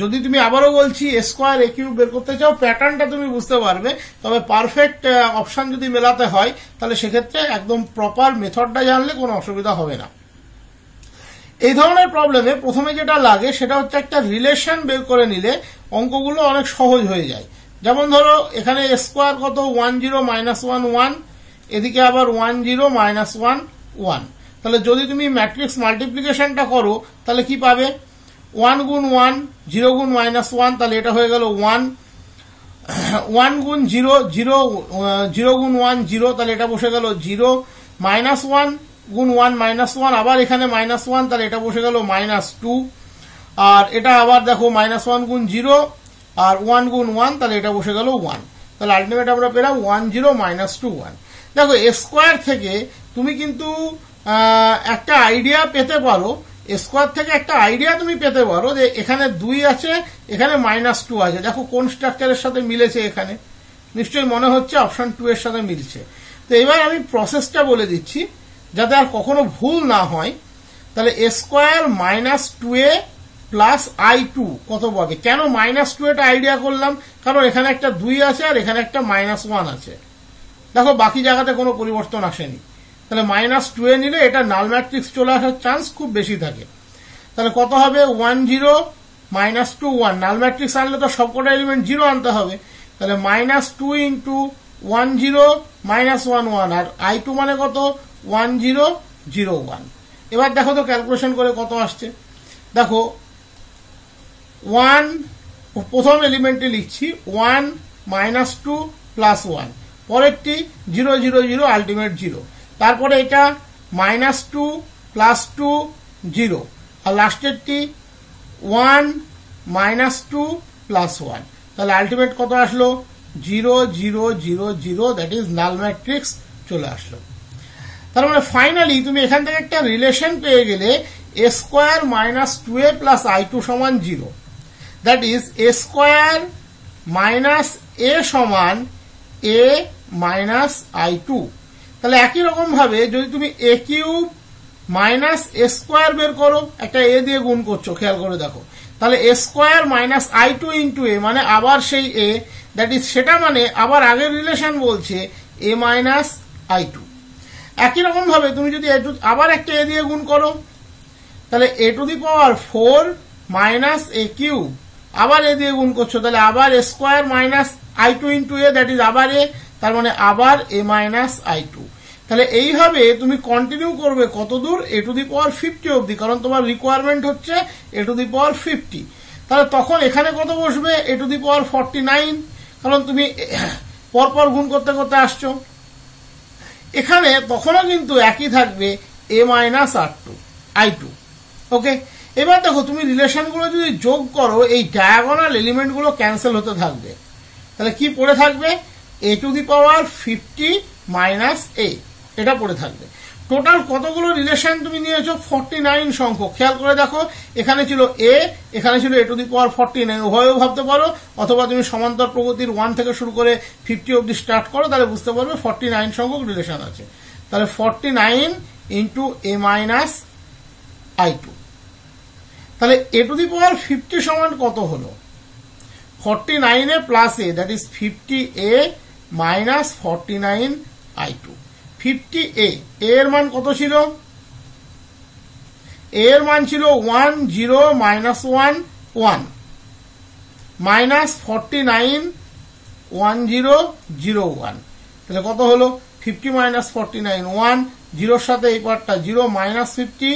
যদি তুমি আবারও বলছি স্কোয়ার a³ বের করতে চাও, প্যাটার্নটা তুমি বুঝতে পারবে, তবে পারফেক্ট অপশন যদি মেলাতে হয় তাহলে সেক্ষেত্রে একদম প্রপার মেথডটা জানলে কোনো অসুবিধা হবে না। এই ধরনের প্রবলেমে প্রথমে যেটা লাগে সেটা হচ্ছে একটা রিলেশন বের করে নিলে অঙ্কগুলো অনেক সহজ হয়ে যায়। যেমন ধরো এখানে স্কোয়ার কত? 1 0 -1 1, এদিকে আবার 1 0 -1 1। তাহলে যদি তুমি ম্যাট্রিক্স মাল্টিপ্লিকেশনটা করো তাহলে কি পাবে? 1 গুণ 1, 0 গুণ -1, তাহলে এটা হয়ে গেল 1, 1 গুণ 0, 0 গুণ 1 0, তাহলে এটা বসে গেল 0, -1 গুণ 1 -1, আবার এখানে -1, তাহলে এটা বসে গেল -2, আর এটা আবার দেখো -1 গুণ 0 আর 1 গুণ 1, তাহলে এটা বসে গেল 1। তাহলে আলটিমেট আমরা পেলাম 1 0 -2 1। দেখো স্কোয়ার থেকে তুমি কিন্তু একটা আইডিয়া পেতে পারো, স্কোয়ার থেকে একটা আইডিয়া তুমি পেতে পারো যে এখানে 2 আছে, এখানে -2 আছে। দেখো কোন স্ট্রাকচারের সাথে মিলেছে, এখানে নিশ্চয়ই মনে হচ্ছে অপশন 2 এর সাথে মিলছে। তো এবার আমি প্রসেসটা বলে দিচ্ছি যাতে আর কখনো ভুল না হয়। তাহলে a square minus 2a plus i2 কত পাবে? কেন মাইনাস 2 এটা আইডিয়া করলাম, কারণ এখানে একটা 2 আছে আর এখানে একটা -1 আছে। দেখো বাকি জায়গাতে কোনো পরিবর্তন আসেনি। তাহলে -2a নিলে এটা নাল ম্যাট্রিক্স চলে আসার চান্স খুব বেশি থাকে। তাহলে কত হবে? 1 0 -2 1। নাল ম্যাট্রিক্স আনলে তো সবকটা এলিমেন্ট 0 আনতে হবে। তাহলে -2 ইন্টু 1 0 -1 1, আর i2 মানে কত? 1 0 0 1। এবার দেখো তো ক্যালকুলেশন করে কত আসছে। দেখো 1 প্রথম এলিমেন্টে লিখছি 1 -2 +1, পরেরটি 0 0 0 আলটিমেট 0, তারপরে এটা -2 +2 0, আর লাস্টেরটি 1 -2 +1। তাহলে আলটিমেট কত আসলো? 0 0 0 0, দ্যাট ইজ নাল ম্যাট্রিক্স চলে আসলো। তার মানে ফাইনালি তুমি এখান থেকে একটা রিলেশন পেয়ে গেলে a square minus 2a plus i2 সমান 0, that is a square minus a সমান a মাইনাস i2। তাহলে একই রকম ভাবে যদি তুমি a cube minus a square বের করো, একটা a দিয়ে গুণ করছো, খেয়াল করে দেখো, তাহলে a square minus i2 into a মানে আবার সেই a, দ্যাট ইজ সেটা মানে আবার আগের রিলেশন বলছে a মাইনাস i2। একই রকম ভাবে তুমি যদি আবার একটা a দিয়ে গুণ করো, তাহলে a to the power 4 minus a cube, আবার a দিয়ে গুণ করছো, তাহলে আবার a square minus i2 into a, that is আবার a, তার মানে আবার a মাইনাস i2। তাহলে এইভাবে তুমি কন্টিনিউ করবে কত দূর? a টু দি পাওয়ার 50 অবধি, কারণ তোমার রিকোয়ারমেন্ট হচ্ছে a টু দি পাওয়ার 50। তাহলে তখন এখানে কত বসবে? a টু দি পাওয়ার 49, কারণ তুমি পরপর গুণ করতে করতে আসছো। এখানে তখনও কিন্তু একই থাকবে a মাইনাস i2। ওকে, এবার দেখো তুমি রিলেশনগুলো যদি যোগ করো, এই ডায়াগোনাল এলিমেন্টগুলো ক্যান্সেল হতে থাকবে। তাহলে কি পড়ে থাকবে? a to the power 50 minus a, এটা পড়ে থাকবে। টোটাল কতগুলো রিলেশন তুমি নিয়েছো? 49 সংখ্যক। খেয়াল করে দেখো, এখানে ছিল a, এখানে ছিল a টু দি পাওয়ার 49, উভয়ও ভাবতে পারো, অথবা তুমি সমান্তর প্রগতির 1 থেকে শুরু করে 50 অবধি স্টার্ট করো, তাহলে বুঝতে পারবে 49 সংখ্যক রিলেশন আছে। তাহলে 49 ইন্টু a মাইনাস i2, তাহলে a টু দি পাওয়ার 50 সমান কত হলো? 49 a plus a, that is 50a minus 49 i2। 50a এর মান কত ছিল? এর মান ছিল 1 0 -1 1 মাইনাস 49 1 0 0 1, তাহলে কত হলো? 50 মাইনাস 49 1, 0 সাথে এই পার্টটা 0, মাইনাস 50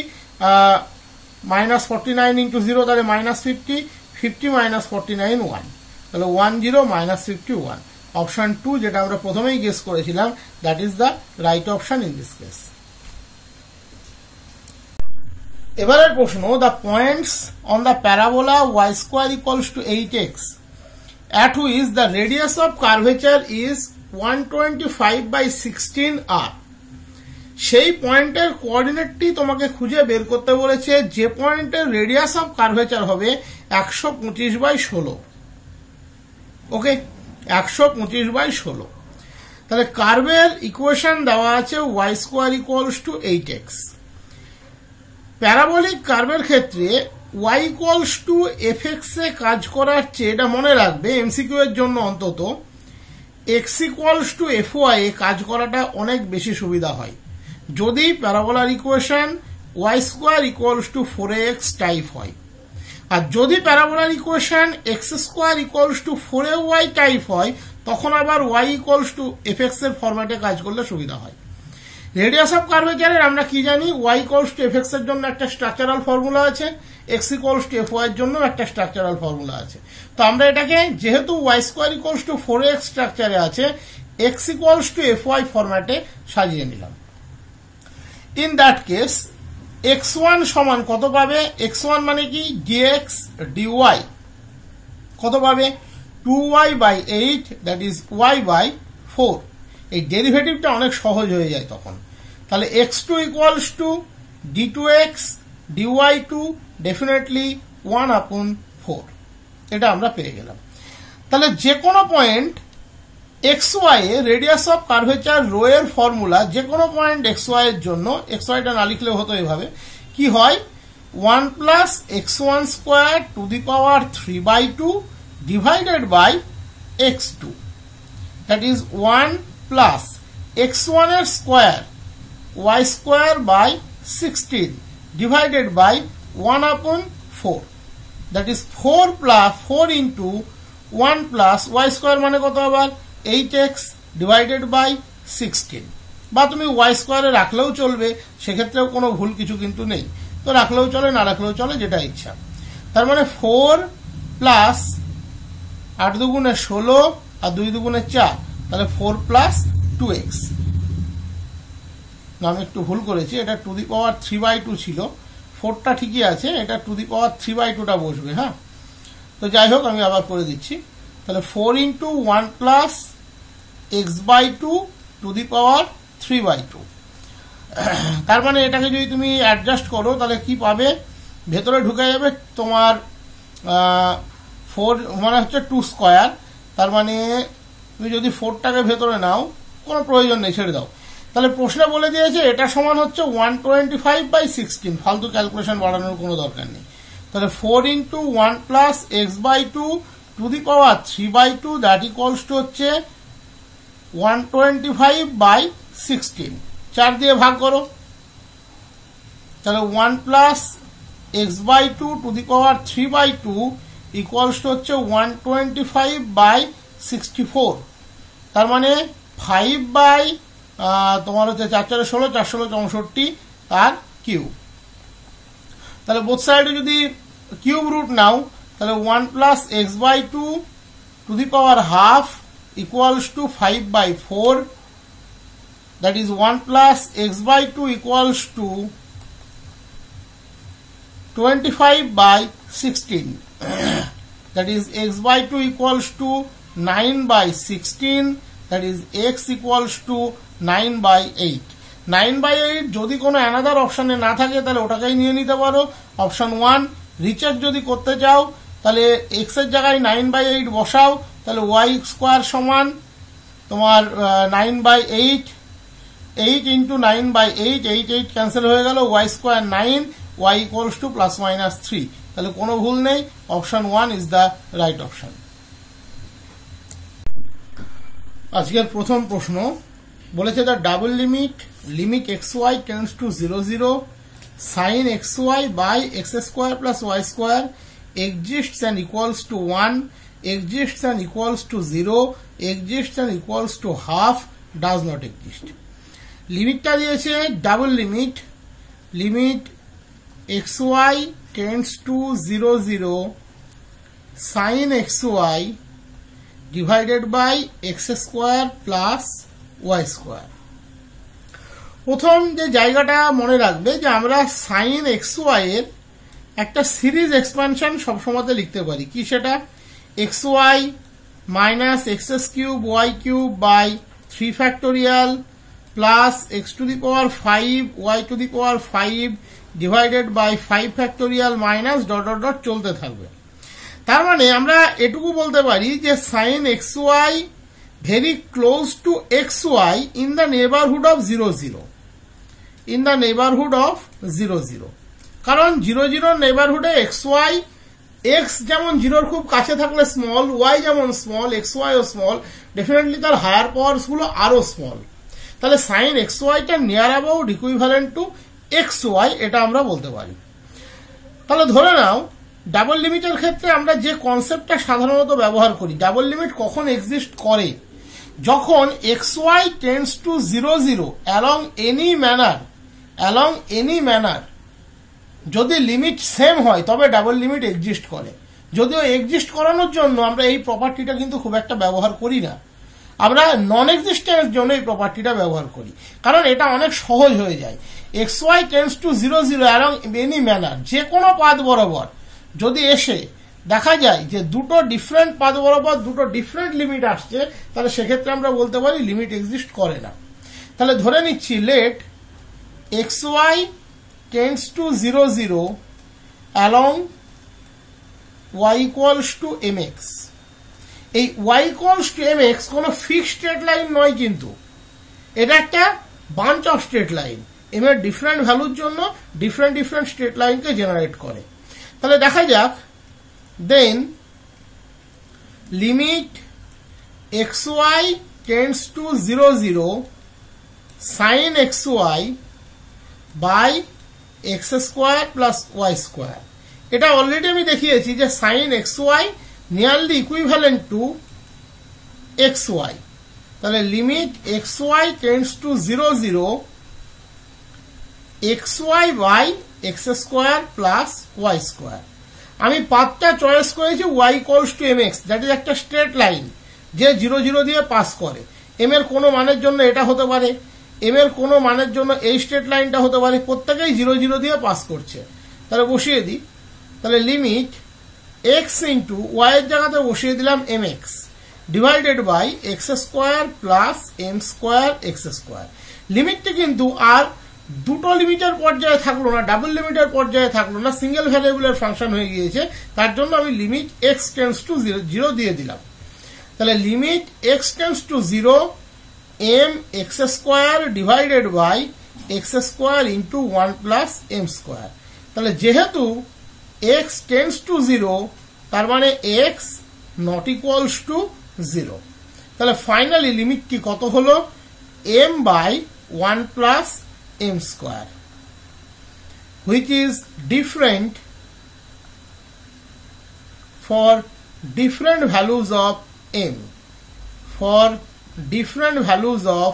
মাইনাস 49 ইন্টু 0, তাহলে মাইনাস 50, 50 মাইনাস 49 1, তাহলে 1 0 মাইনাস 51। অপশন 2 যেটা আমরা প্রথমেই গেস করেছিলাম, that is the right option in this case. এবারের প্রশ্ন, the points on the parabola y square equals to 8x at which the radius of curvature is 125/16 r, সেই পয়েন্টের কোঅর্ডিনেটটি তোমাকে খুঁজে বের করতে বলেছে যে পয়েন্টের রেডিয়াস অফ কার্ভেচার হবে 125/16। ওকে, 125/16। তাহলে কার্ভের ইকুয়েশন দেওয়া আছে y square equals to 8x। Parabolic কার্ভের ক্ষেত্রে y ইকুয়ালস টু fx এ কাজ করার চেয়ে, এটা মনে রাখবে এমসিকিউ এর জন্য অন্তত, x ইকুয়ালস টু fy এ কাজ করাটা অনেক বেশি সুবিধা হয় যদি প্যারাবোলার equation y square equals to 4ax type হয়। আর যদি প্যারাবোলার equation x square equals to 4ay type হয়, তখন আবার y ইকুয়ালস টু fx এর ফরম্যাটে কাজ করলে সুবিধা হয়। রেডিয়াস অফ কার্ভেচারের আমরা কি জানি? y ইকুয়ালস টু fx এর জন্য একটা স্ট্রাকচারাল ফর্মুলা আছে, x ইকুয়ালস টু fy এর জন্য একটা স্ট্রাকচারাল ফর্মুলা আছে। তো আমরা এটাকে যেহেতু y square equals to 4ax স্ট্রাকচারে আছে, x ইকুয়ালস টু fy ফরম্যাটে সাজিয়ে নিলাম। ইন দ্যাট কেস x1 সমান কত পাবে? x1 মানে কি? dx dy। কত পাবে? 2y/8, that is y/4। এই ডেরিভেটিভটা অনেক সহজ হয়ে যায় তখন। তাহলে x2 equals to d2x dy2 definitely 1/4, এটা আমরা পেয়ে গেলাম। তাহলে যে কোনো পয়েন্ট xy এর রেডিয়াস অফ কার্ভেচার রো এর ফর্মুলা যে কোনো পয়েন্ট xy এর জন্য, xy টা না লিখলে হতো এভাবে, কি হয় 1 plus x1 square to the power 3/2 divided by x2, that is 1 plus x1 এর square y square by 16 divided by 1/4, that is 4 into 1 plus y square মানে কত আবার 8x ডিভাইডেড বাই 16, বা তুমি y স্কোয়ারে রাখলেও চলবে, সেক্ষেত্রেও কোনো ভুল কিছু কিন্তু নেই, তো রাখলেও চলে না রাখলেও চলে, যেটা ইচ্ছা। তার মানে 4 প্লাস 8 দুগুণে 16 আর 2 দুগুণে 4, তাহলে 4 প্লাস 2x। আমি একটু ভুল করেছি, এটা টু দি পাওয়ার 3/2 ছিল, 4টা ঠিকই আছে, এটা টু দি পাওয়ার 3/2টা বসবে। হ্যাঁ, তো যাই হোক আমি আবার করে দিচ্ছি, তাহলে 4 into 1 plus x/2 to the power 3/2। তার মানে এটাকে যদি তুমি অ্যাডজাস্ট করো তাহলে কি পাবে, ভেতরে ঢুকে যাবে তোমার 4 মানে হচ্ছে 2 স্কোয়ার, তার মানে তুমি যদি 4টাকে ভেতরে নাও, কোনো প্রয়োজন নেই, ছেড়ে দাও। তাহলে প্রশ্নে বলে দিয়েছে এটা সমান হচ্ছে 125/16, ফালতু ক্যালকুলেশন বাড়ানোর কোনো দরকার নেই। তাহলে 4 into 1 plus x/2 to the power 3/2, that equals to হচ্ছে 125/16, 4 দিয়ে ভাগ করো, তাহলে 1 plus x/2 to the power 3/2 equals to হচ্ছে 125/64, তার মানে 5 তোমার হচ্ছে 4 4 16, 4 16 64 তার কিউব। তাহলে বোথ সাইডে যদি কিউব রুট নাও, তাহলে 1 plus x/2 to the power half equals two 5/4, that is 1 plus x/2 equals to 25/16, that is x/2 equals to 9/16, that is x equals to 9/8. 9/8 যদি কোনো অ্যানাদার অপশনে না থাকে তাহলে ওটাকেই নিয়ে নিতে পারো, অপশন 1। রিচেক যদি করতে চাও তাহলে x এর জায়গায় 9/8 বসাও, তাহলে y স্কোয়ার সমান তোমার 9/8, 8 ইন্টু 9/8, 8 ক্যান্সেল হয়ে গেল, y square 9, y equals two plus minus 3, তাহলে কোনো ভুল নেই, option 1 is the right option. আজকের প্রথম প্রশ্ন বলেছে the double limit xy tends two 0 0 sin xy by x square plus y square exists and equals to 1, exists and equals to 0, exists and equals to half, does not exist. লিমিটটা দিয়েছে double limit xy tends two 0 0 sin xy divided by x square plus y square. প্রথম যে জায়গাটা মনে রাখবে যে আমরা sin xy এর একটা সিরিজ এক্সপানশন সবসময়তে লিখতে পারি, কি সেটা, xy minus x cube y cube by 3 factorial plus x to the power 5 y to the power 5 divided by 5 factorial minus dot dot dot চলতে থাকবে। তার মানে আমরা এটুকু বলতে পারি যে sin xy very close two xy in the neighbourhood of 0 0, in the neighbourhood of 0 0, কারণ 0 0 নেবারহুডে xy, x যেমন 0 খুব কাছে থাকলে স্মল, y যেমন স্মল, xy ও স্মল, ডেফিনেটলি তার হায়ার পাওয়ারস গুলো আরো স্মল, তাহলে sin xy টা near about equivalent to xy, এটা আমরা বলতে পারি। তাহলে ধরে নাও ডাবল লিমিটের ক্ষেত্রে আমরা যে কনসেপ্টটা সাধারণত ব্যবহার করি, ডাবল লিমিট কখন এক্সিস্ট করে, যখন xy tends two 0 0 along any manner, যদি লিমিট সেম হয় তবে ডাবল লিমিট এক্সিস্ট করে। যদিও এক্সিস্ট করানোর জন্য আমরা এই প্রপার্টিটা কিন্তু খুব একটা ব্যবহার করি না, আমরা নন এক্সিস্টেন্সের জন্য এই প্রপার্টিটা ব্যবহার করি, কারণ এটা অনেক সহজ হয়ে যায়। xy tends two 0 0 along any manner, যে কোনো পাথ বরাবর যদি এসে দেখা যায় যে দুটো ডিফারেন্ট পাথ বরাবর দুটো ডিফারেন্ট লিমিট আসছে, তাহলে সেক্ষেত্রে আমরা বলতে পারি লিমিট এক্সিস্ট করে না। তাহলে ধরে নিচ্ছি let xy tends two 0 0 along y equals to mx, এই y ইকুয়ালস টু mx কোনো ফিক্সড স্ট্রেট লাইন নয়, কিন্তু এটা একটা bunch of straight line. m এর ডিফারেন্ট ভ্যালুর জন্য ডিফারেন্ট ডিফারেন্ট স্ট্রেট লাইনকে জেনারেট করে। তাহলে দেখা যাক, then limit xy tends two 0 0 sin xy by x square plus y square. এটা অলরেডি আমি দেখিয়েছি যে sin xy nearly equivalent to xy। তাহলে limit xy tends two 0 0 xy by x square plus y square. আমি পাথটা choice করেছি y equals to mx, that is একটা straight line যে 0 0 দিয়ে পাস করে। m এর কোনো মানের জন্য এটা হতে পারে, m এর কোনো মানের জন্য এই স্ট্রেট লাইনটা হতে পারে, প্রত্যেকেই 0 0 দিয়ে পাস করছে। তাহলে বসিয়ে দিই, তাহলে লিমিট x ইন্টু y এর জায়গাতে বসিয়ে দিলাম mx divided by x square plus m square x square. লিমিটটি কিন্তু আর দুটো লিমিটের পর্যায়ে থাকলো না, ডাবল লিমিটের পর্যায়ে থাকলো না, সিঙ্গেল ভ্যারিয়েবলের ফাংশন হয়ে গিয়েছে। তার জন্য আমি লিমিট x টেন্ডস টু 0 দিয়ে দিলাম। তাহলে limit x tends to 0 m x square divided by x square into 1 plus m square. তাহলে যেহেতু x টেন্ডস টু 0, তার মানে x নট ইকুয়ালস টু 0। তাহলে ফাইনালি লিমিটটি কত হলো? m by 1 plus m square, which is different for different values of m, for different values of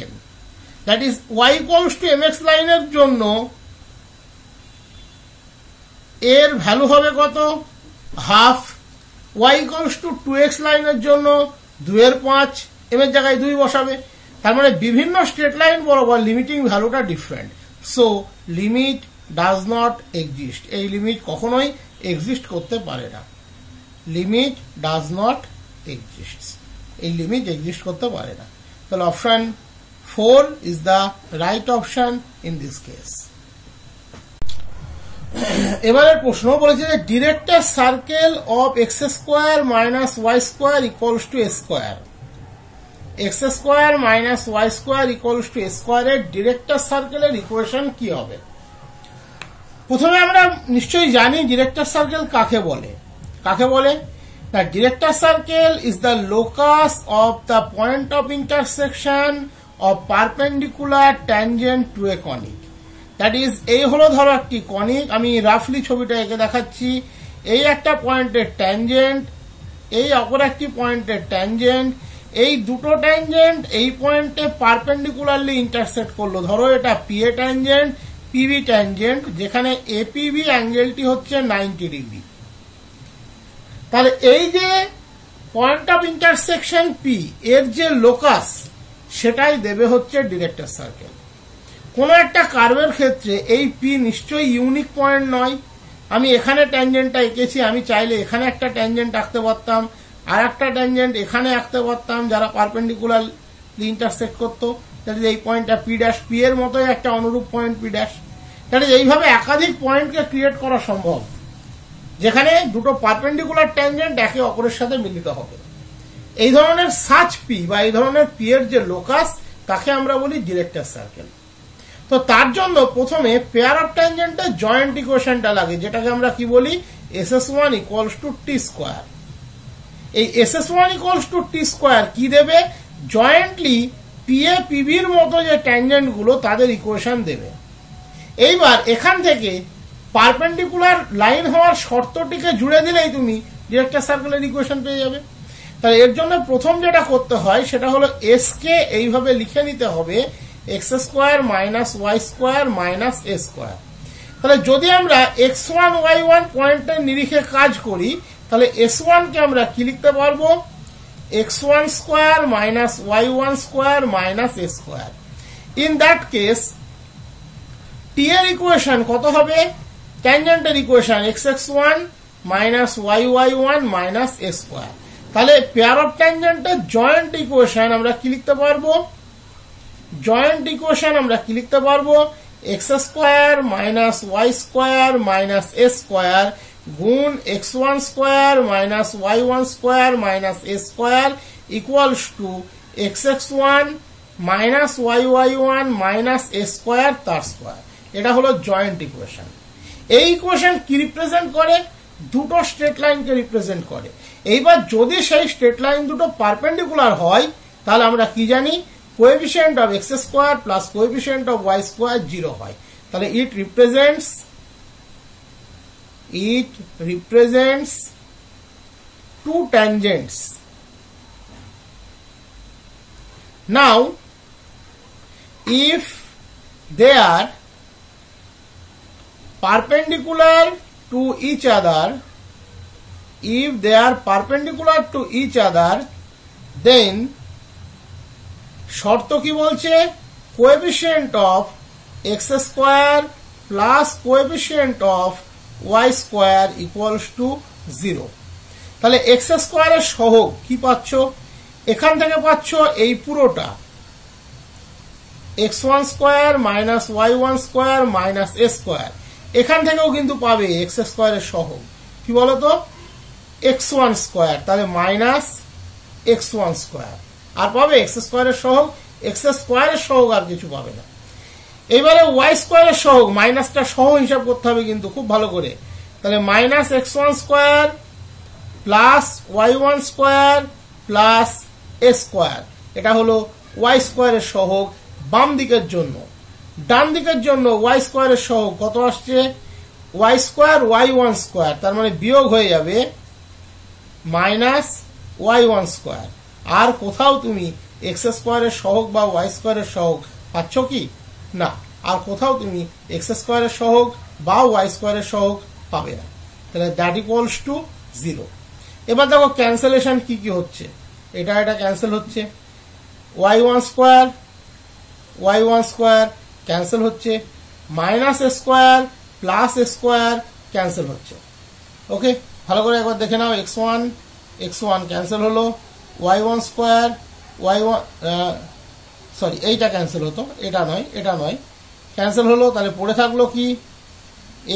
m. That is y equals to mx লাইনের জন্য এর value হবে কত? Half. y equals to 2x লাইনের জন্য 2/5, m এর জায়গায় 2 বসাবে। তার মানে বিভিন্ন স্ট্রেট লাইন বরাবর লিমিটিং ভ্যালুটা different. So limit does not exist, এই লিমিট কখনোই এক্সিস্ট করতে পারে না। লিমিট ডাজ নট এক্সিস্ট, এই লিমিট এক্সিস্ট করতে পারে না। তাহলে option 4 is the right option in this case. এবারের প্রশ্ন বলেছে যে director circle of x square minus y square equals to a square. X square minus y square equals to a স্কোয়ারের ডিরেক্টর সার্কেলের ইকুয়েশন কি হবে? প্রথমে আমরা নিশ্চয়ই জানি ডিরেক্টর সার্কেল কাকে বলে। কাকে বলে? The director circle is the locus of the point of intersection of perpendicular tangent to a conic. That is, এই হলো ধরো একটি কনিক, আমি রাফলি ছবিটা এঁকে দেখাচ্ছি। এই একটা পয়েন্টের ট্যানজেন্ট, এই অপর একটি পয়েন্টের ট্যানজেন্ট, এই দুটো ট্যানজেন্ট এই পয়েন্টে পারপেন্ডিকুলারলি ইন্টারসেক্ট করলো। ধরো এটা PA ট্যানজেন্ট, PB ট্যানজেন্ট, যেখানে APB অ্যাঙ্গেলটি হচ্ছে 90 ডিগ্রি। তাহলে এই যে পয়েন্ট অফ ইন্টারসেকশন P এর যে লোকাস, সেটাই দেবে হচ্ছে ডিরেক্টর সার্কেল। কোন একটা কার্ভের ক্ষেত্রে এই P নিশ্চয়ই ইউনিক পয়েন্ট নয়। আমি এখানে ট্যানজেন্টটা এঁকেছি, আমি চাইলে এখানে একটা ট্যানজেন্ট আঁকতে পারতাম, আর একটা ট্যানজেন্ট এখানে আঁকতে পারতাম, যারা পারপেন্ডিকুলার ইন্টারসেক্ট করতো। তাহলে এই পয়েন্টটা P ড্যাশ, P এর মতোই একটা অনুরূপ পয়েন্ট P ড্যাশ। তাহলে এইভাবে একাধিক পয়েন্টকে ক্রিয়েট করা সম্ভব, যেখানে দুটো পারপেন্ডিকুলার ট্যানজেন্ট একে অপরের সাথে মিলিত হবে। এই ধরনের সাচ P বা এই ধরনের P এর যে লোকাস, তাকে আমরা বলি ডিরেক্টর সার্কেল। তো তার জন্য প্রথমে পেয়ার অফ ট্যানজেন্টের জয়েন্ট ইকুয়েশনটা লাগে, যেটাকে আমরা কি বলি? SS1 equals to T square. এই SS1 equals to T square কি দেবে? জয়েন্টলি PA PBর মতো যে ট্যানজেন্ট গুলো, তাদের ইকুয়েশন দেবে। এইবার এখান থেকে পারপেন্ডিকুলার লাইন হওয়ার শর্তটিকে জুড়ে দিলেই তুমি ডিরেক্টর সার্কেলের ইকুয়েশন পেয়ে যাবে। তাহলে এর জন্য প্রথম যেটা করতে হয় সেটা হলো এস কে এইভাবে লিখে নিতে হবে, x square minus y square minus a square. তাহলে যদি আমরা x1 y1 পয়েন্টের নিরিখে কাজ করি, তাহলে S1 কে আমরা কি লিখতে পারবো? x1 square minus y1 square minus a square. In that case t এর ইকুয়েশন কত হবে? ট্যানজেন্টের equation xx1 minus y1 minus a square. তাহলে পেয়ার অফ ট্যানজেন্টের জয়েন্ট ইকুয়েশন আমরা কি লিখতে পারবো? জয়েন্ট ইকুয়েশন আমরা কি লিখতে পারবো? X square minus y square minus a square গুণ x1 square minus y1 square minus a square equals to xx1 minus y1 minus a square তার স্কোয়ার। এটা হলো জয়েন্ট ইকুয়েশন। এই ইকুয়েশন কি রিপ্রেজেন্ট করে? দুটো স্ট্রেট লাইনকে রিপ্রেজেন্ট করে। এইবার যদি সেই স্ট্রেট লাইন দুটো পারপেন্ডিকুলার হয় তাহলে আমরা কি জানি? Coefficient of x square plus coefficient of Y square 0 হয়। তাহলে ইট represents two tangents. Now if they are perpendicular to each other, then শর্ত কি বলছে? Coefficient of x square plus coefficient of Y square equals to 0। তাহলে x স্কোয়ারের সহগ কি পাচ্ছ? এখান থেকে পাচ্ছ এই পুরোটা x1 square minus y1 square minus a square. এখান থেকেও কিন্তু পাবে এক্স স্কোয়ারের সহগ কি বলতো? x1 স্কোয়ার, তাহলে মাইনাস x1 স্কোয়ার, আর পাবে এক্স স্কোয়ারের সহগ। এক্স স্কোয়ারের সহগ আর কিছু পাবে না। এবারে ওয়াই স্কোয়ারের সহগ, মাইনাসটা সহ হিসাব করতে হবে কিন্তু খুব ভালো করে। তাহলে minus x1 square plus y1 square plus a square, এটা হলো ওয়াই স্কোয়ারের সহগ বাম দিকের জন্য। ডান দিকের জন্য ওয়াই স্কোয়ারের সহগ কত আসছে? ওয়াই স্কোয়ার y1 স্কোয়ার, তার মানে বিয়োগ হয়ে যাবে মাইনাস y1 স্কোয়ার। আর কোথাও তুমি এক্স স্কোয়ারের সহগ বা ওয়াই স্কোয়ারের সহগ পাচ্ছ কি? না, আর কোথাও তুমি এক্স স্কোয়ারের সহগ বা ওয়াই স্কোয়ারের সহগ পাবে না। তাহলে দ্যাট ইকুয়ালস টু 0। এবার দেখো ক্যান্সেলেশন কি কি হচ্ছে। এটা ক্যান্সেল হচ্ছে, y1 স্কোয়ার ক্যান্সেল হচ্ছে, minus a square plus a square cancel হচ্ছে। ওকে, ভালো করে একবার দেখে নাও। x1 ক্যান্সেল হলো, y1 স্কোয়ার এইটা ক্যান্সেল হতো, এটা নয় ক্যান্সেল হলো। তাহলে পড়ে থাকলো কি?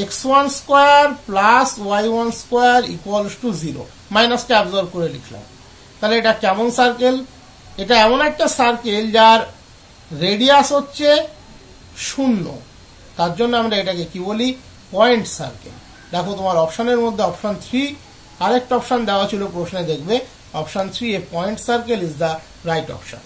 x1 square plus y1 square equals to 0। মাইনাসটা অ্যাবজর্ব করে লিখলাম। তাহলে এটা কেমন সার্কেল? এটা এমন একটা সার্কেল যার রেডিয়াস হচ্ছে 0, তার জন্য আমরা এটাকে কি বলি? Point circle. দেখো তোমার অপশনের মধ্যে অপশন 3 কারেক্ট অপশন দেওয়া ছিল, প্রশ্নে দেখবে option 3 a point circle is the right option.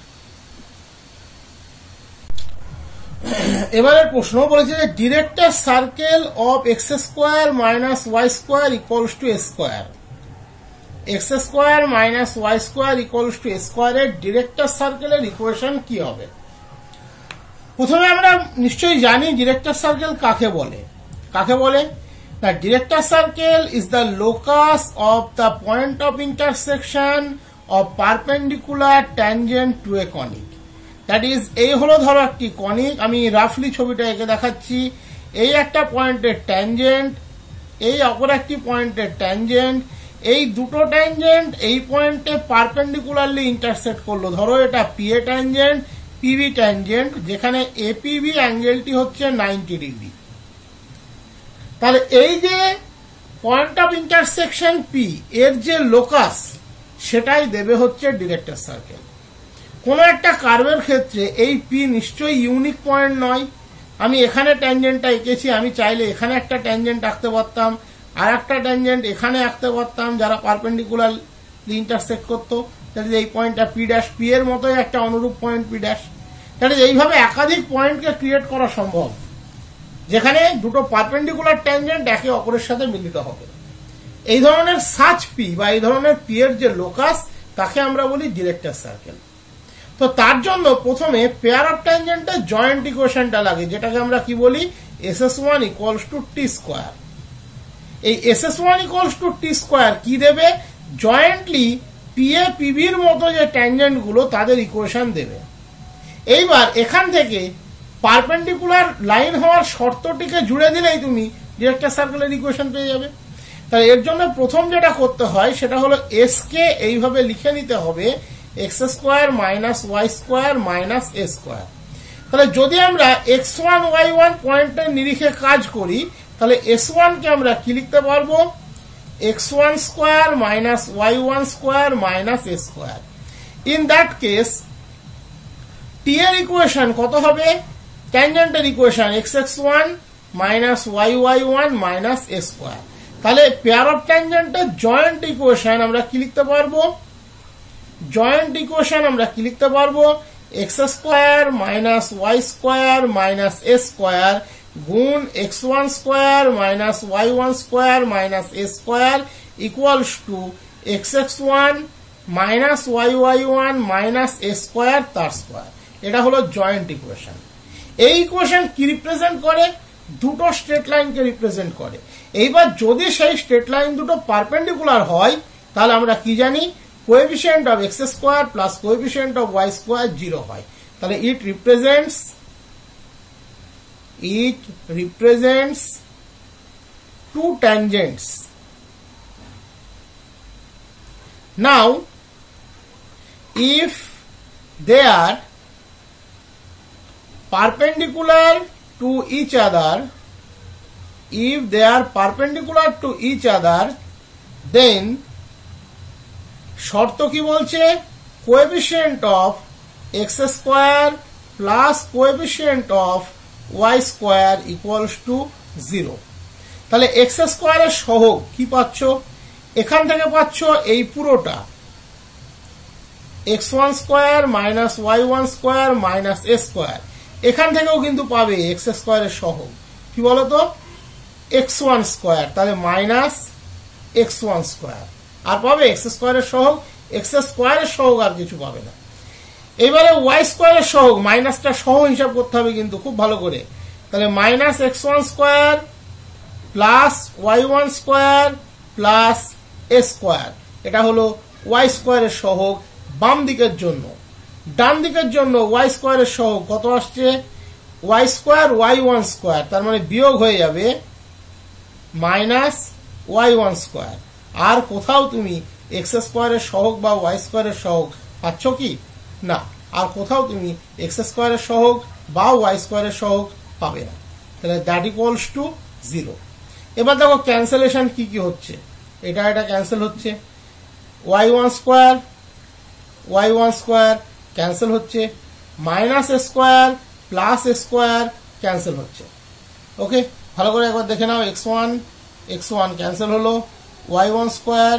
এবারের প্রশ্ন বলেছে যে director circle of x square minus y square equals to a square. X square minus y square equals to a স্কোয়ারের director সার্কেলের ইকুয়েশন কি হবে? প্রথমে আমরা নিশ্চয়ই জানি ডিরেক্টর সার্কেল কাকে বলে। The director circle is the locus of the point of intersection of perpendicular tangent to a conic. That is, এই হলো ধরো একটি কনিক, আমি রাফলি ছবিটা এঁকে দেখাচ্ছি। এই একটা পয়েন্টের ট্যানজেন্ট, এই অপর একটি পয়েন্টের ট্যানজেন্ট, এই দুটো ট্যানজেন্ট এই পয়েন্টে পারপেন্ডিকুলারলি ইন্টারসেক্ট করলো। ধরো এটা PA ট্যানজেন্ট, PB ট্যানজেন্ট, যেখানে APB অ্যাঙ্গেলটি হচ্ছে 90 ডিগ্রি। তাহলে এই যে পয়েন্ট অফ ইন্টারসেকশন P এর যে লোকাস সেটাই দেবে হচ্ছে ডিরেক্টর সার্কেল। কোন একটা কার্ভের ক্ষেত্রে এই P নিশ্চয়ই ইউনিক পয়েন্ট নয়। আমি এখানে ট্যানজেন্টটা এঁকেছি, আমি চাইলে এখানে একটা ট্যানজেন্ট আঁকতে পারতাম, আর একটা ট্যানজেন্ট এখানে আঁকতে পারতাম, যারা পারপেন্ডিকুলার ইন্টারসেক্ট করতো। তাহলে এই পয়েন্টটা P' P এর মতোই একটা অনুরূপ পয়েন্ট P'। তাহলে এইভাবে একাধিক পয়েন্টকে ক্রিয়েট করা সম্ভব যেখানে দুটো পারপেন্ডিকুলার ট্যানজেন্ট একে অপরের সাথে মিলিত হবে। এই ধরনের সাচ P বা এই ধরনের P এর যে লোকাস তাকে আমরা বলি ডিরেক্টর সার্কেল। তো তার জন্য প্রথমে পেয়ার অফ ট্যানজেন্টের জয়েন্ট ইকুয়েশনটা লাগে, যেটাকে আমরা কি বলি? SS1 equals to T square. এই SS1 equals to T square কি দেবে? জয়েন্টলি PA PBর মতো যে ট্যানজেন্ট গুলো তাদের ইকুয়েশন দেবে। এইবার এখান থেকে পারপেন্ডিকুলার লাইন হওয়ার শর্তটিকে জুড়ে দিলেই তুমি ডিরেক্টর সার্কেলের ইকুয়েশন পেয়ে যাবে। তাহলে এর জন্য প্রথম যেটা করতে হয় সেটা হলো S কে এইভাবে লিখে নিতে হবে x square minus y square minus a square. তাহলে যদি আমরা x1 y1 পয়েন্টের নিরিখে কাজ করি তাহলে S1 কে আমরা কি লিখতে পারবো? x1 square minus y1 square minus a square. In that case, t এর ইকুয়েশন কত হবে? ট্যানজেন্টের equation xx1 minus yy1 minus a square. তাহলে পেয়ার অফ ট্যানজেন্টের জয়েন্ট ইকুয়েশন আমরা কি লিখতে পারবো? জয়েন্ট ইকুয়েশন আমরা কি লিখতে পারবো? x square minus y square minus a square গুণ x1 square minus y1 square minus a square equals to xx1 minus yy1 minus a square তার স্কয়ার। এটা হলো জয়েন্ট ইকুয়েশন। এই ইকুয়েশন কি রিপ্রেজেন্ট করে? দুটো স্ট্রেট লাইনকে রিপ্রেজেন্ট করে। এইবার যদি সেই স্ট্রেট লাইন দুটো পারপেন্ডিকুলার হয় তাহলে আমরা কি জানি? Coefficient of x square plus coefficient of Y square 0 হয়। তাহলে it represents two tangents. Now if they are perpendicular to each other, if they are perpendicular to each other, then শর্ত কি বলছে? Coefficient of x square plus coefficient of Y square equals to 0। তাহলে x স্কোয়ারের সহগ কি পাচ্ছ? এখান থেকে পাচ্ছ এই পুরোটা x1 square minus y1 square minus a square. এখান থেকেও কিন্তু পাবে এক্স স্কোয়ারের সহগ কি বলতো? x1 স্কোয়ার, তাহলে মাইনাস x1 স্কোয়ার, আর পাবে এক্স স্কোয়ারের সহগ। এক্স স্কোয়ারের সহগ আর কিছু পাবে না। এবারে ওয়াই স্কোয়ারের সহগ, মাইনাসটা সহ হিসাব করতে হবে কিন্তু খুব ভালো করে। তাহলে minus x1 square plus y1 square plus a square, এটা হলো ওয়াই স্কোয়ারের সহগ বাম দিকের জন্য। ডান দিকের জন্য ওয়াই স্কোয়ারের সহগ কত আসছে? ওয়াই স্কোয়ার y1 স্কোয়ার, তার মানে বিয়োগ হয়ে যাবে মাইনাস y1 স্কোয়ার। আর কোথাও তুমি এক্স স্কোয়ারের সহগ বা ওয়াই স্কোয়ারের সহগ পাচ্ছ কি? না, আর কোথাও তুমি এক্স স্কোয়ারের সহগ বা ওয়াই স্কোয়ারের সহগ পাবে না। তাহলে দ্যাট ইকুয়ালস টু 0। এবার দেখো ক্যান্সেলেশন কি কি হচ্ছে। এটা ক্যান্সেল হচ্ছে, y1 স্কোয়ার ক্যান্সেল হচ্ছে, minus a square plus a square cancel হচ্ছে। ওকে, ভালো করে একবার দেখে নাও। x1 ক্যান্সেল হলো, y1 স্কোয়ার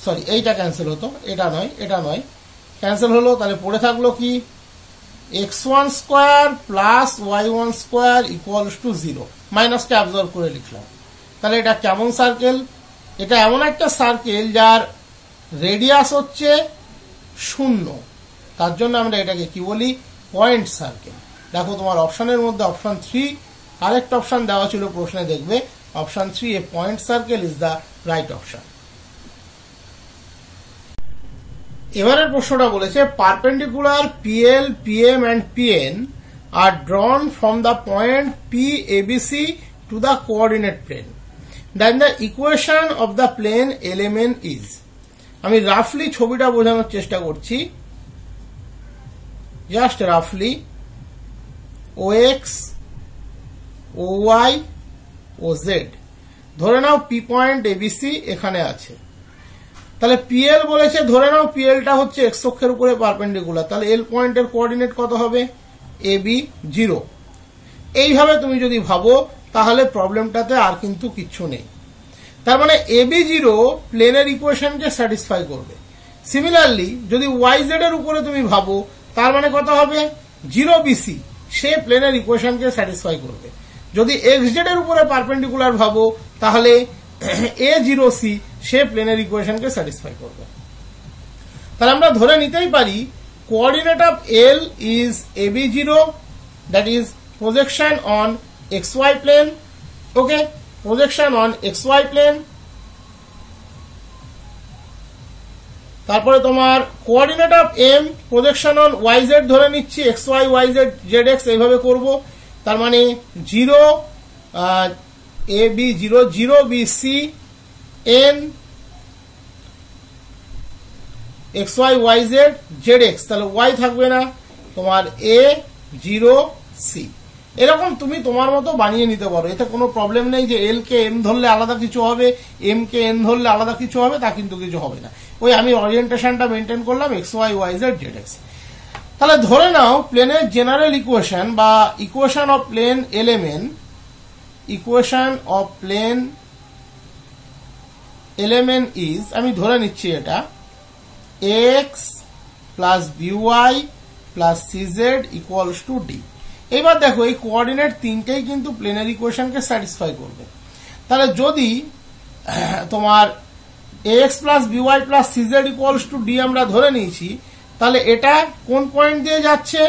সরি এইটা ক্যান্সেল হতো, এটা নয় ক্যান্সেল হলো। তাহলে পড়ে থাকলো কি? x1 square plus y1 square equals to 0। মাইনাসটা অ্যাবজর্ব করে লিখলাম। তাহলে এটা কেমন সার্কেল? এটা এমন একটা সার্কেল যার রেডিয়াস হচ্ছে 0, তার জন্য আমরা এটাকে কি বলি? Point circle. দেখো তোমার অপশনের মধ্যে অপশন 3 কারেক্ট অপশন দেওয়া ছিল প্রশ্নে, দেখবে option 3 a point circle is the right option. এবারের প্রশ্নটা বলেছে perpendicular PL, PM and PN are drawn from the point P ABC to the coordinate plane. Then the equation of the plane element is. আমি রাফলি ছবিটা বোঝানোর চেষ্টা করছি, just রাফলি। OX, OY, OZ ধরে নাও P point ABC এখানে আছে। তাহলে PL বলেছে ধরে নাও PLটা হচ্ছে x অক্ষের উপরে পারপেন্ডিকুলার, তাহলে L পয়েন্টের কোঅর্ডিনেট কত হবে? AB 0। এইভাবে তুমি যদি ভাবো তাহলে প্রবলেমটাতে আর কিন্তু কিচ্ছু নেই। তার মানে AB 0 প্লেনের ইকুয়েশনকে স্যাটিসফাই করবে। সিমিলারলি যদি YZ এর উপরে তুমি ভাবো তার মানে কত হবে? 0BC, সে প্লেনের ইকুয়েশনকে স্যাটিসফাই করবে। যদি XZ এর উপরে পারপেন্ডিকুলার ভাবো তাহলে A0C, সে প্লেনের ইকুয়েশনকে স্যাটিসফাই করবে। তাহলে আমরা ধরে নিতেই পারি coordinate of L is AB0, that is projection on XY plane. Okay, projection on XY plane. তারপরে তোমার coordinate of M projection on YZ ধরে নিচ্ছি, XY YZ ZX এইভাবে করব। তার মানে 0 AB0 0BC N XY YZ ZX, তাহলে Y থাকবে না, তোমার A0C। এরকম তুমি তোমার মতো বানিয়ে নিতে পারো, এতে কোনো প্রবলেম নেই যে এল কে এম ধরলে আলাদা কিছু হবে, এম কে এন ধরলে আলাদা কিছু হবে, তা কিন্তু কিছু হবে না। ওই আমি অরিয়েন্টেশনটা মেনটেন করলাম x y y z z x. তাহলে ধরে নাও প্লেনের জেনারেল ইকুয়েশন বা equation of plane LMN, equation of plane LMN is, আমি ধরে নিচ্ছি এটা এক্স প্লাস বিওয়াই প্লাস সিজেড ইকুয়ালস টু ডি। এবার দেখো এই কোঅর্ডিনেট তিনটেই কিন্তু প্লেনের ইকুয়েশনকে স্যাটিসফাই করবে। তাহলে যদি তোমার এক্স প্লাস বিওয়াই প্লাস সিজেড ইকুয়ালস টু ডি আমরা ধরে নিয়েছি, তাহলে এটা কোন পয়েন্ট দিয়ে যাচ্ছে?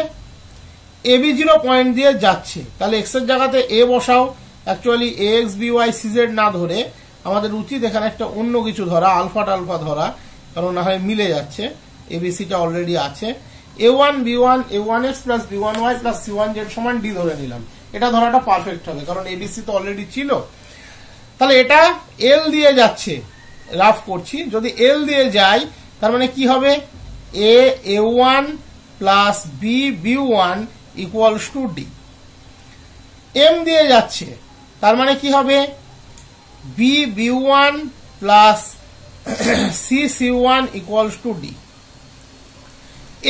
AB0 পয়েন্ট দিয়ে যাচ্ছে। তাহলে এক্স এর জায়গাতে এ বসাও। অ্যাকচুয়ালি এক্স বিওয়াই সিজেড না ধরে আমাদের উচিত এখানে একটা অন্য কিছু ধরা, আলফা টালফা ধরা, কারণ না হয় মিলে যাচ্ছে, এবিসিটা অলরেডি আছে। a1 b1 a1x plus b1y plus c1z সমান d ধরে নিলাম। এটা ধরাটা পারফেক্ট হবে কারণ এবিসি তো অলরেডি ছিল। তাহলে এটা এল দিয়ে যাচ্ছে, রাফ করছি, যদি এল দিয়ে যায় তার মানে কি হবে? a1 plus b1 equals to d। M দিয়ে যাচ্ছে তার মানে কি হবে? b1 plus c1 equals to d।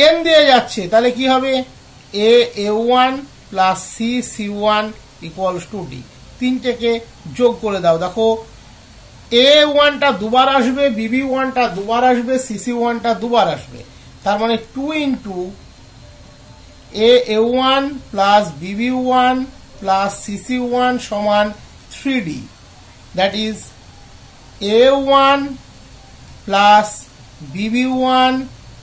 N দিয়ে যাচ্ছে তাহলে কি হবে? a1 plus c1 equals to d। তিনটেকে যোগ করে দাও, দেখো a1টা দুবার আসবে, bb1টা দুবার আসবে, cc1টা দুবার আসবে, তার মানে 2 into a1 plus bb1 plus cc1 সমান 3d। That is a1 plus bb1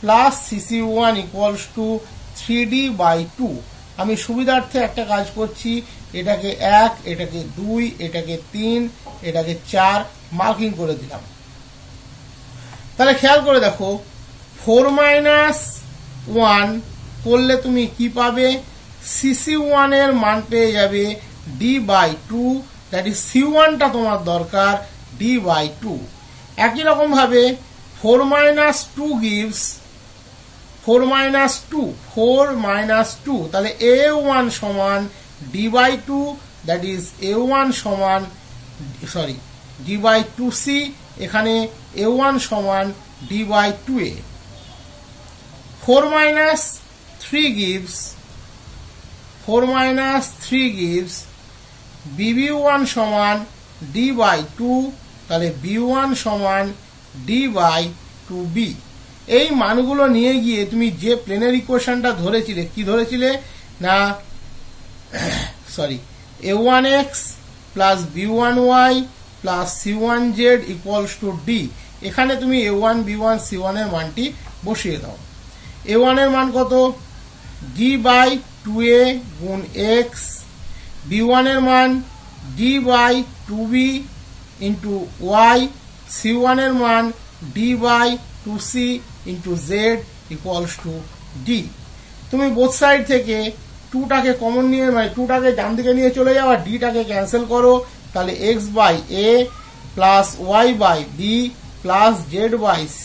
plus cc1 equals to 3d by 2। আমি সুবিধার্থে একটা কাজ করছি, এটাকে 1, এটাকে 2, এটাকে 3, এটাকে 4 মার্কিং করে দিলাম। তাহলে খেয়াল করে দেখো 4 মাইনাস 1 করলে তুমি কি পাবে? cc1 এর মান পেয়ে যাবে d বাই 2, দ্যাট ইজ c1টা তোমার দরকার d বাই 2। একই রকম ভাবে 4 মাইনাস 2 গিভস 4 মাইনাস 2, 4 মাইনাস 2, তাহলে a1 সমান d by 2, that is a1 সমান d বাই 2c, এখানে a1 সমান d by 2a। 4 minus 3 gives bb1 সমান d বাই 2, তাহলে b1 সমান d বাই 2b। এই মানগুলো নিয়ে গিয়ে তুমি যে প্লেনের ইকুয়েশনটা ধরেছিলে, কি ধরেছিলে না a1x plus b1y plus c1z equals to d। এখানে তুমি a1 b1 c1 এর মানটি বসিয়ে দাও। a1 এর মান কত? d বাই 2a গুণ x, b1 এর মান d by 2b into y, c1 এর মান d by 2c into z equals to d। তুমি বোথ সাইড থেকে 2টাকে কমন নিয়ে, মানে 2টাকে ডান দিকে নিয়ে চলে যাও আর d-টাকে ক্যান্সেল করো, তাহলে x by a plus y by b plus z by c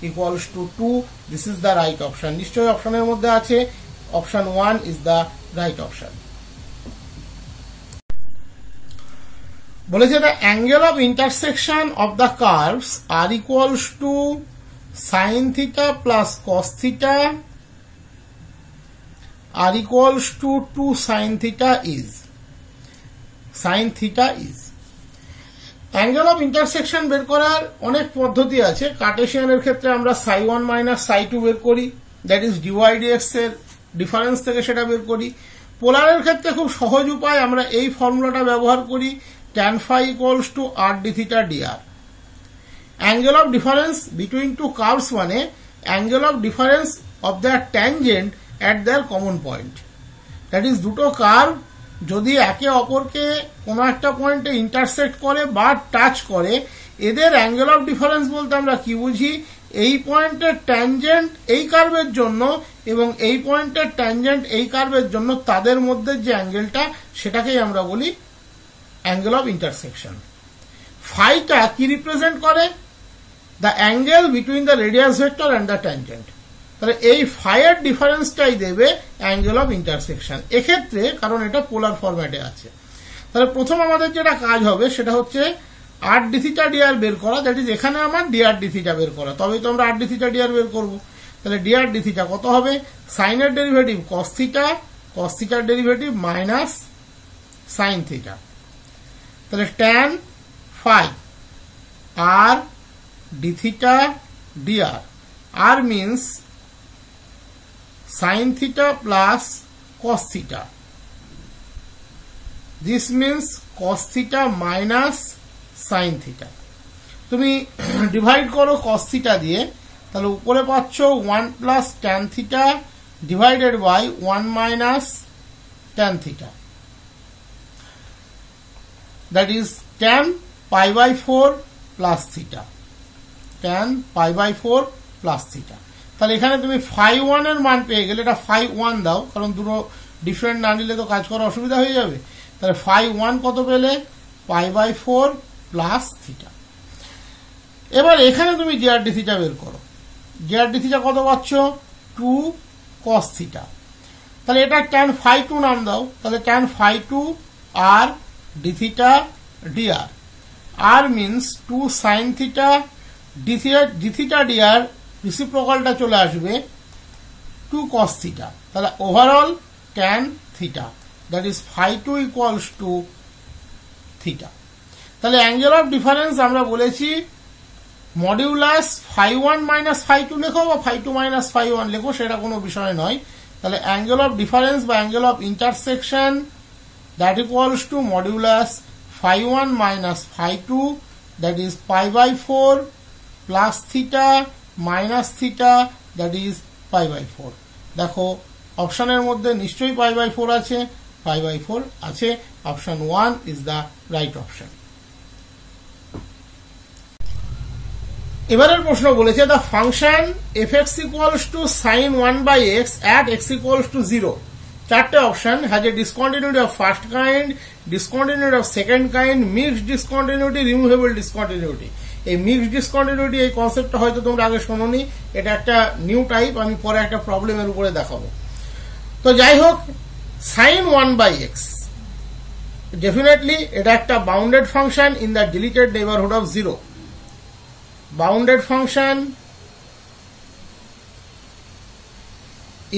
equals to 2। This is the right option. নিশ্চয়ই অপশনের মধ্যে আছে, option 1 is the right option. বলেছে the angle of intersection of the curves r equals to sin theta plus cos theta are equals to 2 sin theta is angle of intersection বের করার অনেক পদ্ধতি আছে। কার্টেসিয়ানের ক্ষেত্রে আমরা ψ1 মাইনাস ψ2 বের করি, দ্যাট ইজ dydx এর ডিফারেন্স থেকে সেটা বের করি। পোলারের ক্ষেত্রে খুব সহজ উপায়, আমরা এই ফর্মুলাটা ব্যবহার করি, tan phi equals to r d theta dr। Angle of difference between two curves মানে angle of difference of their tangent at their common point. That is দুটো কার্ভ যদি একে অপরকে কোনো একটা পয়েন্টে ইন্টারসেক্ট করে বা টাচ করে, এদের অ্যাঙ্গেল অফ ডিফারেন্স বলতে আমরা কি বুঝি? এই পয়েন্টের ট্যানজেন্ট এই কার্ভের জন্য এবং এই পয়েন্টের ট্যানজেন্ট এই কার্ভের জন্য তাদের মধ্যে যে অ্যাঙ্গেলটা, সেটাকেই আমরা বলি অ্যাঙ্গেল অফ ইন্টারসেকশন। ফাইটা কি রিপ্রেজেন্ট করে? The angle between the radius vector and the tangent. তাহলে এই ফাইয়ের ডিফারেন্সটাই দেবে অ্যাঙ্গেল অফ ইন্টারসেকশন এক্ষেত্রে, কারণ এটা পোলার ফরম্যাটে আছে। তাহলে প্রথম আমাদের যেটা কাজ হবে সেটা হচ্ছে আর ডি থিটা ডিআর বের করা, দ্যাট ইজ এখানে আমার ডিআর ডি থিটা বের করা, তবেই তো আমরা আর ডি থিটা ডিআর বের করবো। তাহলে ডিআর ডি থিটা কত হবে? সাইনের ডেরিভেটিভ কস থিটা, কস থিটার ডেরিভেটিভ মাইনাস সাইন থিটা। তাহলে tan phi R D theta DR, R means sine theta plus cos theta, this means cos theta minus sine theta. তুমি divide করো cos theta দিয়ে, তাহলে উপরে পাচ্ছ 1 plus tan theta divided by 1 minus tan theta, that is tan pi by 4 plus theta, tan pi by 4 plus theta. তাহলে এখানে তুমি phi 1 এর মান পেয়ে গেলে, এটা ফাই 1 দাও, কারণ দুটো ডিফারেন্ট না নিলে তো কাজ করা অসুবিধা হয়ে যাবে। তাহলে ফাই 1 কত পেলে? Pi by 4 plus theta. এবার এখানে তুমি জিআর ডি থিটা বের করো, জিআর ডি থিটা কত পাচ্ছ? 2 কস থিটা। তাহলে এটা ট্যান ফাই 2 নাম দাও, তাহলে tan phi 2 r D theta DR, আর means 2 sine theta d theta d r, রিসিপ্রোকালটা চলে আসবে 2 cos থিটা। তাহলে overall tan theta, that is phi 2 equals to theta. তাহলে অ্যাঙ্গেল অফ ডিফারেন্স আমরা বলেছি মডিউলাস ফাই 1 মাইনাস ফাই 2 লেখো বা ফাই 2 মাইনাস ফাই 1 লেখো, সেটা কোনো বিষয় নয়। তাহলে অ্যাঙ্গেল অফ ডিফারেন্স বা angle of intersection that equals to modulus phi 1 minus phi 2, that is pi by 4 plus theta minus theta, that is pi by 4। দেখো অপশনের মধ্যে নিশ্চয়ই পাই বাই 4 আছে, পাই বাই 4 আছে, option 1 is the right option. এবারের প্রশ্ন বলেছে the function f x equals to sine 1 by x at x equals to 0, চারটে option, has a discontinuity of first kind, discontinuity of second kind, mixed discontinuity, removable discontinuity. এই mixed discontinuity এই কনসেপ্টটা হয়তো তোমরা আগে শোনোনি, এটা একটা নিউ টাইপ, আমি পরে একটা প্রবলেমের উপরে দেখাবো। তো যাই হোক, সাইন 1 বাই এক্স ডেফিনেটলি এটা একটা bounded function in the deleted neighbourhood of 0, bounded function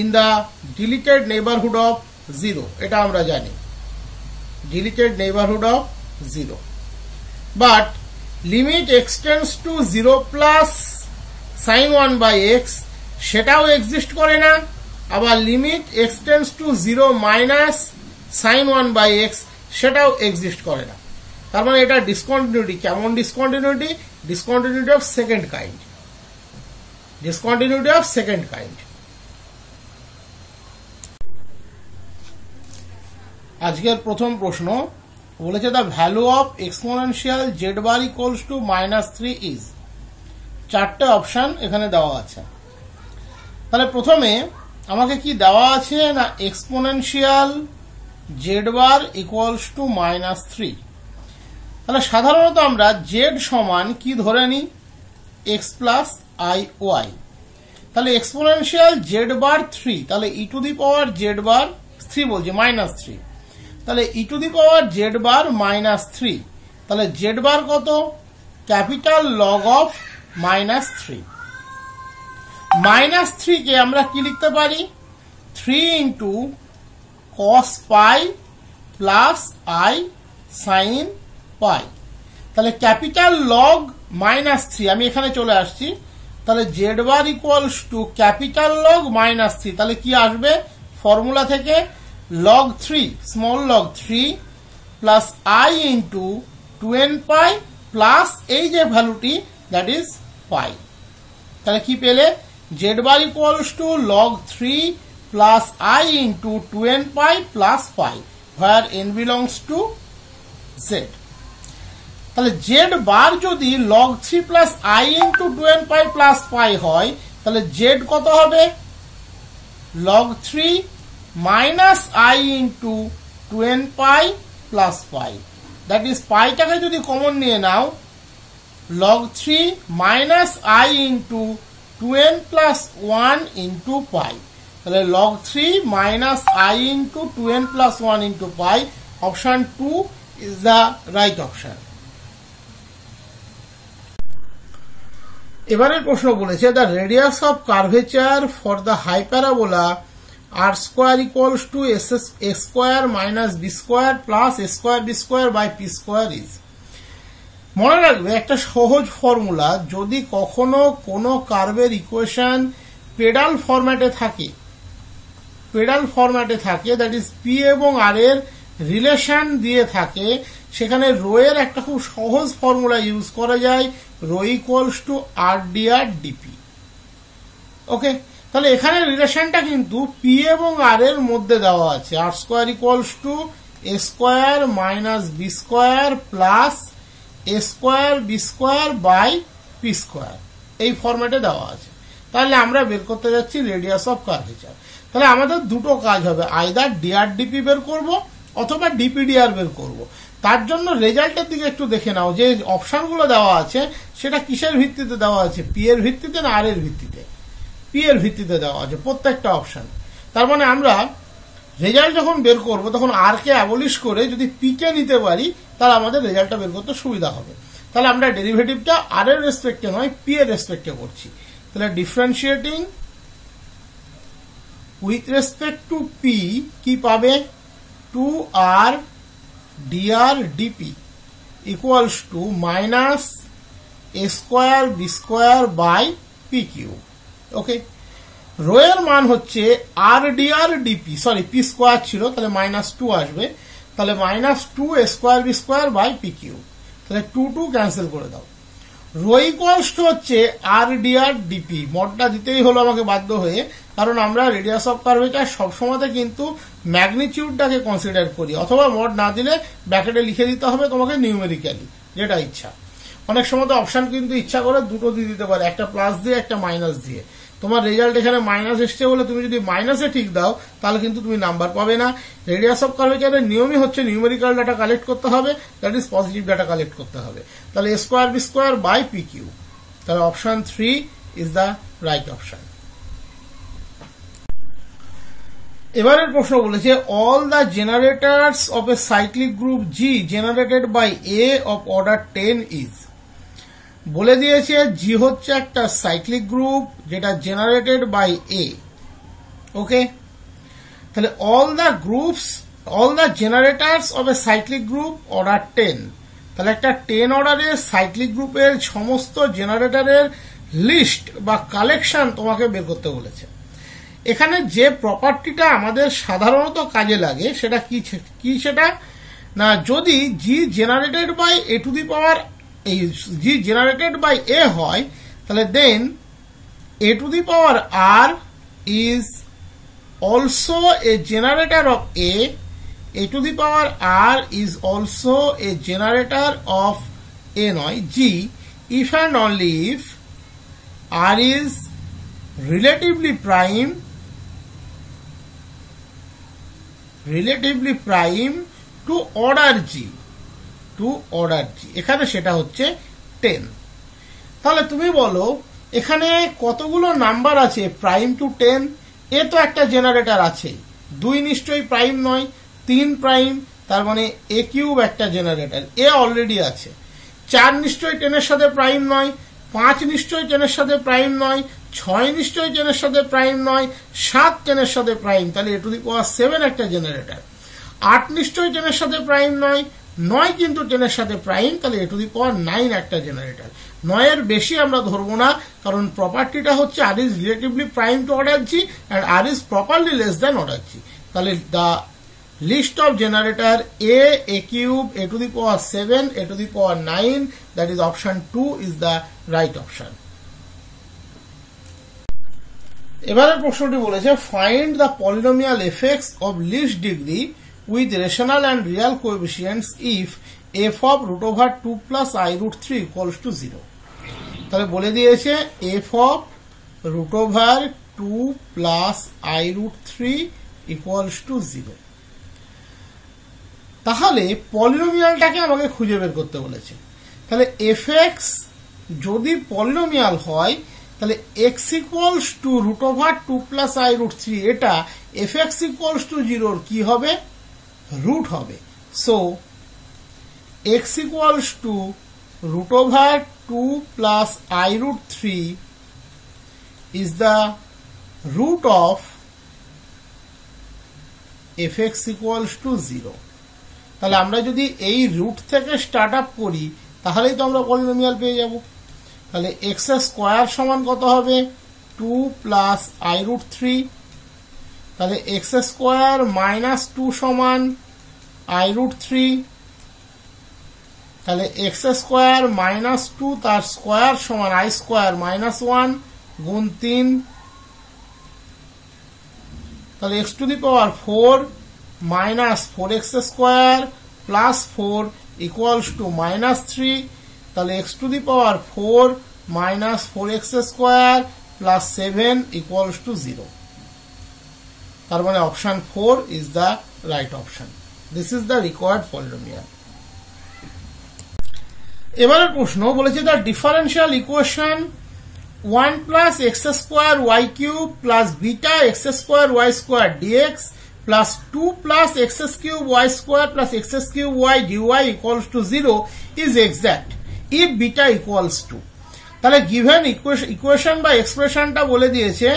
in the deleted neighbourhood of 0, এটা আমরা জানি, deleted neighbourhood of 0, but limit x tends to 0 plus sine 1 by x সেটাও এক্সিস্ট করে না, আবার limit x tends to 0 minus sine 1 by x সেটাও exist করে না। তার মানে এটা ডিসকন্টিনিউটি, কেমন discontinuity? Discontinuity of second kind, discontinuity of second kind. আজকের প্রথম প্রশ্ন বলেছে the value of exponential z bar equals to -3 is, চারটে অপশন এখানে দেওয়া আছে। তাহলে প্রথমে আমাকে কি দেওয়া আছে না, exponential z bar equals to -3। তাহলে সাধারণত আমরা জেড সমান কি ধরে নিই? X plus i y. তাহলে এক্সপোনেনশিয়াল জেড বার 3, তাহলে e to the power Z bar 3 বলছে -3, তাহলে e to the power Z bar -3, তাহলে জেড বার কত? Capital log of -3। -3 কে আমরা কি লিখতে পারি? 3 into cos pi plus i sine পাই। তাহলে ক্যাপিটাল লগ -3, আমি এখানে চলে আসছি, তাহলে z bar equals two capital log -3, তাহলে কি আসবে ফর্মুলা থেকে? log 3, small log 3 plus i into 2n pi plus এই যে ভ্যালুটি দ্যাট ইজ পাই। তাহলে কি পেলে? Z bar equals to log 3 plus i into 2n pi plus pi, where n belongs to z। তাহলে জেড বার যদি log 3 plus i into 2n pi plus pi হয়, তাহলে জেড কত হবে? log 3 minus i into 2n pi plus pi, that is পাইটাকে যদি common নিয়ে নাও, log 3 minus i into 2n plus 1 into pi, তাহলে log 3 minus I into 2n plus 1 into pi, option 2 is the right option. এবারের প্রশ্ন বলেছে the radius of curvature for the hyperbola r square equals to a square minus b square plus a square b square by p square is. মনে রাখবে একটা সহজ formula, যদি কখনো কোনো কার্ভের ইকুয়েশন পেডাল ফরম্যাটে থাকে দ্যাট ইজ পি এবং আর এর রিলেশন দিয়ে থাকে, সেখানে রো এর একটা খুব সহজ ফর্মুলা ইউজ করা যায়, rho equals to r d r d p. Okay, তাহলে এখানে রিলেশনটা কিন্তু পি এবং আর এর মধ্যে দেওয়া আছে, r square equals to a square minus b square plus a square b square by p square, এই ফরম্যাটে দেওয়া আছে। তাহলে আমরা বের করতে যাচ্ছি রেডিয়াস অফ কার্ভেচার। তাহলে আমাদের দুটো কাজ হবে, আইদার ডিআর ডিপি বের করব অথবা ডিপিডিআর বের করব। তার জন্য রেজাল্টের দিকে একটু দেখে নাও, যে অপশনগুলো দেওয়া আছে সেটা কিসের ভিত্তিতে দেওয়া আছে, পি এর ভিত্তিতে না আর এর ভিত্তিতে? পি এর ভিত্তিতে দেওয়া আছে প্রত্যেকটা অপশন। তার মানে আমরা রেজাল্ট যখন বের করব তখন আর কে অ্যাবলিশ করে যদি পি কে নিতে পারি, তাহলে আমাদের রেজাল্টটা বের করতে সুবিধা হবে। তাহলে আমরা ডেরিভেটিভটা আর এর রেসপেক্টে নয় পি এর রেসপেক্টে করছি। তাহলে differentiating with respect two P কি পাবে, 2r dr dp equals to minus a square b square by p cube. Okay, rho এর মান হচ্ছে আর dr dp, sorry p square ছিল, তাহলে -2 আসবে, তাহলে -2 a square b square by p cube, তাহলে 2 ক্যান্সেল করে দাও। রো ইকুয়ালস টু হচ্ছে আর dr dp, মডটা দিতেই হলো আমাকে বাধ্য হয়ে, কারণ আমরা রেডিয়াস অফ কার্ভেচার সবসময়তে কিন্তু ম্যাগনিটিউডটাকে কনসিডার করি, অথবা মড না দিলে ব্র্যাকেটে লিখে দিতে হবে তোমাকে নিউমেরিক্যালি, যেটা ইচ্ছা। অনেক সময় তো অপশন কিন্তু ইচ্ছা করে দুটো দিয়ে দিতে পারে, একটা প্লাস দিয়ে একটা মাইনাস দিয়ে। তোমার রেজাল্ট এখানে মাইনাস এসছে বলে তুমি যদি মাইনাসে ঠিক দাও তাহলে কিন্তু তুমি নাম্বার পাবে না। রেডিয়াস অফ কার্ভেচারের নিয়মই হচ্ছে নিউমেরিক্যাল ডাটা কালেক্ট করতে হবে, that is positive data collect করতে হবে। তাহলে a square b square by p q, তাহলে option 3 is the right option. এবারের প্রশ্ন বলেছে all the generators of a cyclic group g generated by a of order 10 is. বলে দিয়েছে জি হচ্ছে একটা সাইক্লিক গ্রুপ যেটা জেনারেটেড বাই এ। ওকে, তাহলে all the generators of a cyclic group order 10, তাহলে একটা 10 অর্ডারের সাইক্লিক গ্রুপের সমস্ত জেনারেটরের লিস্ট বা কালেকশন তোমাকে বের করতে বলেছে। এখানে যে প্রপার্টিটা আমাদের সাধারণত কাজে লাগে সেটা কি সেটা না, যদি g generated by a to the power g generated by a হয়, তাহলে then a to the power r is also a generator of a to the power r is also a generator of a নয় g, if and only if r is relatively prime to order G, এখানে সেটা হচ্ছে 10। তাহলে তুমি বলো এখানে কতগুলো number আছে প্রাইম টু 10? এ তো একটা জেনারেটর আছে, 2 নিশ্চয়ই প্রাইম নয়, 3 প্রাইম, তার মানে এ কিউব একটা জেনারেটর, এ অলরেডি আছে। 4 নিশ্চয়ই 10 এর সাথে প্রাইম নয়, 5 নিশ্চয়ই 10 এর সাথে প্রাইম নয়, 6 নিশ্চয়ই 10 এর সাথে প্রাইম নয়, 7 10 এর সাথে প্রাইম, তাহলে এ টু দি পাওয়ার 7 একটা জেনারেটর। 8 নিশ্চয়ই 10 এর সাথে প্রাইম নয়, 9 কিন্তু 10 এর সাথে প্রাইম, তাহলে এ টু দি পাওয়ার 9 একটা জেনারেটর। 9 এর বেশি আমরা ধরবো না, কারণ প্রপার্টিটা হচ্ছে r is relatively prime to order g and r is properly less than order g. তাহলে the list of generator a cube, A to the power 7, a to the power 9, that is option 2 is the right option. এবারের প্রশ্নটি বলেছে find the polynomial f x of least degree with rational and real coefficients if f of √2 plus i √3 equals to 0। তাহলে বলে দিয়েছে f of √2 plus i √3 equals to 0। তাহলে পলিনোমিয়ালটাকে আমাকে খুঁজে বের করতে বলেছে। তাহলে এফ এক্স যদি পলিনোমিয়াল হয় তাহলে x equals to √2 plus i √3 এটা fx ইকুয়ালস টু 0 কি হবে? রুট হবে। So x equals to √2 plus i √3 is the root of fx equals to 0. তাহলে আমরা যদি এই রুট থেকে স্টার্ট আপ করি তাহলেই তো আমরা পলিনোমিয়াল পেয়ে যাব। তাহলে x স্কয়ার সমান কত হবে? 2 প্লাস i √3। তাহলে x স্কয়ার মাইনাস 2 সমান i √3। তাহলে x স্কয়ার মাইনাস 2 তার স্কয়ার সমান i স্কয়ার মাইনাস 1 গুণ 3। তাহলে x to the power 4 minus 4x square plus 4 equals to minus 3। তাহলে x to the power 4 minus 4x square plus 7 equals to 0। তার মানে option 4 is the right option. This is the required polynomial. এবারের প্রশ্ন বলেছে the differential equation 1 plus x square y cube plus beta x square y square dx plus 2 plus x cube y square plus x cube y dy equals to 0 is exact if beta equals to। তাহলে given equation বা expressionটা বলে দিয়েছে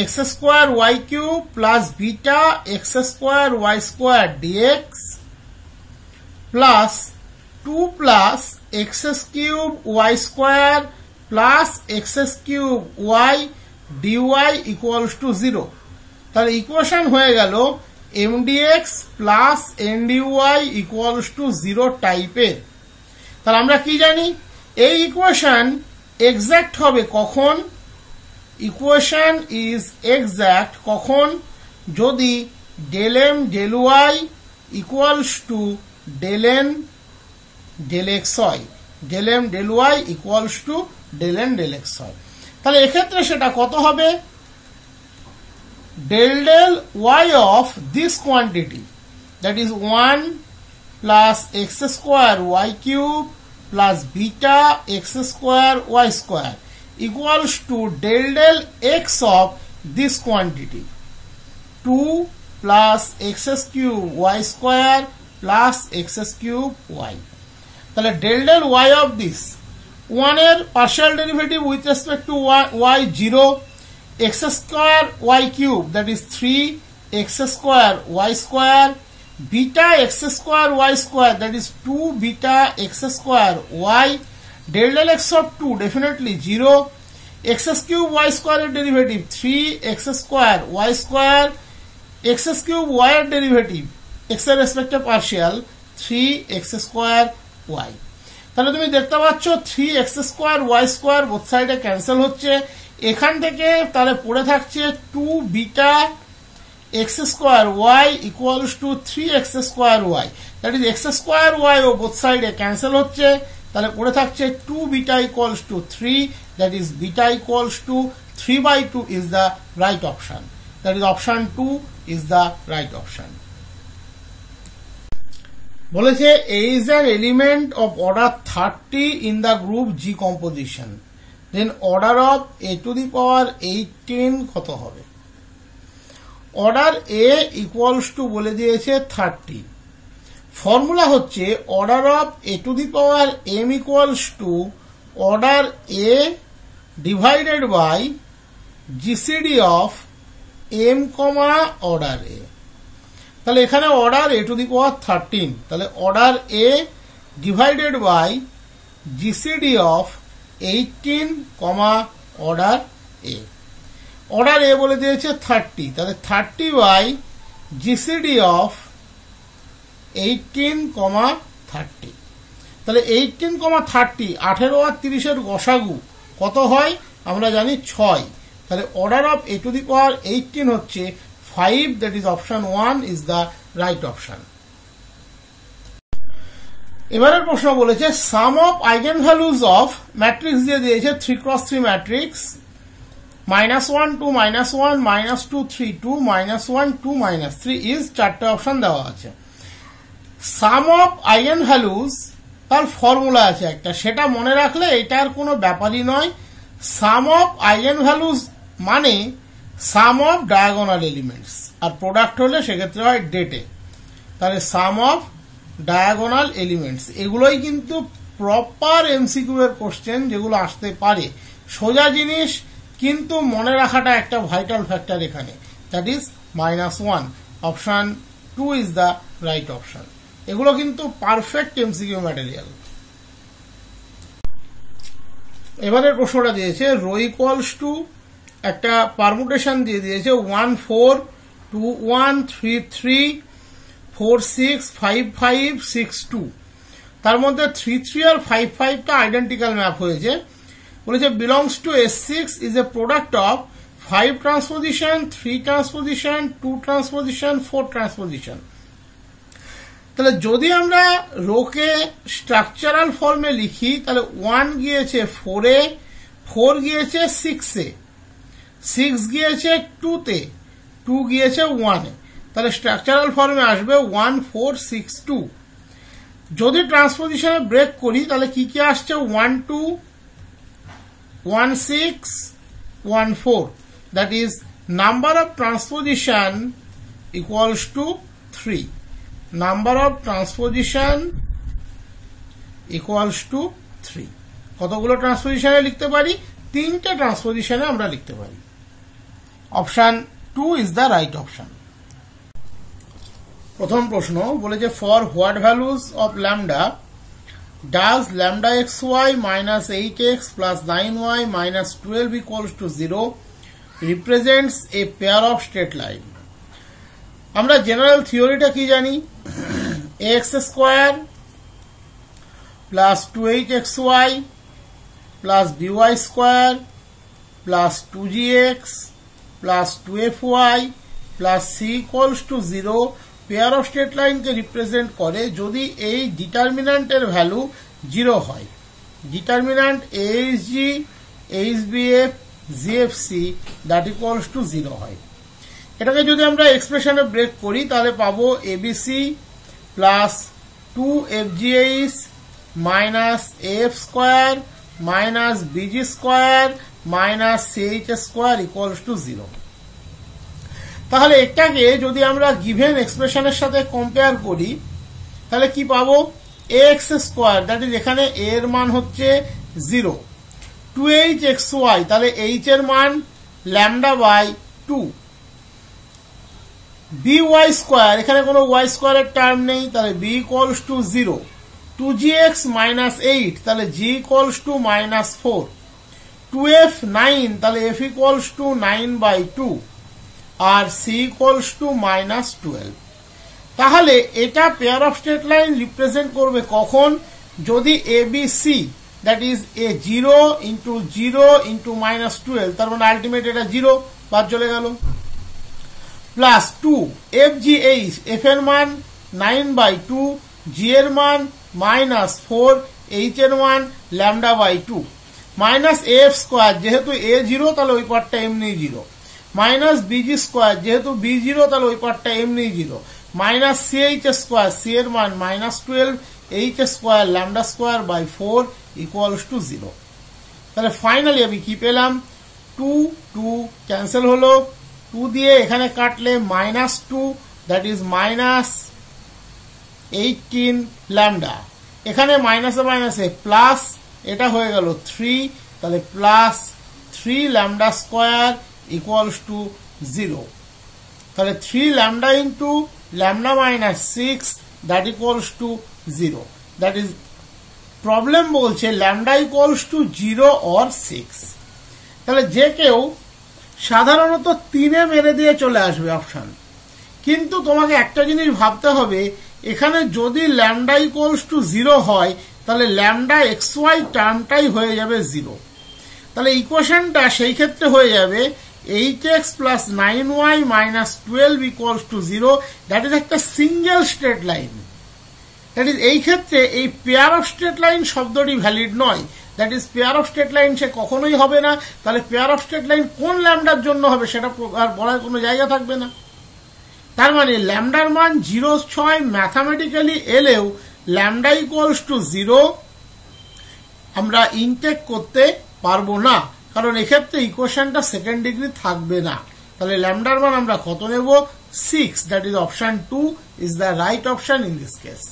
x square y cube plus beta x square y square dx plus 2 plus x cube y square plus x cube y dy equals to 0। তাহলে equation হয়ে গেল mdx plus ndy equals to 0 টাইপের। তাহলে আমরা কি জানি? এই ইকুয়েশন এক্সাক্ট হবে কখন? ইকুয়েশন ইজ এক্সাক্ট কখন? যদি del m del y equals to del n del x হয়, del m del y equals to del n del x হয়। তাহলে এক্ষেত্রে সেটা কত হবে? del y of this quantity, that is 1 plus x square y cube plus beta x square y square equals to del x of this quantity, 2 plus x cube y square plus x cube y। তাহলে del y of this 1 এর partial derivative with respect to y 0, x square y cube that is 3 x square y square, beta x square y square that is 2 beta x square y, del x of 2 definitely 0, x cube y square derivative 3 x square y square, x cube y derivative x এর রেসপেক্টে partial 3 x square y। তাহলে তুমি দেখতে পাচ্ছ 3x square y square both সাইডে cancel হচ্ছে। এখান থেকে তাহলে পড়ে থাকছে 2 beta x square y equals to 3x square y, that is x square y ও বোথ সাইডে ক্যান্সেল হচ্ছে। তাহলে পড়ে থাকছে 2 beta equals to 3, that is beta equals to 3/2 is the right option. That is option 2 is the right option. বলেছে A is an element of order 30 in the group G composition, then order of A to the power 18 কত হবে? Order A equals to বলে দিয়েছে 30। Formula হচ্ছে order of A to the power m equals to order A divided by GCD of m, order A। তাহলে এখানে order A to the power 13, তাহলে order A divided by GCD of 18, order A। Order A বলে দিয়েছে 30, তাহলে 30 by GCD of 18, 30। তাহলে 18, 30 18 আর 30 এর গসাগু কত হয় আমরা জানি 6। তাহলে order of A to the power 18 হচ্ছে 5, that is option 1 is the right option. এবারের প্রশ্ন বলেছে sum of eigenvalues of matrix দিয়ে দিয়েছে 3x3 matrix -1 2 -1 -2 3 2 -1 2 -3 is চারটে অপশন দেওয়া আছে। sum of eigenvalues তার ফর্মুলা আছে একটা, সেটা মনে রাখলে এটার কোনো ব্যাপারই নয়। সাম অফ আইগেন ভ্যালুজ মানে সাম অফ ডায়াগোনাল এলিমেন্টস, আর প্রোডাক্ট হলে সেক্ষেত্রে হয় ডেটে। তাহলে সাম অফ ডায়াগোনাল এলিমেন্টস এগুলোই কিন্তু প্রপার এমসিকিউ এর কোশ্চেন, যেগুলো আসতে পারে সোজা জিনিস, কিন্তু মনে রাখাটা একটা ভাইটাল ফ্যাক্টর এখানে, that is -1। Option 2 is the right option. এগুলো কিন্তু পারফেক্ট এমসিকিউ ম্যাটেরিয়াল। এবারের প্রশ্নটা দিয়েছে রো ইকুয়ালস টু একটা পারমুটেশন দিয়ে দিয়েছে 1 4 2 1 3 3 4 6 5 5 6 2। তার মধ্যে 3 3 আর 5 5টা আইডেন্টিক্যাল ম্যাপ হয়েছে। বলেছে belongs to S6 is a product of 5 transposition 3 transposition 2 transposition 4 transposition. তাহলে যদি আমরা রোকে স্ট্রাকচারাল ফর্মে লিখি, তাহলে 1 গিয়েছে 4 এ, 4 গিয়েছে 6 এ, 6 গিয়েছে 2 তে, 2 গিয়েছে 1 এ। তাহলে স্ট্রাকচারাল ফর্মে আসবে 1 4 6 2। যদি ট্রান্সপোজিশনে ব্রেক করি তাহলে কি কি আসছে? 1 2 1 6 1 4। That is number of transposition equals to 3। Number of transposition equals to 3। কতগুলো ট্রান্সপোজিশনে লিখতে পারি? 3টে ট্রান্সপোজিশনে আমরা লিখতে পারি। Option 2 is the right option. প্রথম প্রশ্ন বলেছে for what values of lambda does lambda xy minus 8x plus 9y minus 12 equals to 0 represents a pair of straight line। আমরা জেনারেল থিওরিটা কি জানি? ax square plus 2hxy plus by square plus 2gx plus 2fy plus c equals to 0 pair of straight লাইনকে represent করে যদি এই ডিটারমিন্যান্টের value 0 হয়। Determinant ahg hbf gfc that equals to 0 হয়। এটাকে যদি আমরা এক্সপ্রেশনে ব্রেক করি তাহলে পাবো abc plus 2fgh minus af square minus bg square minus ch square equals to 0। তাহলে এটাকে যদি আমরা গিভেন এক্সপ্রেশনের সাথে কম্পেয়ার করি তাহলে কি পাবো? ax স্কোয়ার, দ্যাট ইজ এখানে a এর মান হচ্ছে 0, 2hxy তাহলে h এর মান ল্যামডা বাই 2, by স্কোয়ার এখানে কোনো y স্কোয়ারের টার্ম নেই তাহলে b equals to 0, 2gx minus 8 তাহলে g equals to minus 4, 2f 9 তাহলে f ইকুয়ালস টু 9 বাই 2 আর c ইকুয়ালস টু মাইনাস 12। তাহলে এটা pair of straight line represent করবে কখন? যদি abc that is a 0 into 0 into minus 12, তার মানে আলটিমেট এটা 0 বাদ চলে গেল, প্লাস 2 fgh f এর মান 9 বাই 2, g এর মান মাইনাস 4, h এর মান lambda by 2, minus af square যেহেতু a 0 তাহলে ওই পার্টটা এমনি 0, মাইনাস bg স্কোয়ার যেহেতু b 0 তাহলে ওই পার্টটা এমনি 0, মাইনাস ch স্কোয়ার c এর মান minus 12, h square lambda square by 4 equals to 0। তাহলে ফাইনালি আমি কি পেলাম? 2 2 ক্যান্সেল হলো, 2 দিয়ে এখানে কাটলে minus 2 that is minus 18 lambda, এখানে মাইনাসে মাইনাসে প্লাস, এটা হয়ে গেল 3 তাহলে plus 3 lambda square equals to 0। তাহলে 3 lambda into lambda minus 6 that equals to 0। That is problem বলছে ল্যামডা ইকুয়ালস টু 0 অর 6। তাহলে যে কেউ সাধারণত 3-এ মেরে দিয়ে চলে আসবে অপশন, কিন্তু তোমাকে একটা জিনিস ভাবতে হবে, এখানে যদি ল্যামডা ইকুয়ালস টু 0 হয় তাহলে ল্যামডা xy টার্মটাই হয়ে যাবে 0। তাহলে ইকুয়েশনটা সেই ক্ষেত্রে হয়ে যাবে 8x plus 9y minus 12 equals to 0, that is একটা single straight line. That is এই ক্ষেত্রে এই পেয়ার অফ স্ট্রেট লাইন শব্দটি ভ্যালিড নয়, that is pair of straight line সে কখনোই হবে না। তাহলে পেয়ার অফ স্ট্রেট লাইন কোন ল্যামডার জন্য হবে সেটা আর বলার কোনো জায়গা থাকবে না। তার মানে ল্যামডার মান 0.6 ম্যাথামেটিক্যালি এলেও ল্যামডা ইকুয়ালস টু 0 আমরা ইনটেক করতে পারবো না, কারণ এক্ষেত্রে ইকুয়েশনটা সেকেন্ড ডিগ্রি থাকবে না। তাহলে ল্যামডার মান আমরা কত নেব? 6, that is option 2 is the right option in this case.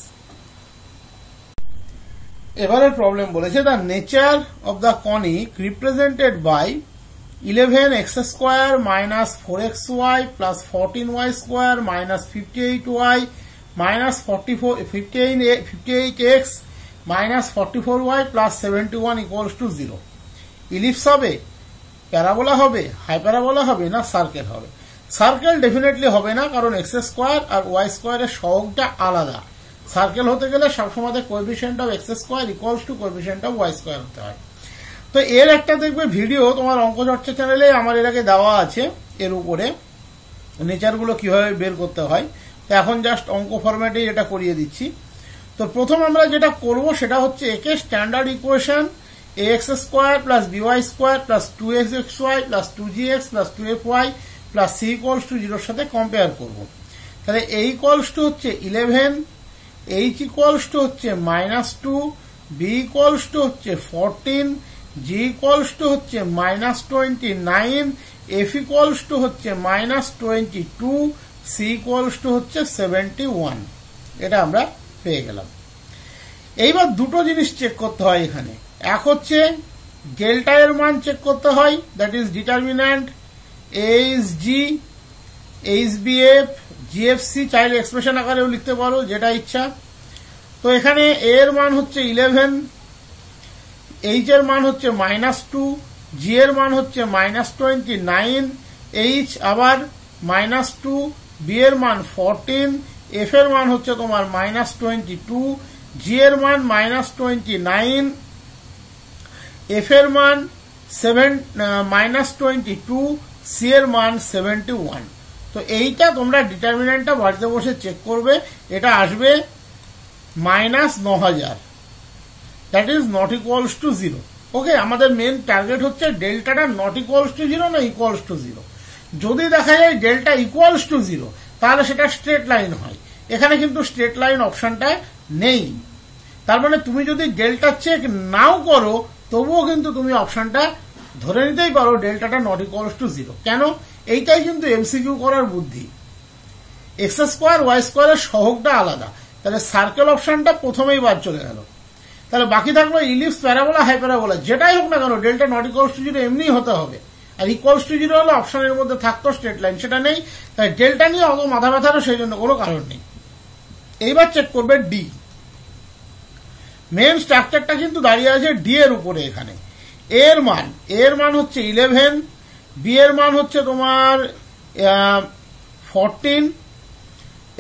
এবারের প্রবলেম বলেছে the nature of the conic represented by 11x square minus 4xy plus 14y square minus 58y minus 58x minus 44y plus 71 equals to 0। Ellipse হবে, parabola হবে, hyperbola হবে, না circle হবে? Circle definitely হবে না, কারণ এক্স স্কোয়ার আর Y স্কোয়ারের সহগটা আলাদা। সার্কেল হতে গেলে সবসময় coefficient of x square equals to coefficient of Y square হতে হয়। তো এর একটা দেখবে ভিডিও তোমার অঙ্ক চর্চা চ্যানেলে আমার এর আগে দেওয়া আছে, এর উপরে নেচারগুলো কিভাবে বের করতে হয়। তো এখন জাস্ট অঙ্ক ফরম্যাটে এটা করিয়ে দিচ্ছি। তো প্রথম আমরা যেটা করব সেটা হচ্ছে একে standard equation ax square plus by square plus 2xy plus 2gx plus 2fy plus c equals to 0 সাথে কম্পেয়ার করব। তাহলে a ইকুয়ালস টু হচ্ছে 11, h ইকুয়ালস টু হচ্ছে -2, b ইকুয়ালস টু হচ্ছে 14, g ইকুয়ালস টু হচ্ছে -29, f ইকুয়ালস টু হচ্ছে -22, c equals to হচ্ছে 71। এটা আমরা পেয়ে গেলাম। এইবার দুটো জিনিস চেক করতে হয় এখানে। এক হচ্ছে ডেল্টা এর মান চেক করতে হয়, that is determinant HG, HBF, GFC, চাইলে এক্সপ্রেশন আকারেও লিখতে পারো, যেটা ইচ্ছা। তো এখানে A এর মান হচ্ছে 11, H এর মান হচ্ছে -2, G এর মান হচ্ছে -29, H আবার -2, B এর মান 14, F এর মান হচ্ছে তোমার -22, G এর মান -29, F এর মান -22, C এর মান 71। তো এইটা তোমরা ডিটারমিন্যান্টটা বাড়িতে বসে চেক করবে, এটা আসবে -9000, that is not equals to 0। ওকে, আমাদের মেন টার্গেট হচ্ছে ডেল্টাটা নট ইকুয়ালস টু 0 না ইকুয়ালস টু 0। যদি দেখা যায় ডেল্টা ইকুয়ালস টু 0 তাহলে সেটা স্ট্রেট লাইন হয়। এখানে কিন্তু স্ট্রেট লাইন অপশনটা নেই। তার মানে তুমি যদি ডেল্টা চেক নাও করো তবুও কিন্তু তুমি অপশনটা ধরে নিতেই পারো ডেল্টাটা নট ইকুয়ালস টু 0। কেন? এইটাই কিন্তু এমসিকিউ করার বুদ্ধি। এক্স স্কোয়ার ওয়াই স্কোয়ারের সহগটা আলাদা, তাহলে সার্কেল অপশনটা প্রথমেই বাদ চলে গেল। তাহলে বাকি থাকলো ইলিপস, প্যারাবোলা, হাইপ্যারাবোলা, যেটাই হোক না কেন ডেল্টা নট ইকুয়ালস টু 0 এমনি হতে হবে। আর ইকুয়ালস টু 0 হলে অপশনের মধ্যে থাকতো স্ট্রেট লাইন, সেটা নেই। তাই ডেল্টা নিয়ে অত মাথা ব্যথারও সেই জন্য কোনো কারণ নেই। এইবার চেক করবে ডি। মেন স্ট্রাকচারটা কিন্তু দাঁড়িয়ে আছে ডি এর উপরে। এখানে এর মান হচ্ছে 11, বি এর মান হচ্ছে তোমার 14,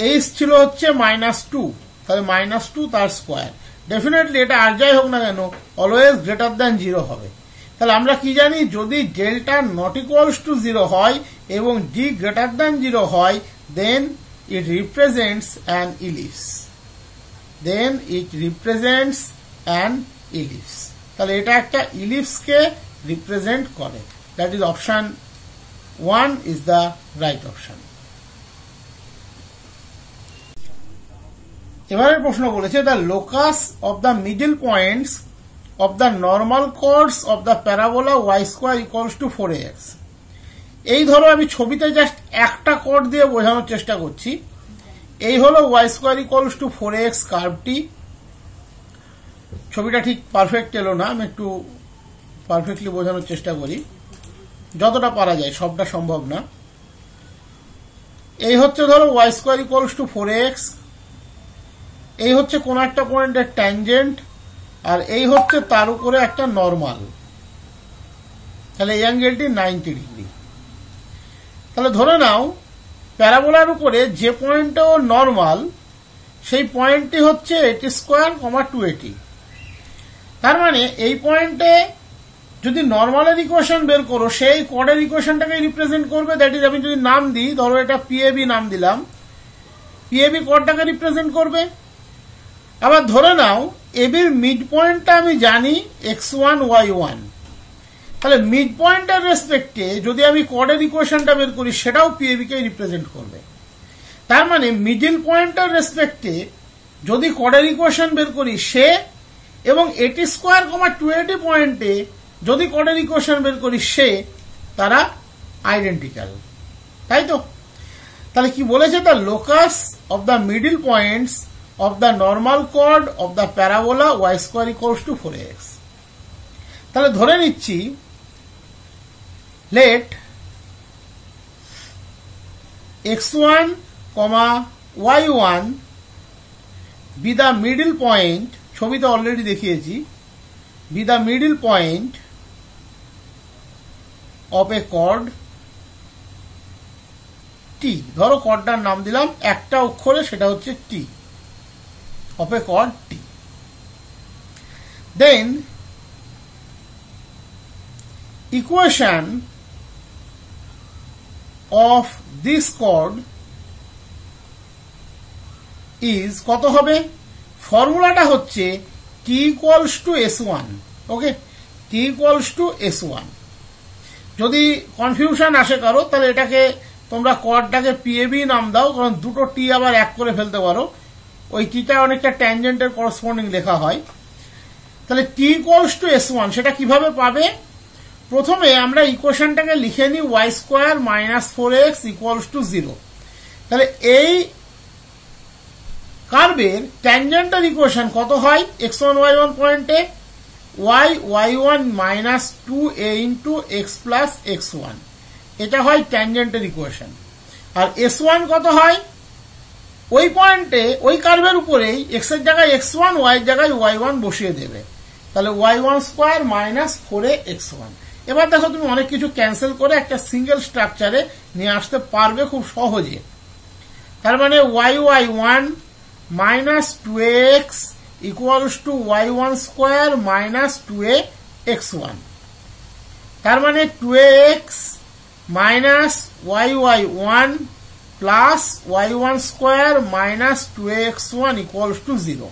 এইচ ছিল হচ্ছে -2, তাহলে -2 তার স্কোয়ার। ডেফিনেটলি এটা আর যাই হোক না কেন অলওয়েজ গ্রেটার দ্যান 0 হবে। তাহলে আমরা কি জানি, যদি ডেল্টা নট ইকুয়ালস টু 0 হয় এবং ডি গ্রেটার দ্যান 0 হয়, then it represents an ellipse. তাহলে এটা একটা ইলিপসকে রিপ্রেজেন্ট করে। That is option 1 is the right option. এবারের প্রশ্ন বলেছে the locus of the middle points of the normal chords of the parabola y square equals to 4ax। এই ধরো আমি ছবিতে জাস্ট একটা কর্ড দিয়ে বোঝানোর চেষ্টা করছি। এই হলো y square equals to 4ax কার্ভটি। ছবিটা ঠিক পারফেক্ট এলো না, আমি একটু পারফেক্টলি বোঝানোর চেষ্টা করি, যতটা পারা যায়, সবটা সম্ভব না। এই হচ্ছে ধরো Y square equals to 4ax, এই হচ্ছে কোন একটা পয়েন্টের ট্যানজেন্ট, আর এই হচ্ছে তার উপরে একটা নর্মাল। তাহলে এই অ্যাঙ্গেলটি 90 ডিগ্রি। তাহলে ধরে নাও প্যারাবোলার উপরে যে পয়েন্টেও নর্মাল সেই পয়েন্টটি হচ্ছে 80 স্কোয়ার, 280। তার মানে এই পয়েন্টে যদি নর্মালের ইকুয়েশন বের করো, সেই কর্ডের ইকুয়েশনটাকে রিপ্রেজেন্ট করবে। দ্যাট ইজ, আমি যদি নাম দিই, ধরো এটা পিএবি নাম দিলাম, পিএবি কর্ডটাকে রিপ্রেজেন্ট করবে। আবার ধরে নাও এবির মিড পয়েন্টটা আমি জানি x1 y1, তাহলে মিড পয়েন্টের রেসপেক্টে যদি আমি কর্ডের ইকুয়েশনটা বের করি সেটাও পিএবি কে রিপ্রেজেন্ট করবে। তার মানে মিডল পয়েন্টের রেসপেক্টে যদি কর্ডের ইকুয়েশন বের করি সে, এবং 80 স্কোয়ার, 280 পয়েন্টে যদি কোডের ইকুয়েশন বের করি সে, তারা আইডেন্টিক্যাল, তাই তো? তাহলে কি বলেছে? The locus of the middle points of the normal chord of the parabola y square equals to 4x। তাহলে ধরে নিচ্ছি let x1, y1 be the middle point, ছবিতে অলরেডি দেখিয়েছি, be the middle point of a chord t। ধরো কর্ডটার নাম দিলাম একটা অক্ষরে, সেটা হচ্ছে t, of a chord t। Then equation of this chord is কত হবে? ফর্মুলাটা হচ্ছে t equals to s1। Okay, t equals to s1। যদি কনফিউশন আসে কারো, তাহলে এটাকে তোমরা কর্ডটাকে পিএবি নাম দাও, কারণ দুটো টি আবার এক করে ফেলতে পারো। ওই টিটা অনেকটা ট্যানজেন্টের করসপন্ডিং লেখা হয়। তাহলে t equals to s1 সেটা কিভাবে পাবে? প্রথমে আমরা ইকুয়েশনটাকে লিখে নিই y square minus 4x equals to 0। তাহলে এই কার্ভের ট্যানজেন্টাল ইকুয়েশন কত হয়? x1 y1 পয়েন্টে y1 minus 2a into x plus x1, এটা হয় ট্যানজেন্টাল ইকুয়েশন। আর s1 কত হয়? ওই পয়েন্টে ওই কার্ভের উপরেই x এর জায়গায় x1, y এর জায়গায় y1 বসিয়ে দেবে। তাহলে y1 স্কোয়ার মাইনাস 4x1। এবার দেখো তুমি অনেক কিছু ক্যান্সেল করে একটা সিঙ্গেল স্ট্রাকচারে নিয়ে আসতে পারবে খুব সহজে। তার মানে y1 minus 2x equals to y1 square minus 2ax1। তার মানে 2x minus y1 plus y1 square minus 2ax1 equals to 0।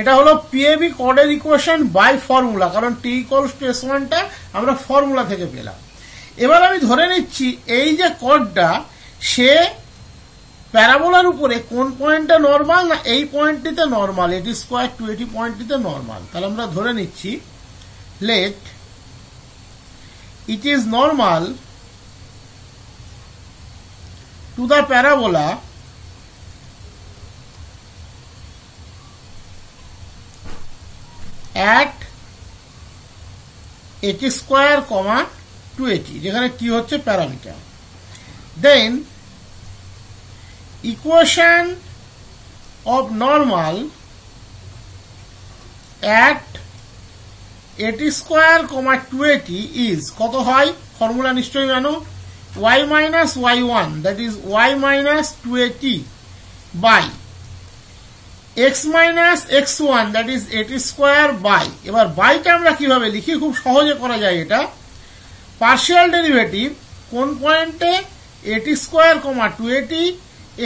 এটা হলো পিএবি কোডের ইকুয়েশন বাই ফর্মুলা, কারণ টি ইকুয়ালস টু s1 টা আমরা ফর্মুলা থেকে পেলাম। এবার আমি ধরে নিচ্ছি এই যে কোডটা, সে প্যারাবোলার উপরে কোন পয়েন্টটা নরমাল? না এই পয়েন্টটিতে নরমাল, এটি স্কোয়ার 280 পয়েন্টটিতে নরমাল। তাহলে আমরা ধরে নিচ্ছি let it is normal to the parabola at 80 square, 280, যেখানে t হচ্ছে প্যারামিটার। Then equation of normal at 80 square, 280 is কত হয়? ফর্মুলা নিশ্চয়ই জানো, y minus y1 that is y minus 280 by x minus x1 that is 80 square by, এবার বাইটা আমরা কিভাবে লিখি? খুব সহজে করা যায় এটা। পার্শিয়াল ডেরিভেটিভ কোন পয়েন্টে? 80 স্কোয়ার, 280,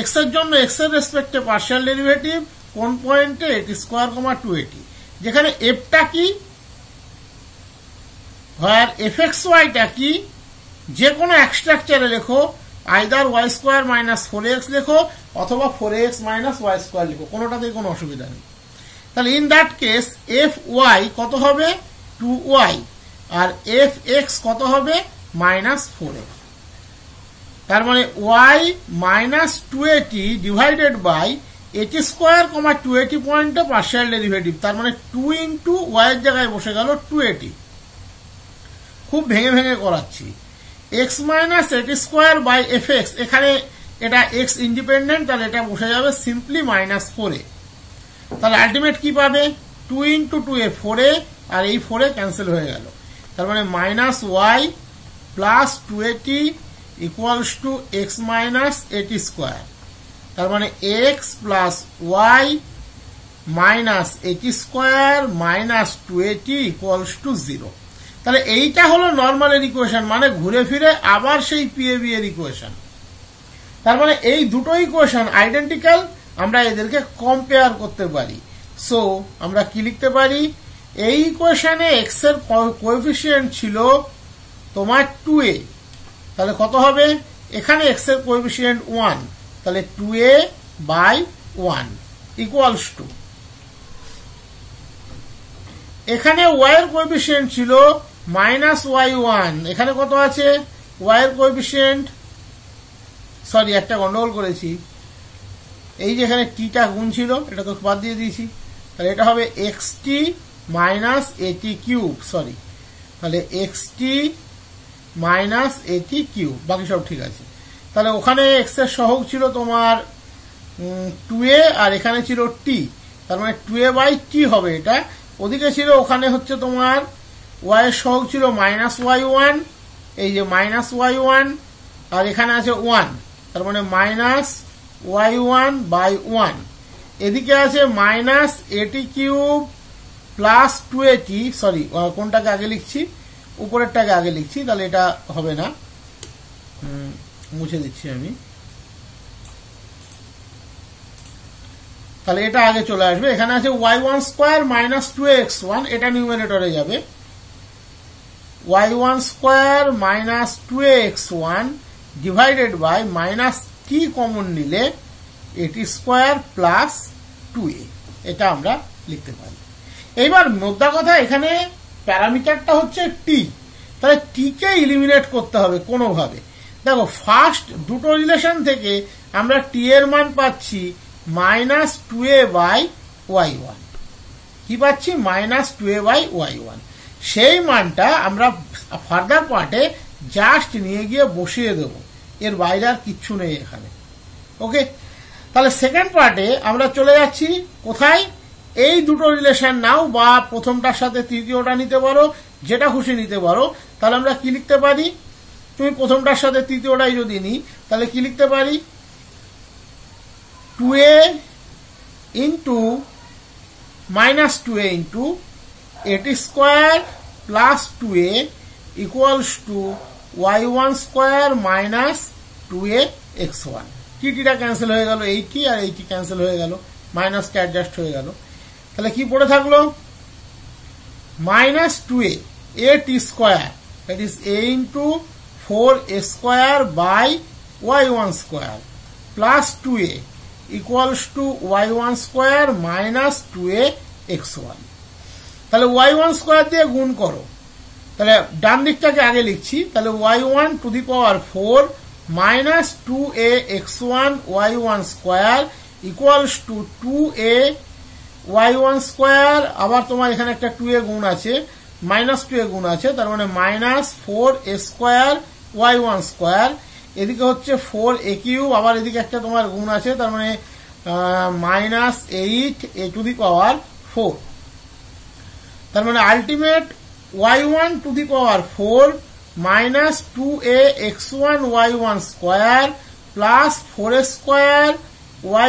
x এর জন্য x এর রেসপেক্টে পার্শিয়াল ডেরিভেটিভ কোন পয়েন্টে? 80 স্কোয়ার, 280, যেখানে f টা কি, আর fxy টা কি? যে কোনো এক স্ট্রাকচারে লেখো, either y square minus 4x লেখো অথবা 4x মাইনাস y স্কোয়ার লিখো, কোনোটাতেই কোনো অসুবিধা নেই। তাহলে ইন দ্যাট কেস fy কত হবে? 2y, আর fx কত হবে? Minus 4x। তার মানে y minus 280 divided by 80 square, 280 পয়েন্টে পার্শিয়াল ডেরিভেটিভ, তার মানে 2 ইন্টু y এর জায়গায় বসে গেল 280। খুব ভেঙে ভেঙে করাচ্ছি। x minus 80 square by fx, এখানে এটা x ইন্ডিপেন্ডেন্ট, তাহলে এটা বসে যাবে সিম্পলি মাইনাস 4a। তাহলে আলটিমেট কি পাবে? 2 ইন্টু 2a 4a, আর এই 4a ক্যান্সেল হয়ে গেল। তার মানে minus y plus 280 equals to x minus 80 square. তার মানে x plus y minus 80 square minus 280 equals to 0। তাহলে এইটা হলো নর্মালের ইকুয়েশন, মানে ঘুরে ফিরে আবার সেই পিএবি এর ইকুয়েশন। তার মানে এই দুটো ইকুয়েশন আইডেন্টিক্যাল, আমরা এদেরকে কম্পেয়ার করতে পারি। সো আমরা কি লিখতে পারি? এই ইকুয়েশনে এক্স এর কোএফিসিয়েন্ট ছিল তোমার 2a, তাহলে কত হবে? এখানে এক্স এর কোএফিসিয়েন্ট 1, তাহলে 2a বাই 1 ইকুয়ালস টু এখানে y এর কোএফিসিয়েন্ট ছিল -y1, এখানে কত আছে y এর কোএফিসিয়েন্ট, সরি একটা গন্ডগোল করেছি, এই যে এখানে টিটা গুণ ছিল এটা তো বাদ দিয়ে দিয়েছি, তাহলে এটা হবে xt মাইনাস এটি কিউব, সরি তাহলে xt মাইনাস এটি কিউব, বাকি সব ঠিক আছে। তাহলে ওখানে এক্স এর সহগ ছিল তোমার 2a আর এখানে ছিল t, তার মানে 2a বাই t হবে এটা। ওদিকে ছিল ওখানে হচ্ছে তোমার y এর সহগ ছিল -y1, এই যে -y1 আর এখানে আছে 1, তার মানে -y1 বাই 1, এদিকে আছে মাইনাস এটি কিউব প্লাস 2at, সরি কোনটাকে আগে লিখছি, উপরেরটাকে আগে লিখছি, তাহলে এটা হবে না, মুছে দিচ্ছি আমি, তাহলে এটা আগে চলে আসবে। এখানে আছে y1 স্কোয়ার মাইনাস 2x1, এটা নিউমারেটরে যাবে, y1 square minus 2x1 divided by minus t common নিলে এটি স্কোয়ার প্লাস 2a, এটা আমরা লিখতে পারি। এইবার মোদ্দা কথা, এখানে প্যারামিটারটা হচ্ছে t, তাহলে t কে ইলিমিনেট করতে হবে কোনোভাবে। দেখো ফার্স্ট দুটো রিলেশন থেকে আমরা t এর মান পাচ্ছি -2a বাই y1, কি পাচ্ছি -2a বাই y1, সেই মানটা আমরা ফার্দার পার্টে জাস্ট নিয়ে গিয়ে বসিয়ে দেব, এর বাইরে আর কিচ্ছু নেই এখানে। ওকে, তাহলে সেকেন্ড পার্টে আমরা চলে যাচ্ছি কোথায়, এই দুটো রিলেশন নাও বা প্রথমটার সাথে তৃতীয়টা নিতে পারো, যেটা খুশি নিতে পারো। তাহলে আমরা কি লিখতে পারি, তুমি প্রথমটার সাথে তৃতীয়টাই যদি নিই তাহলে কি লিখতে পারি, 2a ইন্টু -2a ইন্টু এটি square plus 2a equals to y1 square minus 2a x1, টিটা ক্যান্সেল হয়ে গেল, এইটি আর এইটি ক্যান্সেল হয়ে গেল, মাইনাসটা অ্যাডজাস্ট হয়ে গেল, তাহলে কি পড়ে থাকলো -2a at square, that is a into 4a square by y1 square plus 2a equals to y1 square minus 2a x1। তাহলে y1 স্কোয়ার দিয়ে গুণ করো, তাহলে ডান দিকটাকে আগে লিখছি, তাহলে y1 two the power 4 minus 2a x1 y1 square equals two 2a y1 square, আবার তোমার এখানে একটা 2a গুণ আছে, -2a গুণ আছে, তার মানে -4a স্কোয়ার y1 স্কোয়ার, এদিকে হচ্ছে 4a কিউব, আবার এদিকে একটা তোমার গুণ আছে, তার মানে -8a টু দি পাওয়ার 4, তার মানে ultimate y1 two the power 4 minus 2a x1 y1 square plus 4a square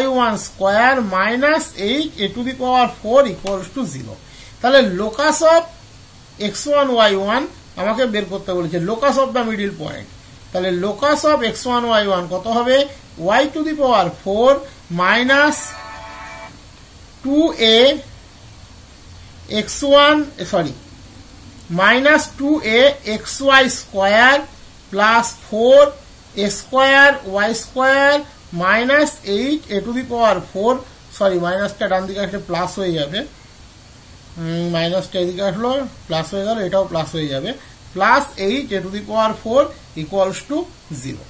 y1 square minus 8a two the power 4 equals to 0। তাহলে লোকাস অফ x1 y1 আমাকে বের করতে বলেছে, locus of the middle point, তাহলে locus of x1 y1 কত হবে, y to the power 4 minus 2a x1 sorry minus 2a xy square plus 4a square y square minus 8a two the power 4, sorry মাইনাসটা ডান দিকে আসলে plus হয়ে যাবে, মাইনাসটা এদিকে আসলো প্লাস হয়ে গেল, এটাও প্লাস হয়ে যাবে, plus 8a two the power 4 equals to 0,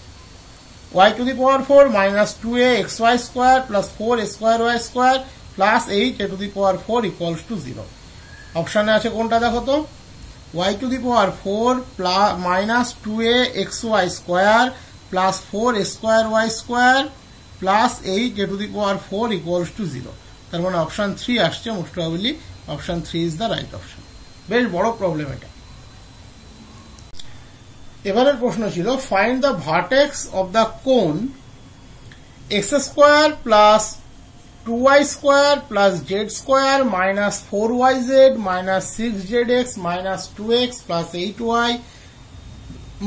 y to the power 4 minus 2a xy square plus 4a square y square plus 8a two the power 4 equals to 0। অপশানে আছে কোনটা দেখো তো, y to the power 4 plus minus 2a xy square plus 4a square y square plus 8a two the power 4 equals to 0, তার মানে option 3 আসছে, most probably option 3 is the right option. বেশ বড় প্রবলেম এটা। এবারের প্রশ্ন ছিল find the vertex of the কোন x square plus 2y square plus z square minus 4yz minus 6zx minus 2x plus 8y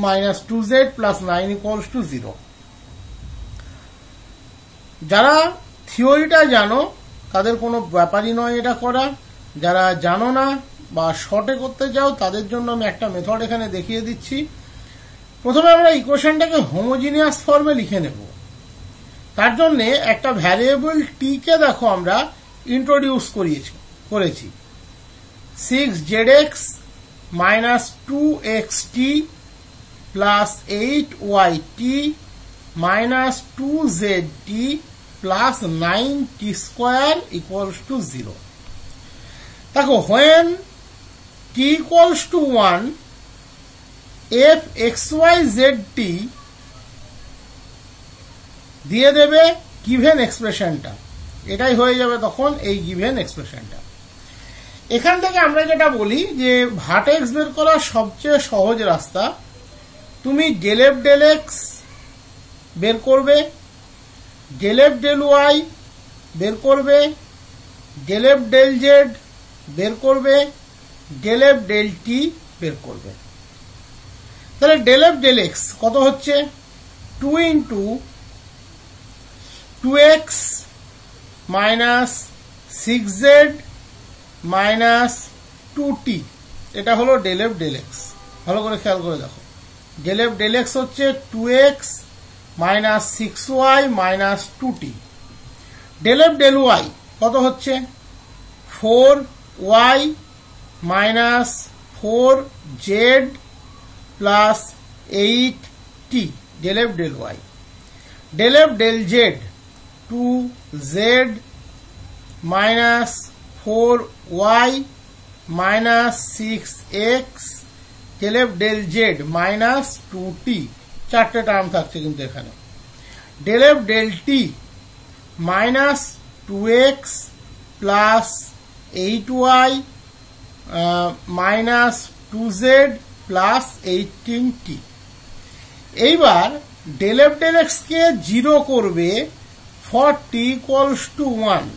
minus 2z plus 9 equals to 0। যারা থিওরিটা জানো তাদের কোনো ব্যাপারই নয় এটা করা, যারা জানো না বা শর্টে করতে চাও তাদের জন্য আমি একটা মেথড এখানে দেখিয়ে দিচ্ছি। প্রথমে আমরা ইকুয়েশনটাকে হোমোজিনিয়াস ফর্মে লিখে নেব, তার জন্য একটা ভ্যারিয়েবল টি কে দেখো আমরা ইন্ট্রোডিউস করেছি, 6zx minus 2xt plus 8yt minus 2zt plus 9t square equals to 0. দেখো when t equals to 1 f xyzt দিয়ে দেবে given এক্সপ্রেশনটা, এটাই হয়ে যাবে তখন এই given এক্সপ্রেশনটা। এখান থেকে আমরা যেটা বলি যে ভার্টেক্স বের করার সবচেয়ে সহজ রাস্তা, তুমি del f del x বের করবে, del f del y বের করবে, del f del z বের করবে, del f del t বের করবে। তাহলে del f del x কত হচ্ছে? 2 into 2x minus 6z minus 2t, এটা হলো del f del x। ভালো করে খেয়াল করে দেখো, del f del x হচ্ছে 2x minus 6y minus 2t। del f del y কত হচ্ছে? 4y minus 4z plus 8t, del f del y। del f del z 2z minus 4y minus 6x, del f del z minus 2t, চারটে term থাকছে কিন্তু এখানে। del f del t minus 2x plus 8y minus 2z plus 18t। এইবার del f del x কে 0 করবে for t equals to 1।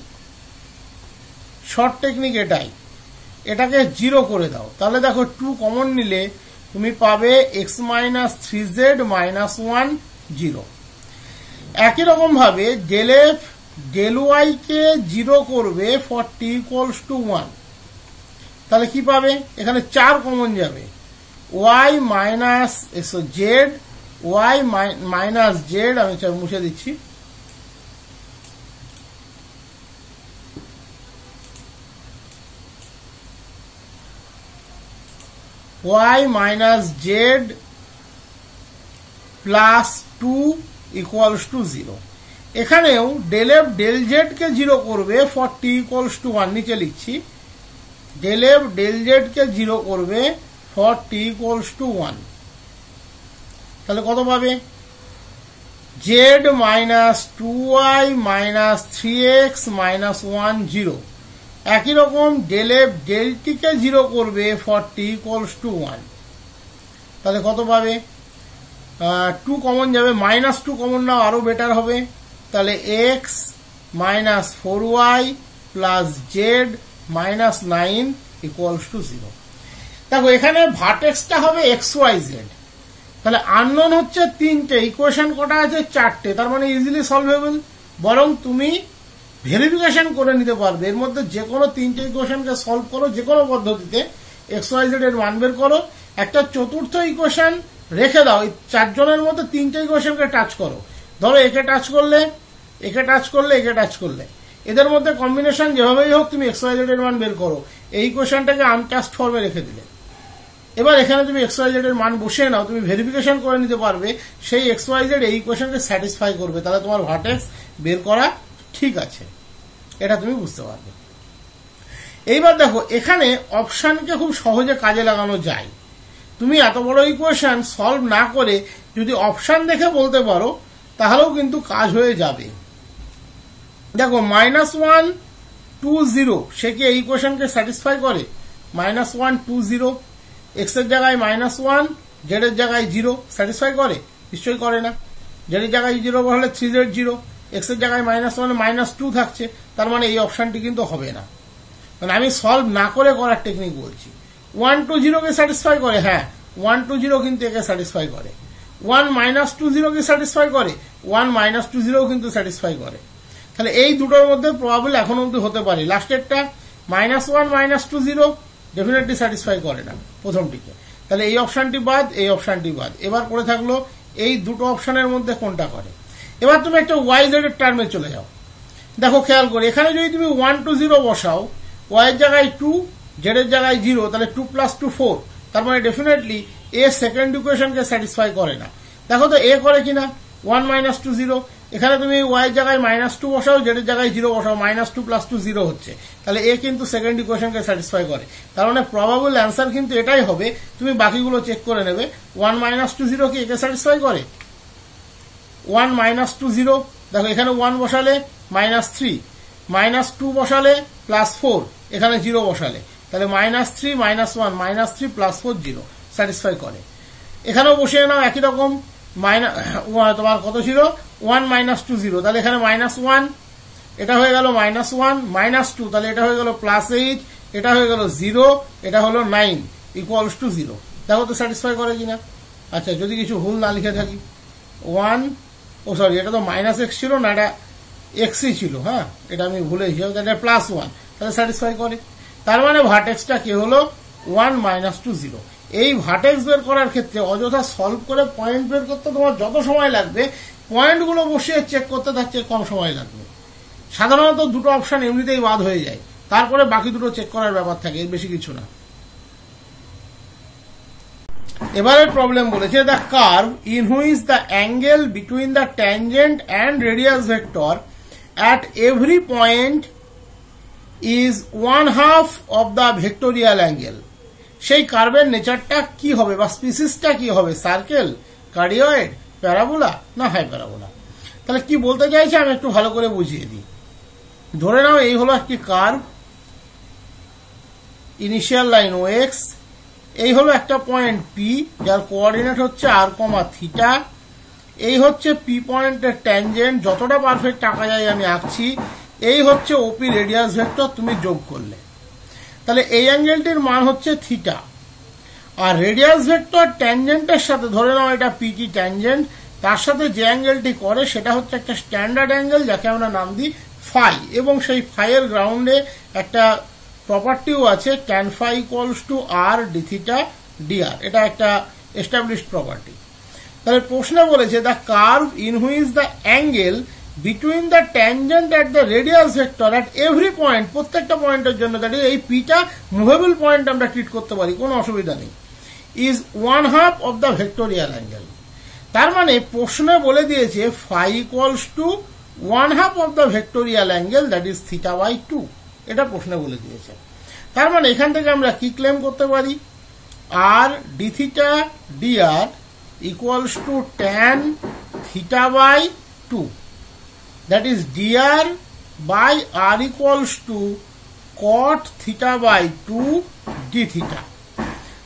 Short technique এটাই, এটাকে 0 করে দাও। তাহলে দেখো 2 কমন নিলে তুমি পাবে x minus 3z minus 1 0। একই রকম ভাবে del f del y কে 0 করবে for t equals to 1। তাহলে কি পাবে? এখানে 4 কমন যাবে, y minus z, y minus z, আমি মুছে দিচ্ছি, y minus z plus 2 equals to 0। এখানেও del f del z কে 0 করবে for t equals to 1, নিচে লিখছি del f del z কে 0 করবে for t equals to 1। তাহলে কত পাবে? z minus 2y minus 3x minus 1 0। একই রকম del f del t কে 0 করবে for t equals to 1। তাহলে কত পাবে? 2 কমন যাবে, মাইনাস 2 কমন নাও, আরো বেটার হবে। তাহলে x minus 4y plus z minus 9 equals to 0। দেখো এখানে ভার্টেক্সটা হবে xyz। তাহলে আননোন হচ্ছে 3টে, ইকুয়েশন কটা আছে? 4টে, তার মানে ইজিলি সলভেবল। বরং তুমি ভেরিফিকেশন করে নিতে পারবে, এর মধ্যে যে কোনো 3টে ইকুয়েশনকে সলভ করো, যে কোনো পদ্ধতিতে xyz এর মান বের করো, একটা চতুর্থ ইকুয়েশন রেখে দাও, এই 4 জনের মধ্যে 3টে ইকুয়েশনকে টাচ করো। ধরো একে টাচ করলে, একে টাচ করলে, একে টাচ করলে, এদের মধ্যে কম্বিনেশন যেভাবেই হোক তুমি xyz এর মান বের করো, এই ইকুয়েশনটাকে আনটাচড ফর্মে রেখে দিলে। এবার এখানে তুমি xyz এর মান বসিয়ে নাও, তুমি ভেরিফিকেশন করে নিতে পারবে সেই xyz এই ইকুয়েশনকে স্যাটিসফাই করবে, তাহলে তোমার ভার্টেক্স বের করা ঠিক আছে, এটা তুমি বুঝতে পারবে। এইবার দেখো এখানে অপশনকে খুব সহজে কাজে লাগানো যায়। তুমি এত বড় ইকুয়েশন সলভ না করে যদি অপশন দেখে বলতে পারো তাহলেও কিন্তু কাজ হয়ে যাবে। দেখো -1 2 0 সে কি এই ইকুয়েশনকে স্যাটিসফাই করে? -1 2 0, x এর জায়গায় -1, z এর জায়গায় 0, স্যাটিসফাই করে? নিশ্চয়ই করে না। z এর জায়গায় 0 হলে 3z 0, x এর জায়গায় -1 -2 থাকছে, তার মানে এই অপশনটি কিন্তু হবে না। মানে আমি সলভ না করে করার টেকনিক বলছি। 1 2 0 কে স্যাটিসফাই করে? হ্যাঁ, 1 2 0 কিন্তু একে স্যাটিসফাই করে। 1 -2 0 কে স্যাটিসফাই করে? 1 -2 0 কিন্তু স্যাটিসফাই করে। তাহলে এই দুটোর মধ্যে প্রবাবল এখন অবধি হতে পারে। লাস্টেরটা -1 -2 0 ডেফিনেটলি স্যাটিসফাই করে না প্রথমটিকে। তাহলে এই অপশনটি বাদ, এই অপশনটি বাদ। এবার পড়ে থাকলো এই দুটো অপশনের মধ্যে কোনটা করে। এবার তুমি একটা yz এর টার্মে চলে যাও। দেখো খেয়াল করে এখানে যদি তুমি 1 2 0 বসাও, y এর জায়গায় 2, জেড এর জায়গায় 0, তাহলে 2 + 2 4, তার মানে ডেফিনেটলি এ সেকেন্ড ইকুয়েশনকে স্যাটিসফাই করে না। দেখো তো এ করে কিনা, 1 - 2 0, এখানে তুমি ওয়াই এর জায়গায় -2 বসাও, জেড এর জায়গায় 0 বসাও, -2 + 2 0 হচ্ছে, তাহলে এ কিন্তু সেকেন্ড ইকুয়েশনকে স্যাটিসফাই করে। তার মানে প্রবাবল অ্যান্সার কিন্তু এটাই হবে। তুমি বাকিগুলো চেক করে নেবে। 1 - 2 0 কি একে স্যাটিসফাই করে? 1 - 2 0, দেখো এখানে 1 বসালে -3, -2 বসালে +4, এখানে 0 বসালে, তাহলে -3 - 1 -3 + 4 0 স্যাটিসফাই করে। এখানেও বসিয়ে নাও একই রকম, তোমার কত ছিল? 1 - 2 0, তাহলে এখানে -1, এটা হয়ে গেল -1 -2, তাহলে এটা হয়ে গেল +8, এটা হয়ে গেল 0, এটা হলো 9 = 0। দেখো তো স্যাটিসফাই করে কিনা। আচ্ছা, যদি কিছু ভুল না লিখে থাকি, 1, সরি, এটা তো -x ছিল না, এটা xই ছিল, হ্যাঁ, এটা আমি ভুলে গেছি, এটা +1, তাহলে স্যাটিসফাই করে। তার মানে ভার্টেক্সটা কি হলো? 1 - 2 0। এই ভার্টেক্স বের করার ক্ষেত্রে অযথা সলভ করে পয়েন্ট বের করতে তোমার যত সময় লাগবে, পয়েন্টগুলো বসিয়ে চেক করতে থাকতে কম সময় লাগবে। সাধারণত দুটো অপশন এমনিতেই বাদ হয়ে যায়, তারপরে বাকি দুটো চেক করার ব্যাপার থাকে, এর বেশি কিছু না। এবারের প্রবলেম বলেছে, the curve in which the angle between the tangent and radius vector at every point is 1/2 of the vectorial angle. সেই কার্ভের নেচারটা কি হবে বা স্পিসিসটা কি হবে? সার্কেল, কার্ডিওয়েড, প্যারাবোলা না হাইপ্যারাবোলা? তাহলে কি বলতে চাইছে আমি একটু ভালো করে বুঝিয়ে দিই। ধরে নাও এই হলো একটি কার্ভ, ইনিশিয়াল লাইন OX, এই হলো একটা পয়েন্ট P যার কোঅর্ডিনেট হচ্ছে r, থিটা। এই হচ্ছে P পয়েন্টের ট্যানজেন্ট, যতটা পারফেক্ট আঁকা যায় আমি আঁকছি। এই হচ্ছে OP রেডিয়াস ভেক্টর, তুমি যোগ করলে, তাহলে এই অ্যাঙ্গেলটির মান হচ্ছে থিটা। আর রেডিয়াস ভেক্টর ট্যানজেন্টের সাথে, ধরে নাও এটা PT ট্যানজেন্ট, তার সাথে যে অ্যাঙ্গেলটি করে সেটা হচ্ছে একটা স্ট্যান্ডার্ড অ্যাঙ্গেল, যাকে আমরা নাম দিই ফাই। এবং সেই ফাই এর গ্রাউন্ডে একটা প্রপার্টিও আছে, tan phi = r d theta dr, এটা একটা এস্টাবলিশড প্রপার্টি। তাহলে প্রশ্নে বলেছে, the curve in which the angle between the tangent at the radius vector at every point, প্রত্যেকটা পয়েন্টের জন্য, দ্যাট ইজ এই পিটা মুভেবল পয়েন্ট আমরা ট্রিট করতে পারি, কোনো অসুবিধা নেই, is 1/2 of the vectorial angle. তার মানে প্রশ্নে বলে দিয়েছে phi = 1/2 of the vectorial angle, that is θ/2, এটা প্রশ্নে বলে দিয়েছে। তার মানে এখান থেকে আমরা কি ক্লেম করতে পারি? r d theta dr = tan θ/2, that is dr by r = cot θ/2 d theta।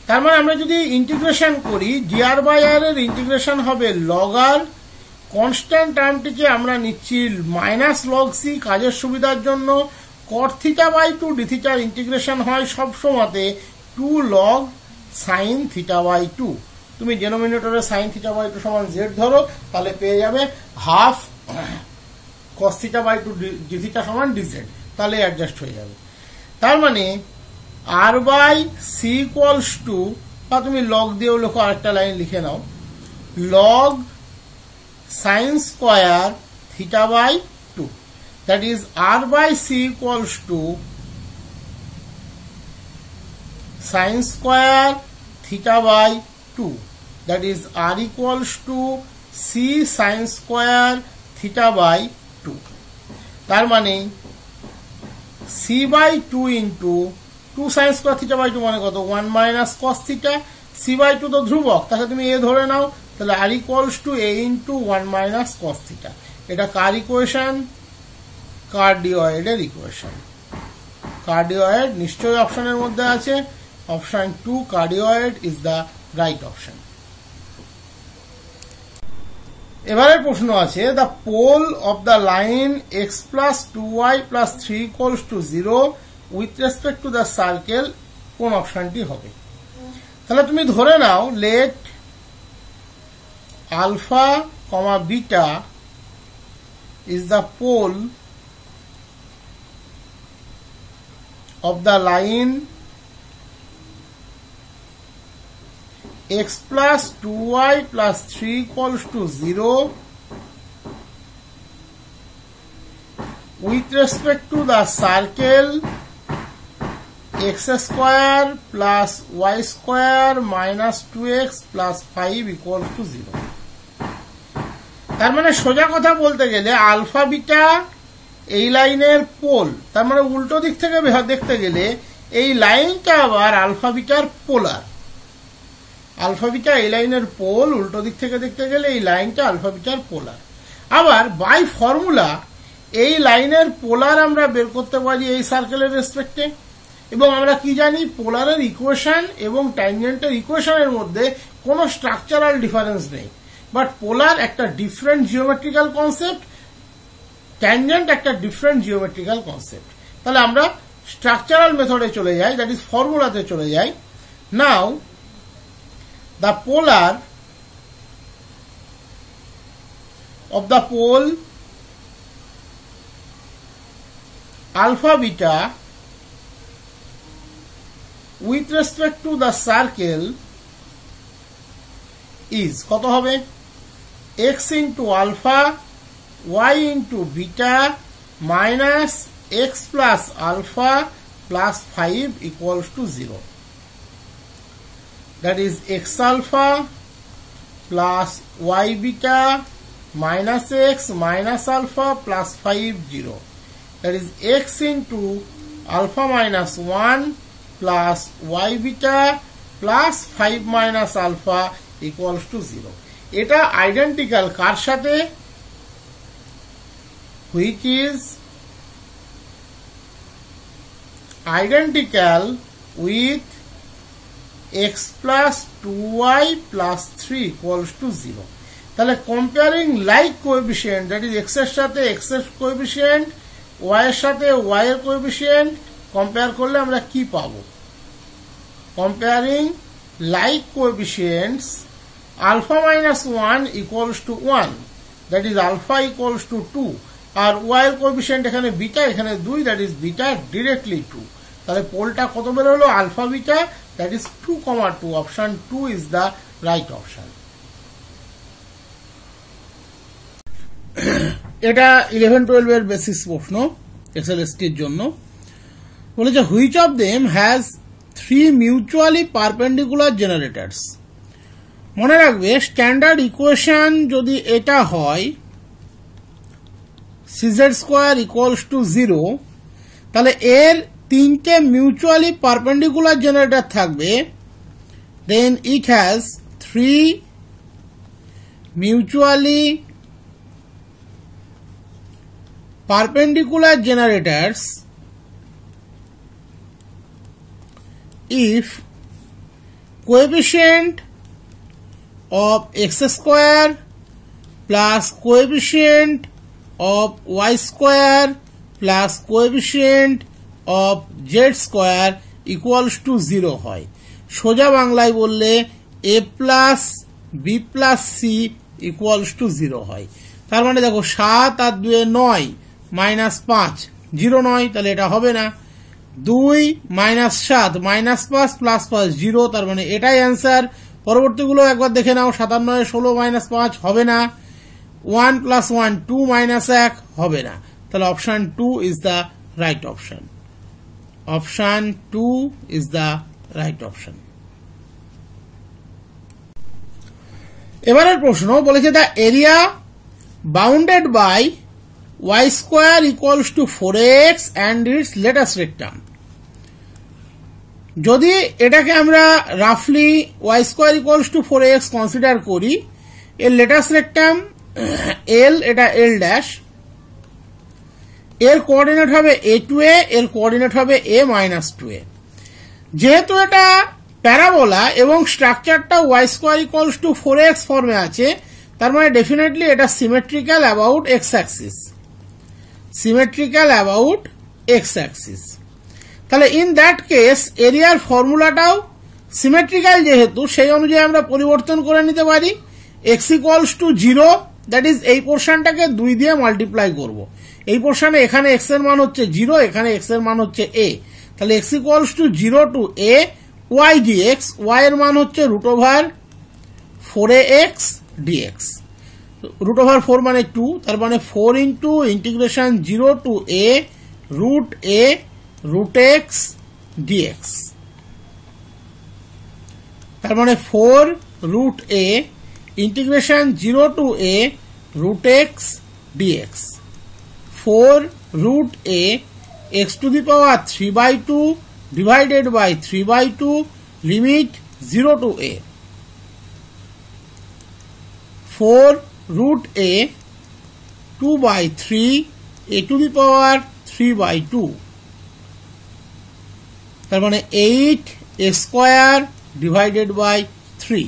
তার মানে আমরা যদি ইন্টিগ্রেশন করি, dr by r এর ইন্টিগ্রেশন হবে log r, কনস্ট্যান্ট টার্মটিকে আমরা নিচ্ছি -log c কাজের সুবিধার জন্য। cot θ/2 d theta ইন্টিগ্রেশন হয় সব সময়তে 2 log sin θ/2। তুমি ডেনোমিনেটরে sin θ/2 = z ধরো, তাহলে পেয়ে যাবে 1/2 cos θ/2 d theta = dz, তাহলে অ্যাডজাস্ট হয়ে যাবে। তার মানে r/c = বা তুমি লগ দিয়েও লেখো, আরেকটা লাইন লিখে নাও, log sin square θ/2, that is r/c = sin square θ/2, that is r = c sin square θ/2। তার মানে c/2 into 2 sin square θ/2 মানে কত? 1 - cos θ। c/2 তো ধ্রুবক, তাকে তুমি a ধরে নাও, তাহলে r = a into 1 - cos θ। এটা কার ইকুয়েশন? কার্ডিওয়েডের ইকুয়েশন। কার্ডিওয়েড নিশ্চয়ই অপশনের মধ্যে আছে, option 2 cardioid is the right option. এবারের প্রশ্ন আছে, the pole of the line x + 2y + 3 = 0 with respect to the circle, কোন অপশনটি হবে? তাহলে তুমি ধরে নাও, let alpha, beta is the pole of the line x plus 2y plus 3 = 0 with respect to the circle x square plus y square minus 2x plus 5 equals to 0। তার মানে সোজা কথা বলতে গেলে আলফা বিটা এই লাইনের পোল, তার মানে উল্টো দিক থেকে দেখতে গেলে এই লাইনটা আবার আলফা বিটার পোলার। আলফা বিটা এই লাইনের পোল, উল্টো দিক থেকে দেখতে গেলে এই লাইনটা আলফা বিটার পোলার। আবার বাই ফর্মুলা এই লাইনের পোলার আমরা বের করতে পারি এই সার্কেলের রেসপেক্টে, এবং আমরা কি জানি পোলারের ইকুয়েশন এবং ট্যানজেন্টের ইকুয়েশনের মধ্যে কোনো স্ট্রাকচারাল ডিফারেন্স নেই, বাট পোলার একটা ডিফারেন্ট জিওমেট্রিক্যাল কনসেপ্ট, ট্যানজেন্ট একটা ডিফারেন্ট জিওমেট্রিক্যাল কনসেপ্ট। তাহলে আমরা স্ট্রাকচারাল মেথডে চলে যাই, দ্যাট ইজ ফর্মুলাতে চলে যাই। নাও the polar of the pole alpha beta with respect to the circle is কত হবে? x into alpha y into beta minus x plus alpha plus 5 equals to 0. That is x alpha plus y beta minus x minus alpha plus 5 0. That is x into alpha minus 1 plus y beta plus 5 minus alpha equals to 0. এটা identical কার সাথে? Which is identical with x plus 2y plus 3 equals to 0. তাহলে comparing like coefficient, that is x এর সাথে x এর coefficient, y এর সাথে y এর coefficient compare করলে আমরা কি পাবো? Comparing like coefficients, alpha minus 1 equals to 1, that is alpha equals to 2, আর y এর coefficient এখানে বিটা, এখানে 2, that is beta directly 2. তাহলে পোলটা কত বের হলো? Alpha beta, that is 2,2. Option 2 is the right option. এটা 11-12 এর বেসিস প্রশ্ন SLST এর জন্য। বলেছে which of them has 3 mutually perpendicular generators? মনে রাখবে স্ট্যান্ডার্ড ইকুয়েশন যদি এটা হয় cz স্কয়ার ইকুয়ালস টু 0, তাহলে এর তিনটে মিউচুয়ালি পারপেন্ডিকুলার জেনারেটর থাকবে, then it has 3 mutually perpendicular generators if coefficient of x square plus coefficient of y square plus coefficient of z square equals to 0 হয়। সোজা বাংলায় বললে a plus b plus c equals to 0 হয়। তার মানে দেখো 7 আর 2 9 minus 5 0 নয়, তাহলে এটা হবে না। 2 minus 7 minus 5 plus 5 0, তার মানে এটাই অ্যান্সার। পরবর্তীগুলো একবার দেখে নাও, 7 16 minus 5 হবে না, 1 plus 1 2 minus 1 হবে না, তাহলে option 2 is the right option. Option 2 is the right option. এবারের প্রশ্ন বলেছে the area bounded by y square equals to 4x and its latest rectum. যদি এটাকে আমরা রাফলি y square equals to 4x consider করি, এর লেটাস্ট রেক্টাম l, এটা l dash, এর কোঅর্ডিনেট হবে a2a, এর কোঅর্ডিনেট হবে a minus 2a। যেহেতু এটা প্যারাবোলা এবং স্ট্রাকচারটা y square equals to 4x ফর্মে আছে, তার মানে ডেফিনেটলি এটা symmetrical about x Axis, symmetrical about x Axis. তাহলে ইন দ্যাট কেস এরিয়ার ফর্মুলাটাও সিমেট্রিক্যাল, যেহেতু সেই অনুযায়ী আমরা পরিবর্তন করে নিতে পারি। x equals to 0, that is এই পোর্শনটাকে 2 দিয়ে মাল্টিপ্লাই করব। এই পোর্শনে এখানে x এর মান হচ্ছে 0, এখানে x এর মান হচ্ছে a, তাহলে x equals to 0 to a y dx, y এর মান হচ্ছে √4ax dx, √4 মানে 2, তার মানে 4 into integration 0 to a √a √x dx, তার মানে 4 root a integration 0 to a root x dx, 4 root a x to the power 3/2 divided by 3/2 limit 0 to a, 4 root a 2/3 a to the power 3/2, তার মানে 8 a square divided by 3,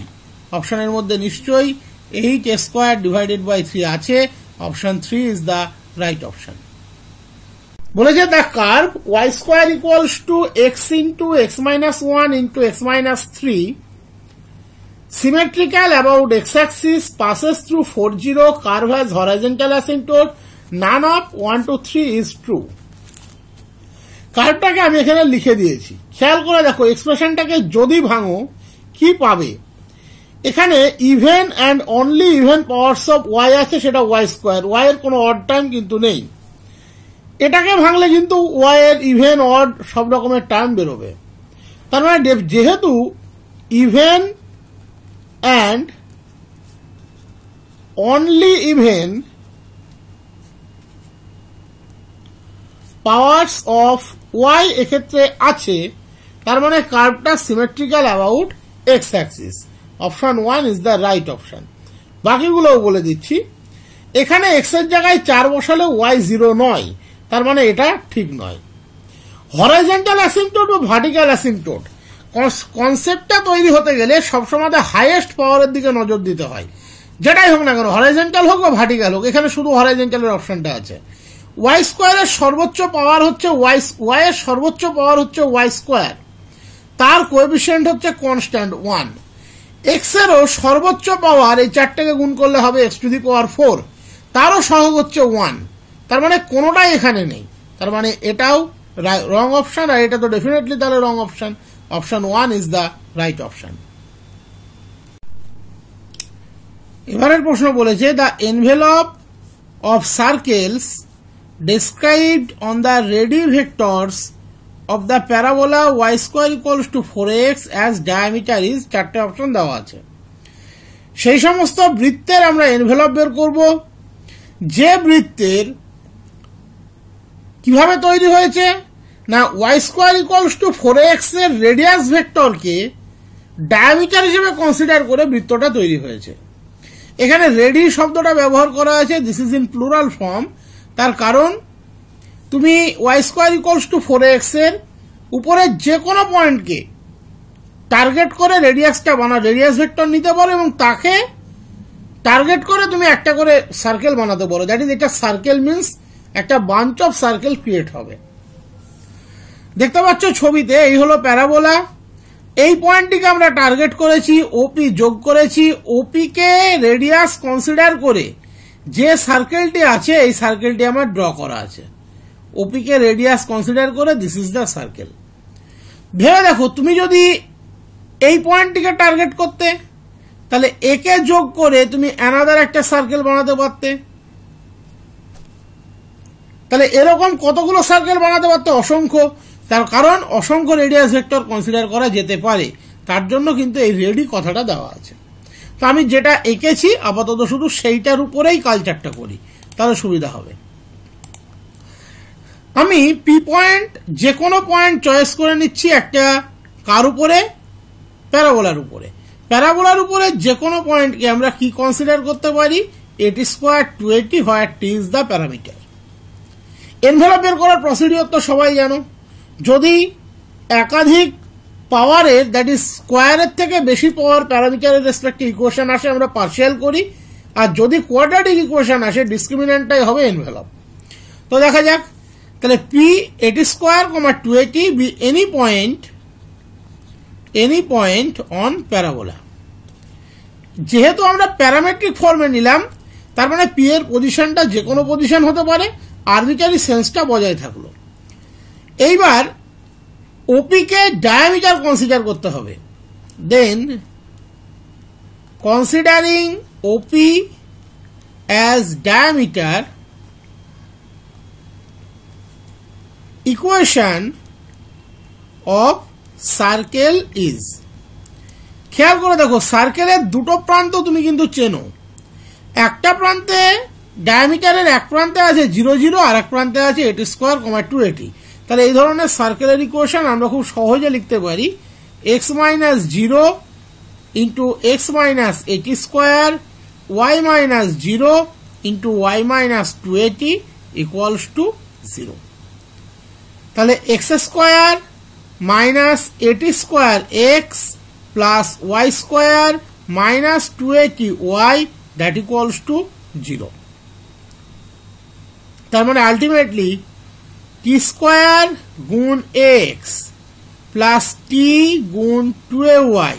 অপশনের মধ্যে নিশ্চয়ই 8 a square divided by 3 আছে, option 3 is the right option. বলেছে the curve y square equals to x into x minus 1 into x minus 3 symmetrical about x-axis passes through 40, curve has horizontal asymptote, none of 1 to 3 is true. কার্ভটাকে আমি এখানে লিখে দিয়েছি, খেয়াল করে দেখো এক্সপ্রেশনটাকে যদি ভাঙো কি পাবে। এখানে even and only even powers of y আছে, সেটা ওয়াই স্কোয়ার, ওয়াই এর কোনো অড টার্ম কিন্তু নেই। এটাকে ভাঙলে কিন্তু ওয়াই এর ইভেন অড সব রকমের টার্ম বেরোবে। তার মানে যেহেতু even and only even powers of y এক্ষেত্রে আছে, তার মানে কার্ভটা symmetrical about x axis, option 1 is the right option. বাকিগুলোও বলে দিচ্ছি, এখানে এক্স এর জায়গায় 4 বসালে ওয়াই 0 নয়, তার মানে এটা ঠিক নয়। হরাইজন্টাল অ্যাসিম্পটোট বা ভার্টিক্যাল অ্যাসিম্পটোট কনসেপ্টটা তৈরি হতে গেলে সবসময় হাইয়েস্ট পাওয়ারের দিকে নজর দিতে হয়, যেটাই হোক না কেন, হরাইজন্টাল হোক বা ভার্টিক্যাল হোক। এখানে শুধু হরাইজন্টালের অপশনটা আছে। ওয়াই স্কোয়ারের সর্বোচ্চ পাওয়ার হচ্ছে ওয়াই এর সর্বোচ্চ পাওয়ার হচ্ছে ওয়াই স্কোয়ার, তার কোএফিসিয়েন্ট হচ্ছে কনস্ট্যান্ট 1। এক্স এরও সর্বোচ্চ পাওয়ার এই 4টাকে গুণ করলে হবে x টু দি পাওয়ার 4, তারও সহগ হচ্ছে 1, তার মানে কোনোটাই এখানে নেই, তার মানে এটাও রং অপশন, আর এটা তো ডেফিনেটলি তাহলে wrong option, option 1 is the right option. এবারের প্রশ্ন বলেছে the envelope of circles described on the ready vectors of the parabola y square equals to 4x as diameter is, 4টে অপশন দেওয়া আছে। সেই সমস্ত বৃত্তের আমরা এনভেলপ বের করব যে বৃত্তের কিভাবে তৈরি হয়েছে না, y square equals to 4x এর রেডিয়াস ভেক্টরকে ডায়ামিটার হিসেবে কনসিডার করে বৃত্তটা তৈরি হয়েছে। এখানে রেডি শব্দটা ব্যবহার করা আছে, this is in plural form, তার কারণ তুমি Y square equals to 4x এর উপরে যে কোনো পয়েন্টকে টার্গেট করে রেডিয়াসটা রেডিয়াস ভেক্টর নিতে পারো এবং তাকে টার্গেট করে তুমি একটা করে সার্কেল বানাতে পারো। দ্যাট ইজ, এটা সার্কেল মিনস একটা বাঞ্চ অফ সার্কেল ক্রিয়েট হবে। দেখতে পাচ্ছ ছবিতে, এই হলো প্যারাবোলা, এই পয়েন্টটিকে আমরা টার্গেট করেছি, ওপি যোগ করেছি, ওপি কে রেডিয়াস কনসিডার করে যে সার্কেলটি আছে এই সার্কেলটি আমার ড্র করা আছে, ওপি কে রেডিয়াস কনসিডার করে দিস ইজ দ্য সার্কেল। ভেবে দেখো, তুমি যদি এই পয়েন্টটিকে টার্গেট করতে, তাহলে একে যোগ করে তুমি অ্যানাদার একটা সার্কেল বানাতে পারতে, তাহলে এরকম কতগুলো সার্কেল বানাতে পারতে, অসংখ্য। তার কারণ অসংখ্য রেডিয়াস ভেক্টর কনসিডার করা যেতে পারে, তার জন্য কিন্তু এই রেডি কথাটা দেওয়া আছে। তো আমি যেটা এঁকেছি আপাতত শুধু সেইটার উপরেই কালচারটা করি, তাহলে সুবিধা হবে। আমি পি পয়েন্ট যে কোনো পয়েন্ট চয়েস করে নিচ্ছি একটা কার উপরে, প্যারাবোলার উপরে। প্যারাবোলার উপরে যে কোনো পয়েন্টকে আমরা কি কনসিডার করতে পারি, এটি square 280 where T is the parameter. Envelope বের করার প্রসিডিওর তো সবাই জানো, যদি একাধিক পাওয়ারের দ্যাট ইজ স্কোয়ারের থেকে বেশি পাওয়ার প্যারামিটারের রেসপেক্টে ইকুয়েশন আসে আমরা পার্শিয়াল করি, আর যদি কোয়াড্রাটিক ইকুয়েশন আসে ডিসক্রিমিন্যান্টটাই হবে এনভেলপ। তো দেখা যাক, তাহলে পি এটি square 280 B any point on parabola. যেহেতু আমরা প্যারামেট্রিক ফর্মে নিলাম, তার মানে পি এর পজিশনটা যে কোনো পজিশন হতে পারে, আরবিটারি সেন্সটা বজায় থাকলো। এইবার ওপি কে ডায়ামিটার কনসিডার করতে হবে, then considering OP as diameter, equation of circle is. খেয়াল করে দেখো, সার্কেলের দুটো প্রান্ত তুমি কিন্তু চেনো। একটা প্রান্তে ডায়ামিটারের এক প্রান্তে আছে 0 0, আর এক প্রান্তে আছে 8 স্কোয়ার, 280। তাহলে এই ধরনের সার্কেলের ইকুয়েশন আমরা খুব সহজে লিখতে পারি x minus 0 into x minus 80 square y minus 0 into y minus 280 equals to 0। তাহলে x square minus 80 square x plus y square minus 280y that equals to 0। তার মানে আলটিমেটলি টি স্কোয়ার গুণ এক্স প্লাস টি গুণ 2ay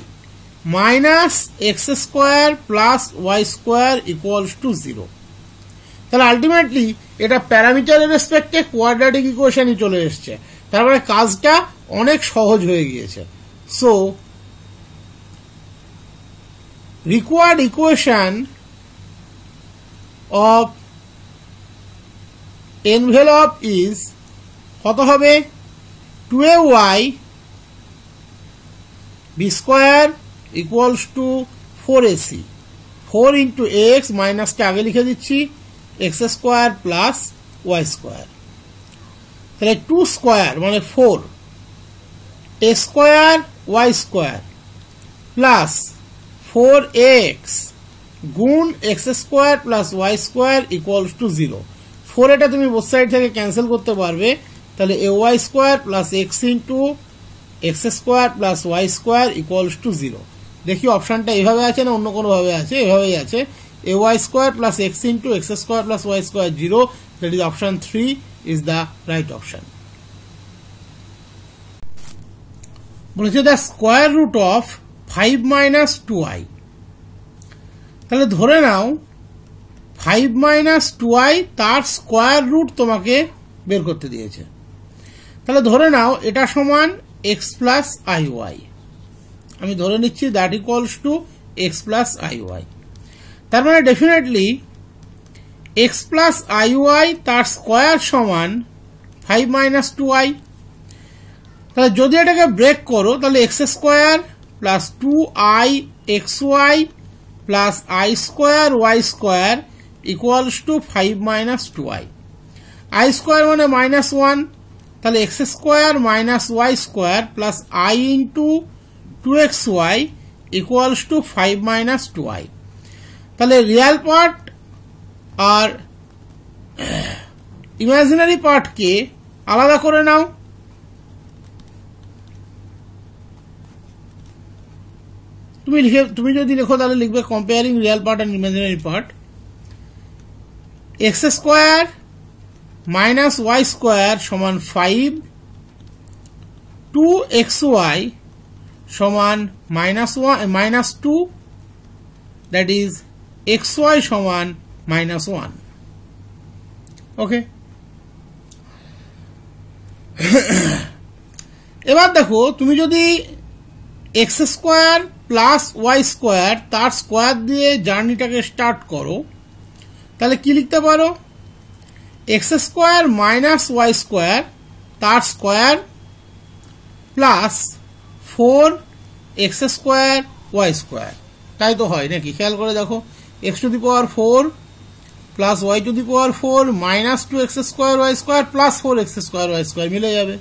minus x square plus y square equals to 0। তাহলে ultimately এটা প্যারামিটারের রেসপেক্টে quadratic ইকুয়েশনই চলে এসছে। তার মানে কাজটা অনেক সহজ হয়ে গিয়েছে। So required equation of envelope is কত হবে? 2ay b square equals to 4ac, 4 into x মাইনাসটা আগে লিখে দিচ্ছি x square plus y square. তাহলে 2 স্কোয়ার মানে 4, a square Y square plus 4x গুণ x square plus y square equals to 0। 4 এটা তুমি বোথ সাইড থেকে ক্যান্সেল করতে পারবে। তাহলে a y square plus x into x square plus y square equals to 0। দেখি অপশনটা এইভাবে আছে না অন্য কোনো ভাবে আছে? এভাবেই আছে, a y square plus x into x square plus y square 0। That is option 3 is the right option. বলেছে the square root of 5 minus 2i। তাহলে ধরে নাও 5 মাইনাস 2i তার স্কোয়ার রুট তোমাকে বের করতে দিয়েছে। তাহলে ধরে নাও এটা সমান x প্লাস iy। আমি ধরে নিচ্ছি দ্যাট ইকুয়ালস টু x প্লাস iy। তার মানে ডেফিনেটলি x প্লাস iy তার স্কোয়ার সমান 5 মাইনাস 2i। তাহলে যদি এটাকে ব্রেক করো তাহলে x square plus 2i xy plus i square y square equals to 5 minus 2i। i square মানে মাইনাস 1, তাহলে x square minus y square plus i into 2xy equals to 5 minus 2i। তাহলে real part আর imaginary পার্টকে আলাদা করে নাও। তুমি যদি লেখো তাহলে লিখবে comparing real part and imaginary part. X square minus y square সমান 5, 2xy সমান মাইনাস 2, দ্যাট ইজ xy সমান মাইনাস 1। ওকে, এবার দেখো তুমি যদি x square plus y square তার স্কোয়ার দিয়ে জার্নিটাকে স্টার্ট করো তাহলে কি লিখতে পারো? X square minus y square তার square plus 4x square Y square. তাই তো হয় নাকি? খেয়াল করে দেখো, x to the power 4 plus y to the power 4 minus 2x square Y square plus 4x square Y square মিলে যাবে।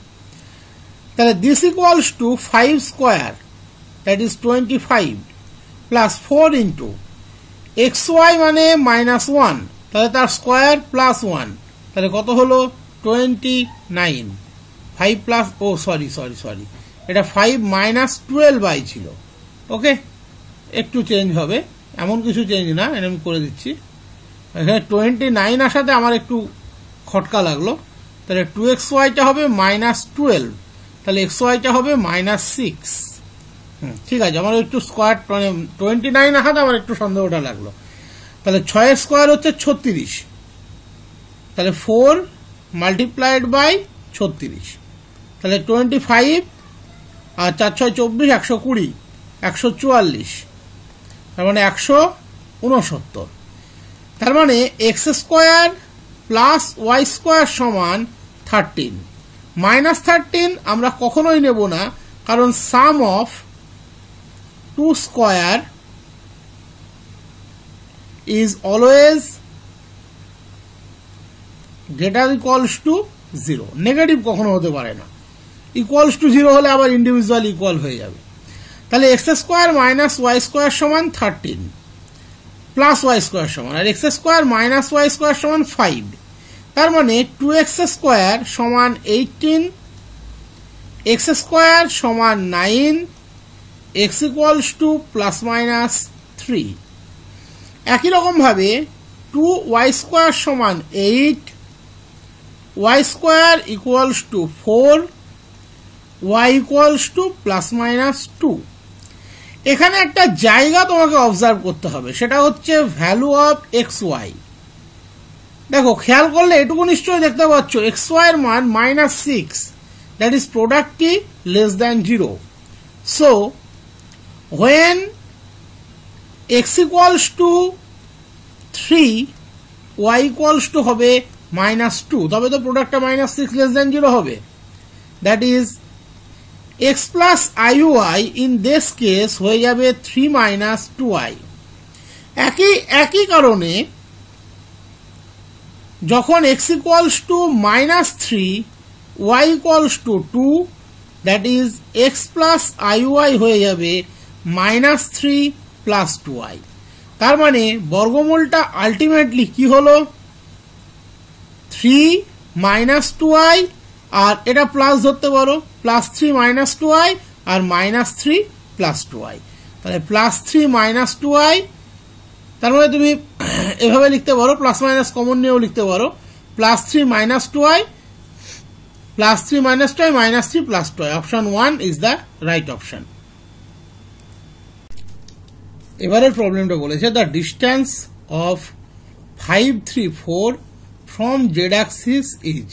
তাহলে this equals to 5 square that is 25 plus 4 into xy মানে মাইনাস 1, তাহলে তার স্কোয়ার প্লাস 1, তাহলে কত হলো 29। 5 plus sorry এটা 5 মাইনাস 12i ছিল। ওকে, একটু চেঞ্জ হবে, এমন কিছু চেঞ্জ না, এটা আমি করে দিচ্ছি। এখানে 29 আসাতে আমার একটু খটকা লাগলো। তাহলে 2xyটা হবে মাইনাস 12, তাহলে xyটা হবে মাইনাস 6। ঠিক আছে, আমার একটু স্কোয়ার মানে 29 আসাতে আমার একটু সন্দেহটা লাগলো। তাহলে 6 স্কোয়ার হচ্ছে 36, তাহলে 4 মাল্টিপ্লাইড বাই 36, তাহলে 25 আর 4 6 24, 120, 144, তার মানে 169। তার মানে x square plus y square সমান 13 -13 আমরা কখনোই নেব না, কারণ sum of 2 square is always greater equals to 0. Negative কখনো হতে পারে না। ইকুয়ালস টু 0 হলে আবার ইন্ডিভিজুয়াল ইকুয়াল হয়ে যাবে। তাহলে x square minus y square সমান 13 প্লাস ওয়াই স্কোয়ার সমান, আর x square minus y square সমান 5। তার মানে 2x স্কোয়ার সমান 18, এক্স স্কোয়ার সমান 9, x equals two plus minus 3। একই রকম ভাবে 2y স্কোয়ার সমান 8, y square equals to 4, y equals two plus minus 2। এখানে একটা জায়গা তোমাকে অবজার্ভ করতে হবে, সেটা হচ্ছে ভ্যালু অফ এক্স ওয়াই। দেখো খেয়াল করলে এটুকু নিশ্চয়ই দেখতে পাচ্ছ এক্স ওয়াই এর মান -6, দ্যাট ইজ প্রোডাক্টটি less than 0। So when x equals to 3, y equals to হবে -2, তবে তো প্রোডাক্টটা -6 লেস দ্যান 0 হবে। দ্যাট ইজ x প্লাস iy ইন দিস কেস হয়ে যাবে 3 - 2i। একই কারণে যখন x equals to -3, y equals to 2, that is x প্লাস iy হয়ে যাবে -3 প্লাস 2i। তার মানে বর্গমূলটা আলটিমেটলি কি হলো 3 - 2i, আর এটা প্লাস ধরতে পারো, +3 - 2i আর -3 প্লাস 2i। তাহলে +3 - 2i, তার মানে তুমি এভাবে লিখতে পারো, প্লাস মাইনাস কমন নিয়েও লিখতে পারো, +3 - 2i, +3 - 2i, -3 plus 2i। Option 1 is the right option. এবারের প্রবলেমটা বলেছে the distance of 5, 3, 4 from Z Axis is.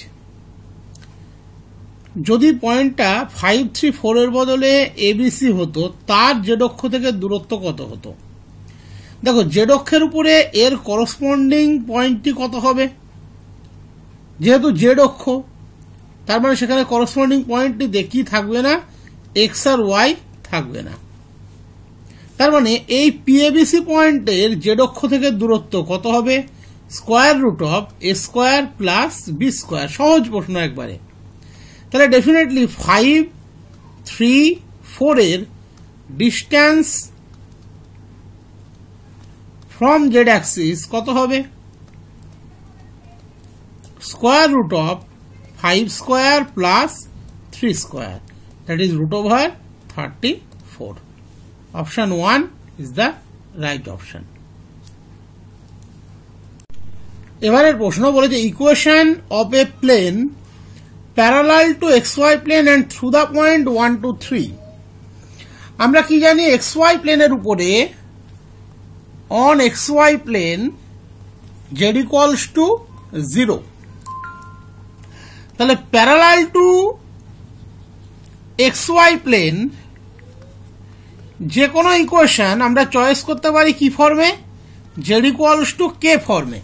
যদি পয়েন্টটা 5, 3, 4 এর বদলে এবিসি হতো, তার জেড অক্ষ থেকে দূরত্ব কত হতো? দেখো জেড অক্ষের উপরে এর করসপন্ডিং পয়েন্টটি কত হবে? যেহেতু জেড অক্ষ, তার মানে সেখানে করসপন্ডিং পয়েন্টটি দেখি থাকবে না, এক্স আর ওয়াই থাকবে না। তার মানে এই পিএবিসি পয়েন্টের জেড অক্ষ থেকে দূরত্ব কত হবে? Square root of a square plus b square. সহজ প্রশ্ন একবারে। তাহলে ডেফিনেটলি 5, 3, 4 এর ডিস্টেন্স ফ্রম জেড অ্যাক্সিস কত হবে? Square root of 5 square plus 3 square, that is √34। Option 1 is the right option. এবারের প্রশ্ন বলেছে equation of a plane parallel to xy plane and through the point 1, 2, 3। আমরা কি জানি xy প্লেনের উপরে on xy plane z equals to 0। তাহলে parallel to xy plane যে কোনো ইকুয়েশন আমরা চয়েস করতে পারি কি ফর্মে? z ইকুয়ালস টু k ফর্মে।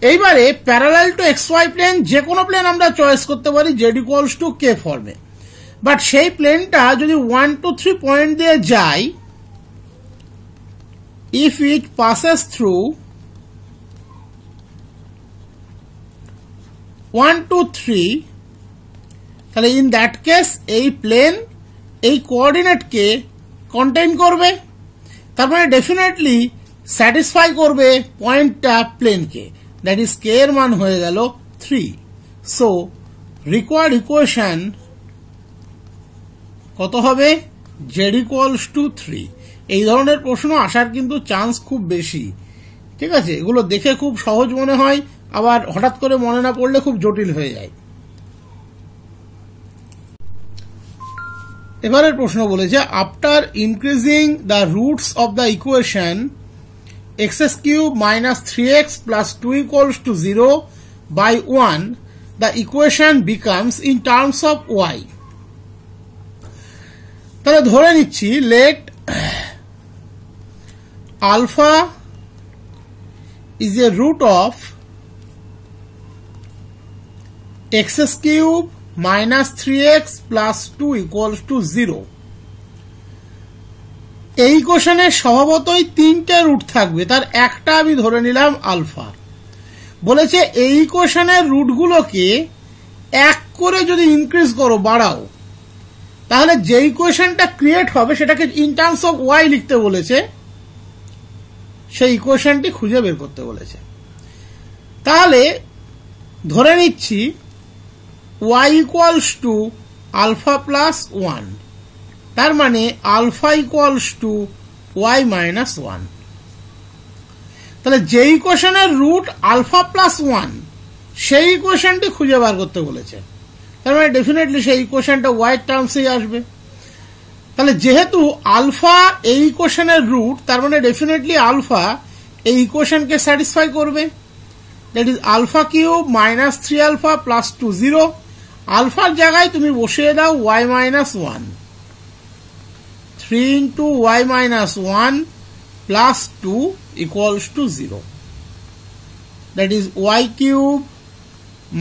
এইবারে প্যারালাল টু xy প্লেন যে কোনো প্লেন আমরা চয়েস করতে পারি z ইকুয়ালস টু k ফর্মে, বাট সেই প্লেনটা যদি 1, 2, 3 পয়েন্ট দিয়ে যায়, ইফ ইট পাসেস থ্রু 1, 2, 3, তাহলে ইন দ্যাট কেস এই প্লেন এই কোঅর্ডিনেটকে কন্টেইন করবে। তার মানে ডেফিনেটলি স্যাটিসফাই করবে পয়েন্টটা প্লেনকে, দ্যাট ইজ কে এর মান হয়ে গেল 3। সো রিকোয়ার্ড ইকুয়েশন কত হবে? z equals to 3। এই ধরনের প্রশ্ন আসার কিন্তু চান্স খুব বেশি, ঠিক আছে? এগুলো দেখে খুব সহজ মনে হয়, আবার হঠাৎ করে মনে না পড়লে খুব জটিল হয়ে যায়। এবারের প্রশ্ন বলেছে after increasing the roots of the equation x³ - 3x + 2 equals to 0 by 1, the equation becomes in terms of y. তাহলে ধরে নিচ্ছি let alpha is a root of x³ minus 3x plus 2 equals to 0। এই ইকুয়েশনের স্বভাবতই 3টে root থাকবে, তার একটা আমি ধরে নিলাম আলফা। বলেছে এই ইকুয়েশনের রুটগুলোকে 1 করে যদি ইনক্রিজ করো, বাড়াও, তাহলে যে ইকুয়েশনটা ক্রিয়েট হবে সেটাকে ইন টার্মস অফ ওয়াই লিখতে বলেছে, সেই ইকুয়েশনটি খুঁজে বের করতে বলেছে। তাহলে ধরে নিচ্ছি y equals to alpha plus 1, তার মানে alpha equals to y minus 1। তাহলে যে ইকুয়েশনের রুট আলফা প্লাস 1 সেই ইকুয়েশনটি খুঁজে বার করতে বলেছে, তার মানে ডেফিনেটলি সেই ইকুয়েশনটা y টার্মসেই আসবে। তাহলে যেহেতু আলফা এই ইকুয়েশনের রুট, তার মানে ডেফিনেটলি আলফা এই ইকুয়েশনকে স্যাটিসফাই করবে। That is alpha cube minus 3 alpha plus 2 0। আলফার জায়গায় তুমি বসিয়ে দাও y minus 1, 3 into y minus 1 plus 2 equals to 0। That is y cube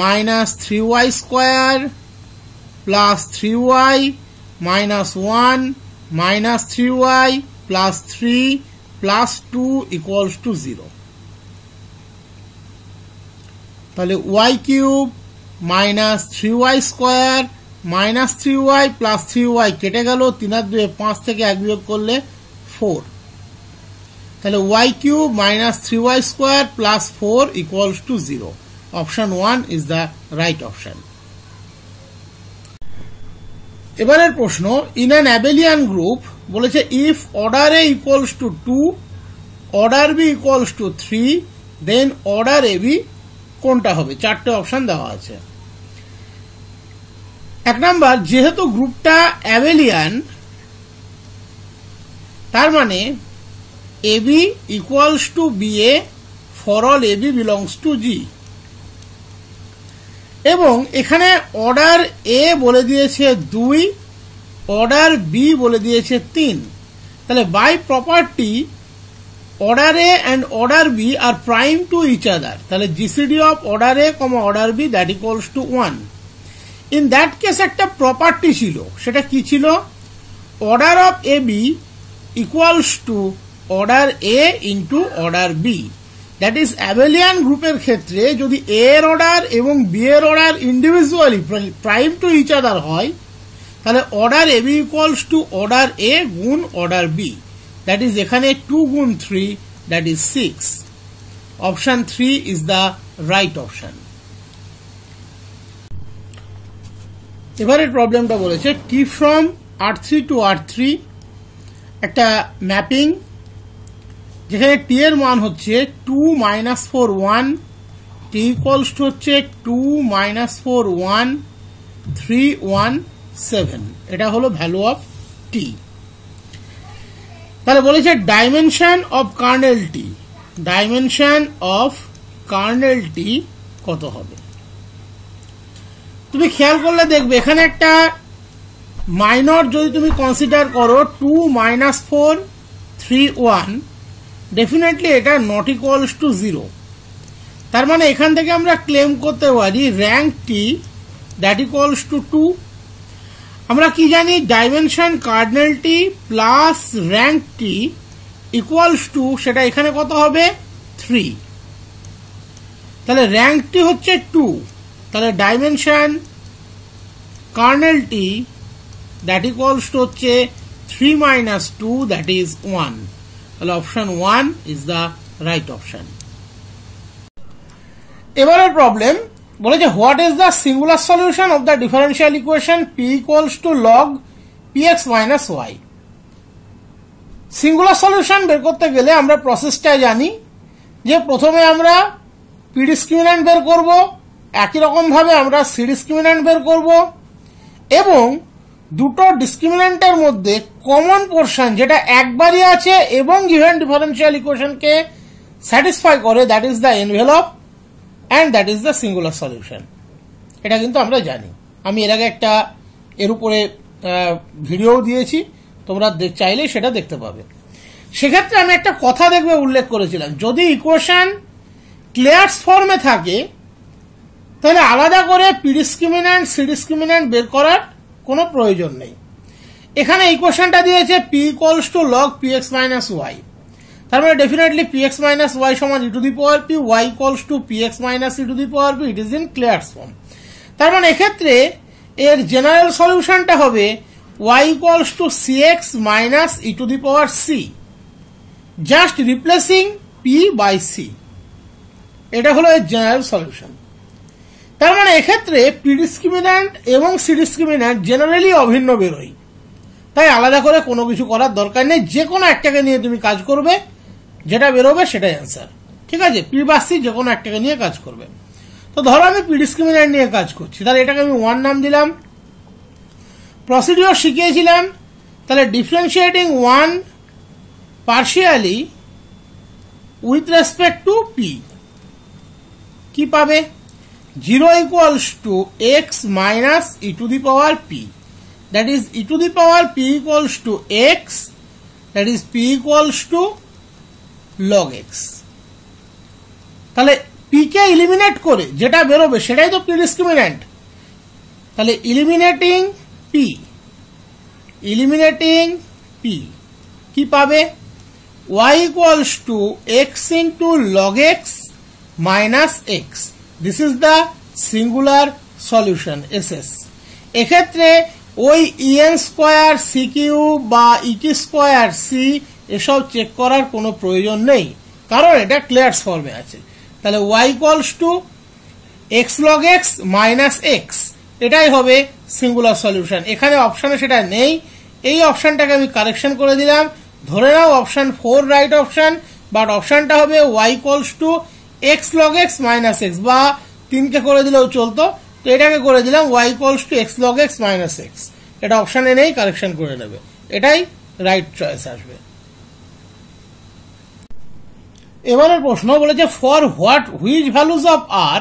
minus 3y square plus 3y minus 1 minus 3y plus 3 plus 2 equals to 0। তাহলে y cube minus 3y square minus 3y plus 3y কেটে গেল, 3 আর 2 5 থেকে 1 বিয়োগ করলে 4। তাহলে y cube minus 3y square plus 4 equals to 0। Option 1 is the right option. এবারের প্রশ্ন, in an abelian group বলেছে if order a equals to 2, order B equals to 3, then order a b কোনটা হবে? 4টে অপশন দেওয়া আছে। 1 number, যেহেতু গ্রুপটা abelian, তার মানে a b equals to b a for all a b belongs to g. এবং এখানে অর্ডার এ বলে দিয়েছে 2, অর্ডার বি বলে দিয়েছে 3। তাহলে by property order A and order B are prime to each other. তাহলে GCD of order A, order B that equals to 1. In that case একটা property ছিল, সেটা কি ছিল? order of AB equals to order A into order B. That is abelian গ্রুপের ক্ষেত্রে যদি A এর অর্ডার এবং B এর order individually prime to each other হয়, তাহলে order AB equals to order A গুণ order B. That is এখানে 2 গুণ 3, that is 6. Option 3 is the right option. এবারের প্রবলেমটা বলেছে T from R3 to R3 একটা ম্যাপিং, যেখানে T এর মান হচ্ছে 2 minus 4 1, T equals to হচ্ছে 2 minus 4 1 3 1 7। এটা হলো ভ্যালু অফ T। তাহলে বলেছে dimension of kernel T, dimension of kernel T কত হবে? তুমি খেয়াল করলে দেখবে এখানে একটা মাইনর যদি তুমি কনসিডার করো 2 minus 4 3 1, ডেফিনেটলি এটা নট ইকুয়ালস টু 0। তার মানে এখান থেকে আমরা ক্লেম করতে পারি rank T that equals to 2। আমরা কি জানি? ডাইমেনশন কার্ডিনাল টি প্লাস র্যাঙ্ক টি ইকুয়ালস টু, সেটা এখানে কত হবে? 3। তাহলে র্যাঙ্ক টি হচ্ছে 2, তাহলে dimension kernel T that equals to হচ্ছে 3 minus 2, দ্যাট ইজ 1। তাহলে option 1 is the right option. এবারের প্রবলেম বলেছে what is the singular solution of the differential equation p equals to log px minus y। Singular solution বের করতে গেলে আমরা প্রসেসটা জানি, যে প্রথমে আমরা p ডিসক্রিমিন্যান্ট বের করব, একই রকম ভাবে আমরা c ডিসক্রিমিন্যান্ট বের করব, এবং দুটো ডিসক্রিমিন্যান্টের মধ্যে কমন পোরশন যেটা একবারই আছে এবং গিভেন ডিফারেন্সিয়াল ইকুয়েশনকে স্যাটিসফাই করে, that is the envelope and that is the singular solution. এটা কিন্তু আমরা জানি। আমি এর আগে একটা এর উপরে ভিডিও দিয়েছি, তোমরা চাইলে সেটা দেখতে পাবে। সেক্ষেত্রে আমি একটা কথা দেখবে উল্লেখ করেছিলাম, যদি ইকুয়েশন ক্লিয়ার্স ফর্মে থাকে তাহলে আলাদা করে পি ডিসক্রিমিন্যান্ট সি ডিসক্রিমিন্যান্ট বের করার কোনো প্রয়োজন নেই। এখানে ইকুয়েশনটা দিয়েছে p equals to log p x minus y, তার মানে definitely p x minus y সমান e to the power p, y equals to p x minus e to the power p, it is in Clairaut's form. তার মানে এক্ষেত্রে এর general সলিউশনটা হবে y equals to c x minus e to the power c, just replacing p by c, এটা হলো এর general solution. তার মানে এক্ষেত্রে পি ডিসক্রিমিন্যান্ট এবং সি ডিসক্রিমিন্যান্ট জেনারেলি অভিন্ন বেরোয়, তাই আলাদা করে কোনো কিছু করার দরকার নেই, যে কোনো একটাকে নিয়ে তুমি কাজ করবে, যেটা বেরোবে সেটাই অ্যান্সার। ঠিক আছে, পি বা সি যে কোনো একটাকে নিয়ে কাজ করবে। তো ধরো আমি পি ডিসক্রিমিন্যান্ট নিয়ে কাজ করছি, তাহলে এটাকে আমি 1 নাম দিলাম। প্রসিডিওর শিখিয়েছিলাম, তাহলে differentiating 1 partially with respect two P, কি পাবে? 0 equals to x minus e to the power P, that is e to the power p equals to x, that is p equals to log x। তাহলে p কে eliminate করে যেটা বেরোবে সেটাই তো P ডিসক্রিমিন্যান্ট। তাহলে eliminating p কি পাবে? y equals to x into log x minus x, this is the singular solution SS। এক্ষেত্রে ওই ইএন স্কোয়ার সি কিউ বা ইটি স্কোয়ার সি এসব চেক করার কোনো প্রয়োজন নেই, কারণ এটা ক্লিয়ারস ফর্মে আছে। তাহলে y equals to x log x minus x, এটাই হবে সিঙ্গুলার সলিউশন। এখানে অপশানে সেটা নেই, এই অপশানটাকে আমি কারেকশন করে দিলাম। ধরে নাও অপশান 4 রাইট অপশান, বাট অপশানটা হবে y equals to x log x minus x, বা 3কে করে দিলেও চলতো, তো এটাকে করে দিলাম y equals to x log x minus x. এটা অপশানে নেই, কারেকশন করে নেবে, এটাই রাইট চয়েস আসবে। এবারের প্রশ্ন বলেছে for what which values of r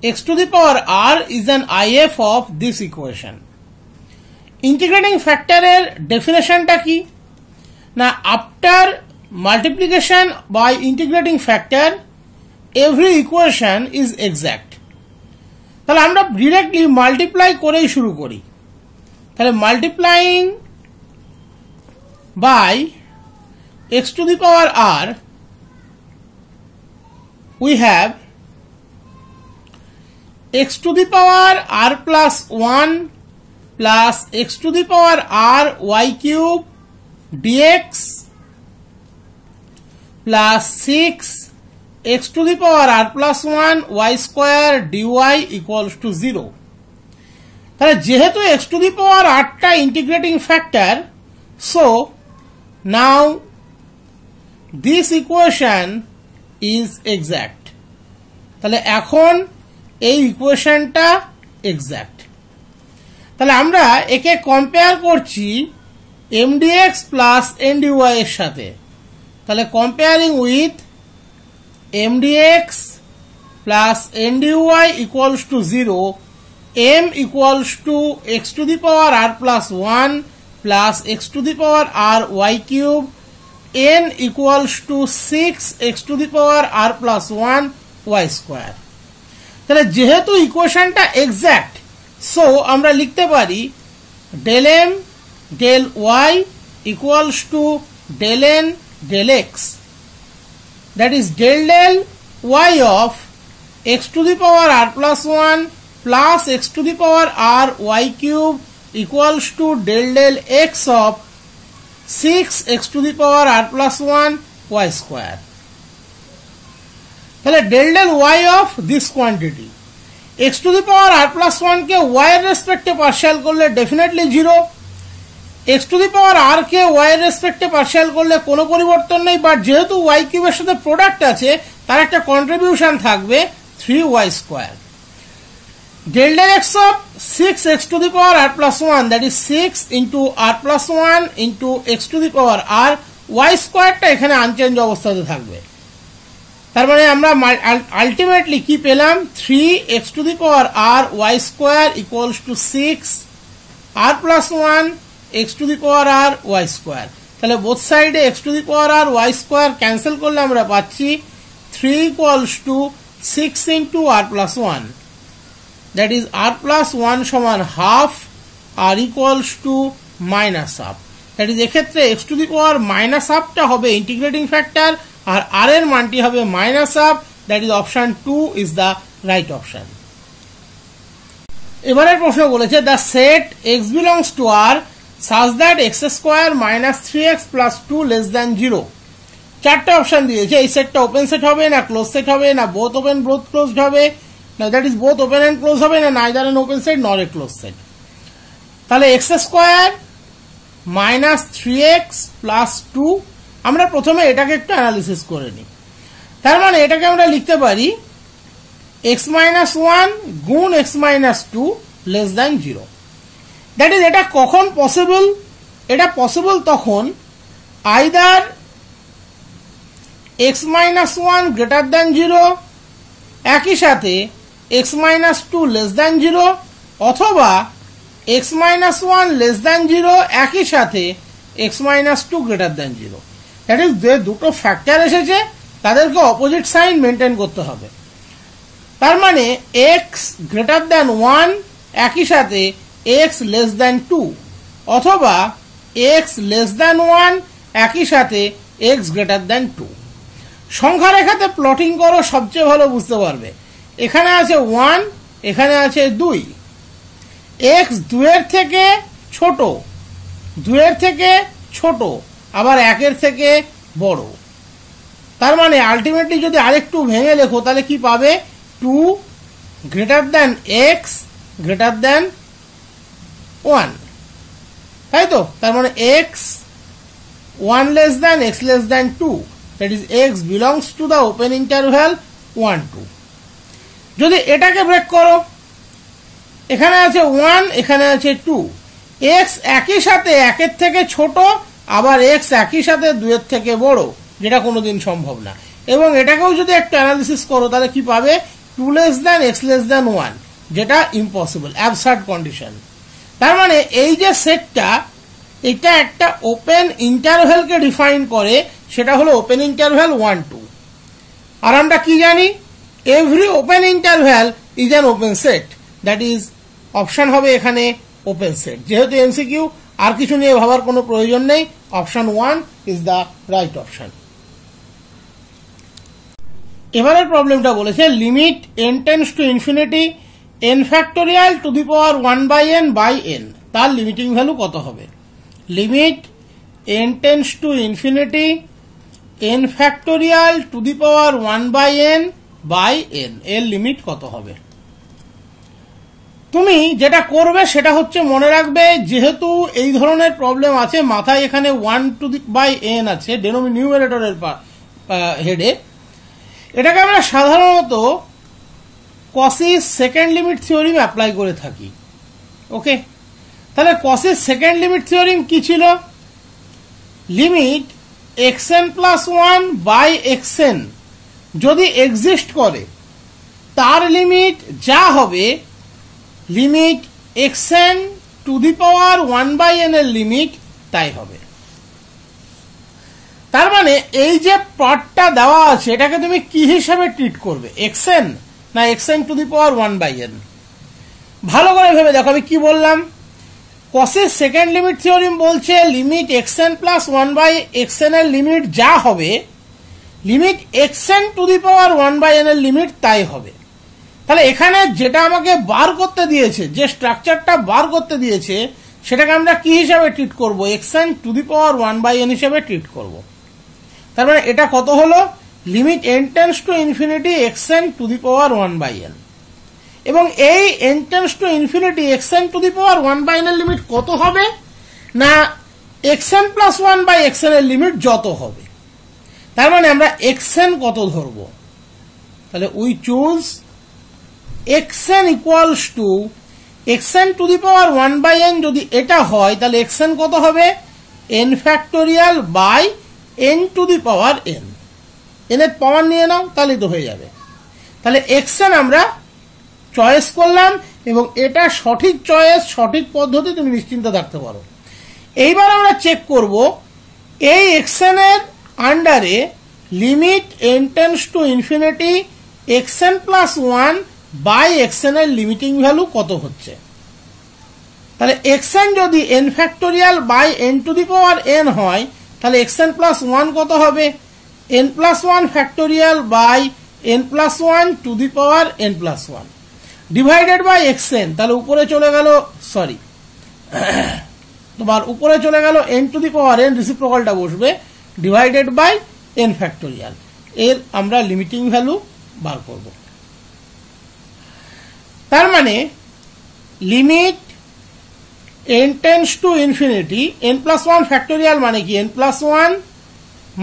x to the power r is an IF of this equation. Integrating ফ্যাক্টরের ডেফিনেশনটা কি না, after multiplication by integrating factor every equation is exact. তাহলে আমরা ডিরেক্টলি মাল্টিপ্লাই করেই শুরু করি। তাহলে multiplying by x to the power r, we have x to the power r plus 1 plus x to the power r y cube dx plus 6 x to the power r plus 1 y square dy equals to 0। তাহলে যেহেতু x to the power r টা integrating factor, so now this equation is exact। তাহলে এখন এই ইকুয়েশনটা exact. তাহলে আমরা একে compare করছি mdx প্লাস ndy এর সাথে। তাহলে comparing with mdx plus ndy equals to 0, m equals to x to the power r plus 1 plus x to the power r y cube, n equals to 6 x to the power r plus 1 y square। তাহলে যেহেতু ইকুয়েশনটা exact, so আমরা লিখতে পারি del m del y equals to del n del x, that is del y of x to the power r plus 1 plus x to the power r y cube equals to del x of 6 x to the power r plus 1 y square। তাহলে del y of this quantity, x to the power r plus 1 K y এর রেসপেক্টে partial করলে definitely 0, x to the power r K y এর রেসপেক্টে partial করলে কোনো পরিবর্তন নেই, but যেহেতু y কিউবের সাথে প্রোডাক্ট আছে তার একটা কন্ট্রিবিউশন থাকবে 3y square। del x of 6 x to the power r plus 1, that is 6 into r plus 1 into x to the power r, y স্কোয়ারটা এখানে আনচেঞ্জ অবস্থাতে থাকবে। তার মানে আমরা আলটিমেটলি কি পেলাম, 3 x to the power r y square equals to 6 r plus 1 x to the power r y square। তাহলে বোথ সাইডে x to the power r y square cancel করলে আমরা পাচ্ছি 3 equals to 6 into r plus 1 that is r plus one সমান half r equals to minus half. That is এক্ষেত্রে x to the power minus হাফটা হবে integrating factor আর আর এর মানটি হবে minus half. That is option 2 is the right option. এবারের প্রশ্ন বলেছে the set x belongs to R such that x square minus 3x plus 2 less than 0। চারটে অপশন দিয়েছে। এই সেটটা ওপেন সেট হবে, না ক্লোজ সেট হবে, না বোথ ওপেন বোথ ক্লোজড হবে, না that is both open and close হবে, না neither an open set nor a close set. তাহলে x square minus 3x plus 2, আমরা প্রথমে এটাকে একটু অ্যানালিসিস করে নিই। তার মানে এটাকে আমরা লিখতে পারি x মাইনাস 1 গুণ x minus 2 less than 0। That is এটা কখন পসিবল? এটা পসিবল তখন either x minus 1 greater than 0, একই সাথে x মাইনাস 2 লেস দ্যান 0, অথবা x মাইনাস 1 লেস দ্যান 0 একই সাথে x minus 2 greater than 0। That is যে দুটো ফ্যাক্টর এসেছে তাদেরকে অপোজিট সাইন মেনটেন করতে হবে। তার মানে x গ্রেটার দ্যান 1 একই সাথে x লেস দ্যান 2, অথবা x লেস দ্যান 1 একই সাথে x গ্রেটার দ্যান 2। সংখ্যা রেখাতে প্লটিং করো, সবচেয়ে ভালো বুঝতে পারবে। এখানে আছে 1, এখানে আছে 2, x 2 এর থেকে ছোট, 2 এর থেকে ছোট, আবার 1 এর থেকে বড়। তার মানে আলটিমেটলি যদি আরেকটু ভেঙে লেখো তাহলে কি পাবে? 2 greater than x greater than 1, তাই তো? তার মানে x 1 less than x less than 2, that is x belongs to the open interval 1 2। যদি এটাকে ব্রেক করো, এখানে আছে 1, এখানে আছে 2, x একই সাথে 1 এর থেকে ছোট, আবার x একই সাথে 2 এর থেকে বড়, যেটা কোনোদিন সম্ভব না। এবং এটাকেও যদি একটা অ্যানালিসিস করো তাহলে কি পাবে? 2 less than x less than 1, যেটা ইম্পসিবল, অ্যাবসার্ড কন্ডিশন। তার মানে এই যে সেটটা, এটা একটা ওপেন ইন্টারভ্যালকে ডিফাইন করে, সেটা হলো ওপেন ইন্টারভ্যাল 1 2। আর আমরা কি জানি? Every open interval is an open set, that is option হবে এখানে ওপেন সেট। যেহেতু এমসিকিউ, আর কিছু নিয়ে ভাবার কোনো প্রয়োজন নেই, option 1 is the right option. এবারের প্রবলেমটা বলেছে limit n tends to infinity n factorial to the power 1/n by n, তার লিমিটিং ভ্যালু কত হবে? Limit n tends to infinity n factorial to the power 1/n by n, এর limit কত হবে? তুমি যেটা করবে সেটা হচ্ছে মনে রাখবে, যেহেতু এই ধরনের প্রবলেম আছে, মাথায় এখানে 1/n আছে নিউমারেটরের হেডে, এটাকে আমরা সাধারণত কসিস সেকেন্ড লিমিট থিওরিম অ্যাপ্লাই করে থাকি। ওকে, তাহলে কসিস সেকেন্ড লিমিট থিওরিম কি ছিল? Limit xn plus 1 by xn যদি এক্সিস্ট করে, তার লিমিট যা হবে limit xn to the power 1/n এর লিমিট তাই হবে। তার মানে এই যে প্লটটা দেওয়া আছে, এটাকে তুমি কি হিসাবে ট্রিট করবে? xn না xn to the power 1/n? ভালো করে ভেবে দেখো আমি কি বললাম। কসের সেকেন্ড লিমিট থিওরিম বলছে লিমিট xn প্লাস 1/xn এর লিমিট যা হবে, limit xn to the power 1/n এর লিমিট তাই হবে। তাহলে এখানে যেটা আমাকে বার করতে দিয়েছে, যে স্ট্রাকচারটা বার করতে দিয়েছে, সেটাকে আমরা কি হিসাবে ট্রিট করব? xn to the power 1/n হিসাবে ট্রিট করব। তার মানে এটা কত হলো? Limit n tends to infinity xn to the power 1/n। এবং এই n tends to infinity xn to the power 1/n এর লিমিট কত হবে? না xn প্লাস 1/xn এর লিমিট যত হবে। তার মানে আমরা xn কত ধরব? তাহলে we choose xn equals to xn to the power 1/n। যদি এটা হয় তাহলে xn কত হবে? n factorial by n to the power n। n এর পাওয়ার নিয়ে নাও, তাহলে তো হয়ে যাবে। তাহলে xn আমরা চয়েস করলাম, এবং এটা সঠিক চয়েস, সঠিক পদ্ধতি, তুমি নিশ্চিন্ত থাকতে পারো। এইবার আমরা চেক করব এই xn এর আন্ডারে limit n tends to infinity xn plus 1 by xn এর লিমিটিং ভ্যালু কত হচ্ছে। তাহলে xn যদি n factorial by n to the power n হয় তাহলে xn প্লাস 1 কত হবে, n plus 1 factorial by n plus 1 to the power n plus 1 divided by xn। তাহলে উপরে চলে গেল তোমার উপরে চলে গেল n to the power n, রেসিপ্রোকালটা বসবে ডিভাইডেড বাই n ফ্যাক্টোরিয়াল। এর আমরা লিমিটিং ভ্যালু বার করব। তার মানে limit n tends to infinity n plus 1 factorial মানে কি n plus 1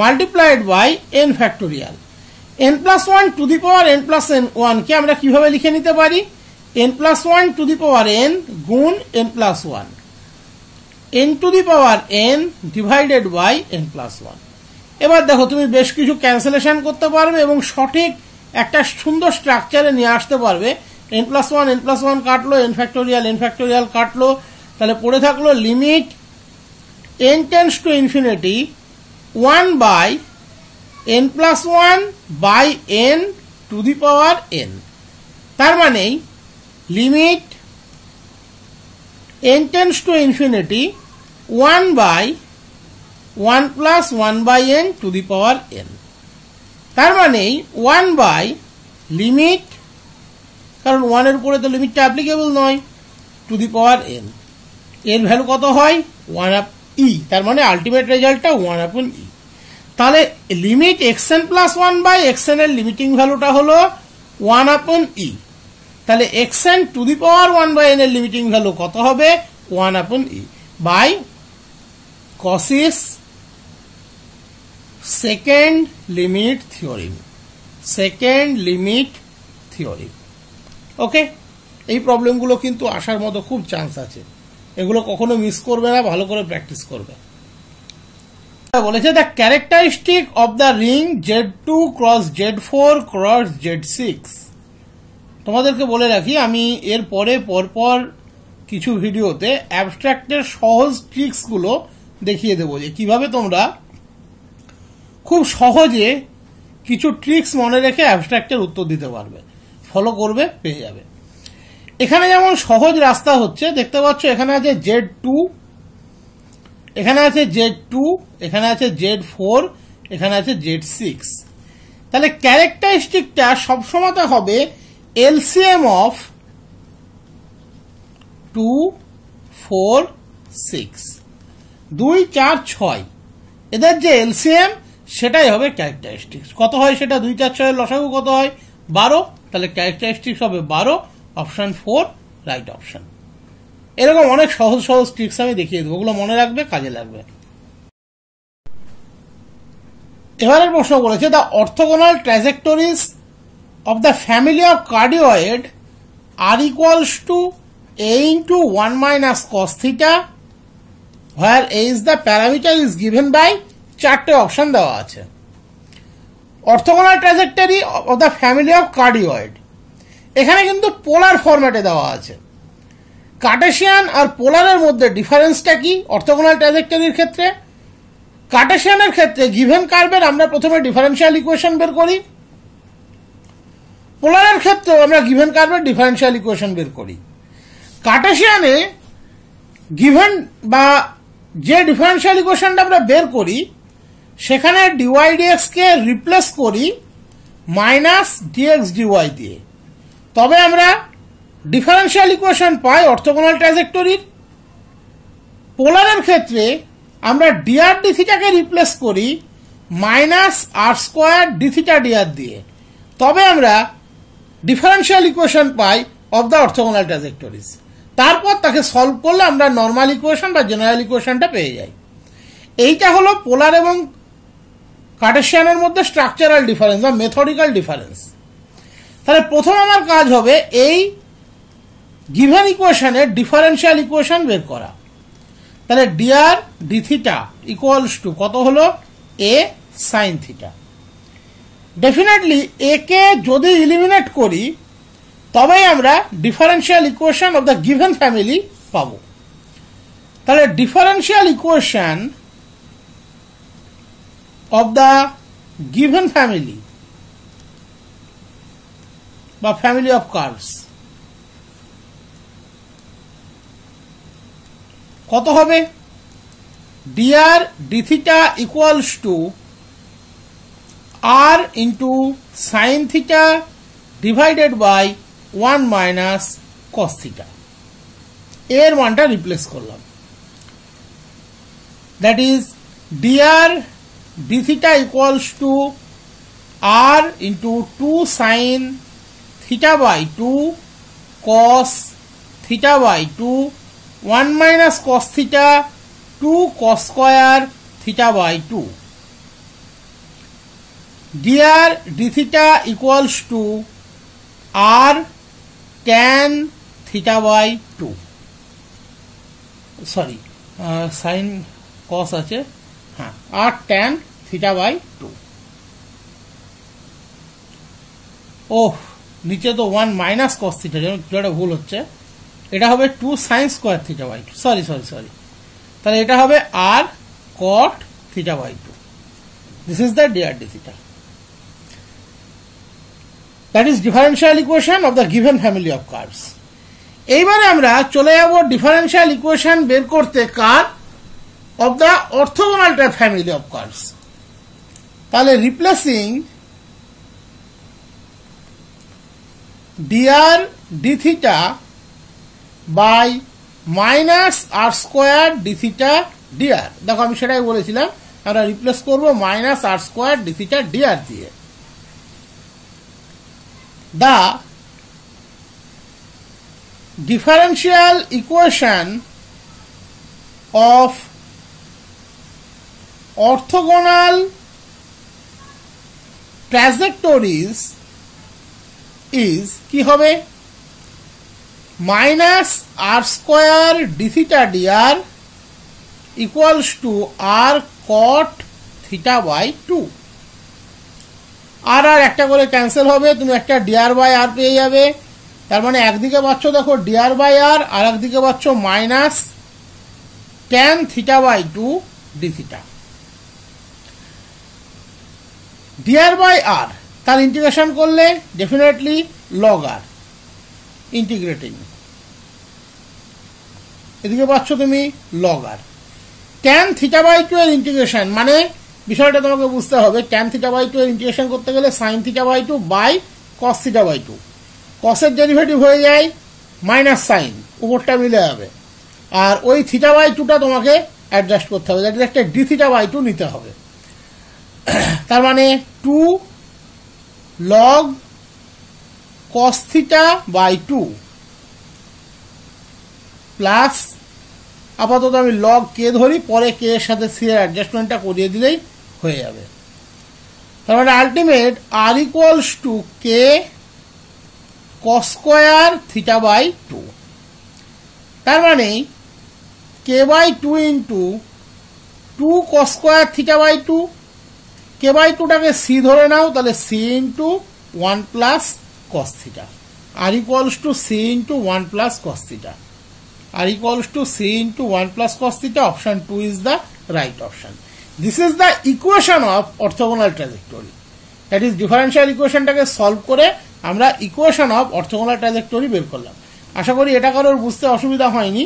multiplied by n factorial. n plus 1 to the power n plus 1 কে আমরা কিভাবে লিখে নিতে পারি, n plus 1 to the power n গুণ n plus 1, n to the power n divided by n plus 1। এবার দেখো তুমি বেশ কিছু ক্যান্সেলেশন করতে পারবে এবং সঠিক একটা সুন্দর স্ট্রাকচারে নিয়ে আসতে পারবে। n প্লাস 1 কাটলো, n ফ্যাক্টোরিয়াল কাটলো, তাহলে পড়ে থাকলো limit n tends to infinity 1 by n plus 1 by n to the power n। তার মানে limit n tends to infinity 1 by 1 plus 1 by n to the power n। তার মানে 1 by limit, কারণ 1 এর উপরে তো লিমিটটা অ্যাপ্লিকেবল নয়, টু দি পাওয়ার n। এর ভ্যালু কত হয় 1/e, তার মানে আলটিমেট রেজাল্টটা 1/e। তাহলে limit xn plus 1 by xn এর লিমিটিং ভ্যালুটা হলো 1/e। তাহলে xn to the power 1 by n এর লিমিটিং ভ্যালু কত হবে 1/e by Cauchy's second limit theorem. Okay, এই প্রবলেমগুলো কিন্তু আসার মতো খুব চান্স আছে, এগুলো কখনো মিস করবে না, ভালো করে প্র্যাকটিস করবে। বলেছে the characteristic of the ring Z2 cross Z4 cross Z6। তোমাদেরকে বলে রাখি, আমি এর পরপর কিছু ভিডিওতে অ্যাবস্ট্রাক্টের সহজ ট্রিক্সগুলো দেখিয়ে দেবো যে কিভাবে তোমরা খুব সহজে কিছু ট্রিক্স মনে রেখে অ্যাবস্ট্রাক্টের উত্তর দিতে পারবে, ফলো করবে পেয়ে যাবে। এখানে যেমন সহজ রাস্তা হচ্ছে, দেখতে পাচ্ছ এখানে আছে Z2, এখানে আছে Z2, এখানে আছে Z4, এখানে আছে Z6। তাহলে ক্যারেক্টারিস্টিকটা সবসময় হবে এলসিএম অফ 2, 4, 6, 2, 4, 6 এদের যে এলসিএম সেটাই হবে ক্যারেক্টারিস্টিক্স। কত হয় সেটা 2, 4, 6 এর লসাগু কত হয় 12, তাহলে ক্যারেক্টারিস্টিক্স হবে 12, অপশন 4 রাইট অপশন। এরকম অনেক সহজ ট্রিক্স আমি দেখিয়ে দেবো, ওগুলো মনে রাখবে, কাজে লাগবে। এবারের প্রশ্ন বলেছে the orthogonal trajectories of the family of cardioid r equals to a into 1 minus cos theta where a is the parameter is given by 4টে অপশন দেওয়া আছে। Orthogonal trajectory of the family of cardioid এখানে কিন্তু পোলার ফরম্যাটে দেওয়া আছে। Cartesian আর পোলারের মধ্যে ডিফারেন্সটা কি অর্থোগোনাল ট্র্যাজেক্টরির ক্ষেত্রে? কার্টেসিয়ানের ক্ষেত্রে গিভেন কার্ভের আমরা প্রথমে ডিফারেন্সিয়াল ইকুয়েশন বের করি, পোলারের ক্ষেত্রেও আমরা গিভেন কার্ভের ডিফারেন্সিয়াল ইকুয়েশন বের করি। কার্টেসিয়ানে গিভেন বা যে ডিফারেন্সিয়াল ইকুয়েশনটা আমরা বের করি সেখানে ডিওয়াই ডিএক্স কে রিপ্লেস করি মাইনাস ডিএক্স ডিওয়াই দিয়ে, তবে আমরা ডিফারেন্সিয়াল ইকুয়েশন পাই অর্থোগোনাল ট্র্যাজেক্টরির। পোলারের ক্ষেত্রে আমরা ডিআর ডি থিটাকে রিপ্লেস করি minus r square d theta dr দিয়ে, তবে আমরা ডিফারেন্সিয়াল ইকুয়েশন পাই অফ দ্য অর্থোগোনাল ট্র্যাজেক্টরিজ। তারপর তাকে সলভ করলে আমরা নর্মাল ইকুয়েশন বা জেনারেল ইকুয়েশনটা পেয়ে যাই। এইটা হলো পোলার এবং কার্টেসিয়ানের মধ্যে স্ট্রাকচারাল ডিফারেন্স বা মেথডিক্যাল ডিফারেন্স। তাহলে প্রথম আমার কাজ হবে এই গিভেন ইকুয়েশনের ডিফারেন্সিয়াল ইকুয়েশন বের করা। তাহলে d r D theta equals to কত হলো A sine theta. Definitely A কে যদি ইলিমিনেট করি তবেই আমরা differential equation of the given family পাবো। তাহলে differential equation of the given family বা ফ্যামিলি অফ কার্ভস কত হবে dr d theta equals to r into sin theta divided by 1 minus cos theta এর মানটা রিপ্লেস করলাম that is dr d theta equals to r into 2 sin theta by 2 cos theta by 2 1 minus cos theta 2 cos square theta by 2 dr d theta equals to r tan theta by 2 sorry sin cos আছে হ্যাঁ r tan theta by 2 ওহ নিচে তো 1 minus cos theta যেন কিছুটা ভুল হচ্ছে এটা হবে 2 sin square theta by 2 sorry তাহলে এটা হবে r cot theta by 2 this is the dr d theta that is differential equation of the given family of curves এইবারে আমরা চলে যাব ডিফারেনশিয়াল ইকুয়েশন বের করতে কার of the orthogonal type family of curves তাহলে replacing dr d theta by minus r square d theta dr দেখো আমি সেটাই বলেছিলাম আমরা রিপ্লেস করব minus r square d theta dr দিয়ে the differential equation of orthogonal trajectories is কি হবে minus r square d theta dr equals to r cot theta by 2 আর একটা করে ক্যান্সেল হবে তুমি একটা dr by r পেয়ে যাবে তার মানে একদিকে পাচ্ছ দেখো dr by r আর একদিকে পাচ্ছ minus tan theta by 2 d theta dr by r তার ইন্টিগ্রেশন করলে ডেফিনেটলি log r ইন্টিগ্রেটিং এদিকে পাচ্ছ তুমি log r tan theta by 2 এর ইন্টিগ্রেশন মানে বিষয়টা তোমাকে বুঝতে হবে tan theta by 2 এর ইন্টিগ্রেশন করতে গেলে sin theta by 2 by cos theta by 2 cos এর ডেরিভেটিভ হয়ে যায় মাইনাস sin উপরটা মিলে যাবে আর ওই theta by 2 টা তোমাকে অ্যাডজাস্ট করতে হবে দ্যাট ইজ একটা d theta by 2 নিতে হবে তার মানে 2 log cos theta by 2 plus আপাতত আমি log k ধরি পরে k এর সাথে c এর অ্যাডজাস্টমেন্টটা করিয়ে দিলেই হয়ে যাবে তার মানে ultimate r equals to k cos square theta by 2 তার মানে k by 2 into 2 cos square theta by 2 k by 2 টাকে c ধরে নাও তাহলে c into 1 plus cos theta r equals to c into 1 plus cos theta r equals to c into 1 plus cos theta. Option 2 is the right option. This is the equation of orthogonal trajectory. That is differential equation টাকে solve করে আমরা equation of orthogonal trajectory বের করলাম। আশা করি এটা কারোর বুঝতে অসুবিধা হয়নি।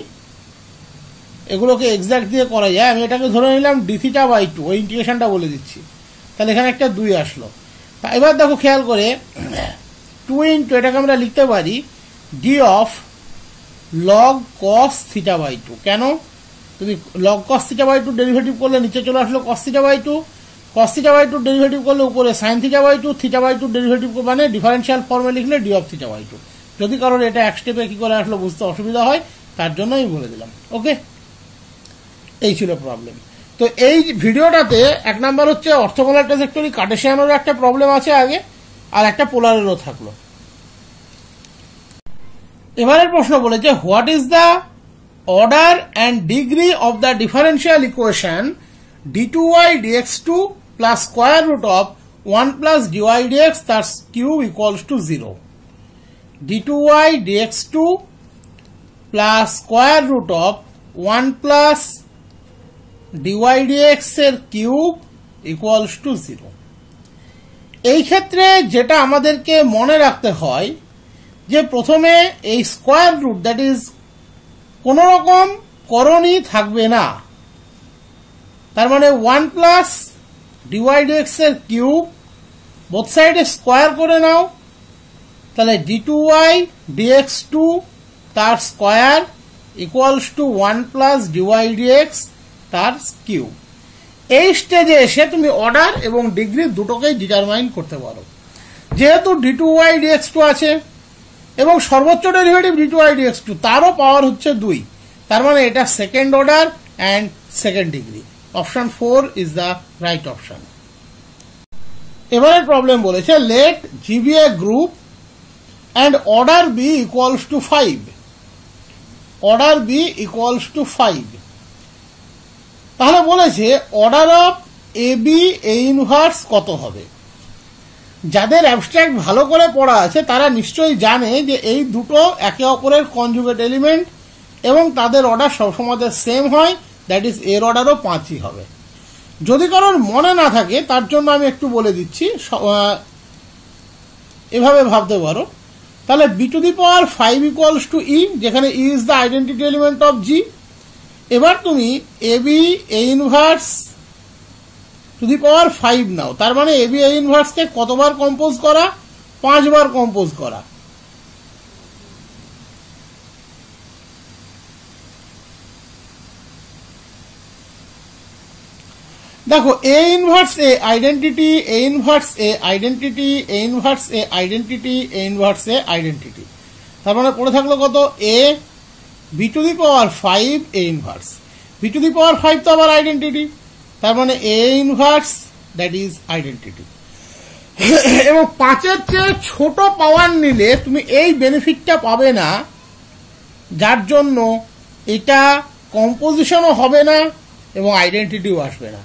এগুলোকে এক্সাক্ট দিয়ে করা যায়। আমি এটাকে ধরে নিলাম d theta by 2 ওই ইন্টিগ্রেশনটা বলে দিচ্ছি। তাহলে এখানে একটা 2 আসলো। এবার দেখো খেয়াল করে 2 into এটাকে আমরা লিখতে পারি d of log cos theta by 2 কেন তুমি log cos theta by 2 derivative করলে নিচে চলে আসলো cos theta by 2 cos theta by 2 derivative করলে উপরে sin theta by 2 theta by 2 derivative মানে ডিফারেনশিয়াল ফর্মে লিখলে d of theta by 2 যদি কারোর এটা এক স্টেপে কি করে আসলো বুঝতে অসুবিধা হয় তার জন্য আমি বলে দিলাম ওকে এই ছিল প্রবলেম তো এই ভিডিওটাতে এক নাম্বার হচ্ছে অর্থোগোনাল ট্রাজেক্টরি কার্টেসিয়ানেরও একটা প্রবলেম আছে আগে আর একটা পোলারেরও থাকলো এবারের প্রশ্ন বলেছে what is the order and degree of the differential equation d2y dx2 plus square root of 1 plus dy dx তার cube equals to 0 d2y dx2 plus square root of 1 plus dy dx এর cube equals to 0 এই ক্ষেত্রে যেটা আমাদেরকে মনে রাখতে হয় যে প্রথমে এই স্কোয়ার রুট দ্যাট ইজ কোন রকম করণই থাকবে না, তার মানে 1 প্লাস ডিওয়াই ডিএক্স এর কিউব বোথ সাইডে স্কোয়ার করে নাও, তাহলে d2y dx2 তার square equals to 1 plus dy d x তার কিউব। এই স্টেজে এসে তুমি অর্ডার এবং ডিগ্রি দুটোকেই ডিটারমাইন করতে পারো। যেহেতু d2y dx2 আছে এবং সর্বোচ্চ ডেরিভেটিভ d2y dx2 তারও পাওয়ার হচ্ছে 2, তার মানে এটা second order and second degree. Option 4 is the right option. এবারে প্রবলেম বলেছে let G be a group and order B equals to 5। Order B equals to 5, তাহলে বলেছে order of A B A inverse কত হবে। যাদের abstract ভালো করে পড়া আছে তারা নিশ্চয়ই জানে যে এই দুটো একে অপরের কনজুগেট এলিমেন্ট এবং তাদের অর্ডার সবসময় সেম হয়, দ্যাট ইজ এর অর্ডারও 5ই হবে। যদি কারোর মনে না থাকে তার জন্য আমি একটু বলে দিচ্ছি, এভাবে ভাবতে পারো, তাহলে b to the power 5 equals to e, যেখানে e is the identity element of G. এবার তুমি a B A inverse to the power 5 now, তার মানে এ বি এ ইনভার্সকে কতবার কম্পোজ করা? 5 বার কম্পোজ করা। দেখো a inverse a identity, a inverse a identity, a inverse a identity, a inverse a identity, তার মানে পড়ে থাকলো কত? A b to the power 5 a inverse, b to the power 5 তো আবার আইডেন্টিটি, তার মানে a inverse that is identity. এবং 5-এর চেয়ে ছোট পাওয়ার নিলে তুমি এই বেনিফিটটা পাবে না, যার জন্য এটা কম্পোজিশনও হবে না এবং আইডেন্টিটিও আসবে না।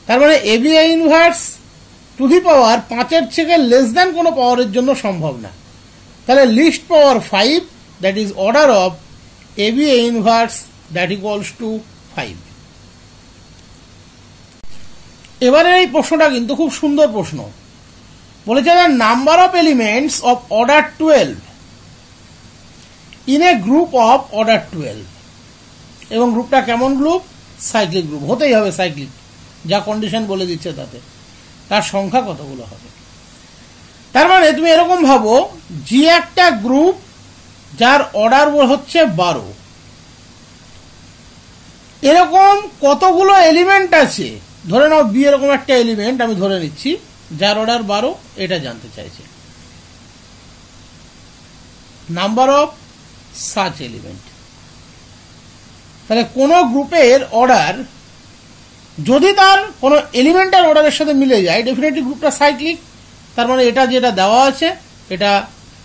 তার মানে a B A inverse to the power 5-এর থেকে লেস দ্যান কোনো পাওয়ারের জন্য সম্ভব না। তাহলে least power 5 that is order of A B A inverse that equals to 5। এবারে এই প্রশ্নটা কিন্তু খুব সুন্দর প্রশ্ন। বলেছে যে number of elements of order 12 in a group of order 12, এবং গ্রুপটা কেমন গ্রুপ? সাইক্লিক গ্রুপ, হতেই হবে সাইক্লিক, যা কন্ডিশন বলে দিচ্ছে তাতে। তার সংখ্যা কতগুলো হবে? তার মানে তুমি এরকম ভাবো, জি একটা গ্রুপ যার অর্ডার হচ্ছে 12, এরকম কতগুলো এলিমেন্ট আছে? ধরে নাও বি এরকম একটা এলিমেন্ট আমি ধরে নিচ্ছি যার অর্ডার 12, এটা জানতে চাইছে নাম্বার অফ সাচ এলিমেন্ট। তাহলে কোন গ্রুপের অর্ডার যদি তার কোন এলিমেন্টাল অর্ডারের সাথে মিলে যায়, ডেফিনেটলি গ্রুপটা সাইক্লিক। তার মানে এটা যেটা দেওয়া আছে এটা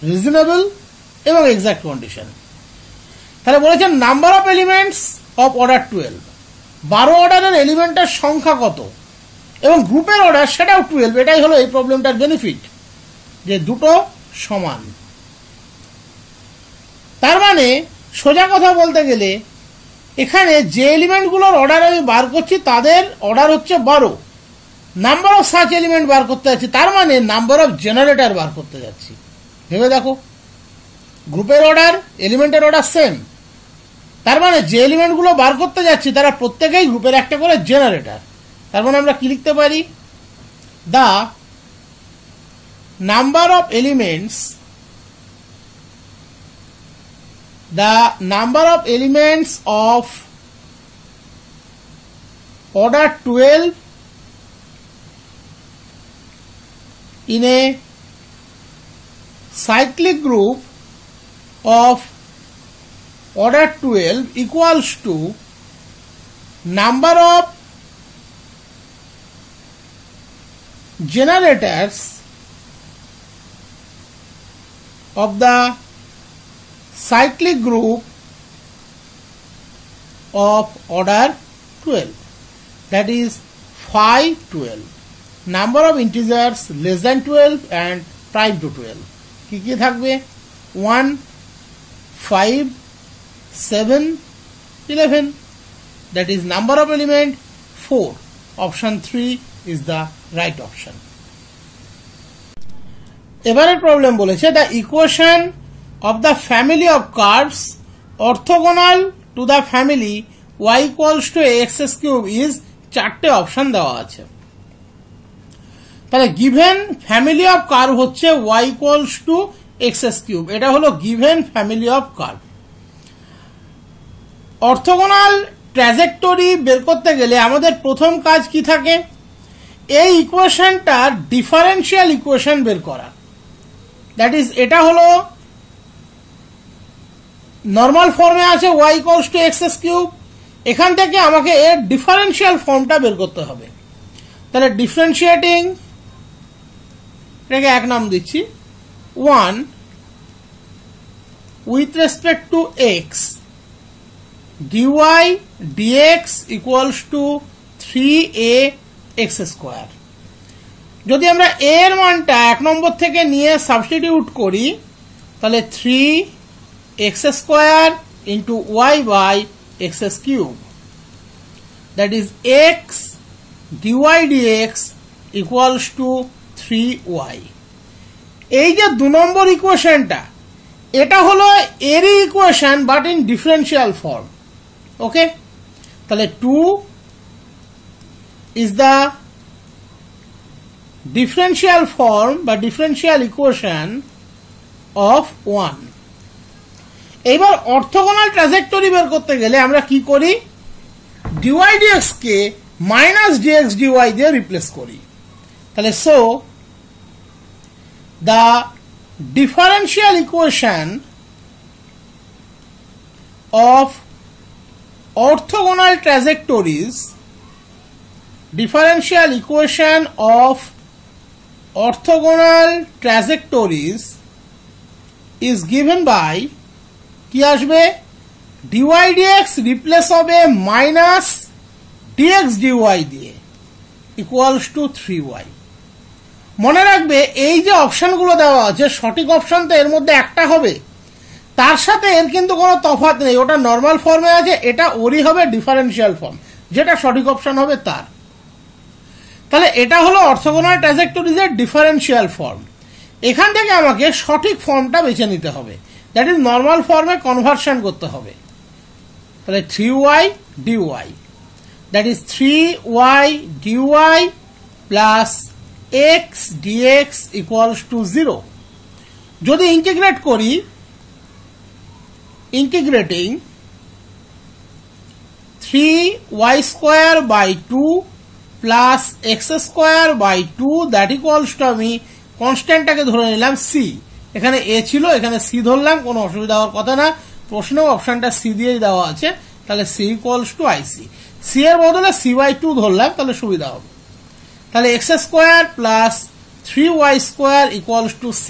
রিজনেবল এবং এক্সাক্ট কন্ডিশন। তাহলে বলেছেন number of elements of order 12, 12 অর্ডারের এলিমেন্টের সংখ্যা কত, এবং গ্রুপের অর্ডার সেটাও 12। এটাই হলো এই প্রবলেমটার বেনিফিট, যে দুটো সমান। তার মানে সোজা কথা বলতে গেলে এখানে যে এলিমেন্টগুলোর অর্ডার আমি বার করছি তাদের অর্ডার হচ্ছে 12, নাম্বার অফ সাচ এলিমেন্ট বার করতে যাচ্ছি, তার মানে নাম্বার অফ জেনারেটর বার করতে যাচ্ছি। ভেবে দেখো, গ্রুপের অর্ডার এলিমেন্টের অর্ডার সেম, তার মানে যে এলিমেন্টগুলো বার করতে যাচ্ছি তারা প্রত্যেকেই গ্রুপের একটা করে জেনারেটর। তার মানে আমরা কি লিখতে পারি? The number of elements, the number of elements of order 12 in a cyclic group of order 12 equals to number of generators of the cyclic group of order 12, that is 5, 12. Number of integers less than 12 and prime to 12. কি কি থাকবে? 1, 5, 7, 11. That is number of element 4. Option 3 is the right option. এবারে problem বলেছে the equation of the family of curves orthogonal to the family y equals to ax cube is চারটে option দেওয়া আছে। তাহলে given family of curve হচ্ছে y equals to x cube, এটা হলো given family of curve. Orthogonal trajectory বের করতে গেলে আমাদের প্রথম কাজ কি থাকে, এই ইকুয়েশনটার ডিফারেন্সিয়াল ইকুয়েশন বের করা। দ্যাট ইজ এটা হলো নর্মাল ফর্মে আছে y equals to x cube, এখান থেকে আমাকে এর ডিফারেন্সিয়াল ফর্মটা বের করতে হবে। তাহলে ডিফারেন্সিয়েটিং, এটাকে এক নাম দিচ্ছি 1 with respect two x dy dx equals to 3ax square. যদি আমরা a এর মানটা 1 নম্বর থেকে নিয়ে সাবস্টিটিউট করি তাহলে 3x square into y by x cube, that is x dy dx equals to 3y। এই যে 2 নম্বর ইকুয়েশনটা, এটা হলো এরই equation but in differential form. Okay, তাহলে 2 is the differential form বা differential equation of 1। এবার অর্থোগোনাল ট্র্যাজেক্টরি বের করতে গেলে আমরা কি করি, dy dx কে মাইনাস dx dy দিয়ে রিপ্লেস করি। তাহলে so the differential equation of orthogonal trajectories, differential equation of orthogonal trajectories is given by কি আসবে, dy dx রিপ্লেস হবে মাইনাস dx dy দিয়ে ইকুয়ালস টু 3y। মনে রাখবে এই যে অপশনগুলো দেওয়া আছে সঠিক অপশন তো এর মধ্যে একটা হবে, তার সাথে এর কিন্তু কোনো তফাৎ নেই, ওটা নর্মাল ফর্মে আছে, এটা ওরই হবে ডিফারেন্সিয়াল ফর্ম, যেটা সঠিক অপশন হবে তার। তাহলে এটা হলো অর্থোগোনাল ট্র্যাজেক্টরিজের ডিফারেন্সিয়াল ফর্ম। এখান থেকে আমাকে সঠিক ফর্মটা বেছে নিতে হবে, দ্যাট ইজ নর্মাল ফর্মে কনভার্সন করতে হবে। তাহলে 3y dy, that is 3y dy plus x dx equals to 0। যদি ইন্টিগ্রেট করি, integrating 3y square by 2 plus x square by 2 that equals to, আমি কনস্ট্যান্টটাকে ধরে নিলাম c, এখানে a ছিল এখানে c ধরলাম, কোনো অসুবিধা হওয়ার কথা না, প্রশ্ন অপশনটা c দিয়েই দেওয়া আছে। তাহলে c equals two ic, c এর বদলে c বাই 2 ধরলাম, তাহলে সুবিধা হবে। তাহলে x square plus 3y square equals to c,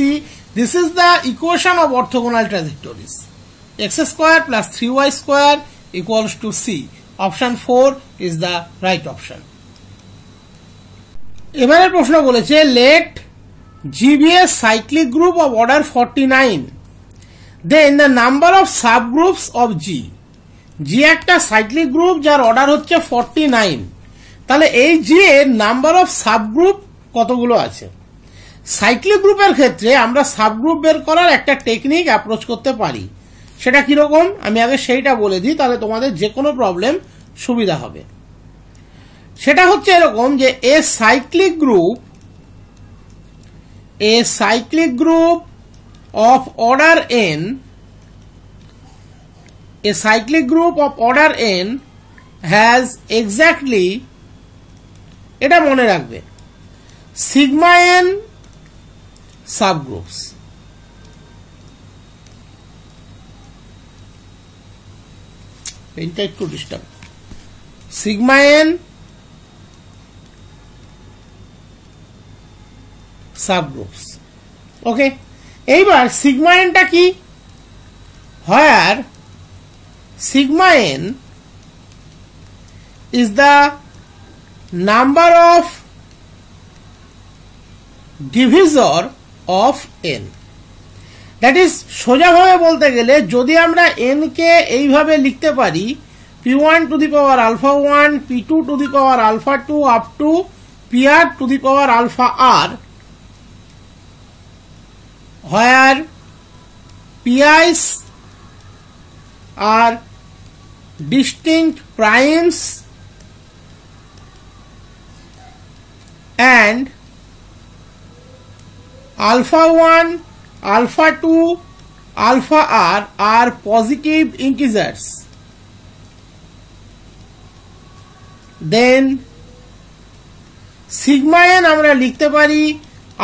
this is the equation of orthogonal trajectories. x square plus 3y square equals to c, option 4 is the right option. এবারে প্রশ্ন বলেছে let G be a cyclic group of order 49, then the number of subgroups of G, G একটা cyclic group যার order হচ্ছে 49, তাহলে এই G এর number of subgroup কতগুলো আছে। সাইক্লিক গ্রুপের ক্ষেত্রে আমরা সাবগ্রুপ বের করার একটা টেকনিক অ্যাপ্রোচ করতে পারি, সেটা কিরকম আমি আগে সেইটা বলে দিই, তাহলে তোমাদের যে কোনো প্রবলেম সুবিধা হবে। সেটা হচ্ছে এরকম যে a cyclic group of order n, a cyclic group of order n has exactly, এটা মনে রাখবে, sigma n subgroups। পেনটা একটু ডিস্টার্ব, sigma n subgroups। ওকে, এইবার সিগমা এনটা কি, where sigma n is the number of divisor of n, that is সোজাভাবে বলতে গেলে যদি আমরা n কে এইভাবে লিখতে পারি p1 to the power alpha 1, p2 to the power alpha 2 up to pr to the power alpha r, where pi's are distinct primes and alpha 1, alpha 2, alpha r are positive integers, then sigma n আমরা লিখতে পারি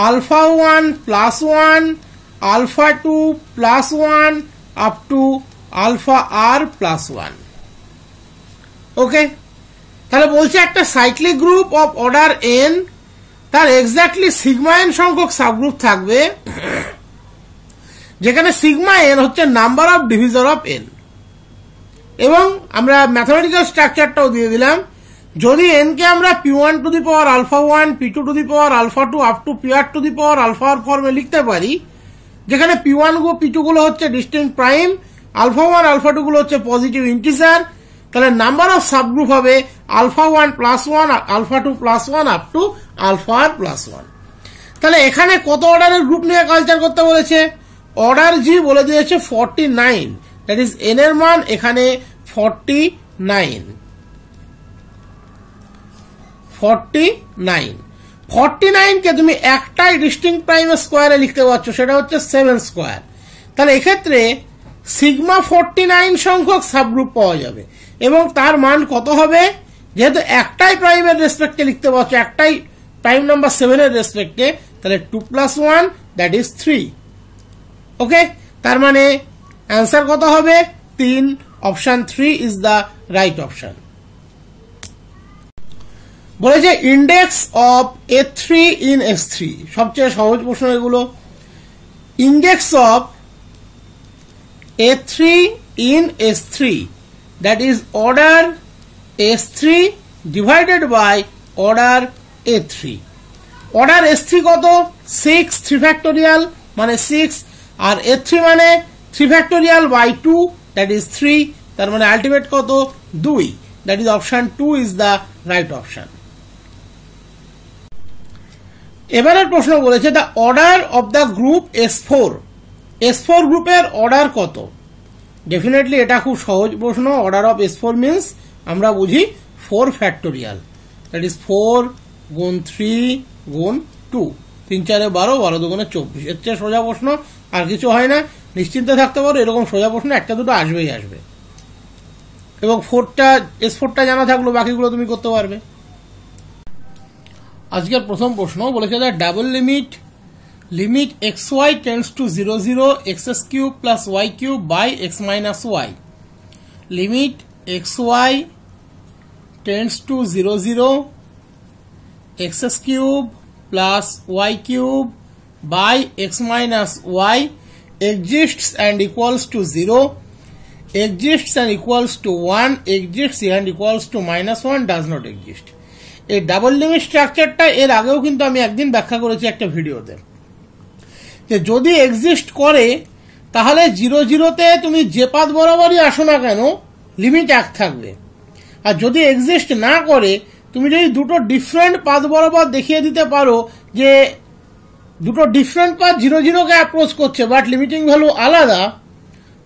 alpha 1 plus 1, alpha 2 plus 1 up to alpha r plus 1. ওকে, তাহলে বলছে একটা cyclic group of order n তার exactly sigma n সংখ্যক subgroup থাকবে, যেখানে সিগমা n হচ্ছে number of divisor of n। এবং আমরা ম্যাথমেটিক্যাল স্ট্রাকচারটাও দিয়ে দিলাম, যদি n কে আমরা p1 to the power alpha 1, p2 to the power alpha 2 up to pr to the power alpha r ফর্মে লিখতে পারি, যেখানে p1 গো p2 গুলো হচ্ছে ডিস্টিংক্ট প্রাইম, আলফা 1 আলফা 2 গুলো হচ্ছে পজিটিভ ইন্টিজার, তাহলে নাম্বার অফ সাবগ্রুপ হবে alpha 1 plus 1, alpha 2 plus 1 up to alpha r plus 1। তাহলে এখানে কত অর্ডারের গ্রুপ নিয়ে কালচার করতে বলেছে? অর্ডার জি বলে দিয়েছে 49, দ্যাট ইজ n এর মান এখানে 49। 49 কে তুমি একটাই ডিস্টিংক্ট প্রাইম স্কোয়ারে লিখতে পারছো, সেটা হচ্ছে 7 স্কোয়ার। তাহলে এক্ষেত্রে সিগমা 49 সংখ্যক সাবগ্রুপ পাওয়া যাবে, এবং তার মান কত হবে? যেহেতু একটাই প্রাইমের রেসপেক্টে লিখতে পারছো, একটাই প্রাইম নাম্বার 7 এর রেসপেক্টে, তাহলে 2 plus 1 দ্যাট ইজ 3। ওকে, তার মানে অ্যান্সার কত হবে? 3। Option 3 is the right option. বলেছে index of A3 in S3, সবচেয়ে সহজ প্রশ্ন এগুলো। Index of A3 in S3, that is order S3 divided by order A3. order S3 কত? 6 3 factorial মানে 6, আর A3 মানে 3 factorial by 2 that is 3, তার মানে আলটিমেট কত? 2, that is option 2 is the right option. এবারের প্রশ্ন বলেছে the order of the group S4, S4 গ্রুপের অর্ডার কত? ডেফিনেটলি এটা খুব সহজ প্রশ্ন। অর্ডার অফ S4 মিন্স আমরা বুঝি 4 ফ্যাক্টোরিয়াল, দ্যাট ইজ 4 গুণ 3 গুণ 2, 3 4 12, 12 2 24। এর চেয়ে সোজা প্রশ্ন আর কিছু হয় না, নিশ্চিন্তে থাকতে পারো এরকম সোজা প্রশ্ন একটা দুটো আসবেই আসবে। এবং S4টা জানা থাকলো, বাকিগুলো তুমি করতে পারবে। আজকের প্রথম প্রশ্ন বলেছে the double limit xy tends two 0 0 x³ plus y³ by x minus y, limit xy tends two 0 0 x³ plus y³ by x minus y exists and equals to 0, exists and equals to 1, exists and equals to -1, does not exist। এই double limit স্ট্রাকচারটা এর আগেও কিন্তু আমি একদিন ব্যাখ্যা করেছি একটা ভিডিওতে, যে যদি এক্সিস্ট করে তাহলে 0 0-তে তুমি যে পাথ বরাবরই আসো না কেন লিমিট 1 থাকবে, আর যদি এক্সিস্ট না করে তুমি যদি দুটো ডিফারেন্ট পাথ বরাবর দেখিয়ে দিতে পারো যে দুটো ডিফারেন্ট পাথ 0 0-কে অ্যাপ্রোচ করছে বাট লিমিটিং ভ্যালু আলাদা,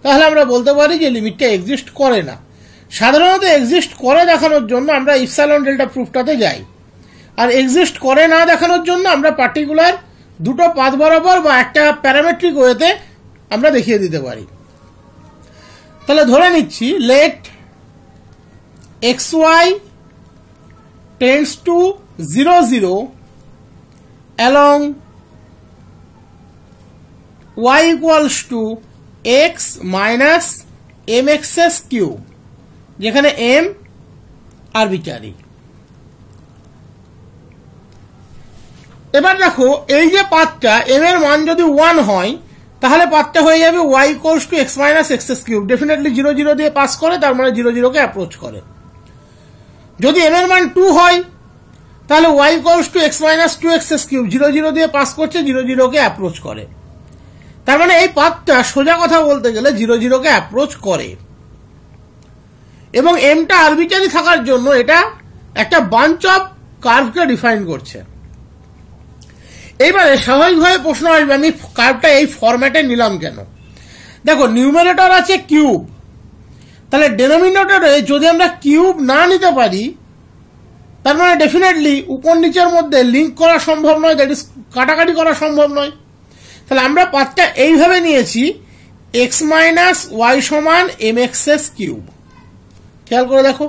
তাহলে আমরা বলতে পারি যে লিমিটটা এক্সিস্ট করে না। সাধারণত এক্সিস্ট করে দেখানোর জন্য আমরা ইপসাইলন ডেল্টা প্রুফটাতে যাই, আর এক্সিস্ট করে না দেখানোর জন্য আমরা পার্টিকুলার দুটো পাথ বরাবর বা একটা প্যারামেট্রিক ওয়েতে আমরা দেখিয়ে দিতে পারি। তাহলে ধরে নিচ্ছি let xy tends two 0 0 along y equals to x minus mx³ যেখানে m আরবিট্রারি। এবার দেখো এই যে পাথটা m এর মান যদি 1 হয় তাহলে পাথটা হয়ে যাবে y equals to x minus x³, definitely 0 0 দিয়ে পাস করে, তার মানে 0 0-কে অ্যাপ্রোচ করে। যদি m এর মান 2 হয় তাহলে y equals to x minus 2x³, 0 0 দিয়ে পাস করছে, 0 0-কে অ্যাপ্রোচ করে, তার মানে এই পাথটা সোজা কথা বলতে গেলে 0 0-কে অ্যাপ্রোচ করে। এবং এমটা আরবিট্রারি থাকার জন্য এটা একটা বাঞ্চ অফ কার্ভকে ডিফাইন করছে। এইবারে স্বাভাবিকভাবে প্রশ্ন আসবে আমি কার্ভটা এই ফরম্যাটে নিলাম কেন? দেখো নিউমারেটর আছে কিউব, তাহলে ডেনোমিনেটরে যদি আমরা কিউব না নিতে পারি তার মানে ডেফিনেটলি উপর নিচের মধ্যে লিঙ্ক করা সম্ভব নয়, দ্যাট ইজ কাটাকাটি করা সম্ভব নয়। তাহলে আমরা পাথটা এইভাবে নিয়েছি এক্স মাইনাস ওয়াই সমান এম এক্স এস কিউব। খেয়াল করে দেখো,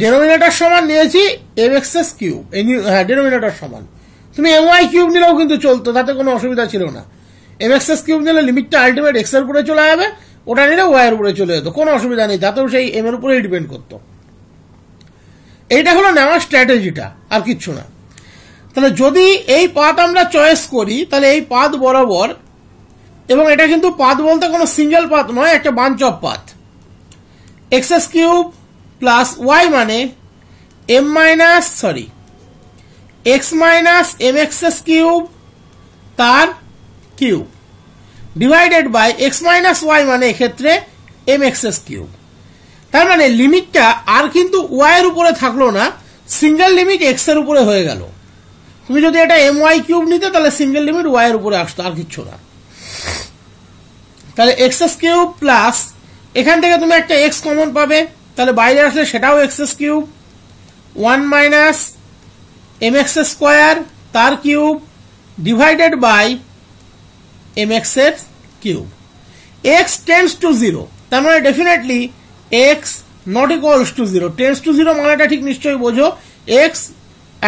ডেনোমিনেটর সমান নিয়েছি এম এক্স এস কিউব, হ্যাঁ ডেনোমিনেটর সমান। তুমি এম ওয়াই কিউব নিলেও কিন্তু চলতো, তাতে কোনো অসুবিধা ছিল না। এম এক্স এস কিউব নিলে লিমিটটা আলটিমেট এক্স এর উপরে চলে যাবে, ওটা নিলে ওয়াই এর উপরে চলে যেত, কোনো অসুবিধা নেই, তাতেও সেই এম এর উপরেই ডিপেন্ড করতো। এইটা হলো নেওয়ার স্ট্র্যাটেজিটা, আর কিচ্ছু না। তাহলে যদি এই পাথ আমরা চয়েস করি তাহলে এই পাথ বরাবর, এবং এটা কিন্তু পাথ বলতে কোনো সিঙ্গেল পাথ নয়, একটা bunch of path. X s cube plus y মানে m minus x minus m x s cube তার cube divided by x minus y মানে এক্ষেত্রে এম এক্স এস কিউব। তার মানে লিমিটটা আর কিন্তু ওয়াই এর উপরে থাকলো না, সিঙ্গেল লিমিট এক্স এর উপরে হয়ে গেল। তুমি যদি এটা এম ওয়াই কিউব নিতে তাহলে সিঙ্গেল লিমিট ওয়াই এর উপরে আসতো, আর কিচ্ছু না। তাহলে এক্স এস কিউব প্লাস এখান থেকে তুমি একটা এক্স কমন পাবে, তাহলে বাইরে আসলে সেটাও x s cube, one minus m x square তার cube divided by m x এর cube. X tends to zero, তার মানে definitely x not equals to zero. Tends to zero মানেটা ঠিক নিশ্চয়ই বোঝো, x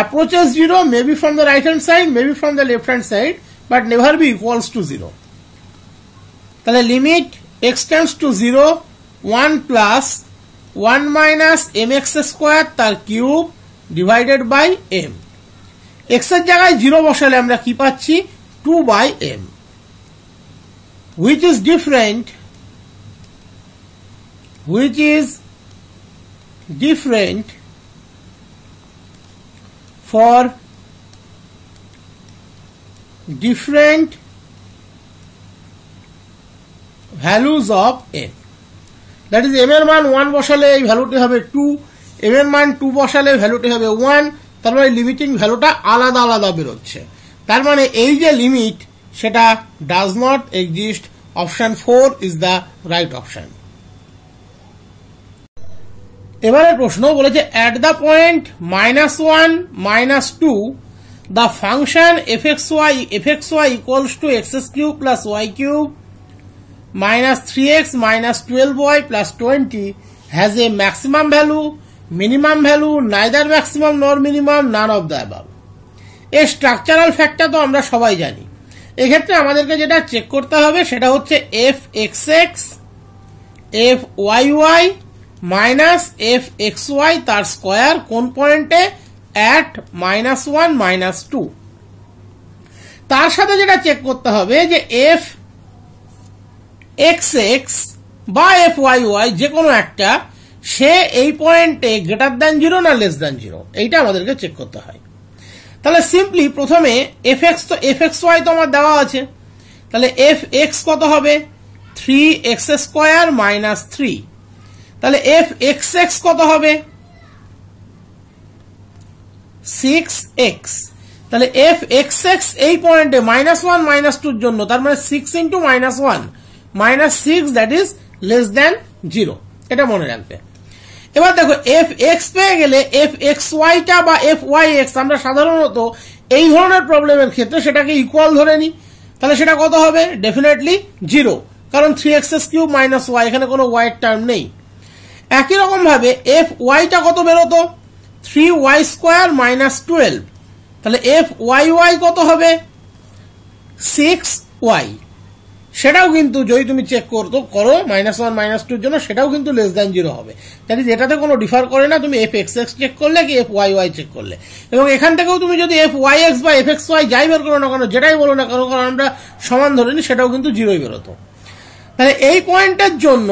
approaches 0 maybe from the right hand side, maybe from the left hand side, but never be equals to 0. তাহলে limit x tends to 0 1 plus 1 minus mx square তার cube divided by m। x এর জায়গায় 0 বসালে আমরা কি পাচ্ছি 2 by m, which is different for different values of m. That is m এর মান 1 বসালে এই ভ্যালুটি হবে 2, m এর মান 2 বসালে ভ্যালুটি হবে 1, তার মানে লিমিটিং ভ্যালুটা আলাদা আলাদা বেরোচ্ছে। তার মানে এই যে লিমিট সেটা does not exist. Option 4 is the right option. এবারে প্রশ্ন বলেছে at the point -1 -2 the function fxy equals to x cube plus y cube minus 3x minus 12y plus 20 has a maximum value, minimum value, neither maximum nor minimum, none of the above. এই structural ফ্যাক্টটা তো আমরা সবাই জানি। এক্ষেত্রে আমাদেরকে যেটা check করতে হবে সেটা হচ্ছে fxx fyy minus F X Y তার স্কোয়ার কোন পয়েন্টে অ্যাট -1 -2। তার সাথে যেটা চেক করতে হবে যে এফ এক্স এক্স বা এফ ওয়াই ওয়াই যে কোনো একটা, সে এই পয়েন্টে গ্রেটার দ্যান 0 না লেস দ্যান 0, এইটা আমাদেরকে চেক করতে হয়। তাহলে সিম্পলি প্রথমে এফ এক্স তো এফ এক্স ওয়াই তো আমার দেওয়া আছে, তাহলে এফ এক্স কত হবে 3x স্কোয়ার মাইনাস 3, তাহলে এফ এক্স এক্স কত হবে 6x, তাহলে এফ এক্স এক্স এই পয়েন্টে -1 -2 জন্য, তার মানে 6 × -1 -6 দ্যাট ইজ লেস দ্যান 0, এটা মনে রাখবে। এবার দেখো এফ এক্স পেয়ে গেলে এফ এক্স ওয়াইটা বা এফ ওয়াই এক্স আমরা সাধারণত এই ধরনের প্রবলেমের ক্ষেত্রে সেটাকে ইকুয়াল ধরে নিই, তাহলে সেটা কত হবে ডেফিনেটলি 0, কারণ 3x³ - y, এখানে কোনো y এর টার্ম নেই। একই রকম ভাবে এফ ওয়াইটা কত বেরোতো 3y² - 12, তাহলে এফ ওয়াই ওয়াই কত হবে 6y, সেটাও কিন্তু যদি তুমি চেক করো -1 -2 জন্য সেটাও কিন্তু লেস দ্যান 0 হবে। তাহলে যেটাতে কোনো ডিফার করে না তুমি এফ এক্স এক্স চেক করলে কি এফ ওয়াই ওয়াই চেক করলে, এবং এখান থেকেও তুমি যদি এফ ওয়াই এক্স বা এফ এক্স ওয়াই যাই বের করো না কেন, যেটাই বলো না কেন, কারণ আমরা সমান ধরে নিই, সেটাও কিন্তু 0ই বেরোতো। তাহলে এই পয়েন্টের জন্য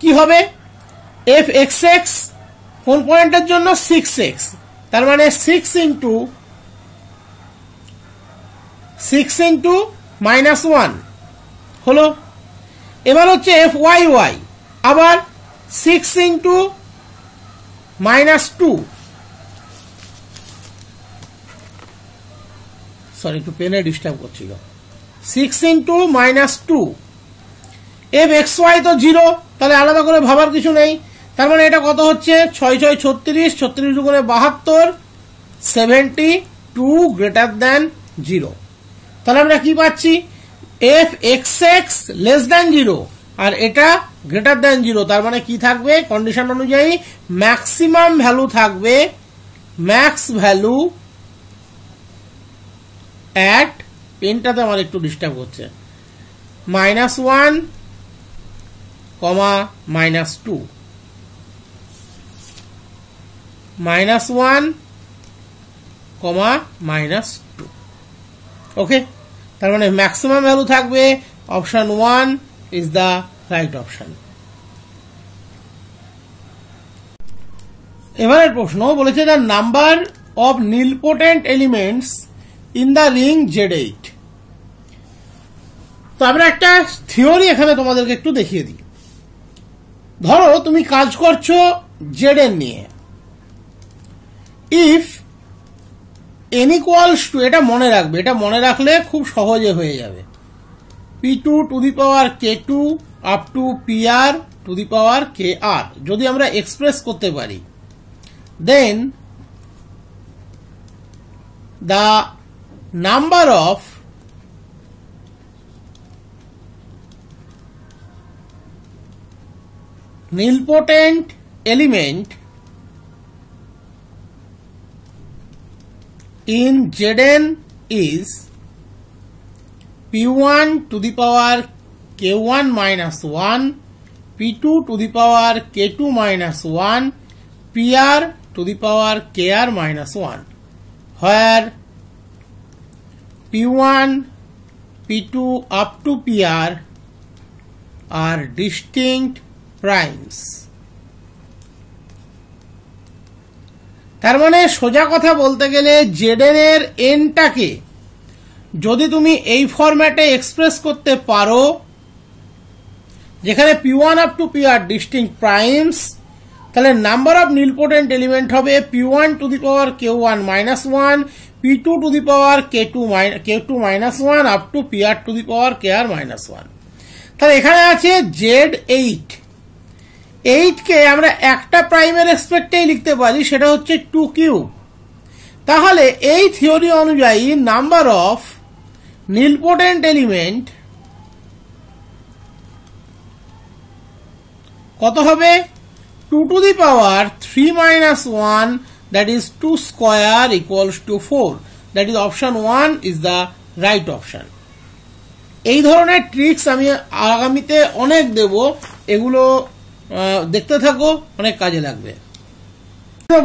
কি হবে এফ এক্স এক্স কোন পয়েন্টের জন্য 6x, তার মানে 6 × -1 হলো। এবার হচ্ছে এফ ওয়াই ওয়াই আবার 6 × -2, সরি একটু পেনে ডিস্টার্ব করছিল, 6 ইন্টু -2। এফ এক্স ওয়াই তো 0, তাহলে আলাদা করে ভাবার কিছু নেই। তার মানে এটা কত হচ্ছে 6 6 36, 36 দুগুণে 72, 72 গ্রেটার দ্যান 0। তাহলে আমরা কি পাচ্ছি, F x x less than 0 আর এটা গ্রেটার দ্যান 0। তার মানে কি থাকবে, কন্ডিশন অনুযায়ী ম্যাক্সিমাম ভ্যালু থাকবে, ম্যাক্স ভ্যালু অ্যাট, পেনটাতে আমার একটু ডিস্টার্ব হচ্ছে, -1, -2, -1, -2। ওকে, তার মানে ম্যাক্সিমাম ভ্যালু থাকবে, option 1 is the right option. এবারের প্রশ্ন বলেছে the number of nilpotent elements in the ring Z8। তো আমরা একটা থিওরি এখানে তোমাদেরকে একটু দেখিয়ে দিই। ধরো তুমি কাজ করছো Zn নিয়ে, ইফ n ইকুয়ালস টু, এটা মনে রাখবে, এটা মনে রাখলে খুব সহজে হয়ে যাবে, p2 to the power k2 up to pr to the power kr যদি আমরা এক্সপ্রেস করতে পারি, then the number of nilpotent element in Zn is p1 to the power k1 minus 1, p2 to the power k2 minus 1, pr to the power kr minus 1, where p1, p2 up to pr are distinct primes। তার মানে সোজা কথা বলতে গেলে Zn এর nটাকে যদি তুমি এই ফরম্যাটে এক্সপ্রেস করতে পারো, যেখানে p1 up to pr distinct primes, তাহলে নাম্বার অফ নীলপোটেন্ট এলিমেন্ট হবে p1 to the power k1 minus 1, p2 to the power k2 minus 1 up to pr to the power kr minus 1। তাহলে এখানে আছে Z8, 8 কে আমরা একটা প্রাইমের রেসপেক্টেই লিখতে পারি, সেটা হচ্ছে 2 কিউব। তাহলে এই থিওরি অনুযায়ী নাম্বার অফ নীলপোটেন্ট এলিমেন্ট কত হবে, 2 to the power 3 minus 1, that is 2 square equals to 4, that is option 1 is the right option। এই ধরনের ট্রিক্স আমি আগামীতে অনেক দেব, এগুলো দেখতে থাকো, অনেক কাজে লাগবে।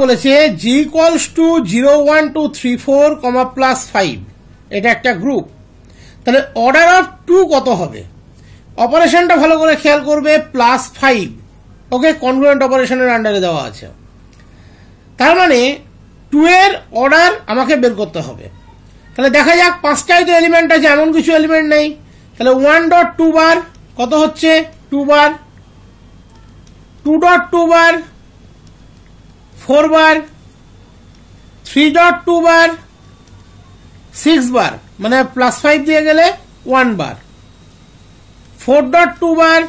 বলেছে g equals to 0 1 2 3 4, +5, এটা একটা গ্রুপ। তাহলে অর্ডার অফ 2 কত হবে, অপারেশনটা ভালো করে খেয়াল করবে, +5, ওকে, কনগ্রুয়েন্ট অপারেশনের আন্ডারে দেওয়া আছে। তার মানে 2 এর অর্ডার আমাকে বের করতে হবে। তাহলে দেখা যাক, 5টাই তো এলিমেন্ট আছে, এমন কিছু এলিমেন্ট নেই। তাহলে 1.2 বার কত হচ্ছে, 2 বার, 2.2 বার 4 বার, 3.2 বার 6 বার, মানে +5 দিয়ে গেলে 1 বার, 4.2 বার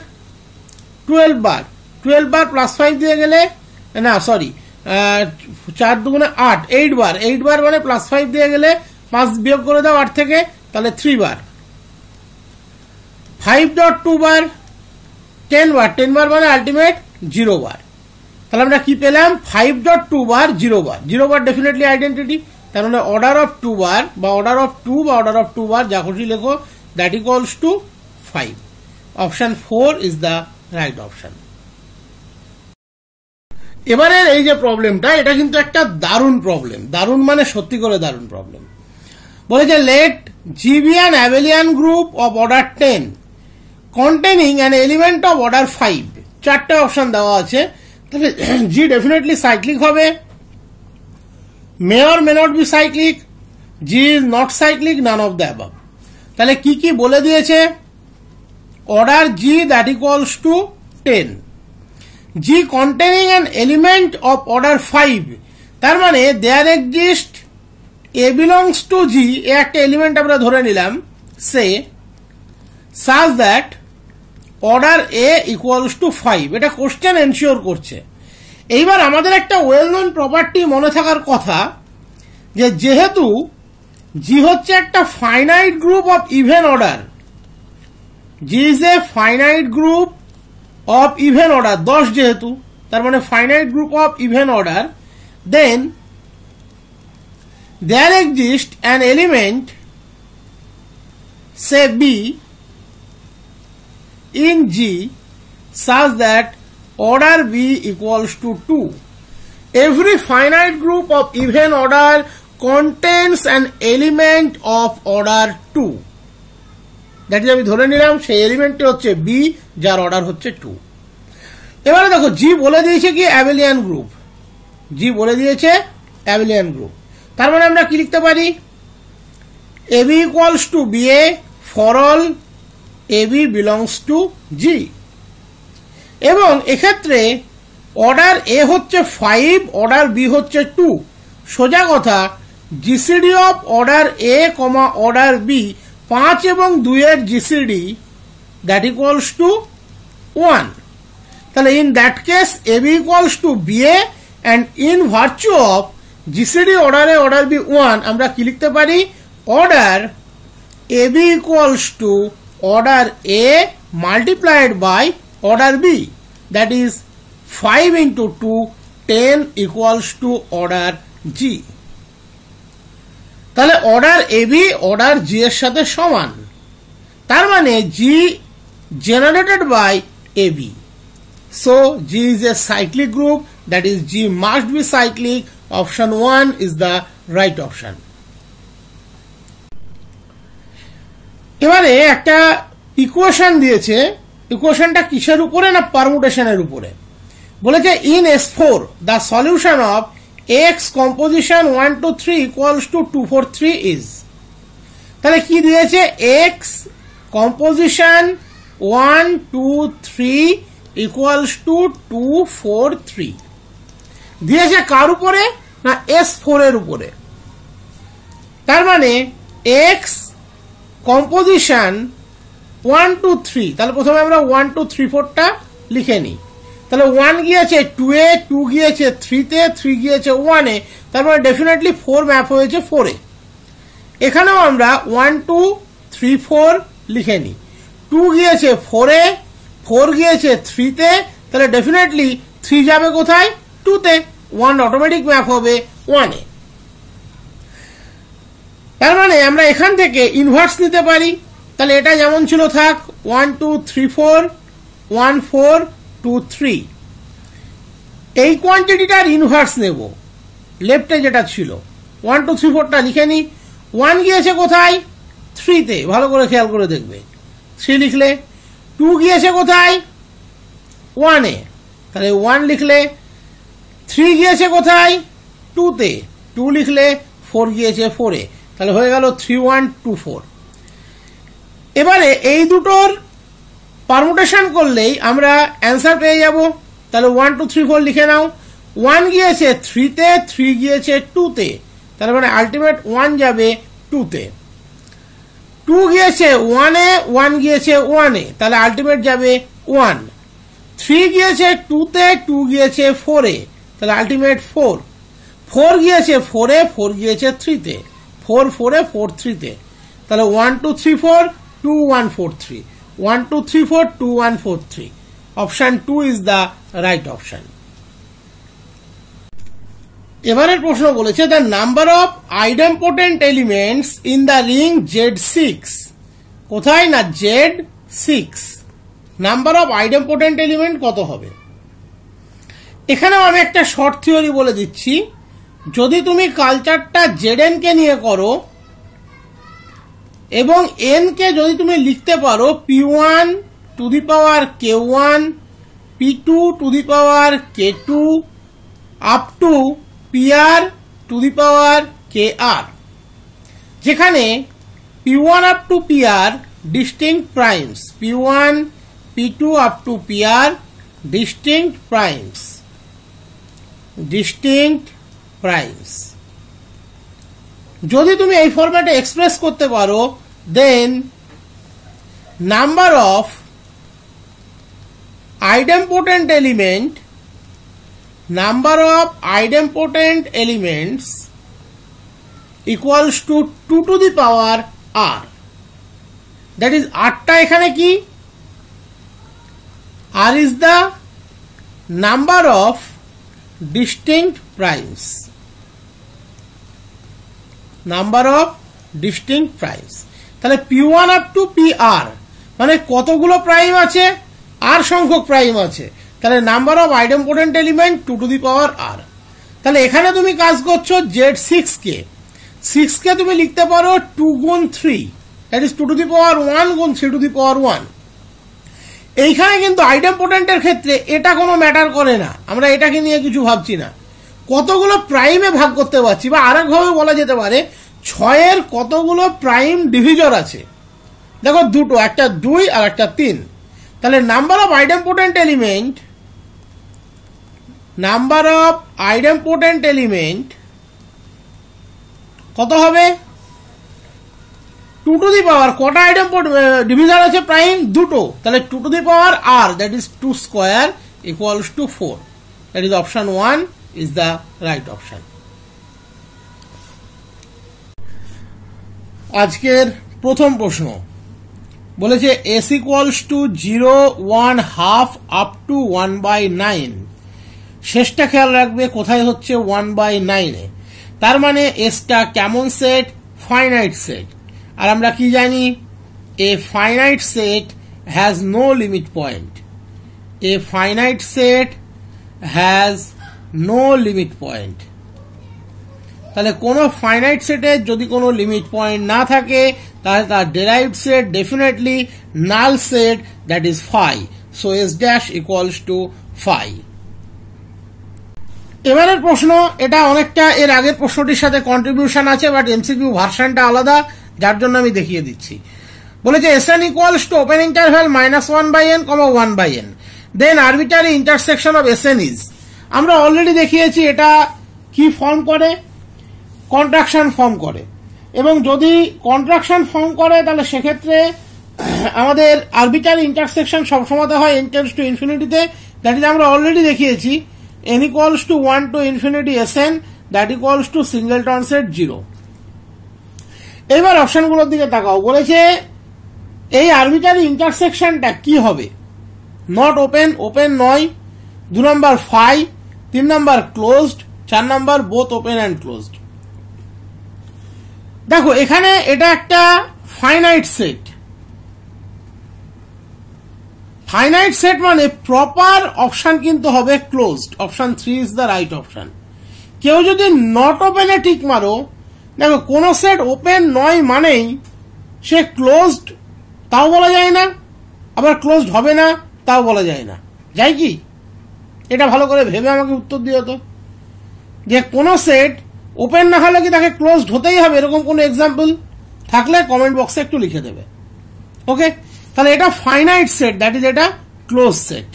12 বার, 12 বার +5 দিয়ে গেলে, না সরি 4 দুগুণে 8, 8 বার, 8 বার মানে +5 দিয়ে গেলে 5 বিয়োগ করে দাও 8 থেকে, তাহলে 3 বার, 5.2 বার 10 বার, 10 বার মানে আলটিমেট 0 বার। তাহলে আমরা কি পেলাম, 5.2 বার 0 বার, 0 বার ডেফিনেটলি আইডেন্টিটি। তার মানে অর্ডার অফ 2 বার বা অর্ডার অফ 2 বা অর্ডার অফ 2 বার যা খুশি লেখো, that equals to 5। Option 4 is the right option. এবারে এই যে প্রবলেমটা, এটা কিন্তু একটা দারুণ প্রবলেম, দারুণ মানে সত্যি করে দারুণ প্রবলেম। বলেছে let G be an abelian group of order 10 containing an element of order 5, 4টে অপশন দেওয়া আছে। তাহলে জি ডেফিনেটলি সাইক্লিক হবে, may or may not be cyclic, G is not cyclic, none of the above. তাহলে কি কি বলে দিয়েছে, order G that equals to 10, G containing an element of order 5, তার মানে there exist a belongs to G, একটা element আমরা ধরে নিলাম, সে such that order A equals to 5. এটা কোশ্চেন এনশিওর করছে। এইবার আমাদের একটা ওয়েল নোন প্রপার্টি মনে থাকার কথা যে যেহেতু জি হচ্ছে একটা finite group of even order, G is a finite group of even order, 10 যেহেতু, তার মানে finite group of even order, then there exists an element say B in G such that order B equals to 2. Every finite group of even order contains an element of order 2. That is আমি ধরে নিলাম সেই এলিমেন্টটি হচ্ছে B যার order হচ্ছে 2। এবারে দেখো G বলে দিয়েছে কি অ্যাবেলিয়ান গ্রুপ, G বলে দিয়েছে অ্যাবেলিয়ান গ্রুপ, তার মানে আমরা কি লিখতে পারি AB equals to BA for all AB belongs to G। এবং এক্ষেত্রে অর্ডার A হচ্ছে 5, অর্ডার B হচ্ছে 2। সোজা কথা GCD of order A, order B 5 এবং 2 এর জিসিডি দ্যাট ইকুয়ালস টু 1। তাহলে in that case AB equals to BA and in virtue of GCD অর্ডারে অর্ডার B 1 আমরা কি লিখতে পারি order AB equals to order A multiplied by order B, that is 5 into 2 10 equals to order G। তাহলে order AB order G এর সাথে সমান, তার মানে G generated by AB, so G is a cyclic group, that is G must be cyclic. Option 1 is the right option. এবারে একটা equation দিয়েছে, ইকুয়েশনটা কিসের উপরে না পারমুটেশনের উপরে। বলেছে in S4 the solution of x composition 1 2 3 equals to 2 4 3 is. তাহলে কি দিয়েছে x কম্পোজিশন 1 2 3 ইকুয়ালস টু 2 4 3 দিয়েছে কার উপরে না S4 এর উপরে। তার মানে x কম্পোজিশন 1 2 3, তাহলে প্রথমে আমরা 1 2 3 4 টা লিখে নিই। তাহলে 1 গিয়েছে 2 এ, 2 গিয়েছে 3 তে, 3 গিয়েছে 1 এ, তারপরে ডেফিনেটলি 4 ম্যাপ হয়েছে 4 এ। এখানেও আমরা 1 2 3 4 লিখে নিই। 2 গিয়েছে 4 এ, 4 গিয়েছে 3 তে, তাহলে ডেফিনেটলি 3 যাবে কোথায় 2 তে, 1 অটোমেটিক ম্যাপ হবে 1 এ। তার মানে আমরা এখান থেকে ইনভার্স নিতে পারি। তাহলে এটা যেমন ছিল থাক 1 2 3 4 1 4 2 3, এই কোয়ান্টিটিটার ইনভার্স নেব, লেফটে যেটা ছিল 1 2 3 4 টা লিখে নি। 1 গিয়েছে কোথায় 3 তে, ভালো করে খেয়াল করে দেখবে, 3 লিখলে। 2 গিয়েছে কোথায় 1 এ, তাহলে 1 লিখলে। 3 গিয়েছে কোথায় 2 তে, 2 লিখলে। 4 গিয়েছে 4 এ, তাহলে হয়ে গেল 3 1 2 4। এবারে এই দুটোর পারমুটেশন করলেই আমরা অ্যান্সার পেয়ে যাব। তাহলে 1 2 3 4 লিখে নাও। 1 গিয়েছে 3 তে, 3 গিয়েছে 2 তে, তার মানে আলটিমেট 1 যাবে 2 তে। 2 গিয়েছে 1 এ, 1 গিয়েছে 1 এ, তাহলে আলটিমেট যাবে 1। 3 গিয়েছে 2 তে, 2 গিয়েছে 4 এ, তাহলে আলটিমেট 4। 4 গিয়েছে 4 এ, 4 গিয়েছে 3 তে, 4 4 এ, 4 3 তে, তাহলে 1 2 3 4 2 1 4 3, 1 2 3 4 2 1 4 3। Option 2 is the right option. এবারের প্রশ্ন বলেছে the number of idempotent elements in the ring Z6। কোথায় না Z6, number of idempotent element কত হবে। এখানেও আমি একটা শর্ট থিওরি বলে দিচ্ছি, যদি তুমি কালচারটা Zn কে নিয়ে করো এবং n কে যদি তুমি লিখতে পারো P1 to the power K1, P2 to the power K2 up to PR to the power KR, যেখানে P1 up to PR distinct primes, P1 P2 up to PR distinct primes, distinct primes. যদি তুমি এই ফরম্যাটে express করতে পারো দেন number of idempotent elements equals to 2 to the power r. That is r টা এখানে কি? r is the number of distinct primes. তাহলে p1 up to pr মানে কতগুলো প্রাইম আছে? r সংখ্যক প্রাইম আছে। তাহলে number of idempotent element 2 to the power r। তাহলে এখানে তুমি কাজ করছো z6 কে তুমি লিখতে পারো 2 গুণ 3, that is 2 to the power 1 গুণ 3 to the power 1। এইখানে কিন্তু আইডেম্পোটেন্টের ক্ষেত্রে এটা কোনো ম্যাটার করে না, আমরা এটাকে নিয়ে কিছু ভাবছি না, কতগুলো প্রাইমে ভাগ করতে পারছি। বা আরেকভাবে বলা যেতে পারে 6 এর কতগুলো প্রাইম ডিভিজর আছে। দেখো দুটো, একটা 2 আর একটা 3। তাহলে নাম্বার অফ আইডেম্পোটেন্ট এলিমেন্ট কত হবে? 2 to the power, কটা ডিভিজর আছে প্রাইম? দুটো। তাহলে 2 to the power r, that is 2 square equals to 4. That is option 1 is the right option. আজকের প্রথম প্রশ্ন বলেছে s equals to 0, 1, half up to 1/9। শেষটা খেয়াল রাখবে কোথায় হচ্ছে 1/9 এ। তার মানে এসটা কেমন সেট? Finite set. আর আমরা কি জানি? A finite set has no limit point. তাহলে কোনো ফাইনাইট সেটের যদি কোনো লিমিট পয়েন্ট না থাকে তাহলে তার derived set definitely null set, that is phi. So s dash equals to phi। এবারের প্রশ্ন এটা অনেকটা এর আগের প্রশ্নটির সাথে কন্ট্রিবিউশন আছে, বাট এমসিকিউ ভার্সনটা আলাদা, যার জন্য আমি দেখিয়ে দিচ্ছি। বলেছে sn equals to open interval -1/n, 1/n, then arbitrary intersection of sn is. আমরা অলরেডি দেখিয়েছি এটা কি ফর্ম করে? কন্ট্রাকশন ফর্ম করে। এবং যদি কন্ট্রাকশন ফর্ম করে তাহলে সেক্ষেত্রে আমাদের আরবিটারি ইন্টারসেকশন সবসময় হয় n টেন্ডস টু ইনফিনিটিতে, দ্যাট ইজ আমরা অলরেডি দেখিয়েছি n equals to 1 to infinity sn, that equals to singleton set 0। এবার অপশনগুলোর দিকে তাকাও। বলেছে এই আরবিটারি ইন্টারসেকশনটা কি হবে? নট ওপেন, ওপেন নয়, 2 নম্বর phi, 3 number closed, 4 number both open and closed. দেখো এখানে এটা একটা ফাইনাইট সেট। ফাইনাইট সেট মানে প্রপার অপশন কিন্তু হবে closed. Option 3 is the right option. কেউ যদি নট ওপেনে টিক মারো, দেখো কোন সেট ওপেন নয় মানেই সে ক্লোজড তাও বলা যায় না, আবার ক্লোজড হবে না তাও বলা যায় না, যায় কি? এটা ভালো করে ভেবে আমাকে উত্তর দিও তো, যে কোন সেট ওপেন না হলে কি তাকে ক্লোজড হতেই হবে, এরকম কোন এক্সাম্পল থাকলে কমেন্ট বক্সে একটু লিখে দেবে। ওকে, তাহলে এটা ফাইনাইট সেট, দ্যাট ইজ এটা ক্লোজ সেট।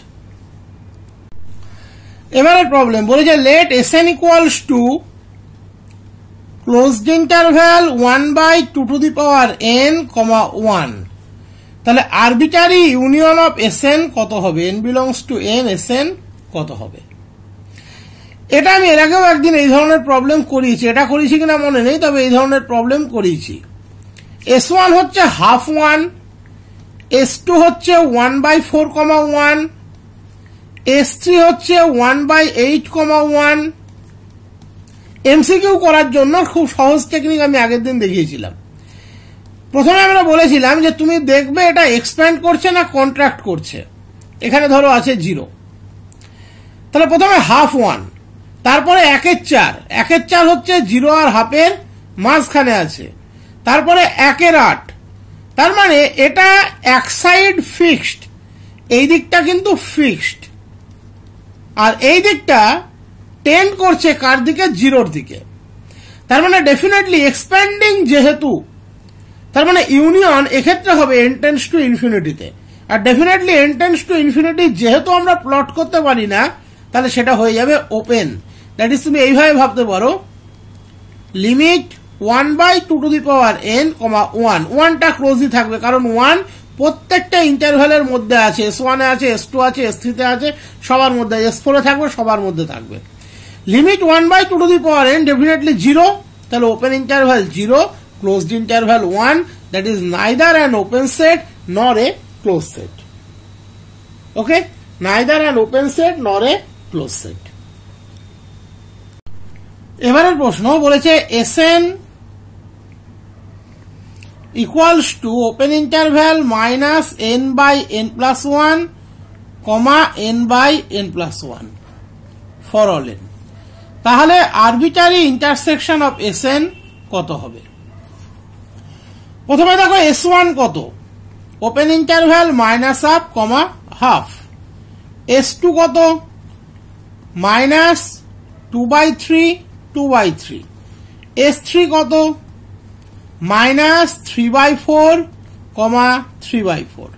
এবারে প্রবলেম বলেছে let sn equals to closed interval 1/2 to the power n, 1। তাহলে আরবিটারি ইউনিয়ন অফ sn কত হবে? n belongs to n, sn কত হবে? এটা আমি এর আগেও একদিন এই ধরনের প্রবলেম করিয়েছি, এটা করিয়েছি কিনা মনে নেই, তবে এই ধরনের প্রবলেম করিয়েছি। s1 হচ্ছে হাফ 1, s2 হচ্ছে 1/4, 1, s3 হচ্ছে 1/8, 1। এমসিকিউ করার জন্য খুব সহজ টেকনিক আমি আগের দিন দেখিয়েছিলাম। প্রথমে আমরা বলেছিলাম যে তুমি দেখবে এটা এক্সপ্যান্ড করছে না কন্ট্রাক্ট করছে। এখানে ধরো আছে 0, তাহলে প্রথমে হাফ 1, তারপরে 1/4 হচ্ছে 0 আর হাফের মাঝখানে আছে, তারপরে 1/8। তার মানে এটা এক সাইড ফিক্সড, এই দিকটা কিন্তু ফিক্সড, আর এই দিকটা টেন্ড করছে কার দিকে? 0-র দিকে। তার মানে ডেফিনেটলি এক্সপ্যান্ডিং যেহেতু, তার মানে ইউনিয়ন এক্ষেত্রে হবে n টেন্ডস টু ইনফিনিটিতে। আর definitely n tends to infinity যেহেতু আমরা প্লট করতে পারি না, তাহলে সেটা হয়ে যাবে ওপেন। দ্যাট ইজ তুমি এইভাবে ভাবতে পারো, limit 1/2 to the power n, 1। 1টা ক্লোজই থাকবে, কারণ 1 প্রত্যেকটা ইন্টারভ্যালের মধ্যে আছে, S1 এ আছে, S2 আছে, S3 তে আছে, সবার মধ্যে, S4 এ থাকবে, সবার মধ্যে থাকবে। Limit 1/2 to the power n definitely 0, তাহলে open interval 0, closed interval 1, that is neither an open set nor a close set. Okay, neither an open set nor a close set. এবারের প্রশ্ন বলেছে Sn equals to open interval minus n by n plus 1, comma n by n plus 1 for all n। তাহলে arbitrary intersection of Sn কত হবে? প্রথমে দেখো S1 কত, open interval minus half কমা half. S2 কত, মাইনাস 2/3 2/3। S3 কত, minus 3/4 কমা 3/4।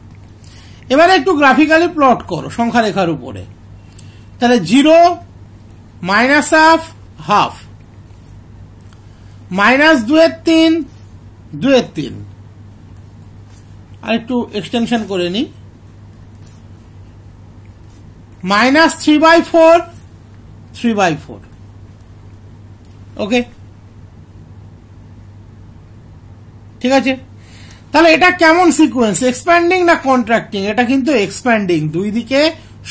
এবারে একটু গ্রাফিক্যালি প্লট করো সংখ্যা রেখার উপরে। তাহলে 0 মাইনাস হাফ হাফ, মাইনাস 2/3 2/3, আর একটু এক্সটেনশন করে নি, মাইনাস 3/4 3/4। ওকে, ঠিক আছে। তাহলে এটা কেমন সিকোয়েন্স, এক্সপ্যান্ডিং না কন্ট্রাক্টিং? এটা কিন্তু এক্সপ্যান্ডিং, দুই দিকে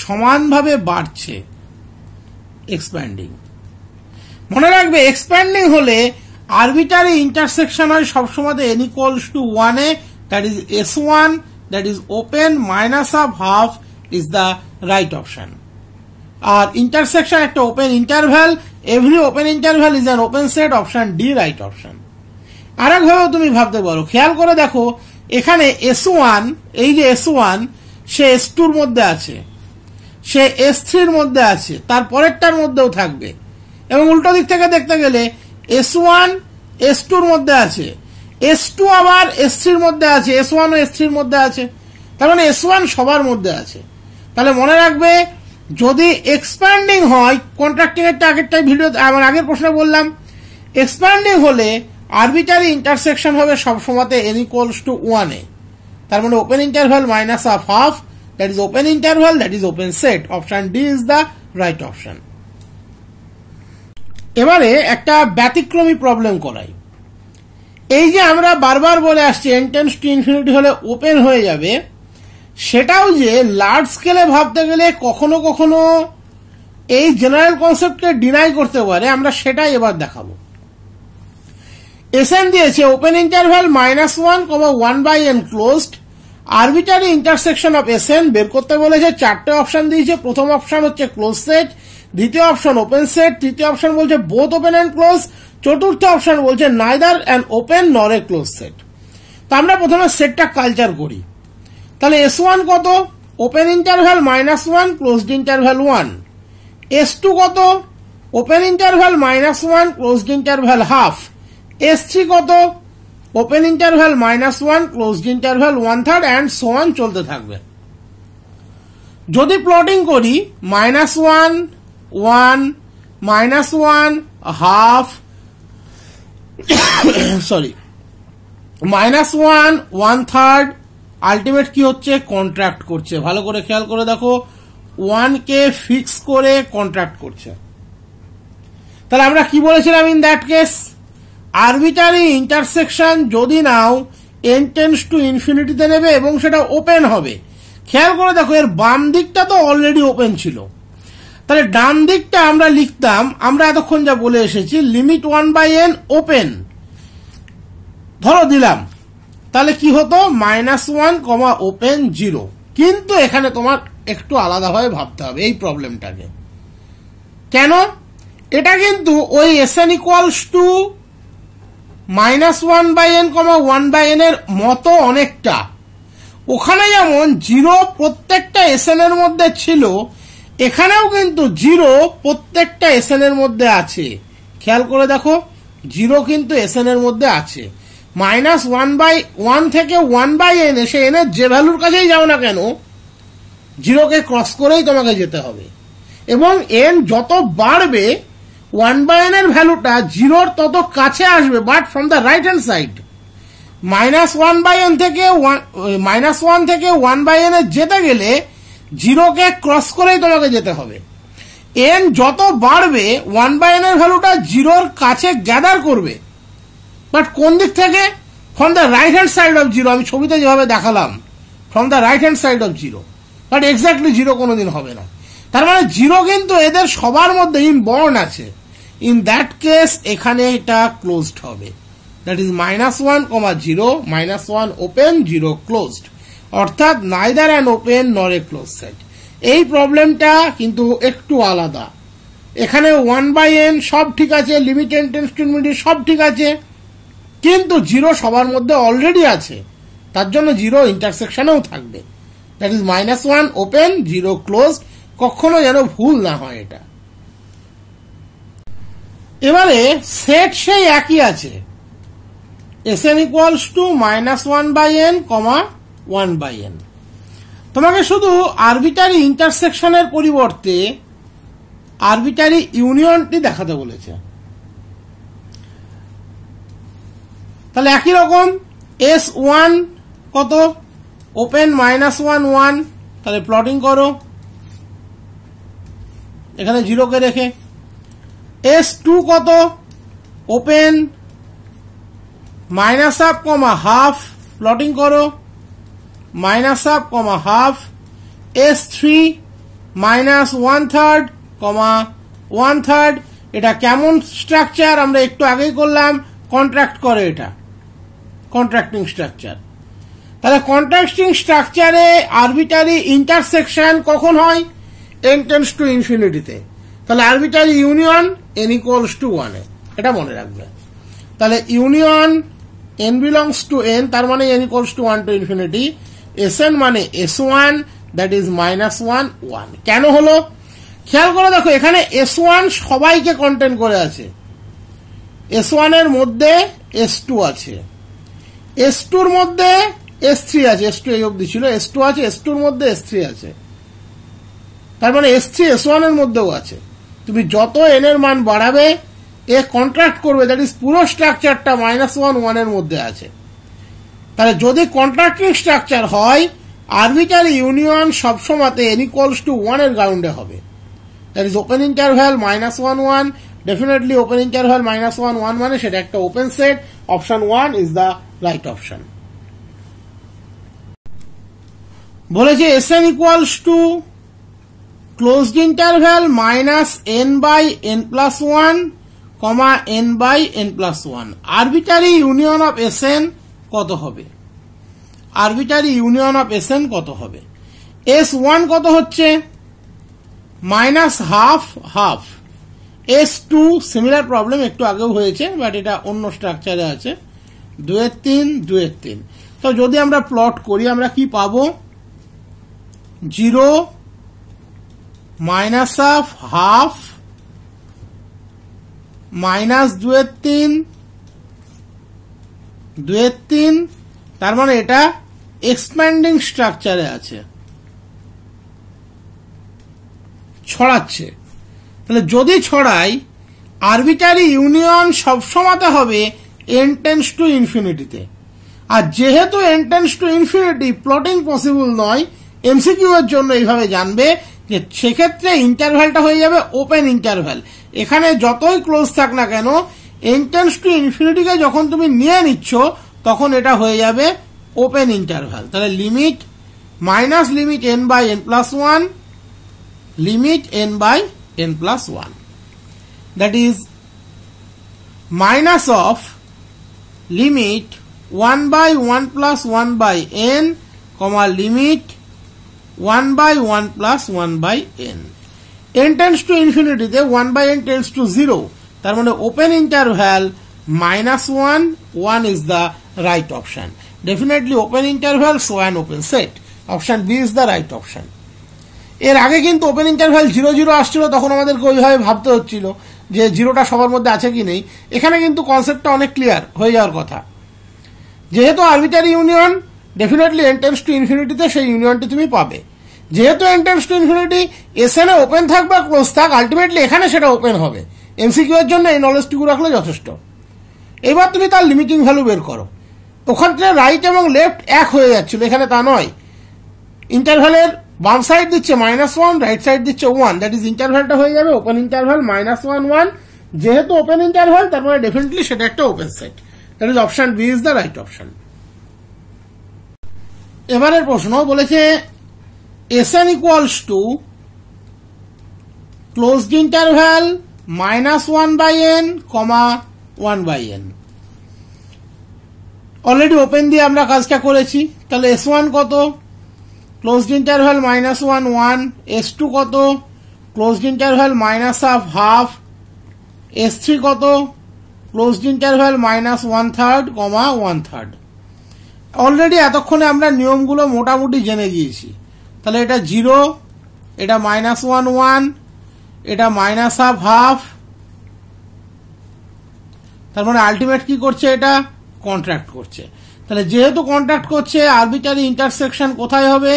সমানভাবে বাড়ছে, এক্সপ্যান্ডিং। মনে রাখবে এক্সপ্যান্ডিং হলে আরবিটারি ইন্টারসেকশন হয় সবসময় n equals to 1 এ, that is S1, that is open minus half half is the right option. আর ইন্টারসেকশন একটা open interval, every open interval is an open set, option d right option. আর একভাবেও তুমি ভাবতে পারো, খেয়াল করে দেখো এখানে S1, এই যে S1 সে S2 র মধ্যে আছে, সে S3 র মধ্যে আছে, তার পরেরটার মধ্যেও থাকবে, এবং উল্টো দিক থেকে দেখতে গেলে S1 S2 র মধ্যে আছে, S2 আবার S3 র মধ্যে আছে, S1 ও S3 র মধ্যে আছে, তার মানে S1 সবার মধ্যে আছে। তাহলে মনে রাখবে যদি এক্সপ্যান্ডিং হয়, কন্ট্রাক্টিং এরটা আগেরটাই ভিডিও আমার আগের প্রশ্নে বললাম, এক্সপ্যান্ডিং হলে আরবিটারি ইন্টারসেকশন হবে সবসময় n equals to 1 এ, তার মানে open interval minus half half, that is open interval, that is open set, option d is the right option. এবারে একটা ব্যতিক্রমী প্রবলেম করাই। এই যে আমরা বারবার বলে আসছি n tends to infinity হলে ওপেন হয়ে যাবে, সেটাও যে লার্জ স্কেলে ভাবতে গেলে কখনো কখনো এই জেনারেল কনসেপ্টকে ডিনাই করতে পারে, আমরা সেটাই এবার দেখাবো। Sn দিয়েছে open interval -1, 1/n closed, arbitrary intersection of Sn বের করতে বলেছে। চারটে অপশন দিয়েছে, প্রথম অপশন হচ্ছে ক্লোজ সেট, দ্বিতীয় অপশন ওপেন সেট, তৃতীয় অপশন বলছে বোথ ওপেন এন্ড ক্লোজ, চতুর্থ অপশন বলছে নাইদার অ্যান ওপেন নর এ ক্লোজ সেট। তো আমরা প্রথমে সেটটা কালচার করি। তাহলে S1 কত, open interval -1 closed interval 1। S2 কত, open interval -1 closed interval half. S3 কত, open interval -1 closed interval 1/3 and so on চলতে থাকবে। যদি প্লটিং করি -1 1 -1 হাফ, সরি -1 1/3, আলটিমেট কি হচ্ছে, কন্ট্রাক্ট করছে। ভালো করে খেয়াল করে দেখো, 1 কে ফিক্স করে কন্ট্রাক্ট করছে। তাহলে আমরা কি বলেছিলাম in that case, arbitrary intersection যদি নাও n tends to infinity তে নেবে এবং সেটা ওপেন হবে। খেয়াল করে দেখো এর বাম দিকটা তো অলরেডি ওপেন ছিল, তাহলে ডান দিকটা আমরা লিখতাম, আমরা এতক্ষণ যা বলে এসেছি, লিমিট 1/n ওপেন ধরো দিলাম, তাহলে কি হতো -1 ওপেন 0। কিন্তু এখানে তোমার একটু আলাদাভাবে ভাবতে হবে এই প্রবলেমটাকে। কেন? এটা কিন্তু ওই Sn equals to -1/n, 1/n এর মতো অনেকটা। ওখানে যেমন 0 প্রত্যেকটা Sn এর মধ্যে ছিল, এখানেও কিন্তু 0 প্রত্যেকটা Sn এর মধ্যে আছে। খেয়াল করে দেখো 0 কিন্তু Sn এর মধ্যে আছে। -1/1 থেকে 1/n এসে n এর যে ভ্যালুর কাছেই যাও না কেন, 0 কে ক্রস করেই তোমাকে যেতে হবে, এবং n যত বাড়বে 1/n এর ভ্যালুটা 0 তত কাছে আসবে, but from the right hand side. -1/n থেকে -1 থেকে 1/n যেতে গেলে 0 কে ক্রস করেই তোমাকে যেতে হবে। n যত বাড়বে 1/n এর ভ্যালুটা 0-র কাছে গ্যাদার করবে, বাট কোন দিক থেকে? From the right hand side of 0। আমি ছবিতে যেভাবে দেখালাম, from the right hand side of 0, but exactly 0 কোনোদিন হবে না। তার মানে 0 কিন্তু এদের সবার মধ্যে ইন বর্ন আছে। ইন দ্যাট কেস এখানে এটা ক্লোজড হবে, দ্যাট ইজ -1, 0, -1 ওপেন, 0 ক্লোজড, অর্থাৎ নাইদার অ্যান ওপেন নর এ ক্লোজ সেট। এই প্রবলেমটা কিন্তু একটু আলাদা। এখানে 1/n সব ঠিক আছে, limit n tends to infinity সব ঠিক আছে, কিন্তু 0 সবার মধ্যে অলরেডি আছে, তার জন্য 0 ইন্টারসেকশনেও থাকবে। দ্যাট ইজ -1 ওপেন, 0 ক্লোজড, কখনো যেন ভুল না হয় এটা। এবারে সেট সেই একই আছে, Sn equals two -1/n, 1/n। তোমাকে শুধু আরবিটারি ইন্টারসেকশনের পরিবর্তে আরবিটারি ইউনিয়নটি দেখাতে বলেছে। তাহলে একই রকম S1 কত? ওপেন -1 1, তাহলে প্লটিং করো এখানে 0 কে রেখে। S2 কত? ওপেন -1/2, হাফ, প্লটিং করো -1/2, হাফ। S3 -1/3, 1/3। এটা কেমন স্ট্রাকচার? আমরা একটু আগেই করলাম, কন্ট্রাক্ট করে, এটা কন্ট্রাক্টিং স্ট্রাকচার। তাহলে কন্ট্রাক্টিং স্ট্রাকচারে আরবিটারি ইন্টারসেকশন কখন হয়? n টেন্ডস টু ইনফিনিটিতে। তাহলে arbitrary union n equals to 1 এটা মনে রাখবে। তাহলে union n belongs to n, তার মানে n equals to 1 to infinity. Sn মানে S1, দ্যাট ইজ -1 1। কেন হলো খেয়াল করে দেখো, এখানে S1 সবাইকে কন্টেন করে আছে। S1 এর মধ্যে S2 আছে, S2-র মধ্যে S3 আছে, S2 এই অবধি ছিল, S2 আছে, S2-র মধ্যে S3 আছে, তার মানে S3 S1 এর মধ্যেও আছে। তুমি যত n এর মান বাড়াবে এ কন্ট্রাক্ট করবে, দ্যাট ইজ পুরো স্ট্রাকচারটা -1 1 এর মধ্যে আছে। তাহলে যদি কন্ট্রাক্টিং স্ট্রাকচার হয়, আরবিটারি ইউনিয়ন সবসময়তে n ইকুয়ালস টু 1 এর গ্রাউন্ডে হবে। That is open interval -1 1, definitely open interval -1 1 মানে সেটা একটা open set. Option 1 is the right option. বলেছে Sn equals to closed interval -n/n+1, n/n+1। Arbitrary union of Sn কত হবে? আরবিটারি ইউনিয়ন অফ Sn কত হবে? S1 কত হচ্ছে? -1/2, হাফ। S2 সিমিলার প্রবলেম একটু আগেও হয়েছে, বাট এটা অন্য স্ট্রাকচারে আছে, 2/3 2/3। তো যদি আমরা প্লট করি আমরা কি পাবো? 0 -1/2 -2/3 2/3, তার মানে এটা এক্সপ্যান্ডিং স্ট্রাকচারে আছে, ছড়াচ্ছে। তাহলে যদি ছড়াই, আরবিটারি ইউনিয়ন সবসময় হবে n টেন্ডস টু ইনফিনিটিতে। আর যেহেতু n tends to infinity plotting possible নয়, এমসিকিউ এর জন্য এইভাবে জানবে যে সেক্ষেত্রে ইন্টারভ্যালটা হয়ে যাবে ওপেন ইন্টারভ্যাল। এখানে যতই ক্লোজ থাক না কেন, n টেন্ডস টু ইনফিনিটিকে যখন তুমি নিয়ে নিচ্ছ তখন এটা হয়ে যাবে ওপেন ইন্টারভ্যাল। তাহলে limit limit n/n+1, limit n/n+1, that is minus of limit 1/1+1/n, limit 1/1+1/n। n tends to infinity তে 1/n tends to 0, তার মানে open interval -1 1 is the right option. Definitely open interval, so an open set. Option B is the right option. এর আগে কিন্তু open interval 0 0 আসছিল, তখন আমাদেরকে ওইভাবে ভাবতে হচ্ছিল যে 0টা সবার মধ্যে আছে কি নেই। এখানে কিন্তু কনসেপ্টটা অনেক ক্লিয়ার হয়ে যাওয়ার কথা। যেহেতু arbitrary union, definitely n tends to ইনফিনিটিতে সেই ইউনিয়নটি তুমি পাবে। যেহেতু n tends to infinity, Sn এ ওপেন থাক বা ক্লোজ থাক, আলটিমেটলি এখানে সেটা ওপেন হবে। এমসিকিউ এর জন্য এই নলেজটুকু রাখলে যথেষ্ট। এবার তুমি তার লিমিটিং ভ্যালু বের করো। ওখানে রাইট এবং লেফট এক হয়ে যাচ্ছিল, এখানে তা নয়। ইন্টারভ্যালের বাম সাইড দিচ্ছে -1, রাইট সাইড দিচ্ছে 1, দ্যাট ইজ ইন্টারভ্যালটা হয়ে যাবে ওপেন ইন্টারভ্যাল -1 1। যেহেতু ওপেন ইন্টারভ্যাল তার মানে ডেফিনেটলি সেটা একটা open set, that is option B is the right option. এবারের প্রশ্ন বলেছে Sn equals to closed interval -1/n, 1/n। Already open দিয়ে আমরা কাজটা করেছি, তাহলে S1 কত? ক্লোজড ইন্টারভ্যাল -1 1, S2 কত? ক্লোজড ইন্টারভ্যাল -1/2 1/2, S3 কত? Closed interval -1/3, 1/3। অলরেডি এতক্ষণে আমরা নিয়মগুলো মোটামুটি জেনে গিয়েছি। তাহলে এটা 0, এটা -1 1, এটা -1/2 1/2, তার মানে আলটিমেট কি করছে? এটা কন্ট্রাক্ট করছে। তাহলে যেহেতু কন্ট্রাক্ট করছে, আরবিটারি ইন্টারসেকশন কোথায় হবে?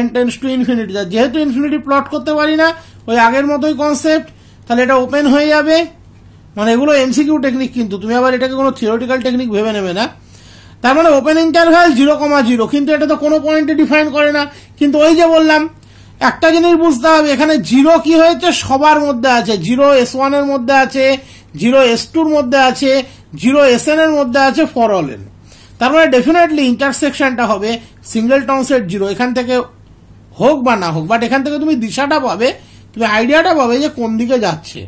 n tends to infinity. যেহেতু ইনফিনিটি প্লট করতে পারি না, ওই আগের মতোই কনসেপ্ট, তাহলে এটা ওপেন হয়ে যাবে। মানে এগুলো এমসিকিউ টেকনিক, কিন্তু তুমি আবার এটাকে কোনো থিওরিটিক্যাল টেকনিক ভেবে নেবে না। তার মানে ওপেন ইন্টারভ্যাল 0,0, কিন্তু এটা তো কোনো পয়েন্টে ডিফাইন করে না। কিন্তু ওই যে বললাম, একটা জিনিস বুঝতে হবে, এখানে 0 কি হয়েছে? সবার মধ্যে আছে। 0 S1 এর মধ্যে আছে, 0 S2 এর মধ্যে আছে, 0 Sn এর মধ্যে আছে, ফর অল n। তার মানে ডেফিনেটলি ইন্টারসেকশনটা হবে সিঙ্গেলটন সেট 0, এখান থেকে হোক বা না হোক, বাট এখান থেকে তুমি দিশাটা পাবে, তুমি আইডিয়াটা পাবে যে কোন দিকে যাচ্ছে।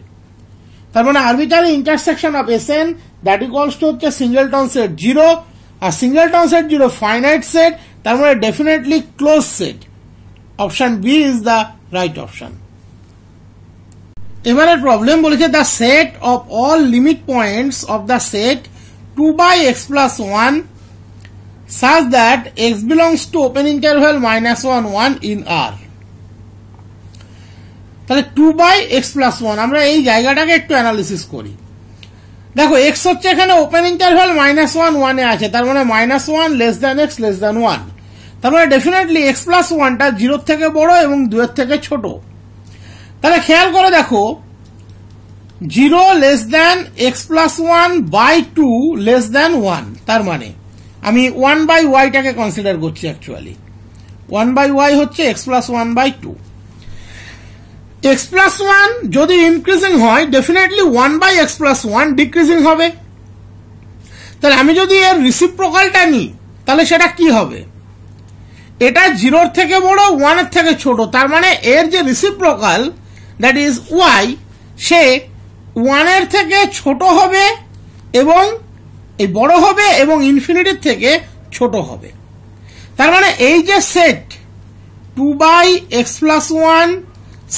তার মানে arbitrary intersection of Sn that equals to হচ্ছে সিঙ্গেলটন সেট 0, আর সিঙ্গেলটন সেট 0 ফাইনাইট সেট, তার মানে definitely close set. Option B is the right option. এবারের প্রবলেম বলেছে the set of all limit points of the set 2/x + 1 such that x belongs to open interval -1 1 in R। তাহলে 2/x + 1 আমরা এই জায়গাটাকে একটু analysis করি। দেখো x হচ্ছে এখানে ওপেন ইন্টারভ্যাল -1 1 এ আছে, তার মানে -1 x <1, তার মানে ডেফিনেটলি x + 1টা 0 থেকে বড় এবং 2 এর থেকে ছোট। তাহলে খেয়াল করে দেখো, 0 x + 1/2 <1, তার মানে আমি 1/y টাকে কনসিডার করছি। অ্যাকচুয়ালি 1/y হচ্ছে x + 1/2। x + 1 যদি ইনক্রিজিং হয়, ডেফিনেটলি 1/x + 1 ডিক্রিজিং হবে। তাহলে আমি যদি এর রিসিপ্রোকালটা নিই, তাহলে সেটা কি হবে? এটা 0 থেকে বড়, 1 এর থেকে ছোট, তার মানে এর যে রিসিপ্রোকাল দ্যাট ইজ y, সে 1 এর থেকে ছোট হবে এবং এই বড় হবে এবং ইনফিনিটির থেকে ছোট হবে। তার মানে এই যে set 2/x + 1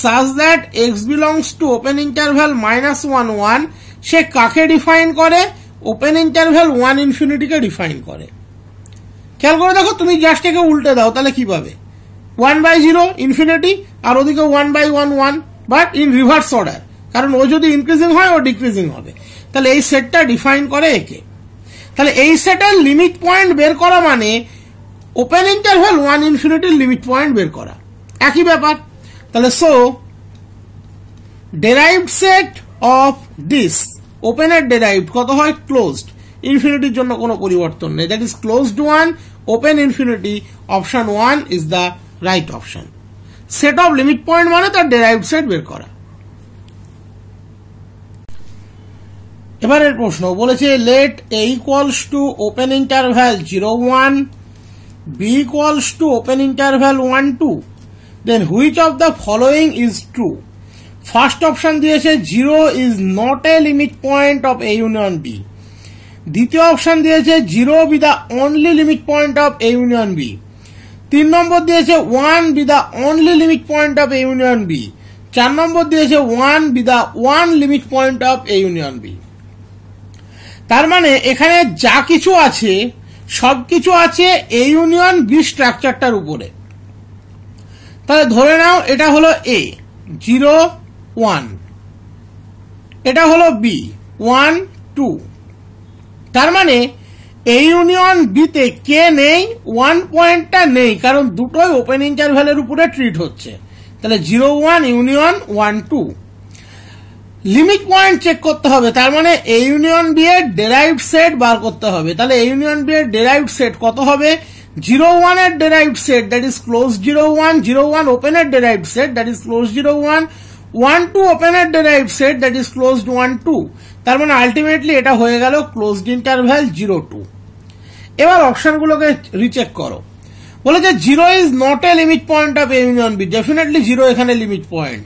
such that x belongs to open interval -1 1, সে কাকে ডিফাইন করে? ওপেন ইন্টারভ্যাল 1 ইনফিনিটিকে ডিফাইন করে। খেয়াল করে দেখো, তুমি জাস্ট একে উল্টে দাও, তাহলে কি পাবে? 1/0 ইনফিনিটি, আর ওদিকে 1/1 1, বাট ইন রিভার্স অর্ডার, কারণ ও যদি ইনক্রিজিং হয় ও ডিক্রিজিং হবে। তাহলে এই সেটটা ডিফাইন করে একে। তাহলে এই সেটের লিমিট পয়েন্ট বের করা মানে ওপেন ইন্টারভ্যাল 1 ইনফিনিটির লিমিট পয়েন্ট বের করা, একই ব্যাপার। তাহলে সো ডেরাইভড সেট অফ দিস, ওপেনের ডেরাইভড কত হয়? ক্লোজড। ইনফিনিটির জন্য কোনো পরিবর্তন নেই, that is closed 1 open infinity. Option 1 is the right option. Set of limit point মানে তার ডেরাইভড সেট বের করা। এবারের প্রশ্ন বলেছে let a equals to open interval 0 1, b equals to open interval 1 2, then which of the following is true? First option দিয়েছে 0 is not a limit point of a union b। দ্বিতীয় অপশন দিয়েছে 0 be the only limit point of a union b। 3 নম্বর দিয়েছে 1 be the only limit point of a union b। 4 নম্বর দিয়েছে 1 be the 1 limit point of a union b। তার মানে এখানে যা কিছু আছে সবকিছু আছে a ইউনিয়ন b স্ট্রাকচারটার উপরে। তাহলে ধরে নাও এটা হলো a 0 1, এটা হলো b 1 2, তার মানে a ইউনিয়ন b তে কে নেই? 1 পয়েন্টটা নেই, কারণ দুটোই ওপেন ইন্টারভ্যালের উপরে ট্রিট হচ্ছে। তাহলে 0 1 ইউনিয়ন 1 2। লিমিট পয়েন্ট চেক করতে হবে, তার মানে এ ইউনিয়ন বি এর ডেরাইভড সেট বার করতে হবে। তাহলে এ ইউনিয়ন বি এর ডেরাইভড সেট কত হবে? 0 1 এর derived set that is close 0 1, 0 1 open এর derived set that is close 0 1, 1 2 open এর derived set that is closed 1 2। তার মানে আলটিমেটলি এটা হয়ে গেল ক্লোজড ইন্টারভ্যাল 0 2। এবার অপশনগুলোকে রিচেক করো। বলেছে 0 is not a limit point of A union B, definitely 0 এখানে লিমিট পয়েন্ট।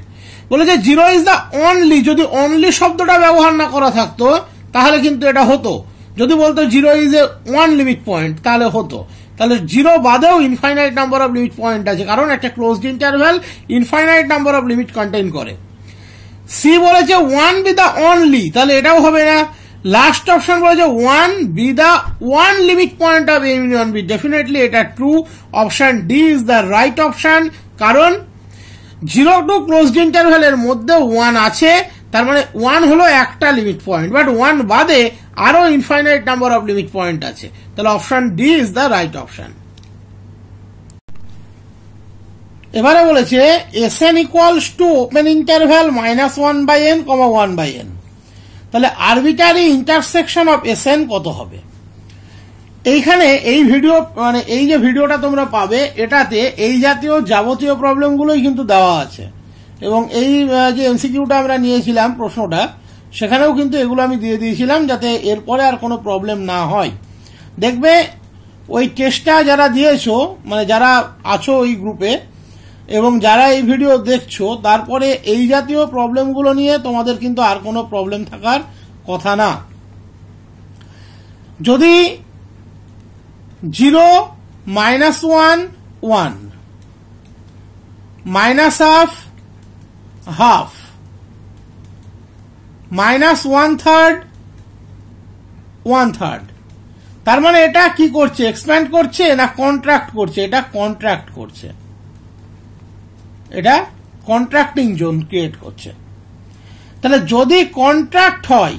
বলেছে 0 ইজ দ্য অনলি, যদি অনলি শব্দটা ব্যবহার না করা থাকতো তাহলে কিন্তু এটা হতো। যদি বলতো 0 is a one limit point তাহলে হতো। তাহলে 0 বাদেও infinite number of limit point আছে, কারণ একটা closed interval infinite number of limit contain করে। সি বলেছে 1 বি দ্য অনলি, তাহলে এটাও হবে না। লাস্ট অপশন বলেছে 1 be the one limit point of A union B, definitely এটা true. Option d is the right option, কারণ 0 টু ক্লোজড ইন্টারভ্যালের মধ্যে 1 আছে, তার মানে 1 হলো একটা লিমিট পয়েন্ট, বাট 1 বাদে আরো infinite number of limit point আছে। তাহলে option d is the right option. এবারে বলেছে Sn equals to open interval -1/n, 1/n। তাহলে আরবিটারি ইন্টারসেকশন অফ Sn কত হবে? এইখানে এই ভিডিও, মানে এই যে ভিডিওটা তোমরা পাবে এটাতে এই জাতীয় যাবতীয় প্রবলেমগুলোই কিন্তু দেওয়া আছে, এবং এই যে এমসিকিউটা আমরা নিয়েছিলাম প্রশ্নটা, সেখানেও কিন্তু এগুলো আমি দিয়ে দিয়েছিলাম যাতে এরপরে আর কোনো প্রবলেম না হয়। দেখবে ওই টেস্টটা যারা দিয়েছো, মানে যারা আছো ওই গ্রুপে এবং যারা এই ভিডিও দেখছো, তারপরে এই জাতীয় প্রবলেমগুলো নিয়ে তোমাদের কিন্তু আর কোনো প্রবলেম থাকার কথা না। যদি 0 -1 1 minus of half minus 1/3 1/3, তার মানে এটা কি করছে? এক্সপ্যান্ড করছে না কন্ট্রাক্ট করছে? এটা কন্ট্রাক্ট করছে, এটা কন্ট্রাক্টিং জোন ক্রিয়েট করছে। তাহলে যদি কন্ট্রাক্ট হয়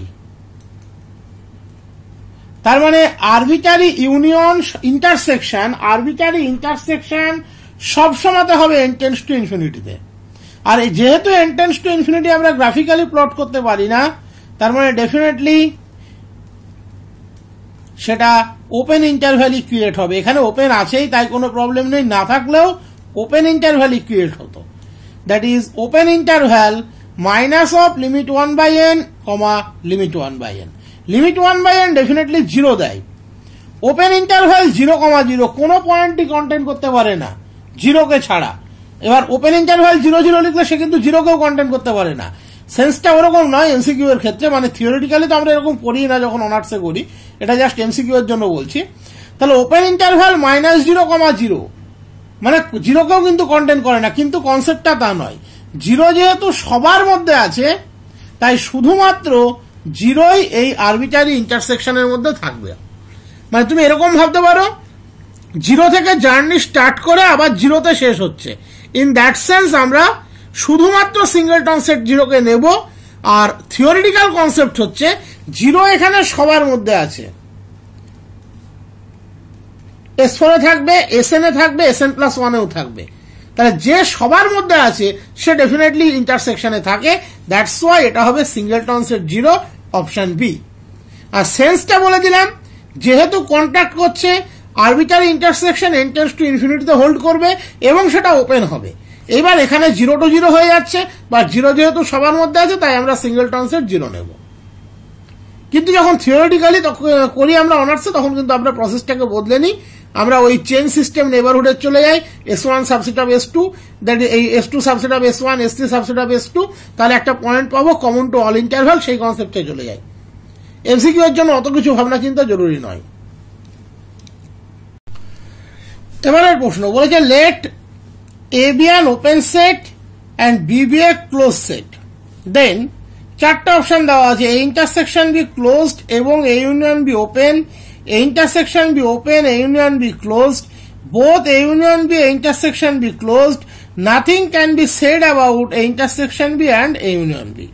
তার মানে আরবিটারি ইউনিয়ন ইন্টারসেকশন সবসময় হবে n টেন্ডস টু ইনফিনিটিতে। আর যেহেতু n টেন্ডস টু ইনফিনিটি আমরা গ্রাফিক্যালি প্লট করতে পারি না, তার মানে ডেফিনেটলি সেটা ওপেন ইন্টারভ্যালই ক্রিয়েট হবে। এখানে ওপেন আছেই তাই কোনো প্রবলেম নেই, না থাকলেও ওপেন ইন্টারভ্যালই ক্রিয়েট হতো। That is open interval minus of limit 1/n, limit 1/n। Limit 1/n definitely 0 দেয়। ওপেন ইন্টারভ্যাল 0, 0 কোনো পয়েন্টই কন্টেইন করতে পারে না 0 কে ছাড়া। এবার ওপেন ইন্টারভ্যাল 0 0 লিখলে সে কিন্তু 0 কেও কন্টেইন করতে পারে না। সেন্সটা ওরকম নয় এমসিকিউ এর ক্ষেত্রে, মানে থিওরিটিক্যালি তো আমরা এরকম করি না যখন অনার্সে করি, এটা জাস্ট এমসিকিউ এর জন্য বলছি। তাহলে ওপেন ইন্টারভ্যাল -0, 0 মানে 0 কেও কিন্তু কন্টেইন করে না, কিন্তু কনসেপ্টটা তা নয়। 0 যেহেতু সবার মধ্যে আছে তাই শুধুমাত্র 0ই এই আরবিটারি ইন্টারসেকশনের মধ্যে থাকবে। মানে তুমি এরকম ভাবতে পারো 0 থেকে জার্নি স্টার্ট করে আবার 0তে শেষ হচ্ছে। ইন দ্যাট সেন্স আমরা শুধুমাত্র সিঙ্গেলটন সেট 0 কে নেব, আর থিওরিটিক্যাল কনসেপ্ট হচ্ছে 0 এখানে সবার মধ্যে আছে। S4 এ থাকবে, Sn এ থাকবে, Sn+1 এও থাকবে। তাহলে যে সবার মধ্যে আছে সে ডেফিনেটলি ইন্টারসেকশনে থাকে, দ্যাটস ওয়াই এটা হবে সিঙ্গেলটন সেট 0, অপশন বি। আর সেন্সটা বলে দিলাম, যেহেতু কন্ট্রাক্ট করছে arbitrary intersection n tends to ইনফিনিটিতে হোল্ড করবে এবং সেটা ওপেন হবে। এবার এখানে 0 to 0 হয়ে যাচ্ছে, বা 0 যেহেতু সবার মধ্যে আছে তাই আমরা সিঙ্গেলটন সেট 0 নেব। কিন্তু যখন থিওরিটিক্যালি করি আমরা অনার্সে, তখন কিন্তু আমরা প্রসেসটাকে বদলে নিই, আমরা ওই চেন সিস্টেম নেবারহুডে চলে যাই, S1 subset of S2, that এই S2 subset of S1, S3 subset of S2, তাহলে একটা পয়েন্ট পাবো কমন টু অল ইন্টারভ্যাল, সেই কনসেপ্টে চলে যাই। এমসিকিউ এর জন্য অত কিছু ভাবনা চিন্তা জরুরি নয়। এবারের প্রশ্ন বলেছে let A be an open set and B be a closed set, then চারটা অপশন দেওয়া আছে, A intersection be closed এবং A union be open, A intersection be open, A union be closed, both A union be, A intersection be closed, nothing can be said about A intersection be and A union be।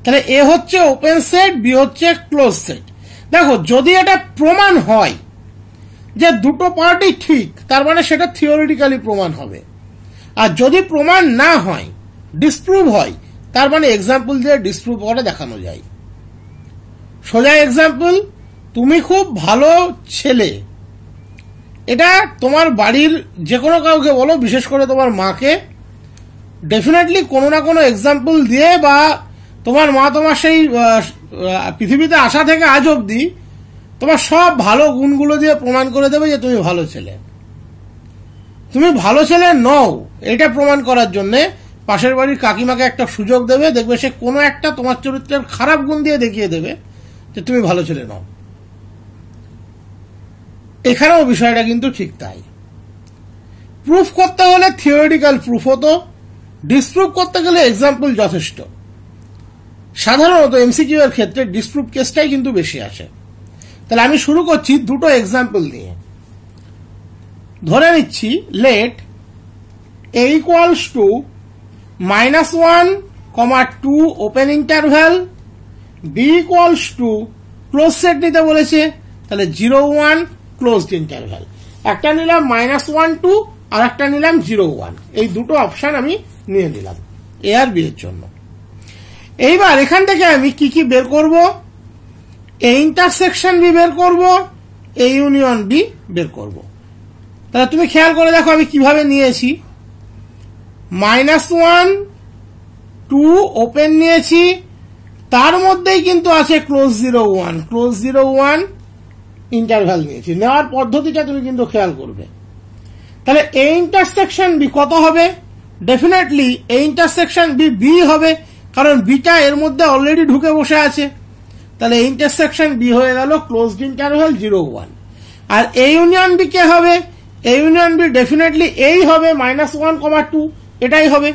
তাহলে A হচ্ছে open set, B হচ্ছে close set. দেখো যদি এটা প্রমাণ হয় যে দুটো পার্টি ঠিক, তার মানে সেটা থিওরিটিক্যালি প্রমাণ হবে। আর যদি প্রমাণ না হয়, ডিসপ্রুভ হয়, তার মানে এক্সাম্পল দিয়ে ডিসপ্রুভ করে দেখানো যায়। সোজা এক্সাম্পল, তুমি খুব ভালো ছেলে, এটা তোমার বাড়ির যে কোনো কাউকে বলো, বিশেষ করে তোমার মাকে, ডেফিনেটলি কোনো না কোনো এক্সাম্পল দিয়ে, বা তোমার মা তোমার সেই পৃথিবীতে আসা থেকে আজ অব্দি তোমার সব ভালো গুণগুলো দিয়ে প্রমাণ করে দেবে যে তুমি ভালো ছেলে। তুমি ভালো ছেলে নও এটা প্রমাণ করার জন্য পাশের বাড়ির কাকিমাকে একটা সুযোগ দেবে, দেখবে সে কোনো একটা তোমার চরিত্রের খারাপ গুণ দিয়ে দেখিয়ে দেবে যে তুমি ভালো ছেলে নও। এখানেও বিষয়টা কিন্তু ঠিক তাই। প্রুফ করতে হলে থিওরিটিক্যাল প্রুফ হতো, ডিসপ্রুভ করতে গেলে এক্সাম্পল যথেষ্ট। সাধারণত এমসিকিউ এর ক্ষেত্রে ডিসপ্রুভ কেসটাই কিন্তু বেশি আসে। তাহলে আমি শুরু করছি দুটো এক্সাম্পল দিয়ে। ধরে নিচ্ছি let a equals to -1, 2 open interval, b equals to close set নিতে বলেছে, তাহলে 0, 1 ক্লোজড ইন্টারভ্যাল। একটা নিলাম -1, 2, আর একটা নিলাম 0, 1। এই দুটো অপশন আমি নিয়ে নিলাম এ আর বি এর জন্য। এইবার এখান থেকে আমি কি কি বের করব? এ ইন্টারসেকশন বি বের করব, এ ইউনিয়ন বি বের করব। তাহলে তুমি খেয়াল করে দেখো আমি কিভাবে নিয়েছি। -1, 2 ওপেন নিয়েছি, তার মধ্যেই কিন্তু আছে ক্লোজ 0, 1, ক্লোজ 0, 1 ইন্টারভ্যাল নিয়েছি। নেওয়ার পদ্ধতিটা তুমি কিন্তু খেয়াল করবে। তাহলে এ ইন্টারসেকশন বি কত হবে? Definitely A intersection B B হবে, কারণ বিটা এর মধ্যে অলরেডি ঢুকে বসে আছে। তাহলে এ ইন্টারসেকশন বি হয়ে গেল ক্লোজড ইন্টারভ্যাল 0, 1। আর এ ইউনিয়ন বি কে হবে? এ ইউনিয়ন বি ডেফিনেটলি এই হবে -1, 2, এটাই হবে।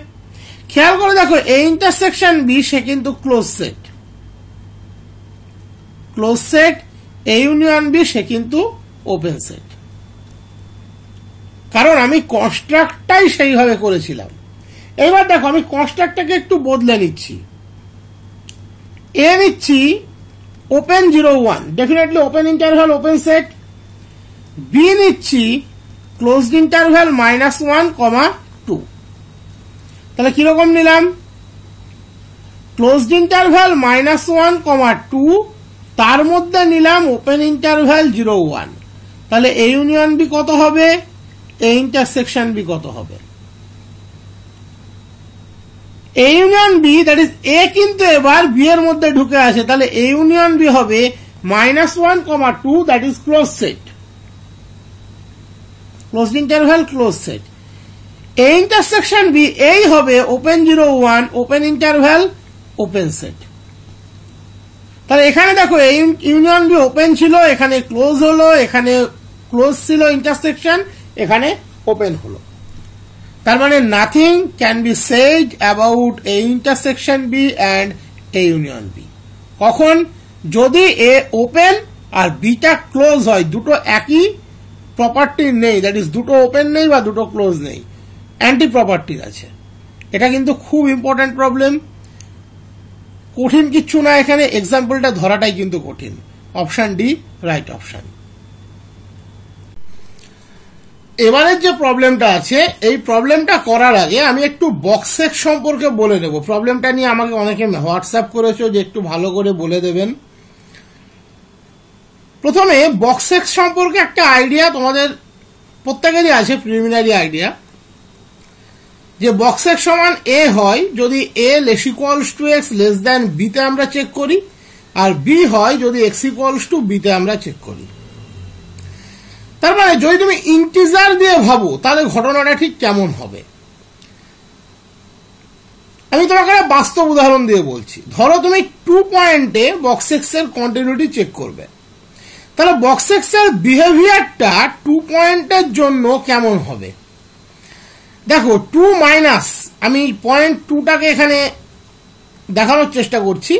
খেয়াল করে দেখো এ ইন্টারসেকশন বি সে কিন্তু close set, close set. A union b সে কিন্তু ওপেন সেট, কারণ আমি কনস্ট্রাক্টটাই সেইভাবে করেছিলাম। এবার দেখো আমি কনস্ট্রাক্টটাকে একটু বদলে নিচ্ছি। এ নিচ্ছি open 0, 1, definitely open interval open set. B নিচ্ছি ক্লোজড ইন্টারভ্যাল -1, 2। তাহলে কিরকম নিলাম? ক্লোজড ইন্টারভ্যাল -1, 2, তার মধ্যে নিলাম ওপেন ইন্টারভ্যাল 0, 1। তাহলে এ ইউনিয়ন বি কত হবে? এ ইন্টারসেকশন বি কত হবে? এ union B, that is A কিন্তু এবার বি এর মধ্যে ঢুকে আছে, তাহলে এ ইউনিয়ন বি হবে -1, 2, that is close set, closed interval close set. A intersection B এই হবে open 0, 1 open interval open set. তাহলে এখানে দেখো এই ইউনিয়ন বি ওপেন ছিল, এখানে ক্লোজ হলো, এখানে ক্লোজ ছিল ইন্টারসেকশন, এখানে ওপেন হলো। তার মানে nothing can be said about A intersection B and A union B. কখন? যদি এ ওপেন আর বিটা ক্লোজ হয়, দুটো একই প্রপার্টি নেই, দ্যাট ইজ দুটো ওপেন নেই বা দুটো ক্লোজ নেই, অ্যান্টি প্রপার্টি আছে। এটা কিন্তু খুব ইম্পর্টেন্ট প্রবলেম, কঠিন কিচ্ছু না। এখানে এক্সাম্পলটা ধরাটাই কিন্তু কঠিন। Option d right option. এবারের যে প্রবলেমটা আছে, এই প্রবলেমটা করার আগে আমি একটু বক্সেক্স সম্পর্কে বলে নেব। প্রবলেমটা নিয়ে আমাকে অনেকে হোয়াটসঅ্যাপ করেছো যে একটু ভালো করে বলে দেবেন। প্রথমে বক্সেক্স সম্পর্কে একটা আইডিয়া তোমাদের প্রত্যেকেরই আছে, প্রিলিমিনারি আইডিয়া, যে বক্সেক্স সমান এ হয় যদি a less equals to x less than b তে আমরা চেক করি, আর বি হয় যদি এক্স ইকুয়ালস টু বি তে আমরা চেক করি। তার মানে যদি তুমি ইন্টিজার দিয়ে ভাবো তাহলে ঘটনাটা ঠিক কেমন হবে। আমি তোমাকে একটা বাস্তব উদাহরণ দিয়ে বলছি। ধরো তুমি 2 পয়েন্টে বক্সেক্স এর কন্টিনিউটি চেক করবে, তাহলে বক্সেক্স এর বিহেভিয়ারটা 2 পয়েন্টের জন্য কেমন হবে। দেখো 2 মাইনাস, আমি পয়েন্ট 2টাকে এখানে দেখানোর চেষ্টা করছি।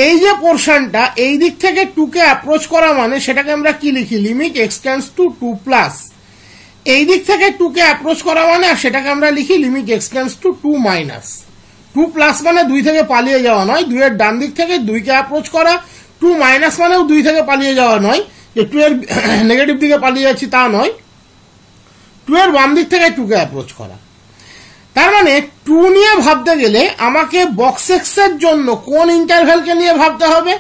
এই যে পোর্শনটা এই দিক থেকে 2 কে অ্যাপ্রোচ করা মানে সেটাকে আমরা কি লিখি? Limit x tends two 2 plus. এই দিক থেকে 2 কে অ্যাপ্রোচ করা মানে আর সেটাকে আমরা লিখি limit x tends two 2 minus. 2 plus মানে 2 থেকে পালিয়ে যাওয়া নয়, 2 এর ডান দিক থেকে 2 কে অ্যাপ্রোচ করা। 2 মাইনাস মানেও 2 থেকে পালিয়ে যাওয়া নয়, যে 2 এর নেগেটিভ দিকে পালিয়ে যাচ্ছি তা নয়, 2 এর বাম দিক থেকে 2 কে অ্যাপ্রোচ করা। তার মানে 2 নিয়ে ভাবতে গেলে আমাকে বক্স এক্স এর জন্য কোন ইন্টারভ্যালকে নিয়ে ভাবতে হবে?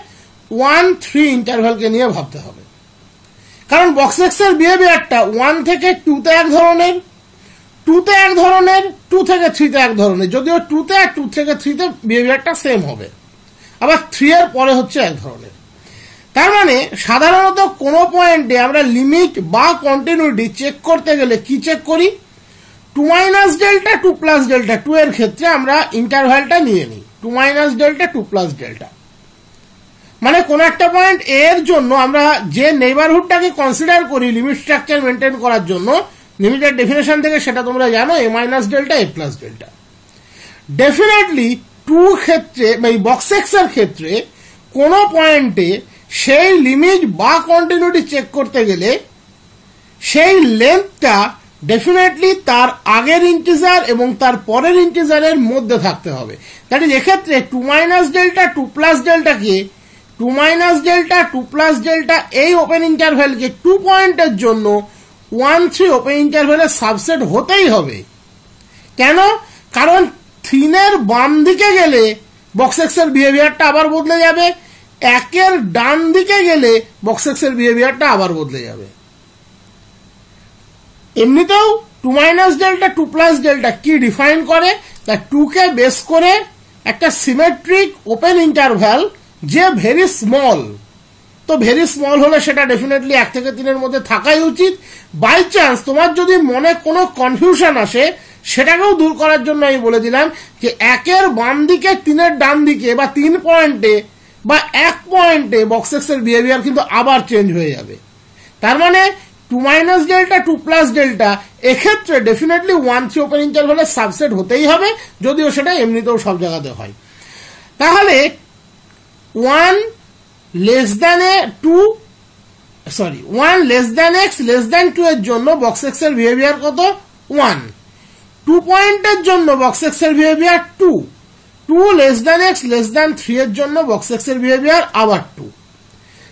1, 3 ইন্টারভ্যালকে নিয়ে ভাবতে হবে। কারণ বক্স এক্স এর বিহেভিয়ারটা 1 থেকে 2 তে এক ধরনের, 2 তে এক ধরনের, 2 থেকে 3 তে এক ধরনের। যদিও 2 তে আর 2 থেকে 3 তে বিহেভিয়ারটা সেম হবে, আবার 3 এর পরে হচ্ছে এক ধরনের। তার মানে সাধারণত কোনো পয়েন্টে আমরা লিমিট বা কন্টিনিউটি চেক করতে গেলে কি চেক করি? 2 মাইনাস ডেল্টা 2 প্লাস ডেল্টা। 2 এর ক্ষেত্রে আমরা ইন্টারভ্যালটা নিয়ে নিই 2 মাইনাস ডেল্টা 2 প্লাস ডেল্টা। মানে কোন একটা পয়েন্ট এর জন্য আমরা যে নেইবারহুডটাকে কনসিডার করি লিমিট স্ট্রাকচার মেনটেন করার জন্য, লিমিটের ডেফিনেশন থেকে সেটা তোমরা জানো, a minus delta a plus delta. Definitely 2 ক্ষেত্রে এই বক্স এক্স এর ক্ষেত্রে কোন পয়েন্টে সেই লিমিট বা কন্টিনিউটি চেক করতে গেলে সেই লেন্থটা ডেফিনেটলি তার আগের ইন্টিজার এবং তার পরের ইন্টিজারের মধ্যে থাকতে হবে। দ্যাট ইজ এক্ষেত্রে 2 মাইনাস ডেল্টা 2 প্লাস ডেল্টাকে 2 মাইনাস ডেল্টা 2 প্লাস ডেল্টা এই ওপেন ইন্টারভ্যালকে 2 পয়েন্টের জন্য 1, 3 ওপেন ইন্টারভ্যালের সাবসেট হতেই হবে। কেন? কারণ 3 এর বাম দিকে গেলে বক্স এক্স এর বিহেভিয়ারটা আবার বদলে যাবে, 1 এর ডান দিকে গেলে বক্স এক্স এর বিহেভিয়ারটা আবার বদলে যাবে। এমনিতেও 2 মাইনাস ডেল্টা 2 প্লাস ডেল্টা কি ডিফাইন করে? তা 2 কে বেস করে একটা সিমেট্রিক ওপেন ইন্টারভ্যাল যে ভেরি স্মল। তো ভেরি স্মল হলে সেটা ডেফিনেটলি 1 থেকে 3 এর মধ্যে থাকাই উচিত। বাই চান্স তোমার যদি মনে কোনো কনফিউশন আসে সেটাকেও দূর করার জন্য আমি বলে দিলাম যে 1 এর বাম দিকে 3 এর ডান দিকে বা 3 পয়েন্টে বা 1 পয়েন্টে বক্স এক্স এর বিহেভিয়ার কিন্তু আবার চেঞ্জ হয়ে যাবে। তার মানে 2 মাইনাস ডেল্টা 2 প্লাস ডেল্টা এক্ষেত্রে ডেফিনেটলি 1, 3 ওপেন ইন্টারভ্যালের সাবসেট হতেই হবে, যদিও সেটা এমনিতেও সব জায়গাতে হয়। তাহলে 1 less than x less than 2 এর জন্য বক্স এক্স এর বিহেভিয়ার কত? 1। 2 পয়েন্টের জন্য বক্স এক্স এর behaviour 2। 2 less than x less than 3 এর জন্য বক্স এক্স এর বিহেভিয়ার আবার 2।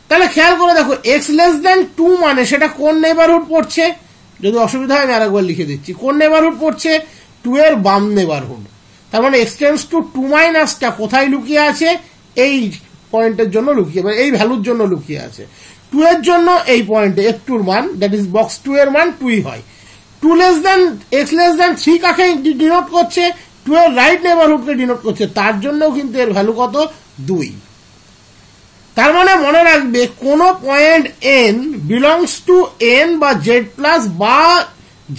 তাহলে খেয়াল করে দেখো x লেস দ্যান 2 মানে সেটা কোন নেইবারহুড পড়ছে? যদি অসুবিধা হয় আমি আরেকবার লিখে দিচ্ছি। কোন নেইবারহুড পড়ছে? 2 এর বাম নেইবারহুড। তার মানে x টেন্ডস টু 2 মাইনাসটা কোথায় লুকিয়ে আছে? এই পয়েন্টের জন্য লুকিয়ে, এই ভ্যালুর জন্য লুকিয়ে আছে। 2 এর জন্য এই পয়েন্টে একটুর মান, দ্যাট ইজ বক্স 2 এর মান 2ই হয়। 2 less than x less than 3 কাকে ডিনোট করছে? 2 এর রাইট নেইবারহুডকে ডিনোট করছে, তার জন্যও কিন্তু এর ভ্যালু কত? 2। তার মানে মনে রাখবে কোন point n belongs to n বা z প্লাস বা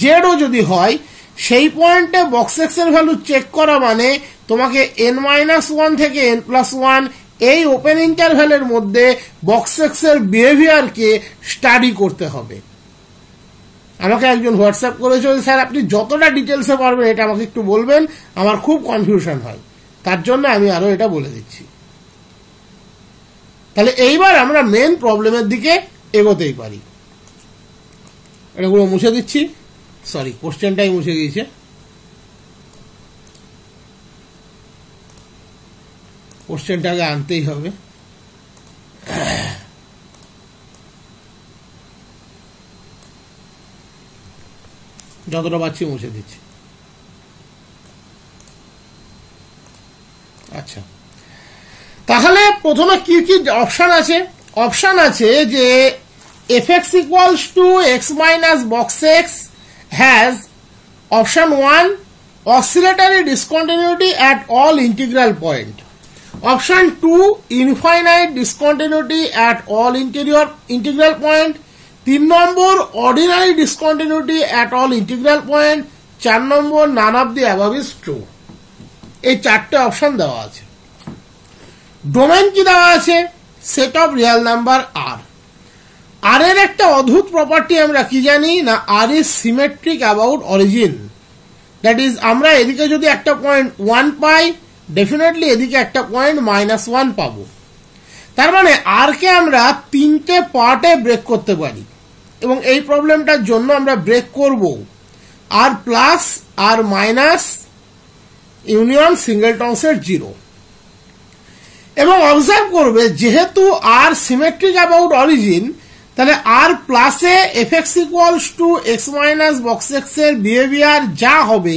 z ও যদি হয়, সেই পয়েন্টে বক্স এক্স এর ভ্যালু চেক করা মানে তোমাকে n-1 থেকে n+1 এই ওপেন ইন্টারভ্যালের মধ্যে বক্স এক্স এর বিহেভিয়ারকে স্টাডি করতে হবে। আমাকে একজন হোয়াটসঅ্যাপ করেছে, স্যার আপনি যতটা ডিটেলসে পারবেন এটা আমাকে একটু বলবেন, আমার খুব কনফিউশন হয়, তার জন্য আমি আরো এটা বলে দিচ্ছি। তাহলে এইবার আমরা মেন প্রবলেমের দিকে এগোতেই পারি। এটাগুলো মুছে দিচ্ছি, সরি কোশ্চেনটাই মুছে গিয়েছে। কোশ্চেনটাকে আনতেই হবে। যতটা পাচ্ছি মুছে দিচ্ছি। আচ্ছা, তাহলে প্রথমে কি কি অপশন আছে? অপশন আছে যে fx equals to x minus box x has option 1 oscillatory discontinuity at all integral point, option 2 infinite discontinuity at all integral point, 3 number ordinary discontinuity at all integral point, 4 number none of the above is true। এই চারটে option দেওয়া আছে। Domain কি দেওয়া আছে? Set of real number আর। আর এর একটা অদ্ভুত প্রপার্টি আমরা কি জানি না, আর is symmetric about origin. That is আমরা এদিকে যদি একটা পয়েন্ট 1 পাই, ডেফিনেটলি এদিকে একটা পয়েন্ট -1 পাবো। তার মানে আর কে আমরা 3টে পার্টে ব্রেক করতে পারি, এবং এই প্রবলেমটার জন্য আমরা ব্রেক করব আর প্লাস আর মাইনাস ইউনিয়ন সিঙ্গেলটনসের 0। এবং অবজার্ভ করবে যেহেতু আর সিমেট্রিক অ্যাবাউট অরিজিন, তাহলে আর প্লাসে fx equals to x minus box X এর বিহেভিয়ার যা হবে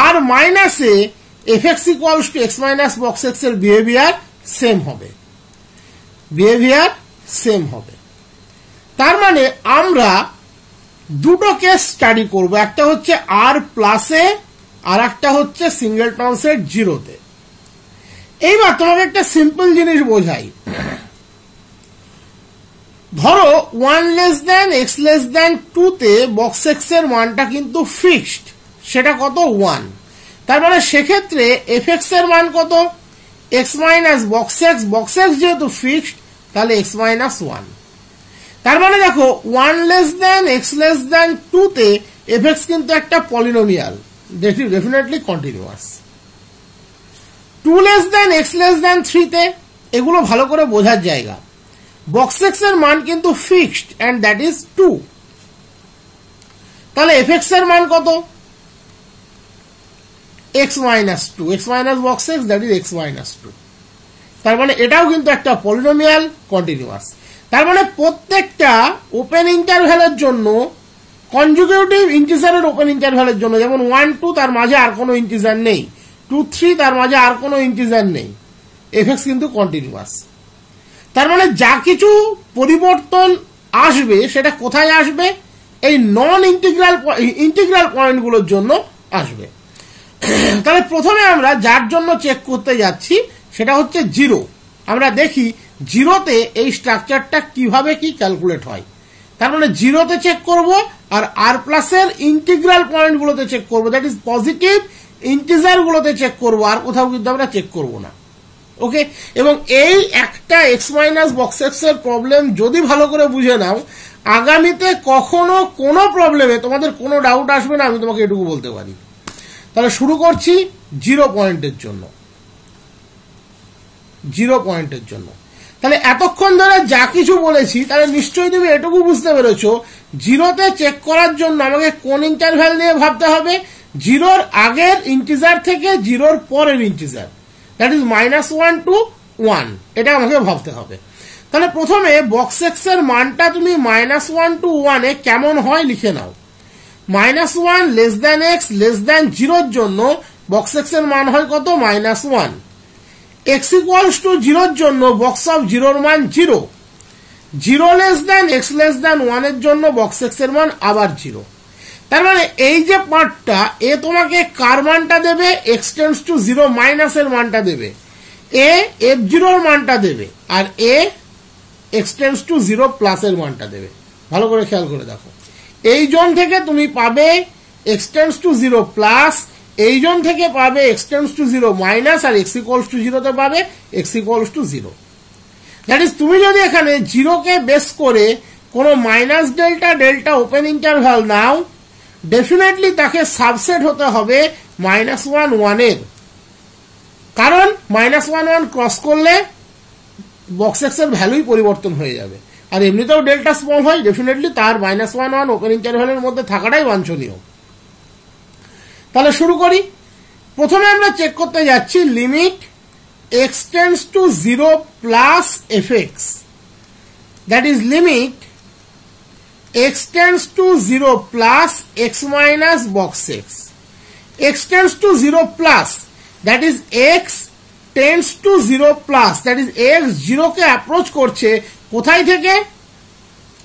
আর মাইনাসে fx equals to x minus box X এর বিহেভিয়ার সেম হবে, তার মানে আমরা দুটো কেস স্টাডি করব, একটা হচ্ছে আর প্লাসে আর একটা হচ্ছে সিঙ্গেলটনসের জিরোতে। এইবার তোমাকে একটা সিম্পল জিনিস বোঝাই। ধরো 1 less than x less than 2 তে বক্স এক্স এর মানটা কিন্তু ফিক্সড, সেটা কত 1। তার মানে সেক্ষেত্রে fx এর মান কত x মাইনাস বক্স এক্স যেহেতু ফিক্সড তাহলে x মাইনাস 1। তার মানে দেখো 1 less than x less than 2 তে fx কিন্তু একটা polynomial, definitely continuous. 2 less than x less than 3 তে, এগুলো ভালো করে বোঝার জায়গা। বক্স এক্স এর মান কিন্তু ফিক্সড এন্ড দ্যাট ইজ 2, তাহলে fx এর মান কত x minus 2, x minus box x that is x minus 2। তার মানে এটাও কিন্তু একটা পলিনোমিয়াল কন্টিনিউয়াস। তার মানে প্রত্যেকটা ওপেন ইন্টারভ্যালের জন্য, কনজুগেটিভ ইন্টিজারের ওপেন ইন্টারভ্যালের জন্য, যেমন 1 2 তার মাঝে আর কোনো ইন্টিজার নেই, 2 3 তার মাঝে আর কোনো ইন্টিজার নেই, fx কিন্তু কন্টিনিউয়াস। তার মানে যা কিছু পরিবর্তন আসবে সেটা কোথায় আসবে, এই নন ইন্টিগ্রাল পয়েন্টগুলোর জন্য আসবে। তাহলে প্রথমে আমরা যার জন্য চেক করতে যাচ্ছি সেটা হচ্ছে 0। আমরা দেখি 0তে এই স্ট্রাকচারটা কিভাবে কি ক্যালকুলেট হয়। তার মানে 0তে চেক করব আর আর প্লাসের ইন্টিগ্রাল পয়েন্টগুলোতে চেক করব, দ্যাট ইজ পজিটিভ ইন্টিজার গুলোতে চেক করব, আর কোথাও কিন্তু আমরা চেক করব না। ওকে, এবং এই একটা x মাইনাস বক্স এক্স এর প্রবলেম যদি ভালো করে বুঝে নাও, আগামীতে কখনো কোনো প্রবলেমে তোমাদের কোনো ডাউট আসবে না, আমি তোমাকে এটুকু বলতে পারি। তাহলে শুরু করছি 0 পয়েন্টের জন্য। তাহলে এতক্ষণ ধরে যা কিছু বলেছি তাহলে নিশ্চয়ই তুমি এটুকু বুঝতে পেরেছো 0তে চেক করার জন্য আমাকে কোন ইন্টারভ্যাল নিয়ে ভাবতে হবে, 0র আগের ইন্টিজার থেকে 0র পরের ইন্টিজার, দ্যাট ইজ -1 to 1, এটা আমাকে ভাবতে হবে। তাহলে প্রথমে বক্স এক্স এর মানটা তুমি -1 to 1 এ কেমন হয় লিখে নাও। -1 less than x less than 0 জন্য বক্স এক্স এর মান হয় কত -1, x ইকুয়ালস টু 0 জন্য বক্স অফ 0 মান 0, 0 less than x less than 1 এর জন্য বক্স এক্স এর মান আবার 0। তার মানে এই যে পার্টটা এ তোমাকে কার মানটা দেবে, x টেন্ডস টু 0 মাইনাস এর মানটা দেবে, এ f0 এর মানটা দেবে, আর এ x টেন্ডস টু 0 প্লাস এর মানটা দেবে। ভালো করে খেয়াল করে দেখো, এই জোন থেকে তুমি পাবে x টেন্ডস টু 0 প্লাস, এই জোন থেকে পাবে x টেন্ডস টু 0 মাইনাস, আর x ইকুয়ালস টু 0 তে পাবে x equals to 0। That is তুমি যদি এখানে 0 কে বেস করে কোনো minus delta delta open interval নাও, ডেফিনেটলি তাকে সাবসেট হতে হবে -1 1 এর, কারণ -1 1 ক্রস করলে বক্স এক্স এর ভ্যালুই পরিবর্তন হয়ে যাবে, আর এমনিতেও ডেল্টা স্মল হয়, ডেফিনেটলি তার -1 1 ওপেন ইন্টারভ্যালের মধ্যে থাকাটাই বাঞ্ছনীয়। তাহলে শুরু করি। প্রথমে আমরা চেক করতে যাচ্ছি limit x tends to 0 plus fx, that is limit x tends to 0 plus x minus box x. X tends to 0 plus, that is x tends to 0 plus, that is x 0 K approach করছে কোথায় থেকে,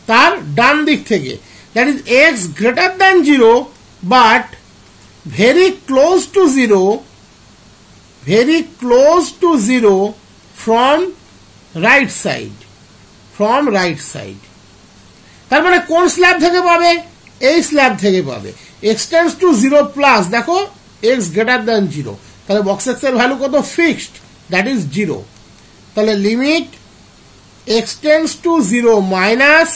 তার ডান দিক থেকে, that is x greater than 0 but very close to 0 from right side, তার মানে কোন slab থেকে পাবে, এই স্ল্যাব থেকে পাবে। x টেন্ডস টু 0 প্লাস, দেখো x গ্রেটার দ্যান 0, তাহলে বক্স এক্স এর ভ্যালু কত ফিক্সড, দ্যাট ইজ 0। তাহলে limit x tends to 0 minus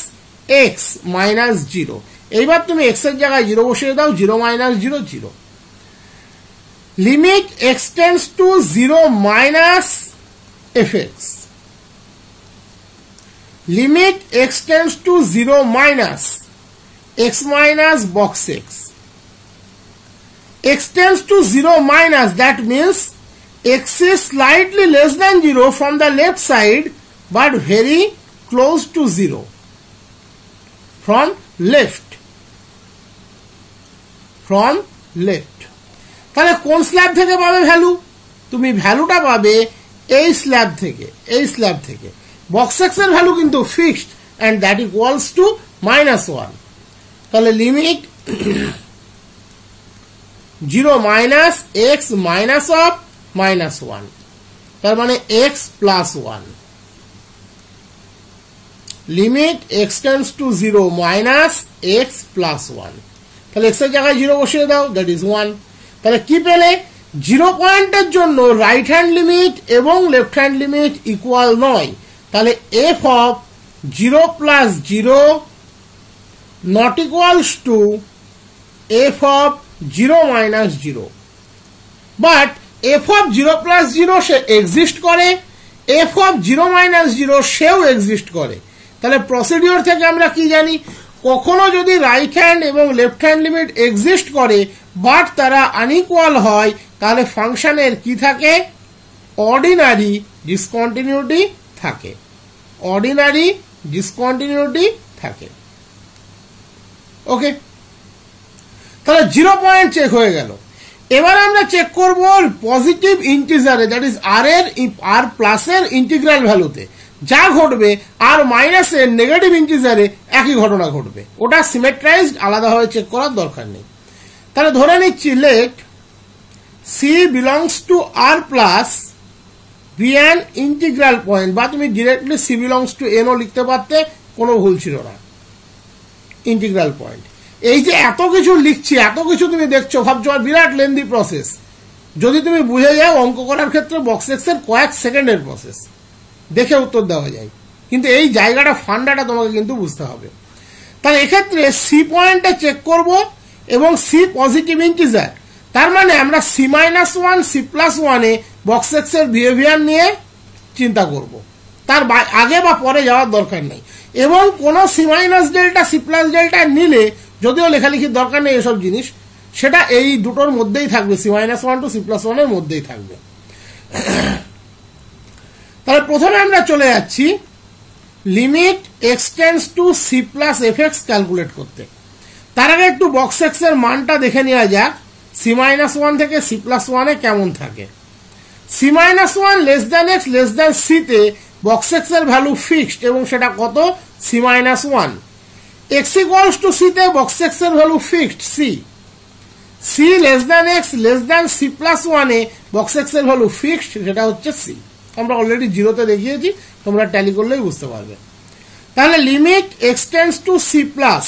x minus 0, এইবার তুমি x এর জায়গায় 0 বসিয়ে দাও, 0 minus 0 0। Limit x tends to 0 minus fx, limit x tends to 0 minus x minus box x. X tends to 0 minus, that means x is slightly less than 0 from the left side but very close to 0 from left. তাহলে কোন slab থেকে পাবে value? তুমি ভ্যালুটা পাবে এই slab থেকে। Box X এর ভ্যালু কিন্তু fixed and that equals to -1. তাহলে limit 0 minus x minus of -1, তার মানে x plus 1. Limit x tends to 0 minus x plus 1. তাহলে x এর জায়গায় 0 বসিয়ে দাও, that is 1. তাহলে কি পেলে? 0 পয়েন্টের জন্য রাইট হ্যান্ড লিমিট এবং লেফট হ্যান্ড লিমিট ইকুয়াল নয়। তাহলে f of 0 plus 0 not equals to f of 0 minus 0. But f of 0 plus 0 say exist করে, f of 0 minus 0 সেও এক্সিস্ট করে। তাহলে প্রসিডিওর থেকে আমরা কি জানি? কখনো যদি রাইট হ্যান্ড এবং লেফট হ্যান্ড লিমিট এক্সিস্ট করে বাট তারা আনইকুয়াল হয়, তাহলে ফাংশনের কি থাকে? অর্ডিনারি ডিসকন্টিনিউটি থাকে। অর্ডিনারি ডিসকন্টিনিউটি থাকে। ওকে, তাহলে 0 পয়েন্ট চেক হয়ে গেল। এবার আমরা চেক করব পজিটিভ ইন্টিজারে, দ্যাট ইজ আর প্লাসের ইন্টিগ্রাল ভ্যালুতে যা ঘটবে আর মাইনাসের নেগেটিভ ইন্টিজারে একই ঘটনা ঘটবে। ওটা সিমেট্রাইজড, আলাদাভাবে চেক করার দরকার নেই। তাহলে ধরে নিচ্ছি let C belongs to R plus be an integral point, বা তুমি directly C belongs to N লিখতে পারতে, কোনো ভুল ছিল না। ইন্টিগ্রাল পয়েন্ট, এই যে এত কিছু লিখছি, এত কিছু তুমি দেখছো, ভাবছো বিরাট লেন্দি প্রসেস। যদি তুমি বুঝে যাও অঙ্ক করার ক্ষেত্রে বক্স এক্স এর কয়েক সেকেন্ডের প্রসেস, দেখে উত্তর দেওয়া যায়। কিন্তু এই জায়গাটা ফান্ডাটা তোমাকে কিন্তু বুঝতে হবে। তাহলে এক্ষেত্রে সি পয়েন্টে চেক করব এবং সি পজিটিভ ইন্টিজার, তার মানে আমরা c-1 c+1 এ বক্স এক্স এর বিহেভিয়ার নিয়ে চিন্তা করব, তার আগে বা পরে যাওয়ার দরকার নেই। এবং কোন c-ডেল্টা c+ডেল্টা নিলে, যদিও লেখালেখির দরকার নেই এসব জিনিস, সেটা এই দুটোর মধ্যেই থাকবে, c-1 টু c+1 এর মধ্যেই থাকবে। তাহলে প্রথমে আমরা চলে যাচ্ছি limit x tends to c plus fx calculate করতে। তার আগে একটু বক্স এক্স এর মানটা দেখে নেওয়া যাক c-1 থেকে c+1 এ কেমন থাকে। c-1 less than x less than c তে বক্স এক্স এর ভ্যালু ফিক্সড এবং সেটা কত? c-1। x equals to c তে বক্স এক্স এর value fixed c। c less than x less than c+1 এ বক্স এক্স এর ভ্যালু ফিক্সড, সেটা হচ্ছে c। আমরা অলরেডি 0 তে দেখিয়েছি, তোমরা ট্যালি করলেই বুঝতে পারবে। তাহলে limit x tends to c plus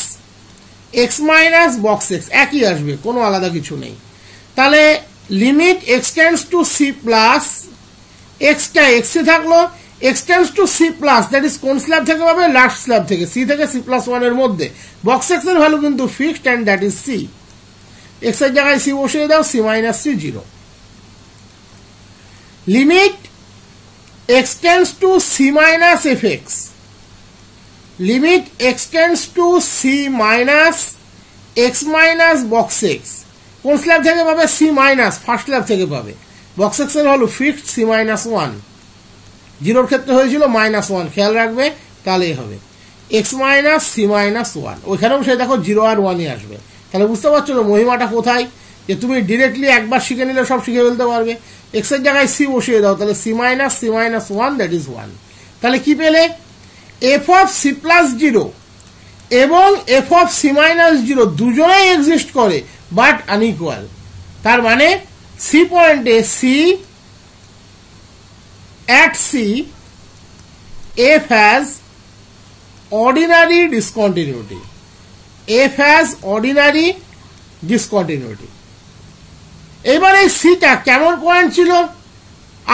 x minus box x একই আসবে, কোনো আলাদা কিছু নেই। তাহলে limit x tends to c plus xটা x এ থাকলো, x tends to c plus, that is কোন স্ল্যাব থেকে পাবে? লাস্ট স্ল্যাব থেকে, c থেকে c+1 এর মধ্যে। বক্স এক্স এর ভ্যালু কিন্তু fixed and that is c। x এর জায়গায় c বসিয়ে দাও, c minus c 0। Limit x tends to c minus fx, limit x tends to c minus x minus box x, কোন slab থেকে পাবে? c minus, first slab থেকে পাবে। Box X এর হলো ফিক্সড c-1, 0 ক্ষেত্রে হয়েছিল -1, খেয়াল রাখবে, তাহলেই হবে x মাইনাস c-1। ওইখানেও সে দেখো 0 আর 1ই আসবে। তাহলে বুঝতে পারছো তো মহিমাটা কোথায়, যে তুমি ডিরেক্টলি একবার শিখে নিলে সব শিখে ফেলতে পারবে। x এর জায়গায় c বসিয়ে দাও, তাহলে c-1 দ্যাট ইজ 1। তাহলে কি পেলে? f of c plus 0 এবং f of c-0 দুজনেই এক্সিস্ট করে বাট আনইকুয়াল। তার মানে c পয়েন্টে at c f has ordinary discontinuity, f has ordinary discontinuity। এবার এই সিটা কেমন পয়েন্ট ছিল?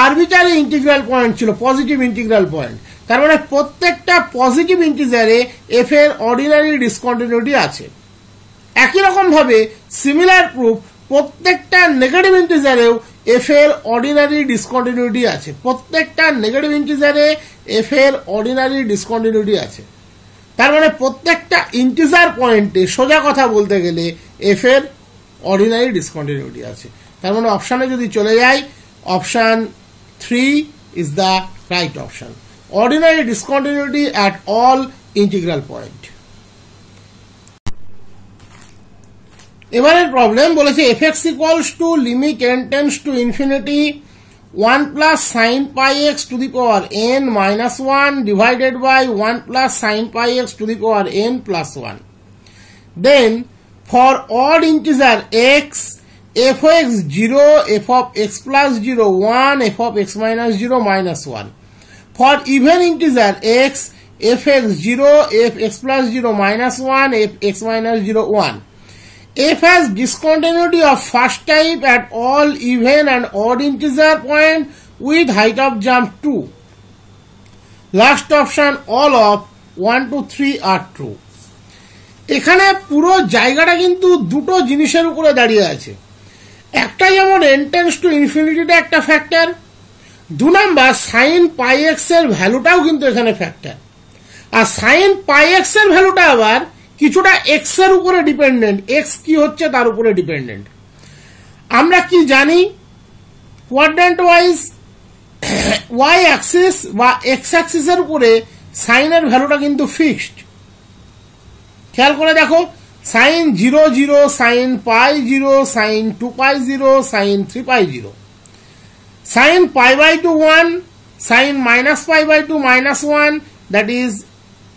আরবিটারি ইন্টিগ্রাল পয়েন্ট ছিল, পজিটিভ ইন্টিগ্রাল পয়েন্ট। তার মানে প্রত্যেকটা পজিটিভ ইন্টিজারে এফ এর অর্ডিনারি ডিসকন্টিনিউটি আছে। একই রকম ভাবে সিমিলার প্রুফ প্রত্যেকটা নেগেটিভ ইন্টিজারেও এফ এর অর্ডিনারি ডিসকন্টিনিউটি আছে। প্রত্যেকটা নেগেটিভ ইন্টিজারে এফ এর অর্ডিনারি ডিসকন্টিনিউটি আছে। তার মানে প্রত্যেকটা ইন্টিজার পয়েন্টে সোজা কথা বলতে গেলে এফ এর অর্ডিনারি ডিসকন্টিনিউটি আছে। তার মানে অপশানে যদি চলে যাই, option 3 is the right option. Ordinary discontinuity at all integral point. এবারের প্রবলেম বলেছে fx equals to limit n tends to infinity 1 plus sin pi x to the power n minus 1 divided by 1 plus sin pi x to the power n plus 1. Then for odd integer x, f of x 0, f of x plus 0 1, f of x minus 0 minus 1. For even integer x, f x 0, f x plus 0 minus 1, f x minus 0 1. F has discontinuity of first type at all even and odd integer point with height of jump 2. Last option, all of 1 to 3 are true. এখানে পুরো জায়গাটা কিন্তু দুটো জিনিসের উপরে দাঁড়িয়ে আছে। একটা যেমন n টেন্ডস টু ইনফিনিটিটা একটা ফ্যাক্টর, দু নাম্বার sin pi x এর ভ্যালুটাও কিন্তু এখানে ফ্যাক্টর। আর sin pi x এর ভ্যালুটা আবার কিছুটা x এর উপরে ডিপেন্ডেন্ট, x কি হচ্ছে তার উপরে ডিপেন্ডেন্ট। আমরা কি জানি, কোয়াড্র্যান্ট ওয়াইজ y অ্যাক্সিস বা x অ্যাক্সিসের উপরে sin এর ভ্যালুটা কিন্তু ফিক্সড। খেয়াল করে দেখো, sin 0 0, sin pi 0, sin 2 pi 0, sin 3 pi 0, sin pi by 2 1, sin minus pi by 2 minus 1, that is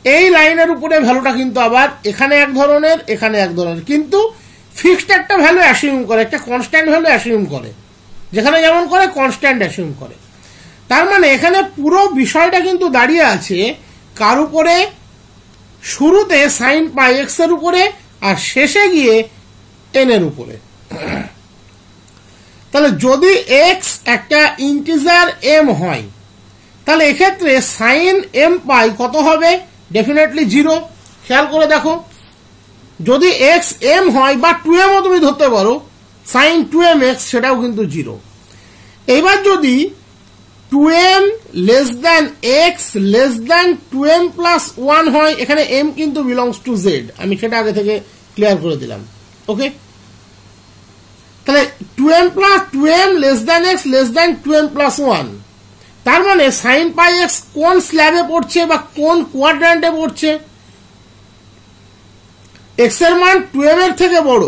এই লাইনের উপরে ভ্যালুটা কিন্তু আবার এখানে এক ধরনের, এখানে এক ধরনের, কিন্তু ফিক্সড একটা ভ্যালু অ্যাসিউম করে, একটা কনস্ট্যান্ট ভ্যালু অ্যাসিউম করে, যেখানে যেমন করে কনস্ট্যান্ট অ্যাসিউম করে। তার মানে এখানে পুরো বিষয়টা কিন্তু দাঁড়িয়ে আছে কার উপরে, শুরুতে sin pi x এর উপরে আর শেষে গিয়ে n এর উপরে। তাহলে যদি x একটা ইন্টিজার m হয়, তাহলে এক্ষেত্রে sin m pi কত হবে, ডেফিনেটলি 0। খেয়াল করে দেখো, যদি x m হয় বা 2m ও তুমি ধরতে পারো, sin 2mx সেটাও কিন্তু 0। এবার যদি 2m less than x less than 2m plus 1 হয়, এখানে m কিন্তু বিলংস টু z, আমি সেটা আগে থেকে ক্লিয়ার করে দিলাম। ওকে, তাহলে 2m less than x less than 2m plus 1, তার মানে sin pi x কোন স্ল্যাবে পড়ছে বা কোন কোয়াড্র্যান্টে পড়ছে, x এর মান 2m এর থেকে বড়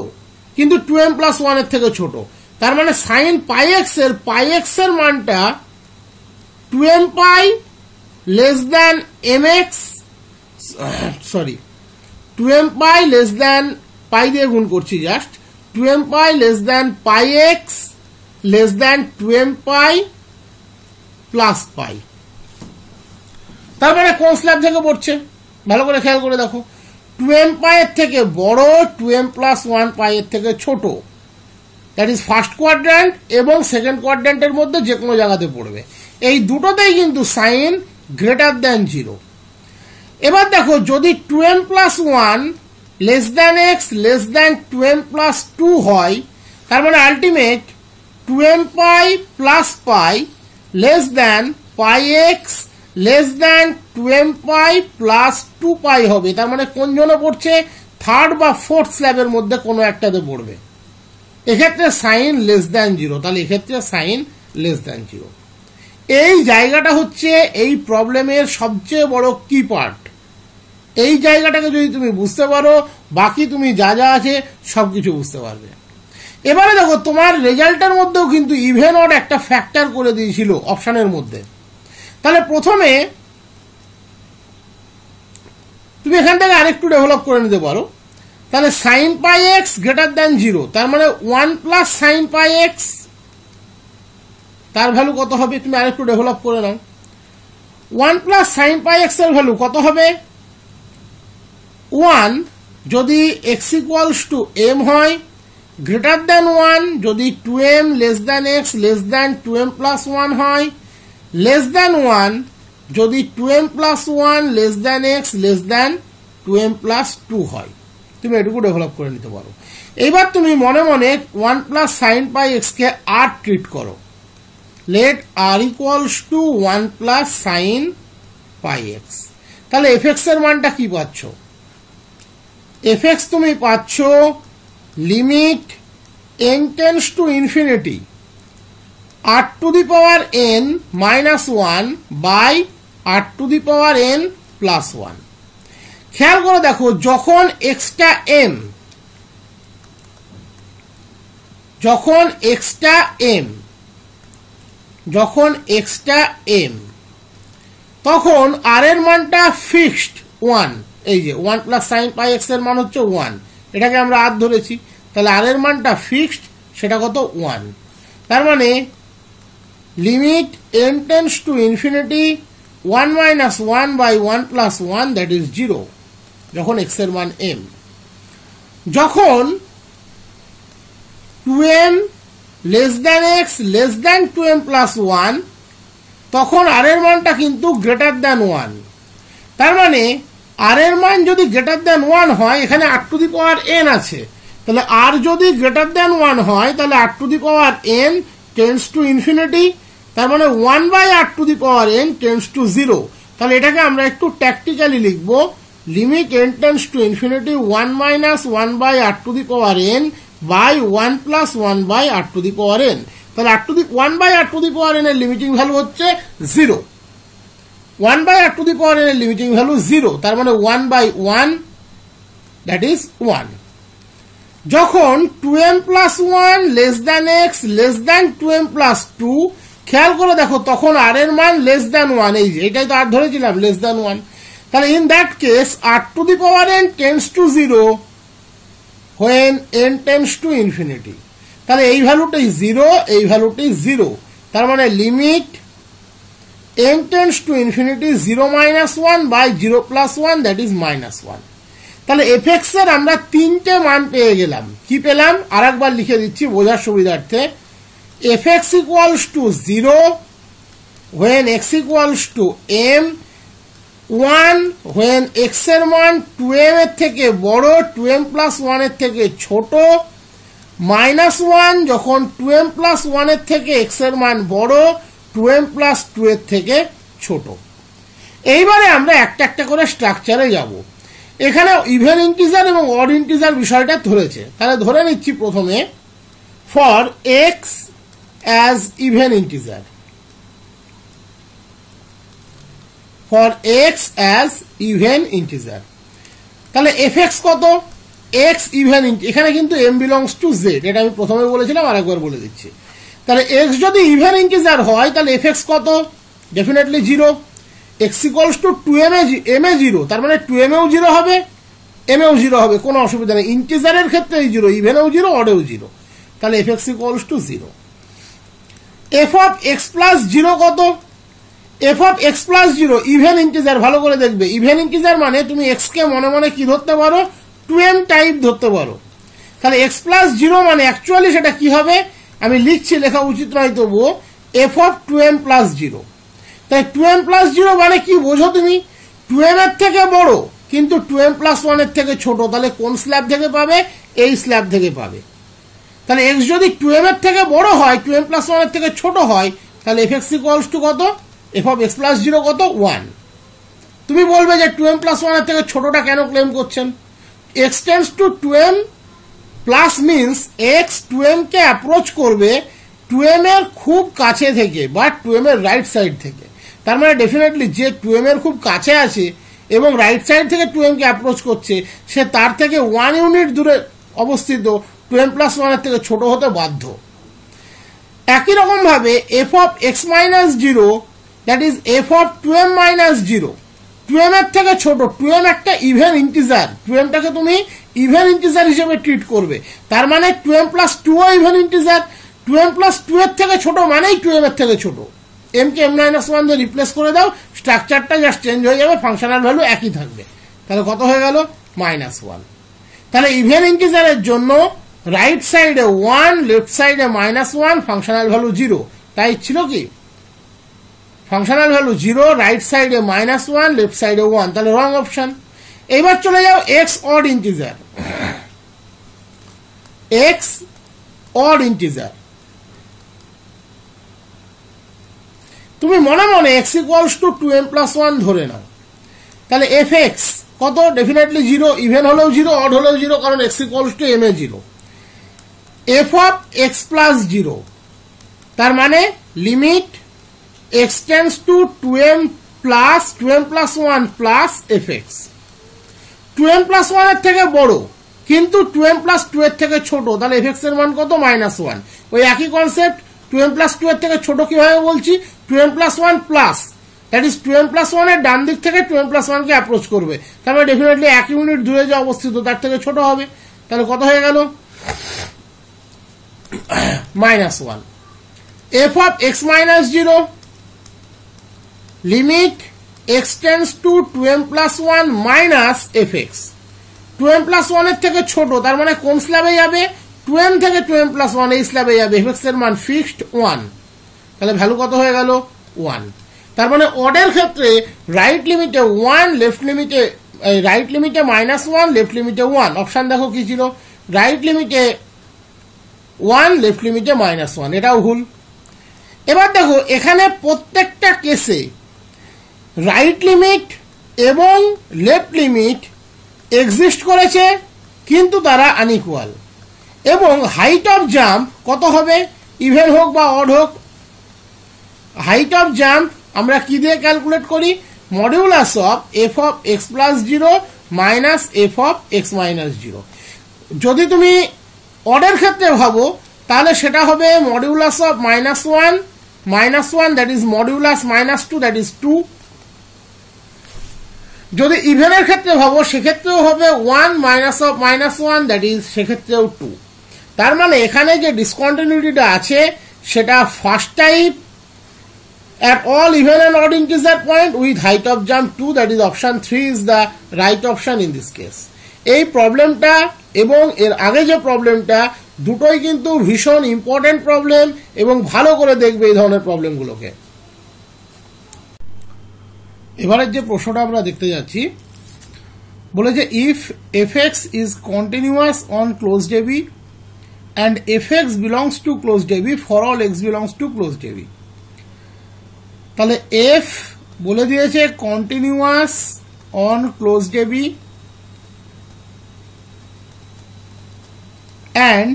কিন্তু 2m প্লাস 1 এর থেকে ছোট। তার মানে sin pi x এর মানটা 2m pi less than mx, sorry 2m pi less than pi দিয়ে গুণ করছি just, 2m pi less than pi x less than 2m pi plus pi. তার মানে কোন স্ল্যাব থেকে পড়ছে, ভালো করে খেয়াল করে দেখো, 2m pi এর থেকে বড়, 2m প্লাস 1 pi এর থেকে ছোট, দ্যাট ইজ ফার্স্ট কোয়াড্র্যান্ট এবং সেকেন্ড কোয়াড্র্যান্টের মধ্যে যে কোনো জায়গাতে পড়বে। এই দুটোতেই কিন্তু সাইন গ্রেটার দ্যান 0। এবার দেখো, যদি 2m plus 1 less than x less than 2m plus 2 হয়, তার মানে ultimate 2m pi plus pi less than pi x less than 2m pi plus 2 pi হবে। তার মানে কোন জনে পড়ছে, থার্ড বা ফোর্থ স্ল্যাবের মধ্যে কোনো একটাতে পড়বে। এক্ষেত্রে সাইন লেস দ্যান 0, তাহলে এক্ষেত্রে সাইন লেস দ্যান 0। এই জায়গাটা হচ্ছে এই প্রবলেমের সবচেয়ে বড় কি পার্ট। এই জায়গাটাকে যদি তুমি বুঝতে পারো, বাকি তুমি যা যা আছে সবকিছু বুঝতে পারবে। এবারে দেখো, তোমার রেজাল্টের মধ্যেও কিন্তু ইভেন অড একটা ফ্যাক্টর করে দিয়েছিল অপশনের মধ্যে। তাহলে প্রথমে তুমি এখান থেকে আরেকটু ডেভেলপ করে নিতে পারো। তাহলে sign pi x greater than 0, তার মানে 1 প্লাস সাইন পাই এক্স, তার ভ্যালু কত হবে, তুমি আরেকটু ডেভেলপ করে নাও। 1 প্লাস সাইন পাই এক্স এর ভ্যালু কত হবে, 1 যদি এক্স ইকুয়ালস টু এম হয়, গ্রেটার দ্যান 1 যদি 2m less than x less than 2m plus 1 হয়, লেস দ্যান 1 যদি 2m plus 1 less than x less than 2m plus 2 হয়। তুমি এটুকু ডেভেলপ করে নিতে পারো। এইবার তুমি মনে মনে 1 প্লাস সাইন পাই এক্স কে আর ট্রিট করো, let r equals to 1 plus sine pi x. তাহলে এফ এক্স এর মানটা কি পাচ্ছ, এফ এক্স তুমি পাচ্ছ limit n tends to infinity r to the power n minus 1 by r to the power n plus 1। খেয়াল করে দেখো, যখন এক্সটা m যখন এক্সটা এম, যখন এক্সটা এম, তখন আর এর মানটা ফিক্সড 1। এই যে 1 প্লাস সাইন পাই এক্স এর মান হচ্ছে 1, এটাকে আমরা আর ধরেছি, তাহলে আর এর মানটা ফিক্সড, সেটা কত 1। তার মানে limit m tends to infinity 1 minus 1 by 1 plus 1 that is 0 যখন x এর মান m। যখন 2m less than x less than 2m plus 1, তখন আর এর মানটা কিন্তু গ্রেটার দ্যান 1। তার মানে আর এর মান যদি গ্রেটার দ্যান 1 হয়, এখানে r to the power n আছে, তাহলে r যদি গ্রেটার দ্যান 1 হয় তাহলে r to the power n tends to infinity, তার মানে 1 by r to the power n tends two 0। তাহলে এটাকে আমরা একটু ট্যাকটিক্যালি লিখব, limit n tends to infinity 1 minus 1 by r to the power n by 1 plus 1 by r to the power n। তাহলে 1 by r to the power n এর limiting value হচ্ছে 0। 1 by r to the power n এর limiting value 0, তার মানে 1 by 1 that is 1। যখন 2m plus 1 less than x less than 2m plus 2, খেয়াল করে দেখো তখন আর এর মান লেস দ্যান 1, এই যে এটাই তো আর ধরেছিলাম লেস দ্যান 1। তাহলে in that case r to the power n tends two 0 when n tends to infinity. তাহলে এই ভ্যালুটাই 0, এই ভ্যালুটাই 0, তার মানে limit m tends to infinity 0 minus 1 by 0 plus 1 that is minus 1। তাহলে fx এর আমরা তিনটে মান পেয়ে গেলাম। কি পেলাম আর একবার লিখে দিচ্ছি বোঝার সুবিধার্থে। fx equals to 0 when x equals two m, 1 when x এর মান 2m এর থেকে বড় 2m প্লাস 1 এর থেকে ছোট, মাইনাস 1 যখন 2m প্লাস 1 এর থেকে x এর মান বড় 2m প্লাস 2 এর থেকে ছোট। এইবারে আমরা একটা একটা করে স্ট্রাকচারে যাব। এখানে ইভেন ইন্টিজার এবং অড ইন্টিজার বিষয়টা ধরেছে, তাহলে ধরে নিচ্ছি প্রথমে for x as even integer, for x as even integer. তাহলে fx কত, x ইভেন, এখানে কিন্তু m বিলংস টু z, এটা আমি প্রথমে বলেছিলাম আর একবার বলে দিচ্ছি। তাহলে x যদি ইভেন ইন্টিজার হয় তাহলে fx কত, definitely 0। x equals two 2m এ 0, তার মানে 2m এও 0 হবে, m এও 0 হবে, কোনো অসুবিধা নেই। ইন্টিজারের ক্ষেত্রে 0, ইভেনেও 0 অডেও 0, তাহলে fx equals to 0। f of x plus 0 কত, f of x plus 0 even integer. ভালো করে দেখবে, ইভেন ইন্টিজার মানে তুমি x কে মনে মনে কি ধরতে পারো, 2m টাইপ ধরতে পারো। তাহলে x প্লাস 0 মানে অ্যাকচুয়ালি সেটা কি হবে, আমি লিখছি, লেখা উচিত নয় তবুও, f অফ 2m প্লাস 0। তাই 2m প্লাস 0 মানে কি বোঝো তুমি, 2m এর থেকে বড় কিন্তু 2m প্লাস 1 এর থেকে ছোট, তাহলে কোন স্ল্যাব থেকে পাবে, এই স্ল্যাব থেকে পাবে। তাহলে x যদি 2m এর থেকে বড় হয় 2m প্লাস 1 এর থেকে ছোট হয়, তাহলে fx ইকুয়ালস টু কত, f অফ x প্লাস 0 কত, 1। তুমি বলবে যে 2m প্লাস 1 এর থেকে ছোটটা কেন ক্লেম করছেন, x tends to 2m plus means x 2m K approach করবে 2m এর খুব কাছে থেকে বা 2m এর রাইট সাইড থেকে। তার মানে ডেফিনেটলি যে 2m এর খুব কাছে আছে এবং রাইট সাইড থেকে 2m কে অ্যাপ্রোচ করছে, সে তার থেকে 1 ইউনিট দূরে অবস্থিত 2m প্লাস 1 এর থেকে ছোট হতে বাধ্য। একই রকম ভাবে f of x minus 0 that is f of 2m minus 0, 2m এর থেকে ছোট, 2m একটা ইভেন ইন্টিজার, 2m টাকে তুমি ইভেন ইন্টিজার হিসেবে ট্রিট করবে, তার মানে 2m প্লাস 2 ও ইভেন ইন্টিজার, 2m প্লাস 2 এর থেকে ছোট মানেই 2m এর থেকে ছোট। m কে m মাইনাস 1 দিয়ে রিপ্লেস করে দাও, স্ট্রাকচারটা জাস্ট চেঞ্জ হয়ে যাবে, ফাংশনাল ভ্যালু একই থাকবে। তাহলে কত হয়ে গেল, -1। তাহলে ইভেন ইন্টিজারের জন্য রাইট সাইডে 1, লেফট সাইডে -1, ফাংশনাল ভ্যালু 0, তাই ছিল কি ফাংশনাল ভ্যালু 0, রাইট সাইডে -1, লেফট সাইডে 1, তাহলে রং অপশন। এবার চলে যাও x odd integer, x odd integer. তুমি মনে মনে x equals two 2m plus 1 ধরে নাও, তাহলে fx কত, ডেফিনেটলি 0, ইভেন হলেও 0, অড হলেও 0, কারণ x equals two m A 0। f of x plus 0, তার মানে limit x tends to 2m plus 1 plus fx, 2m plus 1 এর থেকে বড় কিন্তু 2m প্লাস 2 এর থেকে ছোট, তাহলে এফ এক্স এর মান কত? -1। ওই একই কনসেপ্ট, 2m প্লাস 2 এর থেকে ছোট কিভাবে বলছি? 2m plus 1 plus, that is 2m plus 1 এর ডান দিক থেকে 2m প্লাস 1 কে অ্যাপ্রোচ করবে, তারপরে ডেফিনেটলি 1 ইউনিট দূরে যে অবস্থিত তার থেকে ছোট হবে। তাহলে কত হয়ে গেল? -1। f of x minus 0 limit x tends to 2m plus 1 minus fx। 2m plus 1 এর থেকে ছোট, তার মানে কোন স্ল্যাবে যাবে? 2m থেকে 2m plus 1 এই স্ল্যাবে যাবে। fx এর মান ফিক্সড 1, তাহলে ভ্যালু কত হয়ে গেল? 1। তার মানে অডের ক্ষেত্রে রাইট লিমিটে 1, লেফট লিমিটে রাইট লিমিটে -1, লেফট লিমিটে 1। অপশন দেখো কি ছিল? রাইট লিমিটে 1, লেফট লিমিটে -1, এটাও ভুল। এবার দেখো এখানে প্রত্যেকটা কেসে রাইট লিমিট এবং লেফট লিমিট এক্সিস্ট করেছে, কিন্তু তারা আনইকুয়াল। এবং হাইট অফ জাম্প কত হবে? ইভেন হোক বা অড হোক, হাইট অফ জাম্প আমরা কি দিয়ে ক্যালকুলেট করি? Modulus of F of x plus 0 minus F of x minus 0। যদি তুমি অডের ক্ষেত্রে ভাবো তাহলে সেটা হবে modulus of -1 that is modulus -2 that is 2। যদি ইভেনের ক্ষেত্রে ভাবো সেক্ষেত্রেও হবে 1 মাইনাস অফ -1 দ্যাট ইজ সেক্ষেত্রেও 2। তার মানে এখানে যে ডিসকন্টিনিউটিটা আছে সেটা first type at all even and odd integer point with height of jump 2, that is option 3 is the right option in this case। এই প্রবলেমটা এবং এর আগে যে প্রবলেমটা দুটোই কিন্তু ভীষণ ইম্পর্টেন্ট প্রবলেম, এবং ভালো করে দেখবে এই ধরনের প্রবলেমগুলোকে। এবারে যে প্রশ্নটা আমরা দেখতে যাচ্ছি বলেছে if fx is continuous on closed AB and fx belongs to closed AB for all x belongs to closed AB। তাহলে f বলে দিয়েছে continuous on closed a b and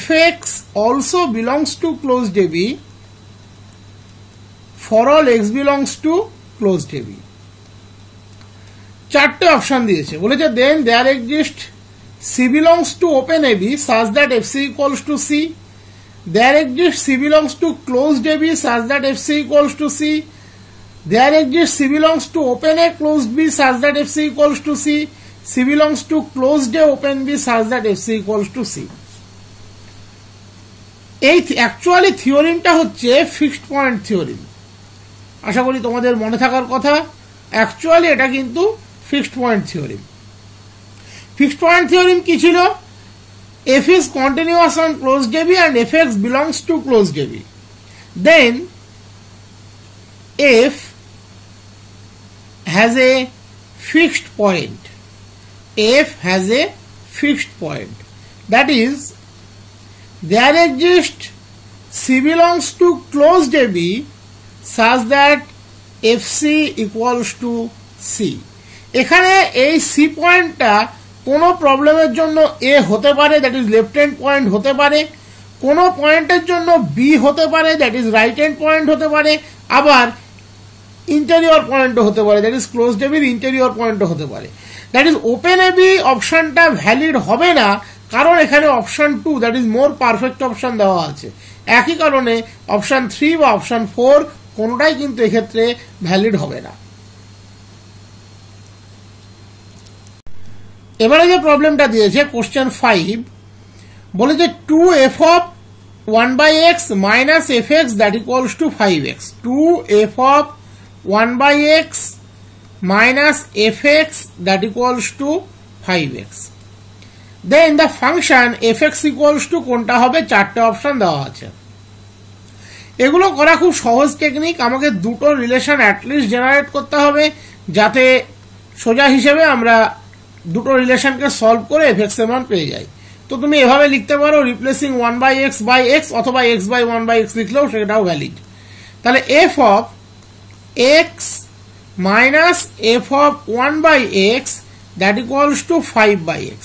fx also belongs to closed AB for all x belongs to closed AB। চারটে option দিয়েছে, বলেছে then there exists c belongs to open AB such that fc equals to c, there exists c belongs to closed AB such that fc equals to c, there exists c belongs to open A closed B such that fc equals to c, c belongs to closed A open B such that fc equals to c। এই actually থিওরিমটা হচ্ছে fixed point theorem, আশা করি তোমাদের মনে থাকার কথা। Actually এটা কিন্তু fixed point theorem. Fixed point theorem কি ছিল? f is continuous on closed AB and fx belongs to closed AB, then f has a fixed point, f has a fixed point, that is there exists c belongs to closed AB such that fc equals to c। এখানে এই c পয়েন্টটা কোনো প্রবলেমের জন্য এ হতে পারে, that is left hand point হতে পারে, কোনো পয়েন্টের জন্য বি হতে পারে, that is right hand point হতে পারে, আবার ইন্টেরিয়র পয়েন্টও হতে পারে, দ্যাট ইজ ক্লোজড এবির ইন্টেরিয়র পয়েন্টও হতে পারে। দ্যাট ইজ ওপেন এবি অপশনটা ভ্যালিড হবে না, কারণ এখানে option 2 that is more perfect option দেওয়া আছে। একই কারণে অপশন 3 বা অপশন 4 কোনোটাই কিন্তু এক্ষেত্রে ভ্যালিড হবে না। এবারে যে প্রবলেমটা দিয়েছে কোশ্চেন 5 বলেছে 2f of 1/x minus fx that equals to 5x, 2f of 1/x minus fx that equals to 5x, then the function fx equals to কোনটা হবে? চারটে অপশন দেওয়া আছে। এগুলো করা খুব সহজ টেকনিক। আমাকে দুটো রিলেশন অ্যাটলিস্ট জেনারেট করতে হবে যাতে সোজা হিসেবে আমরা দুটো রিলেশনকে সলভ করে fx এর মান পেয়ে যাই। তো তুমি এভাবে লিখতে পারো রিপ্লেসিং 1/x by x, অথবা x by 1/x লিখলেও সেটাও ভ্যালিড। তাহলে f of x minus f of 1/x that equals to 5/x।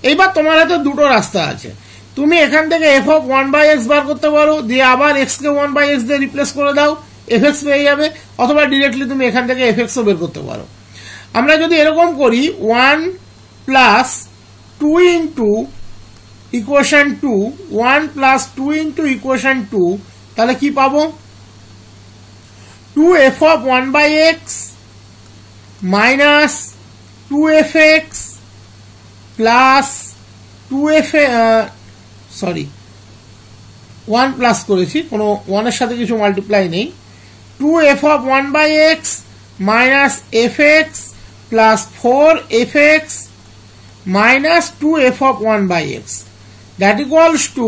এইবার তোমার হাতে দুটো রাস্তা আছে, তুমি এখান থেকে f of 1/x বার করতে পারো, দিয়ে আবার x কে 1/x দিয়ে রিপ্লেস করে দাও, fx পেয়ে যাবে, অথবা ডিরেক্টলি তুমি এখান থেকে fx ও বের করতে পারো। আমরা যদি এরকম করি 1 plus 2 into equation 2, 1 plus 2 into equation 2, তাহলে কি পাবো? 2f of 1 by x minus 2fx plus 2f, sorry 1 plus করেছি, কোনো 1 এর সাথে কিছু মাল্টিপ্লাই নেই। 2f of 1 by x minus fx plus 4fx minus 2f of 1 by x, that equals to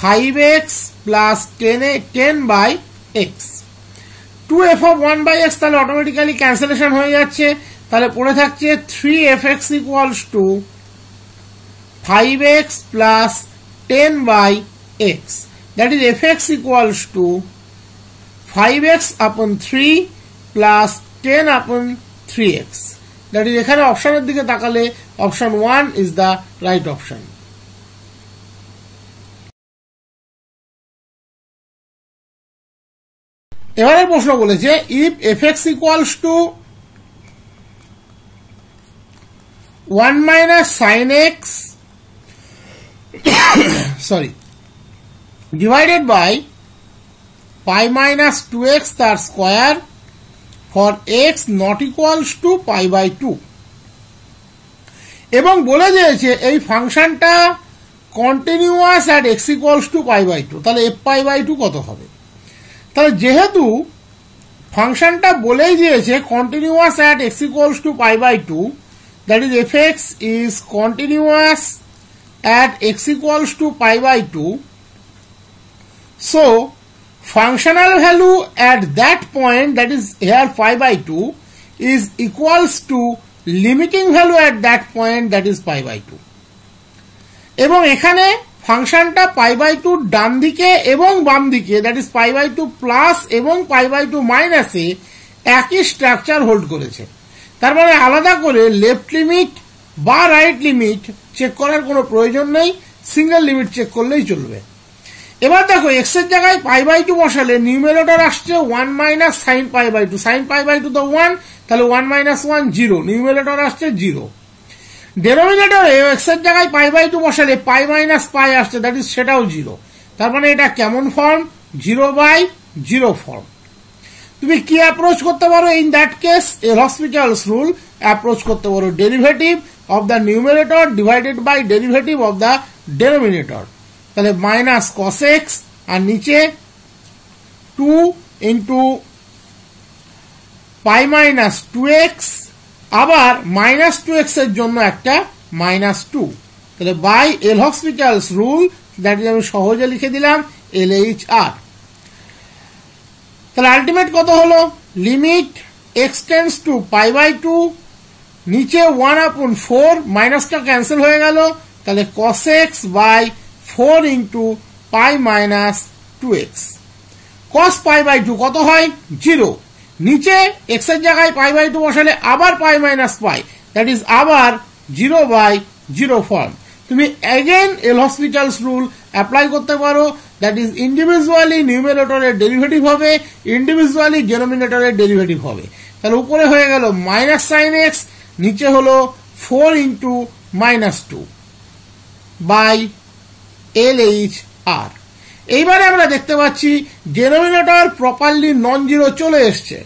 5x plus 10 by x. 2f of 1 by x তাহলে automatically cancellation হয়ে যাচ্ছে, তাহলে পড়ে থাকছে 3fx equals to 5x plus 10 by x, that is fx equals to 5x upon 3 plus 10 upon 3x. That is এখানে অপশনের দিকে তাকালে option 1 is the right option. এবারে প্রশ্ন বলেছে if fx equals to 1 minus sin x sorry divided by pi minus 2x তার square for x not equals to pi by 2, এবং বলে দিয়েছে এই ফাংশনটা continuous at x equals to pi by 2, তাহলে f pi by 2 কত হবে? তাহলে যেহেতু ফাংশনটা বলেই দিয়েছে continuous at x equals to pi by 2, that is fx is continuous at x equals to pi by 2, so functional value at that point, that is here pi by 2, is equals to limiting value at that point, that is pi by 2. এবং এখানে ফাংশনটা pi by 2 ডান দিকে এবং বাম দিকে, that is pi by 2 plus এবং pi by 2 মাইনাসে একই স্ট্রাকচার হোল্ড করেছে। তার মানে আলাদা করে লেফট লিমিট বা রাইট লিমিট চেক করার কোনো প্রয়োজন নেই, সিঙ্গেল লিমিট চেক করলেই চলবে। এবার দেখো এক্স এর জায়গায় পাই বাই 2 বসালে নিউমেরেটর আসছে 1 minus sine pi by 2, sine pi by 2 তো 1, তাহলে 1 মাইনাস 1 0, নিউমেরেটর আসছে 0। ডেনোমিনেটরে এক্স এর জায়গায় পাই বাই 2 বসালে পাই মাইনাস পাই আসছে, দ্যাট ইজ সেটাও 0। তার মানে এটা কেমন ফর্ম? 0/0 ফর্ম। তুমি কি অ্যাপ্রোচ করতে পারো? In that case L'Hospital's rule approach করতে পারো, derivative of the numerator divided by derivative of the denominator. তাহলে মাইনাস কস এক্স আর নিচে 2 ইন্টু পাই মাইনাস 2x, আবার মাইনাস 2x এর জন্য একটা মাইনাস 2, তাহলে by L'Hospital's rule, that is আমি সহজে লিখে দিলাম LHR। তাহলে আলটিমেট কত হলো? Limit x tends to pi by 2, নিচে 1/4, মাইনাসটা ক্যান্সেল হয়ে গেল, তাহলে cos x by 4 into pi minus 2x। cos pi by 2 কত হয়? 0। নিচে x এর জায়গায় পাই বাই 2 বসালে আবার পাই মাইনাস পাই, দ্যাট ইজ আবার 0/0 ফর্ম। তুমি অ্যাগেন এল'হসপিটালস রুল অ্যাপ্লাই করতে পারো, দ্যাট ইজ ইন্ডিভিজুয়ালি নিউমেরেটরের ডেরিভেটিভ হবে, ইন্ডিভিজুয়ালি ডেনোমিনেটরের ডেরিভেটিভ হবে। তাহলে উপরে হয়ে গেল মাইনাস সাইন এক্স, নিচে হলো 4 ইন্টু মাইনাস 2 বাই LHR। এইবারে আমরা দেখতে পাচ্ছি ডেনোমিনেটর প্রপারলি নন জিরো চলে এসছে।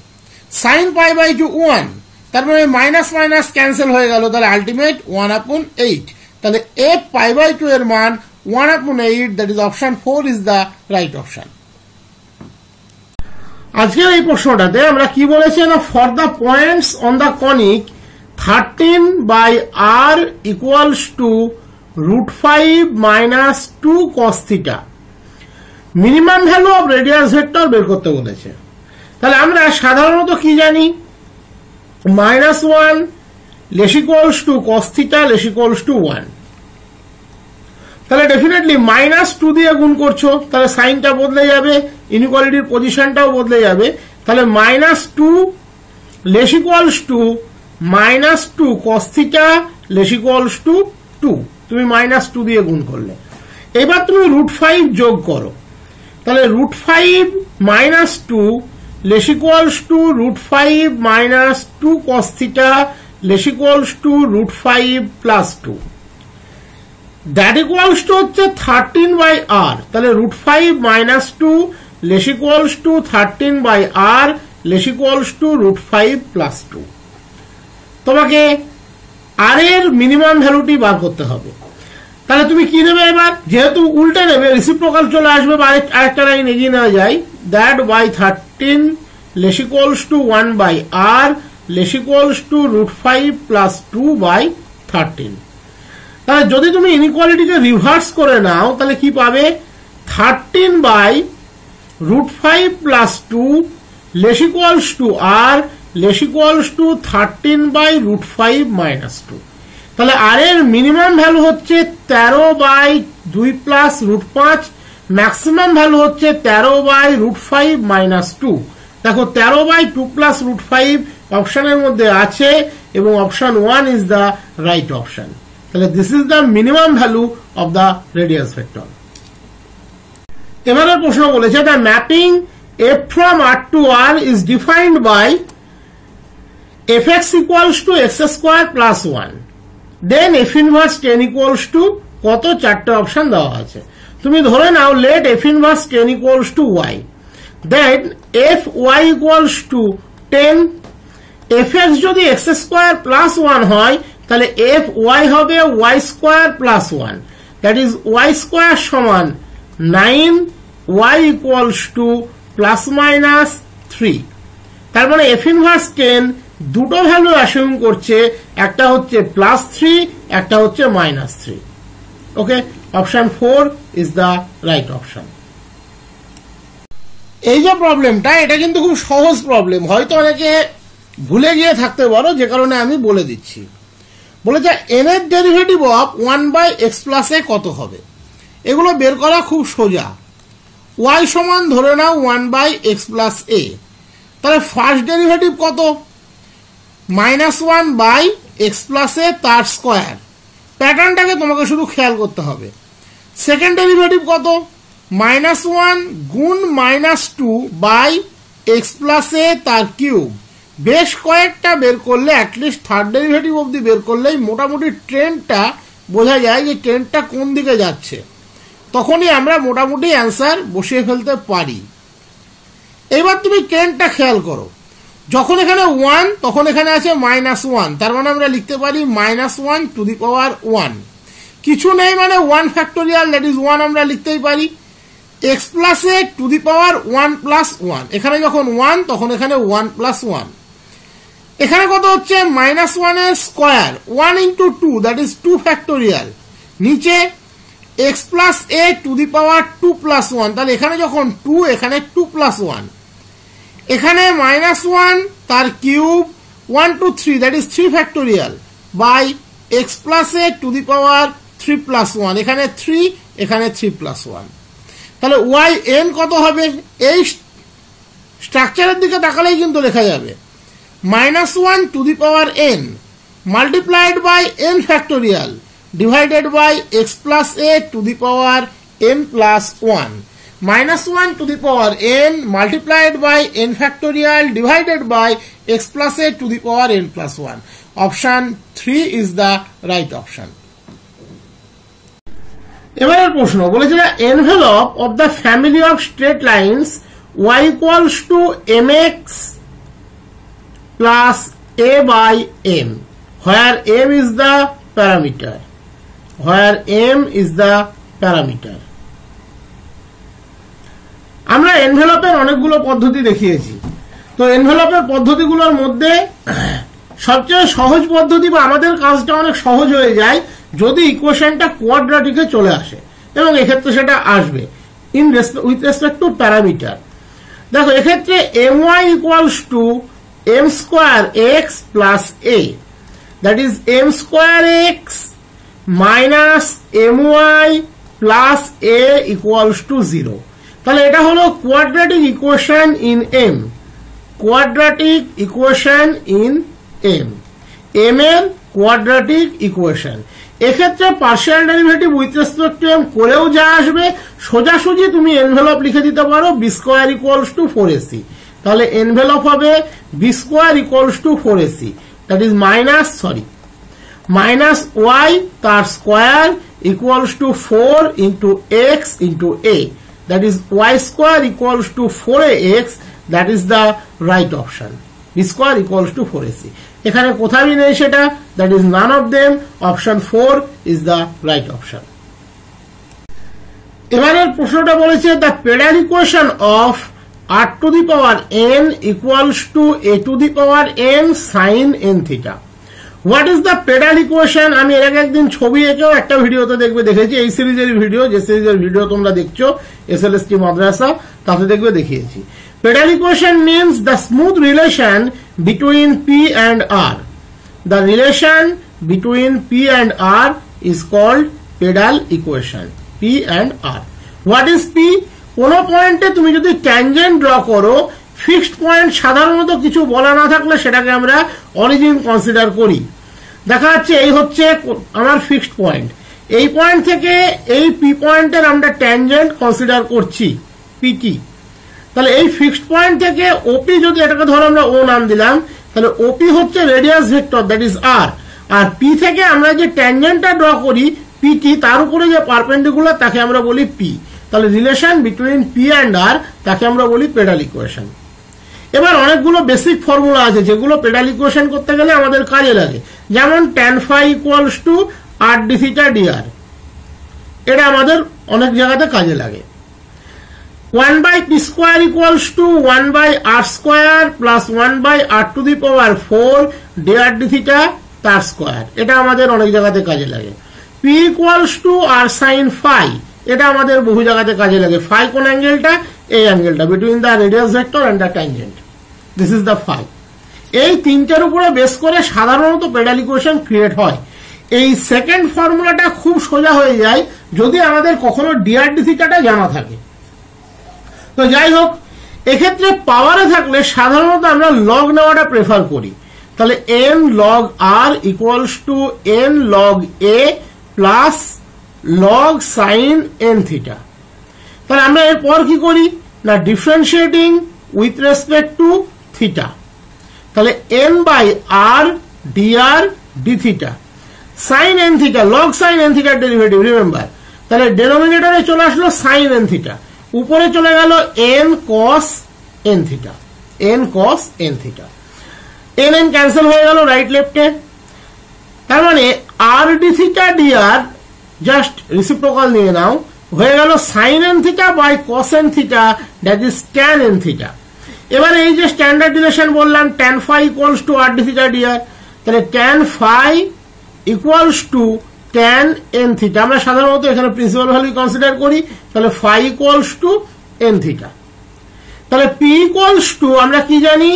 সাইন পাই বাই 2 1, তার মানে মাইনাস মাইনাস ক্যান্সেল হয়ে গেল, তাহলে আলটিমেট 1/8। তাহলে f পাই বাই 2 এর মান 1/8, that is option 4 is the right option. আজকের এই প্রশ্নটাতে আমরা কি বলেছি না, for the points on the conic 13/r equals to √5 minus 2 cos theta, minimum value of radius vector বের করতে বলেছে। তাহলে আমরা সাধারণত কি জানি, -1 less equals to cos theta less equals to 1। তাহলে ডেফিনেটলি -2 দিয়ে গুণ করছো, তাহলে সাইনটা বদলে যাবে, ইনইকুয়ালিটির পজিশনটাও বদলে যাবে। তাহলে -2 less equals to -2 cos theta less equals to 2, তুমি -2 দিয়ে গুণ করলে। এবার তুমি √5 যোগ করো, তাহলে √5 - 2 less equals to √5 - 2 cos theta less equals to √5 plus 2 that equals to হচ্ছে 13/r। তাহলে √5 minus 2 less equals two 13/r less equals to √5 plus 2। তোমাকে আর এর মিনিমাম ভ্যালুটি বার করতে হবে। তাহলে তুমি কি নেবে এবার, যেহেতু উল্টে নেবে রেসিপ্রোকাল চলে আসবে, আরেকটা লাইন এগিয়ে নেওয়া যায়, that by 13 less equals to 1/r less equals to √5 plus 2/13। তাহলে যদি তুমি ইনইকুয়ালিটিকে রিভার্স করে নাও তাহলে কি পাবে, 13/√5 plus 2 less equals to r less equals two 13/√5 minus 2। তাহলে আর এর মিনিমাম ভ্যালু হচ্ছে 13/2 প্লাস √5, ম্যাক্সিমাম ভ্যালু হচ্ছে 13/√5 মাইনাস 2। দেখো 13/2 প্লাস √5 অপশনের মধ্যে আছে এবং option 1 is the right option. তাহলে this is the minimum value of the radius vector. এবারে প্রশ্ন বলেছে the mapping f from r to r is defined by fx equals to x² plus 1, then f inverse 10 equals to কত, চারটে option দেওয়া আছে। তুমি ধরে নাও let f inverse 10 equals to y, then f y equals to 10, fx যদি x² plus 1 হয় তাহলে f y হবে y² plus 1, that is y² সমান 9, y equals to plus minus 3। তার মানে f ইনভার্স 10 দুটো ভ্যালু অ্যাসিউম করছে, একটা হচ্ছে +3 একটা হচ্ছে -3। Okay, option 4 is the right option. এই যে প্রবলেমটা, এটা কিন্তু খুব সহজ প্রবলেম, হয়তো অনেকে ভুলে গিয়ে থাকতে পারো, যে কারণে আমি বলে দিচ্ছি। বলেছে n এর derivative of 1/x plus a কত হবে। এগুলো বের করা খুব সোজা। y সমান ধরে নাও 1/x প্লাস a, তাহলে ফার্স্ট ডেরিভেটিভ কত, -1/x প্লাস a তার স্কোয়ার। প্যাটার্নটাকে তোমাকে শুধু খেয়াল করতে হবে। সেকেন্ড ডেরিভেটিভ কত, -1 গুণ -2/x প্লাস a তার কিউব। বেশ কয়েকটা বের করলে, অ্যাটলিস্ট থার্ড ডেরিভেটিভ অবধি বের করলেই মোটামুটি ট্রেন্ডটা বোঝা যায় যে ট্রেন্ডটা কোন দিকে যাচ্ছে, তখনই আমরা মোটামুটি অ্যান্সার বসিয়ে ফেলতে পারি। এবার তুমি ট্রেন্ডটা খেয়াল করো, যখন এখানে 1 তখন এখানে আছে -1, তার মানে আমরা লিখতে পারি -1 টু দি পাওয়ার 1। কিছু নেই মানে 1 ফ্যাক্টোরিয়াল, দ্যাট ইজ 1 আমরা লিখতেই পারি। x plus a to the power 1 plus 1, এখানে যখন 1 তখন এখানে 1 প্লাস 1। এখানে কত হচ্ছে, -1 এর square 1 into 2, that is 2 factorial. নিচে x plus a to the power 2 plus 1, তাহলে এখানে যখন 2 এখানে 2 প্লাস 1। এখানে -1 তার cube 1 to 3, that is 3 factorial by x plus a to the power 3 plus 1, এখানে 3 এখানে 3 প্লাস 1। তাহলে y n কত হবে, এই স্ট্রাকচারের দিকে তাকালেই কিন্তু লেখা যাবে -1 to the power n multiplied by n factorial divided by x plus a to the power n plus 1, -1 to the power n multiplied by n factorial divided by x plus a to the power n plus 1. Option 3 is the right option. এবারের প্রশ্ন বলেছে envelope of the family of straight lines y equals to mx plus a by m, where m is the parameter. আমরা এনভেলপের অনেকগুলো পদ্ধতি দেখিয়েছি। তো এনভেলপের পদ্ধতিগুলোর মধ্যে সবচেয়ে সহজ পদ্ধতি বা আমাদের কাজটা অনেক সহজ হয়ে যায় যদি ইকুয়েশনটা কোয়াড্রেটিকে চলে আসে, এবং এক্ষেত্রে সেটা আসবে উইথ রেসপেক্ট টু প্যারামিটার। দেখো এক্ষেত্রে my equals to m square x plus a, that is m square x minus my plus a equals to 0। তাহলে এটা হলো quadratic equation in m, quadratic equation in m, m এর quadratic equation. এক্ষেত্রে partial derivative with respect two m করেও যা আসবে, সোজাসুজি তুমি এনভেলপ লিখে দিতে পারো b square equals to 4ac। তাহলে এনভেলপ হবে b square equals to 4ac, that is minus y তার square equals to 4 into x into a, that is y square equals to 4ax, that is the right option. b square equals to 4ac. এখানে কোথাও নেই সেটা, that is none of them. Option 4 is the right option. এবারের প্রশ্নটা বলেছে the pedal equation of r to the power n equals to a to the power n sin n theta. What is the pedal equation? আমি এর আগে একদিন ছবি এঁকেও একটা ভিডিওতে দেখেছি, এই সিরিজের ভিডিও, যে সিরিজের ভিডিও তোমরা দেখছো SLST মাদ্রাসা, তাতে দেখিয়েছি। Pedal equation means the smooth relation between P and R. The relation between P and R is called pedal equation. P and R. What is P? কোনো পয়েন্টে তুমি যদি ট্যানজেন্ট ড্র করো, ফিক্সড পয়েন্ট সাধারণত কিছু বলা না থাকলে সেটাকে আমরা অরিজিন কনসিডার করি। দেখা যাচ্ছে এই হচ্ছে আমার ফিক্সড পয়েন্ট, এই পয়েন্ট থেকে এই পি পয়েন্টের আমরা ট্যানজেন্ট কনসিডার করছি পিটি। তাহলে এই ফিক্সড পয়েন্ট থেকে ওপি, যদি এটাকে ধরো আমরা ও নাম দিলাম, তাহলে ওপি হচ্ছে radius vector, that is r. আর পি থেকে আমরা যে ট্যানজেন্টটা ড্র করি পিটি, তার উপরে যে পারপেন্ডিকুলার তাকে আমরা বলি পি। তাহলে রিলেশন বিটুইন পি অ্যান্ড আর, তাকে আমরা বলি পেডাল ইকুয়েশন। এবার অনেকগুলো বেসিক ফর্মুলা আছে যেগুলো পেডাল ইকুয়েশন করতে গেলে আমাদের কাজে লাগে, যেমন tan phi equals to r d theta dr, এটা আমাদের অনেক জায়গাতে কাজে লাগে। 1/p square equals to 1/r square plus 1/r to the power 4 dr d theta তার স্কোয়ার, এটা আমাদের অনেক জায়গাতে কাজে লাগে। p equals to r sin phi, এটা আমাদের বহু জায়গাতে কাজে লাগে। phi কোন অ্যাঙ্গেলটা? এই অ্যাঙ্গেলটা between the radius vector and the tangent, this is the phi। এই তিনটার উপরে বেস করে সাধারণত পেডাল ইকুয়েশন ক্রিয়েট হয়। এই সেকেন্ড ফর্মুলাটা খুব সোজা হয়ে যায় যদি আমাদের কখনো dr d থিটাটা জানা থাকে। তো যাই হোক, এক্ষেত্রে পাওয়ারে থাকলে সাধারণত আমরা লগ নেওয়াটা প্রেফার করি। তাহলে n log r equals to n log a plus log sin n theta. তাহলে আমরা এরপর কি করি না, differentiating with respect to theta. তাহলে n বাই r dr d theta sin n theta, log sin n থিটার ডেরিভেটিভ রিমেম্বার। তাহলে ডেনোমিনেটরে চলে আসলো sin n থিটা, উপরে চলে গেল n cos n theta, n cos n theta. n cancel হয়ে গেল রাইট লেফটে। তার মানে r d theta dr just reciprocal নিয়ে নাও, হয়ে গেল sin n theta by cos n theta, that is tan n theta. এবার এই যে স্ট্যান্ডার্ড রিলেশন বললাম tan phi equals to r d theta dr, তাহলে tan phi equals to tan n theta. আমরা সাধারণত এখানে প্রিন্সিপাল ভ্যালু কনসিডার করি, তাহলে phi equals to n theta. তাহলে p ইকুয়ালস টু আমরা কি জানি,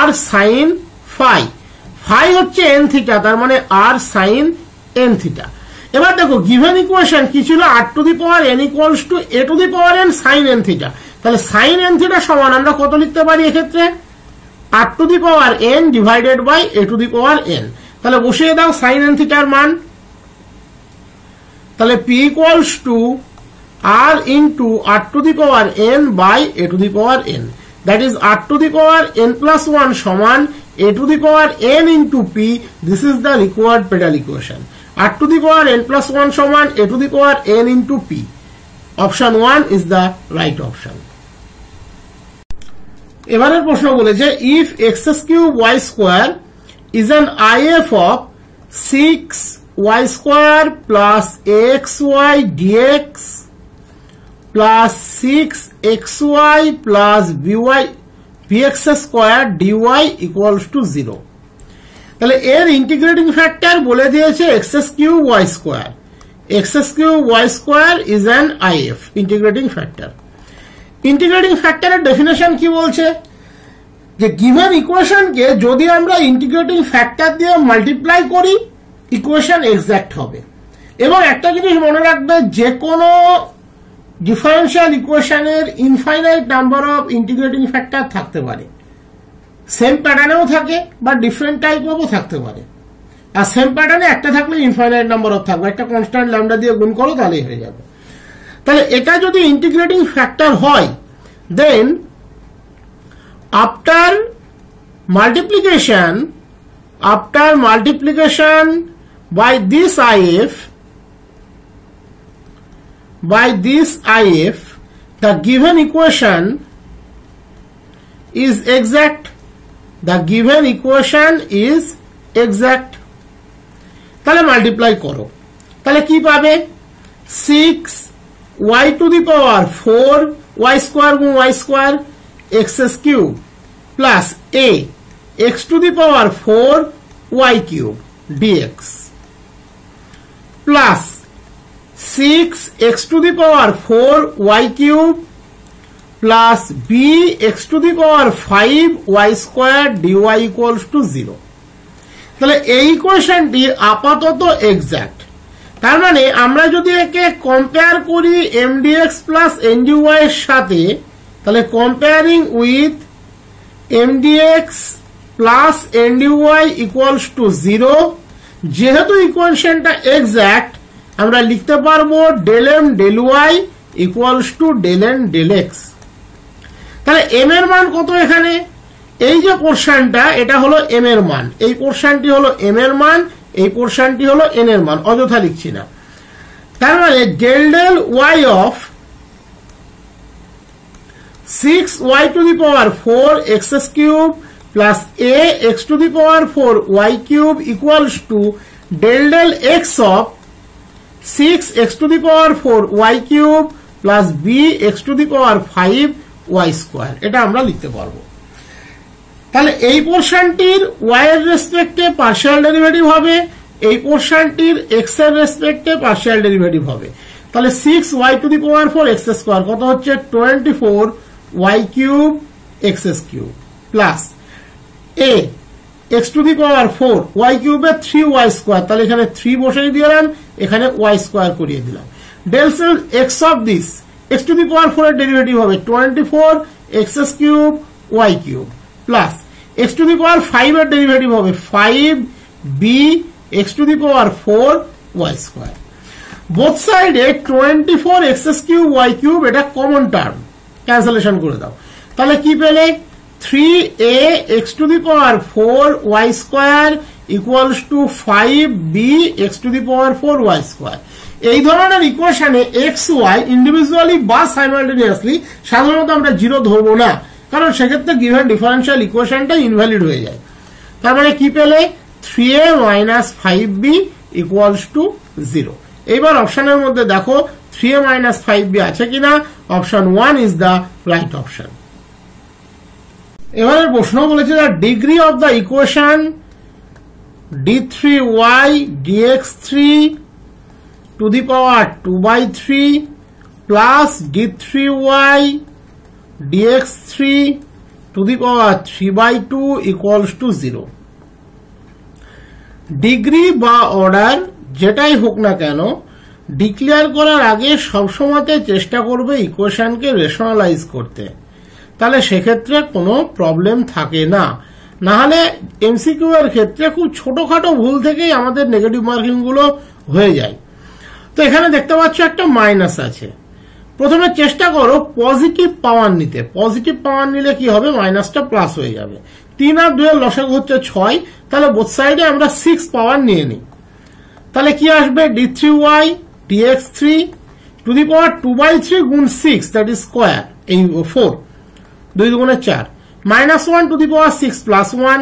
r sin phi, phi হচ্ছে n থিটা, তার মানে r sin n থিটা। এবার দেখো গিভেন ইকুয়েশন কি ছিল, r to the power n equals to a to the power n sin n theta. তাহলে sin n থিটা সমান আমরা কত লিখতে পারি এক্ষেত্রে, r to the power n divided by a to the power n। তাহলে বসিয়ে দাও sin n থিটার মান, তাহলে p equals to r into r to the power n by a to the power n, that is r to the power n plus 1 সমান a to the power n into p, this is the required pedal equation. r to the power n plus 1 সমান a to the power n into p. Option 1 is the right option. এবারের প্রশ্ন বলেছে if x cube y square is an IF of 6y square plus axy dx plus 6xy plus bx square dy equals to 0. তাহলে এর integrating factor বলে দিয়েছে x cube y square. X cube y square is an IF integrating factor. Integrating ফ্যাক্টরের definition কি বলছে, যে given ইকুয়েশনকে যদি আমরা ইন্টিগ্রেটিং ফ্যাক্টর দিয়ে মাল্টিপ্লাই করি ইকুয়েশন এক্সাক্ট হবে। এবং একটা জিনিস মনে রাখবে, যে কোনো ডিফারেন্সিয়াল ইকুয়েশনের infinite number of integrating factor থাকতে পারে, সেম প্যাটার্নেও থাকে বা ডিফারেন্ট টাইপও থাকতে পারে। আর সেম প্যাটার্নে একটা থাকলে ইনফাইনাইট নাম্বার অফ থাকবে, একটা কনস্ট্যান্ট ল্যামডা দিয়ে গুণ করো তাহলেই হয়ে যাবে। তাহলে এটা যদি ইন্টিগ্রেটিং ফ্যাক্টর হয়, then after multiplication after multiplication by this if the given equation is exact. The given equation is exact. তাহলে মাল্টিপ্লাই করো, তাহলে কি পাবে? 6y two the power 4 y square গুণ y square x cube plus a x to the power 4 y cube dx plus 6x two the power 4 y cube plus b x to the power 5 y square dy equals to 0। তাহলে এই ইকুয়েশনটি আপাতত exact. তার মানে আমরা যদি একে compare করি mdx প্লাস ndy এর সাথে, তাহলে comparing with mdx plus ndy equals to 0, যেহেতু ইকুয়েশনটা এক্সাক্ট আমরা লিখতে পারবো del m del y equals two del n del x। তাহলে m এর মান কত? এখানে এই যে পোরশনটা এটা হলো m এর মান, এই পোরশনটি হলো m এর মান, এই পোরশনটি হলো n এর মান, অযথা লিখছি না। তার মানে del del y of 6y two the power 4 x cube plus a x to the power 4 y cube equals two del del x of 6x two the power 4 y cube plus b x to the power 5 y square. এটা আমরা লিখতে পারবো। তাহলে এই পোরশনটির y এর রেসপেক্টে partial derivative হবে, এই পোরশনটির x এর রেসপেক্টে পার্শিয়াল ডেরিভেটিভ হবে। তাহলে 6y two the power 4 x square কত হচ্ছে 24y cube x cube plus a x to the power 4 y কিউবে 3y square, তাহলে এখানে 3 বসাই দিলাম, এখানে y স্কয়ার করিয়ে দিলাম। Del x of this x to the power 4 এর ডেরিভেটিভ হবে 24 x cube y cube plus x to the power 5 এর ডেরিভেটিভ হবে 5b x to the power 4 y square. Both সাইডে 24 x কিউব y কিউব এটা common term, cancellation করে দাও। তাহলে কি পেলে? 3a x to the power 4 y square equals to 5b x to the power 4 y square. এই ধরনের ইকুয়েশনে x y ইন্ডিভিজুয়ালি বা সাইমালটেনিয়াসলি সাধারণত আমরা 0 ধরবো না, কারণ সেক্ষেত্রে গিভেন ডিফারেন্সিয়াল ইকুয়েশনটা ইনভ্যালিড হয়ে যায়। তার মানে কি পেলে? 3a minus 5b equals to 0। এইবার অপশনের মধ্যে দেখো 3a মাইনাস 5b আছে কিনা। Option 1 is the right option. এবারে প্রশ্ন বলেছে the degree of the equation d3y dx3 to the power 2/3 plus d3y dx3 to the power 3/2 equals to 0। Degree বা অর্ডার যেটাই হোক না কেন, ডিক্লেয়ার করার আগে সবসময়তে চেষ্টা করবে ইকুয়েশনকে রেশনালাইজ করতে, তাহলে সেক্ষেত্রে কোনো প্রবলেম থাকে না। না হলে এমসিকিউ এর ক্ষেত্রে খুব ছোটখাটো ভুল থেকেই আমাদের নেগেটিভ মার্কিং গুলো হয়ে যায়। তো এখানে দেখতে পাচ্ছ একটা মাইনাস আছে। প্রথমে চেষ্টা করো পজিটিভ পাওয়ার নিতে, পজিটিভ পাওয়ার নিলে কি হবে? মাইনাসটা প্লাস হয়ে যাবে। 3 আর 2 এর লসাগু হচ্ছে 6, তাহলে বোথ সাইডে আমরা 6 পাওয়ার নিয়ে নিই। তাহলে কি আসবে? d3y dx3 টু দি পাওয়ার 2/3 গুণ 6 দ্যাট ইজ স্কয়ার, এই 4 2 দুগুণে 4 minus 1 to the power 6 plus 1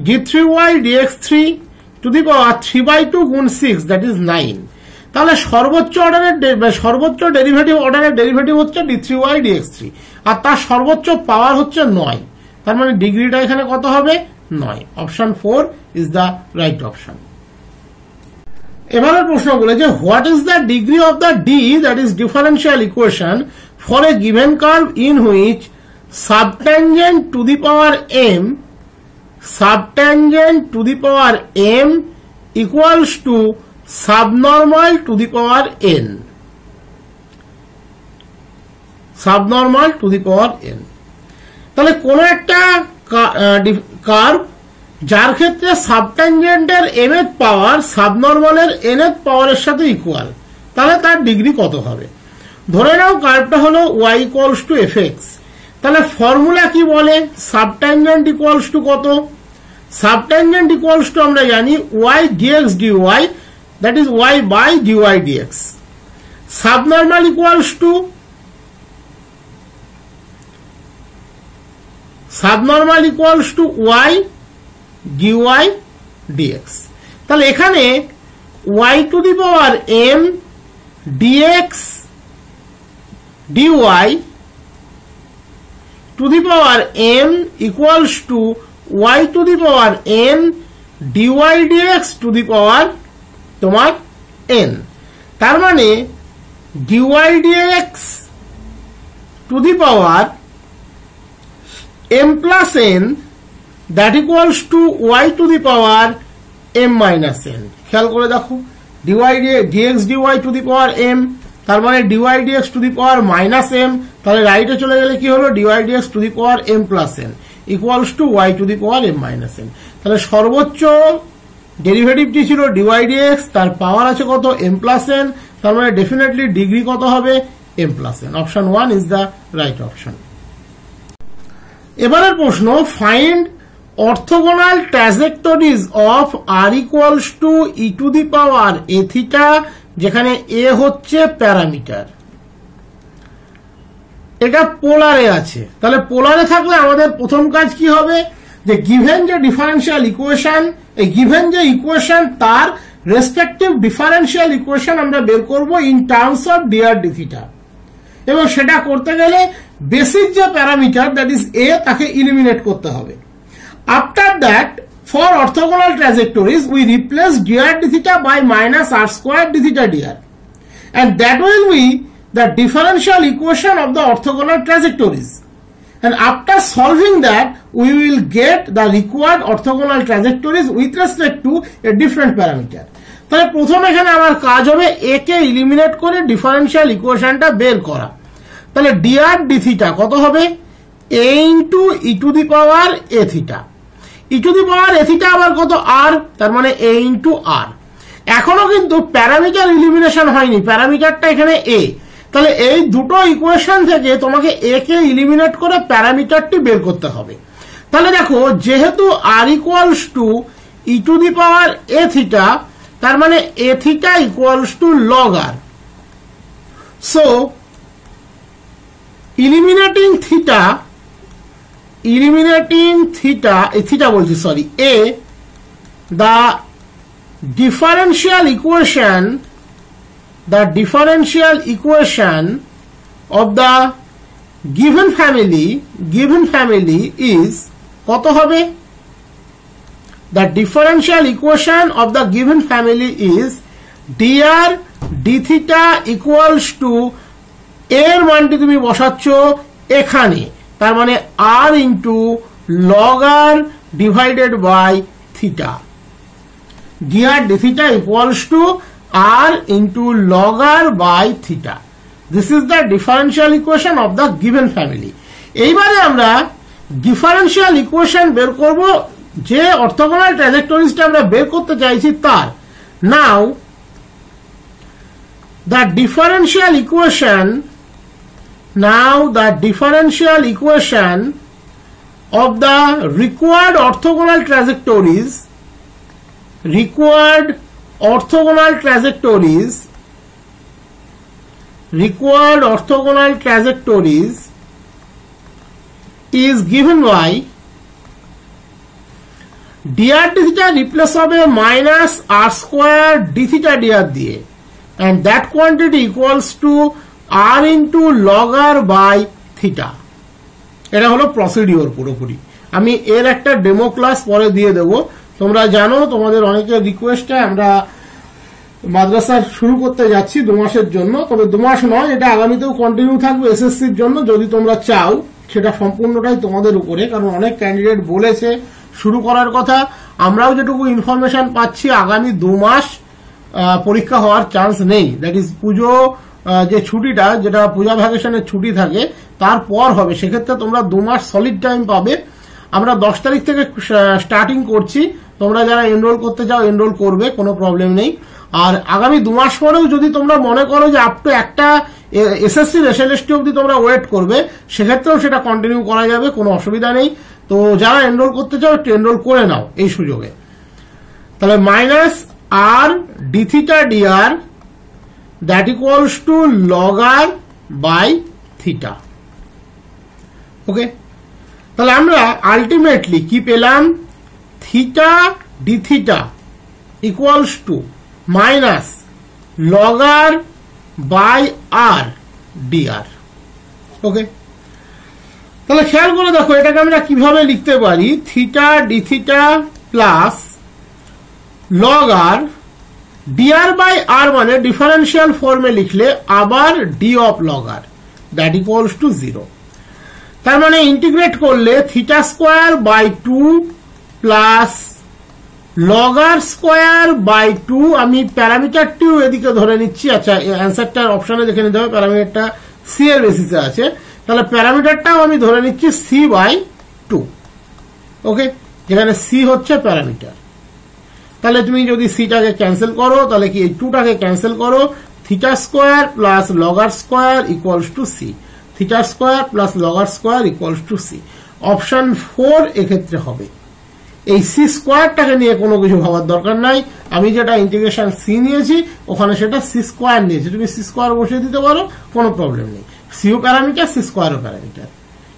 d3y dx3 to the power 3/2 গুণ 6 দ্যাট ইজ 9। তাহলে সর্বোচ্চ অর্ডারের সর্বোচ্চ ডেরিভেটিভ অর্ডারের ডেরিভেটিভ হচ্ছে d3y dx3 আর তার সর্বোচ্চ পাওয়ার হচ্ছে 9। তার মানে ডিগ্রিটা এখানে কত হবে? 9। Option 4 is the right option. এবারে প্রশ্ন বলেছে what is the degree of the D that is differential equation for a given curve in which subtangent to the power m equals to subnormal to the power n, subnormal to the power n। তাহলে কোন একটা curve যার ক্ষেত্রে সাবট্যানজেন্টের m এর পাওয়ার সাবনর্মালের n এর পাওয়ারের সাথে equal, তাহলে তার ডিগ্রি কত হবে? ধরে নাও কার্ভটা হলো y ইকুয়ালস টু fx, তাহলে ফর্মুলা কি বলে? সাবট্যানজেন্ট ইকুয়ালস টু কত? সাবটেনজেন্ট ইকুয়ালস টু আমরা জানি y dx dy, that is y by dy dx. Subnormal equals to y dy dx. তাহলে এখানে y to the power m dx dy to the power m equals to y to the power n dy dx to the power তোমার n. তার মানে dy dx to the power m plus n that equals to y to the power m minus n. খেয়াল করে দেখো, dy dx dy to the power m, তার মানে dy dx to the power minus m, তাহলে রাইটে চলে গেলে কি হলো dy dx to the power m plus n equals to y to the power m minus n. তাহলে সর্বোচ্চ ডেরিভেটিভটি ছিল dy dx, তার পাওয়ার আছে কত m plus n, তার মানে ডেফিনেটলি ডিগ্রি কত হবে m plus n. Option 1 is the right option. এবারের প্রশ্ন, find orthogonal trajectories of r equals to e to the power a theta, যেখানে a হচ্ছে প্যারামিটার, এটা পোলারে আছে। তাহলে পোলারে থাকলে আমাদের প্রথম কাজ কি হবে, যে গিভেন যে ডিফারেন্সিয়াল ইকুয়েশন, এই গিভেন যে ইকুয়েশন তার রেসপেক্টিভ ডিফারেন্সিয়াল ইকুয়েশন আমরা বের করব in terms of dr d theta, এবং সেটা করতে গেলে বেসিক যে প্যারামিটার দ্যাট ইজ a তাকে ইলিমিনেট করতে হবে। After that, for orthogonal trajectories, we replace dr d theta by minus r squared d theta dr, and that will be the differential equation of the orthogonal trajectories. And after solving that, we will get the required orthogonal trajectories with respect to a different parameter. তাহলে প্রথমে এখানে আমার কাজ হবে a K eliminate করে differential ইকুয়েশনটা বের করা। তাহলে dr d theta কত হবে, a into e to the power a theta, e to the power a theta আবার কত r, তার মানে a into r। এখনো কিন্তু প্যারামিটার ইলিমিনেশন হয়নি, প্যারামিটারটা এখানে a। তাহলে এই দুটো ইকুয়েশন থেকে তোমাকে a কে ইলিমিনেট করে প্যারামিটারটি বের করতে হবে। তাহলে দেখো, যেহেতু r equals two e to the power a theta, তার মানে a theta equals to log r। So eliminating theta, a, the differential equation of the given family is কত হবে, the differential equation of the given family is dr d theta equals to এর মানটি তুমি বসাচ্ছ এখানে, তার মানে r into log r divided by theta, dr d theta equals to r into log r by theta. This is the differential equation of the given family. এইবারে আমরা differential equation বের করব যে অর্থোগোনাল ট্র্যাজেক্টরিজটা আমরা বের করতে চাইছি তার। নাও the differential equation of the required orthogonal trajectories is given by dr d theta replace হবে minus r square d theta dr দিয়ে, and that quantity equals to r into log r by theta. এটা হলো procedure পুরোপুরি। আমি এর একটা demo class পরে দিয়ে দেবো। তোমরা জানো, তোমাদের অনেকের রিকোয়েস্টে আমরা মাদ্রাসা শুরু করতে যাচ্ছি 2 মাসের জন্য, তবে 2 মাস নয়, এটা আগামীতেও কন্টিনিউ থাকবে এসএসসির জন্য। যদি তোমরা চাও সেটা সম্পূর্ণটাই তোমাদের উপরে, কারণ অনেক ক্যান্ডিডেট বলেছে শুরু করার কথা। আমরাও যেটুকু ইনফরমেশন পাচ্ছি আগামী 2 মাস পরীক্ষা হওয়ার চান্স নেই। দ্যাট ইজ পুজো যে ছুটিটা, যেটা পূজা ভ্যাকেশনের ছুটি থাকে তারপর হবে, সেক্ষেত্রে তোমরা 2 মাস সলিড টাইম পাবে। আমরা 10 তারিখ থেকে স্টার্টিং করছি, তোমরা যারা এনরোল করতে চাও এনরোল করবে, কোনো প্রবলেম নেই। আর আগামী 2 মাস পরেও যদি তোমরা মনে করো যে আপ টু একটা এসএসসি SLST অবধি তোমরা ওয়েট করবে, সেক্ষেত্রেও সেটা কন্টিনিউ করা যাবে, কোনো অসুবিধা নেই। তো যারা এনরোল করতে চাও একটু এনরোল করে নাও এই সুযোগে। তাহলে minus r D theta d r that equals to log r by theta. Okay, তাহলে আমরা আলটিমেটলি কি পেলাম, theta d theta equals to minus log r by r d r. Okay, তাহলে খেয়াল করে দেখো এটাকে আমরা কিভাবে লিখতে পারি, theta d theta plus log r d r by r মানে ডিফারেন্সিয়াল ফর্মে লিখলে আবার d of log r that equals to 0। তার মানে ইন্টিগ্রেট করলে theta square by 2 plus log r square by 2, আমি প্যারামিটারটিও এদিকে ধরে নিচ্ছি। আচ্ছা, অ্যান্সারটার অপশনে দেখে নিতে হবে, প্যারামিটারটা সি এর বেসিসে আছে, তাহলে প্যারামিটারটাও আমি ধরে নিচ্ছি সি বাই 2। ওকে, যেখানে সি হচ্ছে প্যারামিটার। তাহলে তুমি যদি সিটাকে ক্যান্সেল করো তাহলে কি এই 2টাকে ক্যান্সেল করো, theta square plus log r square equals to c, theta square plus log r square equals to c. Option 4 এক্ষেত্রে হবে। এই সি স্কোয়ারটাকে নিয়ে কোনো কিছু ভাবার দরকার নাই, আমি যেটা ইন্টিগ্রেশন সি নিয়েছি ওখানে সেটা সি স্কোয়ার নিয়েছি, তুমি সি স্কোয়ার বসিয়ে দিতে পারো, কোনো প্রবলেম নেই। সিও প্যারামিটার, সি স্কোয়ারও প্যারামিটার,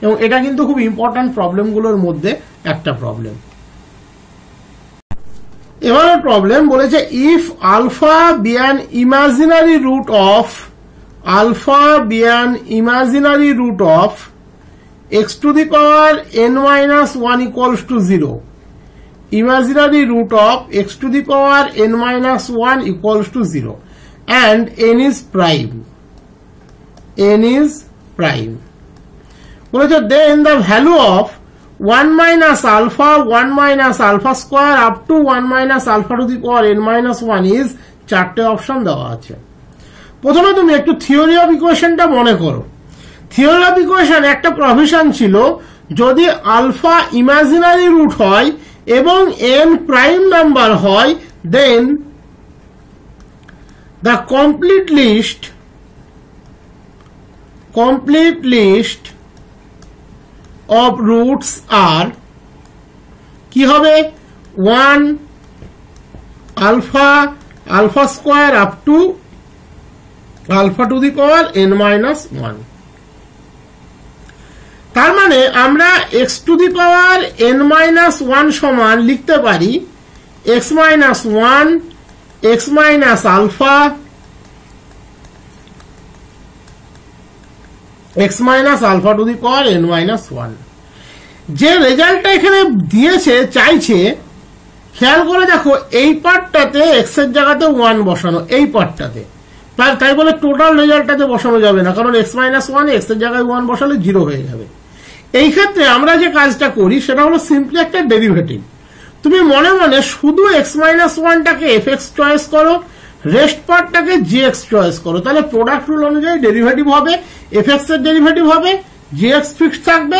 এবং এটা কিন্তু খুব ইম্পর্টেন্ট প্রবলেমগুলোর মধ্যে একটা প্রবলেম। এবারে প্রবলেম বলেছে if alpha be an imaginary root of x to the power n minus 1 equals to 0, imaginary root of x to the power n minus 1 equals to 0, and n is prime. বলেছে then the value of 1 minus alpha square up to 1 minus alpha to the power n minus 1 is 4টে option দেওয়া আছে। প্রথমে তুমি একটু theory of ইকুয়েশনটা মনে করো। Theory of equation একটা প্রভিশন ছিল, যদি আলফা ইমাজিনারি রুট হয় এবং n প্রাইম নাম্বার হয়, then the complete list of roots আর কি হবে, 1 alpha square up to alpha to the power n minus 1। তার মানে আমরা x to the power n minus 1 সমান লিখতে পারি x minus 1 x minus alpha to the power n minus 1। যে রেজাল্টটা এখানে দিয়েছে চাইছে, খেয়াল করে দেখো এই পার্টটাতে x এর জায়গাতে 1 বসানো, এই পার্টটাতে, তাই বলে টোটাল রেজাল্টটাতে বসানো যাবে না, কারণ x minus 1 x এর জায়গায় 1 বসালে 0 হয়ে যাবে। এই ক্ষেত্রে আমরা যে কাজটা করি সেটা হলো সিম্পলি একটা ডেরিভেটিভ। তুমি মনে মনে শুধু x minus 1টাকে fx চয়েস করো, রেস্ট পার্টটাকে gx চয়েস করো, তাহলে প্রোডাক্ট রুল অনুযায়ী ডেরিভেটিভ হবে, fx এর ডেরিভেটিভ হবে, gx ফিক্সড থাকবে,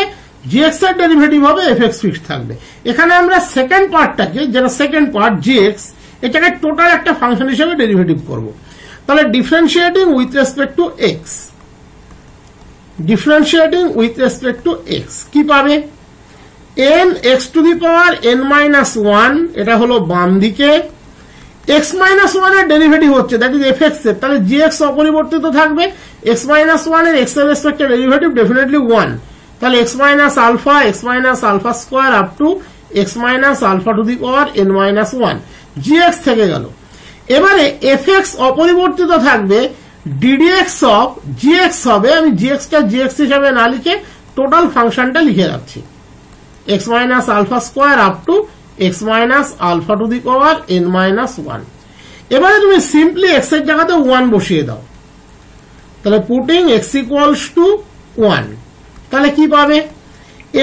gx এর ডেরিভেটিভ হবে, fx ফিক্সড থাকবে। এখানে আমরা সেকেন্ড পার্টটাকে, যেটা সেকেন্ড পার্ট gx, এটাকে টোটাল একটা ফাংশন হিসেবে ডেরিভেটিভ করব। তাহলে differentiating with respect two x, কি পাবে, n x to the power n minus 1, এটা হলো বাম দিকে, x minus 1 এর ডেরিভেটিভ হচ্ছে দ্যাট ইজ fx এর, তাহলে gx অপরিবর্তিত থাকবে, x minus 1 এর x এর রেসপেক্টে ডেরিভেটিভ ডেফিনেটলি 1, তাহলে x minus alpha square up to x minus alpha to the power n minus 1, gx থেকে গেল। এবারে fx অপরিবর্তিত থাকবে, ddx অফ gx হবে, আমি gxটা gx হিসাবে না লিখে টোটাল ফাংশনটা লিখে রাখছি, x minus alpha square up to x minus alpha to the power n minus 1। এবারে তুমি সিম্পলি x এর জায়গাতে 1 বসিয়ে দাও, তাহলে পুটিং x equals to 1, তাহলে কি পাবে,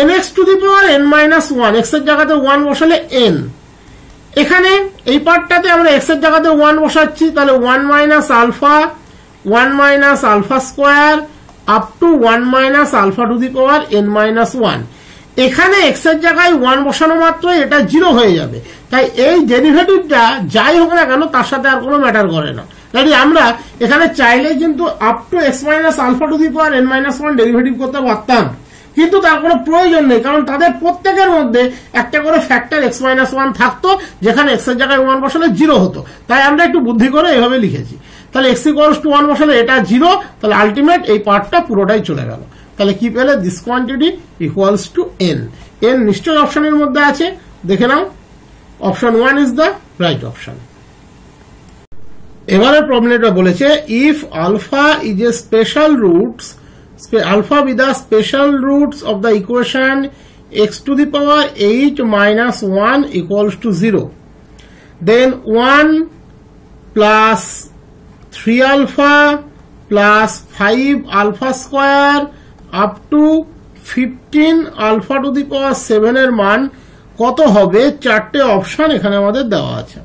nx to the power n minus 1, x এর জায়গাতে 1 বসালে n, এখানে এই পার্টটাতে আমরা x এর জায়গাতে 1 বসাচ্ছি, তাহলে 1 minus alpha square up to 1 minus alpha to the power n minus 1। এখানে x এর জায়গায় 1 বসানো মাত্র এটা 0 হয়ে যাবে, তাই এই ডেরিভেটিভটা যাই হোক না কেন তার সাথে আর কোনো ম্যাটার করে না। তাই আমরা এখানে চাইলে কিন্তু up to x minus alpha to the power n minus 1 derivative করতে পারতাম, কিন্তু তার কোনো প্রয়োজন নেই, কারণ তাদের প্রত্যেকের মধ্যে একটা করে ফ্যাক্টর x-1 থাকতো, যেখানে x এর জায়গায় 1 বসালে 0 হতো। তাই আমরা একটু বুদ্ধি করে এইভাবে লিখেছি। তাহলে x = 1 বসালে এটা 0, তাহলে আলটিমেট এই পার্টটা পুরোটাই চলে গেল। তাহলে কি পেলে? This quantity equals to n। n নিশ্চয়ই অপশনের মধ্যে আছে, দেখে নাও। Option 1 is the right option. এবারে প্রবলেমটা বলেছে if alpha is a special roots, alpha with the special roots of the equation x⁻8 - 1 equals to 0, then 1 plus 3 alpha plus 5 alpha square up to 15 alpha to the power 7 এর মান কত হবে? চারটে option এখানে আমাদের দেওয়া আছে।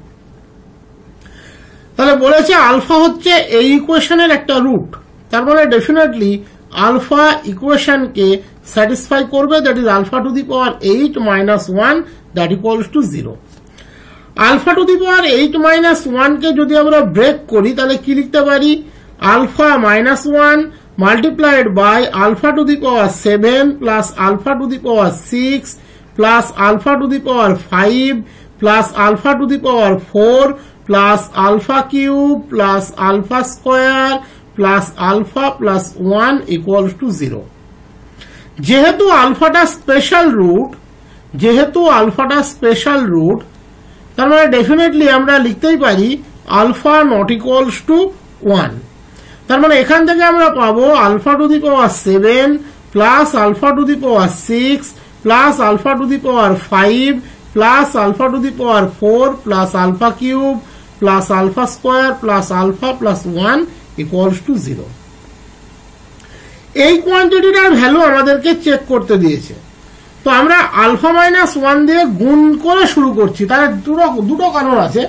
তাহলে বলেছে আলফা হচ্ছে এই ইকুয়েশনের একটা রুট, তার মানে ডেফিনেটলি আলফা ইকুয়েশনকে স্যাটিসফাই করবে, that is alpha to the power 8 - 1 that equals to 0। Alpha to the power 8 - 1 কে যদি আমরা ব্রেক করি তাহলে কি লিখতে পারি? Alpha -1 multiplied by alpha to the power 7 plus alpha to the power 6 plus alpha to the power 5 plus alpha to the power 4 plus alpha cube plus alpha square plus alpha plus 1 equals to 0। যেহেতু আলফাটা special root, তার মানে definitely আমরা লিখতেই পারি alpha not equals to 1। তার মানে এখান থেকে আমরা পাবো alpha to the power 7 plus alpha to the power 6 plus alpha to the power 5 plus alpha to the power 4 plus alpha cube plus alpha square plus alpha plus 1 equals to 0। এই কোয়ান্টিটিটার value আমাদেরকে check করতে দিয়েছে, তো আমরা alpha -1 দিয়ে গুণ করে শুরু করছি। তার দুটো কারণ আছে।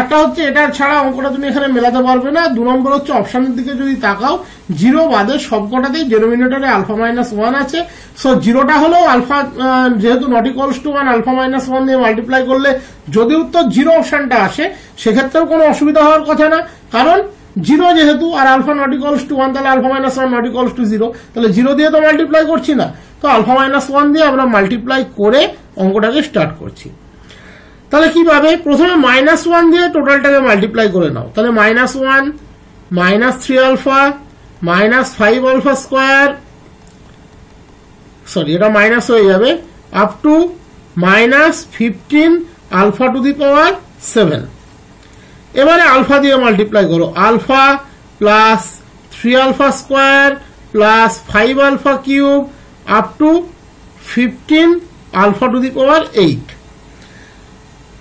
একটা হচ্ছে এটা ছাড়া অঙ্কটা তুমি এখানে মেলাতে পারবে না। 2 নম্বর হচ্ছে অপশনের দিকে যদি তাকাও, 0 বাদে সবকটাতেই ডেনোমিনেটরে আলফা -1 আছে। সো 0টা হলেও আলফা, যেহেতু নট ইকুয়ালস টু 1, আলফা -1 দিয়ে মাল্টিপ্লাই করলে যদি উত্তর 0 অপশনটা আসে, সেক্ষেত্রেও কোনো অসুবিধা হওয়ার কথা না, কারণ 0 যেহেতু, আর আলফা নট ইকুয়ালস টু 1, তাহলে আলফা -1 নট ইকুয়ালস টু 0, তাহলে 0 দিয়ে তো মাল্টিপ্লাই করছি না, তো আলফা -1 দিয়ে আমরা মাল্টিপ্লাই করে অঙ্কটাকে স্টার্ট করছি। তাহলে কিভাবে? প্রথমে -1 দিয়ে টোটালটাকে মাল্টিপ্লাই করে নাও। তাহলে -1 -3 আলফা -5 আলফা স্কোয়ার, সরি এটা মাইনাস হয়ে যাবে, up to -15 alpha to the power 7। এবারে আলফা দিয়ে মাল্টিপ্লাই করো, alpha plus 3 alpha square plus 5 alpha cube up to 15 alpha to the power 8।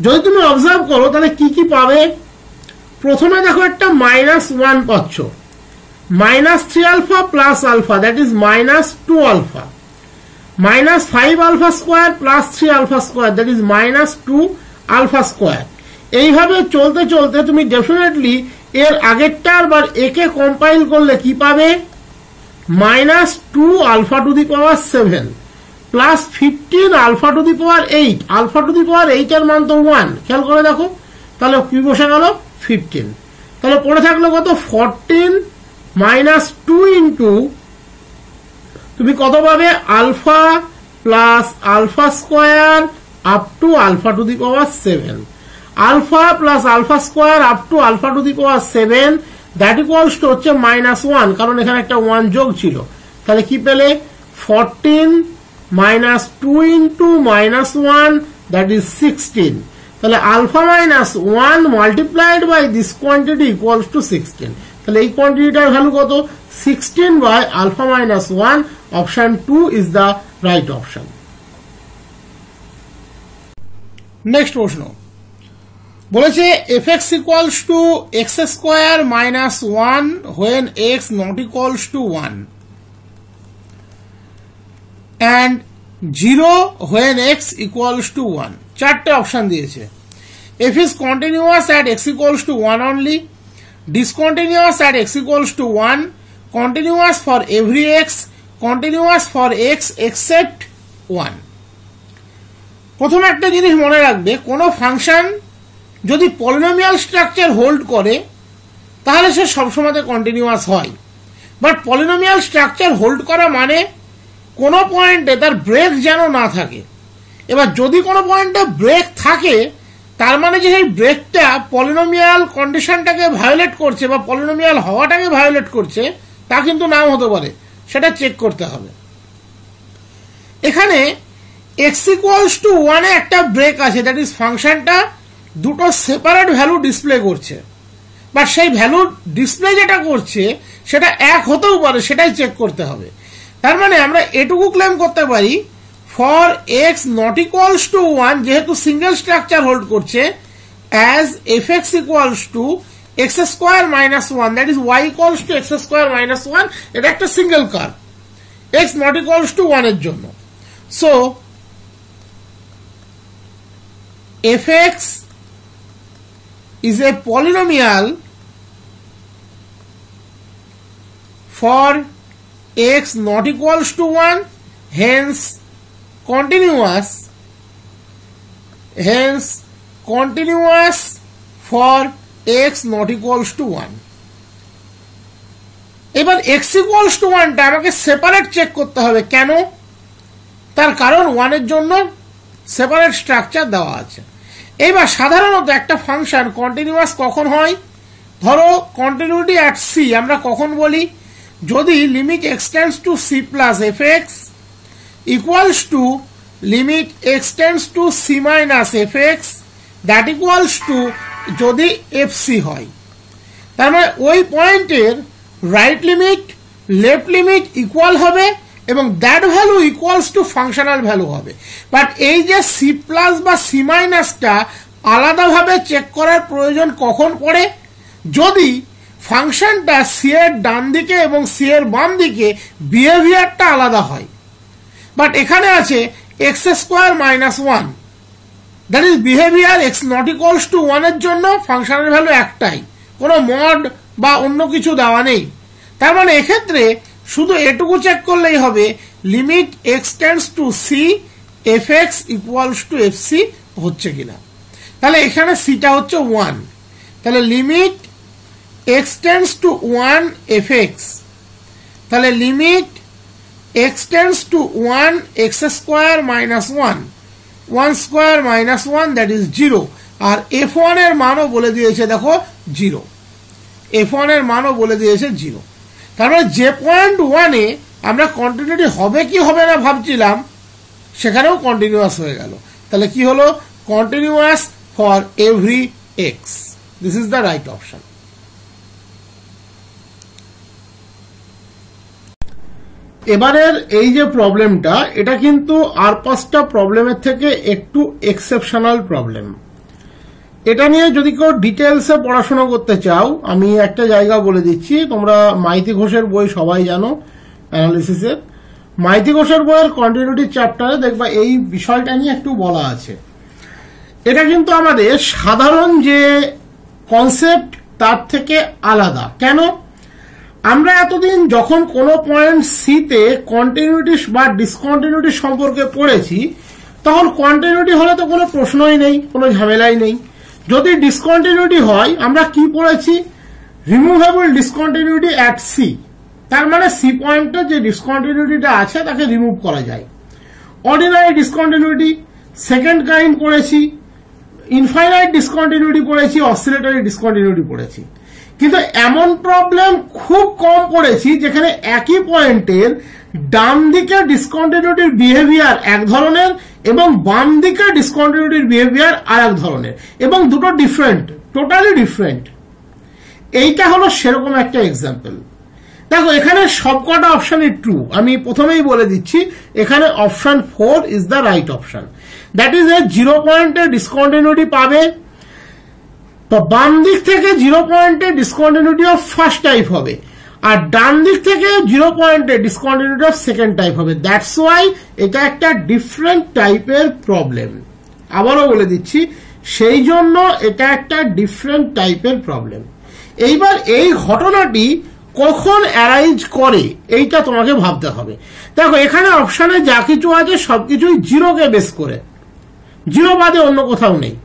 যদি তুমি অবজার্ভ করো তাহলে কি কি পাবে? প্রথমে দেখো একটা -1 পাচ্ছ, -3 alpha plus alpha that is -2 alpha, -5 alpha square plus 3 alpha square that is -2 alpha square. এইভাবে চলতে চলতে তুমি ডেফিনেটলি এর আগেরটার বা একে কম্পাইল করলে কি পাবে? -2 alpha to the power 7 plus 15 alpha to the power 8। Alpha to the power 8 এর মান তো 1, খেয়াল করে দেখো, তাহলে কি বসে গেল? 15। তাহলে পড়ে থাকলো কত? 14 -2 ইন্টু, তুমি কত পাবে? Alpha plus alpha square up to alpha to the power 7, alpha plus alpha square up to alpha to the power 7 that equals to হচ্ছে -1, কারণ এখানে একটা 1 যোগ ছিল। তাহলে কি পেলে? 14 -2 ইন্টু -1 দ্যাট ইজ 16। তাহলে alpha -1 multiplied by this quantity equals to 16। তাহলে এই কোয়ান্টিটিটার ভ্যালু কত? 16 by alpha -1। Option 2 is the right option. Next প্রশ্ন বলেছে fx equals to x square -1 when x not equals to 1 and 0 when x equals to 1। চারটে option দিয়েছে। f is continuous at x equals to 1 only, discontinuous at x equals to 1, continuous for every x, continuous for x except 1। প্রথম একটা জিনিস মনে রাখবে, কোনো function যদি polynomial structure hold করে তাহলে সে সবসময় কন্টিনিউয়াস হয়, বাট পলিনোমিয়াল স্ট্রাকচার হোল্ড করা মানে কোনো পয়েন্টে তার ব্রেক যেন না থাকে। এবার যদি কোনো পয়েন্টে ব্রেক থাকে তার মানে যে সেই ব্রেকটা পলিনোমিয়াল কন্ডিশনটাকে ভায়োলেট করছে বা পলিনোমিয়াল হওয়াটাকে ভায়োলেট করছে তা কিন্তু নাও হতে পারে, সেটা চেক করতে হবে। এখানে x ইকুয়ালস টু 1 এ একটা ব্রেক আছে, দ্যাট ইজ ফাংশনটা দুটো সেপারেট ভ্যালু ডিসপ্লে করছে, বাট সেই ভ্যালু ডিসপ্লে যেটা করছে সেটা এক হতেও পারে, সেটাই চেক করতে হবে। তার মানে আমরা এটুকু ক্লেম করতে পারি for x not equals to 1, যেহেতু সিঙ্গেল স্ট্রাকচার হোল্ড করছে, as fx equals to x square minus 1, that is y equals to x square minus 1, এটা একটা single curve x not equals to 1 এর জন্য। So fx is a polynomial for x not equals to 1, hence continuous for x not equals to 1. এবার x equals to 1 টা আমাকে separate check করতে হবে। কেন? তার কারণ 1 এর জন্য সেপারেট স্ট্রাকচার দেওয়া আছে। এবার সাধারণত একটা ফাংশন কন্টিনিউয়াস কখন হয়? ধরো কন্টিনিউটি অ্যাট c আমরা কখন বলি? যদি limit x tends to c plus fx equals to limit x tends to c minus fx that equals to যদি fc হয়। তার মানে ওই পয়েন্টের right limit left limit equal হবে এবং that value equals to functional value হবে। বাট এই যে c প্লাস বা c মাইনাসটা আলাদাভাবে চেক করার প্রয়োজন কখন পড়ে? যদি ফাংশনটা c এর ডান দিকে এবং c এর বাম দিকে বিহেভিয়ারটা আলাদা হয়। বাট এখানে আছে x square minus 1, that is behaviour x not equals to 1 এর জন্য ফাংশনের ভ্যালু একটাই, কোনো মড বা অন্য কিছু দেওয়া নেই। তার মানে এক্ষেত্রে শুধু এটুকু চেক করলেই হবে limit x tends to c fx equals to fc হচ্ছে কিনা। তাহলে এখানে সিটা হচ্ছে 1, তাহলে limit x tends to 1 fx, তাহলে limit x tends to 1 x square minus 1 square minus 1 that is 0। আর f1 এর মানও বলে দিয়েছে, দেখো 0, f1 এর মানও বলে দিয়েছে 0। তার মানে যে পয়েন্ট 1 এ আমরা কন্টিনিউটি হবে কি হবে না ভাবছিলাম সেখানেও কন্টিনিউয়াস হয়ে গেল। তাহলে কি হলো? Continuous for every x. This is the right option. এবারের এই যে প্রবলেমটা, এটা কিন্তু আর 5টা প্রবলেমের থেকে একটু এক্সেপশনাল প্রবলেম। এটা নিয়ে যদি কেউ ডিটেলসে পড়াশোনা করতে চাও, আমি একটা জায়গা বলে দিচ্ছি, তোমরা মাইতি ঘোষের বই সবাই জানো অ্যানালিসিসের, মাইতি ঘোষের বইয়ের কন্টিনিউটি চ্যাপ্টারে দেখবা এই বিষয়টা নিয়ে একটু বলা আছে। এটা কিন্তু আমাদের সাধারণ যে কনসেপ্ট তার থেকে আলাদা। কেন? আমরা এতদিন যখন কোনো পয়েন্ট সিতে কন্টিনিউটি বা ডিসকন্টিনিউটি সম্পর্কে পড়েছি, তখন কন্টিনিউটি হলে তো কোনো প্রশ্নই নেই, কোনো ঝামেলাই নেই। যদি ডিসকন্টিনিউটি হয়, আমরা কি পড়েছি? রিমুভেবল ডিসকন্টিনিউটি অ্যাট সি, তার মানে সি পয়েন্টে যে ডিসকন্টিনিউটিটা আছে তাকে রিমুভ করা যায়। অর্ডিনারি ডিসকন্টিনিউটি সেকেন্ড কাইন্ড পড়েছি, ইনফাইনাইট ডিসকন্টিনিউটি পড়েছি, অসিলেটরি ডিসকন্টিনিউটি পড়েছি। কিন্তু এমন প্রবলেম খুব কম পড়েছি যেখানে একই পয়েন্টের ডান দিকে ডিসকন্টিনিউটির বিহেভিয়ার এক ধরনের এবং বাম দিকে ডিসকন্টিনিউটির বিহেভিয়ার আর এক ধরনের, এবং দুটো ডিফারেন্ট, টোটালি ডিফারেন্ট। এইটা হলো সেরকম একটা এক্সাম্পল। দেখো এখানে সবকটা অপশনই ট্রু, আমি প্রথমেই বলে দিচ্ছি, এখানে option 4 is the right option. That is এ 0 পয়েন্টে ডিসকন্টিনিউটি পাবে, তো বাম দিক থেকে 0 পয়েন্টে ডিসকন্টিনিউটি অফ ফার্স্ট টাইপ হবে, আর ডান দিক থেকে 0 পয়েন্টে ডিসকন্টিনিউটি অফ সেকেন্ড টাইপ হবে। দ্যাটস ওয়াই এটা একটা ডিফারেন্ট টাইপের প্রবলেম। আবারও বলে দিচ্ছি, সেই জন্য এটা একটা ডিফারেন্ট টাইপের প্রবলেম। এইবার এই ঘটনাটি কখন অ্যারাইজ করে এইটা তোমাকে ভাবতে হবে। দেখো এখানে অপশনে যা কিছু আছে সবকিছুই 0কে বেস করে, 0 বাদে অন্য কোথাও নেই,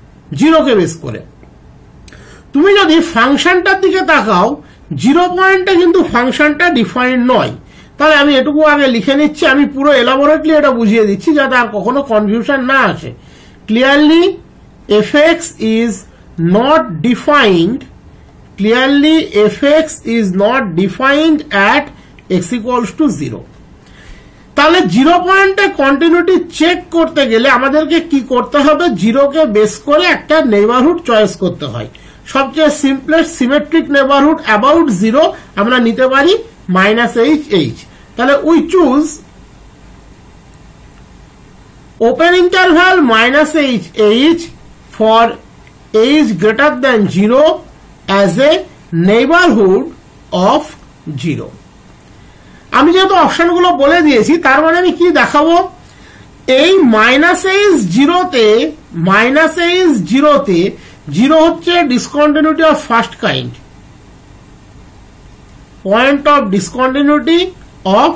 0কে বেস করে। তুমি যদি ফাংশনটার দিকে তাকাও, 0 পয়েন্টে কিন্তু ফাংশনটা ডিফাইন্ড নয়, তাহলে আমি এটুকু আগে লিখে নিচ্ছি, আমি পুরো এলাবোরেটলি এটা বুঝিয়ে দিচ্ছি যাতে আর কখনো কনফিউশন না আসে। Clearly fx is not defined, clearly fx is not defined at x equals to 0. তাহলে 0 পয়েন্টে কন্টিনিউটি চেক করতে গেলে আমাদেরকে কি করতে হবে, 0 কে বেস করে একটা নেইবারহুড চয়েস করতে হয়। সবচেয়ে সিম্পলেস্ট সিমেট্রিক নেইবারহুড অ্যাবাউট 0 আমরা নিতে পারি -h. তাহলে we choose open interval -h for h greater than 0 as a neighborhood of 0. আমি যেহেতু অপশনগুলো বলে দিয়েছি তার মানে আমি কি দেখাবো, এই -h0 তে 0 হচ্ছে discontinuity of first kind, point of discontinuity of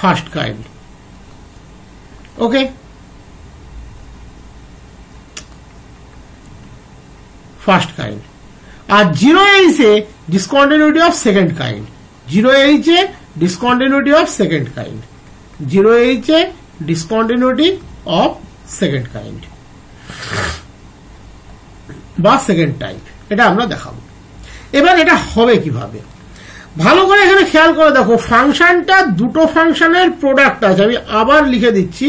first kind. Okay, first kind. আর 0h এ discontinuity of second kind, 0h এ discontinuity of second kind, 0h এ ডিসকন্টিনিউটি অফ সেকেন্ড কাইন্ড বা সেকেন্ড টাইপ, এটা আমরা দেখাবো। এবার এটা হবে কিভাবে, ভালো করে এখানে খেয়াল করে দেখো, ফাংশনটা দুটো ফাংশনের প্রোডাক্ট আছে। আমি আবার লিখে দিচ্ছি,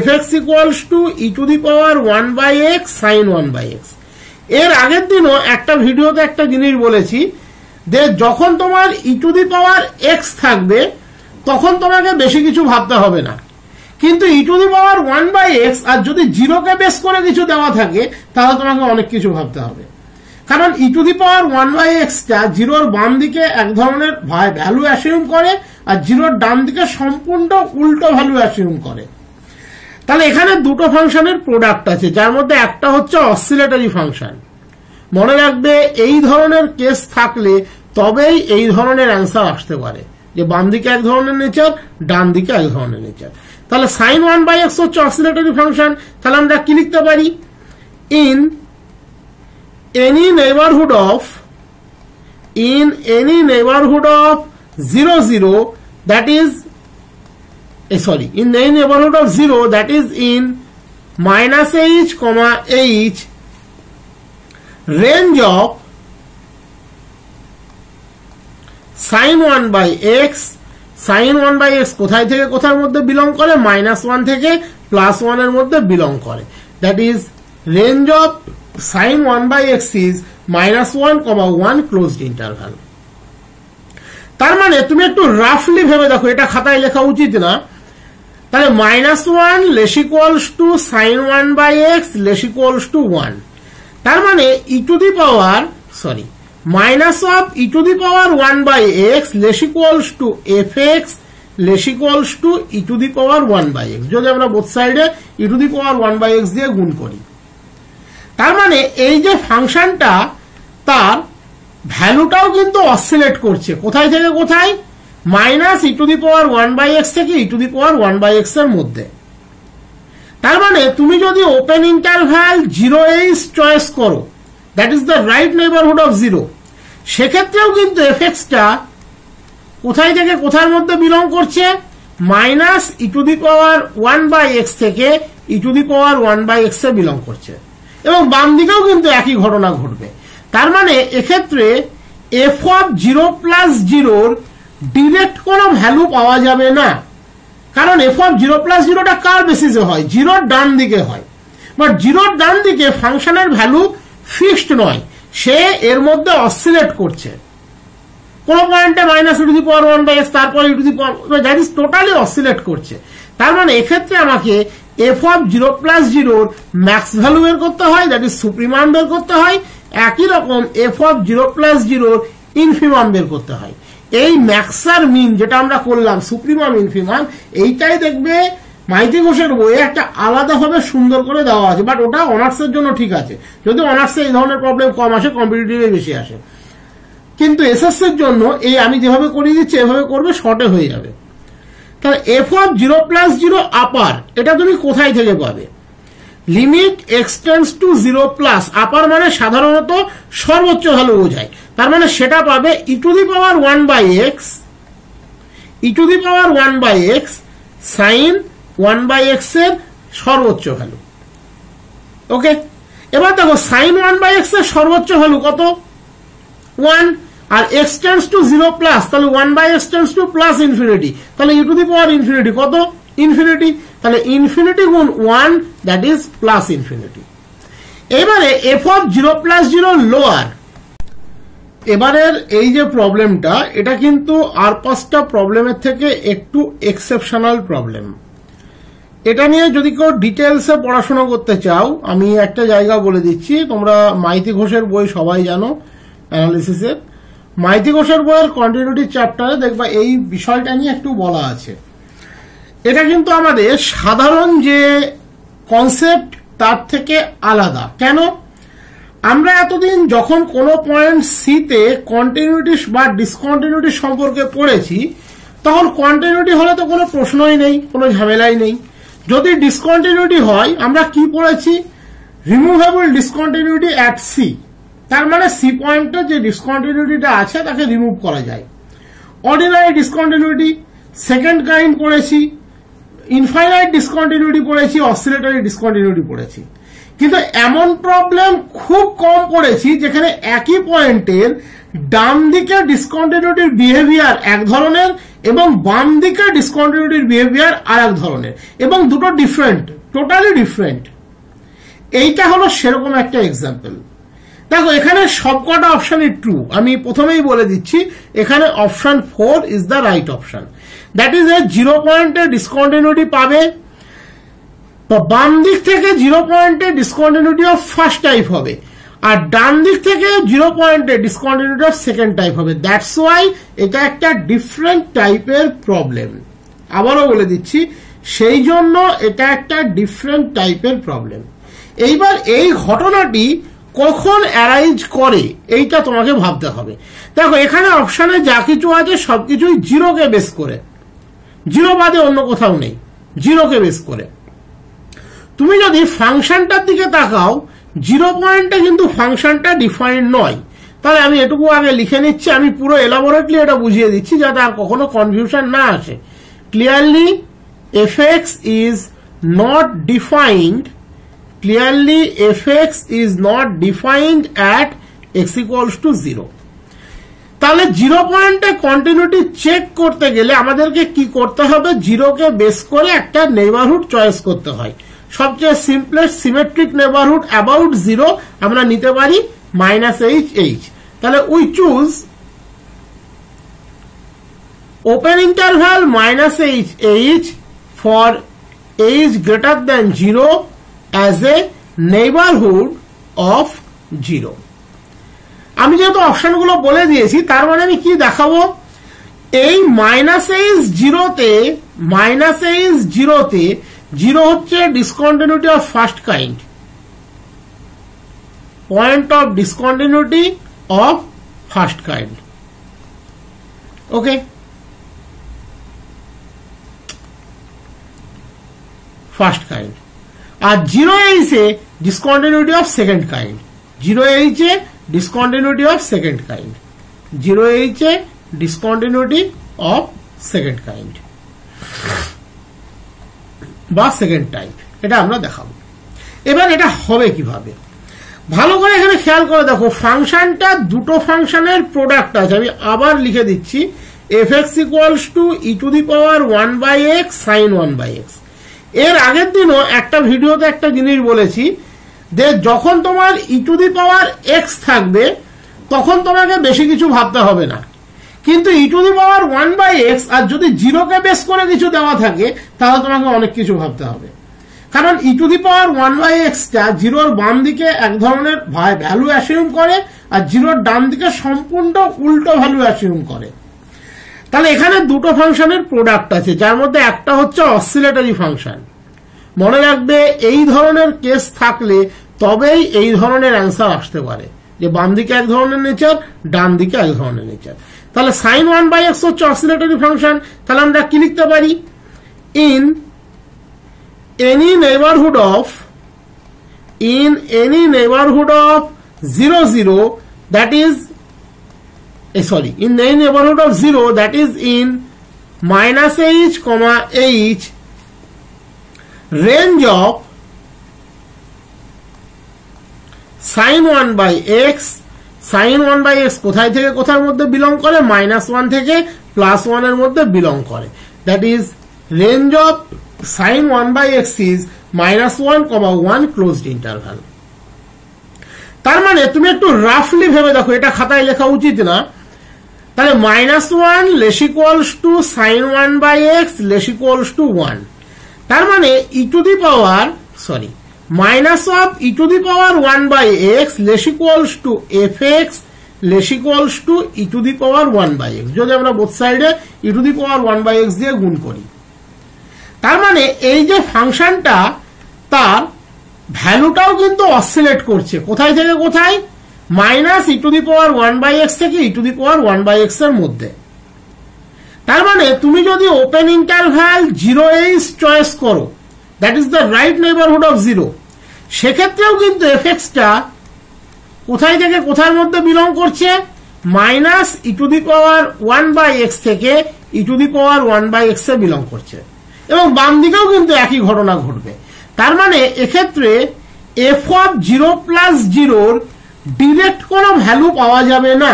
fx equals two e⁻1/x sin 1/x। এর আগের দিনও একটা ভিডিওতে একটা জিনিস বলেছি যে যখন তোমার e⁻x থাকবে তখন তোমাকে বেশি কিছু ভাবতে হবে না, কিন্তু e⁻1/x আর যদি 0 কে বেস করে কিছু দেওয়া থাকে তাহলে তোমাকে অনেক কিছু ভাবতে হবে। কারণ e⁻1/x টা 0 বাম দিকে এক ধরনের ভ্যালু অ্যাসিউম করে আর 0 ডান দিকে সম্পূর্ণ উল্টো ভ্যালু অ্যাসিউম করে। তাহলে এখানে দুটো ফাংশনের প্রোডাক্ট আছে, যার মধ্যে একটা হচ্ছে অসিলেটরি ফাংশন। মনে রাখবে এই ধরনের কেস থাকলে তবেই এই ধরনের অ্যান্সার আসতে পারে, যে বাম দিকে এক ধরনের নেচার, ডান দিকে এক ধরনের নেচার। তাহলে sin 1/x হচ্ছে অসিলেটরি ফাংশন। তাহলে আমরা কি লিখতে পারি, in any neighbourhood of 0 0 that is in any neighborhood of 0 that is in -h, h, range of sin 1/x, sin 1/x কোথায় থেকে কোথার মধ্যে বিলং করে, -1 থেকে +1 এর মধ্যে বিলং করে। That is range of sin 1/x is -1, 1 closed interval. তার মানে তুমি একটু রাফলি ভেবে দেখো, এটা খাতায় লেখা উচিত না। তাহলে -1 less equals to sin 1/x less equals to 1। তার মানে -e⁻1/x less equals to fx less equals two e⁻1/x, যদি আমরা বোথ সাইডে e⁻1/x দিয়ে গুণ করি। তার মানে এই যে ফাংশনটা তার ভ্যালুটাও কিন্তু অসিলেট করছে, কোথায় থেকে কোথায়, -e⁻1/x থেকে e⁻1/x এর মধ্যে। তার মানে তুমি যদি ওপেন ইন্টারভ্যাল 0h চয়েস করো, that is the right neighbourhood of 0, সেক্ষেত্রেও কিন্তু fx টা কোথায় থেকে কোথার মধ্যে বিলং করছে, -e⁻1/x থেকে e⁻1/x এ বিলং করছে, এবং বাম দিকেও কিন্তু একই ঘটনা ঘটবে। তার মানে এক্ষেত্রে f(0+0) ডিরেক্ট কোনো ভ্যালু পাওয়া যাবে না, কারণ f(0+0) টা কার বেসিসে হয়, 0 ডান দিকে হয়। বাট 0 ডান দিকে ফাংশনের ভ্যালু ফিক্সড নয়, সে এর মধ্যে অসিলেট করছে। কোন পয়েন্টে -e⁻1/x, তারপর দ্যাট ইজ টোটালি অসিলেট করছে। তার মানে এক্ষেত্রে আমাকে f(0+0) ম্যাক্স ভ্যালু বের করতে হয়, দ্যাট ইজ সুপ্রিমাম বের করতে হয়। একই রকম f(0+0) ইনফিমাম বের করতে হয়। এই ম্যাক্স আর মিন যেটা আমরা করলাম, সুপ্রিমাম ইনফিমাম, এইটাই দেখবে মাইতি ঘোষের বইয়ে একটা আলাদাভাবে সুন্দর করে দেওয়া আছে। বাট ওটা অনার্সের জন্য ঠিক আছে, যদি অনার্সে এই ধরনের প্রবলেম কম আসে, কম্পিটিটিভে বেশি আসে। কিন্তু এসএসসির জন্য এই আমি যেভাবে করিয়ে দিচ্ছি এভাবে করবে, শর্টে হয়ে যাবে। তাহলে f(0+0) আপার, এটা তুমি কোথায় থেকে পাবে, লিমিট এক্সটেন্ডস টু 0+, আপার মানে সাধারণত সর্বোচ্চ ভ্যালু বোঝায়। তার মানে সেটা পাবে e⁻1/x E to the power 1/x sine 1/x এর সর্বোচ্চ ভ্যালু। ওকে, এবার দেখো সাইন 1/x এর সর্বোচ্চ ভ্যালু কত? 1, আর x টেন্ডস টু 0 প্লাস, তাহলে 1/x tends to plus infinity, তাহলে e to the power infinity কত? ইনফিনিটি, তাহলে ইনফিনিটি গুণ 1 দ্যাট ইজ প্লাস ইনফিনিটি। এবারে f অফ 0 প্লাস 0 লোয়ার। এবারের এই যে প্রবলেমটা, এটা কিন্তু আর 5টা প্রবলেমের থেকে একটু এক্সেপশনাল প্রবলেম। এটা নিয়ে যদি কেউ ডিটেলসে পড়াশোনা করতে চাও, আমি একটা জায়গা বলে দিচ্ছি, তোমরা মাইতি ঘোষের বই সবাই জানো অ্যানালিসিসের, মাইতি ঘোষের বইয়ের কন্টিনিউটি চ্যাপ্টারে দেখবা এই বিষয়টা নিয়ে একটু বলা আছে। এটা কিন্তু আমাদের সাধারণ যে কনসেপ্ট তার থেকে আলাদা। কেন? আমরা এতদিন যখন কোনো পয়েন্ট সিতে কন্টিনিউটি বা ডিসকন্টিনিউটি সম্পর্কে পড়েছি, তখন কন্টিনিউটি হলে তো কোনো প্রশ্নই নেই, কোনো ঝামেলাই নেই। যদি ডিসকন্টিনিউটি হয়, আমরা কি পড়েছি? রিমুভেবল ডিসকন্টিনিউটি অ্যাট সি, তার মানে সি পয়েন্টের যে ডিসকন্টিনিউটিটা আছে তাকে রিমুভ করা যায়। অর্ডিনারি ডিসকন্টিনিউটি সেকেন্ড কাইন্ড পড়েছি, ইনফাইনাইট ডিসকন্টিনিউটি পড়েছি, অসিলেটরি ডিসকন্টিনিউটি পড়েছি। কিন্তু এমন প্রবলেম খুব কম পড়েছি যেখানে একই পয়েন্টের ডান দিকে ডিসকন্টিনিউটির বিহেভিয়ার এক ধরনের এবং বাম দিকে ডিসকন্টিনিউটির বিহেভিয়ার আর এক ধরনের, এবং দুটো ডিফারেন্ট, টোটালি ডিফারেন্ট। এইটা হলো সেরকম একটা এক্সাম্পল। দেখো এখানে সবকটা অপশনই ট্রু, আমি প্রথমেই বলে দিচ্ছি, এখানে option 4 is the right option. That is এ 0 পয়েন্টে ডিসকন্টিনিউটি পাবে, বাম দিক থেকে 0 পয়েন্টে ডিসকন্টিনিউটি অফ ফার্স্ট টাইপ হবে, আর ডান দিক থেকে 0 পয়েন্টে ডিসকন্টিনিউটি অফ সেকেন্ড টাইপ হবে। দ্যাটস ওয়াই এটা একটা ডিফারেন্ট টাইপের প্রবলেম। আবারও বলে দিচ্ছি, সেই জন্য এটা একটা ডিফারেন্ট টাইপের প্রবলেম। এইবার এই ঘটনাটি কখন অ্যারাইজ করে এইটা তোমাকে ভাবতে হবে। দেখো এখানে অপশনে যা কিছু আছে সবকিছুই 0কে বেস করে, 0 বাদে অন্য কোথাও নেই, 0কে বেস করে। তুমি যদি ফাংশনটার দিকে তাকাও, 0 পয়েন্টে কিন্তু ফাংশনটা ডিফাইন্ড নয়। তাহলে আমি এটুকু আগে লিখে নিচ্ছি, আমি পুরো এলাবোরেটলি এটা বুঝিয়ে দিচ্ছি যাতে আর কখনো কনফিউশন না আসে। Clearly fx is not defined, clearly fx is not defined at x equals to 0. তাহলে 0 পয়েন্টে কন্টিনিউটি চেক করতে গেলে আমাদেরকে কি করতে হবে? 0কে বেস করে একটা নেইবারহুড চয়েস করতে হয়। সবচেয়ে সিম্পলেস্ট সিমেট্রিক নেইবারহুড অ্যাবাউট 0 আমরা নিতে পারি -h. তাহলে we choose open interval -h for h greater than 0 as a neighborhood of 0. আমি যেহেতু অপশনগুলো বলে দিয়েছি, তার মানে আমি কি দেখাবো? এই -h0তে 0 হচ্ছে discontinuity of first kind, point of discontinuity of first kind. Okay, first kind. আর 0h এ discontinuity of second kind, 0h এ discontinuity of second kind, 0h এ ডিসকন্টিনিউটি অফ সেকেন্ড কাইন্ড বা সেকেন্ড টাইপ, এটা আমরা দেখাবো। এবার এটা হবে কিভাবে ভালো করে এখানে খেয়াল করে দেখো। ফাংশনটা দুটো ফাংশনের প্রোডাক্ট আছে, আমি আবার লিখে দিচ্ছি, fx equals to e to the power 1/x sine 1/x। এর আগের দিনও একটা ভিডিওতে একটা জিনিস বলেছি যে যখন তোমার ই টু দি পাওয়ার এক্স থাকবে তখন তোমাকে বেশি কিছু ভাবতে হবে না, কিন্তু ই টু দি পাওয়ার 1/x আর যদি 0কে বেস করে কিছু দেওয়া থাকে তাহলে তোমাকে অনেক কিছু ভাবতে হবে। কারণ e to the power 1/x টা 0র বাম দিকে এক ধরনের ভ্যালু অ্যাসিউম করে আর 0র ডান দিকে সম্পূর্ণ উল্টো ভ্যালু অ্যাসিউম করে। তাহলে এখানে দুটো ফাংশনের প্রোডাক্ট আছে, যার মধ্যে একটা হচ্ছে অসিলেটরি ফাংশন। মনে রাখবে এই ধরনের কেস থাকলে তবেই এই ধরনের অ্যান্সার আসতে পারে, যে বাম দিকে এক ধরনের নেচার, ডান দিকে এক ধরনের নেচার। তাহলে সাইন 1/x হচ্ছে অসিলেটরি ফাংশন। তাহলে আমরা কি লিখতে পারি? In any neighbourhood of 0 0 that is in any neighborhood of 0 that is in minus h comma h range of sin 1 by x sin 1 by x কোথায় থেকে কোথার মধ্যে বিলং করে -1 থেকে +1 এর মধ্যে বিলং করে that is range of sin 1 by x is -1, 1 closed interval তার মানে তুমি একটু রাফলি ভেবে দেখো এটা খাতায় লেখা উচিত না তাহলে -1 less equals to sin 1 by x less equals to 1 তার মানে e to the power sorry minus of e to the power 1 by x less equals to fx less equals to e to the power 1 by x যদি আমরা both সাইডে e to the power 1 by x দিয়ে গুণ করি তার মানে এই যে ফাংশনটা তার ভ্যালুটাও কিন্তু অসিলেট করছে কোথায় থেকে কোথায় minus e to the power 1 by x থেকে e to the power 1 by x এর মধ্যে তার মানে তুমি যদি ওপেন ইন্টারভ্যাল 0h চয়েস করো that is the right neighborhood of 0 সেক্ষেত্রেও কিন্তু fx টা কোথায় থেকে কোথার মধ্যে বিলং করছে minus e to the power 1 by x থেকে e to the power 1 by x A belong করছে এবং বাম দিকেও কিন্তু একই ঘটনা ঘটবে তার মানে এক্ষেত্রে f of 0 plus 0 এর ডিরেক্ট কোনো ভ্যালু পাওয়া যাবে না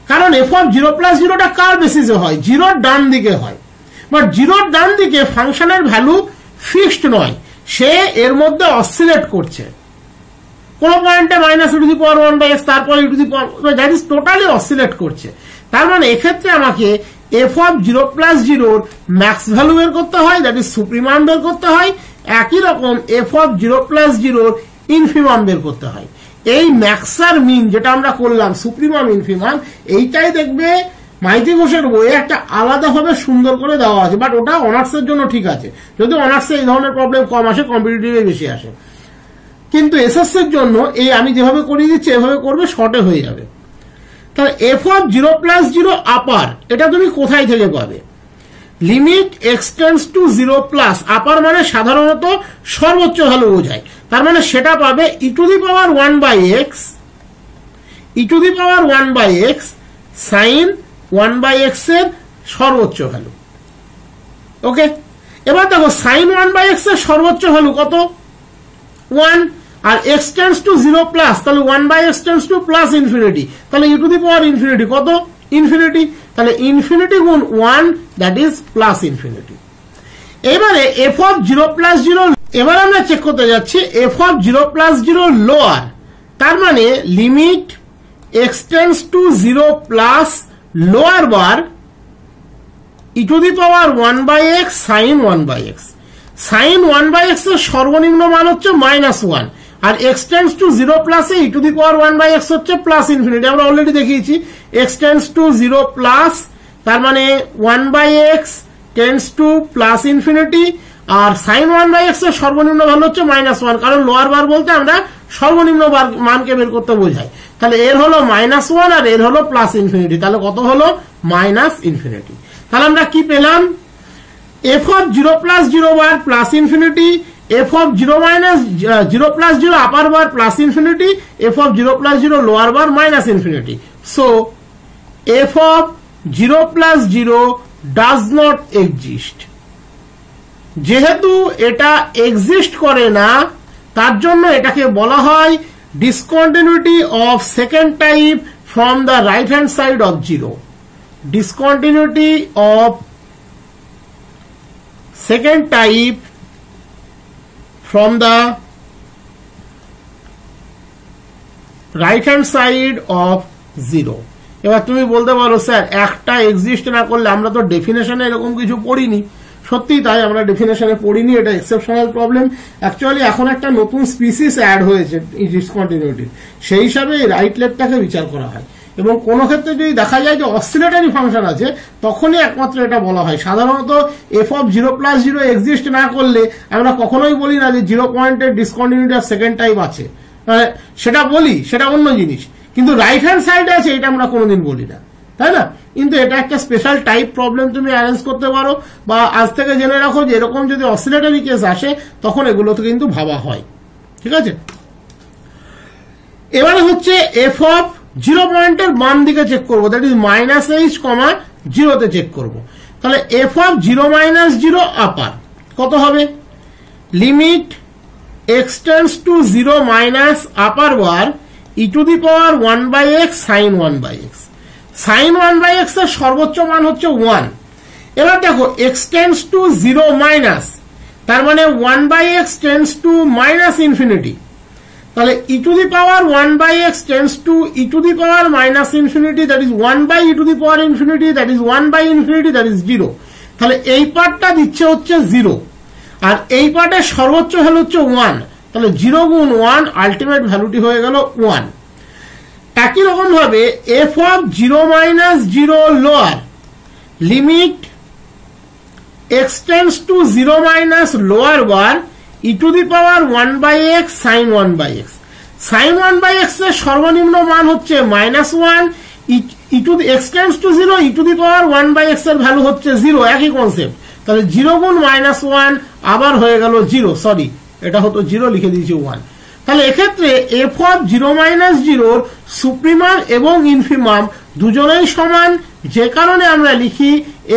কারণ f of 0 plus 0 টা কার বেসিসে হয় 0 এর ডান দিকে হয় বাট 0 এর ডান দিকে ফাংশনের ভ্যালু ফিক্সড নয় সে এর মধ্যে অসিলেট করছে কোন পয়েন্টে minus e to the power 1 by x তারপর e to the power that is totally oscillate করছে তার মানে এক্ষেত্রে আমাকে f of 0 plus 0 এর ম্যাক্স ভ্যালু বের করতে হয় দ্যাট ইজ সুপ্রিমাম বের করতে হয় একই রকম f of 0 plus 0 এর ইনফিমাম বের করতে হয় এই ম্যাক্স আর মিন যেটা আমরা করলাম সুপ্রিমাম ইনফিমাম এইটাই দেখবে মাইতি ঘোষের বইয়ে একটা আলাদাভাবে সুন্দর করে দেওয়া আছে বাট ওটা অনার্সের জন্য ঠিক আছে যদি অনার্সে এই ধরনের প্রবলেম কম আসে কম্পিটিটিভে বেশি আসে কিন্তু এসএসসির জন্য এই আমি যেভাবে করিয়ে দিচ্ছি এভাবে করবে শর্টে হয়ে যাবে তাহলে f of 0 plus 0 আপার এটা তুমি কোথায় থেকে পাবে লিমিট এক্সটেন্ডস টু 0 প্লাস আপার মানে সাধারণত সর্বোচ্চ ভ্যালু বোঝায় তার মানে সেটা পাবে e to the power 1 by x e to the power 1 by x sin 1 by x এর সর্বোচ্চ ভ্যালু ওকে এবার দেখো sin 1 by x এর সর্বোচ্চ ভ্যালু কত 1 আর x টেন্ডস টু 0 প্লাস তাহলে 1 by x tends to plus infinity তাহলে e to the power infinity কত ইনফিনিটি তাহলে ইনফিনিটি গুণ 1 দ্যাট ইজ প্লাস ইনফিনিটি এবারে f of 0 plus 0 এবার আমরা চেক করতে যাচ্ছি f of 0 plus 0 লোয়ার তার মানে limit x tends to 0 plus lower bar e to the power 1 by x sin 1 by x sin 1 by x এর সর্বনিম্ন মান হচ্ছে -1 আর x tends to 0 plus e to the power 1 by x হচ্ছে plus infinity আমরা already দেখিয়েছি x tends to 0 plus তার মানে 1 by x tends to plus infinity আর sin 1 by x এর সর্বনিম্ন ভ্যালু হচ্ছে -1 কারণ লোয়ার বার বলতে আমরা সর্বনিম্ন মানকে বের করতে বোঝাই তাহলে এর হলো -1 আর এর হলো প্লাস ইনফিনিটি তাহলে কত হলো মাইনাস ইনফিনিটি তাহলে আমরা কি পেলাম f of 0 plus 0 bar plus infinity f of 0 minus 0 plus 0 upper bar plus infinity f of 0 plus 0 lower bar minus infinity so f of 0 plus 0 does not exist যেহেতু এটা exist করে না তার জন্য এটাকে বলা হয় discontinuity of second type from the right hand side of 0 discontinuity of second type from the right hand side of 0 এবার তুমি বলতে পারো স্যার একটা এক্সিস্ট না করলে আমরা তো ডেফিনেশনে এরকম কিছু পড়িনি সত্যি তাই আমরা ডেফিনেশনে পড়িনি এটা এক্সেপশনাল প্রবলেম অ্যাকচুয়ালি এখন একটা নতুন স্পিসিস অ্যাড হয়েছে ডিসকন্টিনিউটি সেই হিসাবে রাইট লেফটটাকে বিচার করা হয় এবং কোন ক্ষেত্রে যদি দেখা যায় যে অসিলেটরি ফাংশন আছে তখনই একমাত্র এটা বলা হয় সাধারণত f of 0 plus 0 এক্সিস্ট না করলে আমরা কখনোই বলি না যে 0 পয়েন্টের ডিসকন্টিনিউটি অফ সেকেন্ড টাইপ আছে সেটা বলি সেটা অন্য জিনিস কিন্তু রাইট হ্যান্ড সাইডে আছে এটা আমরা কোনোদিন বলি না তাই না কিন্তু এটা একটা স্পেশাল টাইপ প্রবলেম তুমি অ্যারেঞ্জ করতে পারো বা আজ থেকে জেনে রাখো যে এরকম যদি অসিলেটরি কেস আসে তখন এগুলোতে কিন্তু ভাবা হয় ঠিক আছে এবারে হচ্ছে f of 0 পয়েন্টের বাম দিকে চেক করবো দ্যাট ইজ -h, 0 তে চেক করবো তাহলে এফ অফ 0 মাইনাস 0 আপার কত হবে, limit x tends two 0 minus upper bar e to the power 1/x sine 1/x। Sine 1/x এর সর্বোচ্চ মান হচ্ছে 1। এবার দেখো এক্স টেন্ডস টু 0 মাইনাস, তার মানে 1/x tends two minus infinity, তাহলে e to the power 1/x tends to e to the power minus infinity, that is 1/e to the power infinity, that is 1/infinity, that is 0। তাহলে এই পার্টটা দিচ্ছে হচ্ছে 0, আর এই পার্টের সর্বোচ্চ ভ্যালু হচ্ছে 1, তাহলে 0 গুণ 1 আলটিমেট ভ্যালুটি হয়ে গেল 1। একই রকম ভাবে f of 0 minus 0 lower limit x tends two 0 minus lower bar e to the power 1/x sine 1/x। Sine 1/x এর সর্বনিম্ন মান হচ্ছে -1, e to the x tends two 0 e to the power 1/x এর value হচ্ছে 0, একই concept. তাহলে 0 গুণ -1 আবার হয়ে গেল 0, সরি এটা হতো 0, লিখে দিয়েছি 1। তাহলে এক্ষেত্রে এফ অফ 0 মাইনাস 0 সুপ্রিমাম এবং ইনফিমাম দুজনেই সমান, যে কারণে আমরা লিখি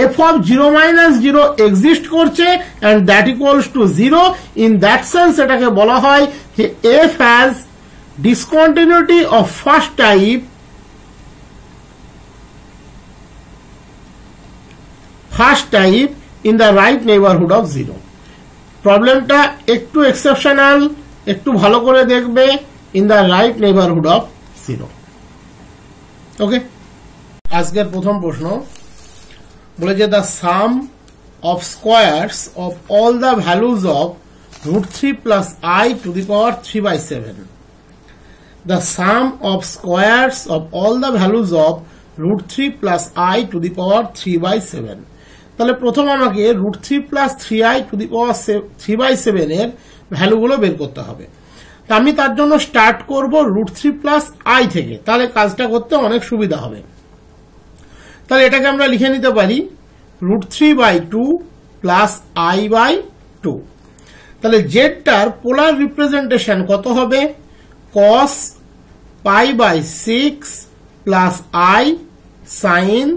এফ অফ 0 মাইনাস 0 এক্সিস্ট করছে and that equals to 0। in that sense এটাকে বলা হয় যে f has discontinuity of first type in the right neighborhood of 0। প্রবলেমটা একটু এক্সেপশনাল, একটু ভালো করে দেখবে, in the right neighborhood of 0। ওকে, আজকের প্রথম প্রশ্ন বলে যে the sum of squares of all the values of √3 plus I to the power 3/7। the sum of squares of all the values of √3 plus I to the power 3/7। তাহলে প্রথম আমাকে √3 plus 3i to the power 3/7 এর ভ্যালুগুলো বের করতে হবে। তা আমি তার জন্য স্টার্ট করব √3 plus I থেকে, তাহলে কাজটা করতে অনেক সুবিধা হবে। তাহলে এটাকে আমরা লিখে নিতে পারি √3/2 plus I/2। তাহলে জেডটার পোলার রিপ্রেজেন্টেশন কত হবে, cos π/6 plus I sin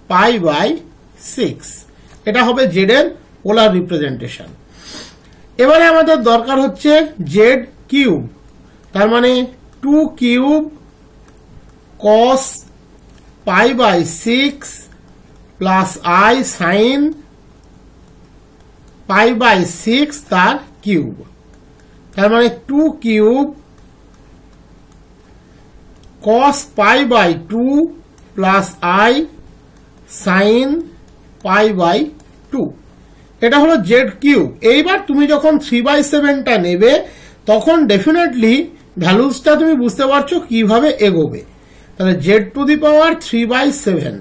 π/6, এটা হবে জেড এর পোলার রিপ্রেজেন্টেশন। এবারে আমাদের দরকার হচ্ছে জেড কিউব, তার মানে 2 cube cos π/6 plus I sin π/6 তার কিউব, তার মানে 2 cube cos π/2 plus I sin π/2, এটা হলো জেড কিউব। এইবার তুমি যখন 3/7টা নেবে তখন ডেফিনেটলি ভ্যালুসটা তুমি বুঝতে পারছো কিভাবে এগোবে। তাহলে Z two the power 3/7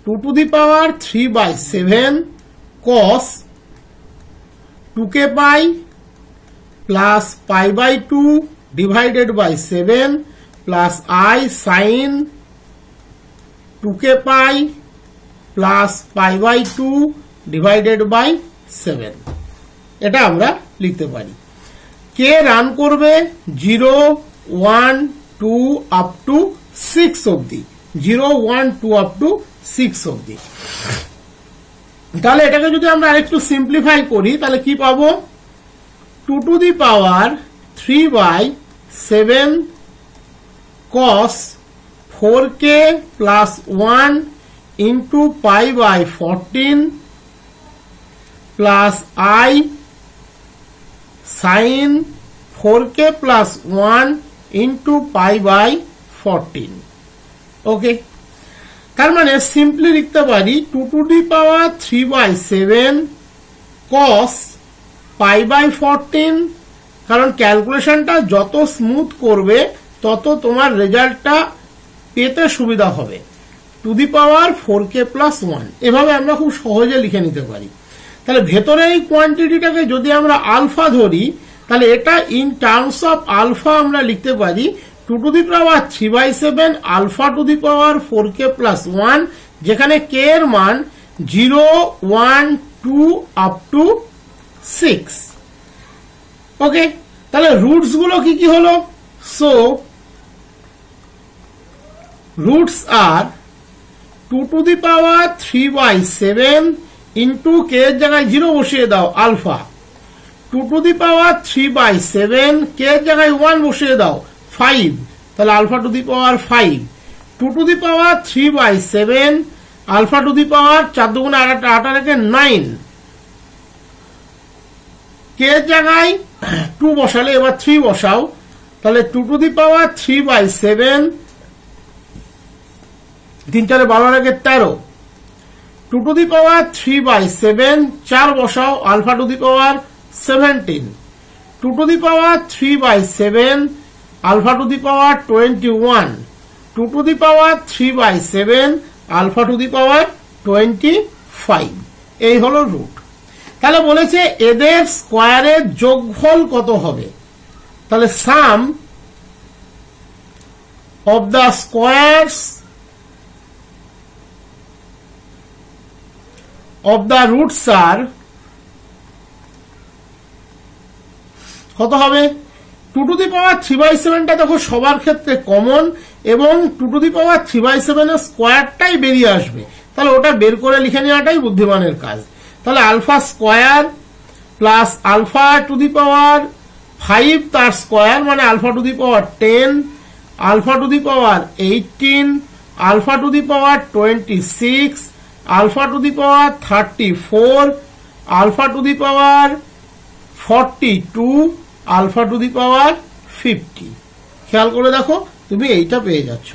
2 to the power 3/7 cos 2k pi plus π/2 divided by 7 plus I sin 2k pi plus π/2 divided by 7। এটা আমরা লিখতে পারি। কে রান করবে 0 1 2 up to 6 অবধি, 0 1 2 up to 6 অবধি। তাহলে এটাকে যদি আমরা আরেকটু সিম্পলিফাই করি তাহলে কি পাবো, 2 to the power 3/7 cos 4k plus 1 into π/14 plus I sin 4k plus 1 into π/14। ওকে, তার মানে সিম্পলি লিখতে পারি 2 to the power 3/7 cos π/14, কারণ ক্যালকুলেশনটা যত স্মুথ করবে তত তোমার রেজাল্টটা পেতে সুবিধা হবে, two the power 4k plus 1। এভাবে আমরা খুব সহজে লিখে নিতে পারি। তাহলে ভেতরে এই কোয়ান্টিটিটাকে যদি আমরা আলফা ধরি তাহলে এটা ইন টার্মস অফ আলফা আমরা লিখতে পারি 2 to the power 3/7 alpha to the power 4k plus 1, যেখানে k এর মান 0 1 2 up to 6। ওকে, তাহলে রুটস গুলো কি কি হলো, so roots are 2 to the power 3/7 into কে এর জায়গায় 0 বসিয়ে দাও আলফা, 2 টু দি পাওয়ার 3/7, কে এর জায়গায় 1 বসিয়ে দাও 5, তাহলে alpha to the power 5, 2 to the power 3/7, alpha to the power 4 দুগুণে 8 8 রেখে 9, কে এর জায়গায় 2 বসালে এবার 3 বসাও, তাহলে 2 টু দি পাওয়ার 3/7, 3 4 12 রেখে 13, 2 টু দি পাওয়ার 3/7, 4 বসাও, alpha to the power 17, 2 to the power 3/7, alpha to the power 21, 2 to the power 3/7, alpha to the power 25, এই হলো রুট। তাহলে বলেছে এদের স্কোয়ারের যোগফল কত হবে, তাহলে sum of the squares of the roots are কত হবে, 2 টু দি পাওয়ার 3/7টা দেখো সবার ক্ষেত্রে কমন, এবং 2 টু দি পাওয়ার 3/7 এর স্কোয়ারটাই বেরিয়ে আসবে, তাহলে ওটা বের করে লিখে নেওয়াটাই বুদ্ধিমানের কাজ। তাহলে alpha square plus alpha to the power 5 তার স্কোয়ার মানে alpha to the power 10, alpha to the power 18, alpha to the power 26, alpha to the power 34, alpha to the power 42, alpha to the power 50। খেয়াল করে দেখো তুমি এইটা পেয়ে যাচ্ছ।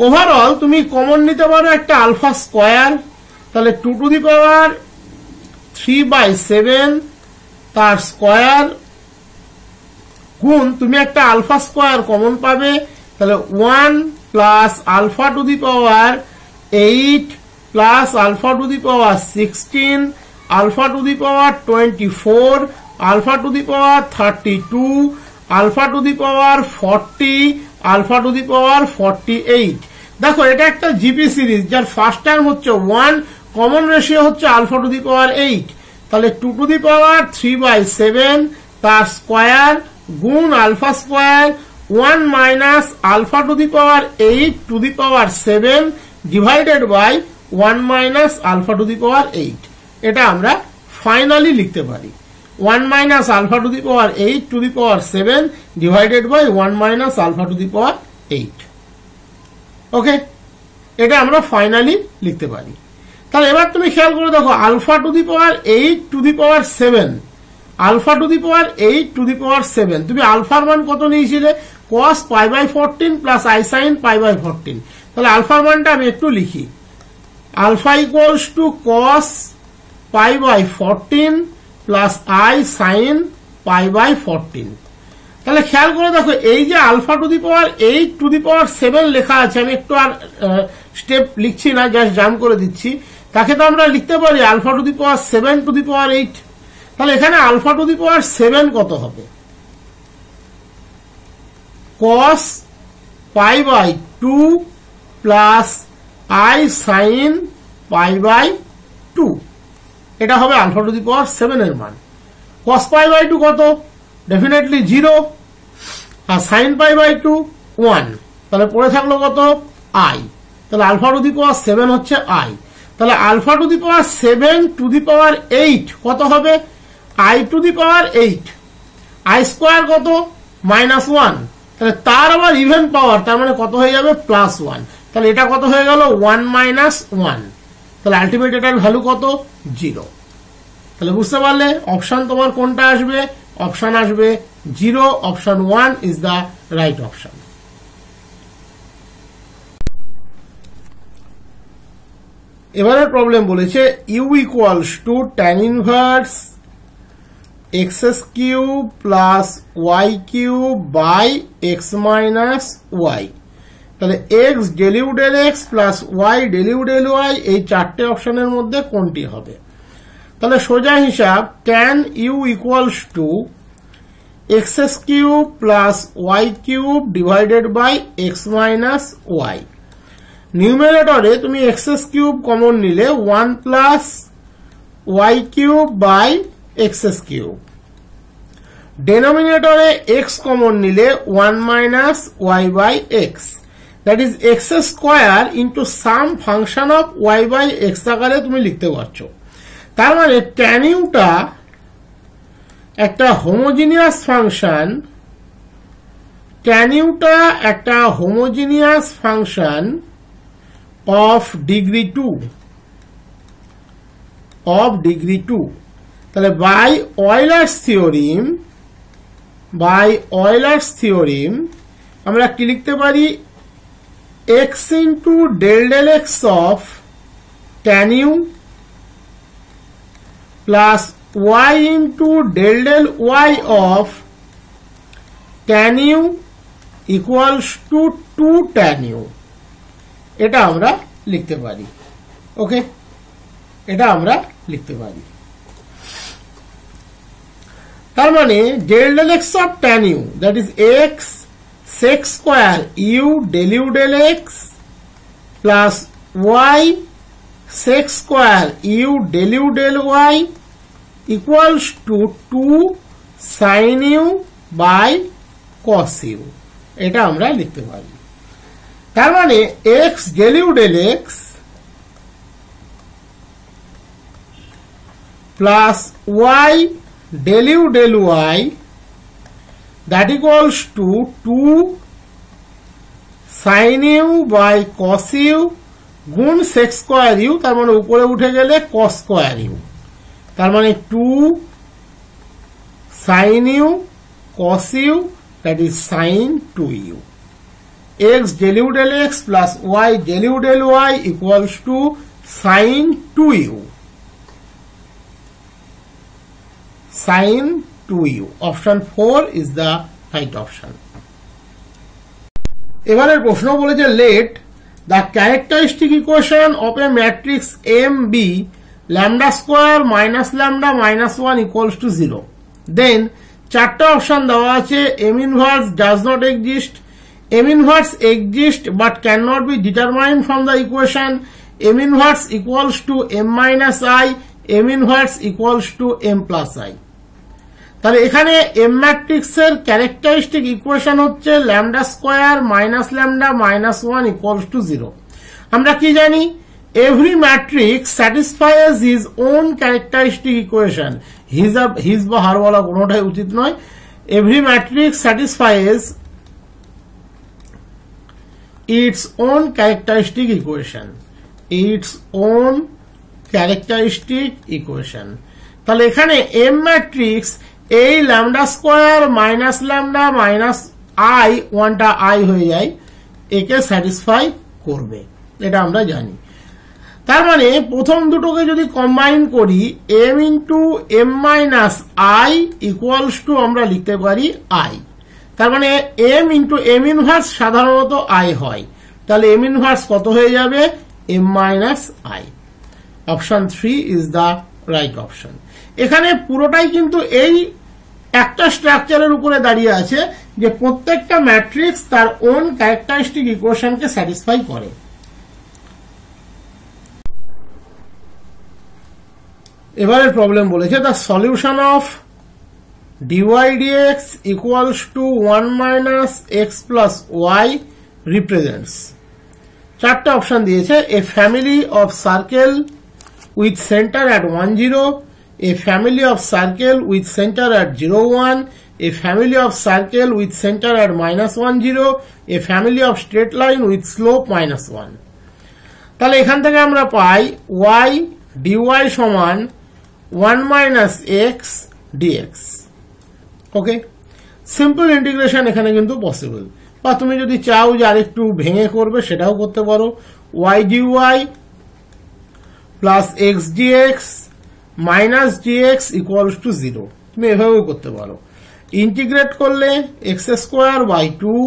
Overall তুমি কমন নিতে পারো একটা আলফা স্কোয়ার, তাহলে 2 টু দি পাওয়ার 3/7 তার স্কোয়ার গুণ তুমি একটা আলফা স্কোয়ার কমন পাবে, তাহলে 1 plus alpha to the power 8 plus alpha to the power 16, alpha to the power 24, alpha to the power 32, alpha to the power 40, alpha to the power 48। দেখো এটা একটা GP series যার first term হচ্ছে 1, common ratio হচ্ছে alpha to the power 8, তাহলে 2 to the power 3/7 তার square গুণ alpha square 1 minus alpha to the power 8 to the power 7 divided by 1 minus alpha to the power 8। এটা আমরা finally লিখতে পারি 1 minus alpha to the power 8 to the power 7 divided by 1 minus alpha to the power 8। Okay, এটা আমরা finally লিখতে পারি। তাহলে এবার তুমি খেয়াল করে দেখো alpha to the power 8 to the power 7, alpha to the power 8 to the power 7, তুমি আলফার মান কত নিয়েছিলে cos π/14 প্লাস i sin π/14, তাহলে আলফার মানটা আমি একটু লিখি, alpha equals to cos π/14 plus i sin π/14। তাহলে খেয়াল করে দেখো এই যে alpha to the power 8 to the power 7 লেখা আছে, আমি একটু আর স্টেপ লিখছি না, জাস্ট জাম্প করে দিচ্ছি, তাকে তো আমরা লিখতে পারি alpha to the power 7 to the power 8। তাহলে এখানে আলফা টু দি পাওয়ার 7 কত হবে, cos π/2 প্লাস i sin π/2, এটা হবে আলফা টু দি পাওয়ার 7 এর মান। cos π/2 কত, ডেফিনেটলি 0, আর sin π/2 1, তাহলে পড়ে থাকলো কত i, তাহলে আলফা টু দি পাওয়ার 7 হচ্ছে i। তাহলে alpha to the power 7 to the power 8 কত হবে, i to the power 8, i square কত -1, তাহলে তার আবার ইভেন পাওয়ার, তার মানে কত হয়ে যাবে +1, তাহলে এটা কত হয়ে গেল 1 - 1, তাহলে আলটিমেট এটার ভ্যালু কত 0। তাহলে বুঝতে পারলে অপশন তোমার কোনটা আসবে, অপশন আসবে 0, option 1 is the right option. এবারে প্রবলেম বলেছে u equals to tan inverse x³ plus y³ by x minus y, তাহলে x del u del x plus y del u del y, এই চারটে অপশনের মধ্যে কোনটি হবে। তাহলে সোজা হিসাব tan u equals to x³ plus y³ divided by x minus y। নিউমেরেটরে তুমি x³ কমন নিলে 1 প্লাস y³ বাই x³, ডেনোমিনেটরে x কমন নিলে 1 minus y by x, that is x² into some function of y by x আকারে তুমি লিখতে পারছো। তার মানে tan টা একটা হোমোজিনিয়াস ফাংশন, tan টা একটা homogeneous function of degree 2, of degree 2। তাহলে বাই অয়লার্স থিওরিম আমরা কি লিখতে পারি, x into del del x of tan u plus y into del del y of tan u equals to 2 tan u। এটা আমরা লিখতে পারি। ওকে, এটা আমরা লিখতে পারি। তার মানে del del x of tan u, that is x sec square u del u del x plus y sec square u del u del y equals to 2 sin u by cos u। এটা আমরা লিখতে পারি। তার মানে x del u del x plus y del u del y that equals to 2 sin u by cos u গুণ sec square u, তার মানে উপরে উঠে গেলে cos স্কয়ার u, তার মানে 2 sin u cos u that is sin 2u। x del u del x plus y del u del y equals to sin 2u, sin 2u। Option 4 is the right option। এবারের প্রশ্ন বলেছে let the characteristic equation of a matrix M be lambda square minus lambda minus 1 equals to 0, then চারটা option দেওয়া আছে। M inverse does not exist, M inverse exists but cannot be determined from the equation, M inverse equals to M minus I, M inverse equals to M plus I। তাহলে এখানে M ম্যাট্রিক্সের characteristic equation হচ্ছে lambda square minus lambda minus 1 equals to 0। আমরা কি জানি, every matrix স্যাটিসফাইজ his own characteristic equation. His বা হার বলা কোনোটাই উচিত নয়। Every matrix স্যাটিসফাইজ its own characteristic equation, its own characteristic equation. তাহলে এখানে এম ম্যাট্রিক্স এই lambda square minus lambda minus I, ওয়ানটা আই হয়ে যায়, একে স্যাটিসফাই করবে, এটা আমরা জানি। তার মানে প্রথম দুটোকে যদি কম্বাইন করি, M into M minus I equals to আমরা লিখতে পারি আই। তার মানে এম ইন্টু এম ইনভার্স সাধারণত আই হয়, তাহলে এম ইনভার্স কত হয়ে যাবে, M minus I. Option 3 is the right option. এখানে পুরোটাই কিন্তু এই একটা স্ট্রাকচারের উপরে দাঁড়িয়ে আছে যে প্রত্যেকটা ম্যাট্রিক্স তার ওন ক্যারেক্টারিস্টিক ইকুয়েশনকে স্যাটিসফাই করে। এবারের প্রবলেম বলেছে the solution of dy dx equals to 1 minus x plus y represents। চারটা অপশন দিয়েছে, a family of circle with center at 1 0, a family of circle with center at 0 1, a family of circle with center at minus 1 0, a family of straight line with slope minus 1। তাহলে এখান থেকে আমরা পাই y dy সমান 1 minus x dx। ওকে, simple integration এখানে কিন্তু possible, বা তুমি যদি চাও যে আরেকটু ভেঙে করবে সেটাও করতে পারো। y dy plus x dx minus dx equals to 0, তুমি এভাবেও করতে পারো। ইন্টিগ্রেট করলে x square by 2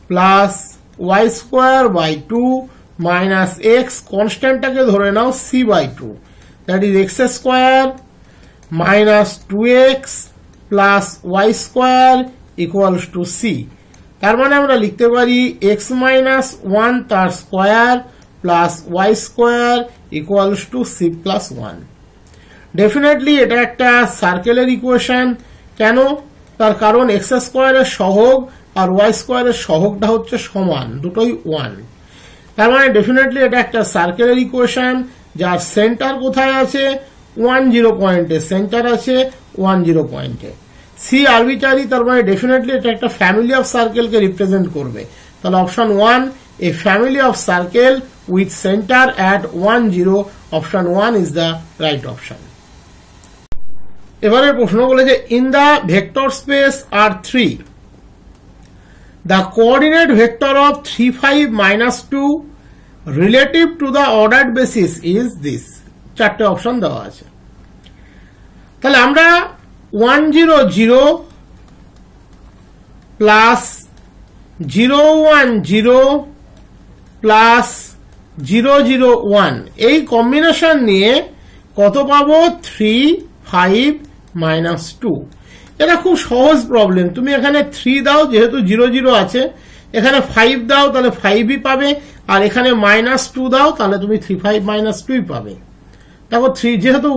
plus y square by 2 minus x, কনস্ট্যান্টটাকে ধরে নাও c by 2, that is x square minus 2x plus y square equals to c। তার মানে আমরা লিখতে পারি x মাইনাস 1 তার square plus y square equals to c plus 1। Definitely এটা একটা সার্কেলের ইকুয়েশন। কেন? তার কারণ x স্কোয়ারের সহগ আর y স্কোয়ারের সহগটা হচ্ছে সমান, দুটোই 1। তার মানে ডেফিনেটলি এটা একটা সার্কেলের ইকুয়েশন যার সেন্টার কোথায় আছে, 10 পয়েন্টে, সেন্টার আছে 10 পয়েন্টে। সি আরবিটারি, তার মানে ডেফিনেটলি এটা একটা ফ্যামিলি অফ সার্কেলকে রিপ্রেজেন্ট করবে। তাহলে option 1, a family of circle with centre at 10, option 1 is the right option. এবারে প্রশ্ন বলেছে in the vector space R 3 the coordinate vector of 3, 5, -2 relative to the ordered basis is this. চারটে option দেওয়া আছে। তাহলে আমরা 1, 0, 0 প্লাস 0, 1, 0 প্লাস 0, 0, 1 এই combination নিয়ে কত পাবো? 3, 5, -2। এটা খুব সহজ প্রবলেম। তুমি এখানে 3 দাও, যেহেতু 0, 0 আছে, এখানে 5 দাও তাহলে 5ই পাবে, আর এখানে -2 দাও তাহলে তুমি 3, 5, -2 পাবে। দেখো 3 যেহেতু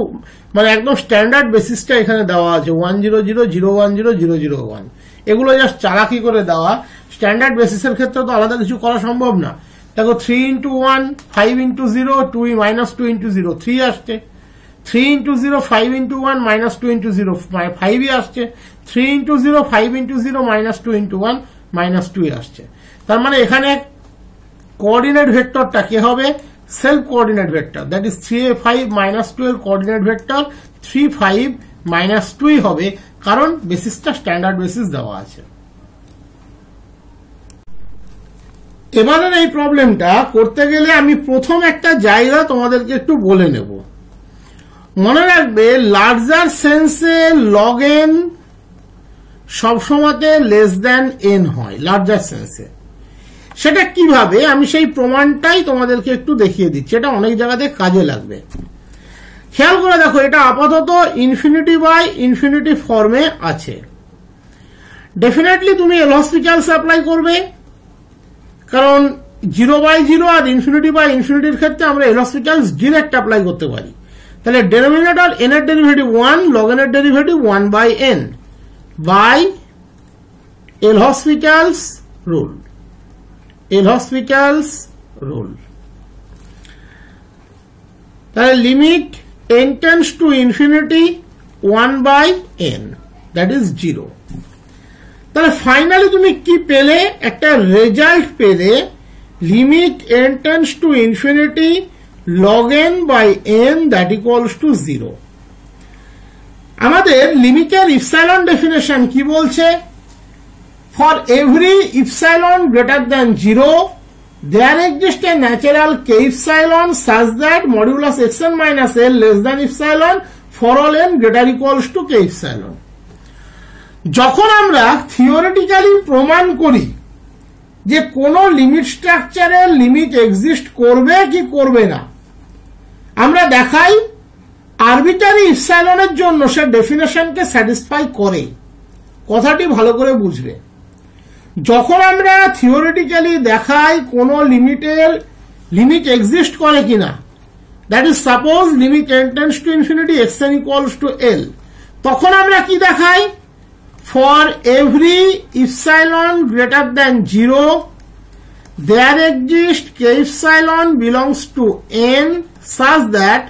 মানে একদম স্ট্যান্ডার্ড বেসিসটা এখানে দেওয়া আছে 1, 0, 0, 0, 1, 0, 0, 0, 1, এগুলো জাস্ট চালাকি করে দেওয়া। স্ট্যান্ডার্ড বেসিসের ক্ষেত্রে তো আলাদা কিছু করা সম্ভব না। দেখো 3 × 1, 5 × 0, 2 × 0, 3 আসছে। 3 × 0, 5 × 1, -2 × 0, 5ই আসছে। 3 × 0, 5 × 0, -2 × 1, -2 আসছে। তার মানে এখানে কোঅর্ডিনেট ভেক্টরটা কি হবে? Self coordinate vector, that is 3, 5, -2 এর কোঅর্ডিনেট ভেক্টর 3, 5, -2 হবে, কারণ বেসিসটা স্ট্যান্ডার্ড বেসিস দেওয়া আছে। এবারের এই প্রবলেমটা করতে গেলে আমি প্রথম একটা জায়গা তোমাদেরকে একটু বলে নেব। মনে রাখবে লার্জার সেন্সে লগ এন সবসময়তে লেস দ্যান এন হয় লার্জার সেন্সে। সেটা কিভাবে, আমি সেই প্রমাণটাই তোমাদেরকে একটু দেখিয়ে দিচ্ছি, এটা অনেক জায়গাতে কাজে লাগবে। খেয়াল করে দেখো, এটা আপাতত ইনফিনিটি বাই ইনফিনিটি ফর্মে আছে। ডেফিনেটলি তুমি এল'হসপিটালস অ্যাপ্লাই করবে, কারণ 0/0 আর ইনফিনিটি বাই ইনফিনিটির ক্ষেত্রে আমরা এল'হসপিটালস ডিরেক্ট অ্যাপ্লাই করতে পারি। তাহলে ডেনোমিনেটর n এর ডেরিভেটিভ 1, log n এর derivative 1/n by L'Hospital's rule. L'Hospital's rule. তাহলে limit n tends to infinity 1/n, that is 0। তাহলে ফাইনালি তুমি কি পেলে? একটা রেজাল্ট পেলে, limit n tends to infinity log n by n that equals to 0। আমাদের লিমিটের ইপসাইলন ডেফিনেশন কি বলছে? For every epsilon greater than 0 there exists a natural k epsilon such that modulus xn minus l less than epsilon for all n greater equals to k epsilon। যখন আমরা theoretically প্রমাণ করি যে কোন limit স্ট্রাকচারের limit exist করবে কি করবে না, আমরা দেখাই আরবিটারি ইপসাইলনের জন্য সে ডেফিনেশনকে স্যাটিসফাই করে। কথাটি ভালো করে বুঝবে। যখন আমরা থিওরিটিক্যালি দেখাই কোন লিমিটের লিমিট এক্সিস্ট করে কিনা, that is suppose limit n tends to infinity xn equals to l, তখন আমরা কি দেখাই? For every epsilon greater than 0 there exists k epsilon belongs to n such that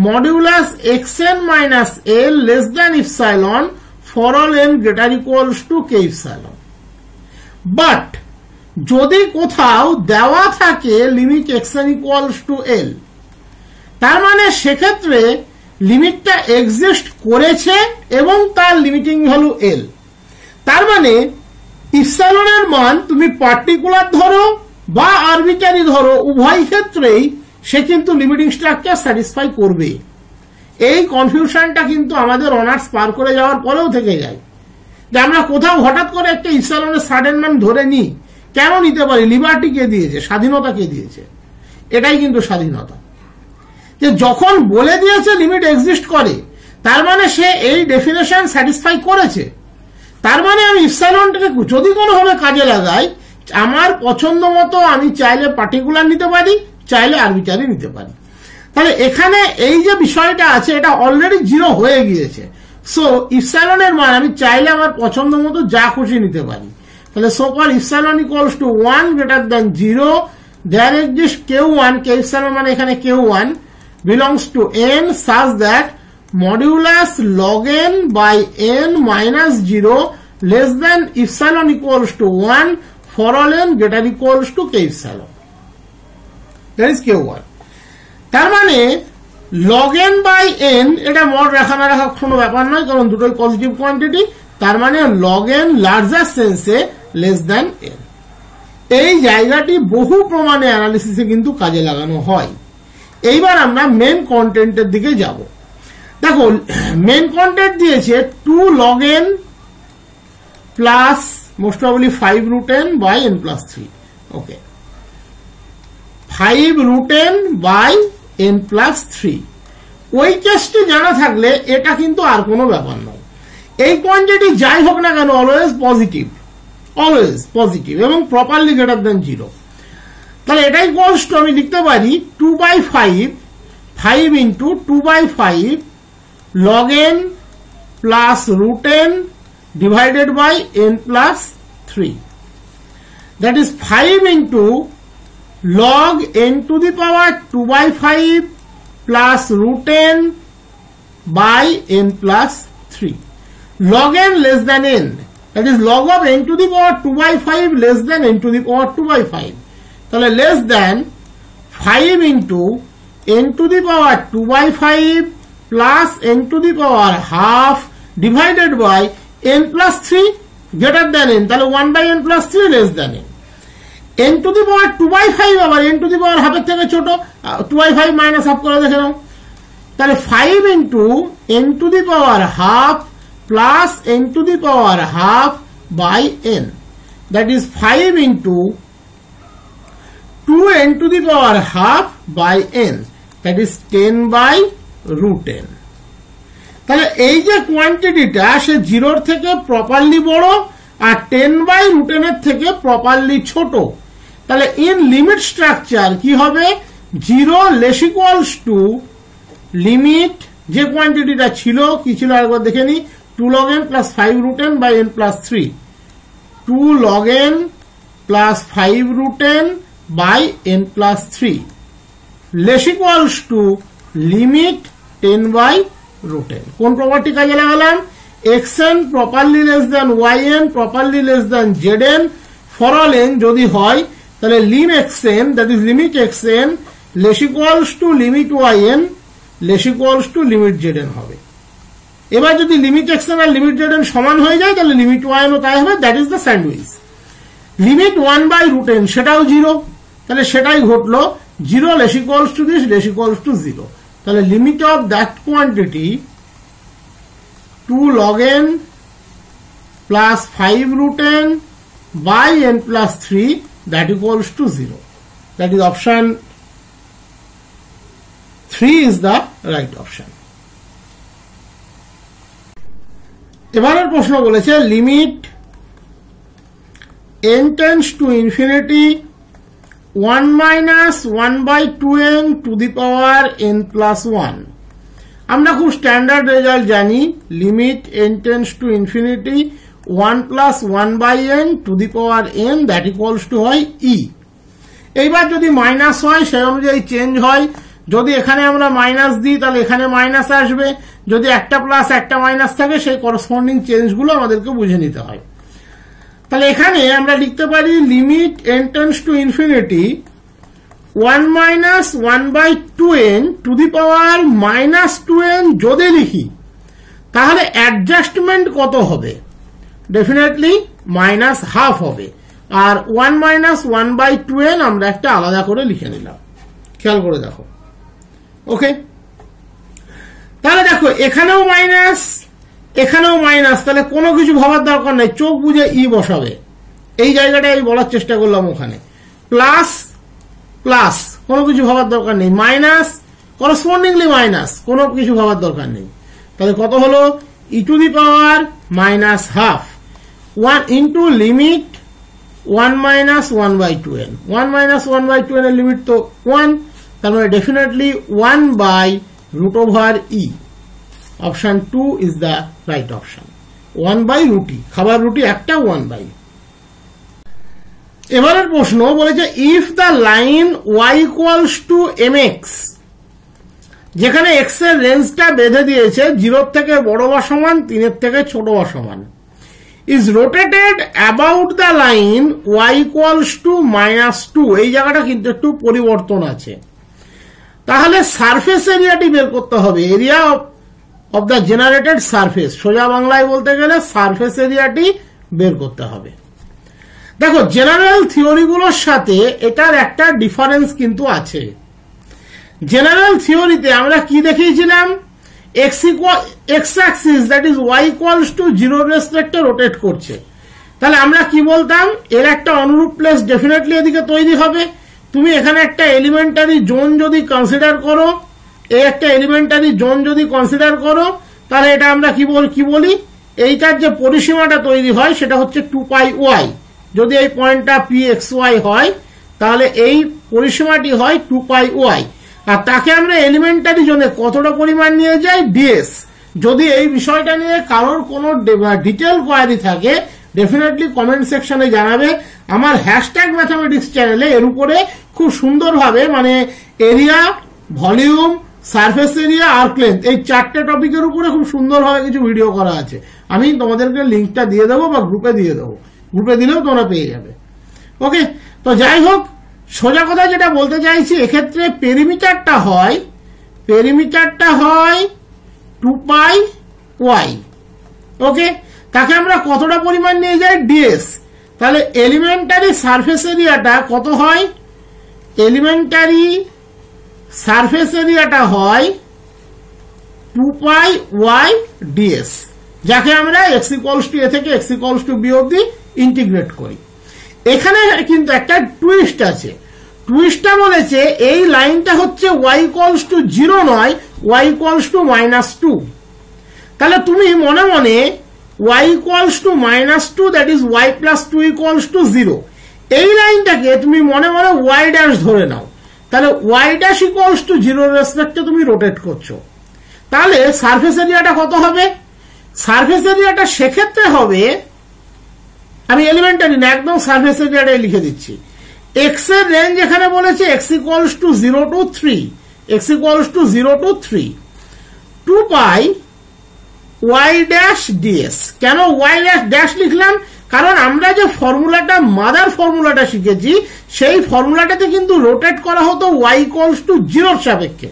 modulus xn minus l less than epsilon for all n greater equals to k epsilon। But যদি কোথাও দেওয়া থাকে limit xn equals to l, তার মানে সেক্ষেত্রে লিমিটটা exist করেছে এবং তার লিমিটিং ভ্যালু l। তার মানে ইপসাইলনের মান তুমি পার্টিকুলার ধরো বা আরবিটারি ধরো, উভয় ক্ষেত্রেই সে কিন্তু লিমিটিং স্ট্রাকচার স্যাটিসফাই করবে। এই কনফিউশনটা কিন্তু আমাদের অনার্স পার করে যাওয়ার পরেও থেকে যায়, যে আমরা কোথাও হঠাৎ করে একটা ইপসাইলনের সাডেন মান ধরে নিই। কেন নিতে পারি? লিবার্টি কে দিয়েছে? স্বাধীনতা কে দিয়েছে? এটাই কিন্তু স্বাধীনতা, যে যখন বলে দিয়েছে লিমিট এক্সিস্ট করে, তার মানে সে এই ডেফিনেশন স্যাটিসফাই করেছে। তার মানে আমি ইপসাইলনটাকে যদি কোনোভাবে কাজে লাগাই, আমার পছন্দ মতো আমি চাইলে পার্টিকুলার নিতে পারি, চাইলে আরবিটারি নিতে পারি। তাহলে এখানে এই যে বিষয়টা আছে, এটা অলরেডি 0 হয়ে গিয়েছে। সো ইপসাইলনের মান আমি চাইলে আমার পছন্দ মতো যা খুশি নিতে পারি। তাহলে so for epsilon equals to 1 greater than 0 there exists k1, k epsilon মানে এখানে k1 belongs to n such that modulus log n by n minus 0 less than epsilon equals to 1 for all n greater equals to k epsilon. That is Q1. তার মানে log n by n এটা mod রাখা না রাখা কোনো ব্যাপার নয়, কারণ দুটোই পজিটিভ কোয়ান্টিটি। তার মানে log n লার্জার সেন্সে লেস দ্যান n। এই জায়গাটি বহু প্রমাণে অ্যানালিসিসে কিন্তু কাজে লাগানো হয়। এইবার আমরা মেন কন্টেন্টের দিকে যাব। দেখো মেন কন্টেন্ট দিয়েছে 2 log n plus most probably 5 root n by n plus 3। Okay, 5 root n by n plus 3। ওই কেসটি জানা থাকলে এটা কিন্তু আর কোনো ব্যাপার নয়। এই কোয়ান্টিটি যাই হোক না কেন অলওয়েজ পজিটিভ এবং প্রপারলি গ্রেটার দেন 0। তাহলে এটাই ইকুয়ালস টু আমি লিখতে পারি 2/5 into 2/5 log n plus root n divided by n plus 3. That is 5 into log n to the power 2/5 plus root n by n plus 3. Log n less than n. That is log of n to the power 2/5 less than n to the power 2/5. তাহলে less than 5 into n to the power 2/5 plus n to the power half divided by n plus 3 greater than n. তাহলে 1 by n plus 3 less than n. n to the power 2/5 আবার n to the power half এর থেকে ছোট, 2/5 minus half করে দেখে নাও। তাহলে 5 into n to the power half plus n to the power half by n. That is 5 into 2n to the power half by n. That is 10 by root n. তাহলে এই যে কোয়ান্টিটিটা সে 0 থেকে properly বড় আর 10 by root n এর থেকে properly ছোট। তাহলে in limit structure কি হবে? 0 লেস ইকুয়ালস টু লিমিট যে কোয়ান্টিটিটা ছিল কি ছিল আরেকবার দেখে নি, 2 log n plus 5 root n by n plus 3. 2 log n plus 5 root n by n plus 3 less equals to limit 10 by root n. কোন প্রপার্টি কাজে লাগালাম? xn properly less than yn properly less than zn for all n যদি হয় তাহলে lim xn that is limit xn less equals to limit yn less equals to limit zn হবে। এবার যদি limit xn আর limit zn সমান হয়ে যায় তাহলে লিমিট yn ও তাই হবে। That is the sandwich. Limit 1 by root n সেটাও 0, তাহলে সেটাই ঘটলো। 0 less equals to this less equals to 0. তাহলে limit of that quantity 2 log n plus 5 root n by n plus 3 that equals to 0. That is option 3 is the right option. এবারের প্রশ্ন বলেছে limit n tends to infinity 1 minus 1 by 2n to the power n plus 1. আমরা খুব standard result জানি, limit n tends to infinity 1 plus 1 by n to the power n that equals to হয় e. এইবার যদি minus হয় সেই অনুযায়ী change হয়। যদি এখানে আমরা মাইনাস দিই তাহলে এখানে মাইনাস আসবে, যদি একটা প্লাস একটা মাইনাস থাকে সেই করসপন্ডিং চেঞ্জগুলো আমাদেরকে বুঝে নিতে হয়। তাহলে এখানে আমরা লিখতে পারি limit n tends to infinity 1 minus 1 by 2n to the power minus 2n যদি লিখি তাহলে অ্যাডজাস্টমেন্ট কত হবে? ডেফিনেটলি মাইনাস হাফ হবে। আর 1 minus 1 by 2n আমরা একটা আলাদা করে লিখে নিলাম, খেয়াল করে দেখো। ওকে, তাহলে দেখো এখানেও মাইনাস এখানেও মাইনাস, তাহলে কোনো কিছু ভাবার দরকার নেই, চোখ বুঝে ই বসাবে। এই জায়গাটা আমি বলার চেষ্টা করলাম। ওখানে প্লাস প্লাস কোনো কিছু ভাবার দরকার নেই, মাইনাস করসপন্ডিংলি মাইনাস কোনো কিছু ভাবার দরকার নেই। তাহলে কত হলো? E to the power minus half 1 into limit 1 minus 1 by 2n। 1 minus 1 by 2n এর লিমিট তো 1, তার মানে definitely 1 by root over e. Option 2 is the right option. 1 by root e, খাবার রুটি একটা 1 by। এবারের প্রশ্ন বলেছে if the line y equals to mx যেখানে এক্স এর রেঞ্জটা বেঁধে দিয়েছে 0 থেকে বড় বা সমান 3 থেকে ছোট বা সমান, is rotated about the line y equals to -2। এই জায়গাটা কিন্তু একটু পরিবর্তন আছে। তাহলে সারফেস এরিয়াটি বের করতে হবে, area of the generated surface. সোজা বাংলায় বলতে গেলে সারফেস এরিয়াটি বের করতে হবে। দেখো জেনারেল থিওরিগুলোর সাথে এটার একটা ডিফারেন্স কিন্তু আছে। জেনারেল থিওরিতে আমরা কি দেখিয়েছিলাম, x axis that is y equals to 0 রেসপেক্টে রোটেট করছে। তাহলে আমরা কি বলতাম, এর একটা অনুরূপ প্লেস ডেফিনেটলি এদিকে তৈরি হবে। তুমি এখানে একটা এলিমেন্টারি জোন যদি কনসিডার করো, এই একটা এলিমেন্টারি জোন যদি কনসিডার করো, তাহলে এটা আমরা কি বলি, এইটার যে পরিসীমাটা তৈরি হয় সেটা হচ্ছে 2πy। যদি এই পয়েন্টটা pxy হয় তাহলে এই পরিসীমাটি হয় 2πy, আর তাকে আমরা এলিমেন্টারি জোনে কতটা পরিমাণ নিয়ে যাই, ds। যদি এই বিষয়টা নিয়ে কারোর কোনো ডিটেল কোয়ারি থাকে ডেফিনেটলি কমেন্ট সেকশনে জানাবে। আমার হ্যাশট্যাগ ম্যাথামেটিক্স চ্যানেলে এর উপরে খুব সুন্দরভাবে মানে area, volume, surface area, arc length, এই 4টে টপিকের উপরে খুব সুন্দরভাবে কিছু ভিডিও করা আছে। আমি তোমাদেরকে লিঙ্কটা দিয়ে দেবো বা গ্রুপে দিয়ে দেবো, গ্রুপে দিলেও তোমরা পেয়ে যাবে। ওকে, তো যাই হোক, সোজা কথা যেটা বলতে চাইছি, এক্ষেত্রে পেরিমিটারটা হয় 2πy। ওকে, তাকে আমরা কতটা পরিমাণ নিয়ে যাই, ds। তাহলে এলিমেন্টারি সারফেস এরিয়াটা কত হয়, এলিমেন্টারি সারফেস এরিয়াটা হয় 2πy ds, যাকে আমরা x ইকুয়ালস টু a থেকে x ইকুয়ালস টু b অবধি ইন্টিগ্রেট করি। এখানে কিন্তু একটা টুইস্ট আছে। টুইস্টটা বলেছে এই লাইনটা হচ্ছে y ইকুয়ালস টু 0 নয়, y ইকুয়ালস টু -2। তাহলে তুমি মনে মনে y equals to -2 that is y plus 2 equals to 0, এই লাইনটাকে তুমি মনে মনে y ড্যাশ ধরে নাও। তাহলে y ড্যাশ ইকুয়ালস টু 0 রেসপেক্টে তুমি রোটেট করছো। তাহলে সারফেস এরিয়াটা কত হবে, সারফেস এরিয়াটা সেক্ষেত্রে হবে, আমি এলিমেন্টারি না একদম সারফেস এরিয়াটাই লিখে দিচ্ছি। x এর রেঞ্জ এখানে বলেছে x equals to 0 to 3, x equals to 0 to 3, 2πy dash ds। কেন y ড্যাশ লিখলাম, কারণ আমরা যে ফর্মুলাটা মাদার ফর্মুলাটা শিখেছি সেই ফর্মুলাটাতে কিন্তু রোটেট করা হতো y ইকুয়ালস টু 0 এর সাপেক্ষে,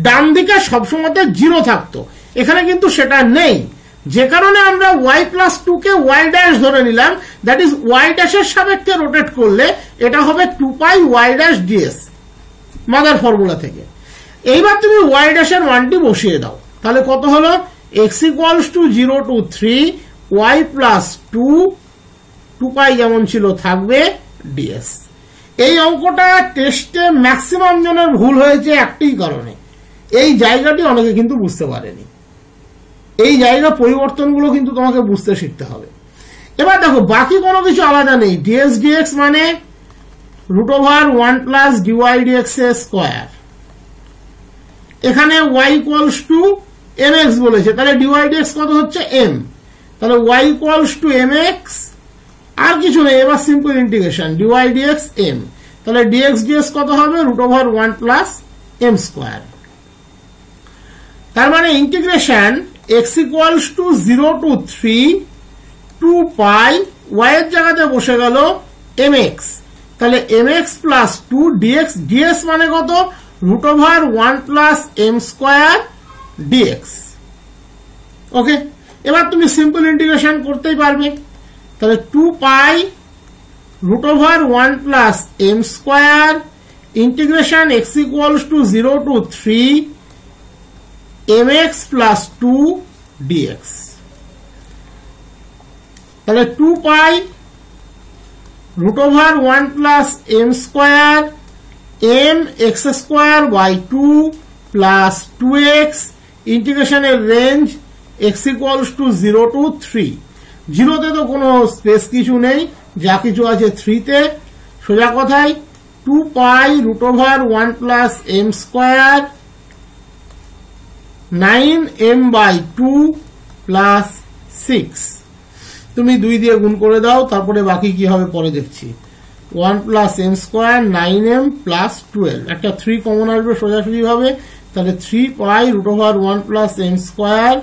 ডান দিকে সবসময় 0 থাকতো। এখানে কিন্তু সেটা নেই, যে কারণে আমরা y প্লাস 2 কে y ড্যাশ ধরে নিলাম, দ্যাট ইজ y ড্যাশের সাপেক্ষে রোটেট করলে এটা হবে 2πy dash ds mother formula থেকে। এইবার তুমি y ড্যাশের মানটি বসিয়ে দাও, তাহলে কত হলো, x equals to 0 to 3 y plus 2πy যেমন ছিল থাকবে ds। এই অঙ্কটা টেস্টে ম্যাক্সিমাম জনের ভুল হয়েছে একটি কারণে, এই জায়গাটি অনেকে কিন্তু বুঝতে পারেনি। এই জায়গা পরিবর্তনগুলো কিন্তু তোমাকে বুঝতে শিখতে হবে। এবার দেখো বাকি কোনো কিছু আলাদা নেই, ds dx মানে √1 প্লাস dy dx স্কোয়ার। এখানে y ইকুয়ালস টু mx বলেছে, তাহলে dy dx কত হচ্ছে m, তাহলে y ইকুয়ালস টু mx, আর কিছু নেই। এবার simple integration dy dx m, তাহলে dx ds কত হবে, √1 প্লাস m স্কোয়ার। তার মানে integration x equals to 0 to 3 2πy, y এর জায়গাতে বসে গেল mx, তাহলে mx প্লাস 2 dx, ds মানে কত, √1 plus m square dx। Okay, এবার তুমি সিম্পল ইন্টিগ্রেশন করতেই পারবে, তাহলে 2πy √1 plus m square integration x equals to 0 to 3 mx plus 2 dx। তাহলে 2πy √1 plus m square m x square by 2 plus 2x ইন্টিগ্রেশনের range x equals to 0 to 3। 0তে তো কোনো স্পেস কিছু নেই, যা কিছু আছে 3তে। সোজা কথায় 2πy √1 plus m square 9m by 2 plus 6, তুমি 2 দিয়ে গুণ করে দাও, তারপরে বাকি কি হবে পরে দেখছি। 1 plus m square 9m plus 12, একটা 3 কমন আসবে সোজাসুজি ভাবে, তাহলে 3 pi root over 1 plus m square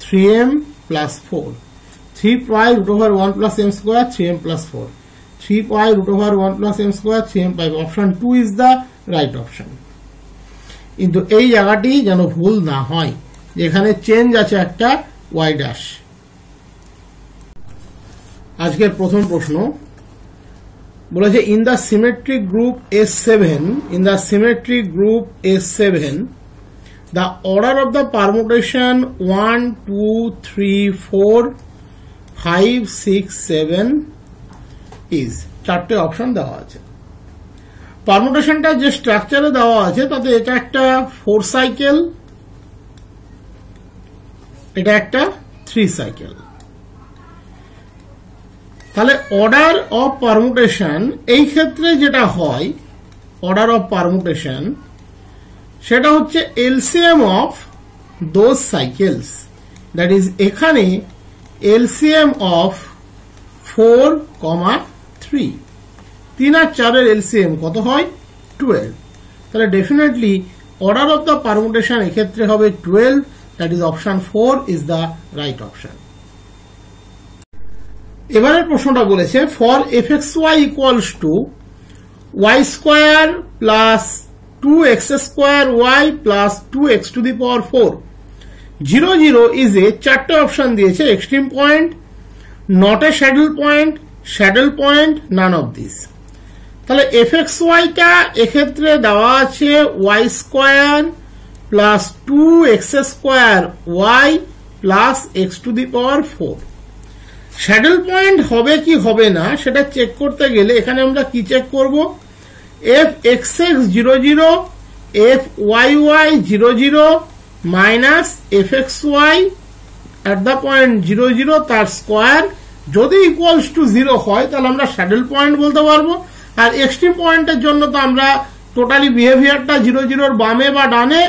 3m plus 4, 3 pi root over 1 plus m square 3m plus 4, 3 pi root over 1 plus m square 3m pi. Option 2 is the right option. কিন্তু এই জায়গাটি যেন ভুল না হয়, এখানে চেঞ্জ আছে একটা y ড্যাশ। আজকের প্রথম প্রশ্ন বলেছে in the symmetric group S7, in the symmetric group S7 the order of the permutation 1 2 3 4 5 6 7 is, চারটে অপশন দেওয়া আছে। পারমুটেশনটা যে স্ট্রাকচারে দেওয়া আছে তাতে এটা একটা 4 সাইকেল, এটা একটা 3 সাইকেল। তাহলে অর্ডার অফ পারমুটেশন এই ক্ষেত্রে যেটা হয়, অর্ডার অফ পারমুটেশন সেটা হচ্ছে LCM of those cycles, that is এখানে এলসিএম অফ 4, 3, 3 আর 4 এর এলসিএম কত হয় 12। তাহলে definitely order of the permutation এক্ষেত্রে হবে 12, that is option 4 is the right option. এবারের প্রশ্নটা বলেছে for fxy equals to y square plus 2x square y plus 2x two the power 4 0 0 is a, চারটে অপশন দিয়েছে, extreme point, not a saddle point, naan of this. তাহলে fxy টা এক্ষেত্রে দেওয়া আছে y square plus 2x square y plus x to the power 4। Saddle point হবে কি হবে না সেটা চেক করতে গেলে এখানে আমরা কি চেক করব, fxx 0 0 fyy 0 0 minus fxy at the point 0 0 তার স্কোয়ার যদি ইকুয়ালস টু 0 হয় তাহলে আমরা স্যাডল পয়েন্ট বলতে পারবো। আর এক্সট্রিম পয়েন্টের জন্য তো আমরা টোটালি বিহেভিয়ারটা 0 0 বামে বা ডানে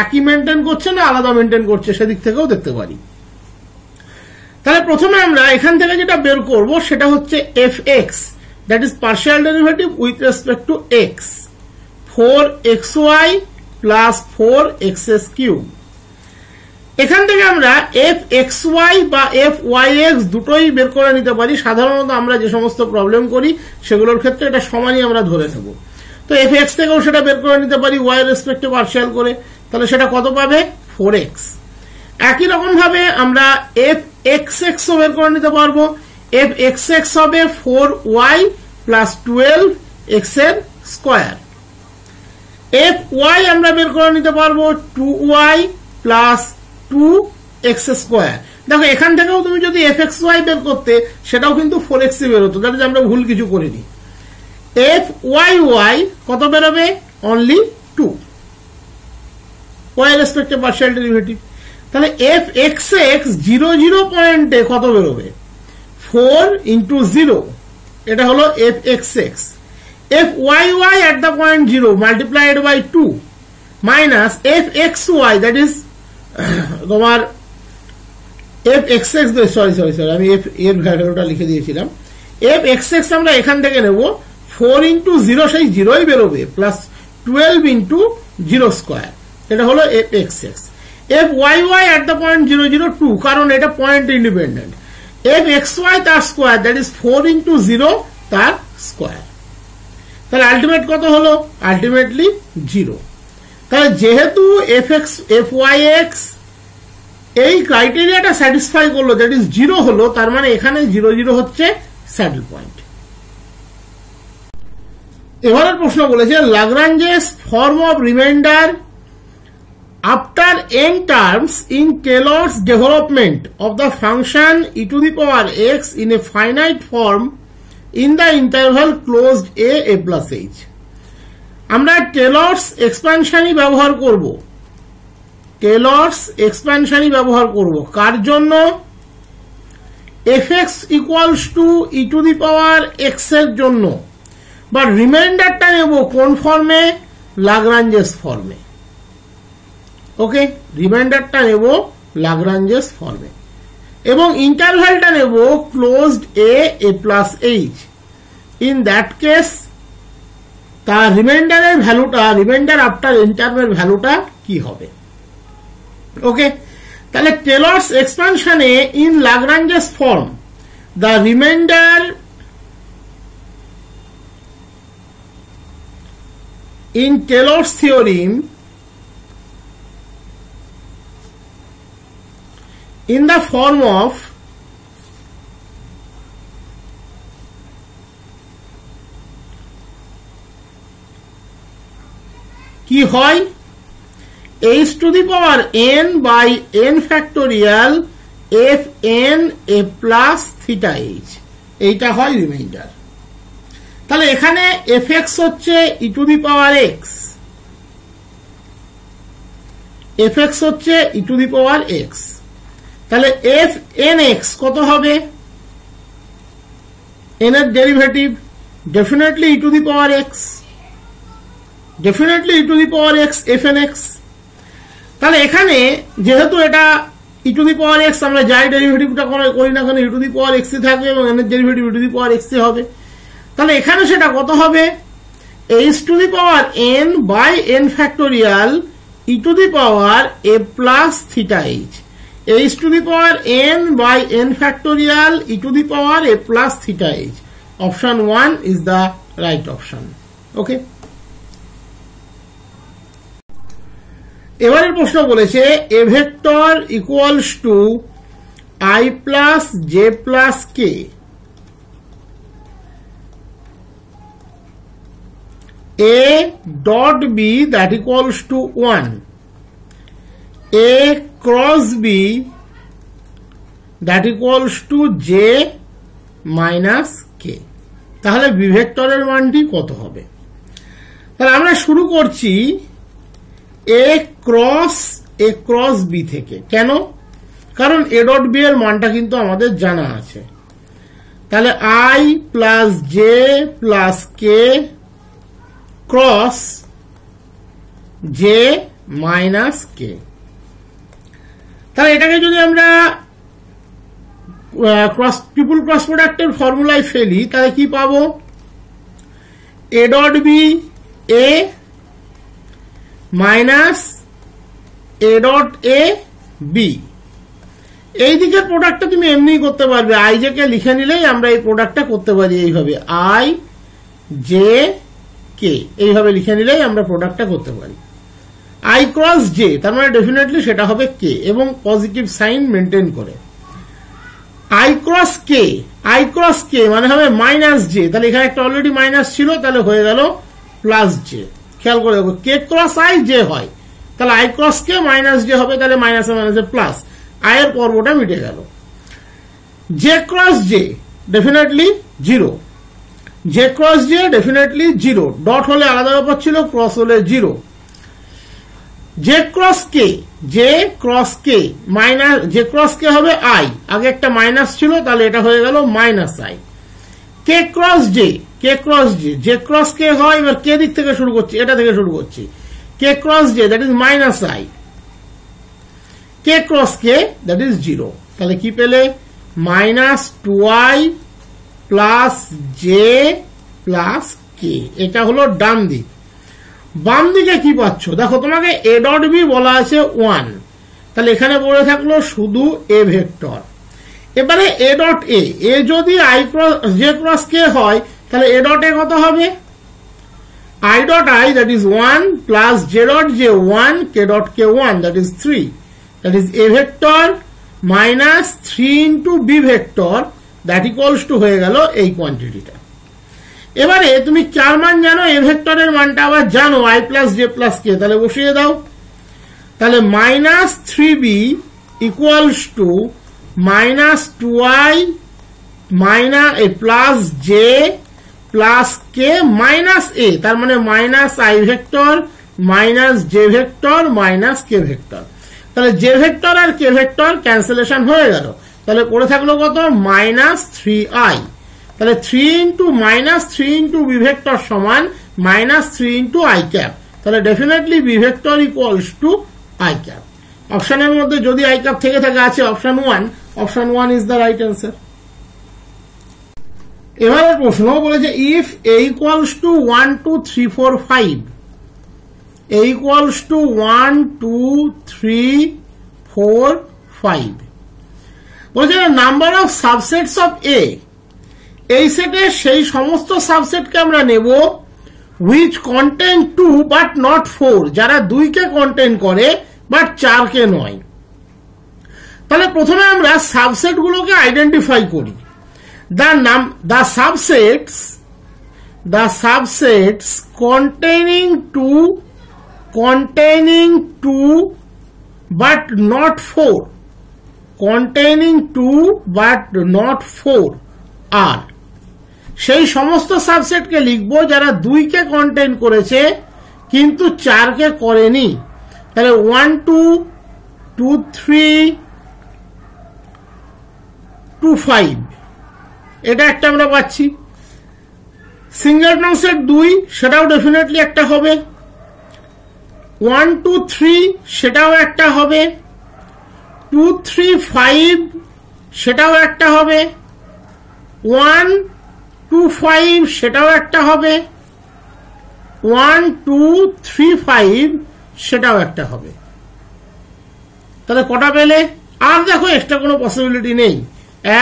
একই মেনটেন করছে না আলাদা মেনটেন করছে সেদিক থেকেও দেখতে পারি। তাহলে প্রথমে আমরা এখান থেকে যেটা বের করব সেটা হচ্ছে fx, that is partial derivative with respect two x, 4xy plus 4x cube. এখান থেকে আমরা fxy বা fyx দুটোই বের করে নিতে পারি। সাধারণত আমরা যে সমস্ত প্রবলেম করি সেগুলোর ক্ষেত্রে এটা সমানই আমরা ধরে নেব। তো fx থেকেও সেটা বের করে নিতে পারি y রেসপেক্টে পার্শিয়াল করে, তাহলে সেটা কত পাবে 4x। একই রকম ভাবে আমরা fxx ও বের করে নিতে পারবো, fxx হবে 4y প্লাস 12x এর স্কোয়ার। fy আমরা বের করে নিতে পারবো 2y প্লাস 2x স্কোয়ার। দেখো এখান থেকেও তুমি যদি fxy বের করতে সেটাও কিন্তু 4x বের হতো, দ্যাট ইজ আমরা ভুল কিছু করিনি। fyy কত বেরোবে অনলি 2, y রেসপেক্টে পার্শিয়াল ডেরিভেটিভ। তাহলে fxx 0 0 পয়েন্টে কত বেরোবে 4 ইন্টু 0, এটা হলো fxx। fyy at the point 0 multiplied by 2 minus fxy, that is তোমার fxx, সরি আমি এর ভ্যালুটা লিখে দিয়েছিলাম, fxx আমরা এখান থেকে নেব 4 ইন্টু 0 সেই 0ই বেরোবে প্লাস 12 ইন্টু 0 স্কোয়ার, এটা হলো fxx। fyy at the point 0 0 2, কারণ এটা পয়েন্ট ইন্ডিপেন্ডেন্ট। fxy তার স্কোয়ার, দ্যাট ইজ 4 ইন্টু 0 তার স্কোয়ার। তাহলে আলটিমেট কত হলো, আলটিমেটলি 0। তাহলে যেহেতু fyx এই ক্রাইটেরিয়াটা স্যাটিসফাই করলো, দ্যাট ইজ 0 হলো, তার মানে এখানে 0 0 হচ্ছে স্যাডল পয়েন্ট। এবারের প্রশ্ন বলেছে Lagrange's form of remainder after n terms in Taylor's development of the function e to the power x in a finite form in the interval closed a plus h, আমরা Taylor's এক্সপ্যানশনই ব্যবহার করব। Taylor's এক্সপ্যানশনই ব্যবহার করব কার জন্য, fx equals two e to the power x এর জন্য, but রিমাইন্ডারটা নেব কোন ফর্মে, লাগরাঞ্জেস ফর্মে। ওকে, রিমাইন্ডারটা নেব লাগরাঞ্জেস ফর্মে এবং ইন্টারভ্যালটা নেব closed a plus h। In that case তার রিমাইন্ডারের ভ্যালুটা, রিমাইন্ডার আফটার ইন্টারভ্যাল ভ্যালুটা কি হবে। ওকে, তাহলে টেলরস এক্সপানশনে in Lagrange's form the remainder in Taylor's theorem in the form of কি হয় h to the power n by n factorial f n a plus theta h, এইটা হয় reminder. তাহলে এখানে fx হচ্ছে e to the power x, fx হচ্ছে e to the power x, তাহলে f nx কত হবে, n এর derivative definitely e to the power x, definitely e to the power x f nx। তাহলে এখানে যেহেতু এটা e to the power x, আমরা যাই ডেরিভেটিভটা করি না কেন e to the power x থাকবে এবং n এর derivative e to the power x হবে। তাহলে এখানে সেটা কত হবে, h to the power n by n factorial e to the power a plus theta h, h to the power n by n factorial e to the power a plus theta h, option 1 is the right option। ওকে, এবারের প্রশ্ন বলেছে a vector equals to I plus j plus k a dot b that equals to 1 a cross b that equals to j minus k, তাহলে b ভেক্টরের মানটি কত হবে। তাহলে আমরা শুরু করছি a cross b থেকে। কেন? কারণ a dot b এর মানটা কিন্তু আমাদের জানা আছে। তাহলে I plus j plus k cross j minus k। তাহলে এটাকে যদি আমরা ট্রিপল ক্রস প্রোডাক্টের ফর্মুলায় ফেলি তাহলে কি পাবো, a dot b a minus a dot a b। এই দিকের প্রোডাক্টটা তুমি এমনি করতে পারবে, i j কে লিখে নিলেই আমরা এই প্রোডাক্টটা করতে পারি এইভাবে, i j k এইভাবে লিখে নিলেই আমরা প্রোডাক্টটা করতে পারি। i ক্রস j তার মানে ডেফিনেটলি সেটা হবে k এবং পজিটিভ সাইন মেনটেন করে। i ক্রস k মানে হবে মাইনাস j, তাহলে এখানে একটা অলরেডি মাইনাস ছিল, তাহলে হয়ে গেল প্লাস j। খেয়াল করে দেখো k ক্রস i j হয়, তাহলে i cross k minus j হবে, তাহলে মাইনাসে মাইনাসে প্লাস, i এর পর্বটা মিটে গেল। j cross j definitely 0, j cross j definitely 0, dot হলে আলাদা ব্যাপার ছিল, ক্রস হলে 0। j cross k minus j cross k হবে i, আগে একটা মাইনাস ছিল তাহলে এটা হয়ে গেল minus i। k cross j j cross k হয়, এবার k দিক থেকে শুরু করছি, এটা থেকে শুরু করছি, k cross j that is minus i, k cross k that is 0। তাহলে কি পেলে, minus 2i plus j plus k, এটা হলো ডান দিক। বাম দিকে কি পাচ্ছ দেখো, তোমাকে a ডট b বলা আছে 1, তাহলে এখানে পড়ে থাকলো শুধু a ভেক্টর। এবারে a ডট a যদি j ক্রস k হয় তাহলে a ডট a কত হবে, i dot i that is 1 plus j dot j 1 k dot k 1 that is 3, that is a vector minus 3 into b vector that equals to হয়ে গেল এই কোয়ান্টিটিটা। এবারে তুমি কার মান জানো, এ ভেক্টরের মানটা আবার জানো i plus j plus k, তাহলে বসিয়ে দাও। তাহলে minus 3b equals to minus 2i minus plus j plus k minus a, তার মানে minus i vector minus j vector minus k vector. তাহলে j ভেক্টর আর k ভেক্টর ক্যান্সেলেশন হয়ে গেল, তাহলে পড়ে থাকলো কত, মাইনাস 3i। তাহলে 3 into minus 3 into b vector সমান মাইনাস 3 ইন্টু আই ক্যাপ, তাহলে definitely b vector equals to i cap. অপশনের মধ্যে যদি আই ক্যাপ থেকে থাকে আছে option 1, option 1 is the right answer. এবারে প্রশ্ন বলেছে if a equals to 1 2 3 4 5 a equals to 1 2 3 4 5 বলছে নাম্বার অফ সাবসেটস অফ এ, এই সেটের সেই সমস্ত সাবসেটকে আমরা নেব which contain 2 but not 4, যারা 2 কে কন্টেইন করে বাট 4 কে নয়। তাহলে প্রথমে আমরা সাবসেট গুলোকে আইডেন্টিফাই করি। the subsets containing 2 but not 4 are সেই সমস্ত সাবসেটকে লিখব যারা 2 কে কন্টেইন করেছে কিন্তু 4 কে করেনি। তাহলে 1 2 2 3 2 5 এটা একটা আমরা পাচ্ছি। সিঙ্গেলটন সেট 2 সেটাও ডেফিনেটলি একটা হবে। 1 2 3 সেটাও একটা হবে। 2 3 5 সেটাও একটা হবে। 1 2 5 সেটাও একটা হবে। 1 2 3 5 সেটাও একটা হবে। তাহলে কটা পেলে? আর দেখো এক্সট্রা কোনো পসিবিলিটি নেই।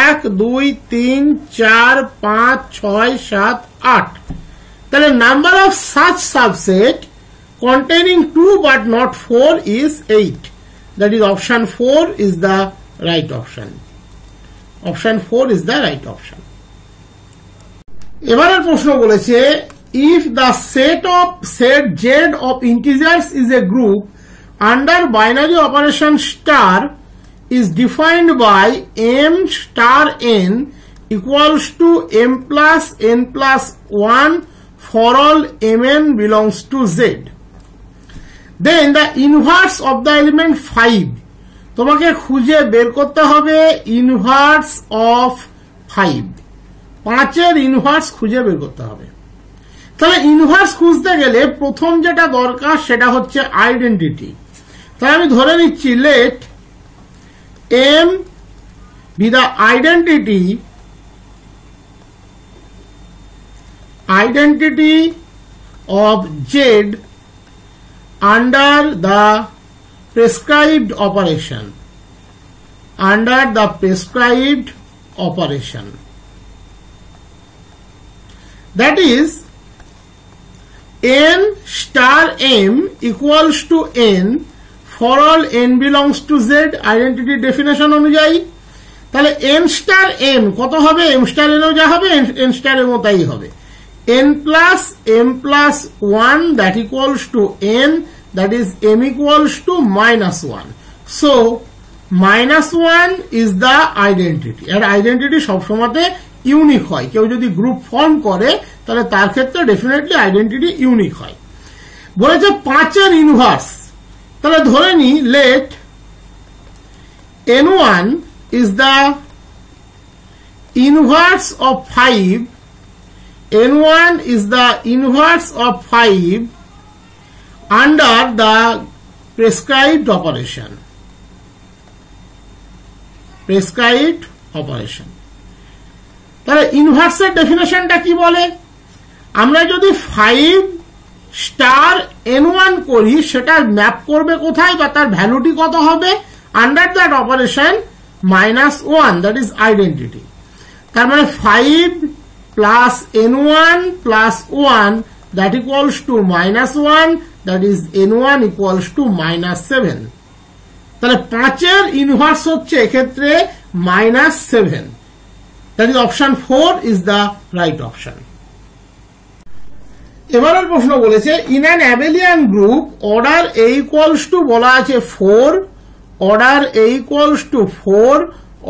1 2 3 4 5 6 7 8। তাহলে number of such subset containing 2 but not 4 is 8. That is option 4 is the right option. Option 4 is the right option. এবারের প্রশ্ন বলেছে if the set Z of integers is a group under binary operation star is defined by m star n equals to m plus n plus 1 for all mn belongs to Z, then the inverse of the element 5, তোমাকে খুঁজে বের করতে হবে inverse of 5, 5 এর inverse খুঁজে বের করতে হবে। তাহলে ইনভার্স খুঁজতে গেলে প্রথম যেটা দরকার সেটা হচ্ছে আইডেন্টিটি। তাহলে আমি ধরে নিচ্ছি late m be the identity of Z under the prescribed operation, that is n star m equals to n for all n belongs to Z identity definition অনুযায়ী। তাহলে n star m কত হবে? m star n ও যা হবে n star m ও তাই হবে। n plus m plus 1 that equals to n, that is m equals to minus 1. So minus 1 is the identity. আর identity সবসময়তে ইউনিক হয়। কেউ যদি গ্রুপ ফর্ম করে তাহলে তার ক্ষেত্রে ডেফিনেটলি আইডেন্টিটি ইউনিক হয়। বলেছে 5 এর ইনভার্স। তাহলে ধরে নি late n1 is the inverse of 5, n1 is the inverse of 5 under the prescribed operation. তাহলে ইনভার্সের ডেফিনেশনটা কি বলে? আমরা যদি 5 স্টার n1 করি সেটা ম্যাপ করবে কোথায় বা তার ভ্যালুটি কত হবে? Under that operation -1, that is identity. তার মানে 5 plus n1 plus 1 that equals to -1, that is n1 equals to -7। তাহলে 5 এর ইনভার্স হচ্ছে এক্ষেত্রে -7, that is option 4 is the right option. এবারের প্রশ্ন বলেছে in an abelian group order a equals to বলা আছে 4, order a equals to 4,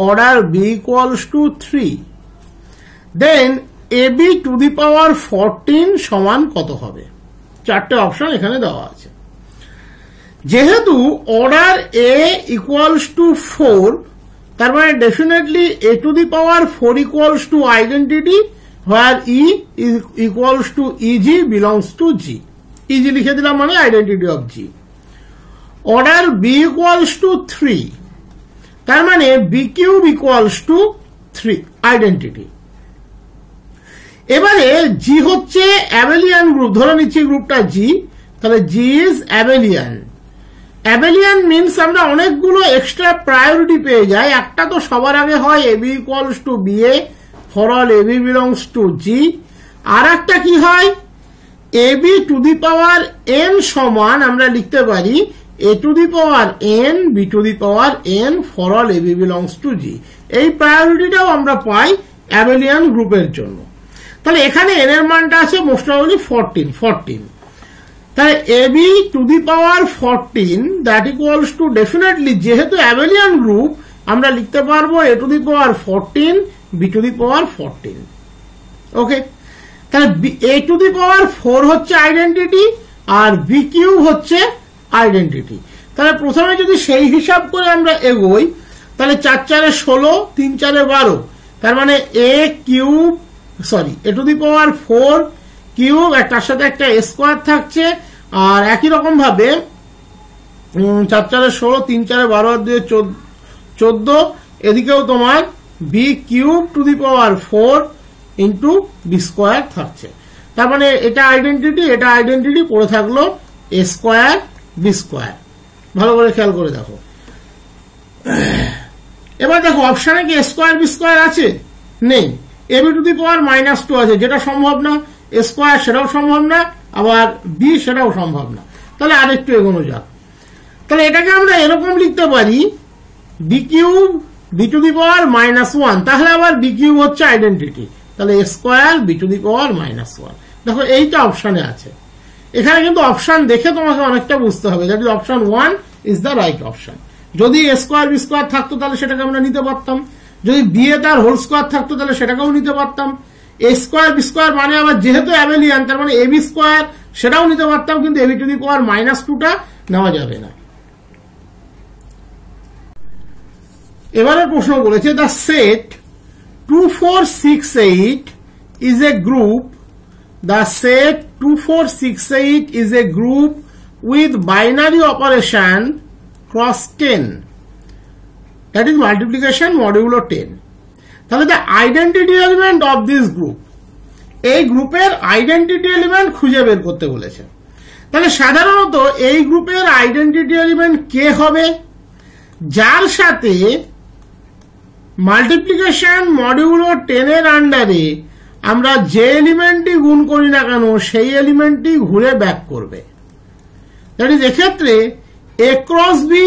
order b equals to 3, then ab two the power 14 সমান কত হবে? চারটে অপশন এখানে দেওয়া আছে। যেহেতু অর্ডার a ইকুয়ালস টু 4, তার মানে definitely a to the power 4 equals two identity, where e is equals to eg belongs to g. eg লিখে দিলাম মানে identity of g। Order b equals to 3, তার মানে b cube equals to 3 identity. এবারে g হচ্ছে abelian group, ধরে নিচ্ছি গ্রুপটা g, তাহলে জি ইজ অ্যাবেলিয়ান। অ্যাবেলিয়ান মিনস আমরা অনেকগুলো এক্সট্রা প্রায়োরিটি পেয়ে যাই। একটা তো সবার আগে হয় AB equals to BA for all AB belongs to G, আর একটা কি হয় AB to the power N সমান আমরা লিখতে পারি A to the power N B to the power N for all AB belongs to G. এই প্রায়োরিটিটাও আমরা পাই অ্যাবেলিয়ান গ্রুপের জন্য। তাহলে এখানে এন এর মানটা আছে মোস্ট প্রবাবলি 14। তাহলে AB to the power 14 that equals to definitely যেহেতু অ্যাবেলিয়ান গ্রুপ আমরা লিখতে পারবো এ to the power 14 B to the power 14। Okay, তাহলে এ টু দি পাওয়ার 4 হচ্ছে আইডেন্টিটি আর বি কিউব হচ্ছে আইডেন্টিটি। তাহলে প্রথমে যদি সেই হিসাব করে আমরা এগোই তাহলে 4 4 16 3 4 12, তার মানে A cube A to the power 4 cube, তার সাথে একটা স্কোয়ার থাকছে, আর একই রকম ভাবে 4 4 16 3 4 12 আর 2 14, এদিকেও তোমার b cube to the power 4 into b square থাকছে। তার মানে এটা আইডেন্টিটি পড়ে থাকলো এ স্কোয়ার বি স্কোয়ার। ভালো করে খেয়াল করে দেখো। এবার দেখো অপশানে কি স্কোয়ার বি স্কোয়ার আছে? নেই। এবি টু দি পাওয়ার -2 আছে, যেটা সম্ভব না। স্কোয়ার সেটাও সম্ভব না, আবার বি সেটাও সম্ভব না। তাহলে আরেকটু এগোনো যাক। তাহলে এটাকে আমরা এরকম লিখতে পারি B cube B to the power -1, তাহলে আবার বি কিউব হচ্ছে আইডেন্টিটি, তাহলে square B to the power -1। দেখো এইটা অপশানে আছে। এখানে কিন্তু অপশান দেখে তোমাকে অনেকটা বুঝতে হবে that is option 1 is the right option. যদি স্কোয়ার বি স্কোয়ার থাকতো তাহলে সেটাকে আমরা নিতে পারতাম, যদি বি এ তার হোল স্কোয়ার থাকতো তাহলে সেটাকেও নিতে পারতাম। এ স্কোয়ার বি স্কোয়ার মানে আবার যেহেতু অ্যাবেলিয়ান তার মানে এবি স্কোয়ার সেটাও নিতে পারতাম, কিন্তু এবি টু দি পাওয়ার -2টা নেওয়া যাবে না। এবারে প্রশ্ন বলেছে the set 2 4 6 8 is a group. The set 2 4 6 8 is a group with binary operation cross 10, that is multiplication modulo 10. তাহলে the identity element of this group, এই গ্রুপের আইডেন্টিটি এলিমেন্ট খুঁজে বের করতে বলেছে। তাহলে সাধারণত এই গ্রুপের আইডেন্টিটি এলিমেন্ট কে হবে? যার সাথে মাল্টিপ্লিকেশন মডিউলো 10 এর আন্ডারে আমরা যে এলিমেন্টটি গুণ করি না কেন সেই এলিমেন্টটি ঘুরে ব্যাক করবে। দ্যাট ইজ এক্ষেত্রে এ ক্রস বি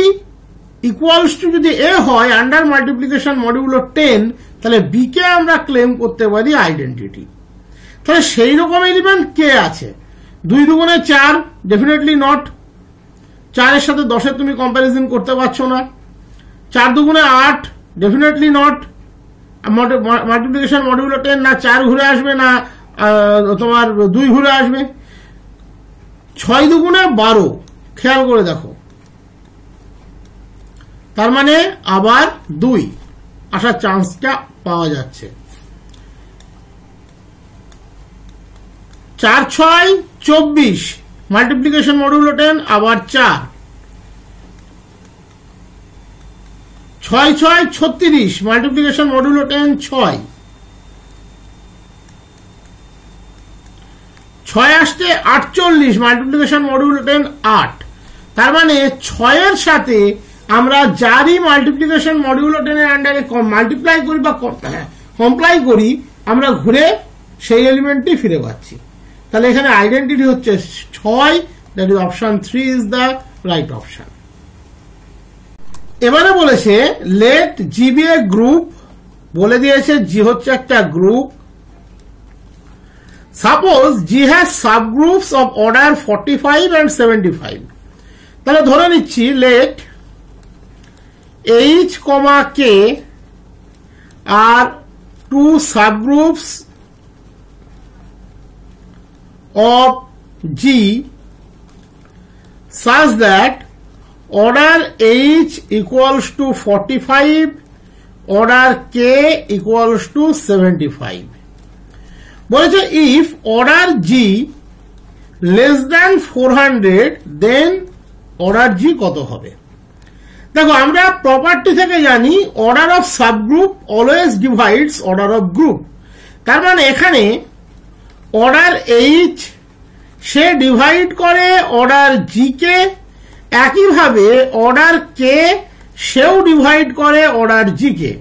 ইকুয়ালস টু যদি এ হয় আন্ডার মাল্টিপ্লিকেশন মডিউলো 10, তাহলে বি কে আমরা ক্লেম করতে পারি আইডেন্টিটি। তাহলে সেই রকম এলিমেন্ট কে আছে? 2 2 4 ডেফিনেটলি নট। 4 এর সাথে 10 এর তুমি কম্পারিজন করতে পারছো না। 4 2 8 ডেফিনেটলি নট। মাল্টিপ্লিকেশন মডিউলো 10 না 4 ঘুরে আসবে না তোমার 2 ঘুরে আসবে। 6 2 12 খেয়াল করে দেখো, তার মানে আবার 2 আসার চান্সটা পাওয়া যাচ্ছে। 4 6 24 মাল্টিপ্লিকেশন মডিউলো 10 আবার 4, 6 6 36 মাল্টিপ্লিকেশন মডিউলো 10 6, 6 আসতে 48 মাল্টিপ্লিকেশন মডিউলো 10 8। তার মানে 6 এর সাথে আমরা যারই মাল্টিপ্লিকেশন মডিউলো 10 এর আন্ডারে মাল্টিপ্লাই করি বা কমপ্লাই করি আমরা ঘুরে সেই এলিমেন্টটি ফিরে পাচ্ছি। তাহলে এখানে আইডেন্টিটি হচ্ছে 6, that is option 3 is the right option. এবারে বলেছে let G be a group, বলে দিয়েছে জি হচ্ছে একটা গ্রুপ। Suppose G has subgroups of order 45 and 75। তাহলে ধরে নিচ্ছি let H comma K are 2 subgroups of G such that order H equals to 45, order K equals to 75. বলেছে if order G less than 400 then order G কত হবে? দেখো আমরা property থেকে জানি order of subgroup always divides order of group. তার মানে এখানে অর্ডার এইচ সে ডিভাইড করে অর্ডার জি কে, একইভাবে অর্ডার কে সেও ডিভাইড করে অর্ডার জি কে।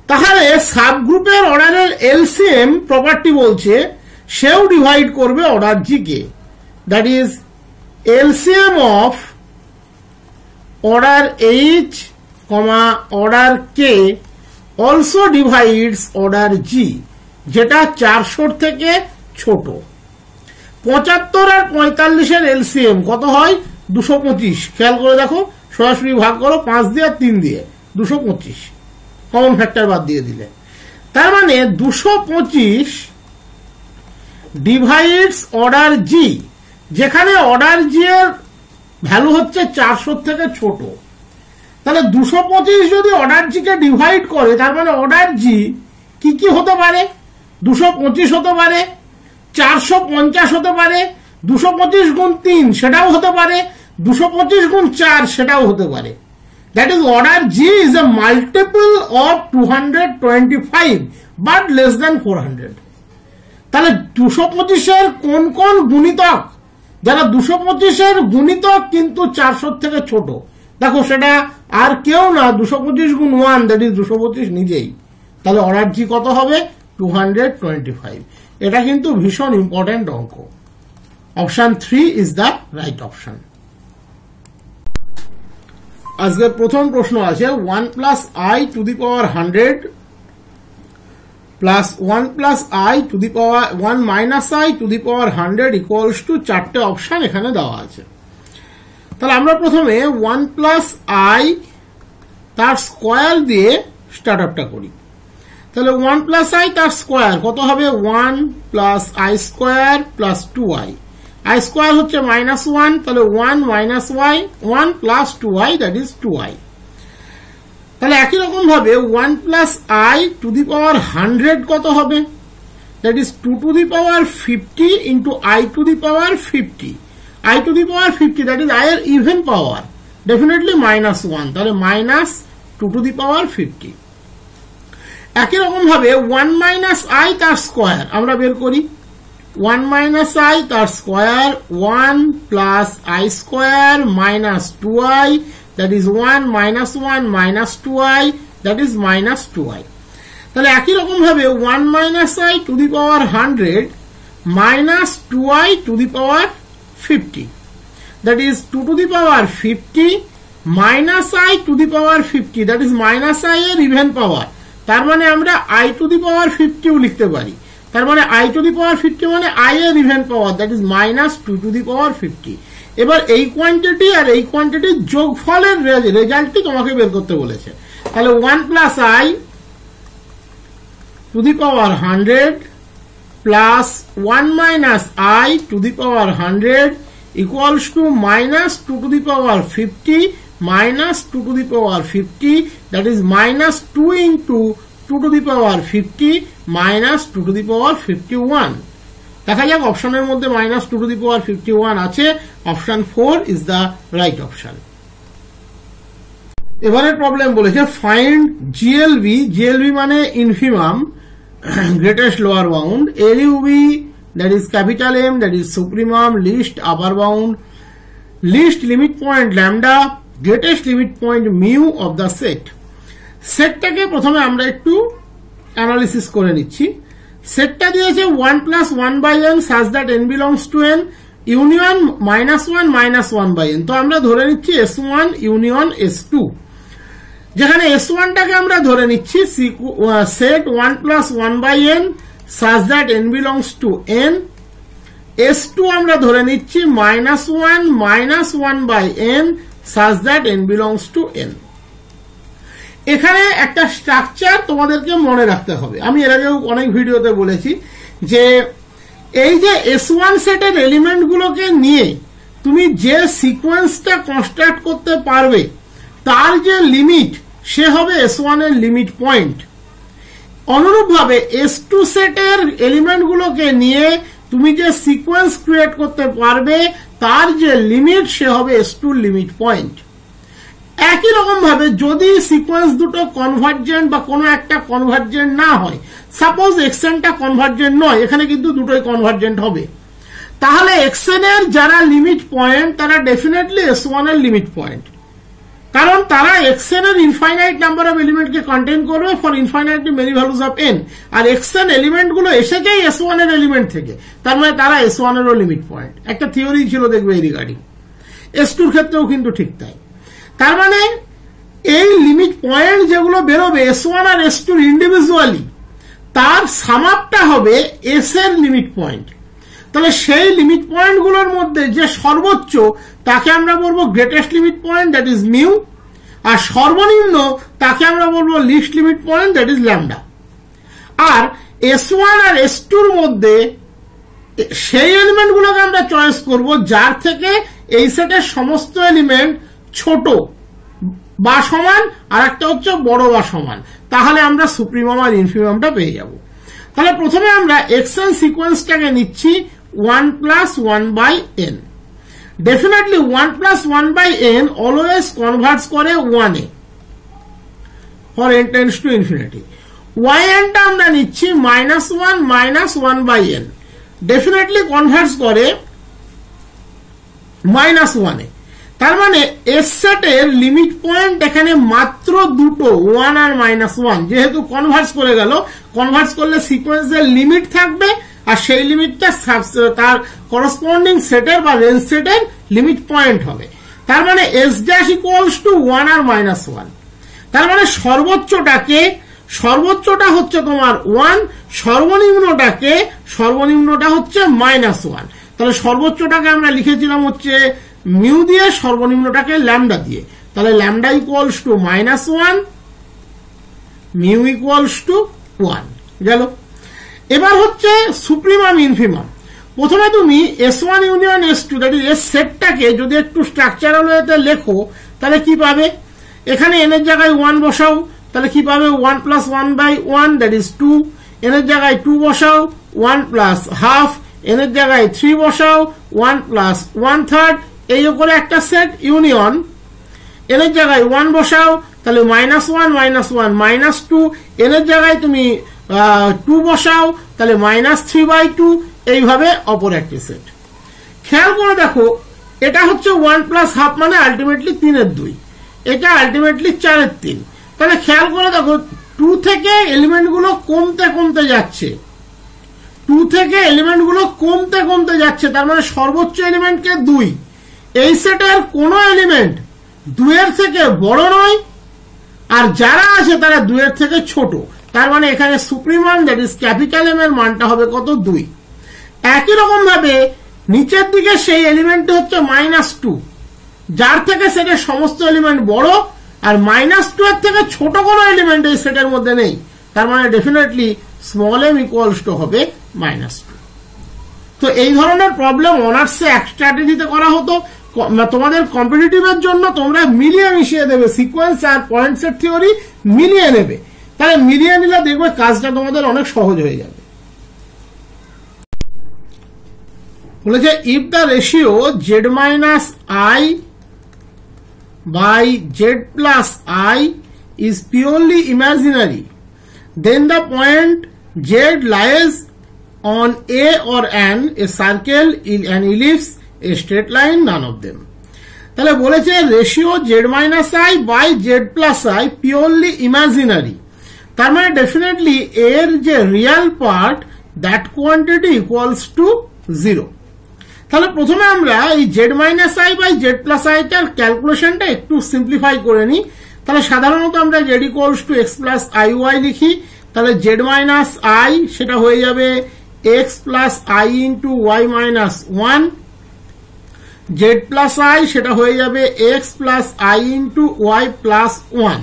তাহলে সাবগ্রুপের অর্ডারের এলসিএম প্রপার্টি বলছে সেও ডিভাইড করবে অর্ডার জি কে, that is LCM of order H comma order K also divides order G, যেটা 400 থেকে ছোট। 75 আর 45 এলসিএম কত হয়? 225। খেয়াল করে দেখো, সরাসরি ভাগ করো 5 দিয়ে আর 3 দিয়ে, 225 কমন ফ্যাক্টর বাদ দিয়ে দিলে। তার মানে 225 ডিভাইডস অর্ডার জি, যেখানে অর্ডার জি এর ভ্যালু হচ্ছে 400 থেকে ছোট। তাহলে 225 যদি অর্ডার জি কে ডিভাইড করে, তার মানে অর্ডার জি কি কি হতে পারে? 225 হতে পারে, 450 হতে পারে, 225 গুণ 3 সেটাও হতে পারে, 225 গুণ 4 সেটাও হতে পারে। That is order G is A multiple of 225 but less than 400। তাহলে 225 এর কোন কোন গুণিতক, যারা 225 এর গুণিতক কিন্তু 400 থেকে ছোট, দেখো সেটা আর কেউ না, 225 গুণ 1 দ্যাট ইজ 225 নিজেই। তাহলে অর্ডার জি কত হবে? 225। এটা কিন্তু ভীষণ ইম্পর্টেন্ট অঙ্ক। Option 3 is the right option. আজকের প্রথম প্রশ্ন আছে 1 plus i to the power 100 plus 1 plus i to the power 1 minus i to the power 100 equals to 4টে অপশন এখানে দেওয়া আছে। তাহলে আমরা প্রথমে 1 প্লাস আই তার স্কোয়ার দিয়ে স্টার্ট আপটা করি। তাহলে 1 প্লাস আই তার স্কোয়ার কত হবে? 1 plus i square plus 2i। I square হচ্ছে -1, তাহলে 1 minus y, 1 plus 2i that is 2i। তাহলে একই রকম ভাবে 1 plus i to the power 100 কত হবে? That is 2 to the power 50 into i to the power 50। I to the power 50 that is i এর even power, definitely -1, তাহলে -2 to the power 50। একই রকম ভাবে 1 মাইনাস আই তার স্কোয়ার আমরা বের করি। 1 মাইনাস আই তার square 1 plus i square minus 2i that is 1 minus 1 minus 2i that is -2i। তাহলে একই রকম ভাবে 1 minus i to the power 100 minus 2i two the power 50 that is 2 to the power 50 minus i to the power 50 that is minus i এর even পাওয়ার। তার মানে আমরা I to the power 50 লিখতে পারি। তার মানে আই টু দি পাওয়ার 50 মানে i এর even power, that is -2 to the power 50। এবার এই কোয়ান্টিটি আর এই কোয়ান্টিটির যোগফলের রেজাল্টটি তোমাকে বের করতে বলেছে। তাহলে 1 plus i to the power 100 plus 1 minus i to the power 100 equals to -2 to the power 50 -2 to the power 50 that is -2 into 2 to the power 50 -2 to the power 51। দেখা যাক অপশনের মধ্যে -2 to the power 51 আছে। অপশন 4 is the right option। এবারে problem বলেছে find GLB. GLB মানে infimum, greatest lower bound, LUB that is capital M that is supremum, least upper bound, least limit point lambda, greatest limit point mu of the set। সেটটাকে প্রথমে আমরা একটু analysis করে নিচ্ছি। সেটটা দিয়েছে 1 plus 1 by n such that n belongs to n union -1 -1 by n। তো আমরা ধরে নিচ্ছি S1 ইউনিয়ন S2, যেখানে S1 টাকে আমরা ধরে নিচ্ছি set 1 plus 1 by n such that n belongs to n। S2 আমরা ধরে নিচ্ছি -1 -1 by n such that n belongs to n। এখানে একটা স্ট্রাকচার তোমাদেরকে মনে রাখতে হবে। আমি এর আগেও অনেক ভিডিওতে বলেছি যে এই যে S1 সেটের এলিমেন্ট গুলোকে নিয়ে তুমি যে সিকোয়েন্সটা কনস্ট্রাক্ট করতে পারবে তার যে লিমিট সে হবে S1 এর লিমিট পয়েন্ট। অনুরূপভাবে S2 সেটের এলিমেন্ট গুলোকে নিয়ে তুমি যে সিকোয়েন্স ক্রিয়েট করতে পারবে তার যে লিমিট সে হবে S2 লিমিট পয়েন্ট। একই রকম ভাবে যদি সিকোয়েন্স দুটো কনভার্জেন্ট বা কোনো একটা কনভার্জেন্ট না হয়, সাপোজ এক্সেনটা কনভার্জেন্ট নয়, এখানে কিন্তু দুটোই কনভার্জেন্ট হবে, তাহলে xn এর যারা লিমিট পয়েন্ট তারা ডেফিনেটলি s1 এর লিমিট পয়েন্ট, কারণ তারা xn এর ইনফাইনাইট নাম্বার অফ এলিমেন্টকে কন্টেইন করবে for infinitely many values of n, আর xn এলিমেন্ট গুলো এসেছেই s1 এর এলিমেন্ট থেকে, তার মানে তারা s1 এরও লিমিট পয়েন্ট। একটা থিওরি ছিল দেখবে এই রিগার্ডিং, s2 এর ক্ষেত্রেও কিন্তু ঠিক তাই। তার মানে এই লিমিট পয়েন্ট যেগুলো বেরোবে s1 আর s2 ইন্ডিভিজুয়ালি, তার সাম আপটা হবে s এর লিমিট পয়েন্ট। তাহলে সেই লিমিট পয়েন্ট গুলোর মধ্যে যে সর্বোচ্চ তাকে আমরা বলবো greatest limit point, that is mu, আর সর্বনিম্ন তাকে আমরা বলবো least limit point, that is lambda. আর s1 আর s2 এর মধ্যে সেই এলিমেন্ট গুলোকে আমরা চয়েস করব যার থেকে এই সেটের সমস্ত এলিমেন্ট ছোট বা সমান, আর একটা হচ্ছে বড় বা সমান, তাহলে আমরা সুপ্রিমাম আর ইনফিমামটা পেয়ে যাব। তাহলে প্রথমে আমরা xn সিকোয়েন্সটাকে নিচ্ছি 1 plus 1 by n। Definitely 1 plus 1 by n always converts করে 1 A for n tends to infinity. yn টা আমরা নিচ্ছি -1 minus 1 by n, definitely converts করে -1 এ। তার মানে এস সেটের লিমিট পয়েন্ট এখানে মাত্র দুটো, 1 আর -1, যেহেতু কনভার্স করে গেল, কনভার্স করলে সিকোয়েন্সের লিমিট থাকবে আর সেই লিমিটটা তার করসপন্ডিং সেটের বা রেঞ্জ সেটের লিমিট পয়েন্ট হবে। তার মানে s ড্যাশ ইকুয়ালস টু 1 আর -1। তার মানে সর্বোচ্চটা হচ্ছে তোমার 1, সর্বনিম্নটা হচ্ছে -1। তাহলে সর্বোচ্চটাকে আমরা লিখেছিলাম হচ্ছে মিউ দিয়ে, সর্বনিম্নটাকে ল্যামডা দিয়ে। তাহলে lambda equals to -1, mu equals to 1 গেল। এবার হচ্ছে সুপ্রিমাম ইনফিমাম। প্রথমে তুমি s1 union s2, that is S সেটটাকে যদি একটু স্ট্রাকচারাল ওয়েতে লেখো তাহলে কি পাবে? এখানে n এর জায়গায় 1 বসাও, তাহলে কি পাবে? 1 plus 1 by 1, that is 2। n এর জায়গায় 2 বসাও, 1 plus half। n এর জায়গায় 3 বসাও, 1 plus 1/3। এই করে একটা সেট ইউনিয়ন। n এর জায়গায় 1 বসাও, তাহলে -1 -1 -2। n এর জায়গায় তুমি 2 বসাও, তাহলে -3/2। এইভাবে অপর একটি সেট। খেয়াল করে দেখো, এটা হচ্ছে 1 plus half মানে আলটিমেটলি 3/2, এটা আলটিমেটলি 4/3। তাহলে খেয়াল করে দেখো 2 থেকে এলিমেন্ট গুলো কমতে যাচ্ছে, 2 থেকে এলিমেন্ট গুলো কমতে যাচ্ছে। তার মানে সর্বোচ্চ এলিমেন্টকে 2। এই সেটের কোন এলিমেন্ট 2 এর থেকে বড় নয়, আর যারা আছে তারা 2 এর থেকে ছোট। তার মানে এখানে supremum, that is capital M এর মানটা হবে কত? 2। একই রকম ভাবে নিচের দিকে সেই এলিমেন্ট হচ্ছে -2, যার থেকে সেটের সমস্ত এলিমেন্ট বড়, আর -2 এর থেকে ছোট কোনো এলিমেন্ট এই সেটের মধ্যে নেই। তার মানে definitely small m equals to হবে -2। তো এই ধরনের প্রবলেম অনার্সে এক স্ট্র্যাটেজিতে করা হতো। তোমাদের কম্পিটিটিভের জন্য তোমরা মিলিয়ে মিশিয়ে দেবে, সিকোয়েন্স আর পয়েন্ট সেট থিওরি মিলিয়ে নেবে। তাহলে মিলিয়ে নিলে দেখবে কাজটা তোমাদের অনেক সহজ হয়ে যাবে। বলেছে if the ratio z-i by z+i is purely imaginary, then the point z lies on a or an, a circle, an ellipse, a straight line, none of them. তাহলে বলেছে ratio z-i by z+i purely imaginary. তার মানে definitely এর যে Real part, that quantity equals to 0। তাহলে প্রথমে আমরা এই z-i by z+i টার ক্যালকুলেশনটা একটু সিম্পলিফাই করে নিই। তাহলে সাধারণত আমরা z equals to x plus iy লিখি। তাহলে z-i সেটা হয়ে যাবে x plus i into y minus 1, z+i সেটা হয়ে যাবে x plus i into y plus 1।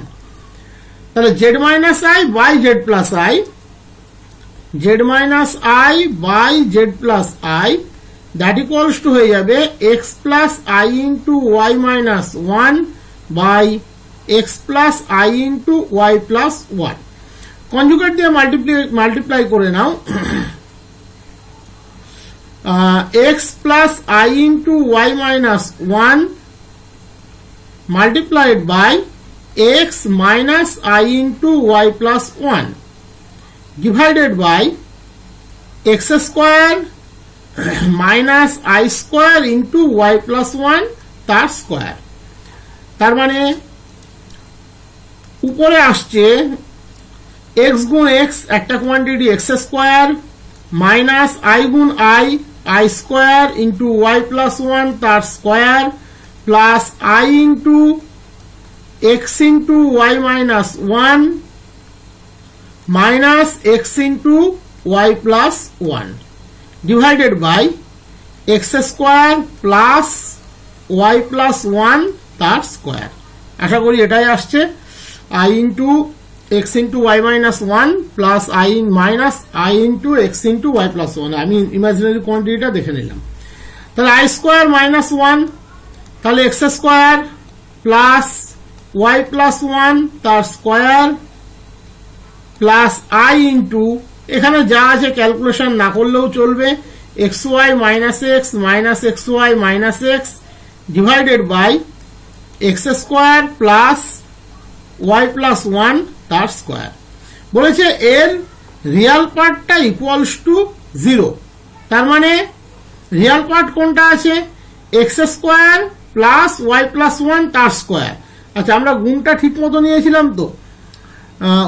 তাহলে z-i by z+i, z-i by z+i, that equals to হয়ে যাবে x plus i into y minus 1 by x plus i into y plus 1। Conjugate দিয়ে multiply করে নাও। x plus i into y minus 1 multiplied by x minus I into y plus 1 divided by x square minus i square into y plus one তার square. তার মানে উপরে আসছে x গুণ x একটা quantity x square minus i গুণ i square into y plus one তার square plus i into x into y minus one minus x into y plus one divided by x square plus y plus one তার square. আশা করি এটাই আসছে। I into x into y minus one plus i minus i into x into y plus one. আমি imaginary কোয়ান্টিটিটা দেখে নিলাম। তাহলে আই স্কোয়ার মাইনাস ওয়ান, তাহলে x square plus y plus one তার স্কোয়ার প্লাস আই ইন্টু এখানে যা আছে ক্যালকুলেশন না করলেও চলবে x y minus x y minus x divided by x square plus y plus one তার স্কোয়ার। বলেছে এর রিয়াল পার্টটা ইকুয়ালস টু 0। তার মানে রিয়াল পার্ট কোনটা আছে? X square plus y plus one তার স্কোয়ার। আচ্ছা, আমরা গুণটা ঠিক মতো নিয়েছিলাম তো,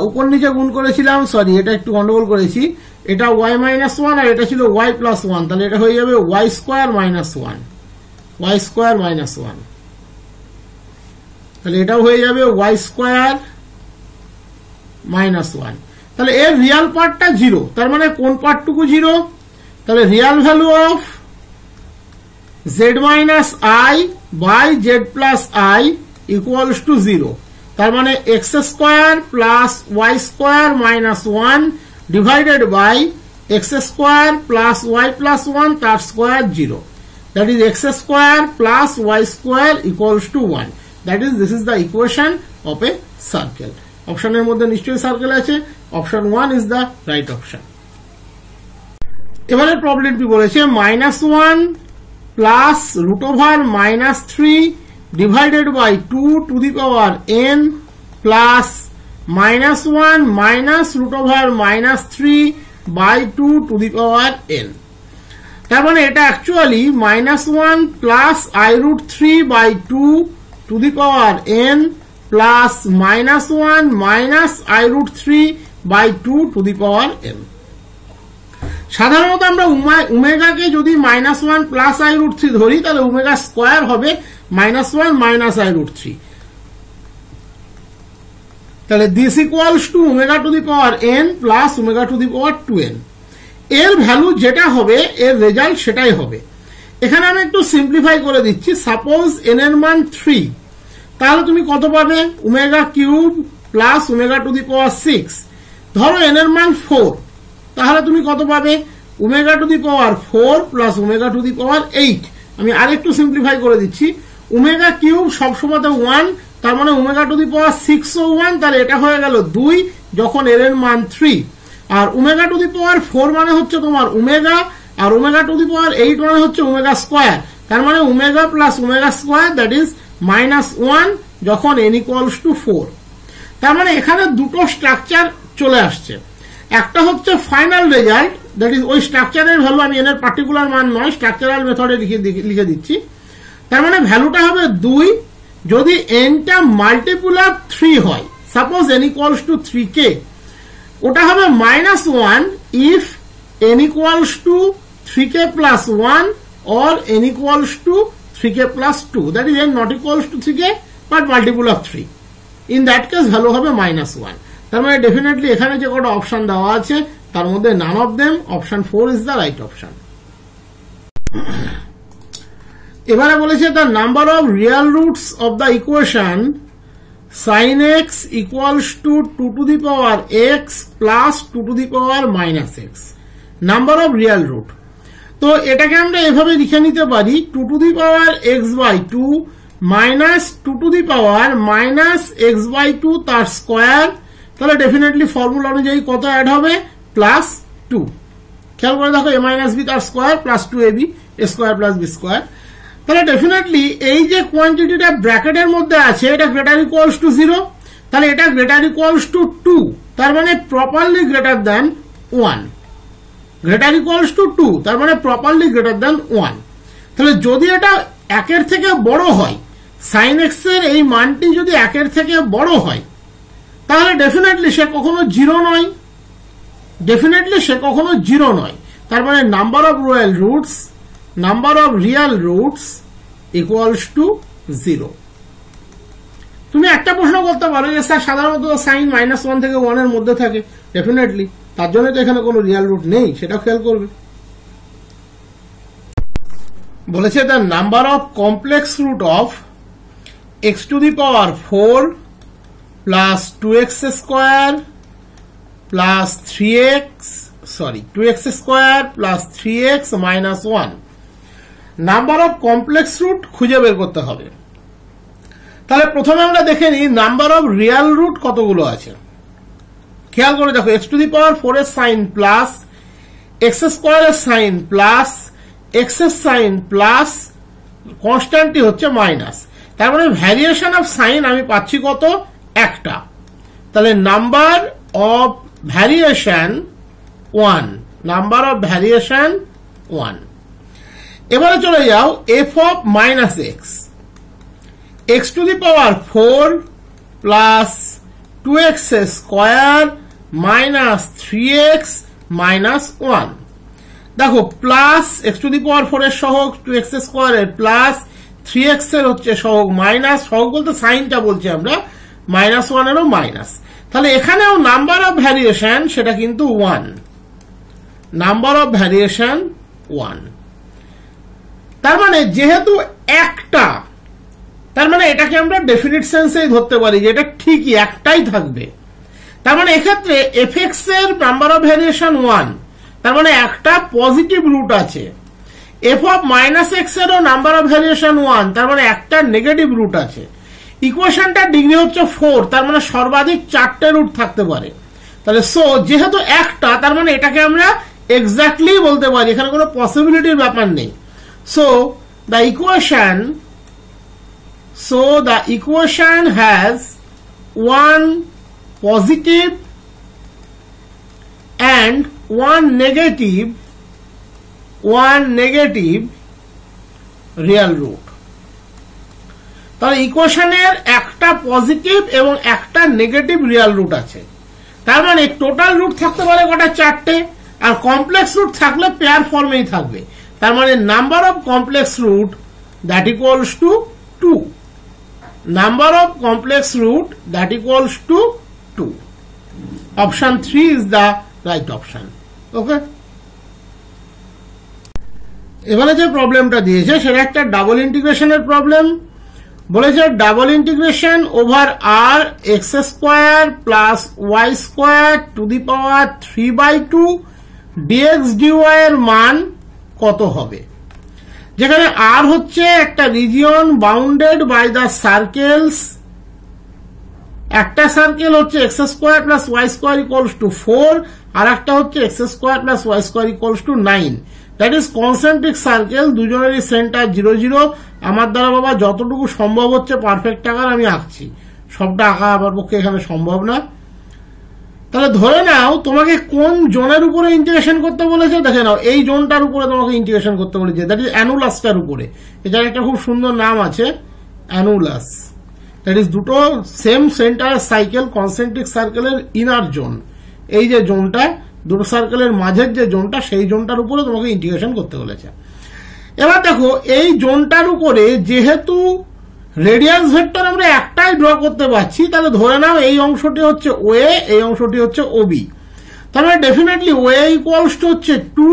উপর নিচে গুণ করেছিলাম, সরি এটা একটু গন্ডগোল করেছি, এটা ওয়াই মাইনাস ওয়ান আর এটা ছিল ওয়াই প্লাস ওয়ান, তাহলে এটা হয়ে যাবে y square minus one, y square minus one, তাহলে এটাও হয়ে যাবে ওয়াই স্কোয়ার মাইনাস ওয়ান। তাহলে এর রিয়াল পার্টটা 0, তার মানে কোন পার্টটুকু 0? তাহলে real value of z minus i by z plus i equals to 0। তার মানে x square plus y square minus one divided by x square plus y plus one তার square 0। That is x square plus y square equals to 1. That is, this is the equation of a circle. Option এর মধ্যে নিশ্চয়ই circle আছে, option 1 is the right option. এবারে প্রবলেমটি বলেছে -1 plus root over -3 divided by 2 to the power n plus -1 minus root over -3 by 2 to the power n. তার মানে এটা actually -1 plus i root 3 by 2 to the power n plus -1 minus i root 3 by 2 to the power n। সাধারণত আমরা ওমেগাকে যদি -1 plus i root 3 ধরি তাহলে omega square হবে -1 minus i root 3। তাহলে this equals to omega to the power n plus omega to the power 2n। এর value যেটা হবে এর রেজাল্ট সেটাই হবে। এখানে আমি একটু সিম্পলিফাই করে দিচ্ছি। সাপোজ n এর মান 3, তাহলে তুমি কত পাবে? Omega cube plus omega to the power 6। ধরো n এর মান 4, তাহলে তুমি কত পাবে? Omega to the power 4 plus omega to the power 8। আমি আরেকটু সিম্পলিফাই করে দিচ্ছি। ওমেগা কিউব সবসময় 1, তার মানে ওমেগা টু দি পাওয়ার 6 ও 1, তাহলে এটা হয়ে গেল 2 যখন n এর মান 3। আর ওমেগা টু দি পাওয়ার 4 মানে হচ্ছে তোমার ওমেগা, আর ওমেগা টু দি পাওয়ার 8 মানে হচ্ছে ওমেগা স্কোয়ার। তার মানে omega plus omega square that is -1 যখন n ইকুয়ালস টু 4। তার মানে এখানে দুটো স্ট্রাকচার চলে আসছে। একটা হচ্ছে ফাইনাল রেজাল্ট, দ্যাট ইজ ওই স্ট্রাকচারের ভ্যালু, আমি এর পার্টিকুলার মান নয় স্ট্রাকচারাল মেথডে লিখে দিচ্ছি। তার মানে ভ্যালুটা হবে 2 যদি nটা মাল্টিপুলার 3 হয়। Suppose n equals two 3k, ওটা হবে -1 if n equals to 3k plus 1 or n equals to 3k plus 2, that is n not equals to 3k but multiple of 3. In that case value হবে -1। তার মানে definitely এখানে যে কটা option দেওয়া আছে তার মধ্যে none of them, option 4 is the right option. এবারে বলেছে the number of real roots of the equation sin x equals to 2 to the power x plus 2 to the power minus x. Number of real root. তো এটাকে আমরা এভাবে লিখে নিতে পারি 2 to the power x by 2 minus 2 to the power minus x by 2 তার square. তাহলে definitely formula অনুযায়ী কত অ্যাড হবে? +2। খেয়াল করে দেখো a minus b তার square plus 2ab a square plus b square. তাহলে ডেফিনেটলি এই যে কোয়ান্টিটিটা ব্র্যাকেটের মধ্যে আছে এটা গ্রেটার ইকুয়ালস টু 0, তাহলে এটা গ্রেটার ইকুয়ালস টু 2, তার মানে properly greater than 1। Greater equals to 2, তার মানে প্রপারলি গ্রেটার দ্যান 1। তাহলে যদি এটা 1 থেকে বড় হয়, sin x এর এই মানটি যদি 1 থেকে বড় হয়, তাহলে ডেফিনেটলি সে কখনো 0 নয়, ডেফিনেটলি সে কখনো 0 নয়। তার মানে number of real roots equals to 0। তুমি একটা প্রশ্ন করতে পারো যে স্যার সাধারণত সাইন -1 থেকে 1 এর মধ্যে থাকে, ডেফিনেটলি তার জন্য তো এখানে কোনো রিয়েল রুট নেই, সেটা খেয়াল করবে। বলেছে the number of complex root of x to the power 4 plus 2x square plus 2x square plus 3x minus 1, number of complex root খুঁজে বের করতে হবে। তাহলে প্রথমে আমরা দেখে নিই নাম্বার অফ রিয়েল রুট কতগুলো আছে। খেয়াল করে দেখো, x টু দি পাওয়ার 4 এর সাইন প্লাস x স্কোয়ার এর সাইন প্লাস x এর সাইন প্লাস কনস্ট্যান্টটি হচ্ছে মাইনাস, তার মানে ভ্যারিয়েশন অফ সাইন আমি পাচ্ছি কত? একটা। তাহলে number of variation 1, number of variation 1। এবারে চলে যাও f of minus x to the power 4 plus 2x square minus 3x minus 1। দেখো plus x to the power 4 এর সহগ 2x স্কোয়ারের প্লাস 3x এর হচ্ছে সহগ মাইনাস, সহগ বলতে সাইনটা বলছি আমরা, -1 এরও মাইনাস। তাহলে এখানেও নাম্বার অফ ভ্যারিয়েশন সেটা কিন্তু 1, নাম্বার অফ ভ্যারিয়েশন 1। তার মানে যেহেতু একটা, তার মানে এটাকে আমরা ডেফিনিট সেন্সেই ধরতে পারি যে এটা ঠিকই একটাই থাকবে। তার মানে এক্ষেত্রে fx এর নাম্বার অফ ভ্যারিয়েশন 1, তার মানে একটা পজিটিভ রুট আছে। f অফ মাইনাস x এরও নাম্বার অফ ভ্যারিয়েশন 1, তার মানে একটা নেগেটিভ রুট আছে। ইকুয়েশনটার ডিগ্রি হচ্ছে 4, তার মানে সর্বাধিক 4টে রুট থাকতে পারে। তাহলে যেহেতু একটা, তার মানে এটাকে আমরা এক্স্যাক্টলি বলতে পারি, এখানে কোনো পসিবিলিটির ব্যাপার নেই। the equation has one positive and one negative real root। তাহলে ইকুয়েশনের একটা পজিটিভ এবং একটা নেগেটিভ রিয়েল রুট আছে। তার মানে টোটাল রুট থাকতে পারে কটা? 4টে, আর কমপ্লেক্স রুট থাকলে পেয়ার ফর্মেই থাকবে। তার মানে number of complex root that equals to 2, number of complex root that equals to 2। Option 3 is the right option. Okay, এবারে যে প্রবলেমটা দিয়েছে সেটা একটা ডাবল ইন্টিগ্রেশনের প্রবলেম। বলেছে double integration over R x square plus y square to the power 3/2 dx dy এর মান কত হবে। যেখানে আর হচ্ছে একটা region bounded by the circles, একটা সার্কেল হচ্ছে x square plus y square equals to 4, আর একটা হচ্ছে x square plus y square equals to 9। That is concentric circle, দুজনেরই সেন্টার 0 0। আমার দ্বারা বাবা যতটুকু সম্ভব হচ্ছে পারফেক্ট আকার আমি আঁকছি, সবটা আঁকা আমার পক্ষে এখানে সম্ভব না। তাহলে ধরে নাও তোমাকে কোন জোনের উপরে ইন্টিগ্রেশন করতে বলেছে, দেখে নাও এই জোনটার উপরে তোমাকে ইন্টিগ্রেশন করতে বলেছে, দ্যাট ইজ অ্যানুলাসটার উপরে। এটার একটা খুব সুন্দর নাম আছে, অ্যানুলাস। দ্যাট ইজ দুটো সেম সেন্টার সাইকেল কনসেন্ট্রিক সার্কেলের ইনার জোন, এই যে জোনটা দুটো সার্কেলের মাঝের যে জোনটা, সেই জোনটার উপরে তোমাকে ইন্টিগ্রেশন করতে বলেছে। এবার দেখো এই জোনটার উপরে যেহেতু রেডিয়াস ভেক্টর আমরা একটাই ড্র করতে পারছি, তাহলে ধরে নাও এই অংশটি হচ্ছে ওএ, এই অংশটি হচ্ছে ওবি। তাহলে ডেফিনেটলি ওএ ইকুয়ালস টু হচ্ছে 2,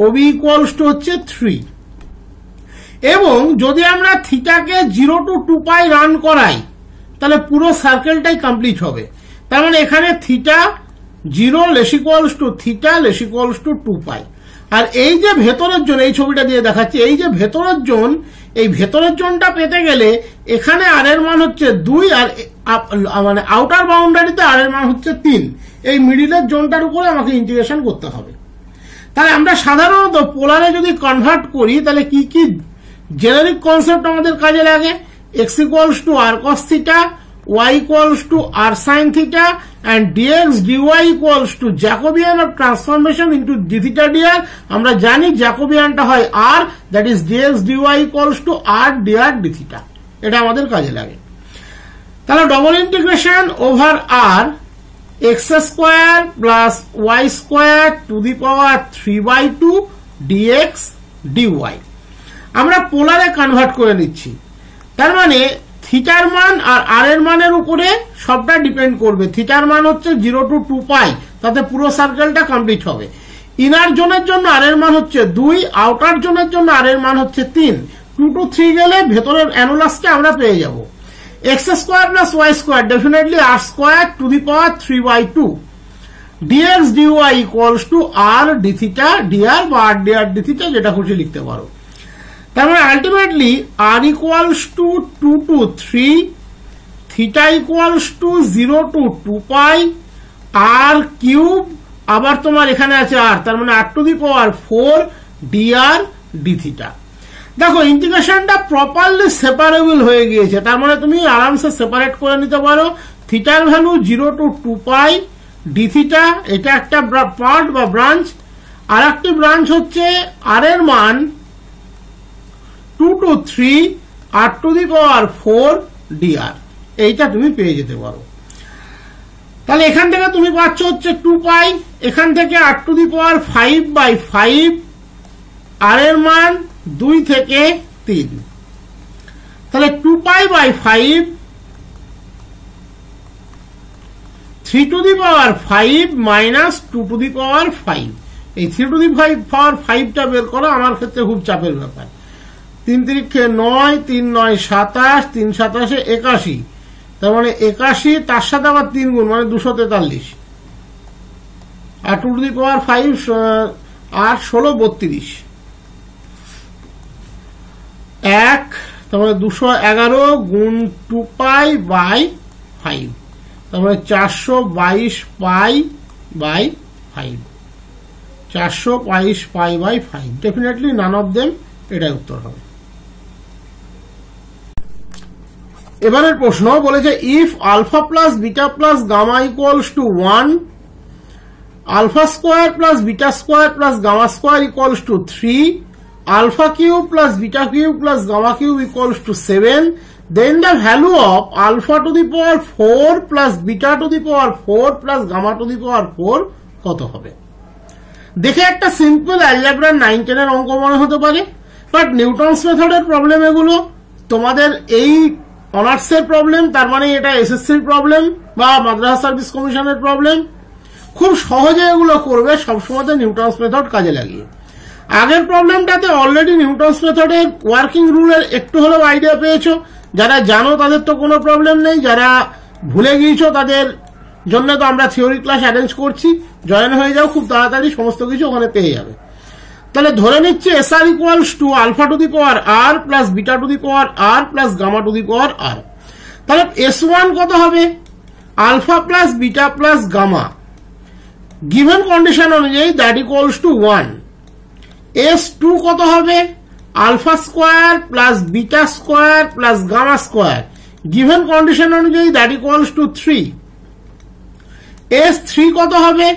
ওবি ইকুয়ালস টু হচ্ছে 3। এবং যদি আমরা থিটাকে 0 to 2π রান করাই, তাহলে পুরো সার্কেলটাই কমপ্লিট হবে। তার মানে এখানে theta 0 less equals to theta less equals to 2π। আর এই যে ভেতরের জোন, এই ছবিটা দিয়ে দেখাচ্ছি, এই যে ভেতরের জোন, এই ভেতরের জোনটা পেতে গেলে এখানে আর এর মান হচ্ছে 2, আর মানে আউটার বাউন্ডারিতে আর এর মান হচ্ছে 3। এই মিডিলের জোনটার উপরে আমাকে ইন্টিগ্রেশন করতে হবে। তাহলে আমরা সাধারণত পোলারে যদি কনভার্ট করি, তাহলে কি জেনারিক কনসেপ্ট আমাদের কাজে লাগে? x equals to R cos theta, y equals to r sin theta and dx dy equals to Jacobian of transformation into d theta dr. আমরা জানি জ্যাকোবিয়ানটা হয় r, that is dx dy equals to r dr d theta. এটা আমাদের কাজে লাগে। তাহলে double integration over r x square plus y square to the power 3/2 dx dy আমরা পোলারে কনভার্ট করে নিচ্ছি। তার মানে থিটার মান আর আর এর মানের উপরে সবটা ডিপেন্ড করবে। থিটার মান হচ্ছে 0 to 2 পাই, তাতে পুরো সার্কেলটা কমপ্লিট হবে। ইনার জোনের জন্য আর এর মান হচ্ছে 2, আউটার জোনের জন্য আর এর মান হচ্ছে 3। 2 to 3 গেলে ভেতরের অ্যানুলাসটা আমরা পেয়ে যাব। x square plus y square definitely r square to the power 3/2 dx dy equals to r d theta dr বা r dr d থিটা, যেটা খুশি লিখতে পারো। তার মানে ultimately r equals to 2 to 3, theta equals to 0 to 2 pi, r cube আবার তোমার এখানে আছে r, তার মানে r to the power 4 dr d theta. দেখো ইন্টিগ্রেশনটা প্রপারলি সেপারেবল হয়ে গিয়েছে, তার মানে তুমি আরামসে সেপারেট করে নিতে পারো। থিটার value 0 to 2 pi D theta, এটা একটা পার্ট বা ব্রাঞ্চ। আর একটি ব্রাঞ্চ হচ্ছে আর এর মান 2 to 3 r to the power 4 dr, এইটা তুমি পেয়ে যেতে পারো। তাহলে এখান থেকে তুমি পাচ্ছ হচ্ছে 2 পাই, এখান থেকে r টু দি পাওয়ার 5/5, আর এর মান 2 থেকে 3, তাহলে 2 পাই/5 3 to the power 5 minus 2 to the power 5। এই 3 টু দি পাওয়ার 5টা বের করা আমার ক্ষেত্রে খুব চাপের ব্যাপার। 3 তিরিক্ষে 9, 3 9 27, 3 27 81, তার মানে 81, তার সাথে আবার 3 গুণ মানে 243, আর 2 টু দি পাওয়ার 5 আর 16 32, 1, তার মানে 211 গুণ 2 পাই বাই 5, তার মানে 422 pi by 5, 422 pi by 5। Definitely none of them, এটাই উত্তর হবে। এবারের প্রশ্ন বলেছে if alpha plus beta plus gamma equals to 1, alpha square plus beta square plus gamma square equals to 3, alpha cube plus beta cube plus gamma cube equals to 7, then the value of alpha to the power 4 plus beta to the power 4 plus gamma to the power 4 কত হবে? দেখে একটা simple অ্যালজেব্রার 9 10 এর অঙ্ক মনে হতে পারে, but Newton's মেথডের প্রবলেম এগুলো। তোমাদের এই অনার্সের প্রবলেম, তার মানে এটা এসএসসির প্রবলেম বা মাদ্রাসা সার্ভিস কমিশনের প্রবলেম। খুব সহজে এগুলো করবে সবসময় নিউটনস মেথড কাজে লাগিয়ে। আগের প্রবলেমটাতে অলরেডি নিউটনস মেথডের ওয়ার্কিং রুলের একটু হলেও আইডিয়া পেয়েছো। যারা জানো তাদের তো কোনো প্রবলেম নেই, যারা ভুলে গিয়েছো তাদের জন্য তো আমরা থিওরি ক্লাস অ্যারেঞ্জ করছি, জয়েন হয়ে যাও, খুব তাড়াতাড়ি সমস্ত কিছু ওখানে পেয়ে যাবে। তাহলে ধরে নিচ্ছি S r equals to alpha to the power r plus beta to the power r plus gamma to the power r. তাহলে S1 কত হবে? Alpha plus beta plus gamma, given condition অনুযায়ী দ্যাট ইকুয়ালস টু 1। S2 কত হবে? Alpha square plus beta square plus gamma square, given condition অনুযায়ী that equals to 3। S3 কত হবে?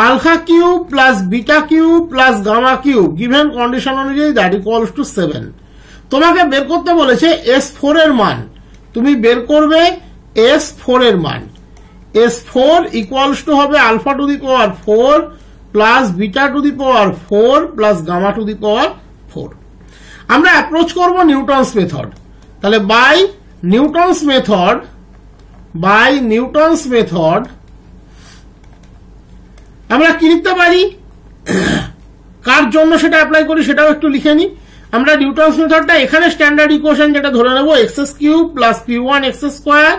Alpha cube plus beta cube plus gamma cube, given condition অনুযায়ী that equals to 7। তোমাকে বের করতে বলেছে S4 এর মান, তুমি বের করবে S4 এর মান। S4 ইকুয়ালস টু হবে alpha to the power 4 plus beta to the power 4 plus gamma to the power 4। আমরা অ্যাপ্রোচ করব নিউটনস মেথড। তাহলে বাই নিউটনস মেথড আমরা কি লিখতে পারি, কার জন্য সেটা অ্যাপ্লাই করি সেটাও একটু লিখে নিই। আমরা নিউটনস মেথডটা এখানে স্ট্যান্ডার্ড ইকুয়েশন যেটা ধরে নেব, x cube plus p1 x square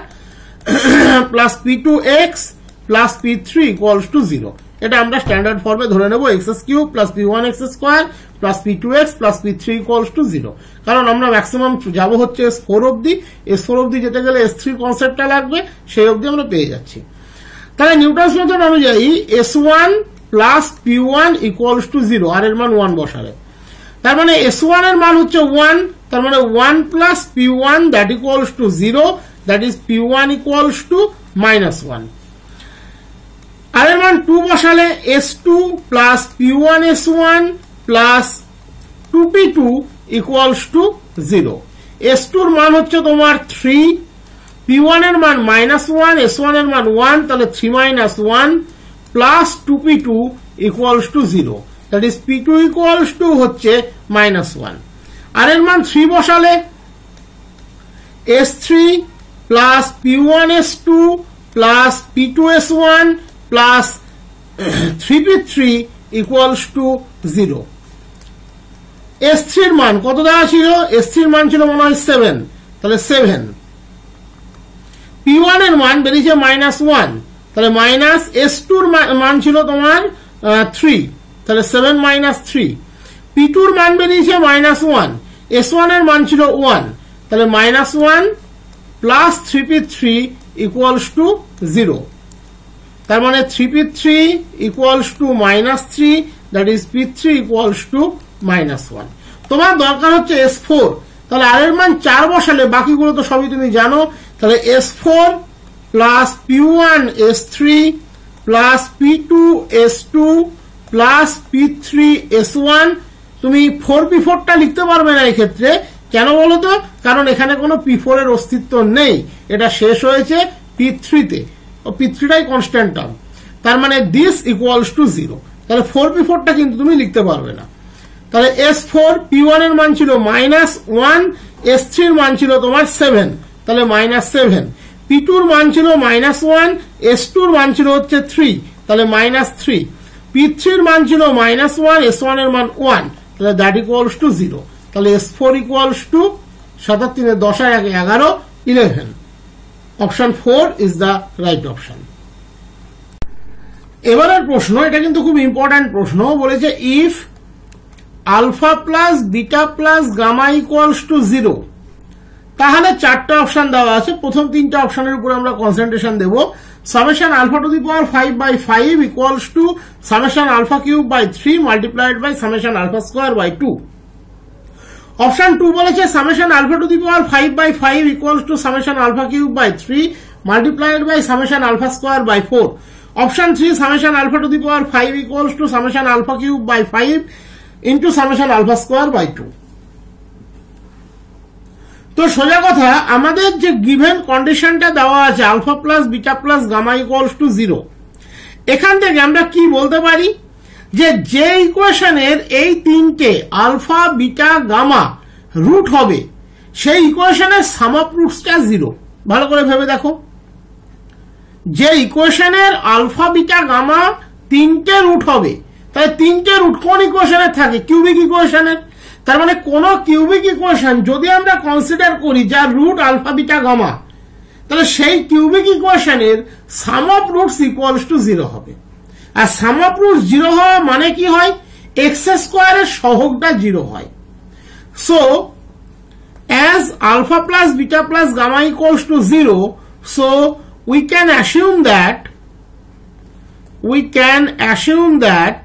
plus p2 x plus p3 equals to 0। এটা আমরা স্ট্যান্ডার্ড ফর্মে ধরে নেব, x cube plus p1 x square plus p2 x plus p3 equals to 0। কারণ আমরা ম্যাক্সিমাম যাব হচ্ছে S4 অব্দি, S4 অব্দি যেতে গেলে S3 কনসেপ্টটা লাগবে, সেই অব্দি আমরা পেয়ে যাচ্ছি। তাহলে নিউটনস মেথড অনুযায়ী S1 plus p1 equals to 0, আর এর মান 1 বসালে, তার মানে S1 এর মান হচ্ছে 1, তার মানে 1 plus p1 that equals to 0, that is p1 equals to -1 আর এর মান 2 বসালে s2 plus p1 s1 plus 2p2 equals to 0 s2 এর মান হচ্ছে তোমার 3 p1 এর মান -1 s1 এর মান 1 তাহলে 3 - 1 plus 2p2 equals to 0 that is p2 equals to হচ্ছে -1 আর এর মান 3 বসালে s3 plus p1 s2 plus p2 s1 plus 3p3 equals to 0 s3 এর মান কত দেওয়া ছিল s3 এর মান ছিল মনে হয় 7 তাহলে 7 p1 এর মান বেরিয়েছে -1 তাহলে মাইনাস s2 এর মান ছিল তোমার 3 তাহলে 7 - 3 p2 এর মান বেরিয়েছে -1 s1 এর মান ছিল 1 তাহলে -1 plus 3p3 equals to 0 তার মানে 3p3 equals to -3 that is p3 equals to -1 তোমার দরকার হচ্ছে s4 তাহলে আর এর মান 4 বসালে বাকিগুলো তো সবই তুমি জানো তাহলে s4 plus p1 s3 plus p2 s2 plus p3 s1 তুমি 4p4 টা লিখতে পারবে না এই ক্ষেত্রে কেন বলো তো কারণ এখানে কোনো p4 এর অস্তিত্ব নেই এটা শেষ হয়েছে p3 তে ও p3 টাই কনস্ট্যান্ট টার্ম তার মানে this equals to 0 তাহলে 4p4 টা কিন্তু তুমি লিখতে পারবে না তাহলে s4 p1 এর মান ছিল -1 s3 এর মান ছিল তোমার 7 তাহলে -7 p2 এর মান ছিল -1 s2 এর মান ছিল হচ্ছে 3 তাহলে -3 p3 এর মান ছিল -1 s1 এর মান 1 তাহলে that equals to 0 তাহলে s4 equals to 7 3 10 আর 1 11 11 option 4 is the right option এবারের প্রশ্ন এটা কিন্তু খুব ইম্পর্টেন্ট প্রশ্ন বলেছে if alpha plus beta plus gamma equals to 0 তাহলে চারটা অপশন দেওয়া আছে প্রথম তিনটা অপশনের উপর আমরা কনসেন্ট্রেশন দেব summation alpha to the power 5 by 5 equals to summation alpha cube by 3 multiplied by summation alpha square by 2 option 2 বলেছে summation alpha to the power 5 by 5 equals to summation alpha cube by 3 multiplied by summation alpha square by 4 option 3 summation alpha to the power 5 equals to summation alpha cube by 5 into summation alpha square by 2 তো সোজা কথা আমাদের যে given কন্ডিশনটা দেওয়া আছে alpha plus beta plus gamma equals to 0 এখান থেকে আমরা কি বলতে পারি যে ইকুয়েশনের এই তিনটে আলফা বিটা গামা রুট হবে সেই ইকুয়েশনের সাম অফ রুটসটা 0 ভালো করে ভেবে দেখো যে ইকুয়েশনের আলফা বিটা গামা তিনটে রুট হবে তাহলে তিনটে রুট কোন ইকুয়েশনের থাকে কিউবিক ইকুয়েশনের তার মানে কোন কিউবিক ইকুয়েশন যদি আমরা কনসিডার করি যার রুট আলফা বিটা গামা তাহলে সেই কিউবিক ইকুয়েশনের সাম অফ রুটস ইকুয়ালস টু 0 হবে আর সাম অফ রুটস 0 হওয়া মানে কি হয় এক্স স্কয়ারের সহগটা 0 হয় so as alpha plus beta plus gamma equals to 0 so we can assume that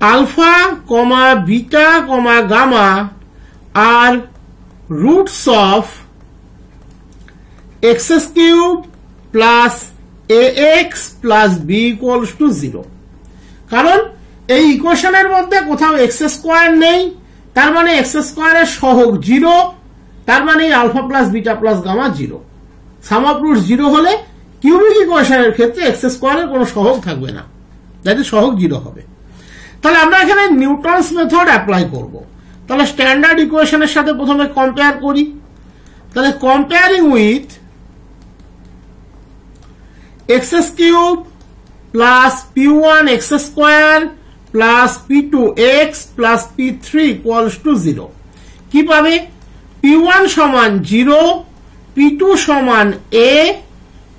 alpha comma beta comma gamma are roots of x cube plus ax plus b equals to 0 কারণ এই ইকুয়েশনের মধ্যে কোথাও x square নেই তার মানে x স্কয়ারের সহগ 0 তার মানে alpha plus beta plus gamma 0 sum of roots 0 হলে কিউবিক ইকুয়েশনের ক্ষেত্রে x স্কয়ারের কোনো সহগ থাকবে না যাতে সহগ 0 হবে তাহলে আমরা এখানে নিউটনস মেথড অ্যাপ্লাই করব তাহলে স্ট্যান্ডার্ড ইকুয়েশনের সাথে প্রথমে কম্পেয়ার করি তাহলে comparing with x cube plus p1 x square plus p2 x plus p3 equals to 0 কি পাবে p1 সমান 0 p2 সমান a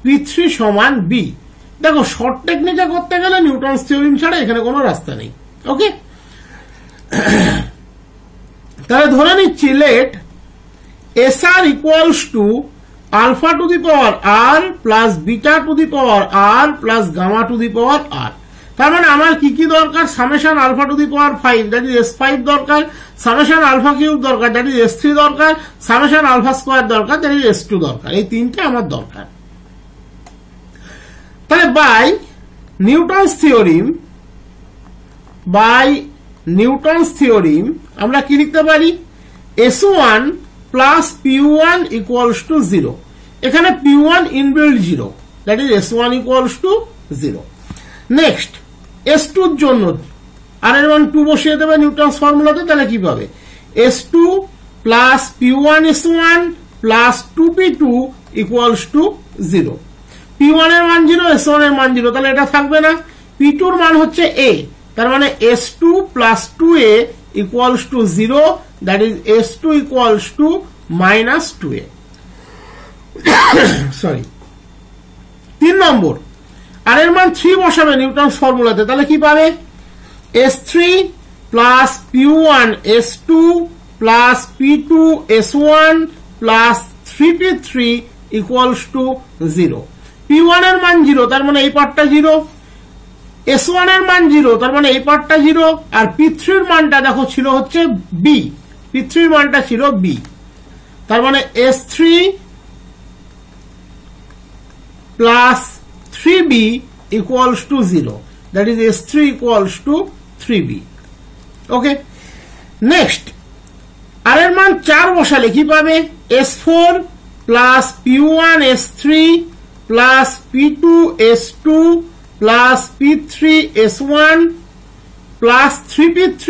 p3 সমান b দেখো শর্ট টেকনিকে করতে গেলে নিউটনস থিওরেম ছাড়া এখানে কোনো রাস্তা নেই ওকে তাহলে ধরে নিচ্ছি let SR equals to alpha to the power r plus beta to the power r plus gamma to the power r তার মানে আমার কি কি দরকার, summation alpha to the power 5 that is S5 দরকার, সামেশন আলফা কিউব দরকার that is S3 দরকার, summation alpha square দরকার দ্যাট ইজ S2 দরকার। এই তিনটে আমার দরকার। তাহলে বাই নিউটনস থিওরিম আমরা কি লিখতে পারি, S1 plus P1 equals to 0। এখানে P1 inbuilt 0 that is S1 equals to 0। Next S2 এর জন্য আর এর মান 2 বসিয়ে দেবে নিউটনস ফর্মুলাতে, তাহলে কি পাবে, S2 plus P1 S1 plus 2P2 equals to 0। P1 এর মান 0, S1 এর মান 0, তাহলে এটা থাকবে না। P2 এর মান হচ্ছে A, তার মানে S2 plus 2A equals to 0 that is S2 equals to minus 2A। Sorry, 3 নম্বর আর এর মান 3 বসাবে নিউটনস ফর্মুলাতে, তাহলে কি পাবে, S3 plus P1 S2 plus P2 S1 plus 3P3 equals to 0। P1 এর মান 0, তার মানে এই পার্টটা 0, S1 এর মান 0, তার মানে এই পার্টটা 0, আর P3 এর মানটা দেখো ছিল হচ্ছে B, P3 এর মানটা ছিল B, তার মানে S3 plus 3B equals to 0, that is S3 equals to 3B। Okay, next r এর মান 4 বসালে কি পাবে, S4 plus P1 S3 plus P2 S2 plus P3 S1 plus 3P3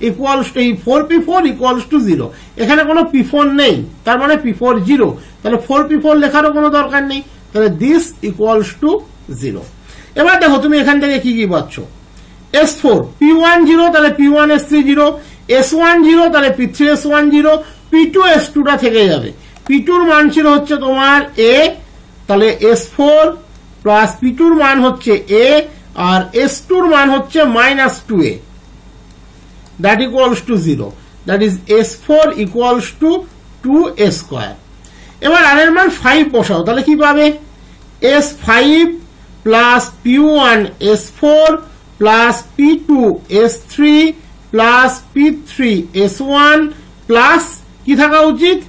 equals to 4P4 equals to 0। এখানে কোনো P4 নেই, তার মানে P4 0, তাহলে 4P4 লেখারও কোনো দরকার নেই, তাহলে দিস ইকুয়ালস টু 0। এবার দেখো তুমি এখান থেকে কি কি পাচ্ছ, S4 P1 0, তাহলে P1 S3 0, S1 0, তাহলে P3 S1 0, P2 S2 টা থেকে যাবে, P2 এর মান ছিল হচ্ছে তোমার A, তাহলে S4 প্লাস P2 এর মান হচ্ছে A আর S2 এর মান হচ্ছে minus 2A, that equals to 0, that is S4 equals two 2A square. এবার আর এর মান 5 বসাও, তাহলে কি পাবে, S5 plus P1 S4 plus P2 S3 plus P3 S1 plus কি থাকা উচিত,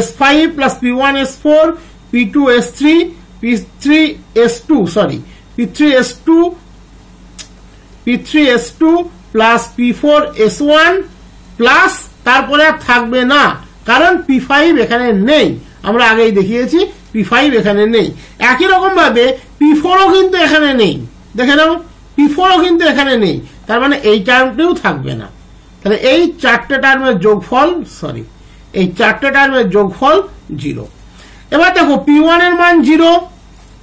S5 plus P1 S4 P2 S3 P3 S2 sorry P3 S2 plus P4 S1 plus তারপরে আর থাকবে না, কারণ P5 এখানে নেই, আমরা আগেই দেখিয়েছি P5 এখানে নেই। একই রকম ভাবে P4 ও কিন্তু এখানে নেই, দেখে নাও P4 ও কিন্তু এখানে নেই, তার মানে এই টার্মটিও থাকবে না, তাহলে এই চারটে টার্মের যোগফল এই চারটে টার্মের যোগফল 0। এবার দেখো P1 এর মান 0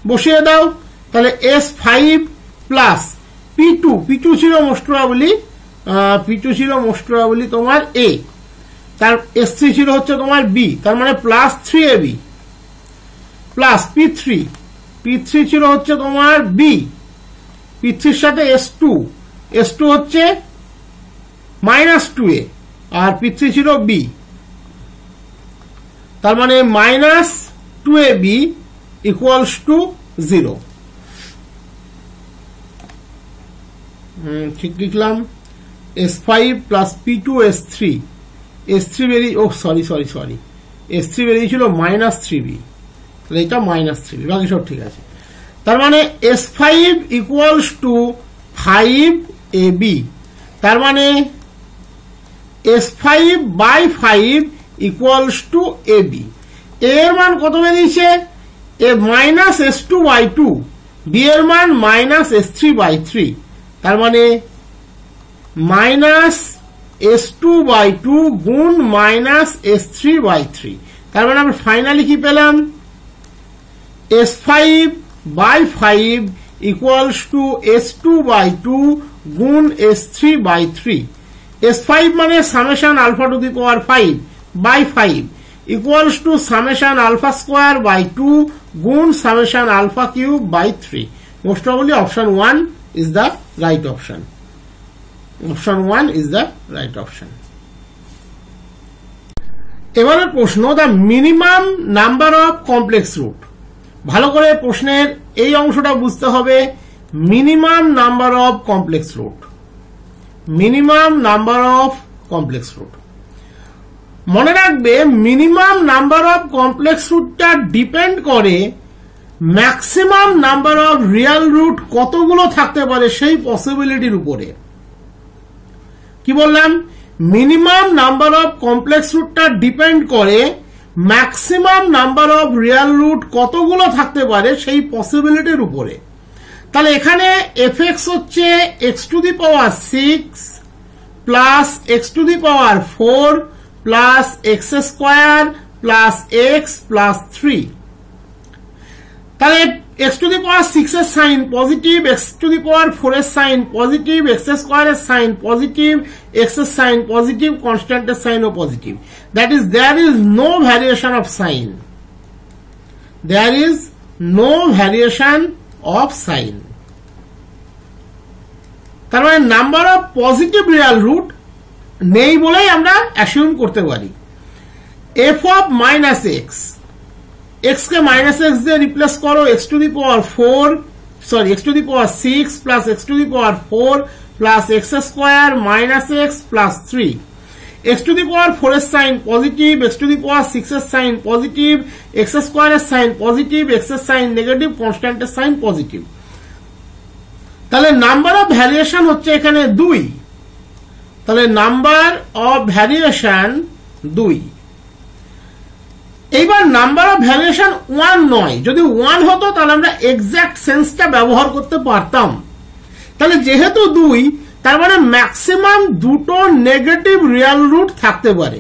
বসিয়ে দাও, তাহলে S5 প্লাস P2 ছিল মোস্ট প্রবাবলি তোমার A, তার S3 ছিল হচ্ছে তোমার B, তার মানে প্লাস 3AB প্লাস P3 ছিল হচ্ছে তোমার B, P3 এর সাথে S2 হচ্ছে মাইনাস 2A আর P3 ছিল B, তার মানে মাইনাস 2AB ইকুয়ালস টু 0। ঠিক লিখলাম, S5 প্লাস P2 S3 বেরিয়ে S3 বেরিয়েছিল মাইনাস 3B, তাহলে এটা মাইনাস 3B, বাকি সব ঠিক আছে। তার মানে S5 ইকুয়ালস টু 5AB, তার মানে S5 by 5 equals two AB। এর মান কত বেরিয়েছে, এ মাইনাস S2 বাই 2, B এর মান মাইনাস S3 বাই 3, তার মানে মাইনাস S2 বাই 2 গুণ মাইনাস S3 বাই 3, তার মানে আমরা ফাইনালি কি পেলাম, S5 by 5 equals two S2 by 2 গুণ S3 বাই 3। S5 মানে summation alpha to the power 5 by 5 equals to summation alpha square by 2 গুণ summation alpha cube by 3। Most probably option 1 is the right option. Option 1 is the right option. এবারে প্রশ্ন, the minimum number of complex root ভালো করে প্রশ্নের এই অংশটা বুঝতে হবে। Minimum number of complex root, minimum number of complex root. মনে রাখবে মিনিমাম নাম্বার অফ কমপ্লেক্স রুটটা ডিপেন্ড করে maximum number of real root কতগুলো থাকতে পারে সেই পসিবিলিটির উপরে। কি বললাম? মিনিমাম নাম্বার অফ কমপ্লেক্স রুটটা ডিপেন্ড করে maximum number of real root কতগুলো থাকতে পারে সেই পসিবিলিটির উপরে। তাহলে এখানে fx হচ্ছে x to the power 6 plus x to the power 4 plus x square plus x plus 3। তাহলে x টু দি পাওয়ার 6 এর sign positive, x to the power 4 এর সাইন পজিটিভ, x স্কোয়ার এর সাইন পজিটিভ, x এর sign positive, constant এর সাইনও positive. That is there is no variation of sign, there is no variation of sign. তার মানে number of positive real root নেই বলেই আমরা অ্যাসিউম করতে পারি। f of minus x, x কে মাইনাস এক্স দিয়ে রিপ্লেস করো, x to the power 4 sorry x to the power 6 plus x to the power 4 plus x square minus x plus 3। x to the power 4 এর sign positive, x to the power 6 এর sign positive, x square এর sign positive, x এর sign negative, constant এর sign positive. তাহলে number of variation হচ্ছে এখানে 2। তাহলে number of variation 2। এইবার নাম্বার অফ ভ্যারিয়েশন 1 নয়, যদি 1 হতো তাহলে আমরা এক্সাক্ট সেন্সটা ব্যবহার করতে পারতাম। তাহলে যেহেতু 2, তার মানে ম্যাক্সিমাম দুটো নেগেটিভ রিয়েল রুট থাকতে পারে।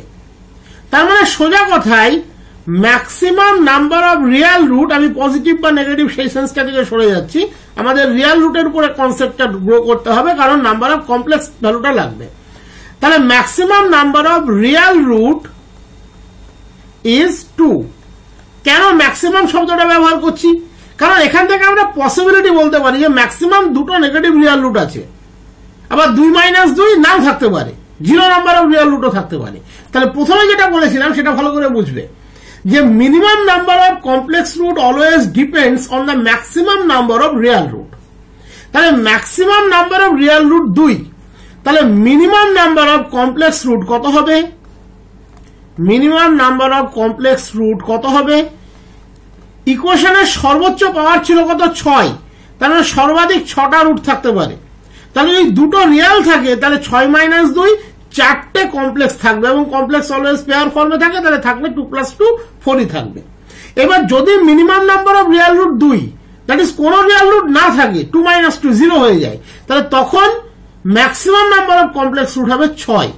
তার মানে সোজা কথায় maximum number of real root, আমি পজিটিভ বা নেগেটিভ সেই সেন্সটা থেকে সরে যাচ্ছি, আমাদের রিয়েল রুটের উপরে কনসেপ্টটা গ্রো করতে হবে, কারণ নাম্বার অফ কমপ্লেক্স ভ্যালুটা লাগবে। তাহলে maximum number of real root is 2। কেন ম্যাক্সিমাম শব্দটা ব্যবহার করছি? কারণ এখান থেকে আমরা পসিবিলিটি বলতে পারি যে ম্যাক্সিমাম দুটো নেগেটিভ রিয়েল রুট আছে, আবার 2 মাইনাস 2 নাও থাকতে পারে, 0 নাম্বার অফ রিয়েল রুটও থাকতে পারে। তাহলে প্রথমে যেটা বলেছিলাম সেটা ভালো করে বুঝবে যে minimum number of complex root always depends on the maximum number of real root. তাহলে maximum number of real root 2, তাহলে minimum number of complex root কত হবে? Minimum number of complex root কত হবে? ইকুয়েশনের সর্বোচ্চ পাওয়ার ছিল কত? 6। তার মানে সর্বাধিক 6টা রুট থাকতে পারে। তাহলে যদি দুটো রিয়েল থাকে তাহলে 6 মাইনাস 2 4টে কমপ্লেক্স থাকবে, এবং কমপ্লেক্স অলওয়েজ পেয়ার ফর্মে থাকে, তাহলে থাকবে 2 প্লাস 2 4ই থাকবে। এবার যদি minimum number of real root 2, that is কোন রিয়েল রুট না থাকে, 2 মাইনাস 2 0 হয়ে যায়, তাহলে তখন maximum number of complex root হবে 6।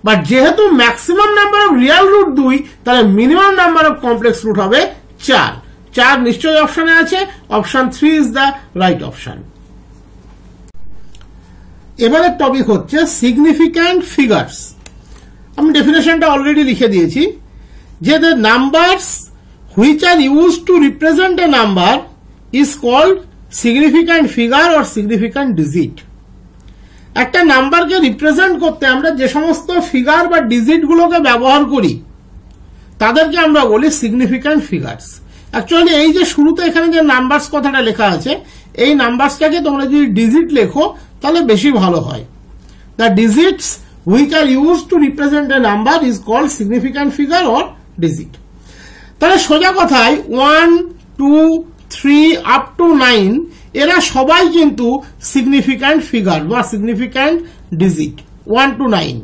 বাট যেহেতু maximum number of real root 2, তাহলে minimum number of complex root হবে 4। 4 নিশ্চয়ই অপশনে আছে, option 3 is the right option. এবারের টপিক হচ্ছে সিগনিফিক্যান্ট ফিগার্স। আমি ডেফিনেশনটা অলরেডি লিখে দিয়েছি যে the numbers which are use to represent a number is called significant figure or significant digit. একটা নাম্বারকে রিপ্রেজেন্ট করতে আমরা যে সমস্ত ফিগার বা ডিজিট গুলোকে ব্যবহার করি তাদেরকে আমরা বলি সিগনিফিক্যান্ট ফিগার্স। অ্যাকচুয়ালি এই যে শুরুতে এখানে যে নাম্বারস কথাটা লেখা আছে, এই নাম্বারসটাকে তোমরা যদি ডিজিট লেখো তাহলে বেশি ভালো হয়। The digits which are use to represent a number is called significant figure or digit. তাহলে সোজা কথায় 1, 2, 3 আপ টু 9 এরা সবাই কিন্তু সিগনিফিক্যান্ট ফিগার বা সিগনিফিক্যান্ট ডিজিট। 1 to 9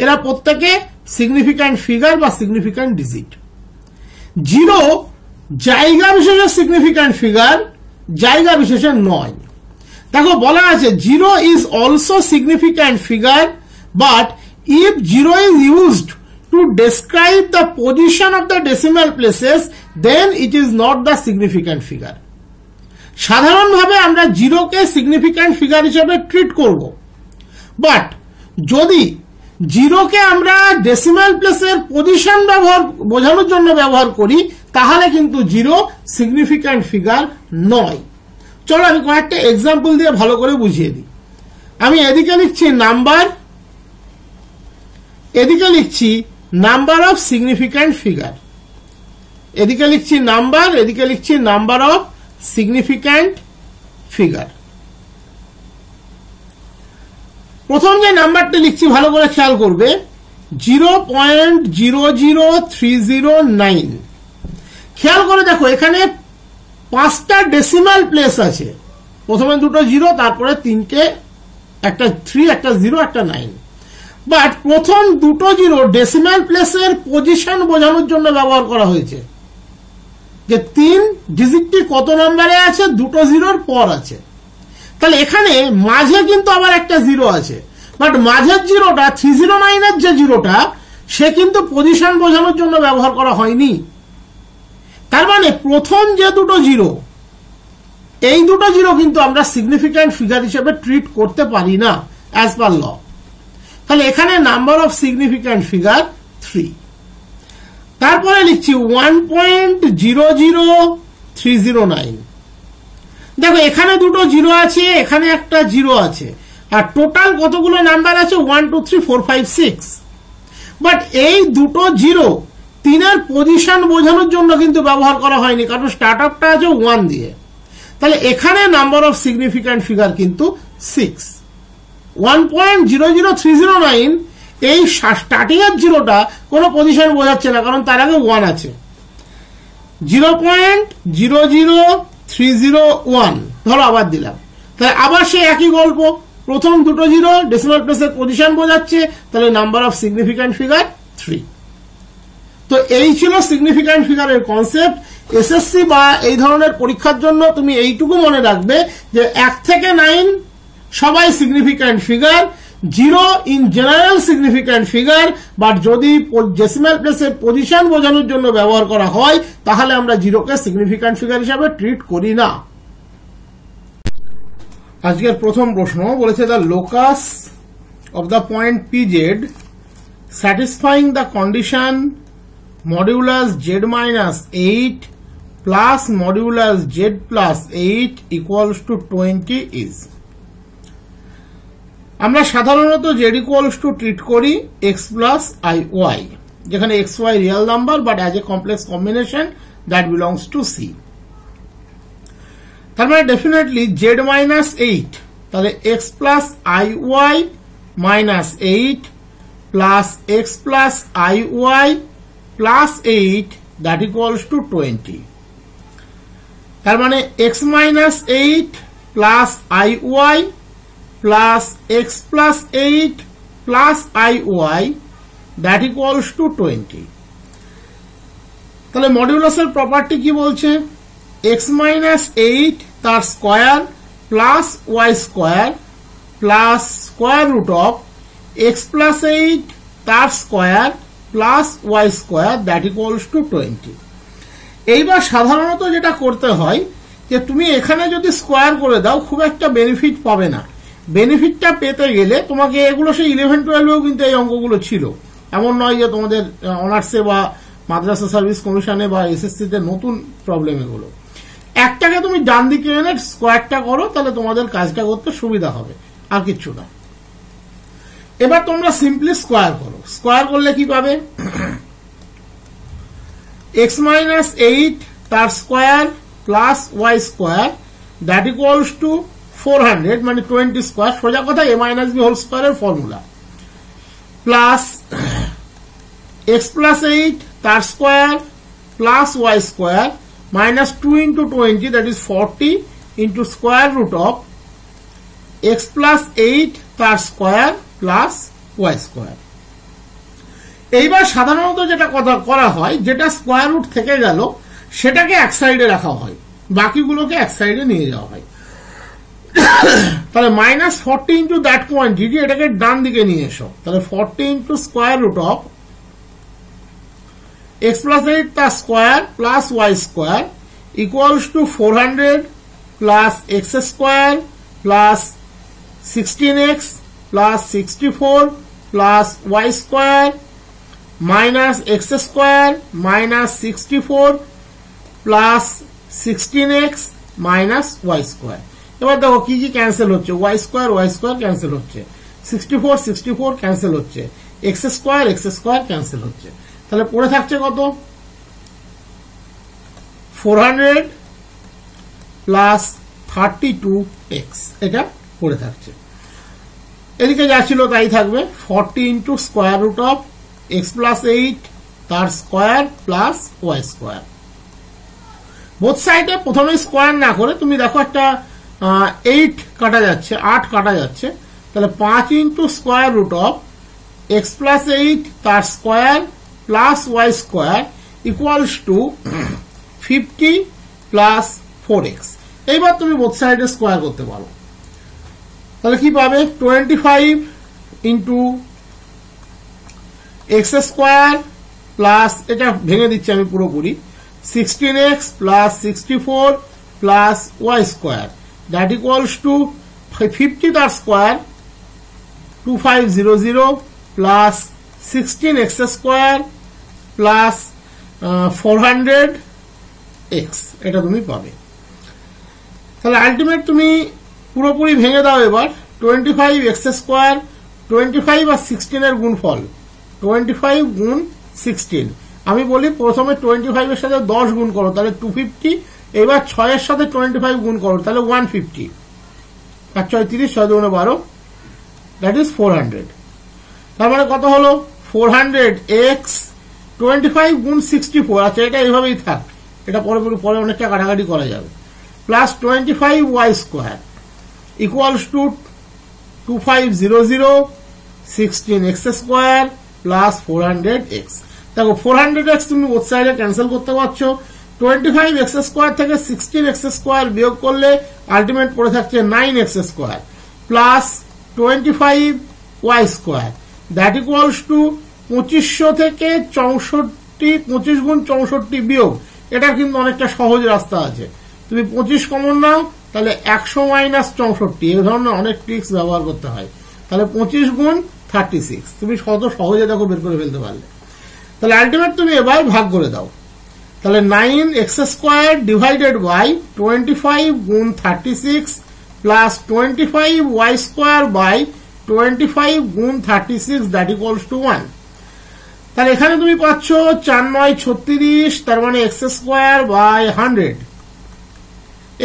এরা প্রত্যেকে সিগনিফিক্যান্ট ফিগার বা সিগনিফিক্যান্ট ডিজিট। 0 জায়গা বিশেষে সিগনিফিক্যান্ট ফিগার, জায়গা বিশেষে নয়। দেখো বলা আছে 0 is also significant figure, but if 0 is used to describe the position of the decimal places, then it is not the significant figure. সাধারণভাবে আমরা 0 কে সিগনিফিক্যান্ট ফিগার হিসেবে ট্রিট করব, বাট যদি 0 কে আমরা ডেসিমাল প্লেসের পজিশন বোঝানোর জন্য ব্যবহার করি তাহলে কিন্তু 0 সিগনিফিক্যান্ট ফিগার নয়। চলো আমি কয়েকটা এক্সাম্পল দিয়ে ভালো করে বুঝিয়ে দিই। আমি এদিকে লিখছি নাম্বার, এদিকে লিখছি নাম্বার অফ সিগনিফিক্যান্ট ফিগার। এদিকে লিখছি নাম্বার, এদিকে লিখছি নাম্বার অফ সিগনিফিক্যান্ট ফিগার। প্রথম যে নাম্বারটি লিখছি ভালো করে খেয়াল করবে, 0.00309। খেয়াল করে দেখো এখানে 5টা ডেসিমাল প্লেস আছে, প্রথমে দুটো 0, তারপরে 3টে, একটা 3, একটা 0, একটা 9। বাট প্রথম দুটো 0 ডেসিমাল প্লেসের পজিশন বোঝানোর জন্য ব্যবহার করা হয়েছে, যে 3 ডিজিটটি কত নম্বরে আছে, দুটো 0-র পর আছে। তাহলে এখানে মাঝে কিন্তু আবার একটা 0 আছে, বাট মাঝের 0টা 309-এর যে 0টা সে কিন্তু পজিশন বোঝানোর জন্য ব্যবহার করা হয়নি। তার মানে প্রথম যে দুটো 0, এই দুটো 0 কিন্তু আমরা সিগনিফিক্যান্ট ফিগার হিসেবে ট্রিট করতে পারি না অ্যাজ পার ল। তাহলে এখানে নাম্বার অফ সিগনিফিক্যান্ট ফিগার 3। তারপরে লিখছি 1.00309। দেখো এখানে দুটো 0 আছে, এখানে একটা 0 আছে, আর টোটাল কতগুলো নাম্বার আছে, 1 2 3 4 5 6। বাট এই দুটো 0 3-এর পজিশন বোঝানোর জন্য কিন্তু ব্যবহার করা হয়নি, কারণ স্টার্ট আপটা আছে 1 দিয়ে। তাহলে এখানে নাম্বার অফ সিগনিফিক্যান্ট ফিগার কিন্তু 6। 1.00309 এই স্টার্টিং এর 0টা কোনো পজিশন বোঝাচ্ছে না, কারণ তার আগে 1 আছে। 0.00301 ধরো আবার দিলাম, তাহলে আবার সে একই গল্প, প্রথম দুটো 0 ডেসিমাল প্লেসের পজিশন বোঝাচ্ছে, তাহলে নাম্বার অফ সিগনিফিক্যান্ট ফিগার 3। তো এই ছিল সিগনিফিক্যান্ট ফিগারের কনসেপ্ট। এসএসসি বা এই ধরনের পরীক্ষার জন্য তুমি এইটুকু মনে রাখবে যে 1 থেকে 9 সবাই significant figure, 0 in general significant figure, but যদি ডেসিমাল প্লেসের পজিশন বোঝানোর জন্য ব্যবহার করা হয় তাহলে আমরা 0কে সিগনিফিক্যান্ট ফিগার হিসাবে ট্রিট করি না। আজকের প্রথম প্রশ্ন বলেছে, the locus of the point PZ satisfying the condition modulus z-8 plus modulus z+8 equals to 20 is। আমরা সাধারণত z equals to ট্রিট করি x plus iy, যেখানে xy real number but as a complex combination that belongs to C। তার মানে definitely z-8, তাহলে x plus iy minus 8 plus x plus iy plus 8 that equals to 20। তার মানে x minus 8 plus iy plus x plus 8 plus iy that equals to 20। তাহলে মডিউলাসের property কি বলছে, x minus 8 তার square plus y square plus square root of x plus 8 তার square plus y square that equals to 20। এইবার সাধারণত যেটা করতে হয় যে তুমি এখানে যদি স্কয়ার করে দাও খুব একটা বেনিফিট পাবে না। বেনিফিটটা পেতে গেলে তোমাকে এগুলো সেই 11-12-এও কিন্তু এই অঙ্কগুলো ছিল, এমন নয় যে তোমাদের অনার্সে বা মাদ্রাসা সার্ভিস কমিশনে বা এসএসসিতে নতুন প্রবলেম এগুলো। একটাকে তুমি ডান দিকে এনে স্কয়ারটা করো, তাহলে তোমাদের কাজটা করতে সুবিধা হবে, আর কিচ্ছু না। এবার তোমরা সিম্পলি স্কয়ার করো, স্কয়ার করলে কি পাবে, x minus 8 তার square plus y square that equals to 400 মানে 20 স্কয়ার, সোজা কথা a minus b হোল স্কয়ারের ফর্মুলা, প্লাস x plus 8 তার square plus y square minus 2 into 20 that is 40 into square root of x plus 8 তার square plus y square. এইবার সাধারণত যেটা করা হয়, যেটা স্কয়ার রুট থেকে গেল সেটাকে এক সাইডে রাখা হয়, বাকিগুলোকে এক সাইডে নিয়ে যাওয়া হয়। তাহলে মাইনাস 40 ইন্টু দ্যাট কোয়ান্টিটি, এটাকে ডান দিকে নিয়ে এসো, তাহলে 40 into square root of x plus 8 তার square plus y square equals to 400 plus x square plus 16x plus 64 plus y square minus x square minus 64 plus 16x minus y square. এবার দেখো কি কি ক্যান্সেল হচ্ছে, y square cancel হচ্ছে, 64 cancel হচ্ছে, x square cancel হচ্ছে, তাহলে পড়ে থাকছে কত 400 প্লাস 32x এটা পড়ে থাকছে। এদিকে যা ছিল তাই থাকবে 40 into square root of x plus 8 তার square plus y square. Both সাইডে প্রথমে স্কোয়ার না করে তুমি দেখো একটা 8 কাটা যাচ্ছে, 8 কাটা যাচ্ছে, তাহলে 5 into square root of x plus 8 তার square plus y square equals to 50 plus 4x। এইবার তুমি বোথ সাইডে স্কোয়ার করতে পারো, তাহলে কি পাবে 25 ইন্টু x স্কোয়ার প্লাস, এটা ভেঙে দিচ্ছি আমি পুরোপুরি, 16x plus 64 plus y square that equals to 50 তার square 2500 plus 16x square plus 400x এটা তুমি পাবে। তাহলে আলটিমেট তুমি পুরোপুরি ভেঙে দাও এবার, 25x স্কোয়ার 25 আর 16 এর গুণফল 25 গুণ 16। আমি বলি প্রথমে 25 এর সাথে 10 গুণ করো তাহলে 250, এবার 6 এর সাথে 25 গুণ করো তাহলে 150, 5 6 30 6 2 12 দ্যাট ইজ 400। তার মানে কত হলো 400x 25 গুণ 64, আচ্ছা এটা এইভাবেই থাক, এটা পরে অনেকটা কাটাকাটি করা যাবে, plus 25y square equals two 2500 16x square plus 400x। দেখো 400x তুমি বোথ সাইডে ক্যান্সেল করতে পারছো, 25x স্কোয়ার থেকে 16x স্কোয়ার বিয়োগ করলে আলটিমেট পড়ে থাকছে 9x square plus 25y square that equals two 2500 থেকে 64, 25 গুণ 64 বিয়োগ, এটা কিন্তু অনেকটা সহজ রাস্তা আছে, তুমি 25 কমন নাও তাহলে 100 মাইনাস 64, এই ধরনের অনেক ট্রিক্স ব্যবহার করতে হয়, তাহলে 25 গুণ 36 তুমি কত সহজে দেখো বের করে ফেলতে পারলে। তাহলে আলটিমেট তুমি এবার ভাগ করে দাও, তাহলে 9x স্কোয়ার ডিভাইডেড বাই 25 গুণ 36 প্লাস 25y স্কোয়ার বাই 25 গুণ 36 দ্যাট ইকুয়ালস টু 1। তাহলে এখানে তুমি পাচ্ছ 4 9 36, তার মানে x স্কোয়ার বাই 100,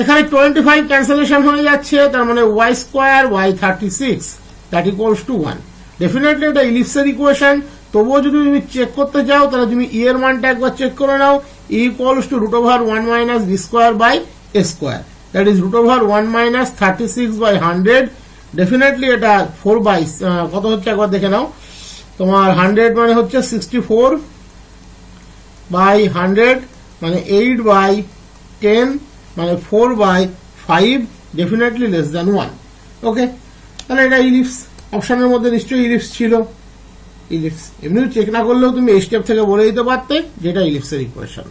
এখানে 25 ক্যান্সেলেশন হয়ে যাচ্ছে, তার মানে y square by 36 that equals to 1। Definitely এটা ইলিপসের ইকুয়েশন, তবুও যদি তুমি চেক করতে চাও তাহলে তুমি ই এর মানটা একবার চেক করে নাও, e equals to root over 1 minus b square by a square that is root over 1 minus 36 by 100। Definitely এটা 4 বাই কত হচ্ছে একবার দেখে নাও, তোমার 100 মানে হচ্ছে 64 বাই 100 মানে 8 বাই 10 মানে 4 বাই 5, ডেফিনেটলি লেস দ্যান 1। ওকে, তাহলে এটা ইলিপস, অপশনের মধ্যে নিশ্চয়ই ইলিপস ছিল, ইলিপস এমনি চেক না করলেও তুমি এই স্টেপ থেকে বলে দিতে পারতে যেটা ইলিপসের ইকুয়েশন।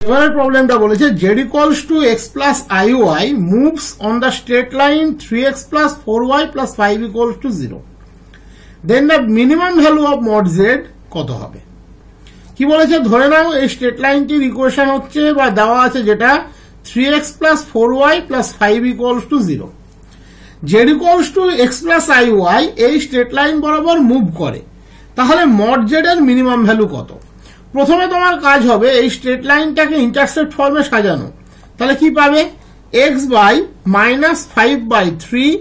এবারের প্রবলেমটা বলেছে z equals to x plus iy moves on the straight line 3x plus 4y plus 5 equals to 0, then the minimum value of mod z কত হবে। কি বলেছে, ধরে নাও এই স্ট্রেট লাইনটির ইকুয়েশন হচ্ছে বা দেওয়া আছে যেটা 3x plus 4y plus 5 equals to 0, z equals to x plus iy এই স্ট্রেট লাইন বরাবর মুভ করে, তাহলে mod z এর মিনিমাম ভ্যালু কত। প্রথমে তোমার কাজ হবে এই স্ট্রেট লাইনটাকে ইন্টারসেক্ট ফর্মে সাজানো, তাহলে কি পাবে x by minus 5 by 3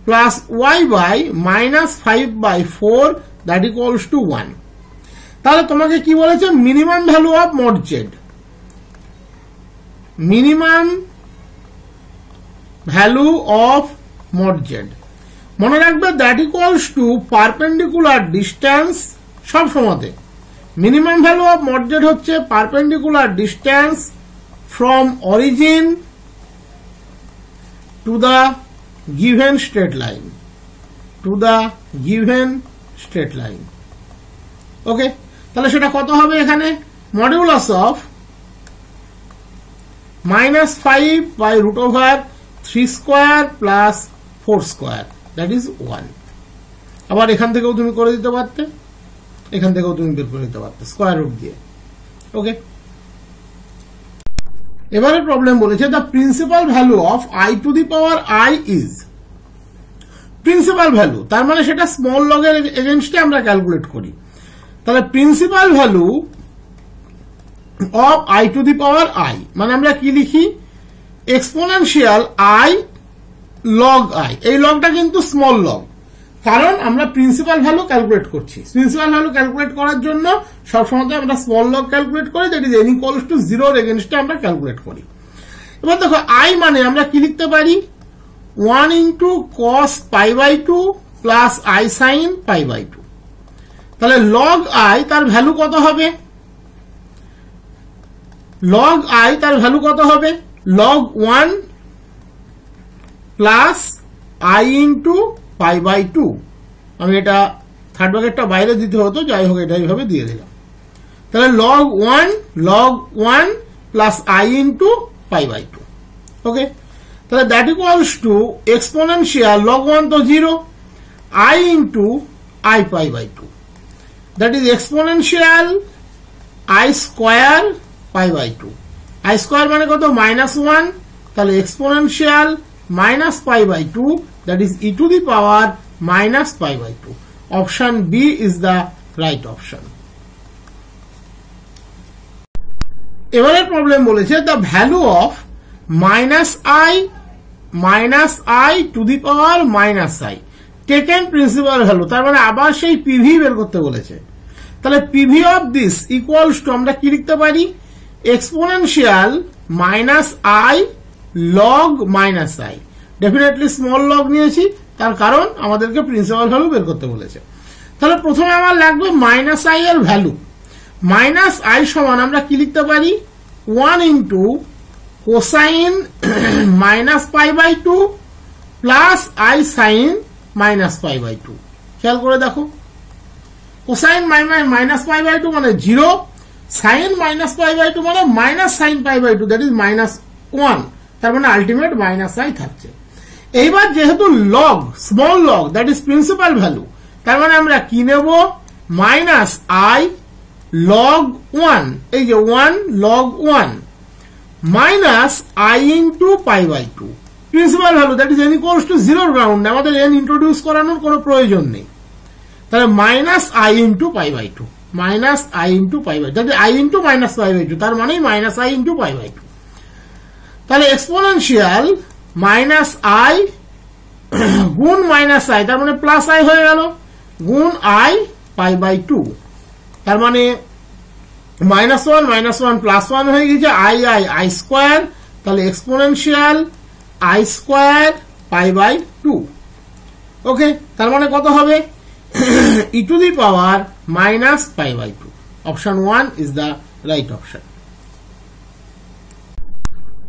plus y by minus 5 by 4 that equals to 1। তাহলে তোমাকে কি বলেছে, minimum value of mod z, minimum value of mod z মনে রাখবে that equals to perpendicular distance, সব সময়তে minimum value of mod z হচ্ছে perpendicular distance from origin to the given straight line, to the given straight line. Okay, তাহলে সেটা কত হবে, এখানে modulus of -5 by root over 3 square plus 4 square that is 1। আবার এখান থেকেও তুমি করে দিতে পারতে, এখান থেকেও তুমি বের করে দিতে পারতে স্কোয়ার রুট দিয়ে। ওকে, এবারে প্রবলেম বলেছে the principal value of i to the power i is, principal value তার মানে সেটা স্মল লগ এর এগেইনস্টে আমরা ক্যালকুলেট করি, তাহলে principal value of I to the power I, মানে আমরা কি লিখি এক্সপোনেনশিয়াল আই লগ আই। এই লগটা কিন্তু স্মল লগ, কারণ আমরা প্রিন্সিপাল ভ্যালু ক্যালকুলেট করছি। প্রিন্সিপাল ভ্যালু ক্যালকুলেট করার জন্য সবসময় আমরা স্মল লগ ক্যালকুলেট করি, that is n equals to 0 এর এগেইনস্টে আমরা ক্যালকুলেট করি। এবার দেখো আই মানে আমরা কি লিখতে পারি 1 into cos pi by 2 plus i sine pi by 2। তাহলে লগ আই তার ভ্যালু কত হবে, লগ আই তার ভ্যালু কত হবে log 1 plus i into pi by 2। আমি এটা থার্ড ব্র্যাকেটটা বাইরে দিতে হতো, যাই হোক এটা এইভাবে দিয়ে দিলাম। তাহলে log 1 plus i into pi by 2। Okay, তাহলে that equals to exponential log 1 তো 0 i into i pi by 2, that is exponential i square pi by 2। I square মানে কত -1, তাহলে exponential minus pi by 2, that is e to the power minus pi by 2. Option B is the right option. এবারের problem বলেছে the value of minus i to the power minus i taken principal value, তার মানে আবার সেই PV বের করতে বলেছে। তাহলে PV of this equals to আমরা কি লিখতে পারি exponential minus i log minus i। Definitely small log নিয়েছি, তার কারণ আমাদেরকে প্রিন্সিপাল ভ্যালু বের করতে বলেছে। তাহলে প্রথমে আমার লাগবে মাইনাস আই এর ভ্যালু। মাইনাস আই সমান আমরা কি লিখতে পারি 1 into cosine minus pi by 2 plus i sine minus pi by 2। খেয়াল করে দেখো কোসাইন মাইনাস পাই বাই 2 মানে 0, সাইন মাইনাস পাই বাই 2 মানে minus sine pi by 2, that is -1, তার মানে আলটিমেট মাইনাস আই থাকছে। এইবার যেহেতু log small log that is principal value, তার মানে আমরা কি নেব মাইনাস আই লগ 1, এই যে 1 log 1 minus i into pi by 2 principal value, that is n equals to 0 ground, আমাদের n ইন্ট্রোডিউস করানোর কোনো প্রয়োজন নেই। তাহলে minus i into pi by 2, minus i into pi by 2, that is i into minus pi by 2, তার মানে minus i into pi by 2। তাহলে exponential minus i গুণ মাইনাস আই, তার মানে প্লাস আই হয়ে গেল, গুণ আই পাই বাই 2, তার মানে -1 প্লাস 1 হয়ে গেছে আই স্কোয়ার, তাহলে exponential i square pi by 2। Okay, তার মানে কত হবে e to the power minus pi by 2। Option 1 is the right option.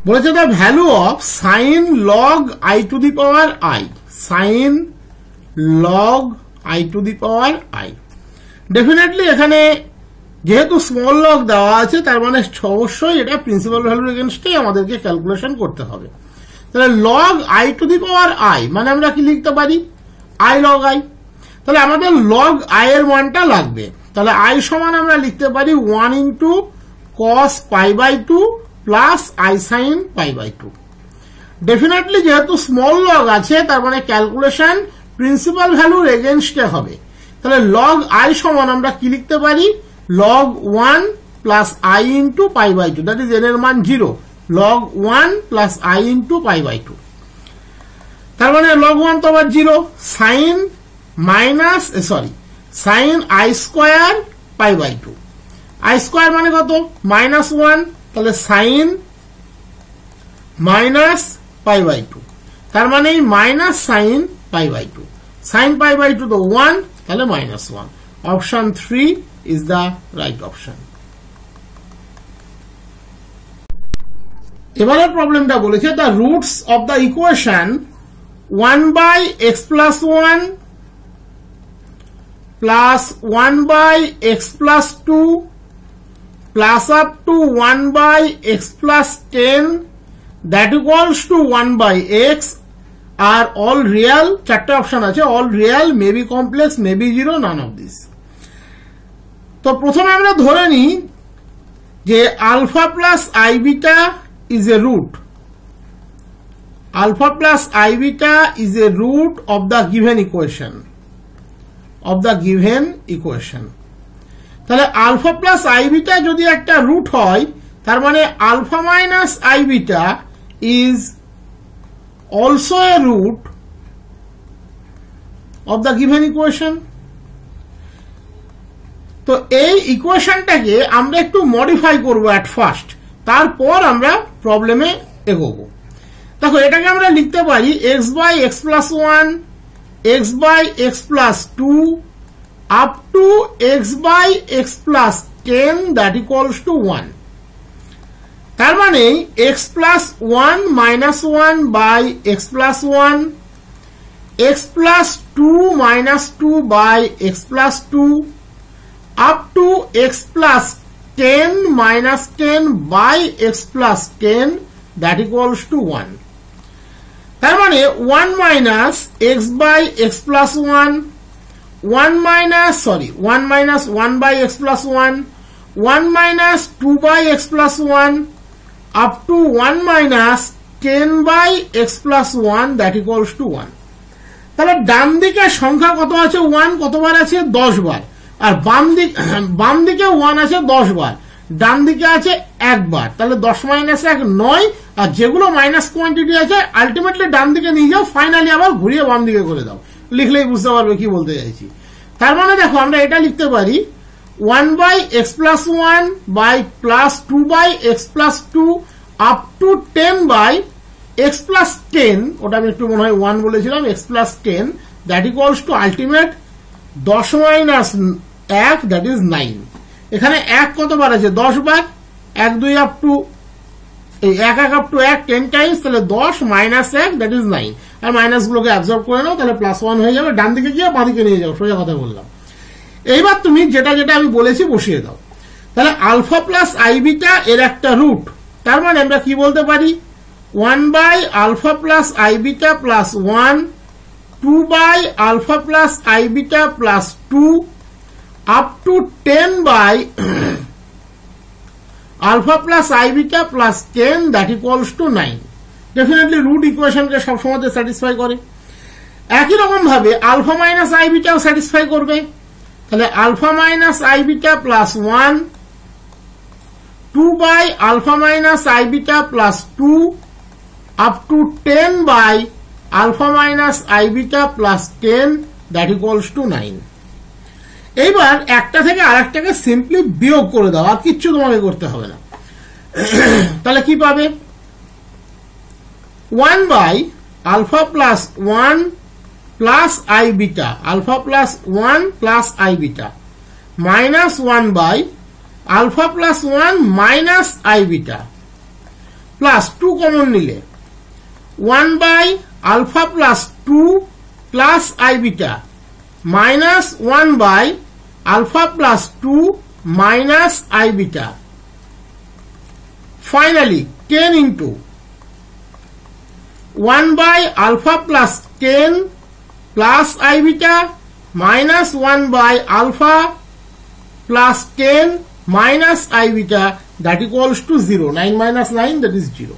বলেছে the value of sine log i to the power i, sine log i to the power i. Definitely এখানে যেহেতু small log দেওয়া আছে, তার মানে অবশ্যই এটা principal ভ্যালুর এগেইনস্টে আমাদেরকে ক্যালকুলেশন করতে হবে। তাহলে log i to the power I মানে আমরা কি লিখতে পারি আই লগ আই। তাহলে আমাদের লগ আই এর মানটা লাগবে, তাহলে আই সমান আমরা লিখতে পারি 1 into cos pi by 2 plus i sine pi by 2। Definitely যেহেতু স্মল লগ আছে, তার মানে ক্যালকুলেশন প্রিন্সিপাল ভ্যালুর এগেইনস্টে হবে। তাহলে লগ আই সমান আমরা কি লিখতে পারি log 1 plus i into pi by 2, that is n এর মান 0, log 1 plus i into pi by 2, তার মানে লগ 1 তো আবার 0, sine sine i square pi by 2, i square মানে কত -1, তাহলে সাইন মাইনাস পাই বাই 2, তার মানে minus sine pi by 2, sine pi by 2 তো 1, তাহলে -1। Option 3 is the right option. এবারে প্রবলেমটা বলেছে the roots of the equation 1 by x plus 1 plus 1 by x plus 2 plus up to 1 by x plus 10 that equals to 1 by x are all real. চারটে option আছে, all real, maybe complex, maybe zero, none of this. তো প্রথমে আমরা ধরে নিই যে alpha plus i beta is a root, alpha plus i beta is a root of the given equation, তাহলে alpha plus i beta যদি একটা root হয়, তার মানে alpha minus i beta is also a root of the given equation. তো এই ইকুয়েশনটাকে আমরা একটু মডিফাই করব অ্যাট ফার্স্ট, তারপর আমরা প্রবলেমে এগোবো। দেখো এটাকে আমরা লিখতে পারি x by x plus one, x by x plus two, up to x by x plus 10 that equals to 1। তার মানে x plus one minus one by x plus one, x plus two minus two by x plus two, up to x plus 10 minus 10 by x plus 10 that equals to 1. তার মানে 1 minus x by x plus 1, 1 minus 1 by x plus 1, 1 minus 2 by x plus 1, up to 1 minus 10 by x plus 1 that equals to 1. তাহলে ডান দিকে সংখ্যা কত আছে? 1 কতবার আছে? 10 বার। আর বাম দিকে 1 আছে 10 বার, ডান দিকে আছে 1 বার। তাহলে 10 মাইনাস 1 9, আর যেগুলো মাইনাস কোয়ান্টিটি আছে আলটিমেটলি ডান দিকে নিয়ে যাও, ফাইনালি আবার ঘুরিয়ে বাম দিকে করে দাও। লিখলেই বুঝতে পারবে কি বলতে চাইছি। তার মানে দেখো আমরা এটা লিখতে পারি 1 by x plus 1 by plus 2 by x plus 2 up to 10 by x plus 10, ওটা আমি একটু মনে হয় 1 বলেছিলাম, x plus 10 that equals to ultimate 10 minus 1 that is 9। এখানে 1 কতবার আছে? 10 বার। 1 2 up to 1 up to 1 10 times, তাহলে 10 মাইনাস 1 দ্যাট ইজ 9। আর মাইনাস গুলোকে অ্যাবজর্ব করে নাও, তাহলে প্লাস 1 হয়ে যাবে। ডান দিকে গিয়ে বাঁ দিকে নিয়ে যাও, সোজা কথা বললাম। এইবার তুমি যেটা যেটা আমি বলেছি বসিয়ে দাও। তাহলে আলফা প্লাস আই বিটা এর একটা রুট, তার মানে আমরা কি বলতে পারি? 1 by alpha plus i beta plus 1, 2 by alpha plus I beta plus 2 up to 10 by alpha plus I beta plus 10 that equals to 9. Definitely root equation কে সব সময় স্যাটিসফাই করে। একই রকম ভাবে আলফা মাইনাস আই বিটাও স্যাটিসফাই করবে। তাহলে alpha minus i beta plus 1, 2 by alpha minus I beta plus 2 up to 10 by alpha minus I beta plus 10 that equals to 9. এইবার একটা থেকে আরেকটাকে সিম্পলি বিয়োগ করে দাও, আর কিচ্ছু তোমাকে করতে হবে না। তাহলে কি পাবে? 1 by alpha plus 1 plus I beta, alpha plus 1 plus I beta, minus 1 by alpha plus 1 minus I beta, plus 2 common নিলে 1 by alpha plus 2 plus I beta minus 1 by alpha plus 2 minus I beta. Finally 10 into 1 by alpha plus 10 plus I beta minus 1 by alpha plus 10 minus I beta that equals to 0. 9 minus 9 that is 0.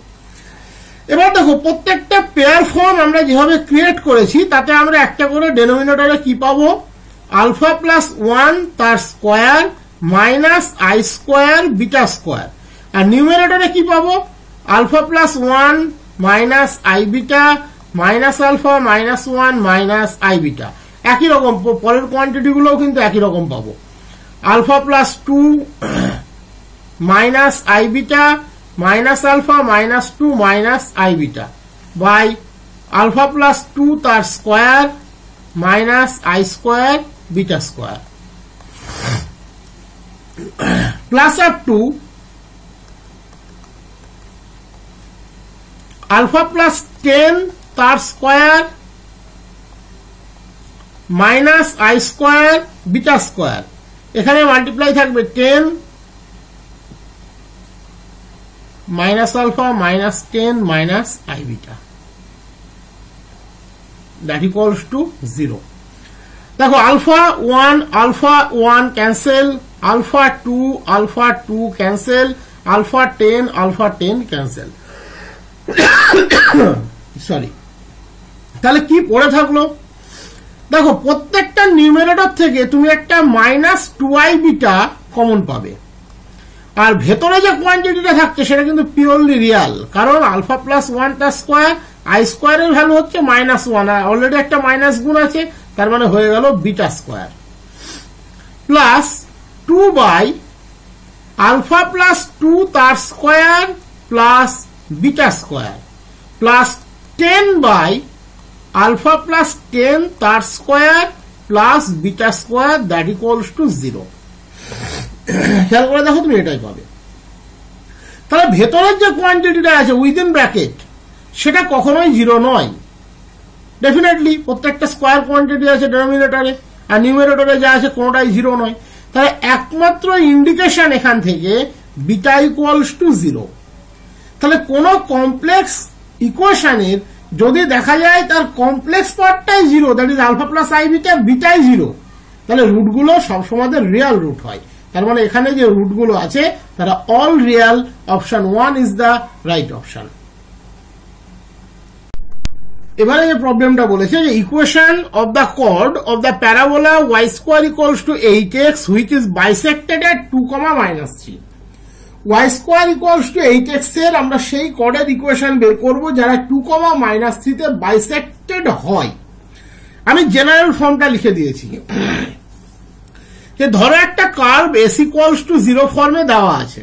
এবার দেখো প্রত্যেকটা pair form আমরা যেভাবে create করেছি তাতে আমরা একটা করে ডেনোমিনেটরে কি পাবো? আলফা প্লাস 1 তার square minus i square beta square. আর নিউমেরেটরে কি পাবো? Alpha plus 1 minus i beta minus alpha minus 1 minus i beta. একই রকম পরের কোয়ান্টিটি গুলোও কিন্তু একই রকম পাবো। Alpha plus 2 minus i beta minus alpha minus 2 minus i beta by alpha plus 2 তার square minus i square beta square plus up to alpha plus 10 তার square minus i square beta square. এখানে multiply থাকবে 10 minus alpha minus 10 minus I beta that equals to 0. দেখো alpha 1 cancel, alpha 2 cancel, alpha 10 cancel. Sorry, তাহলে কি পড়ে থাকলো? দেখো প্রত্যেকটা নিউমেরেটর থেকে তুমি একটা -2i বিটা কমন পাবে, আর ভেতরে যে কোয়ান্টিটিটা থাকছে সেটা কিন্তু পিওরলি রিয়াল, কারণ আলফা প্লাস 1 তার স্কোয়ার আই স্কোয়ারের ভ্যালু হচ্ছে -1, আর অলরেডি একটা মাইনাস গুণ আছে, তার মানে হয়ে গেল beta square plus 2 by alpha plus 2 তার square plus beta square plus 10 by alpha plus 10 তার square plus beta square that equals to 0। খেয়াল করে দেখো তুমি এটাই পাবে। তাহলে ভেতরের যে কোয়ান্টিটিটা আছে উইদিন ব্র্যাকেট সেটা কখনোই 0 নয়, ডেফিনেটলি প্রত্যেকটা স্কোয়ার কোয়ান্টিটি আছে ডেনোমিনেটরে, আর নিউমেরেটরে যা আছে কোনোটাই 0 নয়। তাহলে একমাত্র ইন্ডিকেশন এখান থেকে বিটা ইকুয়ালস টু 0। তাহলে কোন কমপ্লেক্স ইকুয়েশনের যদি দেখা যায় তার কমপ্লেক্স পার্টটাই 0, that is alpha plus i beta, বিটাই 0, তাহলে রুটগুলো সবসময় রিয়াল রুট হয়। তার মানে এখানে যে রুটগুলো আছে তারা all real, option 1 is the right option. এবারে যে প্রবলেমটা বলেছে যে equation of the chord of the parabola y square equals to 8x which is bisected at 2, -3। y square equals to 8x এর আমরা সেই কর্ডের ইকুয়েশন বের করব যারা 2, -3 তে বাইসেক্টেড হয়। আমি জেনারেল ফর্মটা লিখে দিয়েছি যে ধরো একটা কার্ভ s ইকুয়ালস টু 0 ফর্মে দেওয়া আছে,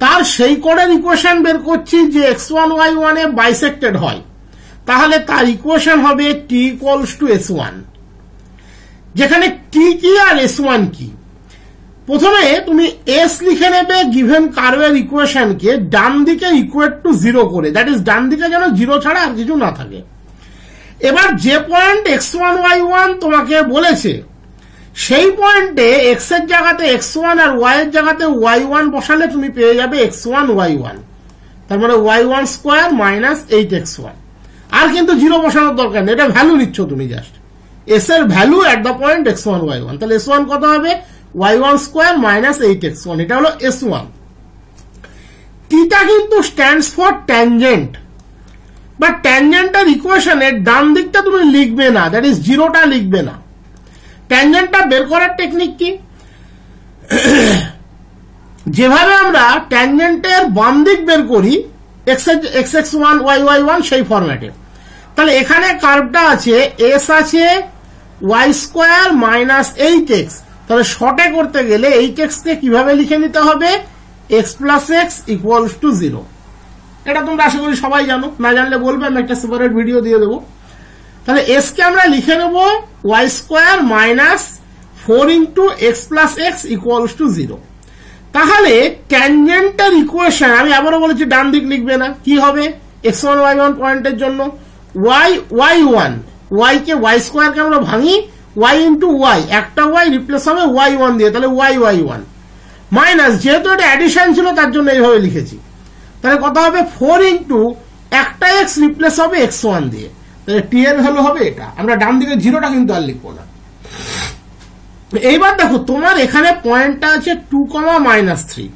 তার সেই কর্ডের ইকুয়েশন বের করছি যে x1 y1 এ বাইসেক্টেড হয়, তাহলে তার ইকুয়েশন হবে t ইকুয়ালস টু s1, যেখানে t কি আর s1 কি। প্রথমে তুমি s লিখে নেবে গিভেন কার্ভের ইকুয়েশনকে ডান দিকে ইকুয়েট টু 0 করে, দ্যাট ইজ ডান দিকে যেন 0 ছাড়া আর কিছু না থাকে। এবার যে পয়েন্ট x1 y1 তোমাকে বলেছে সেই পয়েন্টে x এর জায়গাতে x1 আর y এর জায়গাতে y1 বসালে তুমি পেয়ে যাবে x1 y1, তার মানে y1 স্কোয়ার মাইনাস 8x1। আর কিন্তু 0 বসানোর দরকার নেই, এটা ভ্যালু নিচ্ছ তুমি জাস্ট s এর value at the point x1 y1। তাহলে s1 কত হবে y1 স্কোয়ার মাইনাস 8x1, এটা হলো s1। টিটা কিন্তু স্ট্যান্ডস ফর ট্যানজেন্ট, বা ট্যানজেন্টের ইকুয়েশনের ডান দিকটা তুমি লিখবে না, দ্যাট ইজ 0টা লিখবে না। ট্যানজেন্টটা বের করার টেকনিক কি, যেভাবে আমরা ট্যানজেন্টের বাম দিক বের করি x1 y1 সেই ফরম্যাটে। তাহলে এখানে কার্ভটা আছে s আছে y স্কোয়ার মাইনাস 8x, তাহলে শর্টে করতে গেলে 8x কে কিভাবে লিখে নিতে হবে x plus x equals to 0। এটা তোমরা আশা করি সবাই জানো, না জানলে বলবে, আমি একটা সেপারেট ভিডিও দিয়ে দেবো। তাহলে s কে আমরা লিখে নেব y square minus 4 into x plus x equals to 0। তাহলে ট্যানজেন্টের ইকুয়েশন আমি আবারও বলেছি ডান দিক লিখবে না, কি হবে x1 y1 পয়েন্টের জন্য y1 y কে y স্কোয়ার কে আমরা ভাঙি y ইন্টু y, একটা y রিপ্লেস হবে y1 দিয়ে, তাহলে y1 মাইনাস, যেহেতু এটা অ্যাডিশন ছিল তার জন্য এইভাবে লিখেছি, তাহলে কত হবে 4 ইন্টু একটা x রিপ্লেস হবে x1 দিয়ে, তাহলে t এর ভ্যালু হবে এটা। আমরা ডান দিকে 0টা কিন্তু আর লিখবো না। এইবার দেখো তোমার এখানে পয়েন্টটা আছে 2, -3,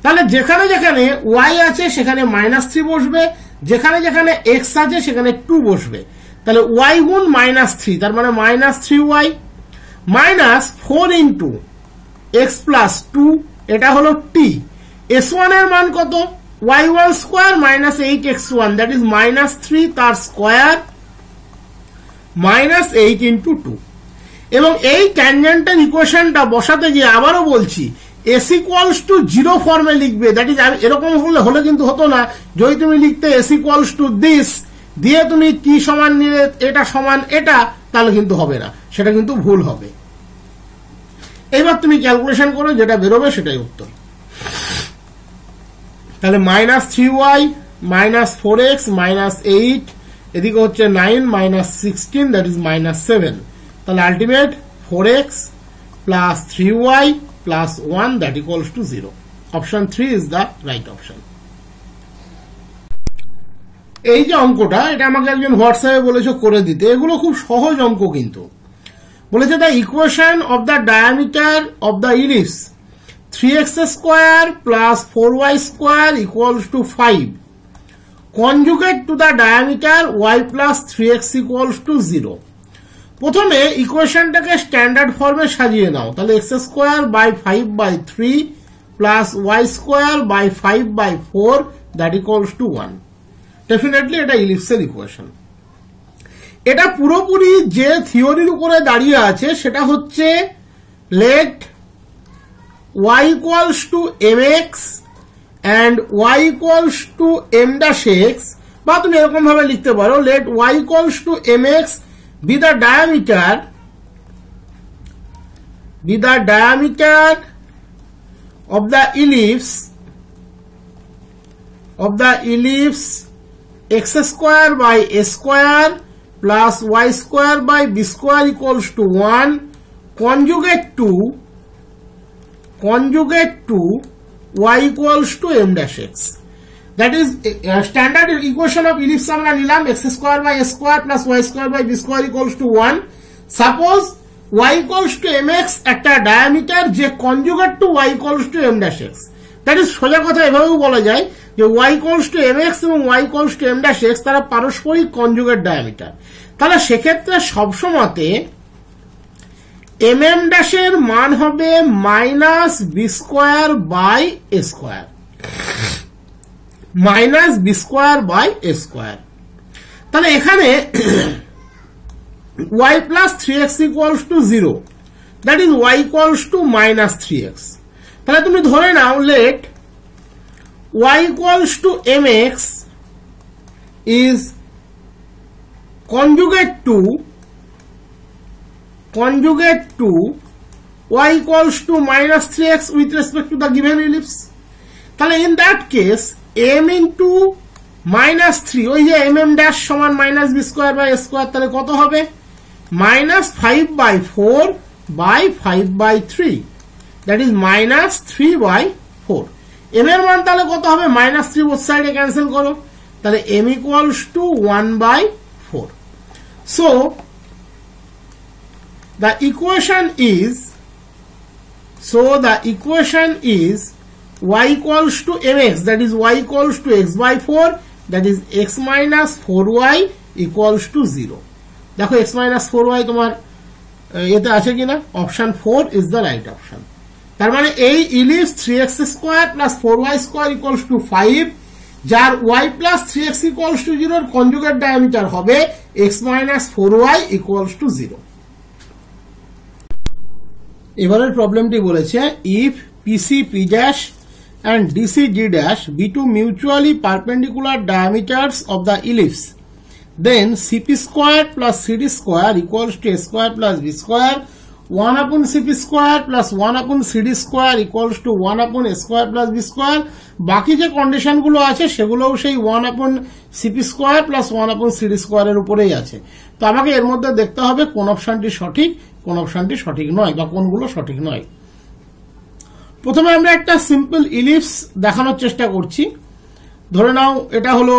তাহলে যেখানে যেখানে y আছে সেখানে -3 বসবে, যেখানে যেখানে x আছে সেখানে 2 বসবে, তাহলে y গুণ -3, তার মানে -3y minus 4 into x plus 2, এটা হলো t। s1 এর মান কত y1 square minus 8x1, that is -3 তার স্কোয়ার মাইনাস 8 ইন্টু 2। এবং এই ট্যানজেন্টের ইকুয়েশনটা বসাতে গিয়ে আবারও বলছি s ইকুয়ালস টু 0 ফর্মে লিখবে, দ্যাট ইজ এরকম হলে কিন্তু হতো না, যদি তুমি লিখতে s ইকুয়ালস টু দিস দিয়ে তুমি t সমান নিলে এটা সমান এটা, তাহলে কিন্তু হবে না, সেটা কিন্তু ভুল হবে। এইবার তুমি ক্যালকুলেশন করো, যেটা বেরোবে সেটাই উত্তর। তাহলে -3y মাইনাস 4x মাইনাস 8, এদিকে হচ্ছে 9 মাইনাস 16, দ্যাট ইজ -7, তাহলে ultimate 4x plus 3y plus 1 that equals to 0। Option 3 is the right option. এই যে অঙ্কটা, এটা আমাকে একজন হোয়াটসঅ্যাপে বলেছে করে দিতে, এগুলো খুব সহজ অঙ্ক, কিন্তু বলেছে the equation of the diameter of the ellipse 3x square plus 4y square equals to 5 conjugate to the diameter y plus 3x equals to 0। প্রথমে ইকুয়েশনটাকে স্ট্যান্ডার্ড ফর্মে সাজিয়ে নাও, তাহলে x square by 5/3 plus y square by 5/4 that equals to 1। Definitely এটা ইলিপসের equation. এটা পুরোপুরি যে থিওরির উপরে দাঁড়িয়ে আছে সেটা হচ্ছে late y equals to mx and y equals to m dash x, বা তুমি এরকম ভাবে লিখতে পারো let y equals to mx be the diameter of the ellipse x square by a square plus y square by b square equals to 1 conjugate to y equals to m dash x. That is standard equation of ellipse আমরা নিলাম x square by a square plus y square by b square equals to 1. Suppose y equals to mx একটা diameter যে conjugate to y equals to m dash x. That is সোজা কথা এভাবেও বলা যায় যে y equals to mx এবং y equals to m dash x তারা পারস্পরিক conjugate diameter। তাহলে সেক্ষেত্রে সবসময়তে mm dash এর মান হবে minus b square by a square, minus b square by a square. তাহলে এখানে y plus 3x equals to 0, that is y equals to minus 3x। তাহলে তুমি ধরে নাও let y equals to mx is conjugate to y equals to minus 3x with respect to the given ellipse. তাহলে in that case m into minus 3 ওই যে mm dash সমান minus b square by a square, তাহলে কত হবে minus 5/4 by 5/3, that is minus 3/4। m এর মান তাহলে কত হবে minus 3 both side এ ক্যান্সেল করো, তাহলে m equals to 1/4। So the equation is y equals to mx, that is y equals to x by 4, that is x minus 4y equals to 0। দেখো x minus 4y তোমার এতে আছে কিনা, option 4 is the right option। তার মানে এই ellipse 3x square plus 4y square equals to 5 যার y plus 3x equals to 0 এর কনজুগেট ডায়ামিটার হবে x minus 4y equals to 0। এবারের প্রবলেমটি বলেছে if PC P dash and DC G dash be two mutually perpendicular diameters of the ellipse, then CP square plus CD square equals to A square plus B square, 1 upon CP square plus 1 upon CD square equals to 1 upon A square plus B square। বাকি যে condition গুলো আছে সেগুলোও সেই 1 upon CP square plus 1 upon CD square এর উপরেই আছে। তো আমাকে এর মধ্যে দেখতে হবে কোন অপশনটি সঠিক কোন অপশনটি সঠিক নয় বা কোনগুলো সঠিক নয়। প্রথমে আমরা একটা সিম্পল ইলিপস দেখানোর চেষ্টা করছি। ধরে নাও এটা হলো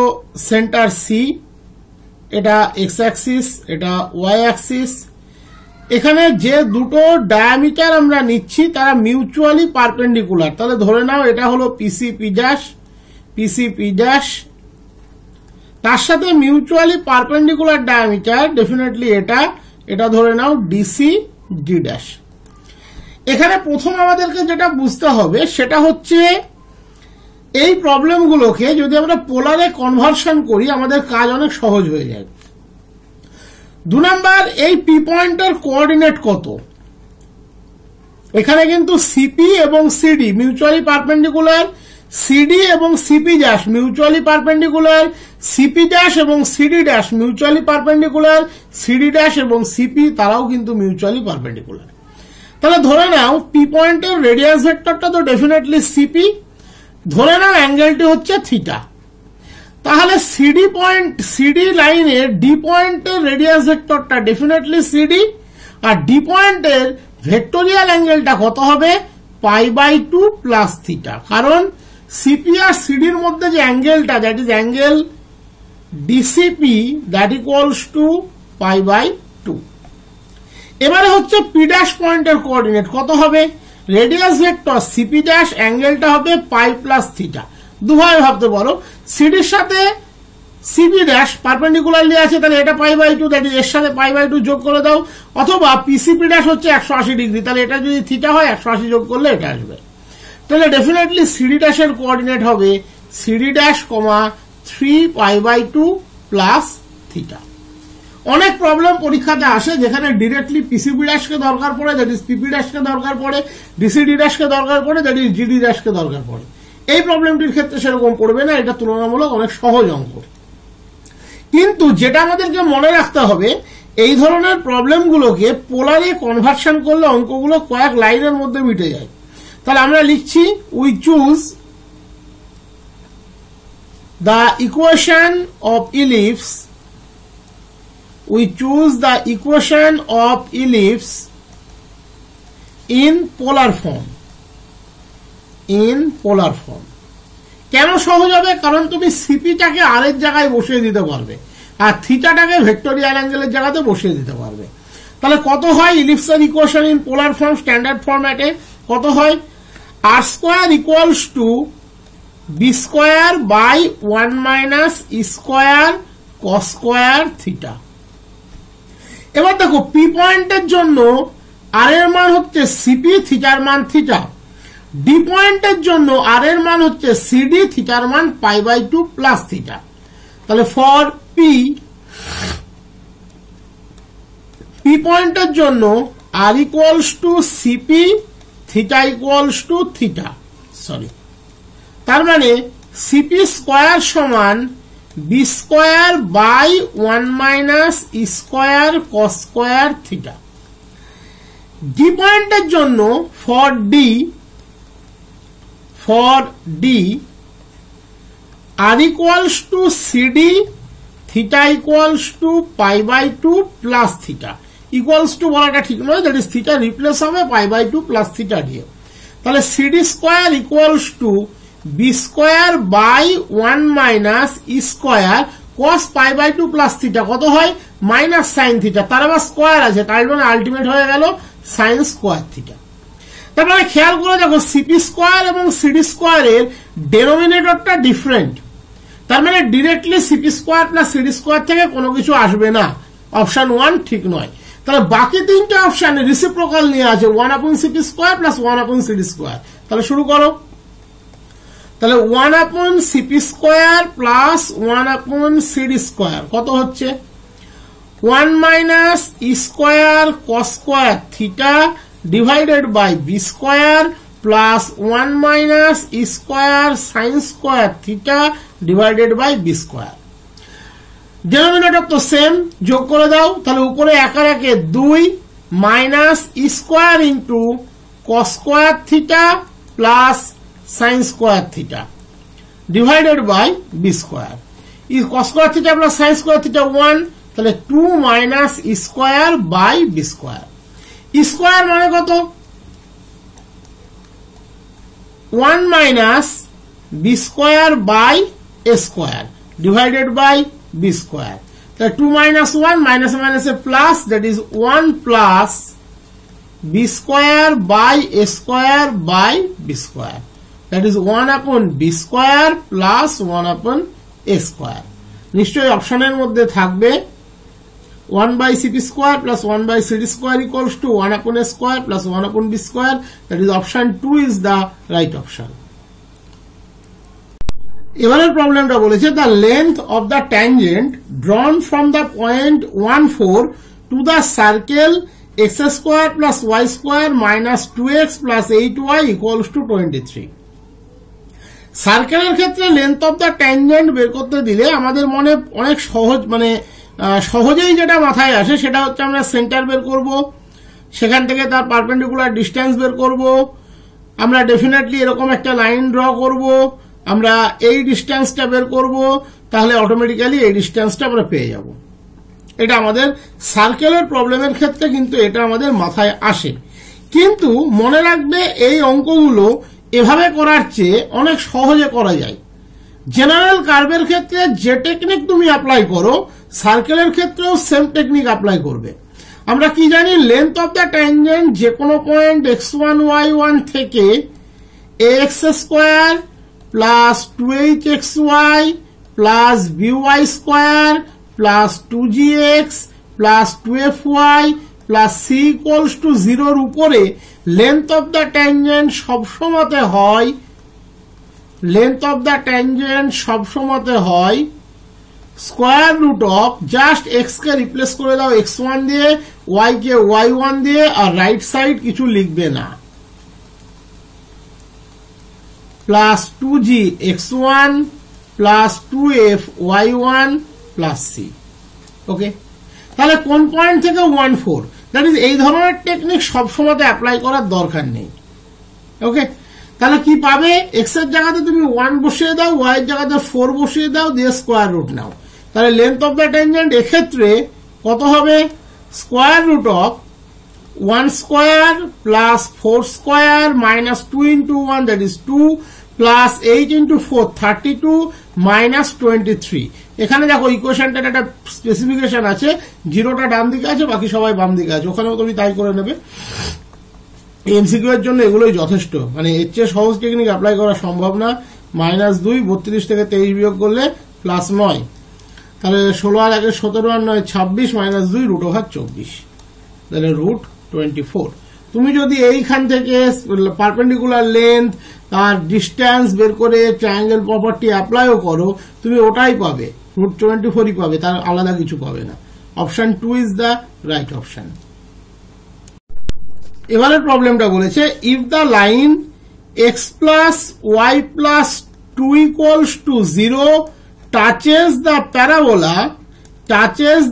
সেন্টার সি, এটা এক্স অ্যাক্সিস, এটা ওয়াই অ্যাক্সিস। এখানে যে দুটো ডায়ামিটার আমরা নিচ্ছি তারা মিউচুয়ালি পারপেন্ডিকুলার। তাহলে ধরে নাও এটা হলো পিসি পি ড্যাশ, তার সাথে মিউচুয়ালি পারপেন্ডিকুলার ডায়ামিটার ডেফিনেটলি এটা ধরে নাও ডিসি ডি ড্যাশ। এখানে প্রথম আমাদেরকে যেটা বুঝতে হবে সেটা হচ্ছে এই প্রবলেমগুলোকে যদি আমরা পোলারে কনভার্সন করি আমাদের কাজ অনেক সহজ হয়ে যায়। 2 নাম্বার, এই পি পয়েন্টের কোঅর্ডিনেট কত? এখানে কিন্তু সিপি এবং সিডি মিউচুয়ালি পারপেন্ডিকুলার, সিডি এবং CP dash mutually perpendicular, CP dash এবং CD dash mutually perpendicular, CD dash এবং সিপি তারাও কিন্তু মিউচুয়ালি পারপেন্ডিকুলার। তাহলে ধরে নাও পি পয়েন্টের রেডিয়াস ভেক্টরটা তো ডেফিনেটলি সিপি, ধরে নাও অ্যাঙ্গেলটি হচ্ছে থিটা। তাহলে সিডি লাইনের ডি পয়েন্টের রেডিয়াস ভেক্টরটা ডেফিনেটলি সিডি, আর ডি পয়েন্টের ভেক্টোরিয়াল অ্যাঙ্গেলটা কত হবে π/2 প্লাস থিটা, কারণ সিপি আর সিডির মধ্যে যে অ্যাঙ্গেলটা that is angle DCP that equals to π/2। এবারে হচ্ছে পি ড্যাশ পয়েন্টের কোঅর্ডিনেট কত হবে, রেডিয়াস ভেক্টর সিপি ড্যাশ অ্যাঙ্গেলটা হবে π প্লাস থিটা। দুভাবে ভাবতে পারো, সিডির সাথে সিবি ড্যাশ পারপেন্ডিকুলারলি আছে, তাহলে এটা pi by two, that is এর সাথে পাই বাই টু যোগ করে দাও, অথবা পিসিপি ড্যাশ হচ্ছে 180 ডিগ্রি, তাহলে এটা যদি থিটা হয় 180 যোগ করলে এটা আসবে। তাহলে ডেফিনেটলি সিডি ড্যাশের কোঅর্ডিনেট হবে CD dash comma 3 pi by two plus theta. অনেক প্রবলেম পরীক্ষাতে আসে যেখানে ডিরেক্টলি পিসিবি ড্যাশকে দরকার পড়ে, দ্যাট ইজ পিপি ড্যাশকে দরকার পড়ে, ডিসিডি ড্যাশকে দরকার পড়ে, দ্যাট ইজ জিডি ড্যাশকে দরকার পড়ে। এই প্রবলেমটির ক্ষেত্রে সেরকম পড়বে না, এটা তুলনামূলক অনেক সহজ অঙ্ক। কিন্তু যেটা আমাদেরকে মনে রাখতে হবে, এই ধরনের প্রবলেমগুলোকে পোলারে কনভার্সন করলে অঙ্কগুলো কয়েক লাইনের মধ্যে মিটে যায়। তাহলে আমরা লিখছি we choose the equation of ellipse, we choose the equation of ellipse in polar form, in polar form। কেন সহজ হবে? কারণ তুমি সিপিটাকে আর এর জায়গায় বসিয়ে দিতে পারবে আর থিটাটাকে ভেক্টোরিয়াল অ্যাঙ্গেলের জায়গাতে বসিয়ে দিতে পারবে। তাহলে কত হয় ইলিপসের equation in polar form standard ফরম্যাটে? কত হয়? R square equals to b square by 1 minus e square cos square theta. এবার দেখো পি পয়েন্টের জন্য আর এর মান হচ্ছে সিপি, থিটার মান থিটা। ডি পয়েন্টের জন্য আর এর মান হচ্ছে সিডি, থিটার মান pi by two plus theta. তাহলে ফর পি পয়েন্টের জন্য r equals to CP, theta equals to theta, sorry, তার মানে সিপি স্কোয়ার সমান b square by 1 minus e square cos square theta. D পয়েন্টের জন্য for D r equals to CD, theta equals to pi by two plus theta. Equals to বলাটা ঠিক নয়, that is theta replace হবে pi by two plus theta দিয়ে। তাহলে CD square equals to b square by 1 minus e square cos pi by two plus theta. কত হয়? Minus sine theta, তার আবার স্কোয়ার আছে, তার মানে আলটিমেট হয়ে গেল সাইন স্কোয়ার থিটা। তার মানে খেয়াল করে দেখো সিপি স্কোয়ার এবং সিডি স্কোয়ারের ডেনোমিনেটরটা ডিফারেন্ট, তার মানে directly CP square plus CD square থেকে কোনো কিছু আসবে না, অপশন 1 ঠিক নয়। তাহলে বাকি তিনটা অপশনে রিসিপ্রোকাল নিয়ে আছে 1 আপন সিপি স্কোয়ার প্লাস 1 আপন সিডি স্কোয়ার। তাহলে শুরু করো। তাহলে 1 আপন সিপি স্কোয়ার প্লাস 1 আপন সিডি স্কোয়ার কত হচ্ছে? 1 minus e square cos square theta divided by b square plus 1 minus e square sine square theta divided by b square. Denominator তো সেম, যোগ করে দাও। তাহলে উপরে একার একে 2 minus e square into cos square theta plus sine square theta divided by b square. Cos square theta plus sine square theta 1, তাহলে 2 minus e square by b square. E square মানে কত? 1 minus b square by a square divided by b square. তাহলে 2 minus 1 minus minus a plus, that is 1 plus b square by a square by b square, that is 1 upon B square plus 1 upon A square. নিশ্চয়ই অপশনের মধ্যে থাকবে 1 by cp square plus 1 by cd square equals to 1 upon a square plus 1 upon b square, that is option 2 is the right option. এবারের প্রবলেমটা বলেছে the length of the tangent drawn from the point 1 4 to the circle x square plus y square minus 2x plus 8y equals to 23. সার্কেলের ক্ষেত্রে length of the tangent বের করতে দিলে আমাদের মনে অনেক সহজ সহজেই যেটা মাথায় আসে সেটা হচ্ছে আমরা সেন্টার বের করব, সেখান থেকে তার পারপেন্ডিকুলার ডিস্টেন্স বের করব, আমরা ডেফিনেটলি এরকম একটা লাইন ড্র করব, আমরা এই ডিস্টেন্সটা বের করব, তাহলে অটোমেটিক্যালি এই ডিস্টেন্সটা আমরা পেয়ে যাব। এটা আমাদের সার্কেলের প্রবলেমের ক্ষেত্রে কিন্তু এটা আমাদের মাথায় আসে। কিন্তু মনে রাখবে এই অঙ্কগুলো এভাবে করার চেয়ে অনেক সহজে করা যায়। জেনারেল কার্ভের ক্ষেত্রে যে টেকনিক তুমি অ্যাপ্লাই করো সার্কেলের ক্ষেত্রেও সেম টেকনিক অ্যাপ্লাই করবে। আমরা কি জানি, লেন্থ অফ দ্য ট্যানজেন্ট যে কোনো পয়েন্ট x1 y1 থেকে ax square plus 2hxy plus by square plus 2gx plus 2fy plus c equals to 0 উপরে লেন্থ অফ দ্য ট্যানজেন্ট সবসময়তে হয় square root of just x কে replace করে দাও x1 দিয়ে, y কে y1 দিয়ে, আর right side কিছু লিখবে না, plus 2g x1 plus 2f y1 plus c। ওকে, তাহলে কোন পয়েন্ট থেকে 1 4, দ্যাট ইজ এই ধরনের টেকনিক সবসময় অ্যাপ্লাই করার দরকার নেই। ওকে, তাহলে কি পাবে, এক্স এর জায়গাতে তুমি 1 বসিয়ে দাও, ওয়াই এর জায়গাতে 4 বসিয়ে দাও, দিয়ে স্কোয়ার রুট নাও। তাহলে লেন্থ অফ দ্য ট্যানজেন্ট এক্ষেত্রে কত হবে, square root of 1 square plus 4 square minus 2 into 1 that is 2 plus 8 into 4 32 minus 23। এখানে দেখো ইকুয়েশনটার একটা স্পেসিফিকেশন আছে, জিরোটা ডান দিকে আছে, বাকি সবাই বাম দিকে আছে, ওখানেও তুমি তাই করে নেবে। এমসিকিউ এর জন্য এগুলোই যথেষ্ট, মানে এর চেয়ে সহজ টেকনিক অ্যাপ্লাই করা সম্ভব না। -2 32 থেকে 23 বিয়োগ করলে প্লাস 9, তাহলে 16 আর 1 17 আর 9 26 -2 √24, তাহলে √24। তুমি যদি এইখান থেকে পারপেন্ডিকুলার লেন্থ আর ডিস্টেন্স বের করে ট্রায়াঙ্গেল প্রপার্টি অ্যাপ্লাইও করো, তুমি ওটাই পাবে, √24ই পাবে, তার আলাদা কিছু পাবে না। Option 2 is the right option. এবারের প্রবলেমটা বলেছে if the line x plus y plus 2 equals to 0 touches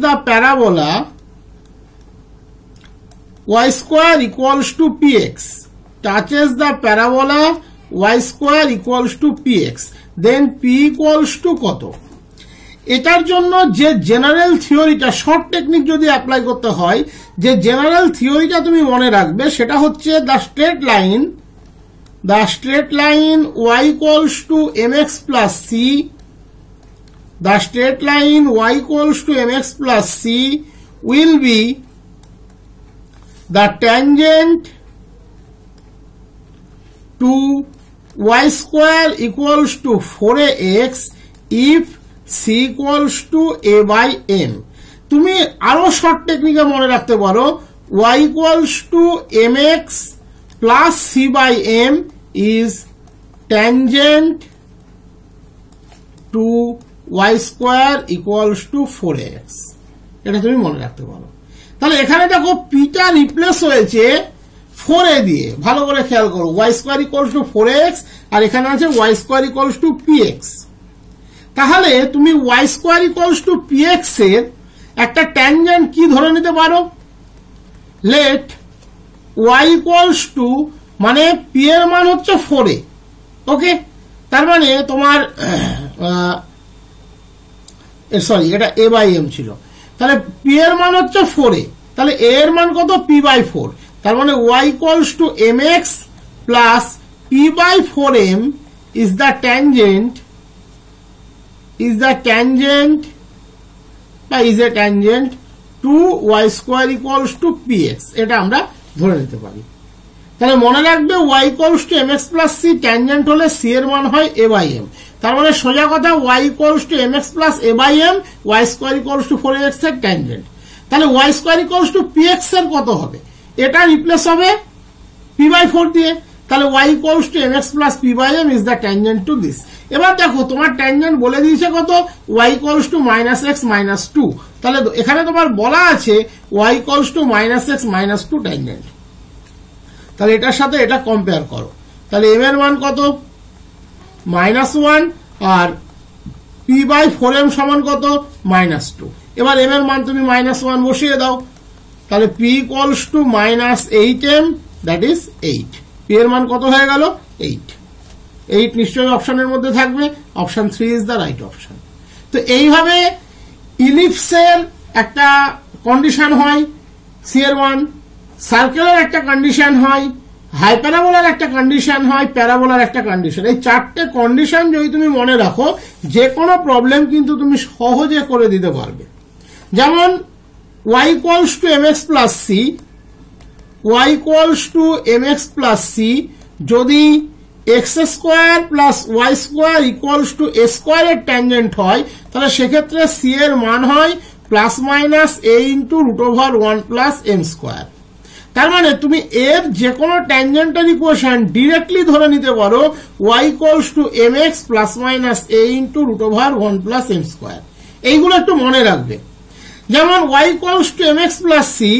the parabola y square equals to px, touches the parabola y square equals to px, then p equals to কত। এটার জন্য যে general থিওরিটা, short technique যদি apply করতে হয়, যে general থিওরিটা তুমি মনে রাখবে সেটা হচ্ছে the straight line y equals to mx plus c, the straight line y equals to mx plus c will be the tangent to y square equals to 4ax if c equals to a by m। তুমি আরো short টেকনিকে মনে রাখতে পারো y equals to mx plus c by m is tangent to y square equals to 4ax, এটা তুমি মনে রাখতে পারো। তাহলে এখানে দেখো পিটা রিপ্লেস হয়েছে 4a দিয়ে, ভালো করে খেয়াল করো, y square equals to 4ax আর এখানে আছে y square equals to px। তাহলে তুমি y square equals to px এর একটা ট্যানজেন্ট কি ধরে নিতে পারো, লেট y equals to, মানে p এর মান হচ্ছে 4a। ওকে, তার মানে তোমার সরি এটা a by m ছিল, তাহলে p এর মান হচ্ছে 4a, তাহলে a এর মান কত, p by 4, তার মানে y equals to mx plus p by 4m is the tangent to y square equals to px, এটা আমরা ধরে নিতে পারি। তাহলে মনে রাখবে y equals to mx plus c tangent হলে c এর মান হয় a by m, তার মানে সোজা কথা y equals to mx plus a by m, y square equals to 4ax এর ট্যানজেন্ট। তাহলে y square equals to px এর কত হবে, এটা রিপ্লেস হবে p by 4 দিয়ে, তাহলে y equals to mx plus p by m is the tangent to this। এবার দেখো তোমার ট্যানজেন্ট বলে দিয়েছে কত, y equals to -x -2, তাহলে এখানে তোমার বলা আছে y equals to -x -2 tangent. তাহলে এটার সাথে এটা কম্পেয়ার করো, তাহলে m এর মান কত, -1, আর p by 4m সমান কত, -2। এবার m এর মান তুমি -1 বসিয়ে দাও, তাহলে p equals to -8m that is 8, p এর মান কত হয়ে গেল, 8 নিশ্চয়ই অপশনের মধ্যে থাকবে, option 3 is the right option. তো এইভাবে ইলিপসের একটা কন্ডিশন হয়, সি এর মান, সার্কেলের একটা কন্ডিশন হয়, হাইপ্যারাবোলার একটা কন্ডিশন হয়, প্যারাবোলার একটা কন্ডিশন। এই চারটে কন্ডিশন যদি তুমি মনে রাখো, যে কোনো প্রবলেম কিন্তু তুমি সহজে করে দিতে পারবে। যেমন y equals to mx plus c, y equals to mx plus c যদি x square plus y square equals to a স্কোয়ারের ট্যানজেন্ট হয়, তাহলে সেক্ষেত্রে সি এর মান হয় plus minus a into root over 1 plus m square. তার মানে তুমি এর যে কোনো ট্যানজেন্টাল ইকুয়েশন ডিরেক্টলি ধরে নিতে পারো y equals to m x plus minus a into root over 1 plus m square. এইগুলো একটু মনে রাখবে। যেমন y equals to m x plus c,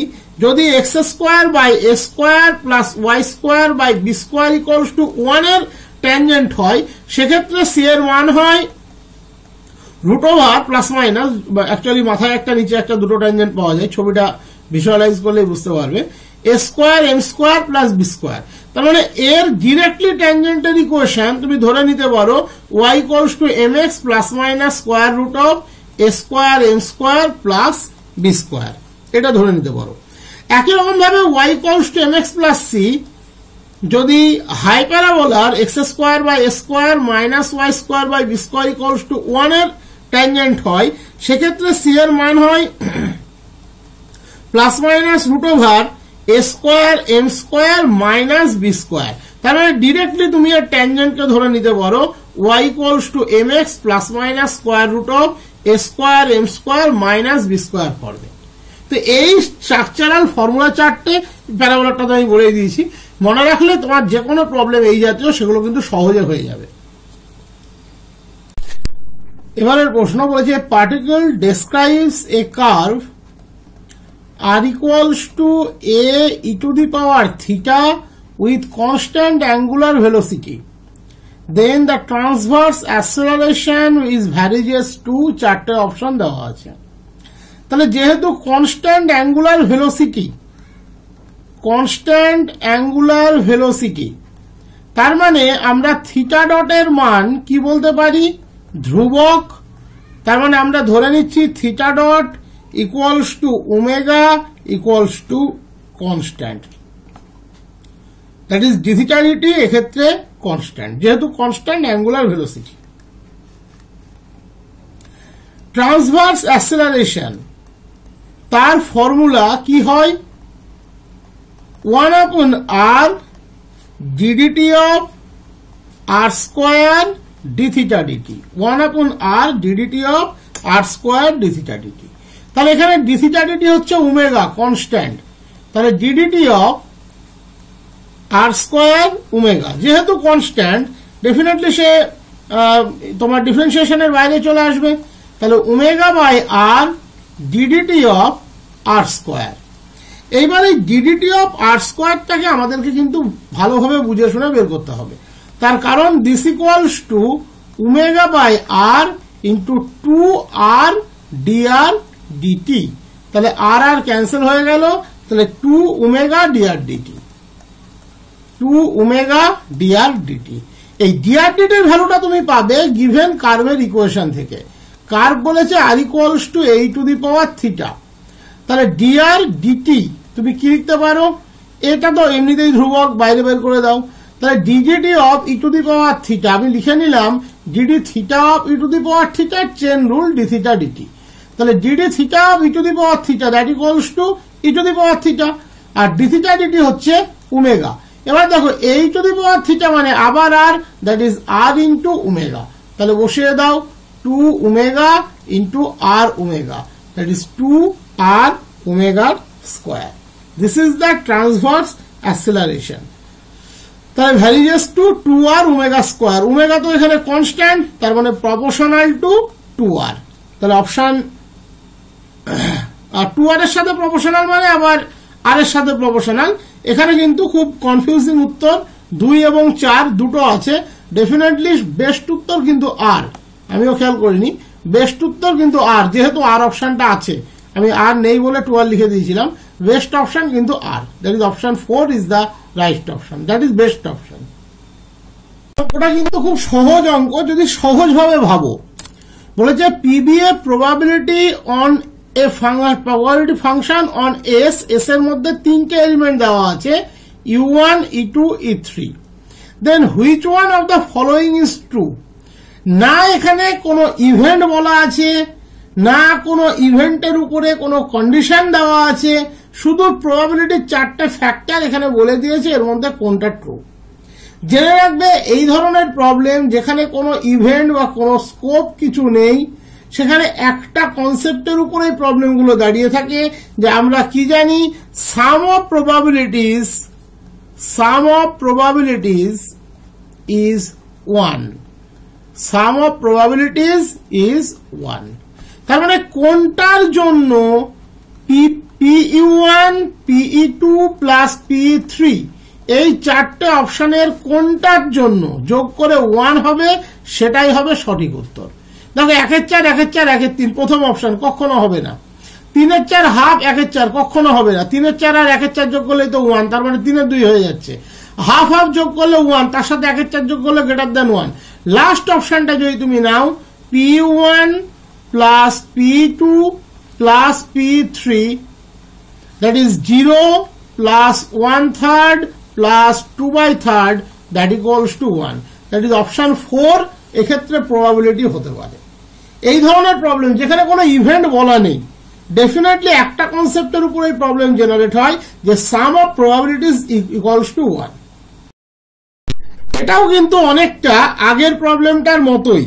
যদি x square by a square plus y square by b square equals to 1 এর tangent হয়, সেক্ষেত্রে c এর মান হয় root over plus minus, actually মাথায় একটা নিচে একটা দুটো ট্যানজেন্ট পাওয়া যায়, ছবিটা ভিজুয়ালাইজ করলে বুঝতে পারবে, a square m square plus b square. তার মানে এর ডিরেক্টলি ট্যানজেন্টাল ইকুয়েশন তুমি ধরে নিতে পারো y equals to m x plus minus square root of a square m square plus b square, এটা ধরে নিতে পারো। একই রকম ভাবে y equals to m x plus c, যদি হাইপ্যারাবোলার x square by a square minus y square by b square equals to 1 এর ট্যানজেন্ট হয়, সেক্ষেত্রে সি এর মান হয় plus minus root over a square m square minus b square. তার মানে ডিরেক্টলি তুমি এর ট্যানজেন্টকে ধরে নিতে পারো y equals to m x plus minus square root of a square m square minus b square পড়বে। তো এই স্ট্রাকচারাল ফর্মুলা চারটে প্যারাবোলাটা তো আমি বলেই দিয়েছি, মনে রাখলে তোমার যে কোনো প্রবলেম এই জাতীয় সেগুলো কিন্তু সহজে হয়ে যাবে। এবারের প্রশ্ন বলেছে particle describes a curve r equals to a e to the power theta with constant angular velocity, then the transverse acceleration is varies to চারটে অপশন দেওয়া আছে। তাহলে যেহেতু কনস্ট্যান্ট অ্যাঙ্গুলার ভেলোসিটি, তার মানে আমরা থিটা ডটের মান কি বলতে পারি, ধ্রুবক। তার মানে আমরা ধরে নিচ্ছি theta dot equals to omega equals to constant, that is d theta DT এক্ষেত্রে কনস্ট্যান্ট, যেহেতু constant angular velocity. Transverse acceleration, তার ফর্মুলা কি হয়, 1 upon r ddt of r square d theta dt, 1 upon r ddt of r square d theta dt। তাহলে এখানে d theta dt হচ্ছে omega constant, তাহলে ddt of r square omega যেহেতু কনস্ট্যান্ট, definitely সে তোমার ডিফারেন্সিয়েশনের বাইরে চলে আসবে। তাহলে omega by r ddt of r square। এইবার এই ডিডিটি অফ আর স্কোয়ারটাকে আমাদেরকে কিন্তু ভালোভাবে বুঝে শুনে বের করতে হবে, তার কারণ this equals to omega by r into 2r dr dt। তাহলে আর আর ক্যান্সেল হয়ে গেল, তাহলে 2 omega dr dt, 2 omega dr dt। এই dr dt এর ভ্যালুটা তুমি পাবে গিভেন কার্ভের ইকুয়েশন থেকে। কার্ভ বলেছে r equals to a to the power theta, তাহলে dr dt তুমি কি লিখতে পারো, এটা তো এমনিতেই ধ্রুবক, বাইরে বের করে দাও। তাহলে ddt of e to the power theta আমি লিখে নিলাম dd theta of e to the power theta, chain rule d theta dt। তাহলে dd theta of e to the power theta that equals to e to the power theta, আর d theta dt হচ্ছে omega. এবার দেখো a to the power theta মানে আবার r, that is r into omega. তাহলে বসিয়ে দাও 2 omega into r ওমেগা, দ্যাট ইজ 2r ওমেগার square. This is the transverse acceleration. তাহলে varies to 2r omega square, omega তো এখানে কনস্ট্যান্ট, তার মানে প্রপোর্শনাল টু 2r। তাহলে অপশন আর 2r এর সাথে প্রপোর্শনাল মানে আবার r এর সাথে প্রপোর্শনাল। এখানে কিন্তু খুব কনফিউজিং উত্তর, 2 এবং 4 দুটো আছে। ডেফিনেটলি বেস্ট উত্তর কিন্তু r, আমিও খেয়াল করিনি, বেস্ট উত্তর কিন্তু r, যেহেতু r অপশনটা আছে, আমি r নেই বলে 12 লিখে দিয়েছিলাম। বেস্ট অপশন কিন্তু r, that is option 4 is the right option, that is best option. ওটা কিন্তু খুব সহজ অঙ্ক যদি সহজভাবে ভাবো। বলেছে P B A probability on a probability function on S, S এর মধ্যে 3টে এলিমেন্ট দেওয়া আছে u1 u2 u3, then which one of the following is true. না এখানে কোনো ইভেন্ট বলা আছে, না কোনো ইভেন্টের উপরে কোনো কন্ডিশন দেওয়া আছে, শুধু প্রবাবিলিটির 4টে ফ্যাক্টর এখানে বলে দিয়েছে, এর মধ্যে কোনটা ট্রু। জেনে রাখবে এই ধরনের প্রবলেম যেখানে কোনো ইভেন্ট বা কোনো স্কোপ কিছু নেই, সেখানে একটা কনসেপ্টের উপরেই প্রবলেমগুলো দাঁড়িয়ে থাকে, যে আমরা কি জানি, sum of probabilities is 1, sum of probabilities is 1। তার মানে কোনটার জন্য PE1 PE2 প্লাস PE3 এই চারটে অপশনের কোনটার জন্য যোগ করে 1 হবে, সেটাই হবে সঠিক উত্তর। দেখো 1-এর 4 1-এর 4 1-এর 3 প্রথম অপশন কখনো হবে না। 3-এর 4 হাফ 1-এর 4 কখনো হবে না। 3-এর 4 আর 1-এর 4 যোগ করলেই তো 1, তার মানে 3-এর 2 হয়ে যাচ্ছে। হাফ হাফ যোগ করলে 1, তার সাথে 1-এর 4 যোগ করলে গ্রেটার দ্যান 1। লাস্ট অপশনটা যদি তুমি নাও P1 plus P2 plus P3, that is 0 plus 1/3 plus 2/3 that equals to 1, that is option 4। এক্ষেত্রে প্রবাবিলিটি হতে পারে। এই ধরনের প্রবলেম যেখানে কোনো ইভেন্ট বলা নেই, ডেফিনেটলি একটা কনসেপ্টের উপরে প্রবলেম জেনারেট হয় যে সাম অফ প্রবাবিলিটিস ইকুয়ালস টু 1। এটাও কিন্তু অনেকটা আগের প্রবলেমটার মতোই,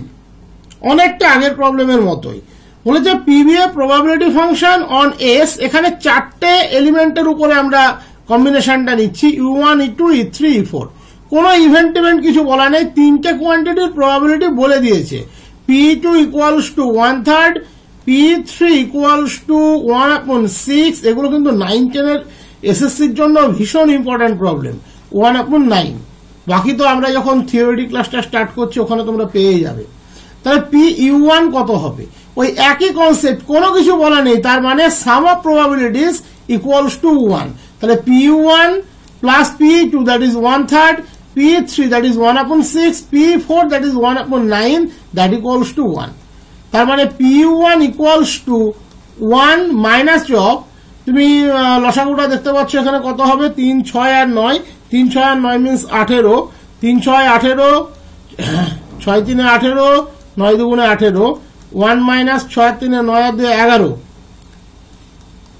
বলেছে PBA probability function on S, এখানে চারটে এলিমেন্টের উপরে আমরা কম্বিনেশনটা নিচ্ছি, U1 E2 E3 E4। কোনো ইভেন্ট কিছু বলা নেই, তিনটে কোয়ান্টিটির প্রবাবিলিটি বলে দিয়েছে। P2 equals to 1/3, P3 equals to 1/6। এগুলো কিন্তু 9-10 এর SSCর জন্য ভীষণ ইম্পর্টেন্ট প্রবলেম, 1/9। বাকি তো আমরা যখন থিওরি ক্লাসটা স্টার্ট করছি ওখানে তোমরা পেয়ে যাবে। তাহলে PU1 কত হবে, ওই একই কনসেপ্ট, কোনো কিছু বলা নেই, তার মানে সাম অফ প্রবাবিলিটিস ইকুয়ালস টু 1। তাহলে PU1 plus PE2 that is 1/3, P3 that is 1/6, P4 that is 1/9 that equals to 1। তার মানে PU1 equals to 1 minus of, তুমি লসাগুটা দেখতে পাচ্ছ এখানে কত হবে, 3 6 আর 9, 3 6 আর 9 means 18, 3 6 18, 6 3 18, 9 2 18, 1 minus 6 3 9 R 2 11,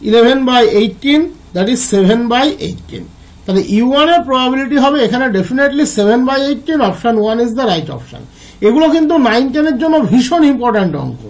11/18 that is 7/18। তাহলে U1 এর প্রবাবিলিটি হবে এখানে definitely 7/18, option 1 is the right option. এগুলো কিন্তু 9-10 এর জন্য ভীষণ ইম্পর্টেন্ট অঙ্ক।